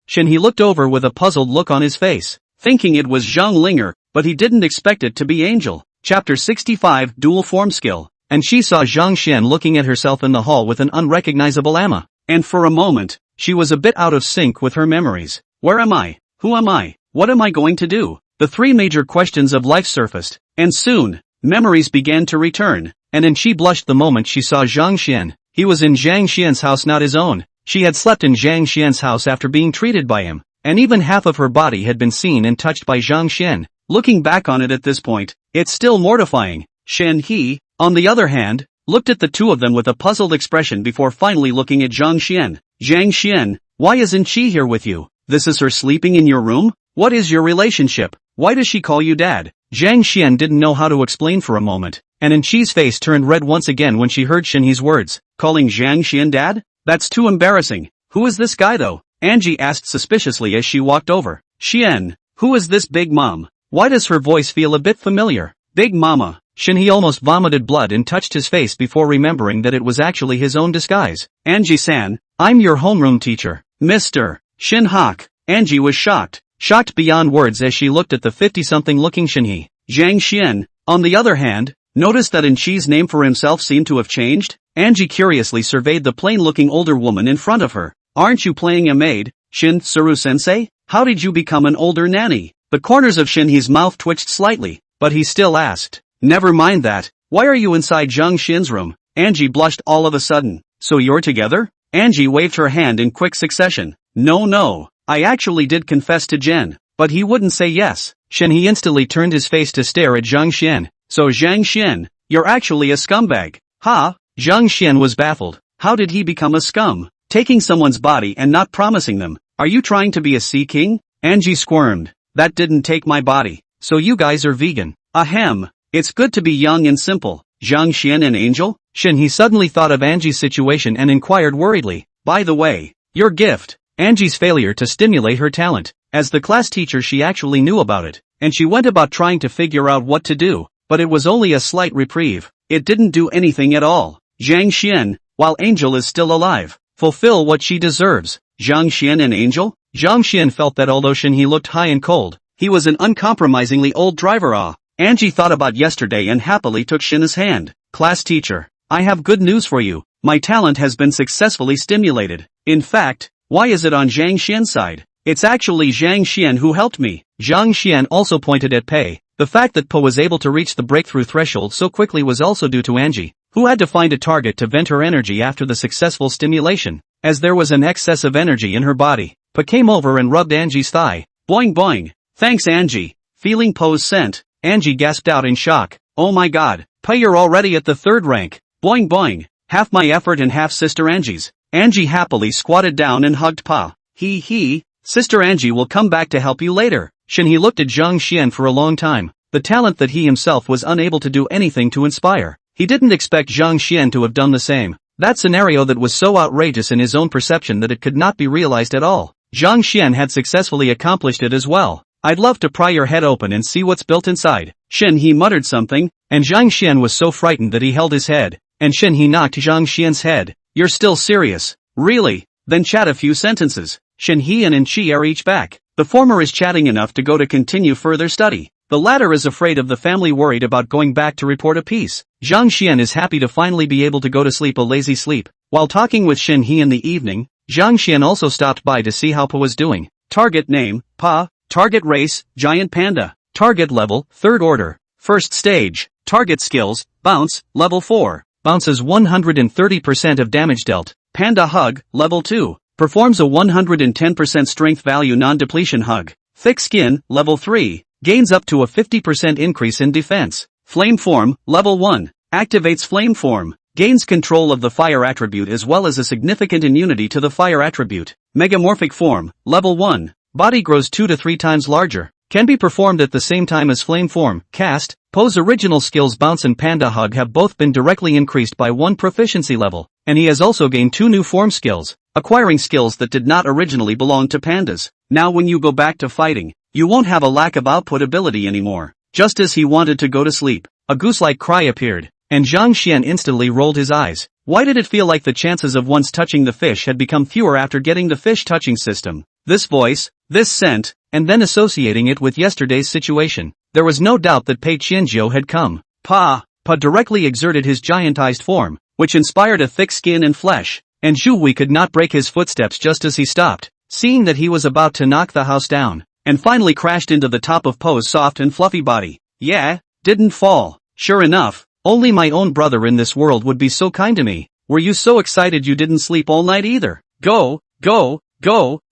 Shen He looked over with a puzzled look on his face, thinking it was Zhang Linger, but he didn't expect it to be Angel. Chapter 65 Dual Form Skill. And she saw Zhang Xian looking at herself in the hall with an unrecognizable Amma, and for a moment, she was a bit out of sync with her memories. Where am I? Who am I? What am I going to do? The 3 major questions of life surfaced, and soon, memories began to return, and then she blushed the moment she saw Zhang Xian. He was in Zhang Xian's house, not his own. She had slept in Zhang Xian's house after being treated by him, and even half of her body had been seen and touched by Zhang Xian. Looking back on it at this point, it's still mortifying. Shen He, on the other hand, looked at the 2 of them with a puzzled expression before finally looking at Zhang Xian. Zhang Xian, why isn't she here with you? This is her sleeping in your room? What is your relationship? Why does she call you dad? Zhang Xian didn't know how to explain for a moment, and Enchi's face turned red once again when she heard Shen He's words. Calling Zhang Xian dad? That's too embarrassing. Who is this guy though? Angie asked suspiciously as she walked over. Xian, who is this big mom? Why does her voice feel a bit familiar? Big mama. Shen He almost vomited blood and touched his face before remembering that it was actually his own disguise. Angie-san, I'm your homeroom teacher, Mr. Shin Hak. Angie was shocked beyond words as she looked at the 50-something looking Shen He. Zhang Xian, on the other hand, noticed that Enchi's name for himself seemed to have changed. Angie curiously surveyed the plain-looking older woman in front of her. Aren't you playing a maid, Shin Tsuru-sensei? How did you become an older nanny? The corners of Shen He's mouth twitched slightly, but he still asked. Never mind that. Why are you inside Zhang Xian's room? Angie blushed all of a sudden. So you're together? Angie waved her hand in quick succession. No, I actually did confess to Jen, but he wouldn't say yes. Shen He instantly turned his face to stare at Zhang Xian. So Zhang Xian, you're actually a scumbag. Ha? Zhang Xian was baffled. How did he become a scum? Taking someone's body and not promising them. Are you trying to be a sea king? Angie squirmed. That didn't take my body. So you guys are vegan. Ahem. It's good to be young and simple. Zhang Xian and Angel? Shen He suddenly thought of Angie's situation and inquired worriedly. By the way, your gift. Angie's failure to stimulate her talent. As the class teacher she actually knew about it, and she went about trying to figure out what to do, but it was only a slight reprieve. It didn't do anything at all. Zhang Xian, while Angel is still alive, fulfill what she deserves. Zhang Xian and Angel? Zhang Xian felt that although Shen He looked high and cold, he was an uncompromisingly old driver. Angie thought about yesterday and happily took Shin's hand. Class teacher, I have good news for you. My talent has been successfully stimulated. In fact, why is it on Zhang Xian's side? It's actually Zhang Xian who helped me. Zhang Xian also pointed at Pei. The fact that Po was able to reach the breakthrough threshold so quickly was also due to Angie, who had to find a target to vent her energy after the successful stimulation. As there was an excess of energy in her body, Po came over and rubbed Angie's thigh. Boing boing. Thanks Angie. Feeling Po's scent, Angie gasped out in shock. Oh my god, Po, you're already at the 3rd rank. Boing boing. Half my effort and half Sister Angie's. Angie happily squatted down and hugged Pa. He. Sister Angie will come back to help you later. Shen He looked at Zhang Xian for a long time. The talent that he himself was unable to do anything to inspire. He didn't expect Zhang Xian to have done the same. That scenario that was so outrageous in his own perception that it could not be realized at all. Zhang Xian had successfully accomplished it as well. I'd love to pry your head open and see what's built inside. Shen He muttered something, and Zhang Xian was so frightened that he held his head, and Shen He knocked Zhang Xian's head. You're still serious? Really? Then chat a few sentences. Shen He and Enchi are each back. The former is chatting enough to go to continue further study. The latter is afraid of the family, worried about going back to report a piece. Zhang Xian is happy to finally be able to go to sleep a lazy sleep. While talking with Shen He in the evening, Zhang Xian also stopped by to see how Pa was doing. Target name, Pa. Target race, giant panda. Target level, 3rd order. First stage. Target skills, bounce, level 4. Bounces 130% of damage dealt. Panda hug, level 2. Performs a 110% strength value non-depletion hug. Thick skin, level 3. Gains up to a 50% increase in defense. Flame form, level 1. Activates flame form. Gains control of the fire attribute as well as a significant immunity to the fire attribute. Megamorphic form, level 1. Body grows 2 to 3 times larger. Can be performed at the same time as flame form. Cast. Poe's original skills bounce and panda hug have both been directly increased by 1 proficiency level, and he has also gained 2 new form skills, acquiring skills that did not originally belong to pandas. Now when you go back to fighting, you won't have a lack of output ability anymore. Just as he wanted to go to sleep, a goose-like cry appeared, and Zhang Xian instantly rolled his eyes. Why did it feel like the chances of once touching the fish had become fewer after getting the fish touching system? This voice, this scent, and then associating it with yesterday's situation. There was no doubt that Pei Qianzhou had come. Pa directly exerted his giantized form, which inspired a thick skin and flesh, and Zhu Wei could not break his footsteps just as he stopped, seeing that he was about to knock the house down, and finally crashed into the top of Poe's soft and fluffy body. Yeah, didn't fall. Sure enough, only my own brother in this world would be so kind to me. Were you so excited you didn't sleep all night either? Go,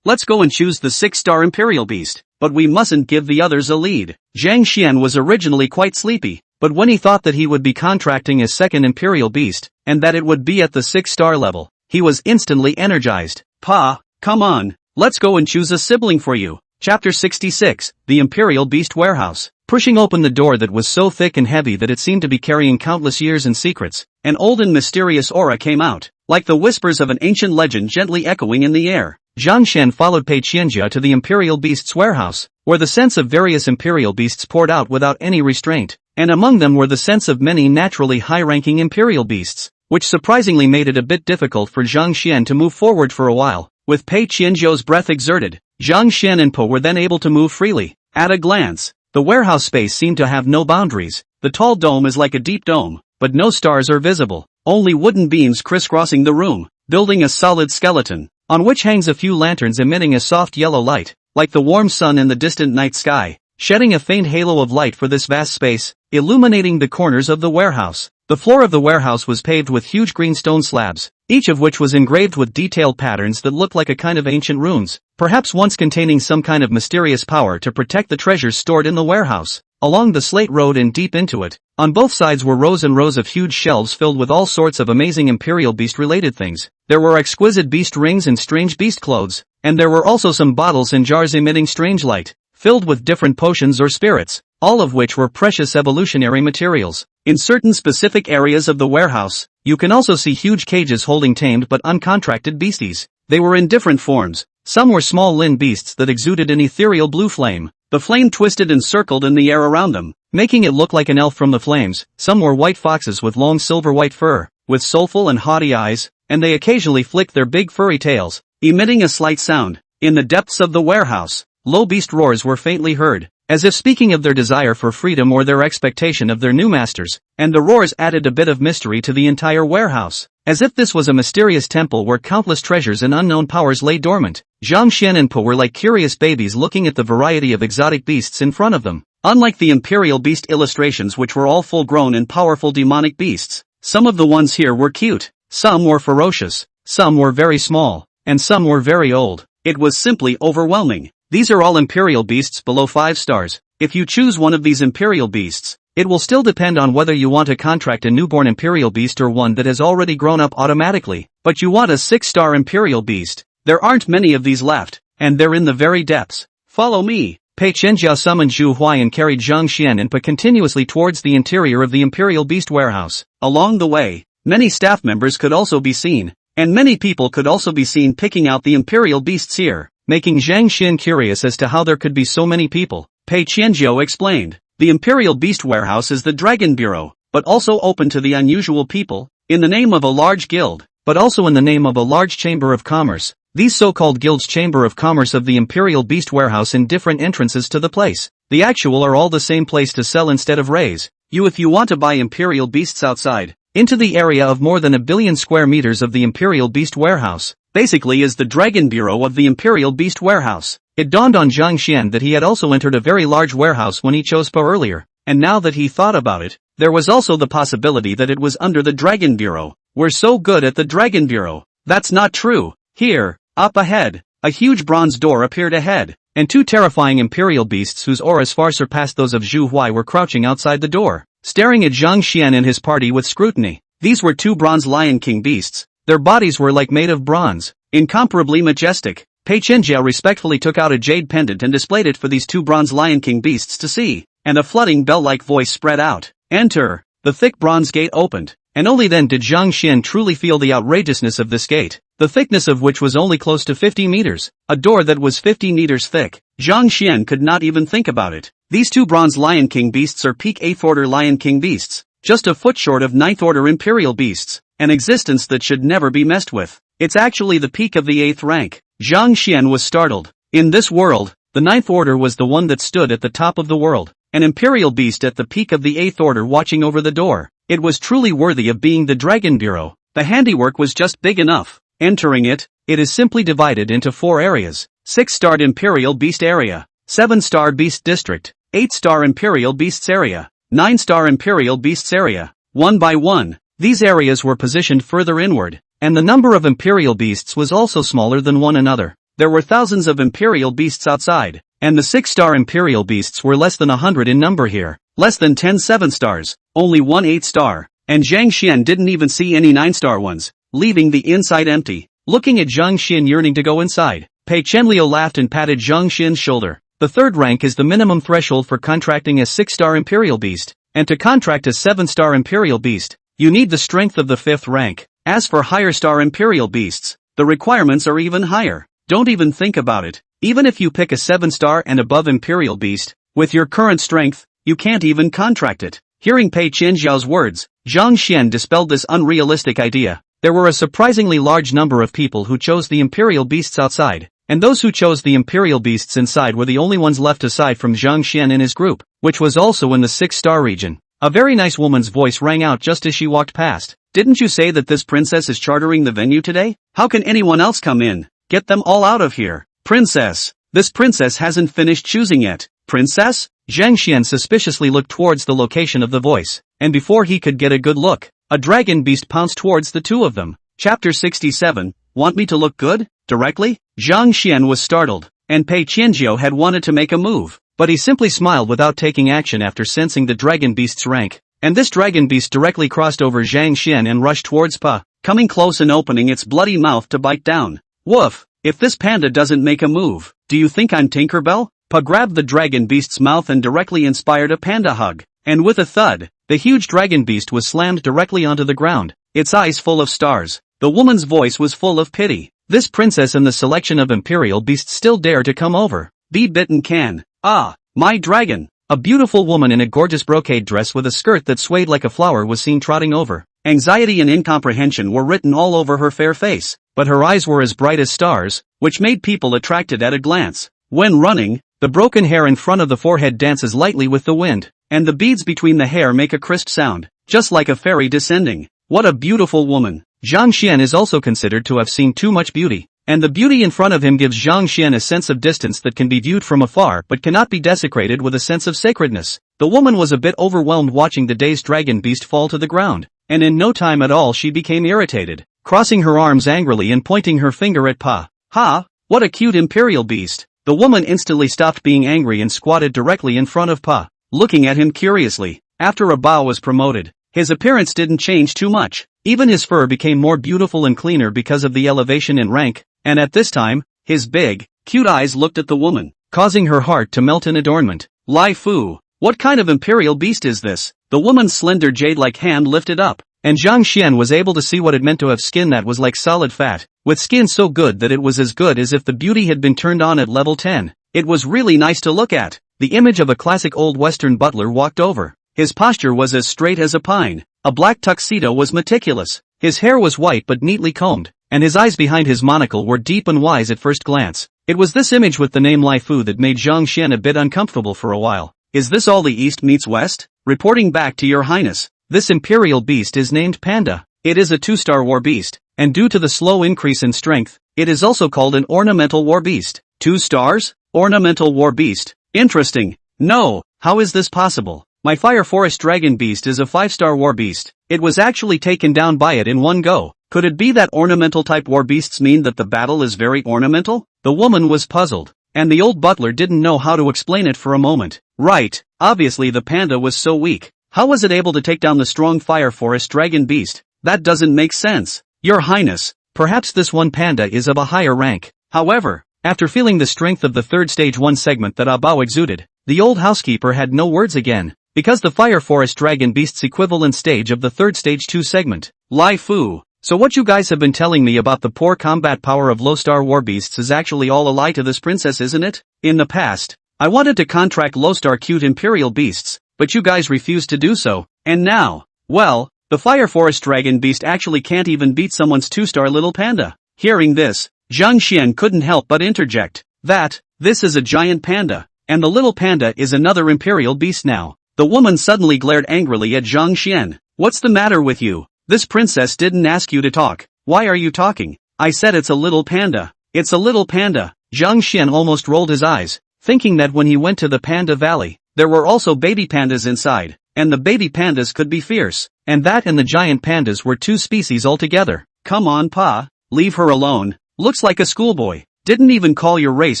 let's go and choose the 6-star Imperial Beast, but we mustn't give the others a lead. Zhang Xian was originally quite sleepy, but when he thought that he would be contracting a 2nd Imperial Beast, and that it would be at the 6-star level, he was instantly energized. Pa, come on, let's go and choose a sibling for you. Chapter 66, The Imperial Beast Warehouse. Pushing open the door that was so thick and heavy that it seemed to be carrying countless years and secrets, an old and mysterious aura came out, like the whispers of an ancient legend gently echoing in the air. Zhang Xian followed Pei Qianjia to the Imperial Beast's warehouse, where the scents of various Imperial Beasts poured out without any restraint, and among them were the scents of many naturally high-ranking Imperial Beasts, which surprisingly made it a bit difficult for Zhang Xian to move forward for a while. With Pei Qianzhou's breath exerted, Zhang Xian and Po were then able to move freely. At a glance, the warehouse space seemed to have no boundaries. The tall dome is like a deep dome, but no stars are visible, only wooden beams crisscrossing the room, building a solid skeleton, on which hangs a few lanterns emitting a soft yellow light, like the warm sun in the distant night sky, shedding a faint halo of light for this vast space, illuminating the corners of the warehouse. The floor of the warehouse was paved with huge green stone slabs, each of which was engraved with detailed patterns that looked like a kind of ancient runes, perhaps once containing some kind of mysterious power to protect the treasures stored in the warehouse. Along the slate road and deep into it, on both sides were rows and rows of huge shelves filled with all sorts of amazing Imperial Beast-related things. There were exquisite beast rings and strange beast clothes, and there were also some bottles and jars emitting strange light, filled with different potions or spirits, all of which were precious evolutionary materials. In certain specific areas of the warehouse, you can also see huge cages holding tamed but uncontracted beasties. They were in different forms. Some were small lind beasts that exuded an ethereal blue flame. The flame twisted and circled in the air around them, making it look like an elf from the flames. Some were white foxes with long silver-white fur, with soulful and haughty eyes, and they occasionally flicked their big furry tails, emitting a slight sound. In the depths of the warehouse, low beast roars were faintly heard, as if speaking of their desire for freedom or their expectation of their new masters, and the roars added a bit of mystery to the entire warehouse, as if this was a mysterious temple where countless treasures and unknown powers lay dormant. Zhang Xian and Po were like curious babies looking at the variety of exotic beasts in front of them. Unlike the Imperial Beast illustrations, which were all full-grown and powerful demonic beasts, some of the ones here were cute, some were ferocious, some were very small, and some were very old. It was simply overwhelming. These are all Imperial Beasts below 5 stars. If you choose one of these Imperial Beasts, it will still depend on whether you want to contract a newborn Imperial Beast or one that has already grown up automatically. But you want a 6-star Imperial Beast. There aren't many of these left, and they're in the very depths. Follow me. Pei Qianjia summoned Zhu Huai and carried Zhang Xian and Po continuously towards the interior of the Imperial Beast warehouse. Along the way, many staff members could also be seen, and many people could also be seen picking out the Imperial Beasts here, making Zhang Xian curious as to how there could be so many people. Pei Qianzhou explained, the Imperial Beast Warehouse is the Dragon Bureau, but also open to the unusual people, in the name of a large guild, but also in the name of a large chamber of commerce. These so-called guilds chamber of commerce of the Imperial Beast Warehouse in different entrances to the place. The actual are all the same place to sell instead of raise. If you want to buy Imperial Beasts outside, into the area of more than 1 billion square meters of the Imperial Beast Warehouse, basically is the Dragon Bureau of the Imperial Beast Warehouse. It dawned on Zhang Xian that he had also entered a very large warehouse when he chose Pa earlier, and now that he thought about it, there was also the possibility that it was under the Dragon Bureau. We're so good at the Dragon Bureau. That's not true. Here, up ahead, a huge bronze door appeared ahead, and two terrifying imperial beasts whose auras far surpassed those of Zhu Huai were crouching outside the door, staring at Zhang Xian and his party with scrutiny. These were two bronze Lion King beasts. Their bodies were like made of bronze, incomparably majestic. Pei Chenjiao respectfully took out a jade pendant and displayed it for these two bronze Lion King beasts to see, and a flooding bell-like voice spread out. Enter! The thick bronze gate opened, and only then did Zhang Xian truly feel the outrageousness of this gate, the thickness of which was only close to 50 meters, a door that was 50 meters thick. Zhang Xian could not even think about it. These two bronze Lion King beasts are peak 8th order Lion King beasts, just a foot short of 9th order Imperial beasts, an existence that should never be messed with. It's actually the peak of the 8th rank. Zhang Xian was startled. In this world, the 9th order was the one that stood at the top of the world, an Imperial beast at the peak of the 8th order watching over the door. It was truly worthy of being the Dragon Bureau. The handiwork was just big enough. Entering it, it is simply divided into 4 areas. 6-starred Imperial Beast Area, 7-star Beast District, 8-star Imperial Beasts Area, 9-star Imperial Beasts Area. One by one, these areas were positioned further inward, and the number of Imperial Beasts was also smaller than one another. There were thousands of Imperial Beasts outside, and the 6-star Imperial Beasts were less than 100 in number here, less than 10 7-stars, only 1 8-star, and Zhang Xian didn't even see any 9-star ones, leaving the inside empty. Looking at Zhang Xian yearning to go inside, Pei Chenliu laughed and patted Zhang Xian's shoulder. The 3rd rank is the minimum threshold for contracting a 6-star Imperial Beast, and to contract a 7-star Imperial Beast, you need the strength of the 5th rank. As for higher star Imperial Beasts, the requirements are even higher. Don't even think about it. Even if you pick a 7-star and above Imperial Beast, with your current strength, you can't even contract it. Hearing Pei Chenjiao's words, Zhang Xian dispelled this unrealistic idea. There were a surprisingly large number of people who chose the Imperial Beasts outside, and those who chose the Imperial Beasts inside were the only ones left aside from Zhang Xian and his group, which was also in the 6-star region. A very nice woman's voice rang out just as she walked past. Didn't you say that this princess is chartering the venue today? How can anyone else come in? Get them all out of here. Princess! This princess hasn't finished choosing yet. Princess? Zhang Xian suspiciously looked towards the location of the voice, and before he could get a good look, a dragon beast pounced towards the two of them. Chapter 67, Want me to look good? Directly? Zhang Xian was startled, and Pei Qianjiao had wanted to make a move, but he simply smiled without taking action after sensing the dragon beast's rank. And this dragon beast directly crossed over Zhang Xian and rushed towards Pa, coming close and opening its bloody mouth to bite down. Woof! If this panda doesn't make a move, do you think I'm Tinkerbell? Pa grabbed the dragon beast's mouth and directly inspired a panda hug. And with a thud, the huge dragon beast was slammed directly onto the ground, its eyes full of stars. The woman's voice was full of pity. This princess and the selection of imperial beasts still dare to come over. Be bitten can. Ah, my dragon! A beautiful woman in a gorgeous brocade dress with a skirt that swayed like a flower was seen trotting over. Anxiety and incomprehension were written all over her fair face, but her eyes were as bright as stars, which made people attracted at a glance. When running, the broken hair in front of the forehead dances lightly with the wind, and the beads between the hair make a crisp sound, just like a fairy descending. What a beautiful woman! Zhang Xian is also considered to have seen too much beauty, and the beauty in front of him gives Zhang Xian a sense of distance that can be viewed from afar but cannot be desecrated with a sense of sacredness. The woman was a bit overwhelmed watching the dazed dragon beast fall to the ground, and in no time at all she became irritated, crossing her arms angrily and pointing her finger at Pa. Ha! What a cute imperial beast! The woman instantly stopped being angry and squatted directly in front of Pa, looking at him curiously. After a Bao was promoted, his appearance didn't change too much. Even his fur became more beautiful and cleaner because of the elevation in rank, and at this time, his big, cute eyes looked at the woman, causing her heart to melt in adornment. Lai Fu, what kind of imperial beast is this? The woman's slender jade-like hand lifted up, and Zhang Xian was able to see what it meant to have skin that was like solid fat, with skin so good that it was as good as if the beauty had been turned on at level 10. It was really nice to look at. The image of a classic old Western butler walked over. His posture was as straight as a pine. A black tuxedo was meticulous. His hair was white but neatly combed, and his eyes behind his monocle were deep and wise at first glance. It was this image with the name Lai Fu that made Zhang Xian a bit uncomfortable for a while. Is this all the East meets West? Reporting back to your highness. This imperial beast is named Panda. It is a 2-star war beast, and due to the slow increase in strength, It is also called an ornamental war beast. 2 stars? Ornamental war beast. Interesting. No, how is this possible? My fire forest dragon beast is a 5-star war beast. It was actually taken down by it in one go. Could it be that ornamental type war beasts mean that the battle is very ornamental? The woman was puzzled, and the old butler didn't know how to explain it for a moment. Right, obviously the panda was so weak. How was it able to take down the strong fire forest dragon beast? That doesn't make sense. Your Highness, perhaps this one panda is of a higher rank. However, after feeling the strength of the third stage 1 segment that Bao exuded, the old housekeeper had no words again, because the fire forest dragon beast's equivalent stage of the third stage 2 segment. Lai Fu. So what you guys have been telling me about the poor combat power of low-star war beasts is actually all a lie to this princess, isn't it? In the past, I wanted to contract low-star cute imperial beasts, but you guys refused to do so, and now, well, the fire forest dragon beast actually can't even beat someone's 2-star little panda. Hearing this, Zhang Xian couldn't help but interject, this is a giant panda, and the little panda is another imperial beast now. The woman suddenly glared angrily at Zhang Xian. What's the matter with you? This princess didn't ask you to talk. Why are you talking? I said it's a little panda. It's a little panda. Zhang Xian almost rolled his eyes, thinking that when he went to the Panda Valley, there were also baby pandas inside, and the baby pandas could be fierce, and that and the giant pandas were 2 species altogether. Come on, Pa, leave her alone. Looks like a schoolboy. Didn't even call your race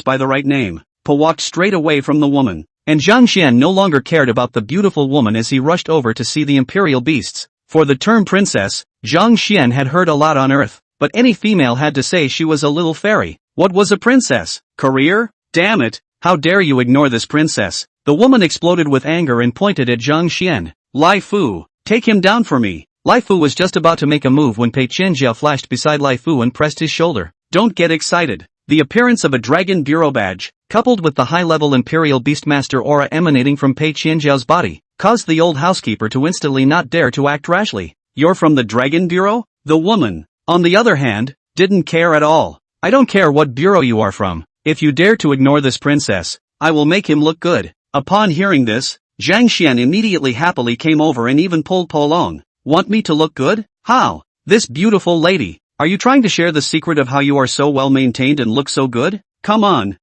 by the right name. Pa walked straight away from the woman, and Zhang Xian no longer cared about the beautiful woman as he rushed over to see the imperial beasts. For the term princess, Zhang Xian had heard a lot on Earth, but any female had to say she was a little fairy. What was a princess? Career? Damn it, how dare you ignore this princess? The woman exploded with anger and pointed at Zhang Xian. Lai Fu, take him down for me. Lai Fu was just about to make a move when Pei Qianjiao flashed beside Lai Fu and pressed his shoulder. Don't get excited. The appearance of a dragon bureau badge, coupled with the high-level imperial beastmaster aura emanating from Pei Qianjiao's body, caused the old housekeeper to instantly not dare to act rashly. You're from the Dragon Bureau? The woman, on the other hand, didn't care at all. I don't care what bureau you are from. If you dare to ignore this princess, I will make him look good. Upon hearing this, Zhang Xian immediately happily came over and even pulled Po Long. Want me to look good? How? This beautiful lady. Are you trying to share the secret of how you are so well maintained and look so good? Come on.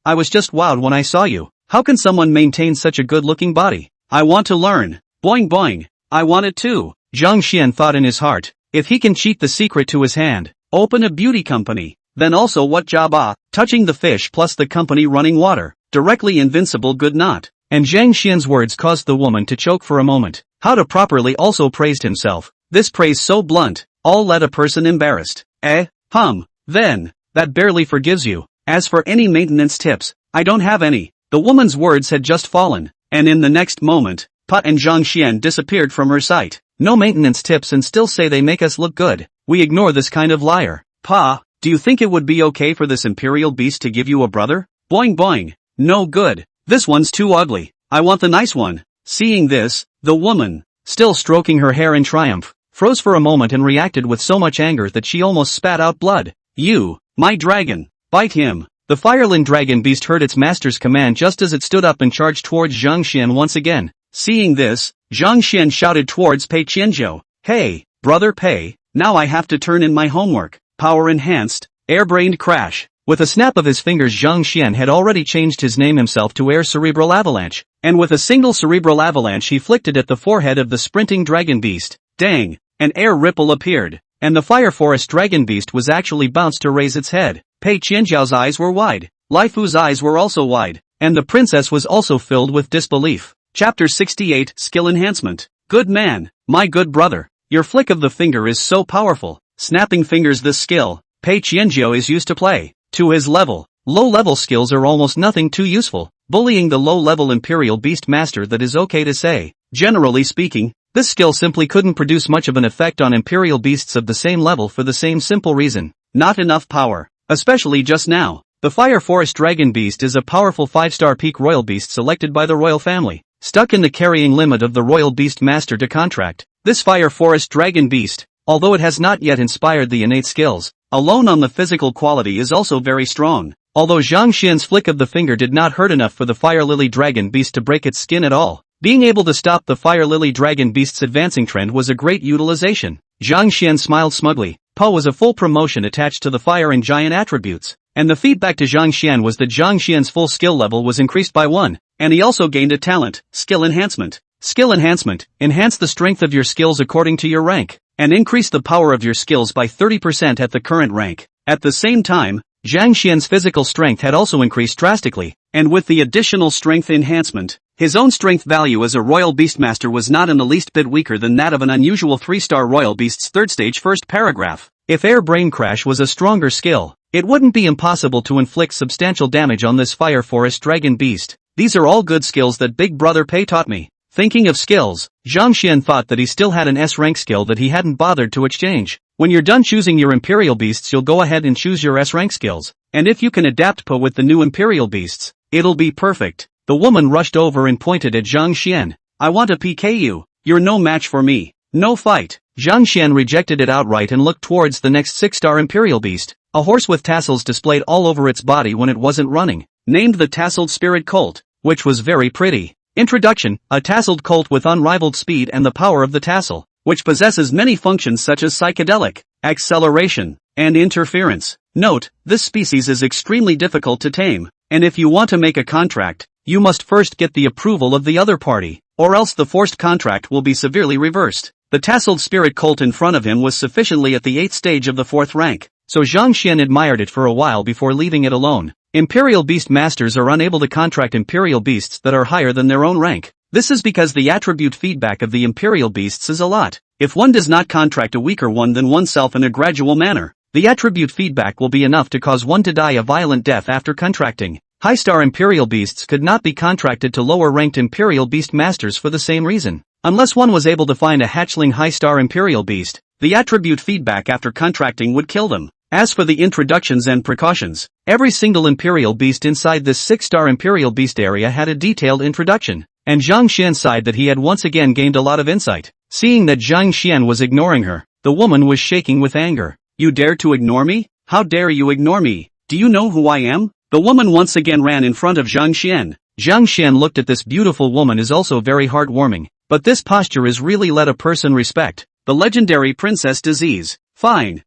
I was just wowed when I saw you. How can someone maintain such a good-looking body? I want to learn. Boing boing. I want it too. Zhang Xian thought in his heart, if he can cheat the secret to his hand, open a beauty company, then also what job touching the fish plus the company running water, directly invincible good not. And Zhang Xian's words caused the woman to choke for a moment. How to properly also praised himself. This praise so blunt, all led a person embarrassed. Then, that barely forgives you. As for any maintenance tips, I don't have any. The woman's words had just fallen, and in the next moment, Pa and Zhang Xian disappeared from her sight. No maintenance tips and still say they make us look good. We ignore this kind of liar. Pa, do you think it would be okay for this imperial beast to give you a brother? Boing boing. No good. This one's too ugly. I want the nice one. Seeing this, the woman, still stroking her hair in triumph, froze for a moment and reacted with so much anger that she almost spat out blood. You, my dragon, bite him. The Firelin dragon beast heard its master's command just as it stood up and charged towards Zhang Xian once again. Seeing this, Zhang Xian shouted towards Pei Qianjiao. Hey, brother Pei, now I have to turn in my homework. Power enhanced, air-brained crash. With a snap of his fingers Zhang Xian had already changed his name himself to Air Cerebral Avalanche, and with a single cerebral avalanche he flicked it at the forehead of the sprinting dragon beast. Dang, an air ripple appeared, and the fire forest dragon beast was actually bounced to raise its head. Pei Qianjiao's eyes were wide, Lai Fu's eyes were also wide, and the princess was also filled with disbelief. Chapter 68 Skill Enhancement. Good man, my good brother, your flick of the finger is so powerful. Snapping fingers, this skill, Pei Qianjiao is used to play. To his level, low-level skills are almost nothing too useful, bullying the low-level imperial beast master, that is okay to say. Generally speaking, this skill simply couldn't produce much of an effect on imperial beasts of the same level for the same simple reason. Not enough power. Especially just now. The Fire Forest Dragon Beast is a powerful 5-star peak royal beast selected by the royal family, stuck in the carrying limit of the royal beast master to contract. This Fire Forest Dragon Beast, although it has not yet inspired the innate skills, alone on the physical quality is also very strong. Although Zhang Xian's flick of the finger did not hurt enough for the Fire Lily Dragon Beast to break its skin at all, being able to stop the Fire Lily Dragon Beast's advancing trend was a great utilization. Zhang Xian smiled smugly. Pa was a full promotion attached to the fire and giant attributes. And the feedback to Zhang Xian was that Zhang Xian's full skill level was increased by 1, and he also gained a talent, skill enhancement. Skill enhancement, enhance the strength of your skills according to your rank, and increase the power of your skills by 30% at the current rank. At the same time, Zhang Xian's physical strength had also increased drastically, and with the additional strength enhancement, his own strength value as a royal beastmaster was not in the least bit weaker than that of an unusual 3-star royal beast's 3rd stage first paragraph. If air brain crash was a stronger skill, it wouldn't be impossible to inflict substantial damage on this fire forest dragon beast. These are all good skills that Big Brother Pei taught me. Thinking of skills, Zhang Xian thought that he still had an S-rank skill that he hadn't bothered to exchange. When you're done choosing your Imperial Beasts, you'll go ahead and choose your S-rank skills. And if you can adapt Pa with the new Imperial Beasts, it'll be perfect. The woman rushed over and pointed at Zhang Xian. I want to PK you. You're no match for me. No fight. Zhang Xian rejected it outright and looked towards the next 6-star Imperial Beast, a horse with tassels displayed all over its body when it wasn't running, named the Tasseled Spirit Colt, which was very pretty. Introduction, a tasseled colt with unrivaled speed and the power of the tassel, which possesses many functions such as psychedelic, acceleration, and interference. Note, this species is extremely difficult to tame, and if you want to make a contract, you must first get the approval of the other party, or else the forced contract will be severely reversed. The tasseled spirit colt in front of him was sufficiently at the 8th stage of the 4th rank, so Zhang Xian admired it for a while before leaving it alone. Imperial Beast Masters are unable to contract Imperial Beasts that are higher than their own rank. This is because the attribute feedback of the Imperial Beasts is a lot. If one does not contract a weaker one than oneself in a gradual manner, the attribute feedback will be enough to cause one to die a violent death after contracting. High-star Imperial Beasts could not be contracted to lower-ranked Imperial Beast Masters for the same reason. Unless one was able to find a hatchling high-star Imperial Beast, the attribute feedback after contracting would kill them. As for the introductions and precautions, every single Imperial Beast inside this 6-star Imperial Beast area had a detailed introduction, and Zhang Xian sighed that he had once again gained a lot of insight. Seeing that Zhang Xian was ignoring her, the woman was shaking with anger. You dare to ignore me? How dare you ignore me? Do you know who I am? The woman once again ran in front of Zhang Xian. Zhang Xian looked at this beautiful woman is also very heartwarming, but this posture is really let a person respect. The legendary princess disease. Fine.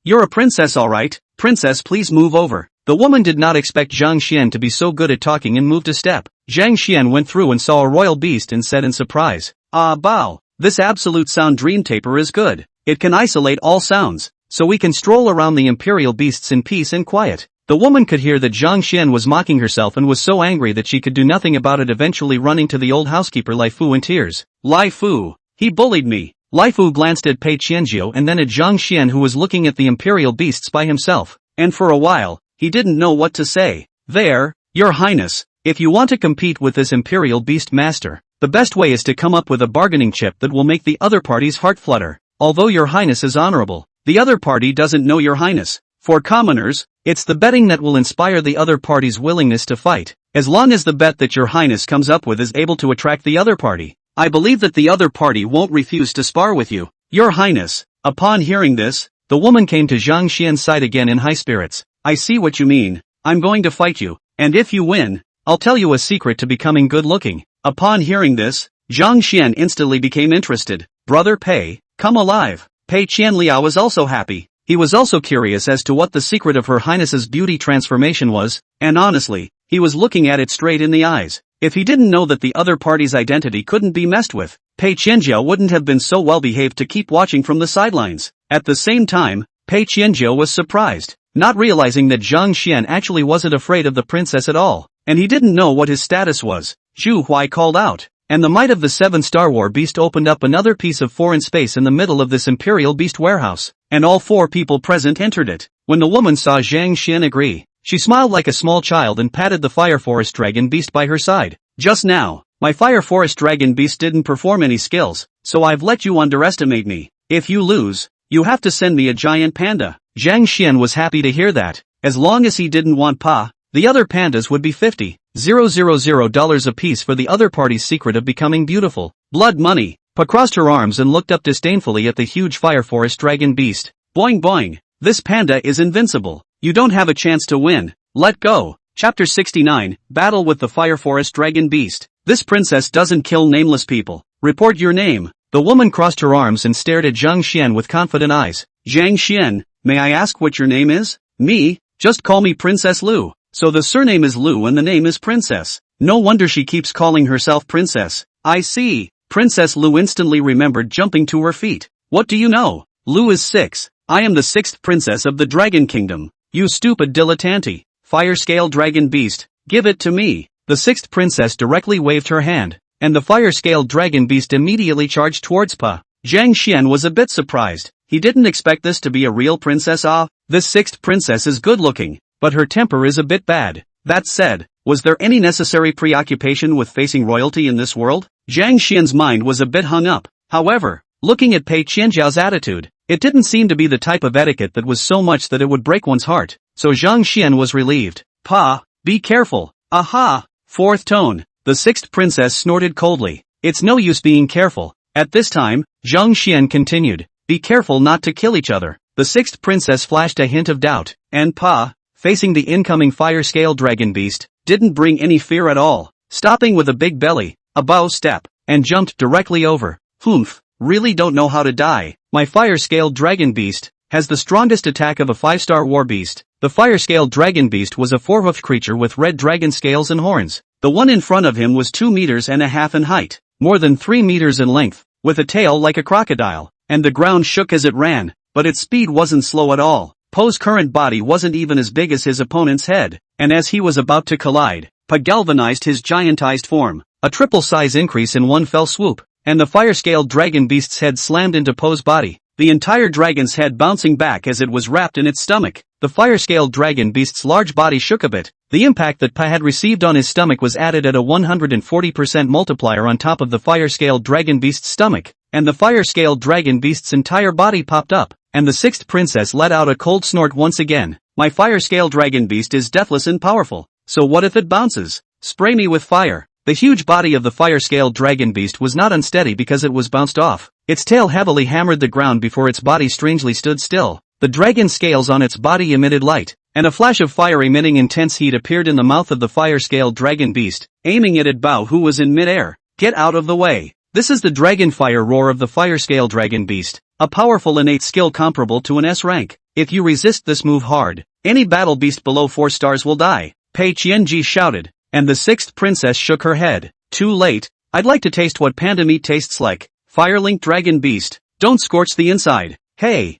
You're a princess alright, princess please move over. The woman did not expect Zhang Xian to be so good at talking and moved a step. Zhang Xian went through and saw a royal beast and said in surprise, Ah bow, this absolute sound dream taper is good. It can isolate all sounds, so we can stroll around the Imperial Beasts in peace and quiet. The woman could hear that Zhang Xian was mocking herself and was so angry that she could do nothing about it, eventually running to the old housekeeper Lai Fu in tears. Lai Fu, he bullied me. Lai Fu glanced at Pei Qianjiu and then at Zhang Xian, who was looking at the Imperial Beasts by himself, and for a while, he didn't know what to say. There, Your Highness, if you want to compete with this Imperial Beast Master, the best way is to come up with a bargaining chip that will make the other party's heart flutter. Although Your Highness is honorable, the other party doesn't know Your Highness. For commoners, it's the betting that will inspire the other party's willingness to fight. As long as the bet that Your Highness comes up with is able to attract the other party, I believe that the other party won't refuse to spar with you, Your Highness. Upon hearing this, the woman came to Zhang Xian's side again in high spirits. I see what you mean. I'm going to fight you, and if you win, I'll tell you a secret to becoming good-looking. Upon hearing this, Zhang Xian instantly became interested. Brother Pei, come alive. Pei Qianliao was also happy. He was also curious as to what the secret of Her Highness's beauty transformation was, and honestly, he was looking at it straight in the eyes. If he didn't know that the other party's identity couldn't be messed with, Pei Qianjiu wouldn't have been so well behaved to keep watching from the sidelines. At the same time, Pei Qianjiu was surprised, not realizing that Zhang Xian actually wasn't afraid of the princess at all, and he didn't know what his status was. Zhu Huai called out, and the might of the 7-star war beast opened up another piece of foreign space in the middle of this Imperial Beast warehouse, and all 4 people present entered it. When the woman saw Zhang Xian agree, she smiled like a small child and patted the Fire Forest Dragon Beast by her side. Just now, my Fire Forest Dragon Beast didn't perform any skills, so I've let you underestimate me. If you lose, you have to send me a giant panda. Zhang Xian was happy to hear that. As long as he didn't want Pa, the other pandas would be $50,000 apiece for the other party's secret of becoming beautiful. Blood money. Pa crossed her arms and looked up disdainfully at the huge Fire Forest Dragon Beast. Boing boing. This panda is invincible. You don't have a chance to win. Let go. Chapter 69, Battle with the Fire Forest Dragon Beast. This princess doesn't kill nameless people. Report your name. The woman crossed her arms and stared at Zhang Xian with confident eyes. Zhang Xian, may I ask what your name is? Me, just call me Princess Lu. So the surname is Lu and the name is Princess. No wonder she keeps calling herself Princess. I see. Princess Lu instantly remembered, jumping to her feet. What do you know? Lu is 6. I am the 6th princess of the Dragon Kingdom. You stupid dilettante. Fire scale dragon beast, give it to me. The 6th princess directly waved her hand, and the fire scale dragon beast immediately charged towards Pa. Zhang Xian was a bit surprised. He didn't expect this to be a real princess. This 6th princess is good looking, but her temper is a bit bad. That said, was there any necessary preoccupation with facing royalty in this world? Zhang Xian's mind was a bit hung up. However, looking at Pei Qianzhao's attitude, it didn't seem to be the type of etiquette that was so much that it would break one's heart. So Zhang Xian was relieved. Pa, be careful. Aha! 4th tone. The 6th princess snorted coldly. It's no use being careful. At this time, Zhang Xian continued. Be careful not to kill each other. The 6th princess flashed a hint of doubt, and Pa, facing the incoming fire scale dragon beast, didn't bring any fear at all. Stopping with a big belly, a bow step, and jumped directly over. Humph, really don't know how to die. My fire scale dragon beast has the strongest attack of a 5-star war beast. The fire scale dragon beast was a 4-hoofed creature with red dragon scales and horns. The one in front of him was 2.5 meters in height, more than 3 meters in length, with a tail like a crocodile, and the ground shook as it ran, but its speed wasn't slow at all. Po's current body wasn't even as big as his opponent's head, and as he was about to collide, Pa galvanized his giantized form, a triple size increase in one fell swoop, and the fire scale dragon beast's head slammed into Po's body, the entire dragon's head bouncing back as it was wrapped in its stomach. The fire scale dragon beast's large body shook a bit. The impact that Pa had received on his stomach was added at a 140% multiplier on top of the fire scale dragon beast's stomach, and the fire scale dragon beast's entire body popped up, and the 6th princess let out a cold snort once again. My fire scale dragon beast is deathless and powerful, so what if it bounces? Spray me with fire. The huge body of the fire scale dragon beast was not unsteady because it was bounced off. Its tail heavily hammered the ground before its body strangely stood still. The dragon scales on its body emitted light, and a flash of fire emitting intense heat appeared in the mouth of the fire scale dragon beast, aiming it at Bao, who was in midair. Get out of the way. This is the dragon fire roar of the fire scale dragon beast, a powerful innate skill comparable to an S rank. If you resist this move hard, any battle beast below 4 stars will die. Pei Qianzhi shouted, and the 6th princess shook her head. Too late. I'd like to taste what panda meat tastes like. Firelink dragon beast, don't scorch the inside. Hey,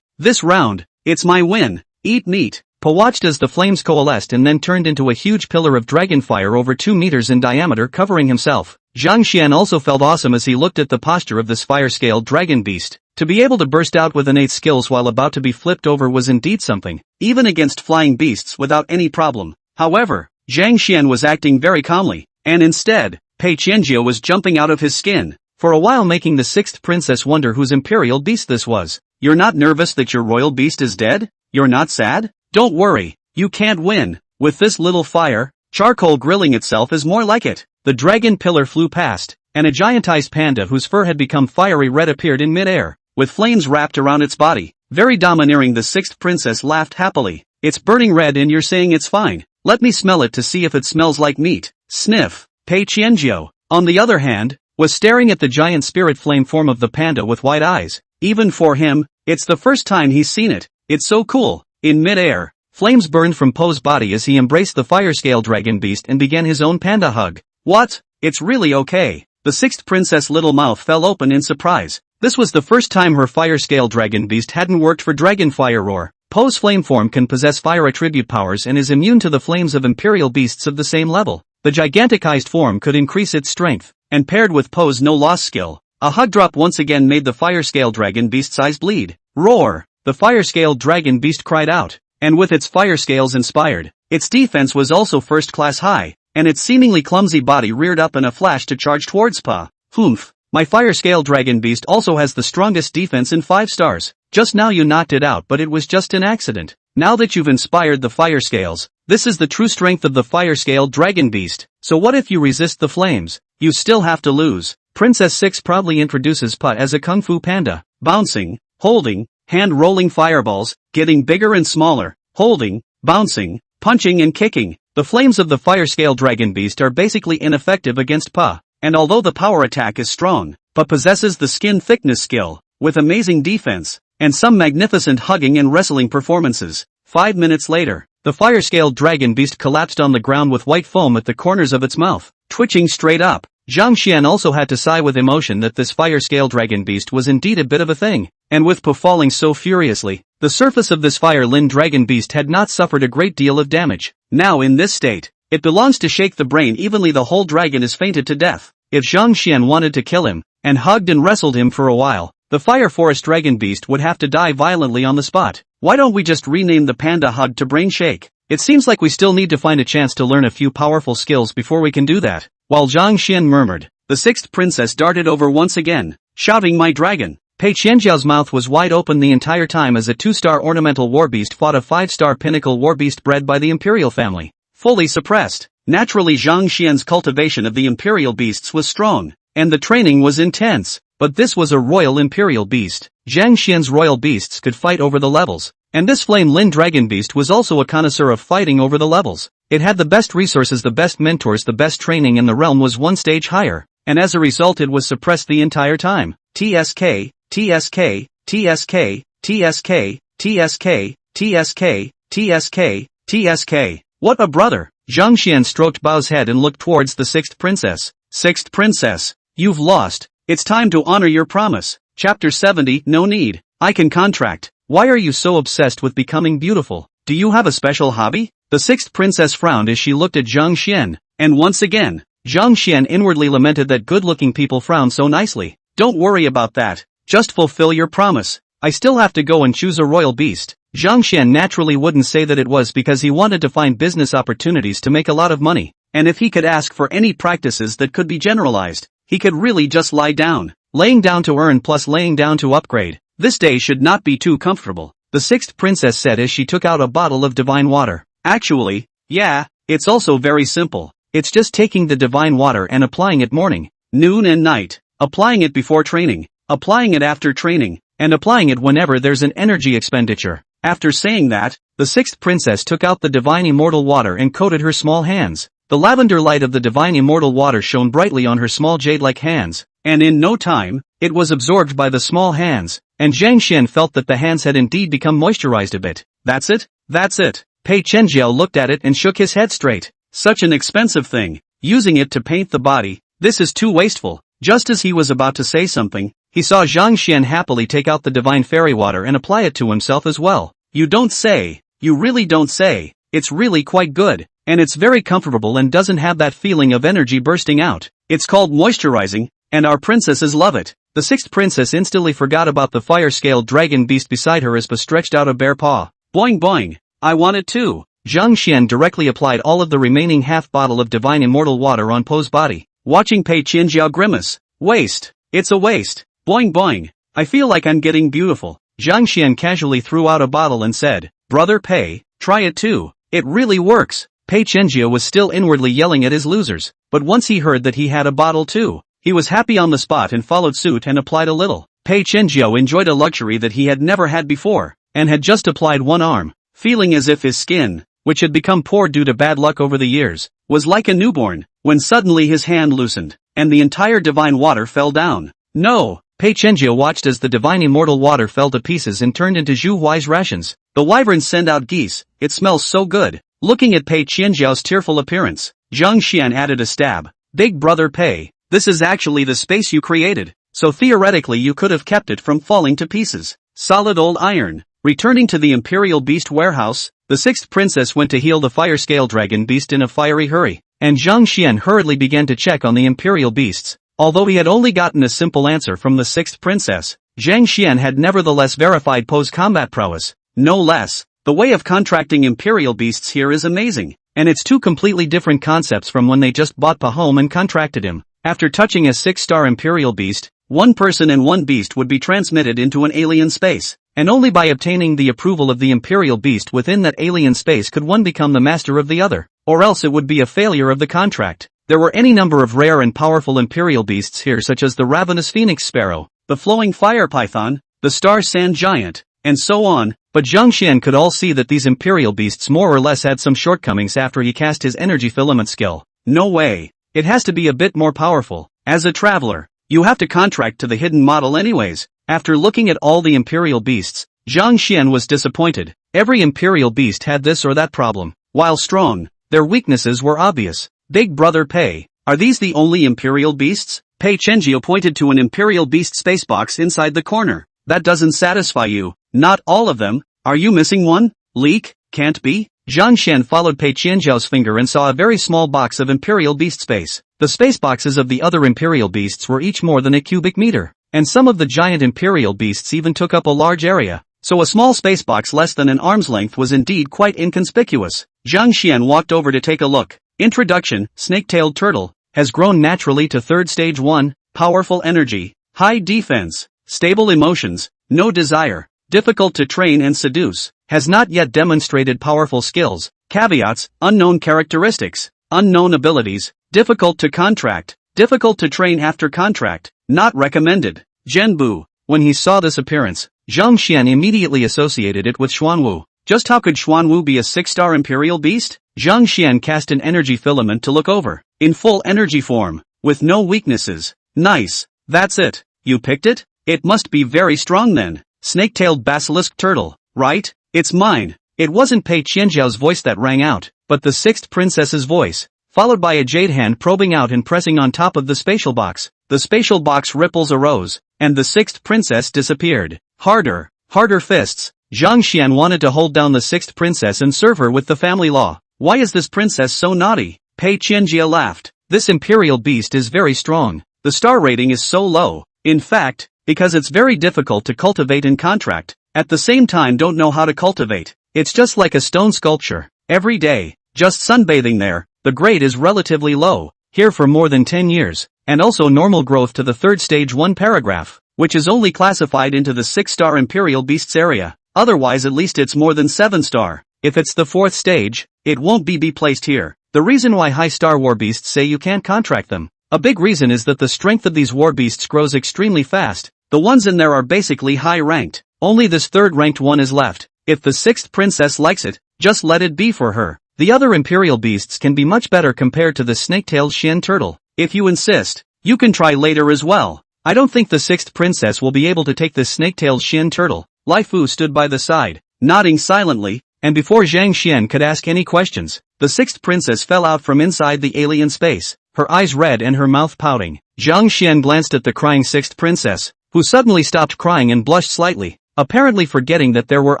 this round, it's my win. Eat meat. Pa watched as the flames coalesced and then turned into a huge pillar of dragon fire over 2 meters in diameter, covering himself. Zhang Xian also felt awesome as he looked at the posture of this fire scale dragon beast. To be able to burst out with innate skills while about to be flipped over was indeed something, even against flying beasts without any problem. However, Zhang Xian was acting very calmly, and instead, Pei Qianzhi was jumping out of his skin, for a while making the 6th princess wonder whose imperial beast this was. You're not nervous that your royal beast is dead? You're not sad? Don't worry, you can't win. With this little fire, charcoal grilling itself is more like it. The dragon pillar flew past, and a giantized panda whose fur had become fiery red appeared in midair, with flames wrapped around its body. Very domineering, the 6th princess laughed happily. It's burning red and you're saying it's fine. Let me smell it to see if it smells like meat. Sniff. Pei Qianzhi, on the other hand, was staring at the giant spirit flame form of the panda with wide eyes. Even for him, it's the first time he's seen it. It's so cool. In midair, flames burned from Po's body as he embraced the fire scale dragon beast and began his own panda hug. What? It's really okay. The 6th princess' little mouth fell open in surprise. This was the first time her fire scale dragon beast hadn't worked for dragon fire roar. Po's flame form can possess fire attribute powers and is immune to the flames of imperial beasts of the same level. The giganticized form could increase its strength, and paired with Po's no-loss skill, a hug drop once again made the fire scale dragon beast's eyes bleed. Roar! The fire scale dragon beast cried out, and with its fire scales inspired, its defense was also first-class high, and its seemingly clumsy body reared up in a flash to charge towards Pa. Humph! My fire scale dragon beast also has the strongest defense in 5 stars. Just now you knocked it out, but it was just an accident. Now that you've inspired the fire scales, this is the true strength of the fire scale dragon beast. So what if you resist the flames? You still have to lose. Princess 6 proudly introduces Pa as a kung fu panda, bouncing, holding, hand-rolling fireballs, getting bigger and smaller, holding, bouncing, punching and kicking. The flames of the fire scale dragon beast are basically ineffective against Pa, and although the power attack is strong, Pa possesses the skin thickness skill, with amazing defense. and some magnificent hugging and wrestling performances. 5 minutes later, the fire-scaled dragon beast collapsed on the ground with white foam at the corners of its mouth, twitching straight up. Zhang Xian also had to sigh with emotion that this fire-scale dragon beast was indeed a bit of a thing, and with Po falling so furiously, the surface of this fire-lin dragon beast had not suffered a great deal of damage. Now in this state, it belongs to shake the brain evenly. The whole dragon is fainted to death. If Zhang Xian wanted to kill him, and hugged and wrestled him for a while, the fire forest dragon beast would have to die violently on the spot. Why don't we just rename the panda hug to brain shake? It seems like we still need to find a chance to learn a few powerful skills before we can do that. While Zhang Xian murmured, the sixth princess darted over once again, shouting, "My dragon!" Pei Qianjiao's mouth was wide open the entire time as a 2-star ornamental war beast fought a 5-star pinnacle war beast bred by the imperial family. Fully suppressed. Naturally, Zhang Xian's cultivation of the imperial beasts was strong, and the training was intense, but this was a royal imperial beast. Zhang Xian's royal beasts could fight over the levels, and this flame lin dragon beast was also a connoisseur of fighting over the levels. It had the best resources, the best mentors, the best training, and the realm was one stage higher, and as a result it was suppressed the entire time. TSK, TSK, TSK, TSK, TSK, TSK, TSK, TSK. What a brother! Zhang Xian stroked Bao's head and looked towards the sixth princess. Sixth princess, you've lost. It's time to honor your promise. Chapter 70, no need. I can contract. Why are you so obsessed with becoming beautiful? Do you have a special hobby? The sixth princess frowned as she looked at Zhang Xian, and once again, Zhang Xian inwardly lamented that good-looking people frown so nicely. Don't worry about that. Just fulfill your promise. I still have to go and choose a royal beast. Zhang Xian naturally wouldn't say that it was because he wanted to find business opportunities to make a lot of money, and if he could ask for any practices that could be generalized, he could really just lie down. Laying down to earn plus laying down to upgrade. This day should not be too comfortable, the sixth princess said as she took out a bottle of divine water. Actually, yeah, it's also very simple. It's just taking the divine water and applying it morning, noon and night, applying it before training, applying it after training, and applying it whenever there's an energy expenditure. After saying that, the sixth princess took out the divine immortal water and coated her small hands. The lavender light of the divine immortal water shone brightly on her small jade-like hands, and in no time, it was absorbed by the small hands, and Zhang Xian felt that the hands had indeed become moisturized a bit. That's it? That's it. Pei Chenjiao looked at it and shook his head straight. Such an expensive thing. Using it to paint the body, this is too wasteful. Just as he was about to say something, he saw Zhang Xian happily take out the divine fairy water and apply it to himself as well. You don't say. You really don't say. It's really quite good, and it's very comfortable and doesn't have that feeling of energy bursting out. It's called moisturizing, and our princesses love it. The sixth princess instantly forgot about the fire-scaled dragon beast beside her as Pa stretched out a bare paw. Boing boing. I want it too. Zhang Xian directly applied all of the remaining half bottle of divine immortal water on Po's body, watching Pei Qianjiao grimace. Waste. It's a waste. Boing boing. I feel like I'm getting beautiful. Zhang Xian casually threw out a bottle and said, Brother Pei, try it too. It really works. Pei Qianjiao was still inwardly yelling at his losers, but once he heard that he had a bottle too, he was happy on the spot and followed suit and applied a little. Pei Qianjiao enjoyed a luxury that he had never had before, and had just applied one arm, feeling as if his skin, which had become poor due to bad luck over the years, was like a newborn, when suddenly his hand loosened, and the entire divine water fell down. No! Pei Qianjiao watched as the divine immortal water fell to pieces and turned into Zhu Huai's rations. The wyverns send out geese, it smells so good. Looking at Pei Qianjiao's tearful appearance, Zhang Xian added a stab. Big brother Pei, this is actually the space you created, so theoretically you could have kept it from falling to pieces. Solid old iron. Returning to the Imperial Beast warehouse, the sixth princess went to heal the fire-scale dragon beast in a fiery hurry, and Zhang Xian hurriedly began to check on the Imperial Beasts. Although he had only gotten a simple answer from the sixth princess, Zhang Xian had nevertheless verified Po's combat prowess. No less. The way of contracting Imperial Beasts here is amazing, and it's two completely different concepts from when they just bought Pa home and contracted him. After touching a 6-star Imperial Beast, one person and one beast would be transmitted into an alien space, and only by obtaining the approval of the Imperial Beast within that alien space could one become the master of the other, or else it would be a failure of the contract. There were any number of rare and powerful Imperial Beasts here, such as the ravenous phoenix sparrow, the flowing fire python, the star sand giant, and so on, but Zhang Xian could all see that these Imperial Beasts more or less had some shortcomings after he cast his energy filament skill. No way. It has to be a bit more powerful. As a traveler, you have to contract to the hidden model anyways. After looking at all the imperial beasts, Zhang Xian was disappointed. Every imperial beast had this or that problem. While strong, their weaknesses were obvious. Big brother Pei, are these the only imperial beasts? Pei Chenjio pointed to an imperial beast spacebox inside the corner. That doesn't satisfy you. Not all of them. Are you missing one? Leak? Can't be. Zhang Xian followed Pei Qianzhao's finger and saw a very small box of imperial beast space. The space boxes of the other imperial beasts were each more than a cubic meter, and some of the giant imperial beasts even took up a large area. So a small space box less than an arm's length was indeed quite inconspicuous. Zhang Xian walked over to take a look. Introduction: Snake-tailed turtle has grown naturally to third stage 1, powerful energy, high defense, stable emotions, no desire, difficult to train and seduce, has not yet demonstrated powerful skills, caveats, unknown characteristics, unknown abilities, difficult to contract, difficult to train after contract, not recommended. Zhenbu. When he saw this appearance, Zhang Xian immediately associated it with Xuanwu. Just how could Xuanwu be a 6-star imperial beast? Zhang Xian cast an energy filament to look over. In full energy form, with no weaknesses. Nice. That's it. You picked it? It must be very strong then. Snake-tailed basilisk turtle, right? It's mine. It wasn't Pei Qianzhao's voice that rang out, but the 6th princess's voice, followed by a jade hand probing out and pressing on top of the spatial box. The spatial box ripples arose, and the 6th princess disappeared. Harder, harder fists. Zhang Xian wanted to hold down the 6th princess and serve her with the family law. Why is this princess so naughty? Pei Qianzhao laughed. This imperial beast is very strong. The star rating is so low. In fact, because it's very difficult to cultivate and contract, at the same time don't know how to cultivate. It's just like a stone sculpture. Every day, just sunbathing there. The grade is relatively low, here for more than 10 years, and also normal growth to the third stage 1 paragraph, which is only classified into the 6-star imperial beasts area. Otherwise at least it's more than 7-star. If it's the 4th stage, it won't be placed here. The reason why high-star war beasts say you can't contract them. A big reason is that the strength of these war beasts grows extremely fast. The ones in there are basically high-ranked. Only this 3rd-ranked one is left. If the 6th princess likes it, just let it be for her. The other imperial beasts can be much better compared to the snake-tailed Xian turtle. If you insist, you can try later as well. I don't think the 6th princess will be able to take this snake-tailed Xian turtle. Lai Fu stood by the side, nodding silently, and before Zhang Xian could ask any questions, the 6th princess fell out from inside the alien space, her eyes red and her mouth pouting. Zhang Xian glanced at the crying 6th princess, who suddenly stopped crying and blushed slightly, apparently forgetting that there were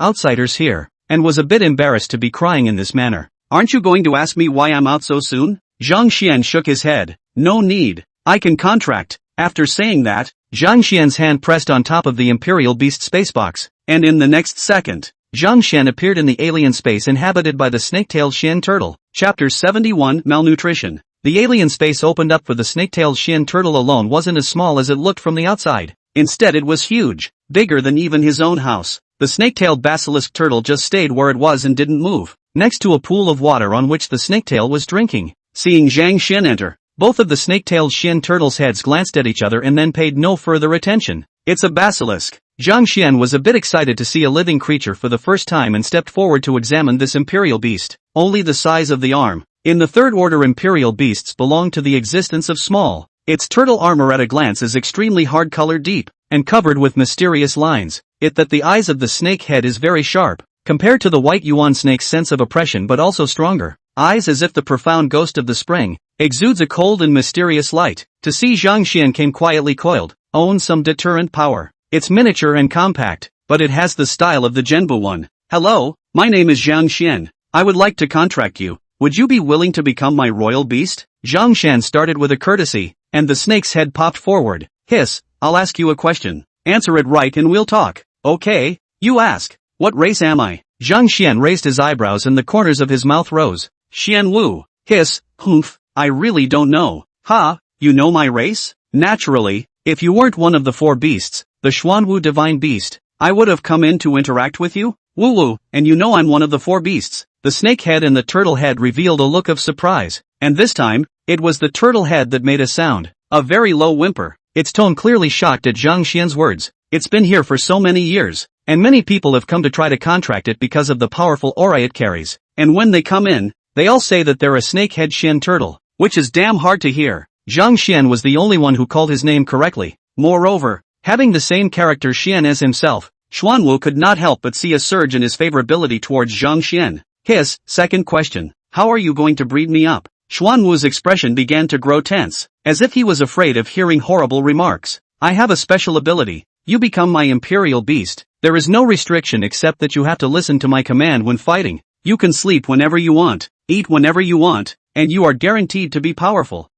outsiders here, and was a bit embarrassed to be crying in this manner. Aren't you going to ask me why I'm out so soon? Zhang Xian shook his head. No need. I can contract. After saying that, Zhang Xian's hand pressed on top of the imperial beast spacebox, and in the next second, Zhang Xian appeared in the alien space inhabited by the snake-tailed Xian turtle. Chapter 71: Malnutrition. The alien space opened up for the snake-tailed Xian turtle alone wasn't as small as it looked from the outside. Instead it was huge, bigger than even his own house. The snake-tailed basilisk turtle just stayed where it was and didn't move, next to a pool of water on which the snake-tail was drinking. Seeing Zhang Xian enter, both of the snake-tailed Xian turtles' heads glanced at each other and then paid no further attention. It's a basilisk. Zhang Xian was a bit excited to see a living creature for the first time and stepped forward to examine this imperial beast, only the size of the arm. In the third order imperial beasts belong to the existence of small. Its turtle armor at a glance is extremely hard-colored deep, and covered with mysterious lines. It that the eyes of the snake head is very sharp, compared to the white yuan snake's sense of oppression but also stronger. Eyes as if the profound ghost of the spring, exudes a cold and mysterious light. To see Zhang Xian came quietly coiled, owns some deterrent power. It's miniature and compact, but it has the style of the Zhenbu one. Hello, my name is Zhang Xian. I would like to contract you. Would you be willing to become my royal beast? Zhang Xian started with a courtesy, and the snake's head popped forward. Hiss, I'll ask you a question. Answer it right and we'll talk. Okay, you ask. What race am I? Zhang Xian raised his eyebrows and the corners of his mouth rose. Xian Wu. Hiss, humph, I really don't know. Ha, you know my race? Naturally, if you weren't one of the 4 beasts, the Xuanwu divine beast, I would have come in to interact with you? Woo-woo, and you know I'm one of the 4 beasts. The snake head and the turtle head revealed a look of surprise, and this time, it was the turtle head that made a sound, a very low whimper. Its tone clearly shocked at Zhang Xian's words. It's been here for so many years, and many people have come to try to contract it because of the powerful aura it carries, and when they come in, they all say that they're a snake-head Xian turtle, which is damn hard to hear. Zhang Xian was the only one who called his name correctly. Moreover, Having the same character Xian as himself, Xuanwu could not help but see a surge in his favorability towards Zhang Xian. His second question. How are you going to breed me up? Xuanwu's expression began to grow tense, as if he was afraid of hearing horrible remarks. I have a special ability. You become my imperial beast. There is no restriction except that you have to listen to my command when fighting. You can sleep whenever you want, eat whenever you want, and you are guaranteed to be powerful.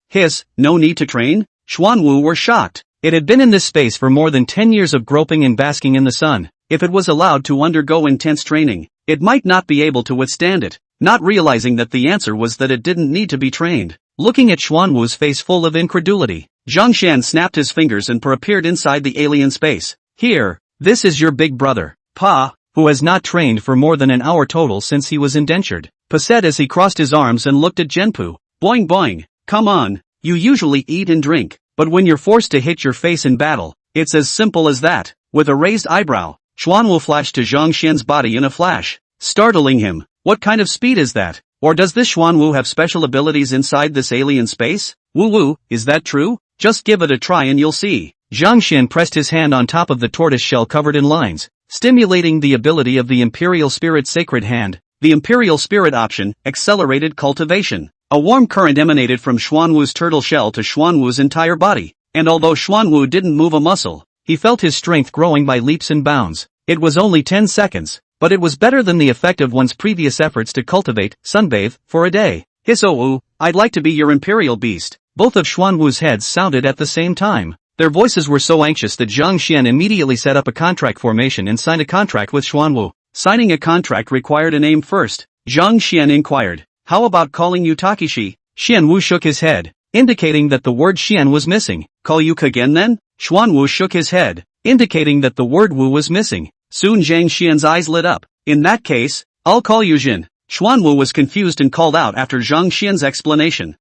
No need to train? Xuanwu were shocked. It had been in this space for more than 10 years of groping and basking in the sun. If it was allowed to undergo intense training, it might not be able to withstand it, not realizing that the answer was that it didn't need to be trained. Looking at Xuanwu's face full of incredulity, Zhang Xian snapped his fingers and appeared inside the alien space. Here, this is your big brother, Pa, who has not trained for more than an hour total since he was indentured, Pa said as he crossed his arms and looked at Zhenpu. Boing boing, come on, you usually eat and drink, but when you're forced to hit your face in battle, it's as simple as that. With a raised eyebrow, Xuanwu flashed to Zhang Xian's body in a flash, startling him. What kind of speed is that? Or does this Xuanwu have special abilities inside this alien space? Woo, is that true? Just give it a try and you'll see. Zhang Xian pressed his hand on top of the tortoise shell covered in lines, stimulating the ability of the Imperial Spirit Sacred Hand. The Imperial Spirit option, accelerated cultivation. A warm current emanated from Xuanwu's turtle shell to Xuanwu's entire body, and although Xuanwu didn't move a muscle, he felt his strength growing by leaps and bounds. It was only 10 seconds, but it was better than the effect of one's previous efforts to cultivate, sunbathe, for a day. I'd like to be your imperial beast. Both of Xuanwu's heads sounded at the same time. Their voices were so anxious that Zhang Xian immediately set up a contract formation and signed a contract with Xuanwu. Signing a contract required a name first. Zhang Xian inquired, how about calling you Takeshi? Xuanwu shook his head, indicating that the word Xian was missing. Call you Kagen then? Xuanwu shook his head, indicating that the word Wu was missing. Soon Zhang Xian's eyes lit up. In that case, I'll call you Jin. Xuanwu was confused and called out after Zhang Xian's explanation.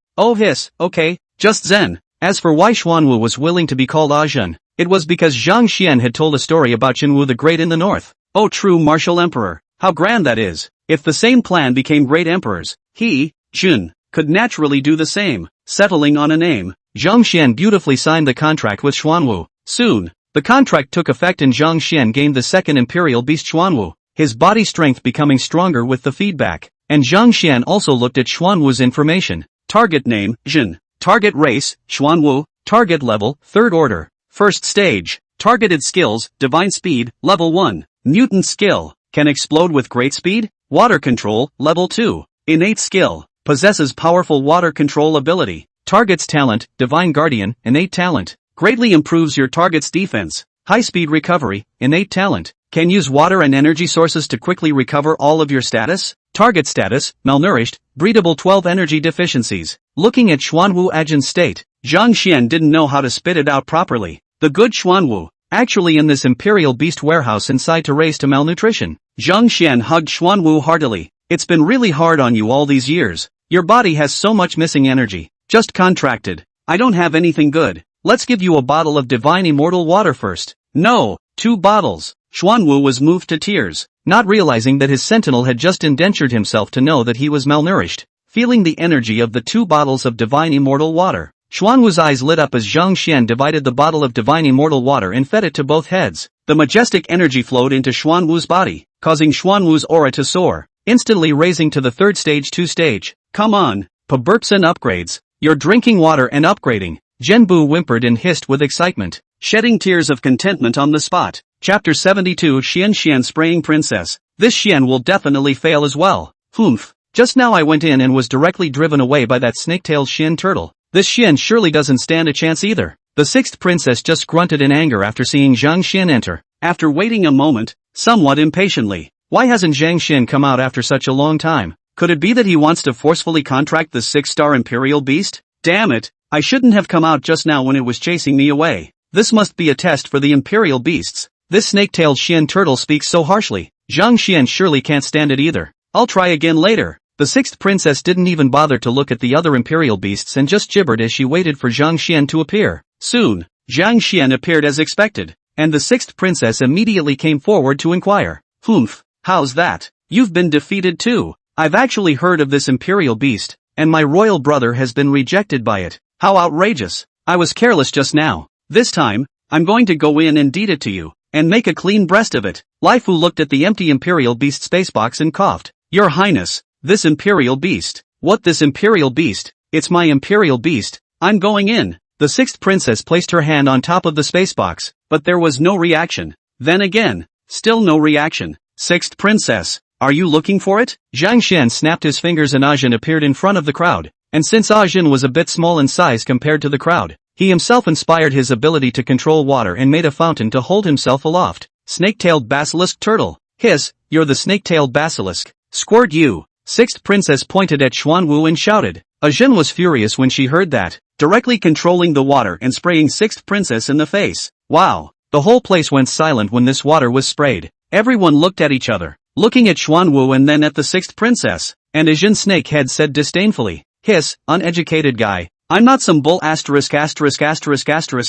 Okay, just Zen. As for why Xuanwu was willing to be called Ajun, it was because Zhang Xian had told a story about Jinwu the Great in the north. Oh true martial emperor, how grand that is. If the same clan became great emperors, he, Jun, could naturally do the same. Settling on a name, Zhang Xian beautifully signed the contract with Xuanwu. Soon, the contract took effect and Zhang Xian gained the second imperial beast Xuanwu, his body strength becoming stronger with the feedback, and Zhang Xian also looked at Xuanwu's information. Target name, Jin. Target race, Xuanwu. Target level, 3rd order. First stage. Targeted skills, divine speed, level 1. Mutant skill, can explode with great speed. Water control, level 2. Innate skill, possesses powerful water control ability. Target's talent, divine guardian, innate talent. Greatly improves your target's defense. High-speed recovery, innate talent. Can use water and energy sources to quickly recover all of your status. Target status, malnourished, breedable 12 energy deficiencies. Looking at Xuanwu Ajin's state, Zhang Xian didn't know how to spit it out properly. The good Xuanwu, actually in this imperial beast warehouse inside to raise to malnutrition. Zhang Xian hugged Xuanwu heartily. It's been really hard on you all these years. Your body has so much missing energy. Just contracted. I don't have anything good. Let's give you a bottle of divine immortal water first. No, 2 bottles. Xuanwu was moved to tears, not realizing that his sentinel had just indentured himself to know that he was malnourished. Feeling the energy of the 2 bottles of divine immortal water, Xuanwu's eyes lit up as Zhang Xian divided the bottle of divine immortal water and fed it to both heads. The majestic energy flowed into Xuanwu's body, causing Xuanwu's aura to soar, instantly raising to the 3rd stage 2 stage. Come on, pa burps and upgrades. You're drinking water and upgrading. Zhenbu whimpered and hissed with excitement, shedding tears of contentment on the spot. Chapter 72 Xian Spraying Princess. This Xian will definitely fail as well. Just now I went in and was directly driven away by that snake-tailed Xian turtle. This Xian surely doesn't stand a chance either. The 6th princess just grunted in anger after seeing Zhang Xian enter. After waiting a moment, somewhat impatiently, why hasn't Zhang Xian come out after such a long time? Could it be that he wants to forcefully contract the 6-star imperial beast? Damn it, I shouldn't have come out just now when it was chasing me away. This must be a test for the imperial beasts. This snake-tailed Xian turtle speaks so harshly. Zhang Xian surely can't stand it either. I'll try again later. The 6th princess didn't even bother to look at the other imperial beasts and just gibbered as she waited for Zhang Xian to appear. Soon, Zhang Xian appeared as expected, and the 6th princess immediately came forward to inquire. How's that? You've been defeated too. I've actually heard of this imperial beast, and my royal brother has been rejected by it. How outrageous. I was careless just now. This time, I'm going to go in and deed it to you, and make a clean breast of it. Lai Fu looked at the empty Imperial Beast spacebox and coughed. Your Highness, this Imperial Beast. What, this Imperial Beast? It's my Imperial Beast. I'm going in. The sixth princess placed her hand on top of the spacebox, but there was no reaction. Then again, still no reaction. Sixth princess, are you looking for it? Zhang Xian snapped his fingers and Ajin appeared in front of the crowd. And since Ajin was a bit small in size compared to the crowd, he himself inspired his ability to control water and made a fountain to hold himself aloft. Snake-tailed basilisk turtle. Hiss, you're the snake-tailed basilisk. Squirt you. Sixth princess pointed at Xuanwu and shouted. Ajin was furious when she heard that, directly controlling the water and spraying sixth princess in the face. Wow. The whole place went silent when this water was sprayed. Everyone looked at each other, looking at Xuanwu and then at the sixth princess, and Ajin Snakehead said disdainfully. Hiss, uneducated guy. I'm not some bull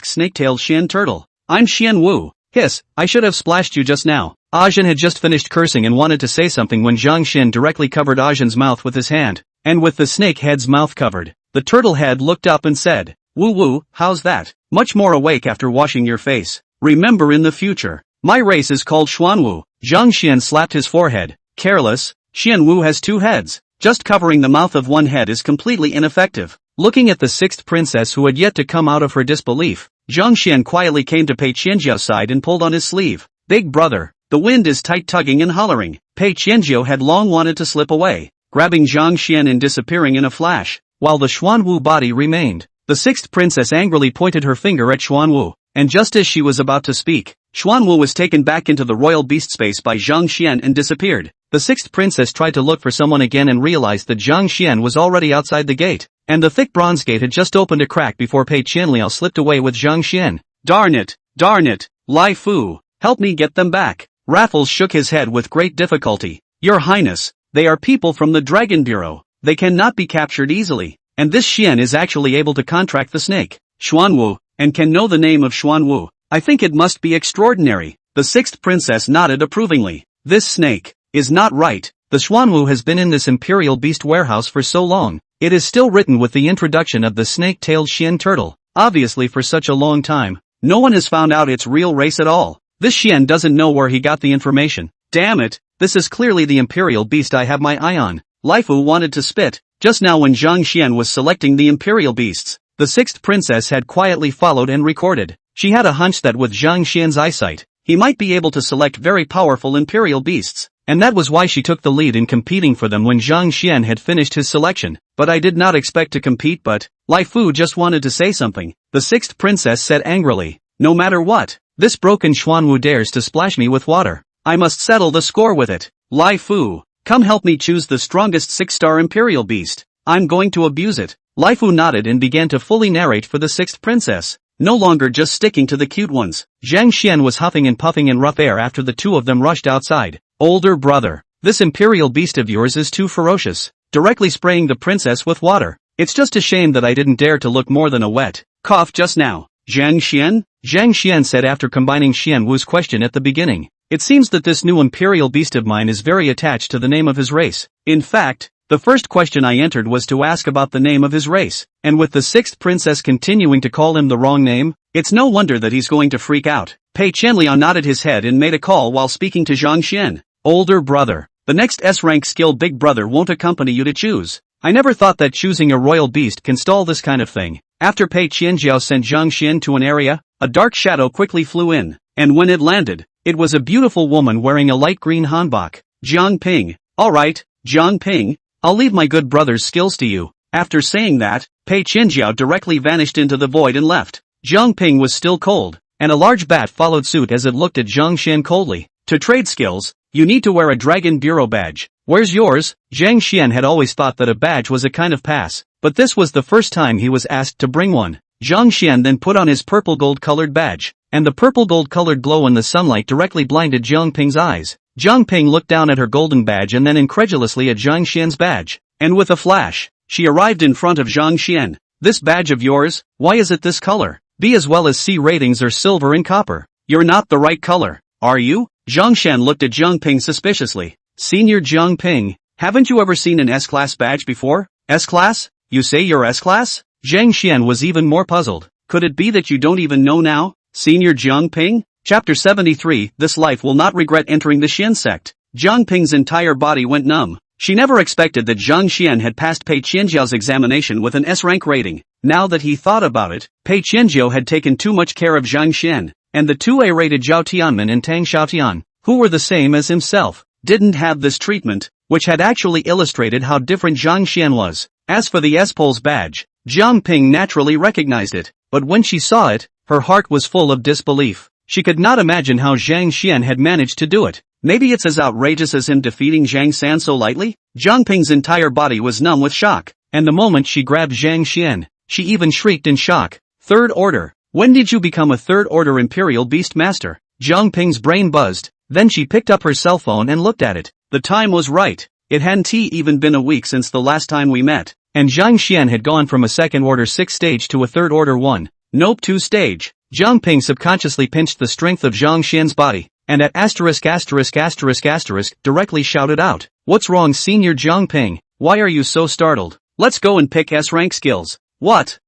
snake-tailed Xian turtle. I'm Xian Wu. Hiss, I should have splashed you just now. Ajin had just finished cursing and wanted to say something when Zhang Xin directly covered Ajin's mouth with his hand, and with the snake head's mouth covered, the turtle head looked up and said, Woo woo, how's that? Much more awake after washing your face. Remember in the future, my race is called Xuanwu. Zhang Xian slapped his forehead. Careless, Xian Wu has two heads. Just covering the mouth of one head is completely ineffective. Looking at the sixth princess who had yet to come out of her disbelief, Zhang Xian quietly came to Pei Qianjiao's side and pulled on his sleeve. Big brother, the wind is tight, tugging and hollering. Pei Qianjiao had long wanted to slip away, grabbing Zhang Xian and disappearing in a flash, while the Xuanwu body remained. The sixth princess angrily pointed her finger at Xuanwu, and just as she was about to speak, Xuanwu was taken back into the royal beast space by Zhang Xian and disappeared. The sixth princess tried to look for someone again and realized that Zhang Xian was already outside the gate, and the thick bronze gate had just opened a crack before Pei Qianliao slipped away with Zhang Xian. Darn it, Lai Fu, help me get them back. Raffles shook his head with great difficulty. Your Highness, they are people from the Dragon Bureau. They cannot be captured easily, and this Xian is actually able to contract the snake, Xuanwu, and can know the name of Xuanwu. I think it must be extraordinary. The sixth princess nodded approvingly. This snake is not right. The Xuanwu has been in this Imperial Beast warehouse for so long. It is still written with the introduction of the snake-tailed Xian turtle. Obviously for such a long time, no one has found out its real race at all. This Xian doesn't know where he got the information. Damn it, this is clearly the Imperial Beast I have my eye on. Lai Fu wanted to spit, just now when Zhang Xian was selecting the Imperial Beasts. The sixth princess had quietly followed and recorded. She had a hunch that with Zhang Xian's eyesight, he might be able to select very powerful Imperial Beasts, and that was why she took the lead in competing for them when Zhang Xian had finished his selection. But I did not expect to compete, but Lai Fu just wanted to say something. The sixth princess said angrily, no matter what, this broken Xuanwu dares to splash me with water. I must settle the score with it. Lai Fu, come help me choose the strongest 6-star Imperial Beast. I'm going to abuse it. Lai Fu nodded and began to fully narrate for the sixth princess, no longer just sticking to the cute ones. Zhang Xian was huffing and puffing in rough air after the two of them rushed outside. Older brother, this Imperial Beast of yours is too ferocious, directly spraying the princess with water. It's just a shame that I didn't dare to look more than a wet cough just now. Zhang Xian? Zhang Xian said after combining Xian Wu's question at the beginning. It seems that this new Imperial Beast of mine is very attached to the name of his race. In fact, the first question I entered was to ask about the name of his race, and with the sixth princess continuing to call him the wrong name, it's no wonder that he's going to freak out. Pei Qianliao nodded his head and made a call while speaking to Zhang Xian. Older brother, the next S-rank skill big brother won't accompany you to choose. I never thought that choosing a royal beast can stall this kind of thing. After Pei Qianjiao sent Zhang Xian to an area, a dark shadow quickly flew in, and when it landed, it was a beautiful woman wearing a light green hanbok. Jiang Ping. Alright, Jiang Ping, I'll leave my good brother's skills to you. After saying that, Pei Qianjiao directly vanished into the void and left. Jiang Ping was still cold, and a large bat followed suit as it looked at Zhang Xian coldly. To trade skills, you need to wear a Dragon Bureau badge. Where's yours? Zhang Xian had always thought that a badge was a kind of pass, but this was the first time he was asked to bring one. Zhang Xian then put on his purple gold-colored badge, and the purple gold-colored glow in the sunlight directly blinded Jiang Ping's eyes. Jiang Ping looked down at her golden badge and then incredulously at Zhang Xian's badge, and with a flash, she arrived in front of Zhang Xian. This badge of yours, why is it this color? B as well as C ratings are silver and copper. You're not the right color, are you? Zhang Xian looked at Jiang Ping suspiciously. Senior Jiang Ping, haven't you ever seen an S-class badge before? S-class? You say you're S-class? Zhang Xian was even more puzzled. Could it be that you don't even know now? Senior Jiang Ping? Chapter 73, This life will not regret entering the Xian sect. Jiang Ping's entire body went numb. She never expected that Zhang Xian had passed Pei Qianjiao's examination with an S-rank rating. Now that he thought about it, Pei Qianjiao had taken too much care of Zhang Xian, and the 2A-rated Zhao Tianmin and Tang Xiaotian, who were the same as himself, didn't have this treatment, which had actually illustrated how different Zhang Xian was. As for the S-Pole's badge, Jiang Ping naturally recognized it, but when she saw it, her heart was full of disbelief. She could not imagine how Zhang Xian had managed to do it. Maybe it's as outrageous as him defeating Zhang San so lightly? Jiang Ping's entire body was numb with shock, and the moment she grabbed Zhang Xian, she even shrieked in shock. Third Order. When did you become a Third Order Imperial Beast Master? Jiang Ping's brain buzzed, then she picked up her cell phone and looked at it. The time was right. It hadn't even been a week since the last time we met, and Zhang Xian had gone from a Second Order 6 stage to a Third Order 1. Nope 2 stage. Jiang Ping subconsciously pinched the strength of Zhang Xian's body, and at ***** directly shouted out, "What's wrong, Senior Jiang Ping? Why are you so startled? Let's go and pick S-rank skills." What?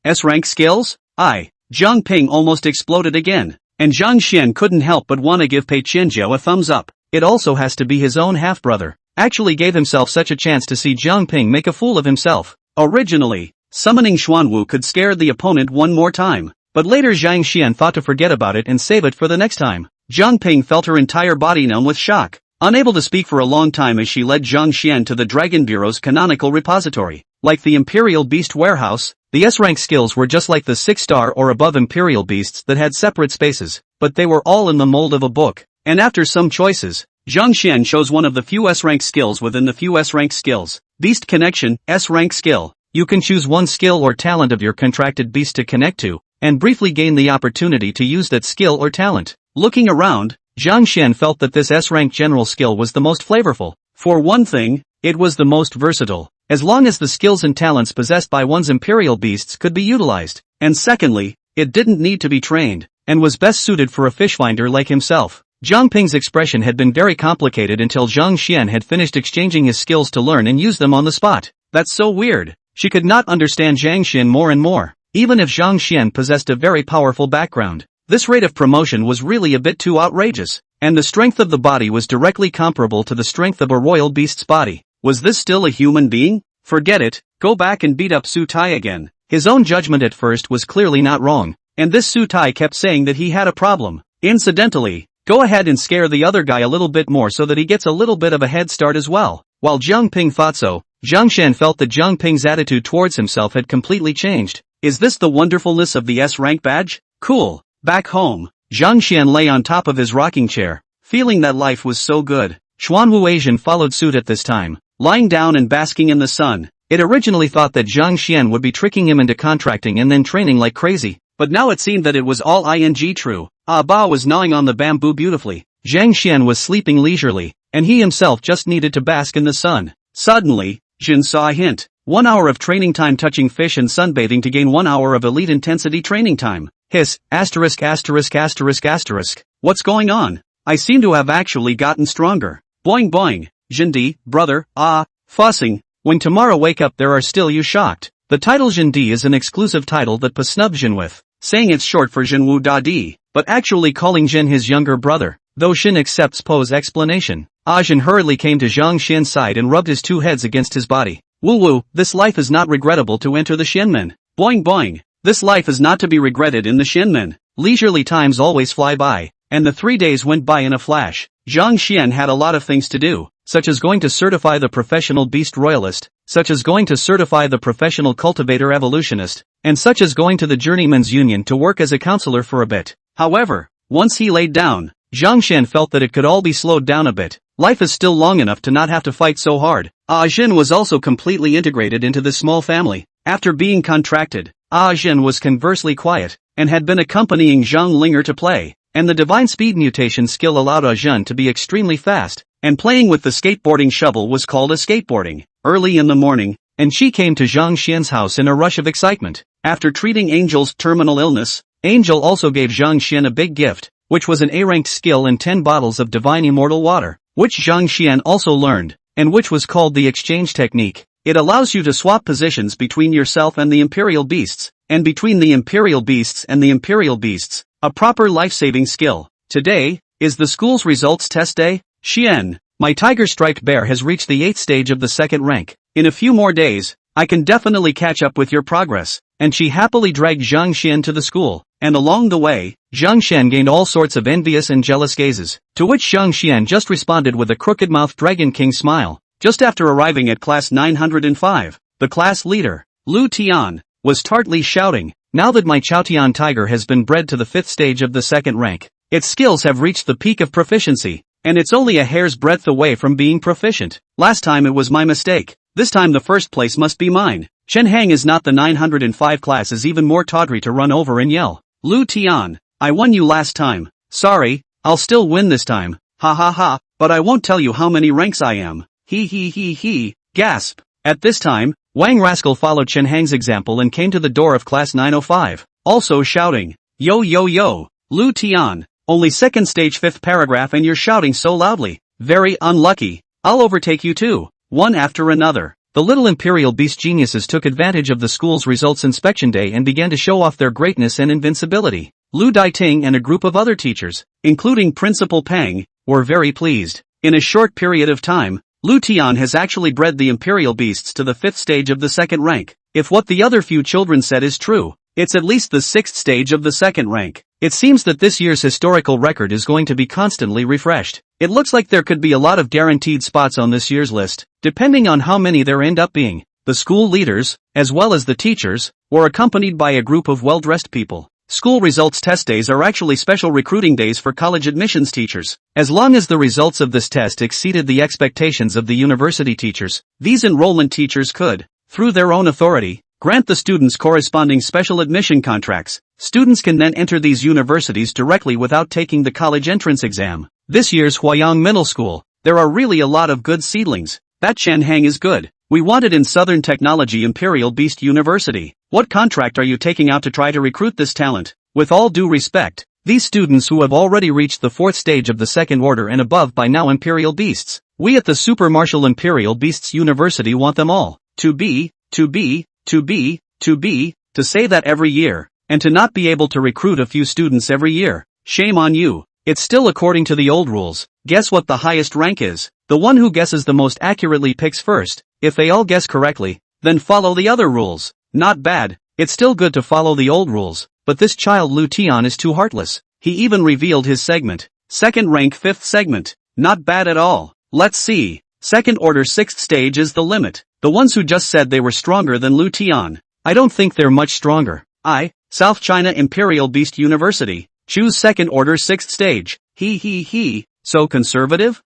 S-rank skills? Jiang Ping almost exploded again, and Zhang Xian couldn't help but want to give Pei Qianjiao a thumbs up. It also has to be his own half-brother. Actually gave himself such a chance to see Jiang Ping make a fool of himself. Originally, summoning Xuanwu could scare the opponent one more time, but later Zhang Xian thought to forget about it and save it for the next time. Jiang Ping felt her entire body numb with shock, unable to speak for a long time as she led Zhang Xian to the Dragon Bureau's canonical repository. Like the Imperial Beast Warehouse, the S-rank skills were just like the 6-star or above Imperial Beasts that had separate spaces, but they were all in the mold of a book. And after some choices, Zhang Xian chose one of the few S-rank skills within the few S-rank skills. Beast Connection, S-rank skill. You can choose one skill or talent of your contracted beast to connect to, and briefly gain the opportunity to use that skill or talent. Looking around, Zhang Xian felt that this S-rank general skill was the most flavorful. For one thing, it was the most versatile, as long as the skills and talents possessed by one's imperial beasts could be utilized. And secondly, it didn't need to be trained, and was best suited for a fishfinder like himself. Jiang Ping's expression had been very complicated until Zhang Xian had finished exchanging his skills to learn and use them on the spot. That's so weird. She could not understand Zhang Xian more and more, even if Zhang Xian possessed a very powerful background. This rate of promotion was really a bit too outrageous, and the strength of the body was directly comparable to the strength of a royal beast's body. Was this still a human being? Forget it, go back and beat up Su Tai again. His own judgment at first was clearly not wrong, and this Su Tai kept saying that he had a problem. Incidentally, go ahead and scare the other guy a little bit more so that he gets a little bit of a head start as well. While Jiang Ping thought so, Zhang Xian felt that Jiang Ping's attitude towards himself had completely changed. Is this the wonderfulness of the S-rank badge? Cool. Back home, Zhang Xian lay on top of his rocking chair, feeling that life was so good. Xuanwu Asian followed suit at this time, lying down and basking in the sun. It originally thought that Zhang Xian would be tricking him into contracting and then training like crazy, but now it seemed that it was all true. Bao was gnawing on the bamboo beautifully. Zhang Xian was sleeping leisurely, and he himself just needed to bask in the sun. Suddenly, Jin saw a hint. 1 hour of training time touching fish and sunbathing to gain 1 hour of elite intensity training time. Hiss, *******. What's going on? I seem to have actually gotten stronger. Boing boing. Jindi, brother, fussing. When tomorrow wake up there are still you shocked. The title Jindi is an exclusive title that Pa snub Jin with, saying it's short for Jinwu Da Di, but actually calling Jin his younger brother, though Shin accepts Po's explanation. Jin hurriedly came to Zhang Xian's side and rubbed his two heads against his body. Woo, this life is not regrettable to enter the Xianmen. Boing boing. This life is not to be regretted in the Xianmen. Leisurely times always fly by, and the 3 days went by in a flash. Zhang Xian had a lot of things to do, such as going to certify the professional beast royalist, such as going to certify the professional cultivator evolutionist, and such as going to the journeyman's union to work as a counselor for a bit. However, once he laid down, Zhang Xian felt that it could all be slowed down a bit. Life is still long enough to not have to fight so hard. Jin was also completely integrated into this small family. After being contracted, Jin was conversely quiet, and had been accompanying Zhang Linger to play, and the divine speed mutation skill allowed Jin to be extremely fast, and playing with the skateboarding shovel was called a skateboarding. Early in the morning, and she came to Zhang Xian's house in a rush of excitement. After treating Angel's terminal illness, Angel also gave Zhang Xian a big gift, which was an A-ranked skill and 10 bottles of divine immortal water, which Zhang Xian also learned, and which was called the exchange technique. It allows you to swap positions between yourself and the imperial beasts, and between the imperial beasts and the imperial beasts, a proper life-saving skill. Today, is the school's results test day? Xian, my tiger-striped bear has reached the 8th stage of the 2nd rank. In a few more days, I can definitely catch up with your progress. And she happily dragged Zhang Xian to the school. And along the way, Zhang Xian gained all sorts of envious and jealous gazes, to which Zhang Xian just responded with a crooked-mouthed Dragon King smile. Just after arriving at class 905, the class leader, Lu Tian, was tartly shouting, "Now that my Chaotian tiger has been bred to the 5th stage of the 2nd rank, its skills have reached the peak of proficiency, and it's only a hair's breadth away from being proficient. Last time it was my mistake. This time the first place must be mine. Chen Hang is not the 905 class is even more tawdry to run over and yell. Lu Tian, I won you last time. Sorry, I'll still win this time. Ha ha ha, but I won't tell you how many ranks I am. He, gasp. At this time, Wang Rascal followed Chen Hang's example and came to the door of class 905, also shouting, Yo, Lu Tian, only 2nd stage 5th paragraph and you're shouting so loudly. Very unlucky. I'll overtake you too. One after another. The little Imperial Beast geniuses took advantage of the school's results inspection day and began to show off their greatness and invincibility. Lu Daiting and a group of other teachers, including Principal Pang, were very pleased. In a short period of time, Lu Tian has actually bred the Imperial Beasts to the 5th stage of the 2nd rank. If what the other few children said is true, it's at least the 6th stage of the 2nd rank. It seems that this year's historical record is going to be constantly refreshed. It looks like there could be a lot of guaranteed spots on this year's list, depending on how many there end up being. The school leaders, as well as the teachers, were accompanied by a group of well-dressed people. School results test days are actually special recruiting days for college admissions teachers. As long as the results of this test exceeded the expectations of the university teachers, these enrollment teachers could, through their own authority, grant the students corresponding special admission contracts. Students can then enter these universities directly without taking the college entrance exam. This year's Huayang Middle School, there are really a lot of good seedlings. That Chen Hang is good. We want it in Southern Technology Imperial Beast University. What contract are you taking out to try to recruit this talent? With all due respect, these students who have already reached the 4th stage of the 2nd order and above by now Imperial Beasts, we at the Super Martial Imperial Beasts University want them all to say that every year, and to not be able to recruit a few students every year. Shame on you. It's still according to the old rules. Guess what the highest rank is? The one who guesses the most accurately picks first. If they all guess correctly, then follow the other rules. Not bad. It's still good to follow the old rules, but this child Lu Tian is too heartless. He even revealed his segment. 2nd rank 5th segment. Not bad at all. Let's see. 2nd order 6th stage is the limit. The ones who just said they were stronger than Lu Tian, I don't think they're much stronger. South China Imperial Beast University. Choose 2nd order 6th stage. He. So conservative?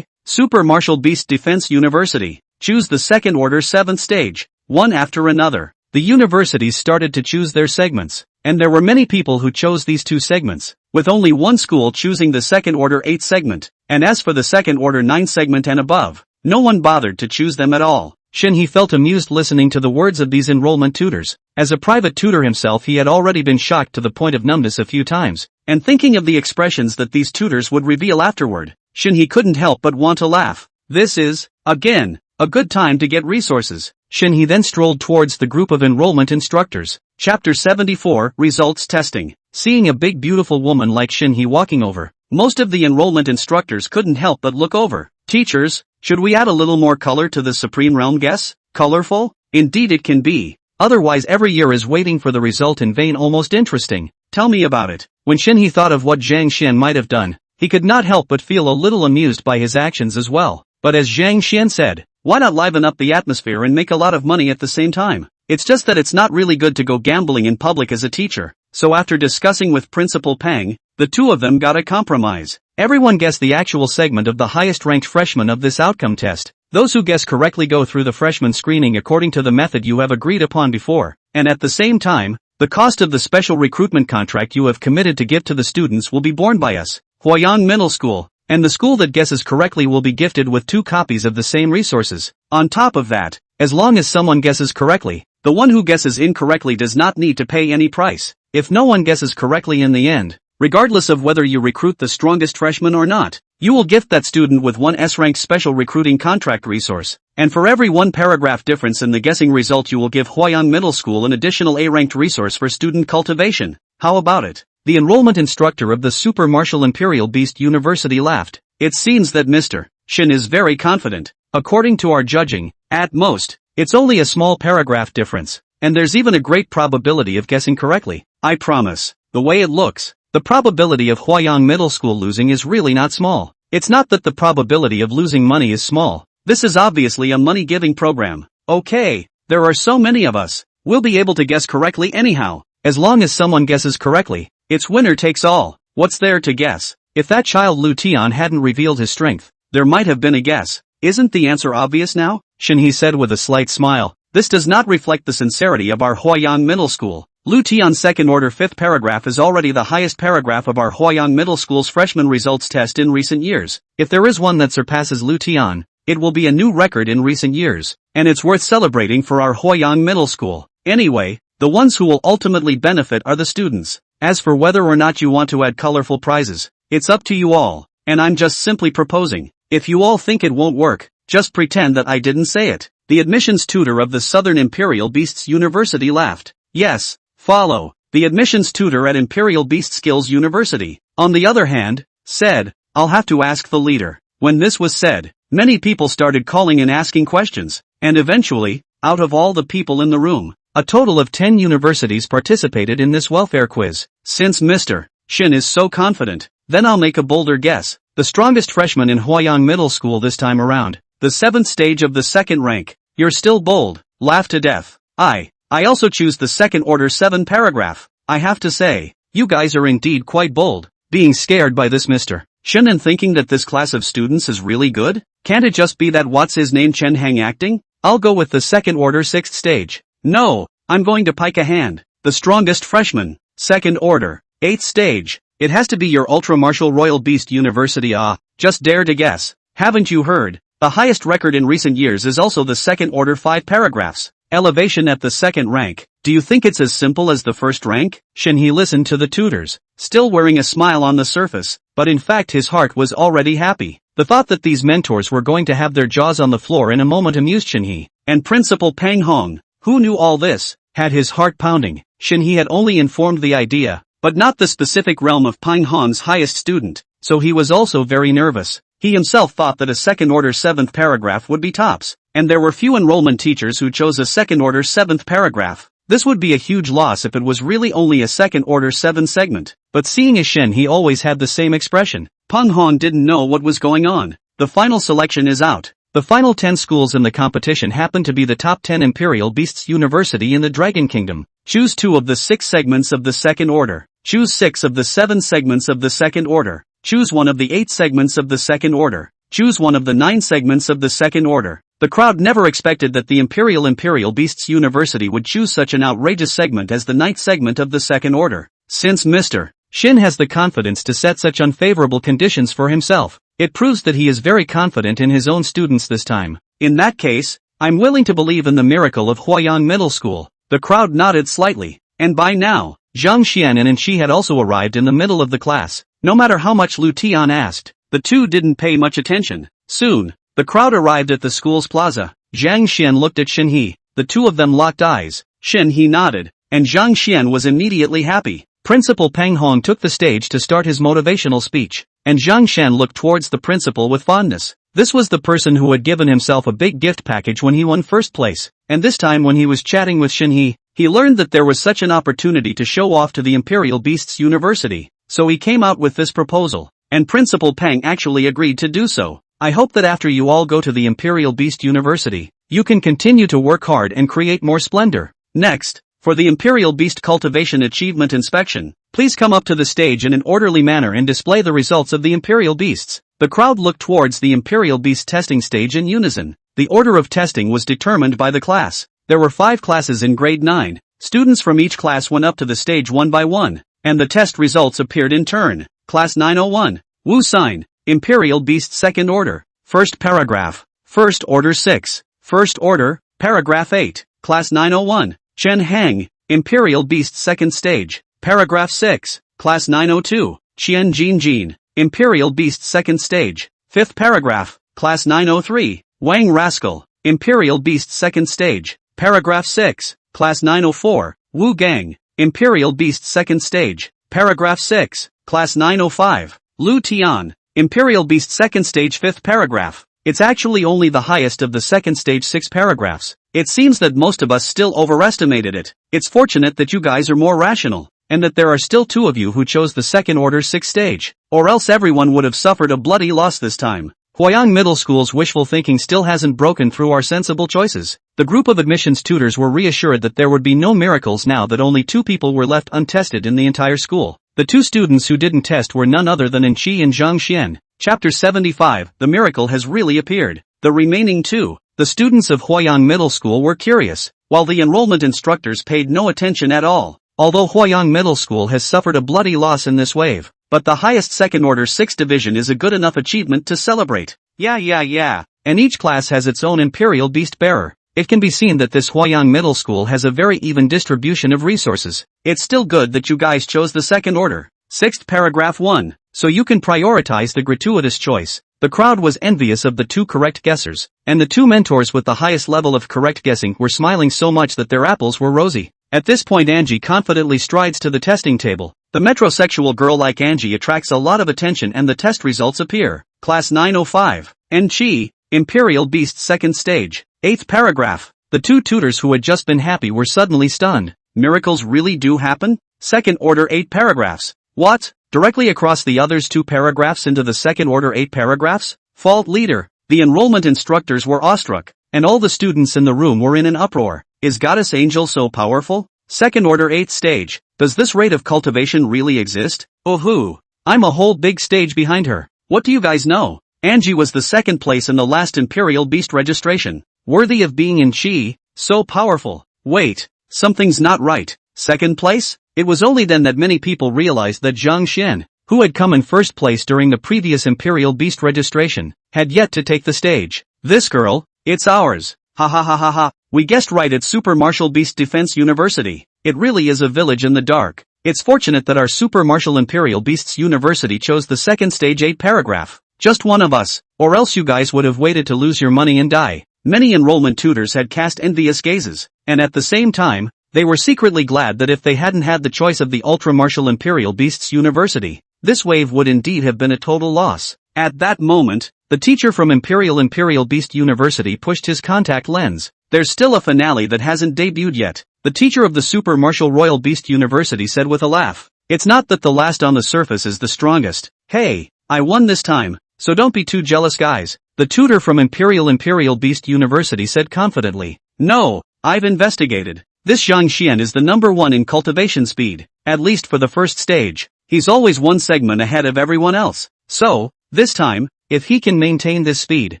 Super Martial Beast Defense University. Choose the 2nd order 7th stage. One after another. The universities started to choose their segments, and there were many people who chose these 2 segments, with only one school choosing the 2nd order 8th segment, and as for the 2nd order 9th segment and above, no one bothered to choose them at all. He felt amused listening to the words of these enrollment tutors. As a private tutor himself, he had already been shocked to the point of numbness a few times, and thinking of the expressions that these tutors would reveal afterward, he couldn't help but want to laugh. This is, again, a good time to get resources. He then strolled towards the group of enrollment instructors. Chapter 74, Results Testing. Seeing a big beautiful woman like he walking over, most of the enrollment instructors couldn't help but look over. Teachers, should we add a little more color to the Supreme Realm guess? Colorful? Indeed it can be. Otherwise every year is waiting for the result in vain. Almost interesting. Tell me about it. When he thought of what Zhang Xian might have done, he could not help but feel a little amused by his actions as well. But as Zhang Xian said, why not liven up the atmosphere and make a lot of money at the same time? It's just that it's not really good to go gambling in public as a teacher. So after discussing with Principal Pang, the two of them got a compromise. Everyone guessed the actual segment of the highest-ranked freshman of this outcome test. Those who guess correctly go through the freshman screening according to the method you have agreed upon before, and at the same time, the cost of the special recruitment contract you have committed to give to the students will be borne by us, Huayang Middle School, and the school that guesses correctly will be gifted with 2 copies of the same resources. On top of that, as long as someone guesses correctly, the one who guesses incorrectly does not need to pay any price. If no one guesses correctly in the end, regardless of whether you recruit the strongest freshman or not, you will gift that student with 1 S-ranked special recruiting contract resource, and for every 1 paragraph difference in the guessing result you will give Huayang Middle School an additional A-ranked resource for student cultivation. How about it? The enrollment instructor of the Super Martial Imperial Beast University laughed. It seems that Mr. Shin is very confident. According to our judging, at most, it's only a small paragraph difference, and there's even a great probability of guessing correctly. I promise, the way it looks, the probability of Hwayoung Middle School losing is really not small. It's not that the probability of losing money is small. This is obviously a money-giving program. Okay, there are so many of us. We'll be able to guess correctly anyhow. As long as someone guesses correctly, it's winner takes all. What's there to guess? If that child Lu Tian hadn't revealed his strength, there might have been a guess. Isn't the answer obvious now? Shinhee said with a slight smile. This does not reflect the sincerity of our Hwayoung Middle School. Lu Tian's second order fifth paragraph is already the highest paragraph of our Hwayoung Middle School's freshman results test in recent years. If there is one that surpasses Lu Tian, it will be a new record in recent years, and it's worth celebrating for our Hwayoung Middle School. Anyway, the ones who will ultimately benefit are the students. As for whether or not you want to add colorful prizes, it's up to you all, and I'm just simply proposing. If you all think it won't work, just pretend that I didn't say it. The admissions tutor of the Southern Imperial Beasts University laughed. Yes, follow. The admissions tutor at Imperial Beast Skills University, on the other hand, said, I'll have to ask the leader. When this was said, many people started calling and asking questions, and eventually, out of all the people in the room, a total of 10 universities participated in this welfare quiz. Since Mr. Shin is so confident, then I'll make a bolder guess. The strongest freshman in Hwayoung Middle School this time around. The 7th stage of the second rank. You're still bold. Laugh to death. I also choose the second order 7 paragraph. I have to say, you guys are indeed quite bold. Being scared by this Mr. Shin and thinking that this class of students is really good? Can't it just be that what's his name Chen Hang acting? I'll go with the second order 6th stage. No, I'm going to pike a hand. The strongest freshman. Second order. 8th stage. It has to be your Ultra Martial Royal Beast University. Just dare to guess. Haven't you heard? The highest record in recent years is also the second order 5 paragraphs. Elevation at the second rank. Do you think it's as simple as the first rank? Shinhee listened to the tutors, still wearing a smile on the surface, but in fact his heart was already happy. The thought that these mentors were going to have their jaws on the floor in a moment amused Shinhee. And Principal Pang Hong, who knew all this, had his heart pounding. Shinhee had only informed the idea, but not the specific realm of Pang Hong's highest student, so he was also very nervous. He himself thought that a second order 7th paragraph would be tops, and there were few enrollment teachers who chose a second order 7th paragraph. This would be a huge loss if it was really only a second order 7 segment, but seeing as Shen he always had the same expression. Pang Hong didn't know what was going on. The final selection is out. The final 10 schools in the competition happen to be the top 10 Imperial Beasts University in the Dragon Kingdom. Choose 2 of the 6 segments of the second order. Choose 6 of the 7 segments of the second order. Choose 1 of the 8 segments of the second order. Choose 1 of the 9 segments of the second order. The crowd never expected that the Imperial Beasts University would choose such an outrageous segment as the 9th segment of the second order. Since Mr. Shin has the confidence to set such unfavorable conditions for himself, it proves that he is very confident in his own students this time. In that case, I'm willing to believe in the miracle of Hwayoung Middle School. The crowd nodded slightly, and by now, Zhang Xian and Shi had also arrived in the middle of the class. No matter how much Lu Tian asked, the two didn't pay much attention. Soon, the crowd arrived at the school's plaza. Zhang Xian looked at Shinhee. The two of them locked eyes. Shinhee nodded, and Zhang Xian was immediately happy. Principal Pang Hong took the stage to start his motivational speech, and Zhang Xian looked towards the principal with fondness. This was the person who had given himself a big gift package when he won first place, and this time when he was chatting with Shinhee, he learned that there was such an opportunity to show off to the Imperial Beasts University. So he came out with this proposal, and Principal Pang actually agreed to do so. I hope that after you all go to the Imperial Beast University, you can continue to work hard and create more splendor. Next, for the Imperial Beast Cultivation Achievement Inspection, please come up to the stage in an orderly manner and display the results of the Imperial Beasts. The crowd looked towards the Imperial Beast testing stage in unison. The order of testing was determined by the class. There were 5 classes in grade 9. Students from each class went up to the stage one by one, and the test results appeared in turn. Class 901, Wu Sign, Imperial Beast Second Order, First Paragraph, First Order 6, First Order, Paragraph 8, Class 901, Chen Hang, Imperial Beast Second Stage, Paragraph 6, Class 902, Qian Jin Jin, Imperial Beast Second Stage, Fifth Paragraph, Class 903, Wang Rascal, Imperial Beast Second Stage, Paragraph 6, Class 904, Wu Gang, Imperial Beast Second Stage, Paragraph 6, Class 905. Lu Tian, Imperial Beast 2nd Stage 5th Paragraph. It's actually only the highest of the 2nd Stage 6 paragraphs. It seems that most of us still overestimated it. It's fortunate that you guys are more rational, and that there are still 2 of you who chose the 2nd order 6th stage, or else everyone would have suffered a bloody loss this time. Huayang Middle School's wishful thinking still hasn't broken through our sensible choices. The group of admissions tutors were reassured that there would be no miracles now that only 2 people were left untested in the entire school. The 2 students who didn't test were none other than Enqi and Zhang Xian. Chapter 75, The Miracle Has Really Appeared. The remaining 2, the students of Huayang Middle School, were curious, while the enrollment instructors paid no attention at all. Although Huayang Middle School has suffered a bloody loss in this wave, but the highest 2nd order 6th division is a good enough achievement to celebrate. Yeah. And each class has its own Imperial Beast bearer. It can be seen that this Huayang Middle School has a very even distribution of resources. It's still good that you guys chose the 2nd order. 6th Paragraph 1. So you can prioritize the gratuitous choice. The crowd was envious of the 2 correct guessers, and the 2 mentors with the highest level of correct guessing were smiling so much that their apples were rosy. At this point Angie confidently strides to the testing table. The metrosexual girl like Angie attracts a lot of attention and the test results appear. Class 905. Enqi, Imperial Beast 2nd Stage. 8th Paragraph. The 2 tutors who had just been happy were suddenly stunned. Miracles really do happen? 2nd order 8 paragraphs. What? Directly across the others 2 paragraphs into the 2nd order 8 paragraphs? Fault leader. The enrollment instructors were awestruck, and all the students in the room were in an uproar. Is Goddess Angel so powerful? 2nd order 8th stage. Does this rate of cultivation really exist? Oh, I'm a whole big stage behind her. What do you guys know? Angie was the 2nd place in the last Imperial Beast registration. Worthy of being Enqi, so powerful. Wait, something's not right. 2nd place? It was only then that many people realized that Zhang Xian, who had come in 1st place during the previous Imperial Beast registration, had yet to take the stage. This girl, it's ours. Ha. We guessed right at Super Martial Beast Defense University. It really is a village in the dark. It's fortunate that our Super Martial Imperial Beasts University chose the 2nd stage 8 paragraph. Just one of us, or else you guys would have waited to lose your money and die. Many enrollment tutors had cast envious gazes, and at the same time, they were secretly glad that if they hadn't had the choice of the Ultra Martial Imperial Beasts University, this wave would indeed have been a total loss. At that moment, the teacher from Imperial Beast University pushed his contact lens. There's still a finale that hasn't debuted yet, the teacher of the Super Martial Royal Beast University said with a laugh. It's not that the last on the surface is the strongest. Hey, I won this time, so don't be too jealous guys, the tutor from Imperial Beast University said confidently. No, I've investigated. This Zhang Xian is the number 1 in cultivation speed, at least for the 1st stage. He's always 1 segment ahead of everyone else. So, this time, if he can maintain this speed,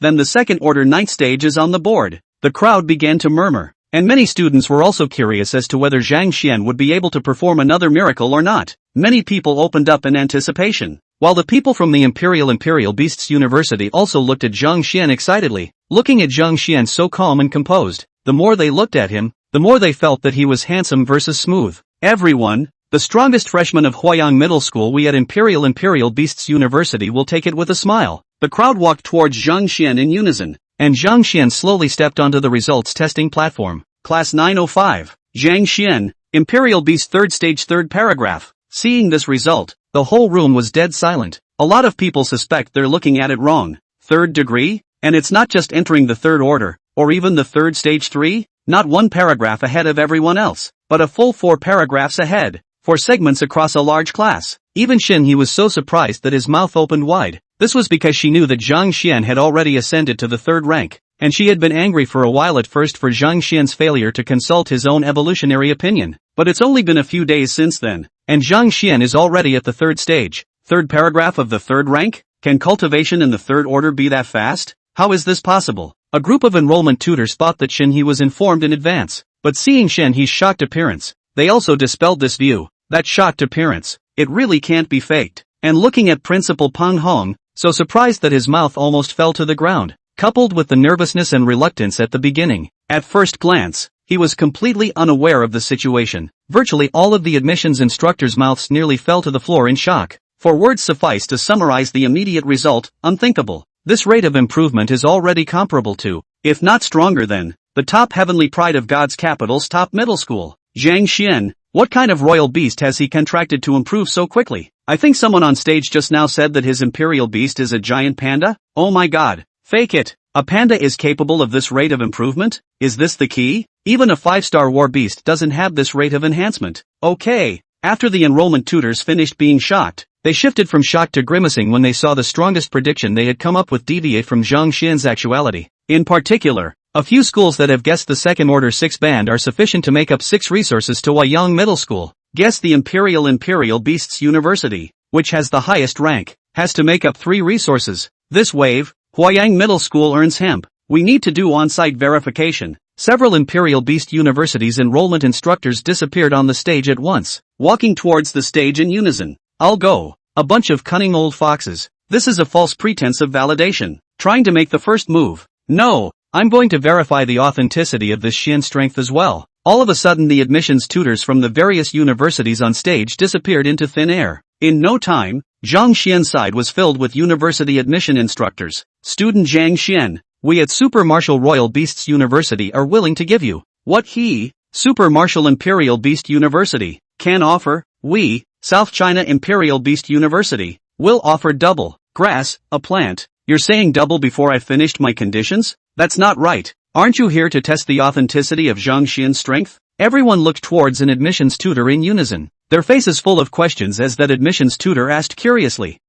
then the 2nd order 9th stage is on the board. The crowd began to murmur, and many students were also curious as to whether Zhang Xian would be able to perform another miracle or not. Many people opened up in anticipation, while the people from the Imperial Beasts University also looked at Zhang Xian excitedly. Looking at Zhang Xian so calm and composed, the more they looked at him, the more they felt that he was handsome versus smooth. Everyone, the strongest freshman of Huayang Middle School we at Imperial Beasts University will take it with a smile. The crowd walked towards Zhang Xian in unison, and Zhang Xian slowly stepped onto the results testing platform. Class 905. Zhang Xian, Imperial Beast 3rd stage 3rd paragraph. Seeing this result, the whole room was dead silent. A lot of people suspect they're looking at it wrong. 3rd degree? And it's not just entering the 3rd order, or even the 3rd stage 3? Not 1 paragraph ahead of everyone else, but a full 4 paragraphs ahead. 4 segments across a large class. Even he was so surprised that his mouth opened wide. This was because she knew that Zhang Xian had already ascended to the 3rd rank, and she had been angry for a while at first for Zhang Xian's failure to consult his own evolutionary opinion. But it's only been a few days since then, and Zhang Xian is already at the 3rd stage. 3rd paragraph of the 3rd rank? Can cultivation in the 3rd order be that fast? How is this possible? A group of enrollment tutors thought that he was informed in advance, but seeing he's shocked appearance, they also dispelled this view. That shocked appearance, it really can't be faked. And looking at Principal Peng Hong, so surprised that his mouth almost fell to the ground, coupled with the nervousness and reluctance at the beginning. At first glance, he was completely unaware of the situation. Virtually all of the admissions instructors' mouths nearly fell to the floor in shock. For words suffice to summarize the immediate result: unthinkable. This rate of improvement is already comparable to, if not stronger than, the top heavenly pride of God's capital's top middle school. Zhang Xian, What kind of royal beast has he contracted to improve so quickly? I think someone on stage just now said that his imperial beast is a giant panda? Oh my god. Fake it. A panda is capable of this rate of improvement? Is this the key? Even a 5-star war beast doesn't have this rate of enhancement. Okay. After the enrollment tutors finished being shocked, they shifted from shock to grimacing when they saw the strongest prediction they had come up with deviate from Zhang Xian's actuality. In particular, a few schools that have guessed the second order 6 band are sufficient to make up 6 resources to Huayang Middle School. Guess the Imperial Beasts University, which has the highest rank, has to make up 3 resources. This wave, Huayang Middle School earns hemp. We need to do on-site verification. Several Imperial Beast University's enrollment instructors disappeared on the stage at once, walking towards the stage in unison. I'll go. A bunch of cunning old foxes. This is a false pretense of validation. Trying to make the first move. No, I'm going to verify the authenticity of this Xian strength as well. All of a sudden the admissions tutors from the various universities on stage disappeared into thin air. In no time, Zhang Xian's side was filled with university admission instructors. Student Zhang Xian, we at Super Martial Royal Beasts University are willing to give you what he, Super Martial Imperial Beast University, can offer. We, South China Imperial Beast University, will offer double. Grass, a plant. You're saying double before I've finished my conditions? That's not right. Aren't you here to test the authenticity of Zhang Xian's strength? Everyone looked towards an admissions tutor in unison, their faces full of questions as that admissions tutor asked curiously.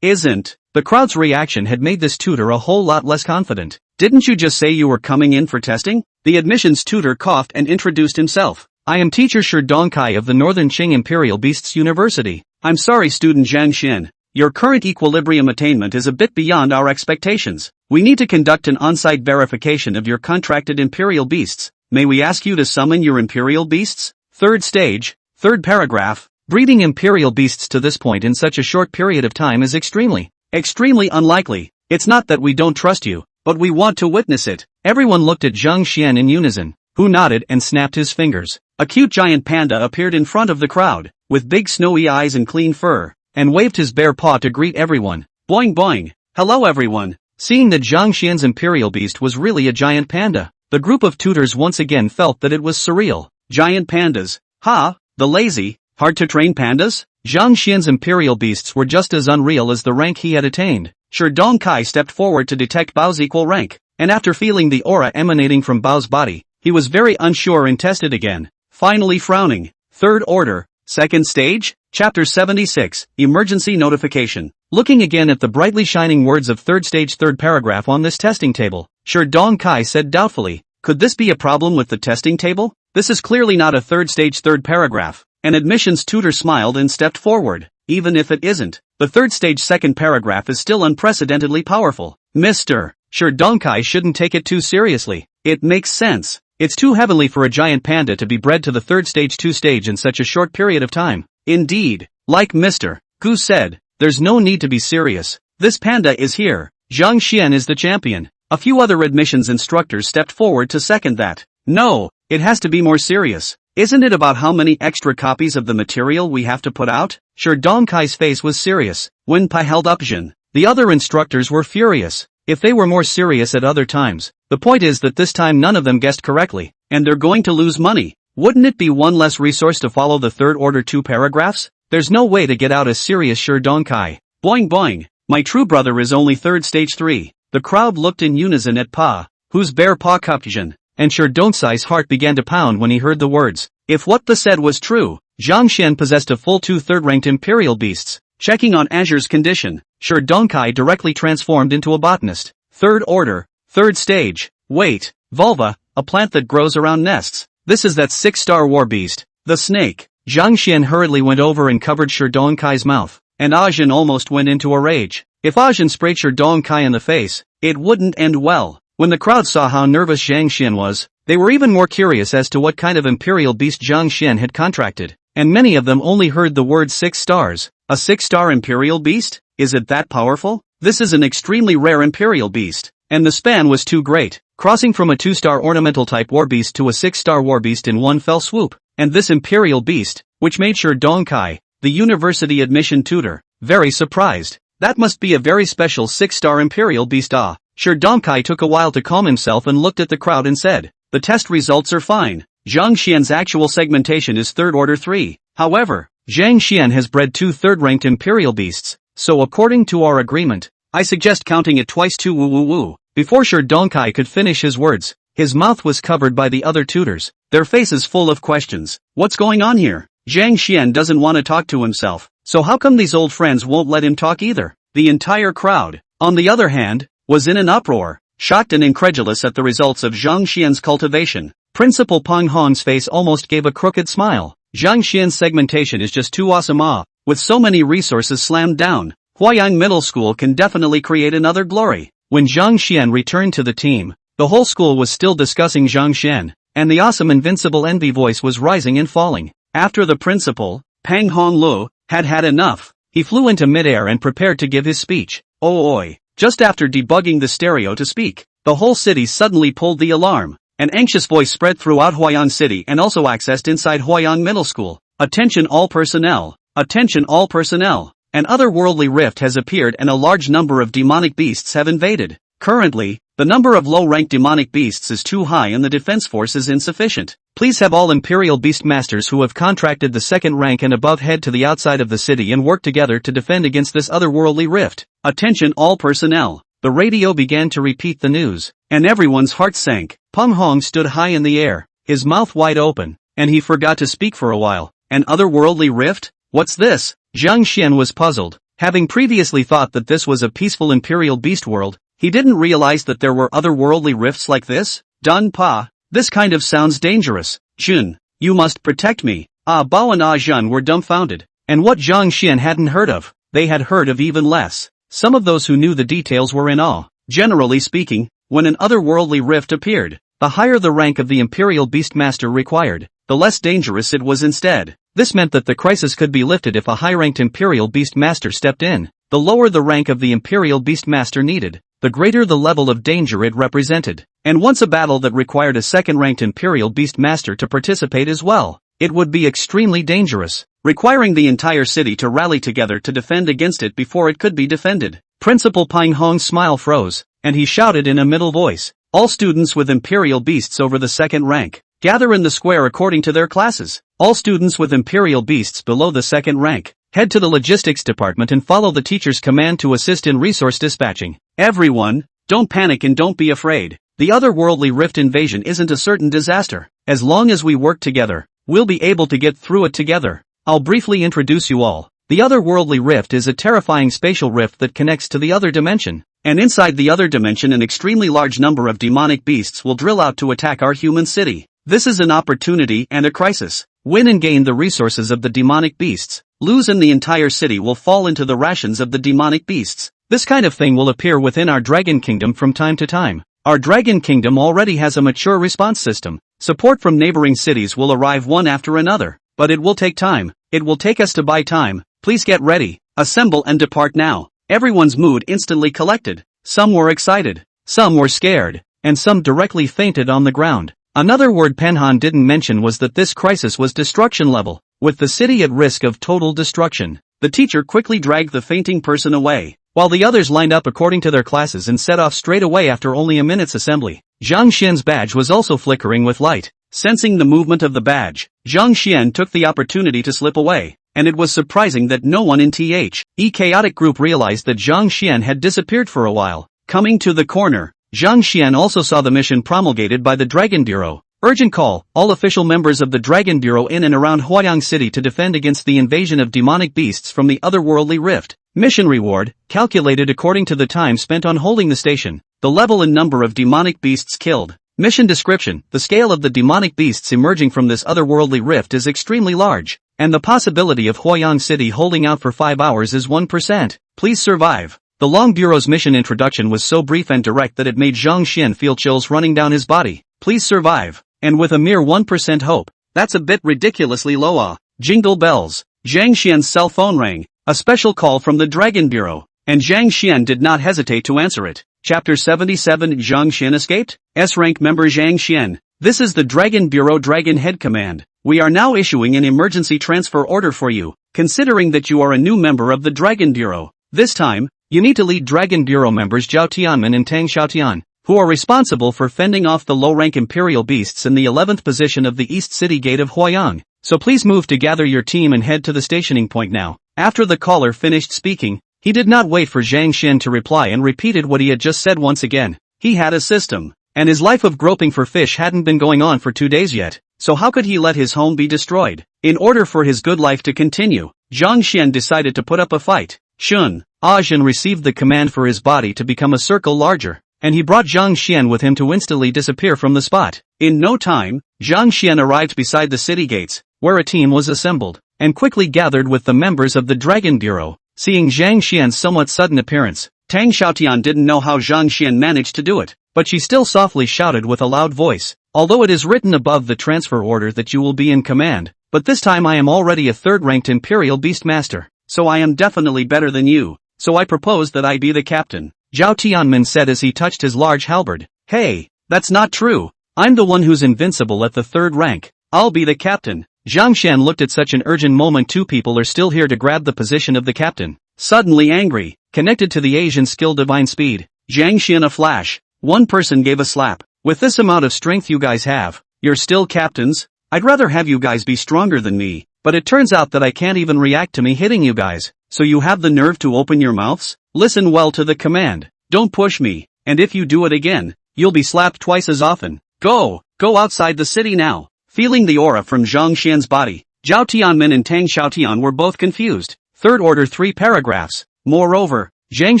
Isn't? The crowd's reaction had made this tutor a whole lot less confident. Didn't you just say you were coming in for testing? The admissions tutor coughed and introduced himself. I am teacher Shi Dongkai of the Northern Qing Imperial Beasts University. I'm sorry student Zhang Xian. Your current equilibrium attainment is a bit beyond our expectations. We need to conduct an on-site verification of your contracted imperial beasts. May we ask you to summon your imperial beasts? Third stage, third paragraph. Breeding imperial beasts to this point in such a short period of time is extremely unlikely. It's not that we don't trust you, but we want to witness it. Everyone looked at Zhang Xian in unison, who nodded and snapped his fingers. A cute giant panda appeared in front of the crowd, with big snowy eyes and clean fur, and waved his bare paw to greet everyone. Boing boing. Hello everyone. Seeing that Zhang Xian's imperial beast was really a giant panda, the group of tutors once again felt that it was surreal. Giant pandas. The lazy, hard-to-train pandas? Zhang Xian's imperial beasts were just as unreal as the rank he had attained. Shi Dongkai stepped forward to detect Bao's equal rank, and after feeling the aura emanating from Bao's body, he was very unsure and tested again, finally frowning. Third order, second stage? Chapter 76, Emergency Notification. Looking again at the brightly shining words of third stage third paragraph on this testing table, Shi Dongkai said doubtfully, could this be a problem with the testing table? This is clearly not a third stage third paragraph. An admissions tutor smiled and stepped forward. Even if it isn't, the third stage second paragraph is still unprecedentedly powerful. Mr. Shi Dongkai shouldn't take it too seriously. It makes sense. It's too heavenly for a giant panda to be bred to the third stage 2 stage in such a short period of time. Indeed, like Mr. Gu said, there's no need to be serious. This panda is here. Zhang Xian is the champion. A few other admissions instructors stepped forward to second that. No, it has to be more serious. Isn't it about how many extra copies of the material we have to put out? Shi Dongkai's face was serious. When Pai held up Jin, the other instructors were furious. If they were more serious at other times, the point is that this time none of them guessed correctly, and they're going to lose money. Wouldn't it be one less resource to follow the third order 2 paragraphs? There's no way to get out as serious Shi Dongkai. Boing boing. My true brother is only third stage 3. The crowd looked in unison at Pa, whose bare paw cupped Jin, and Shi Dongkai's heart began to pound when he heard the words. If what they said was true, Zhang Xian possessed a full 2 third-ranked imperial beasts. Checking on Azure's condition, Shi Dongkai directly transformed into a botanist. Third order, third stage. Wait, vulva, a plant that grows around nests. This is that 6-star war beast, the snake. Zhang Xian hurriedly went over and covered Shi Dongkai's mouth, and Ajin almost went into a rage. If Ajin sprayed Shi Dongkai in the face, it wouldn't end well. When the crowd saw how nervous Zhang Xian was, they were even more curious as to what kind of imperial beast Zhang Xian had contracted, and many of them only heard the word 6 stars. A 6-star imperial beast? Is it that powerful? This is an extremely rare imperial beast, and the span was too great, crossing from a 2-star ornamental type war beast to a 6-star war beast in one fell swoop. And this imperial beast, which made Shi Dongkai, the university admission tutor, very surprised. That must be a very special 6-star imperial beast. Shi Dongkai took a while to calm himself and looked at the crowd and said, the test results are fine. Zhang Xian's actual segmentation is third order 3. However, Zhang Xian has bred 2 third-ranked imperial beasts, so according to our agreement, I suggest counting it twice 2 woo woo woo. Before Shi Dongkai could finish his words, his mouth was covered by the other tutors, their faces full of questions. What's going on here? Zhang Xian doesn't want to talk to himself, so how come these old friends won't let him talk either? The entire crowd, on the other hand, was in an uproar, shocked and incredulous at the results of Zhang Xian's cultivation. Principal Peng Hong's face almost gave a crooked smile. Zhang Xian's segmentation is just too awesome. With so many resources slammed down, Huayang Middle School can definitely create another glory. When Zhang Xian returned to the team, the whole school was still discussing Zhang Xian, and the awesome invincible envy voice was rising and falling. After the principal, Peng Honglu, had had enough, he flew into midair and prepared to give his speech. Oh oi! Just after debugging the stereo to speak, the whole city suddenly pulled the alarm. An anxious voice spread throughout Huayang City and also accessed inside Huayang Middle School. Attention all personnel! Attention all personnel! An otherworldly rift has appeared and a large number of demonic beasts have invaded. Currently, the number of low-ranked demonic beasts is too high and the defense force is insufficient. Please have all Imperial Beast Masters who have contracted the second rank and above head to the outside of the city and work together to defend against this otherworldly rift. Attention all personnel! The radio began to repeat the news, and everyone's heart sank. Peng Hong stood high in the air, his mouth wide open, and he forgot to speak for a while. An otherworldly rift? What's this? Zhang Xian was puzzled. Having previously thought that this was a peaceful imperial beast world, he didn't realize that there were otherworldly rifts like this. Dun Pa, this kind of sounds dangerous. Jun, you must protect me. Ah Bao and Ah Jun were dumbfounded. And what Zhang Xian hadn't heard of, they had heard of even less. Some of those who knew the details were in awe. Generally speaking, when an otherworldly rift appeared, the higher the rank of the Imperial Beastmaster required, the less dangerous it was instead. This meant that the crisis could be lifted if a high-ranked Imperial Beastmaster stepped in. The lower the rank of the Imperial Beastmaster needed, the greater the level of danger it represented. And once a battle that required a second-ranked Imperial Beastmaster to participate as well, it would be extremely dangerous, requiring the entire city to rally together to defend against it before it could be defended. Principal Peng Hong's smile froze, and he shouted in a middle voice, all students with Imperial Beasts over the second rank, gather in the square according to their classes. All students with Imperial Beasts below the second rank, head to the logistics department and follow the teacher's command to assist in resource dispatching. Everyone, don't panic and don't be afraid. The otherworldly rift invasion isn't a certain disaster. As long as we work together, we'll be able to get through it together. I'll briefly introduce you all. The otherworldly rift is a terrifying spatial rift that connects to the other dimension. And inside the other dimension an extremely large number of demonic beasts will drill out to attack our human city. This is an opportunity and a crisis. Win and gain the resources of the demonic beasts. Lose and the entire city will fall into the rations of the demonic beasts. This kind of thing will appear within our Dragon Kingdom from time to time. Our Dragon Kingdom already has a mature response system. Support from neighboring cities will arrive one after another. But it will take time. It will take us to buy time. Please get ready, assemble and depart now. Everyone's mood instantly collected. Some were excited, some were scared, and some directly fainted on the ground. Another word Penhan didn't mention was that this crisis was destruction level, with the city at risk of total destruction. The teacher quickly dragged the fainting person away, while the others lined up according to their classes and set off straight away after only a minute's assembly. Zhang Xian's badge was also flickering with light. Sensing the movement of the badge, Zhang Xian took the opportunity to slip away, and it was surprising that no one in the chaotic group realized that Zhang Xian had disappeared for a while. Coming to the corner, Zhang Xian also saw the mission promulgated by the Dragon Bureau. Urgent call, all official members of the Dragon Bureau in and around Huayang City to defend against the invasion of demonic beasts from the otherworldly rift. Mission reward, calculated according to the time spent on holding the station, the level and number of demonic beasts killed. Mission description, the scale of the demonic beasts emerging from this otherworldly rift is extremely large, and the possibility of Huayang City holding out for 5 hours is 1%. Please survive. The Long Bureau's mission introduction was so brief and direct that it made Zhang Xian feel chills running down his body. Please survive. And with a mere 1% hope. That's a bit ridiculously low. Jingle bells. Zhang Xian's cell phone rang, a special call from the Dragon Bureau, and Zhang Xian did not hesitate to answer it. Chapter 77 Zhang Xian escaped? S-rank member Zhang Xian. This is the Dragon Bureau Dragon Head Command. We are now issuing an emergency transfer order for you, considering that you are a new member of the Dragon Bureau. This time, you need to lead Dragon Bureau members Zhao Tianmen and Tang Xiaotian. who are responsible for fending off the low-rank Imperial beasts in the 11th position of the East City Gate of Huayang. So please move to gather your team and head to the stationing point now. After the caller finished speaking, he did not wait for Zhang Xian to reply and repeated what he had just said once again. He had a system, and his life of groping for fish hadn't been going on for 2 days yet, so how could he let his home be destroyed? In order for his good life to continue, Zhang Xian decided to put up a fight. Shun, Ajin received the command for his body to become a circle larger, and he brought Zhang Xian with him to instantly disappear from the spot. In no time, Zhang Xian arrived beside the city gates, where a team was assembled, and quickly gathered with the members of the Dragon Bureau. Seeing Zhang Xian's somewhat sudden appearance, Tang Xiaotian didn't know how Zhang Xian managed to do it, but she still softly shouted with a loud voice, "Although it is written above the transfer order that you will be in command, but this time I am already a third-ranked Imperial Beastmaster, so I am definitely better than you, so I propose that I be the captain," Zhao Tianmin said as he touched his large halberd. "Hey, that's not true. I'm the one who's invincible at the third rank. I'll be the captain." Zhang Xian looked at such an urgent moment. 2 people are still here to grab the position of the captain. Suddenly angry, connected to the Asian skill divine speed, Zhang Xian a flash. One person gave a slap. "With this amount of strength you guys have, you're still captains? I'd rather have you guys be stronger than me, but it turns out that I can't even react to me hitting you guys, so you have the nerve to open your mouths? Listen well to the command. Don't push me, and if you do it again, you'll be slapped twice as often. Go outside the city now." Feeling the aura from Zhang Xian's body, Zhao Tianmin and Tang Xiaotian were both confused. Third order 3 paragraphs. Moreover, Zhang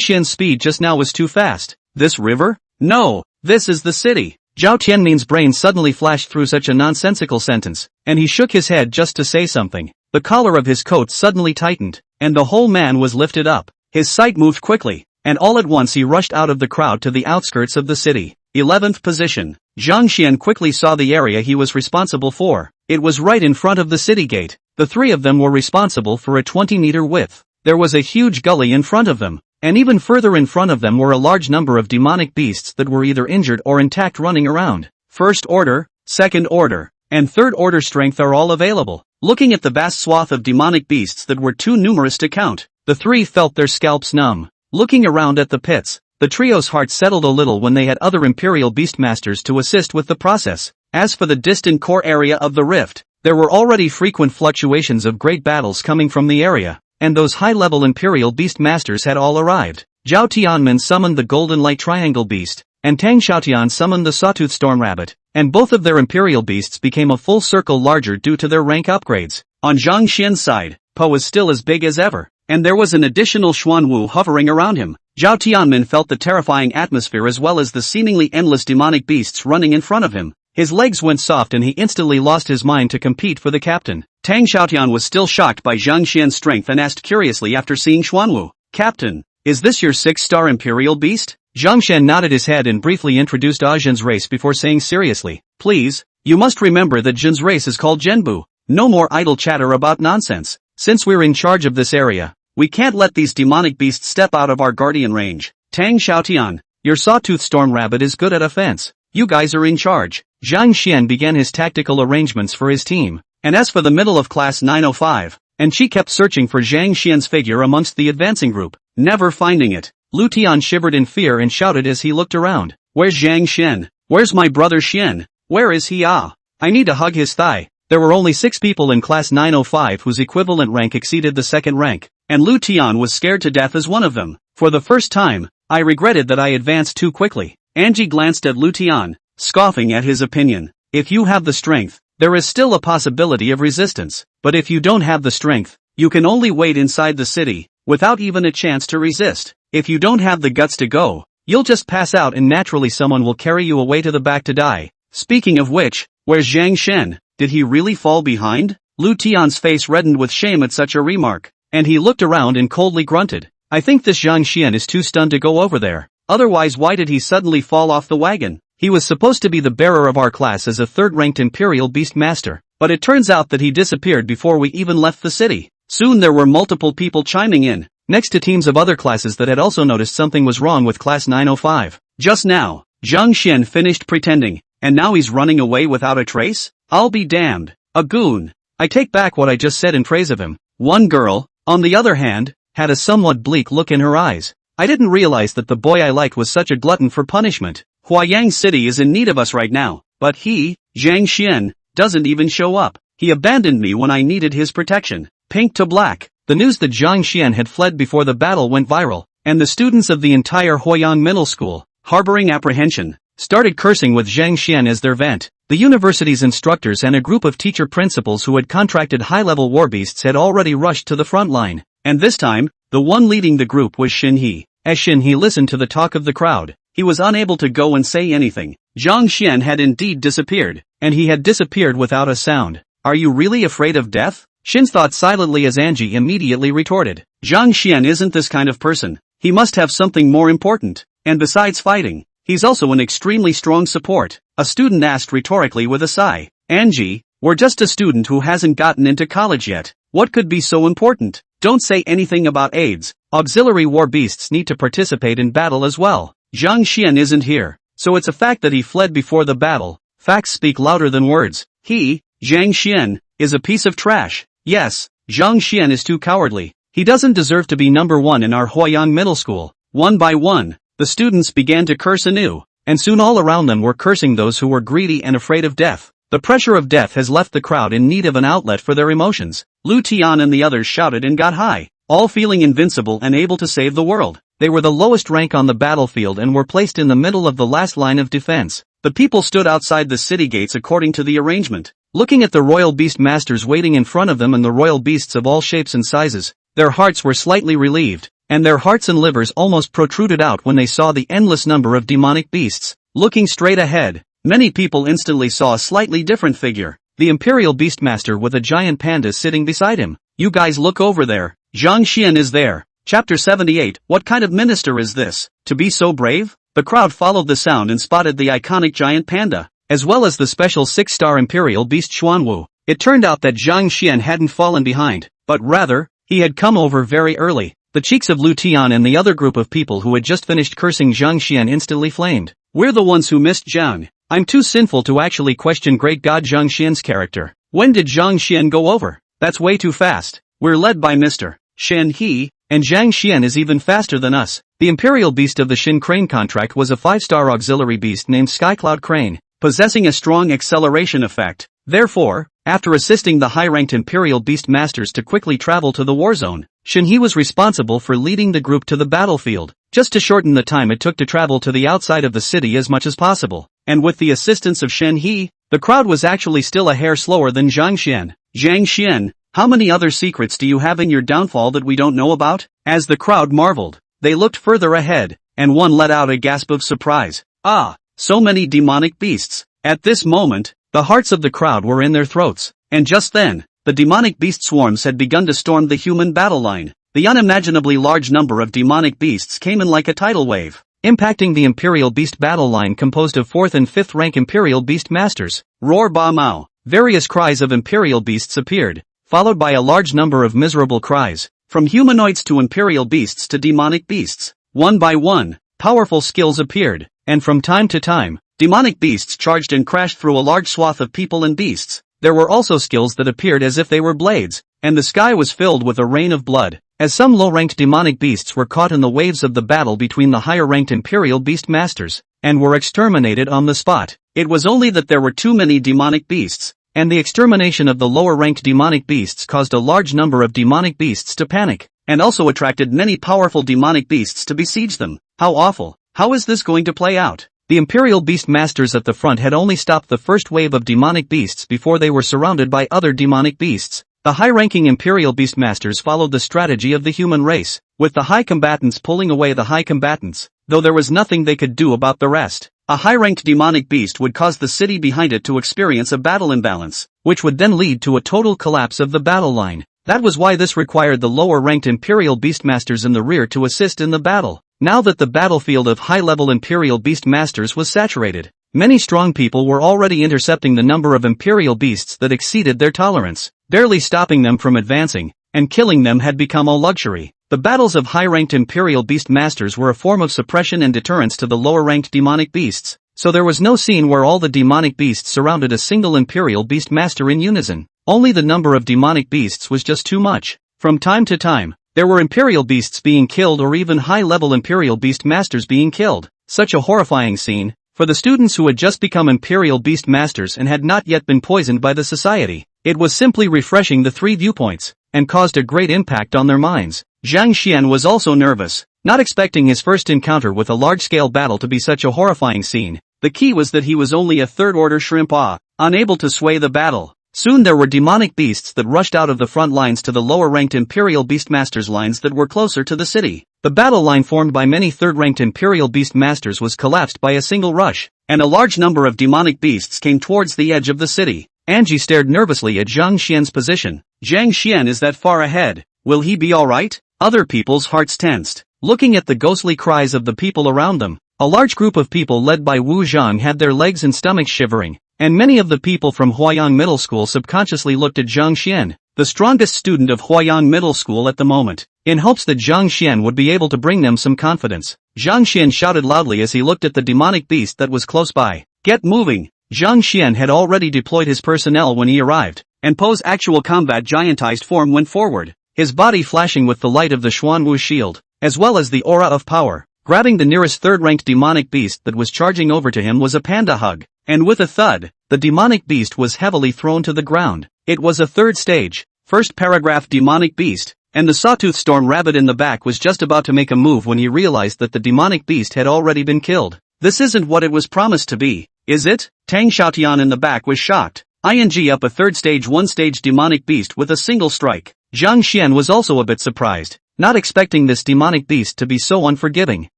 Xian's speed just now was too fast. This river? No, this is the city. Zhao Tianmin's brain suddenly flashed through such a nonsensical sentence, and he shook his head just to say something. The collar of his coat suddenly tightened, and the whole man was lifted up. His sight moved quickly, and all at once he rushed out of the crowd to the outskirts of the city. 11th position. Zhang Xian quickly saw the area he was responsible for. It was right in front of the city gate. The 3 of them were responsible for a 20-meter width. There was a huge gully in front of them, and even further in front of them were a large number of demonic beasts that were either injured or intact running around. First order, second order, and third order strength are all available. Looking at the vast swath of demonic beasts that were too numerous to count, the 3 felt their scalps numb. Looking around at the pits, the trio's heart settled a little when they had other Imperial Beastmasters to assist with the process. As for the distant core area of the rift, there were already frequent fluctuations of great battles coming from the area, and those high-level Imperial Beastmasters had all arrived. Zhao Tianmin summoned the Golden Light Triangle Beast, and Tang Xiaotian summoned the Sawtooth Storm Rabbit, and both of their Imperial Beasts became a full circle larger due to their rank upgrades. On Zhang Xian's side, Po was still as big as ever, and there was an additional Xuanwu hovering around him. Zhao Tianmin felt the terrifying atmosphere as well as the seemingly endless demonic beasts running in front of him. His legs went soft and he instantly lost his mind to compete for the captain. Tang Xiaotian was still shocked by Zhang Xian's strength and asked curiously after seeing Xuanwu, "Captain, is this your 6-star Imperial Beast?" Zhang Xian nodded his head and briefly introduced Ajin's race before saying seriously, "Please, you must remember that Jin's race is called Zhenbu. No more idle chatter about nonsense. Since we're in charge of this area, we can't let these demonic beasts step out of our guardian range. Tang Xiaotian, your Sawtooth Storm Rabbit is good at offense. You guys are in charge." Zhang Xian began his tactical arrangements for his team, and as for the middle of class 905, and she kept searching for Zhang Xian's figure amongst the advancing group, never finding it. Lu Tian shivered in fear and shouted as he looked around, "Where's Zhang Xian? Where's my brother Xian? Where is he? I need to hug his thigh." There were only 6 people in class 905 whose equivalent rank exceeded the second rank, and Lu Tian was scared to death as one of them. For the first time, I regretted that I advanced too quickly. Angie glanced at Lu Tian, scoffing at his opinion. If you have the strength, there is still a possibility of resistance, but if you don't have the strength, you can only wait inside the city, without even a chance to resist. If you don't have the guts to go, you'll just pass out and naturally someone will carry you away to the back to die. Speaking of which, where's Zhang Xian? Did he really fall behind? Lu Tian's face reddened with shame at such a remark, and he looked around and coldly grunted. I think this Zhang Xian is too stunned to go over there. Otherwise why did he suddenly fall off the wagon? He was supposed to be the bearer of our class as a third-ranked Imperial Beastmaster, but it turns out that he disappeared before we even left the city. Soon there were multiple people chiming in, next to teams of other classes that had also noticed something was wrong with class 905. Just now, Zhang Xian finished pretending, and now he's running away without a trace? I'll be damned. A goon. I take back what I just said in praise of him. One girl, on the other hand, had a somewhat bleak look in her eyes. I didn't realize that the boy I liked was such a glutton for punishment. Huayang City is in need of us right now, but he, Zhang Xian, doesn't even show up. He abandoned me when I needed his protection. Pink to black. The news that Zhang Xian had fled before the battle went viral, and the students of the entire Huayang Middle School, harboring apprehension, started cursing with Zhang Xian as their vent. The university's instructors and a group of teacher principals who had contracted high-level war beasts had already rushed to the front line, and this time, the one leading the group was Xin He. As Xin He listened to the talk of the crowd, he was unable to go and say anything. Zhang Xian had indeed disappeared, and he had disappeared without a sound. Are you really afraid of death? Xin thought silently as Angie immediately retorted. Zhang Xian isn't this kind of person. He must have something more important, and besides fighting, he's also an extremely strong support. A student asked rhetorically with a sigh. Angie, we're just a student who hasn't gotten into college yet. What could be so important? Don't say anything about AIDS. Auxiliary war beasts need to participate in battle as well. Zhang Xian isn't here, so it's a fact that he fled before the battle. Facts speak louder than words. He, Zhang Xian, is a piece of trash. Yes, Zhang Xian is too cowardly. He doesn't deserve to be number one in our Huayang Middle School. One by one, the students began to curse anew, and soon all around them were cursing those who were greedy and afraid of death. The pressure of death has left the crowd in need of an outlet for their emotions. Lu Tian and the others shouted and got high, all feeling invincible and able to save the world. They were the lowest rank on the battlefield and were placed in the middle of the last line of defense. The people stood outside the city gates according to the arrangement, looking at the royal beast masters waiting in front of them and the royal beasts of all shapes and sizes. Their hearts were slightly relieved, and their hearts and livers almost protruded out when they saw the endless number of demonic beasts. Looking straight ahead, many people instantly saw a slightly different figure, the imperial beastmaster with a giant panda sitting beside him. You guys look over there, Zhang Xian is there. Chapter 78, what kind of minister is this, to be so brave? The crowd followed the sound and spotted the iconic giant panda, as well as the special 6-star imperial beast Xuanwu. It turned out that Zhang Xian hadn't fallen behind, but rather, he had come over very early. The cheeks of Lu Tian and the other group of people who had just finished cursing Zhang Xian instantly flamed. We're the ones who missed Zhang. I'm too sinful to actually question great god Zhang Xian's character. When did Zhang Xian go over? That's way too fast. We're led by Mr. Shen He, and Zhang Xian is even faster than us. The imperial beast of the Shin Crane contract was a 5-star auxiliary beast named Skycloud Crane, possessing a strong acceleration effect. Therefore, after assisting the high-ranked imperial beast masters to quickly travel to the war zone, Shen He was responsible for leading the group to the battlefield, just to shorten the time it took to travel to the outside of the city as much as possible. And with the assistance of Shen He, the crowd was actually still a hair slower than Zhang Xian. Zhang Xian, how many other secrets do you have in your downfall that we don't know about? As the crowd marveled, they looked further ahead, and one let out a gasp of surprise. Ah, so many demonic beasts. At this moment, the hearts of the crowd were in their throats, and just then, the demonic beast swarms had begun to storm the human battle line. The unimaginably large number of demonic beasts came in like a tidal wave, impacting the imperial beast battle line composed of 4th and 5th rank imperial beast masters. Roar Ba Mao. Various cries of imperial beasts appeared, followed by a large number of miserable cries, from humanoids to imperial beasts to demonic beasts. One by one, powerful skills appeared, and from time to time, demonic beasts charged and crashed through a large swath of people and beasts. There were also skills that appeared as if they were blades, and the sky was filled with a rain of blood, as some low-ranked demonic beasts were caught in the waves of the battle between the higher-ranked imperial beast masters, and were exterminated on the spot. It was only that there were too many demonic beasts, and the extermination of the lower-ranked demonic beasts caused a large number of demonic beasts to panic, and also attracted many powerful demonic beasts to besiege them. How awful! How is this going to play out? The imperial beast masters at the front had only stopped the first wave of demonic beasts before they were surrounded by other demonic beasts. The high-ranking imperial beast masters followed the strategy of the human race, with the high combatants pulling away the high combatants, though there was nothing they could do about the rest. A high-ranked demonic beast would cause the city behind it to experience a battle imbalance, which would then lead to a total collapse of the battle line. That was why this required the lower-ranked imperial beastmasters in the rear to assist in the battle. Now that the battlefield of high-level imperial beastmasters was saturated, many strong people were already intercepting the number of imperial beasts that exceeded their tolerance, barely stopping them from advancing, and killing them had become a luxury. The battles of high-ranked imperial beastmasters were a form of suppression and deterrence to the lower-ranked demonic beasts, so there was no scene where all the demonic beasts surrounded a single imperial beastmaster in unison. Only the number of demonic beasts was just too much. From time to time, there were imperial beasts being killed or even high-level imperial beast masters being killed. Such a horrifying scene, For the students who had just become Imperial Beast Masters and had not yet been poisoned by the society, it was simply refreshing the three viewpoints, and caused a great impact on their minds. Zhang Xian was also nervous, not expecting his first encounter with a large-scale battle to be such a horrifying scene. The key was that he was only a third-order shrimp, unable to sway the battle. Soon there were demonic beasts that rushed out of the front lines to the lower-ranked Imperial Beastmasters lines that were closer to the city. The battle line formed by many third-ranked Imperial Beastmasters was collapsed by a single rush, and a large number of demonic beasts came towards the edge of the city. Angie stared nervously at Zhang Xian's position. Zhang Xian is that far ahead. Will he be alright? Other people's hearts tensed, looking at the ghostly cries of the people around them. A large group of people led by Wu Zhang had their legs and stomachs shivering, and many of the people from Huayang Middle School subconsciously looked at Zhang Xian, the strongest student of Huayang Middle School at the moment, in hopes that Zhang Xian would be able to bring them some confidence. Zhang Xian shouted loudly as he looked at the demonic beast that was close by. Get moving! Zhang Xian had already deployed his personnel when he arrived, and Po's actual combat giantized form went forward, his body flashing with the light of the Xuanwu shield, as well as the aura of power. Grabbing the nearest third-ranked demonic beast that was charging over to him was a panda hug, and with a thud, the demonic beast was heavily thrown to the ground. It was a third stage, first paragraph demonic beast, and the sawtooth storm rabbit in the back was just about to make a move when he realized that the demonic beast had already been killed. This isn't what it was promised to be, is it? Tang Xiaotian in the back was shocked. ING up a third stage one-stage demonic beast with a single strike. Zhang Xian was also a bit surprised, not expecting this demonic beast to be so unforgiving.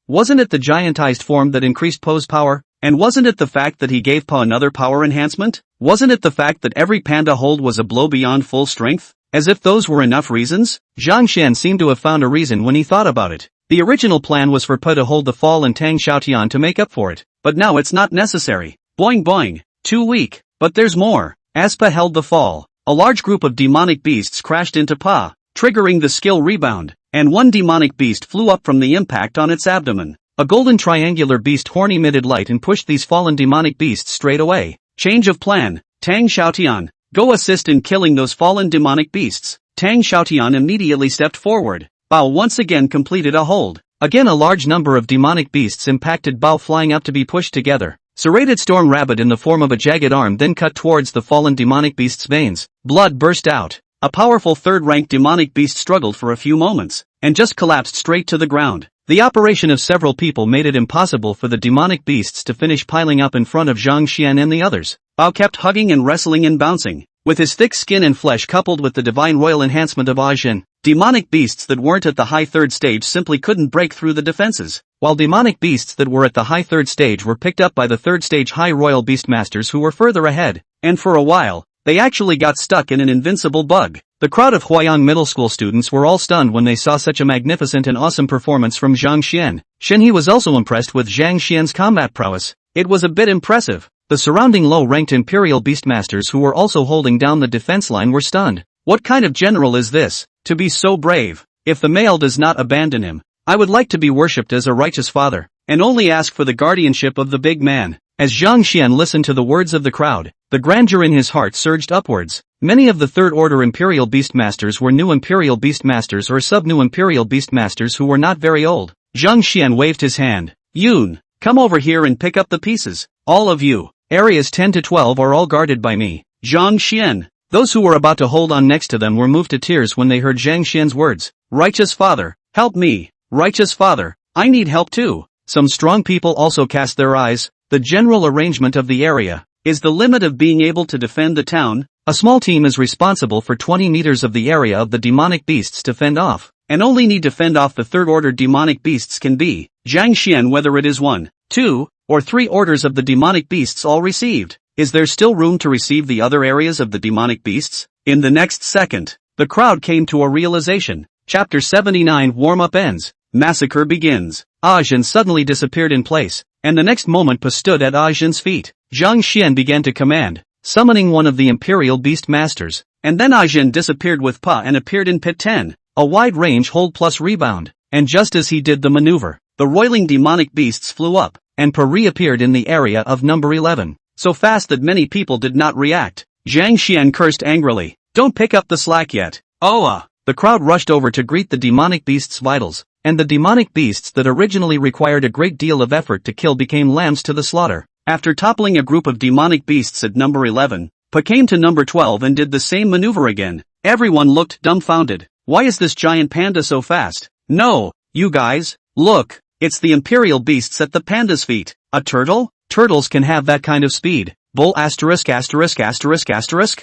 Wasn't it the giantized form that increased Po's power? And wasn't it the fact that he gave Po another power enhancement? Wasn't it the fact that every panda hold was a blow beyond full strength? As if those were enough reasons? Zhang Xian seemed to have found a reason when he thought about it. The original plan was for Po to hold the fall and Tang Xiaotian to make up for it, but now it's not necessary. Boing boing. Too weak. But there's more. As Po held the fall, a large group of demonic beasts crashed into Po, triggering the skill rebound, and one demonic beast flew up from the impact on its abdomen. A golden triangular beast horn emitted light and pushed these fallen demonic beasts straight away. Change of plan. Tang Xiaotian, go assist in killing those fallen demonic beasts. Tang Xiaotian immediately stepped forward. Bao once again completed a hold. Again a large number of demonic beasts impacted Bao, flying up to be pushed together. Serrated storm rabbit in the form of a jagged arm then cut towards the fallen demonic beast's veins. Blood burst out. A powerful third-ranked demonic beast struggled for a few moments, and just collapsed straight to the ground. The operation of several people made it impossible for the demonic beasts to finish piling up in front of Zhang Xian and the others. Bao kept hugging and wrestling and bouncing. With his thick skin and flesh coupled with the divine royal enhancement of Ajin, demonic beasts that weren't at the high third stage simply couldn't break through the defenses, while demonic beasts that were at the high third stage were picked up by the third stage high royal beastmasters who were further ahead, and for a while, they actually got stuck in an invincible bug. The crowd of Huayang Middle School students were all stunned when they saw such a magnificent and awesome performance from Zhang Xian. Shenhe was also impressed with Zhang Xian's combat prowess. It was a bit impressive. The surrounding low-ranked Imperial Beastmasters who were also holding down the defense line were stunned. What kind of general is this, to be so brave? If the male does not abandon him, I would like to be worshipped as a righteous father, and only ask for the guardianship of the big man. As Zhang Xian listened to the words of the crowd, the grandeur in his heart surged upwards. Many of the third-order Imperial Beastmasters were new Imperial Beastmasters or sub-new Imperial Beastmasters who were not very old. Zhang Xian waved his hand. Yun, come over here and pick up the pieces. All of you. Areas 10 to 12 are all guarded by me. Zhang Xian. Those who were about to hold on next to them were moved to tears when they heard Zhang Xian's words. Righteous Father, help me. Righteous Father, I need help too. Some strong people also cast their eyes. The general arrangement of the area is the limit of being able to defend the town. A small team is responsible for 20 meters of the area of the demonic beasts to fend off, and only need to fend off the third-order demonic beasts can be. Zhang Xian, whether it is 1, 2, or 3 orders of the demonic beasts all received. Is there still room to receive the other areas of the demonic beasts? In the next second, the crowd came to a realization. Chapter 79 Warm-up ends. Massacre begins. Ajin suddenly disappeared in place, and the next moment Po stood at Ajin's feet. Zhang Xian began to command, summoning one of the Imperial Beast Masters, and then Ajin disappeared with Po and appeared in Pit 10, a wide-range hold plus rebound, and just as he did the maneuver, the roiling demonic beasts flew up, and Po reappeared in the area of number 11, so fast that many people did not react. Zhang Xian cursed angrily. Don't pick up the slack yet. The crowd rushed over to greet the demonic beast's vitals. and the demonic beasts that originally required a great deal of effort to kill became lambs to the slaughter. After toppling a group of demonic beasts at number 11, Pa came to number 12 and did the same maneuver again. Everyone looked dumbfounded. Why is this giant panda so fast? No, you guys, look, it's the imperial beasts at the panda's feet. A turtle? Turtles can have that kind of speed. Bull asterisk asterisk asterisk asterisk?